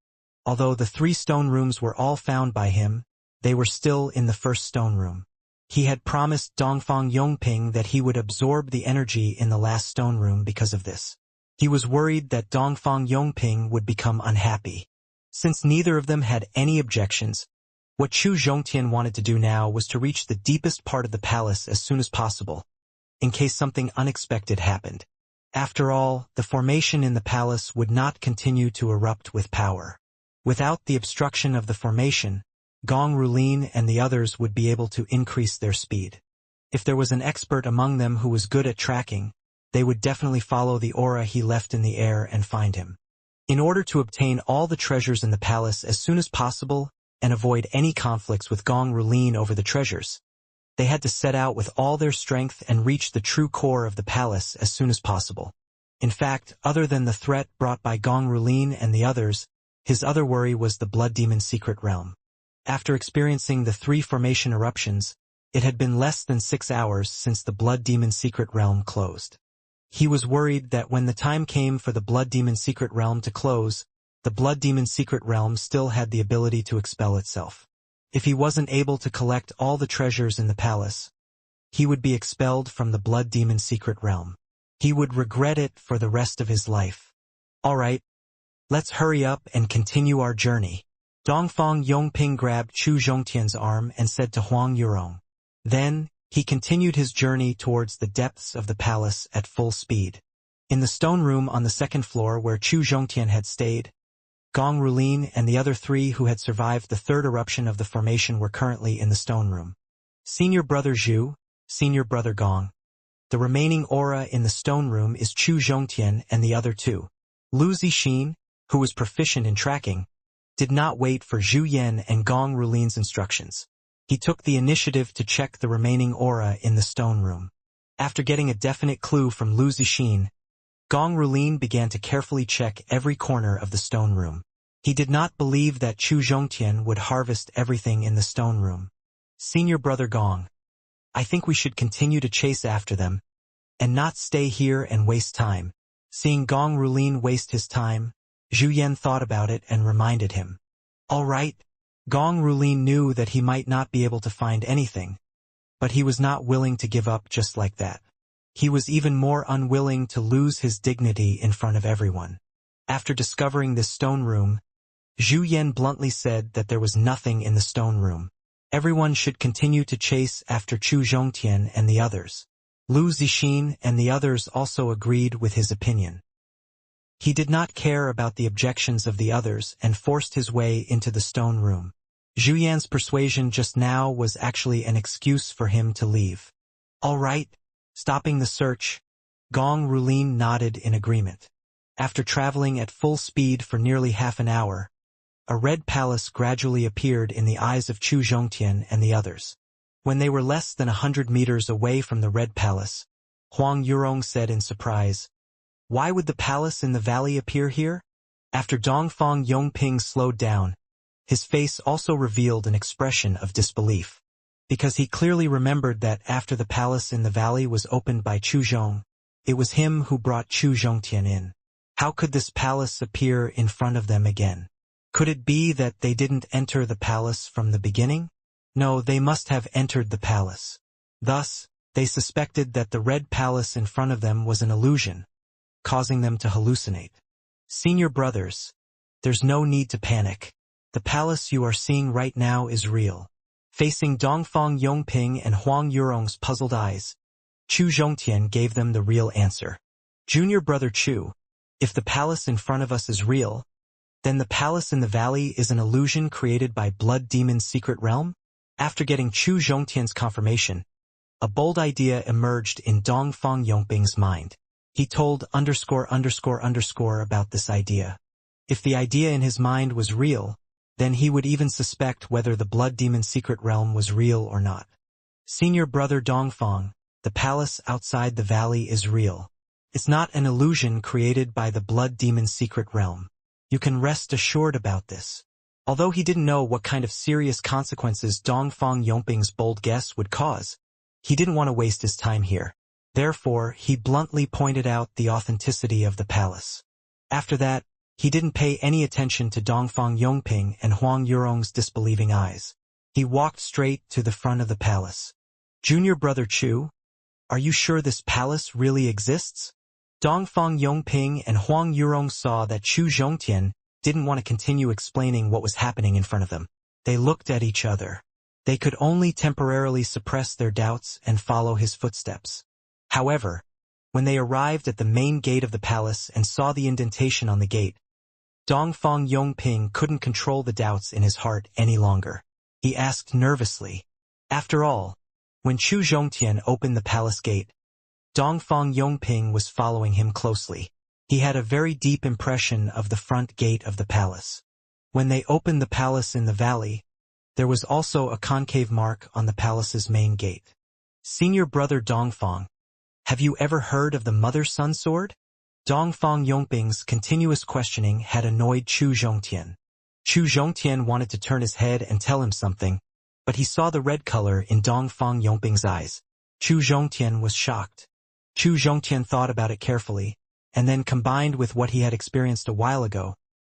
Although the 3 stone rooms were all found by him, they were still in the first stone room. He had promised Dongfang Yongping that he would absorb the energy in the last stone room because of this. He was worried that Dongfang Yongping would become unhappy. Since neither of them had any objections, what Chu Zhongtian wanted to do now was to reach the deepest part of the palace as soon as possible, in case something unexpected happened. After all, the formation in the palace would not continue to erupt with power. Without the obstruction of the formation, Gong Rulin and the others would be able to increase their speed. If there was an expert among them who was good at tracking, they would definitely follow the aura he left in the air and find him. In order to obtain all the treasures in the palace as soon as possible and avoid any conflicts with Gong Rulin over the treasures, they had to set out with all their strength and reach the true core of the palace as soon as possible. In fact, other than the threat brought by Gong Rulin and the others, his other worry was the Blood Demon secret realm. After experiencing the 3 formation eruptions, it had been less than 6 hours since the Blood Demon secret realm closed. He was worried that when the time came for the Blood Demon secret realm to close, the Blood Demon secret realm still had the ability to expel itself. If he wasn't able to collect all the treasures in the palace, he would be expelled from the Blood Demon secret realm. He would regret it for the rest of his life. Alright, let's hurry up and continue our journey. Dongfang Yongping grabbed Chu Zhongtian's arm and said to Huang Yurong. Then, he continued his journey towards the depths of the palace at full speed. In the stone room on the 2nd floor where Chu Zhongtian had stayed, Gong Rulin and the other 3 who had survived the 3rd eruption of the formation were currently in the stone room. Senior Brother Zhu, Senior Brother Gong. The remaining aura in the stone room is Chu Zhongtian and the other 2. Lu Zixin, who was proficient in tracking, did not wait for Zhu Yan and Gong Rulin's instructions. He took the initiative to check the remaining aura in the stone room. After getting a definite clue from Lu Zixin, Gong Rulin began to carefully check every corner of the stone room. He did not believe that Chu Zhongtian would harvest everything in the stone room. Senior Brother Gong, I think we should continue to chase after them, and not stay here and waste time. Seeing Gong Rulin waste his time, Zhu Yan thought about it and reminded him. All right. Gong Rulin knew that he might not be able to find anything, but he was not willing to give up just like that. He was even more unwilling to lose his dignity in front of everyone. After discovering this stone room, Zhu Yan bluntly said that there was nothing in the stone room. Everyone should continue to chase after Chu Zhongtian and the others. Lu Zixin and the others also agreed with his opinion. He did not care about the objections of the others and forced his way into the stone room. Zhu Yan's persuasion just now was actually an excuse for him to leave. All right. Stopping the search, Gong Rulin nodded in agreement. After traveling at full speed for nearly half an hour, a red palace gradually appeared in the eyes of Chu Zhongtian and the others. When they were less than 100 meters away from the red palace, Huang Yurong said in surprise, "Why would the palace in the valley appear here?" After Dongfang Yongping slowed down, his face also revealed an expression of disbelief. Because he clearly remembered that after the palace in the valley was opened by Chu Zhong, it was him who brought Chu Zhongtian in. How could this palace appear in front of them again? Could it be that they didn't enter the palace from the beginning? No, they must have entered the palace. Thus, they suspected that the red palace in front of them was an illusion, causing them to hallucinate. Senior brothers, there's no need to panic. The palace you are seeing right now is real. Facing Dongfang Yongping and Huang Yurong's puzzled eyes, Chu Zhongtian gave them the real answer. Junior Brother Chu, if the palace in front of us is real, then the palace in the valley is an illusion created by Blood Demon's secret realm? After getting Chu Zhongtian's confirmation, a bold idea emerged in Dongfang Yongping's mind. He told ____ about this idea. If the idea in his mind was real, then he would even suspect whether the blood demon secret realm was real or not. Senior brother Dongfang, the palace outside the valley is real. It's not an illusion created by the blood demon secret realm. You can rest assured about this. Although he didn't know what kind of serious consequences Dongfang Yongping's bold guess would cause, he didn't want to waste his time here. Therefore, he bluntly pointed out the authenticity of the palace. After that, he didn't pay any attention to Dongfang Yongping and Huang Yurong's disbelieving eyes. He walked straight to the front of the palace. Junior brother Chu, are you sure this palace really exists? Dongfang Yongping and Huang Yurong saw that Chu Zhongtian didn't want to continue explaining what was happening in front of them. They looked at each other. They could only temporarily suppress their doubts and follow his footsteps. However, when they arrived at the main gate of the palace and saw the indentation on the gate, Dongfang Yongping couldn't control the doubts in his heart any longer. He asked nervously. After all, when Chu Zhongtian opened the palace gate, Dongfang Yongping was following him closely. He had a very deep impression of the front gate of the palace. When they opened the palace in the valley, there was also a concave mark on the palace's main gate. Senior brother Dongfang, have you ever heard of the mother-son sword? Dongfang Yongping's continuous questioning had annoyed Chu Zhongtian. Chu Zhongtian wanted to turn his head and tell him something, but he saw the red color in Dongfang Yongping's eyes. Chu Zhongtian was shocked. Chu Zhongtian thought about it carefully, and then combined with what he had experienced a while ago,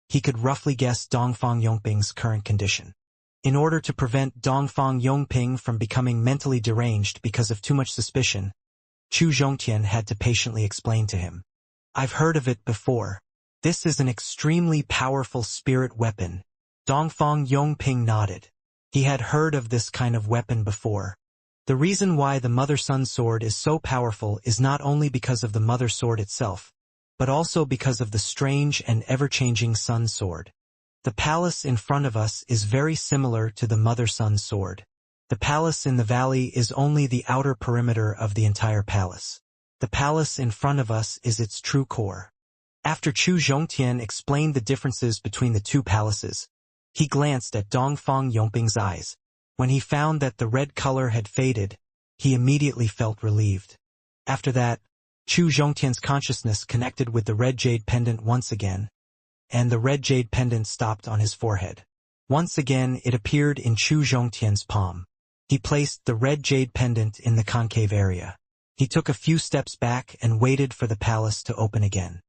he could roughly guess Dongfang Yongping's current condition. In order to prevent Dongfang Yongping from becoming mentally deranged because of too much suspicion, Chu Zhongtian had to patiently explain to him. I've heard of it before. This is an extremely powerful spirit weapon. Dongfang Yongping nodded. He had heard of this kind of weapon before. The reason why the mother-son sword is so powerful is not only because of the mother sword itself, but also because of the strange and ever-changing sun sword. The palace in front of us is very similar to the mother-son sword. The palace in the valley is only the outer perimeter of the entire palace. The palace in front of us is its true core. After Chu Zhongtian explained the differences between the two palaces, he glanced at Dongfang Yongping's eyes. When he found that the red color had faded, he immediately felt relieved. After that, Chu Zhongtian's consciousness connected with the red jade pendant once again, and the red jade pendant stopped on his forehead. Once again it appeared in Chu Zhongtian's palm. He placed the red jade pendant in the concave area. He took a few steps back and waited for the palace to open again.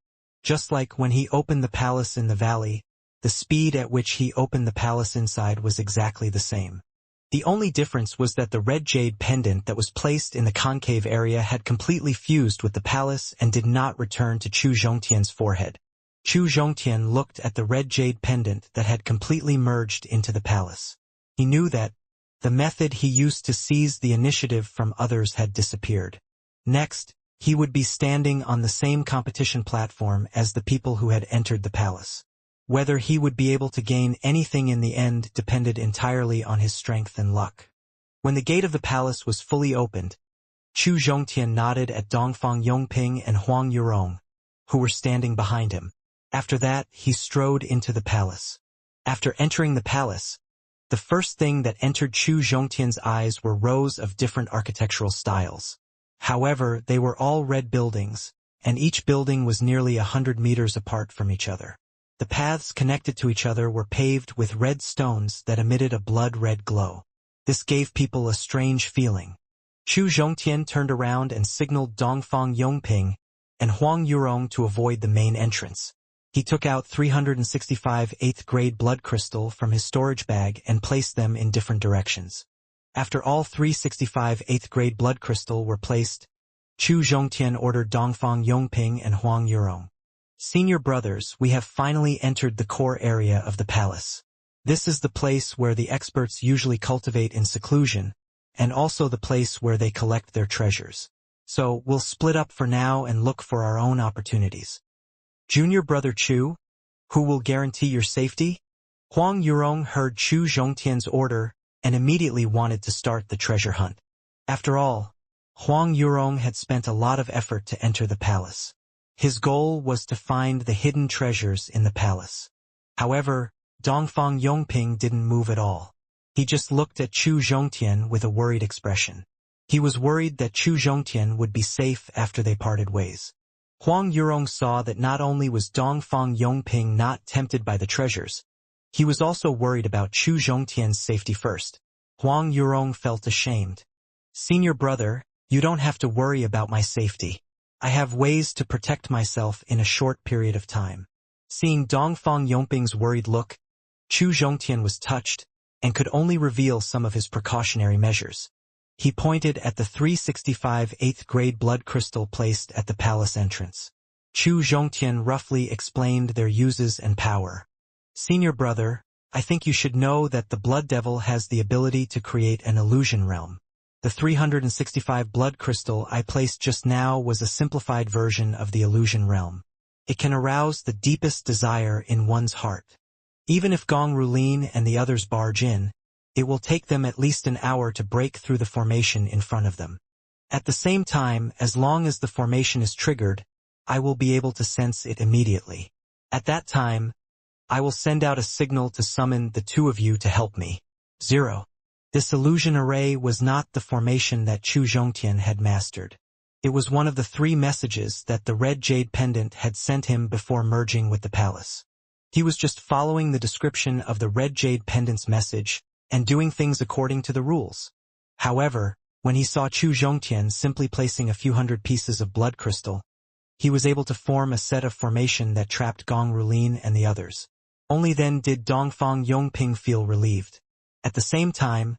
Just like when he opened the palace in the valley, the speed at which he opened the palace inside was exactly the same. The only difference was that the red jade pendant that was placed in the concave area had completely fused with the palace and did not return to Chu Zhongtian's forehead. Chu Zhongtian looked at the red jade pendant that had completely merged into the palace. He knew that the method he used to seize the initiative from others had disappeared. Next, he would be standing on the same competition platform as the people who had entered the palace. Whether he would be able to gain anything in the end depended entirely on his strength and luck. When the gate of the palace was fully opened, Chu Zhongtian nodded at Dongfang Yongping and Huang Yurong, who were standing behind him. After that, he strode into the palace. After entering the palace, the first thing that entered Chu Zhongtian's eyes were rows of different architectural styles. However, they were all red buildings, and each building was nearly 100 meters apart from each other. The paths connected to each other were paved with red stones that emitted a blood-red glow. This gave people a strange feeling. Chu Zhongtian turned around and signaled Dongfang Yongping and Huang Yurong to avoid the main entrance. He took out 365 8th-grade blood crystal from his storage bag and placed them in different directions. After all 365 8th-grade blood crystal were placed, Chu Zhongtian ordered Dongfang Yongping and Huang Yurong. Senior brothers, we have finally entered the core area of the palace. This is the place where the experts usually cultivate in seclusion, and also the place where they collect their treasures. So, we'll split up for now and look for our own opportunities. Junior brother Chu, who will guarantee your safety? Huang Yurong heard Chu Zhongtian's order and immediately wanted to start the treasure hunt. After all, Huang Yurong had spent a lot of effort to enter the palace. His goal was to find the hidden treasures in the palace. However, Dongfang Yongping didn't move at all. He just looked at Chu Zhongtian with a worried expression. He was worried that Chu Zhongtian would be safe after they parted ways. Huang Yurong saw that not only was Dongfang Yongping not tempted by the treasures, he was also worried about Chu Zhongtian's safety first. Huang Yurong felt ashamed. "Senior brother, you don't have to worry about my safety. I have ways to protect myself in a short period of time." Seeing Dongfang Yongping's worried look, Chu Zhongtian was touched and could only reveal some of his precautionary measures. He pointed at the 365 8th-grade blood crystal placed at the palace entrance. Chu Zhongtian roughly explained their uses and power. "Senior brother, I think you should know that the Blood Devil has the ability to create an illusion realm. The 365 blood crystal I placed just now was a simplified version of the illusion realm. It can arouse the deepest desire in one's heart. Even if Gong Rulin and the others barge in, it will take them at least an hour to break through the formation in front of them. At the same time, as long as the formation is triggered, I will be able to sense it immediately. At that time, I will send out a signal to summon the two of you to help me." 0. This illusion array was not the formation that Chu Zhongtian had mastered. It was one of the 3 messages that the red jade pendant had sent him before merging with the palace. He was just following the description of the red jade pendant's message and doing things according to the rules. However, when he saw Chu Zhongtian simply placing a few hundred pieces of blood crystal, he was able to form a set of formation that trapped Gong Rulin and the others. Only then did Dongfang Yongping feel relieved. At the same time,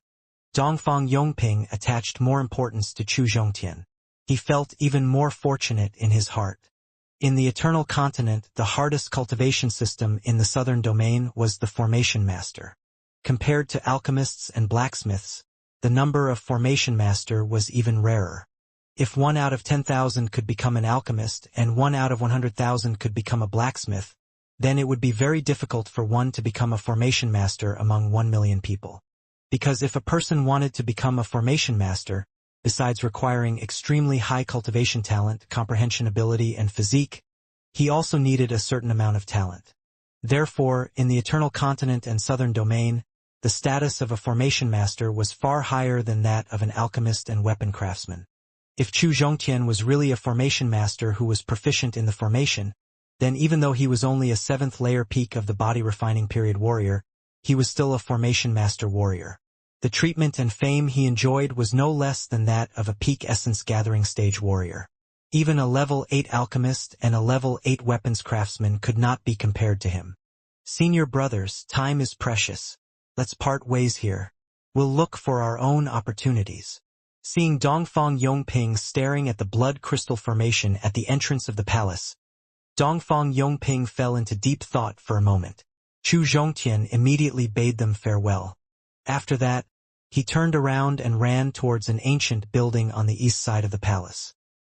Dongfang Yongping attached more importance to Chu Zhongtian. He felt even more fortunate in his heart. In the Eternal Continent, the hardest cultivation system in the southern domain was the Formation Master. Compared to alchemists and blacksmiths, the number of Formation Master was even rarer. If 1 out of 10,000 could become an alchemist and 1 out of 100,000 could become a blacksmith, then it would be very difficult for one to become a Formation Master among 1 million people. Because if a person wanted to become a Formation Master, besides requiring extremely high cultivation talent, comprehension ability, and physique, he also needed a certain amount of talent. Therefore, in the Eternal Continent and Southern Domain, the status of a Formation Master was far higher than that of an alchemist and weapon craftsman. If Chu Zhongtian was really a Formation Master who was proficient in the formation, then even though he was only a 7th layer peak of the body refining period warrior, he was still a Formation Master warrior. The treatment and fame he enjoyed was no less than that of a peak essence gathering stage warrior. Even a level 8 alchemist and a level 8 weapons craftsman could not be compared to him. "Senior brothers, time is precious. Let's part ways here. We'll look for our own opportunities." Seeing Dongfang Yongping staring at the blood crystal formation at the entrance of the palace, Dongfang Yongping fell into deep thought for a moment. Chu Zhongtian immediately bade them farewell. After that, he turned around and ran towards an ancient building on the east side of the palace.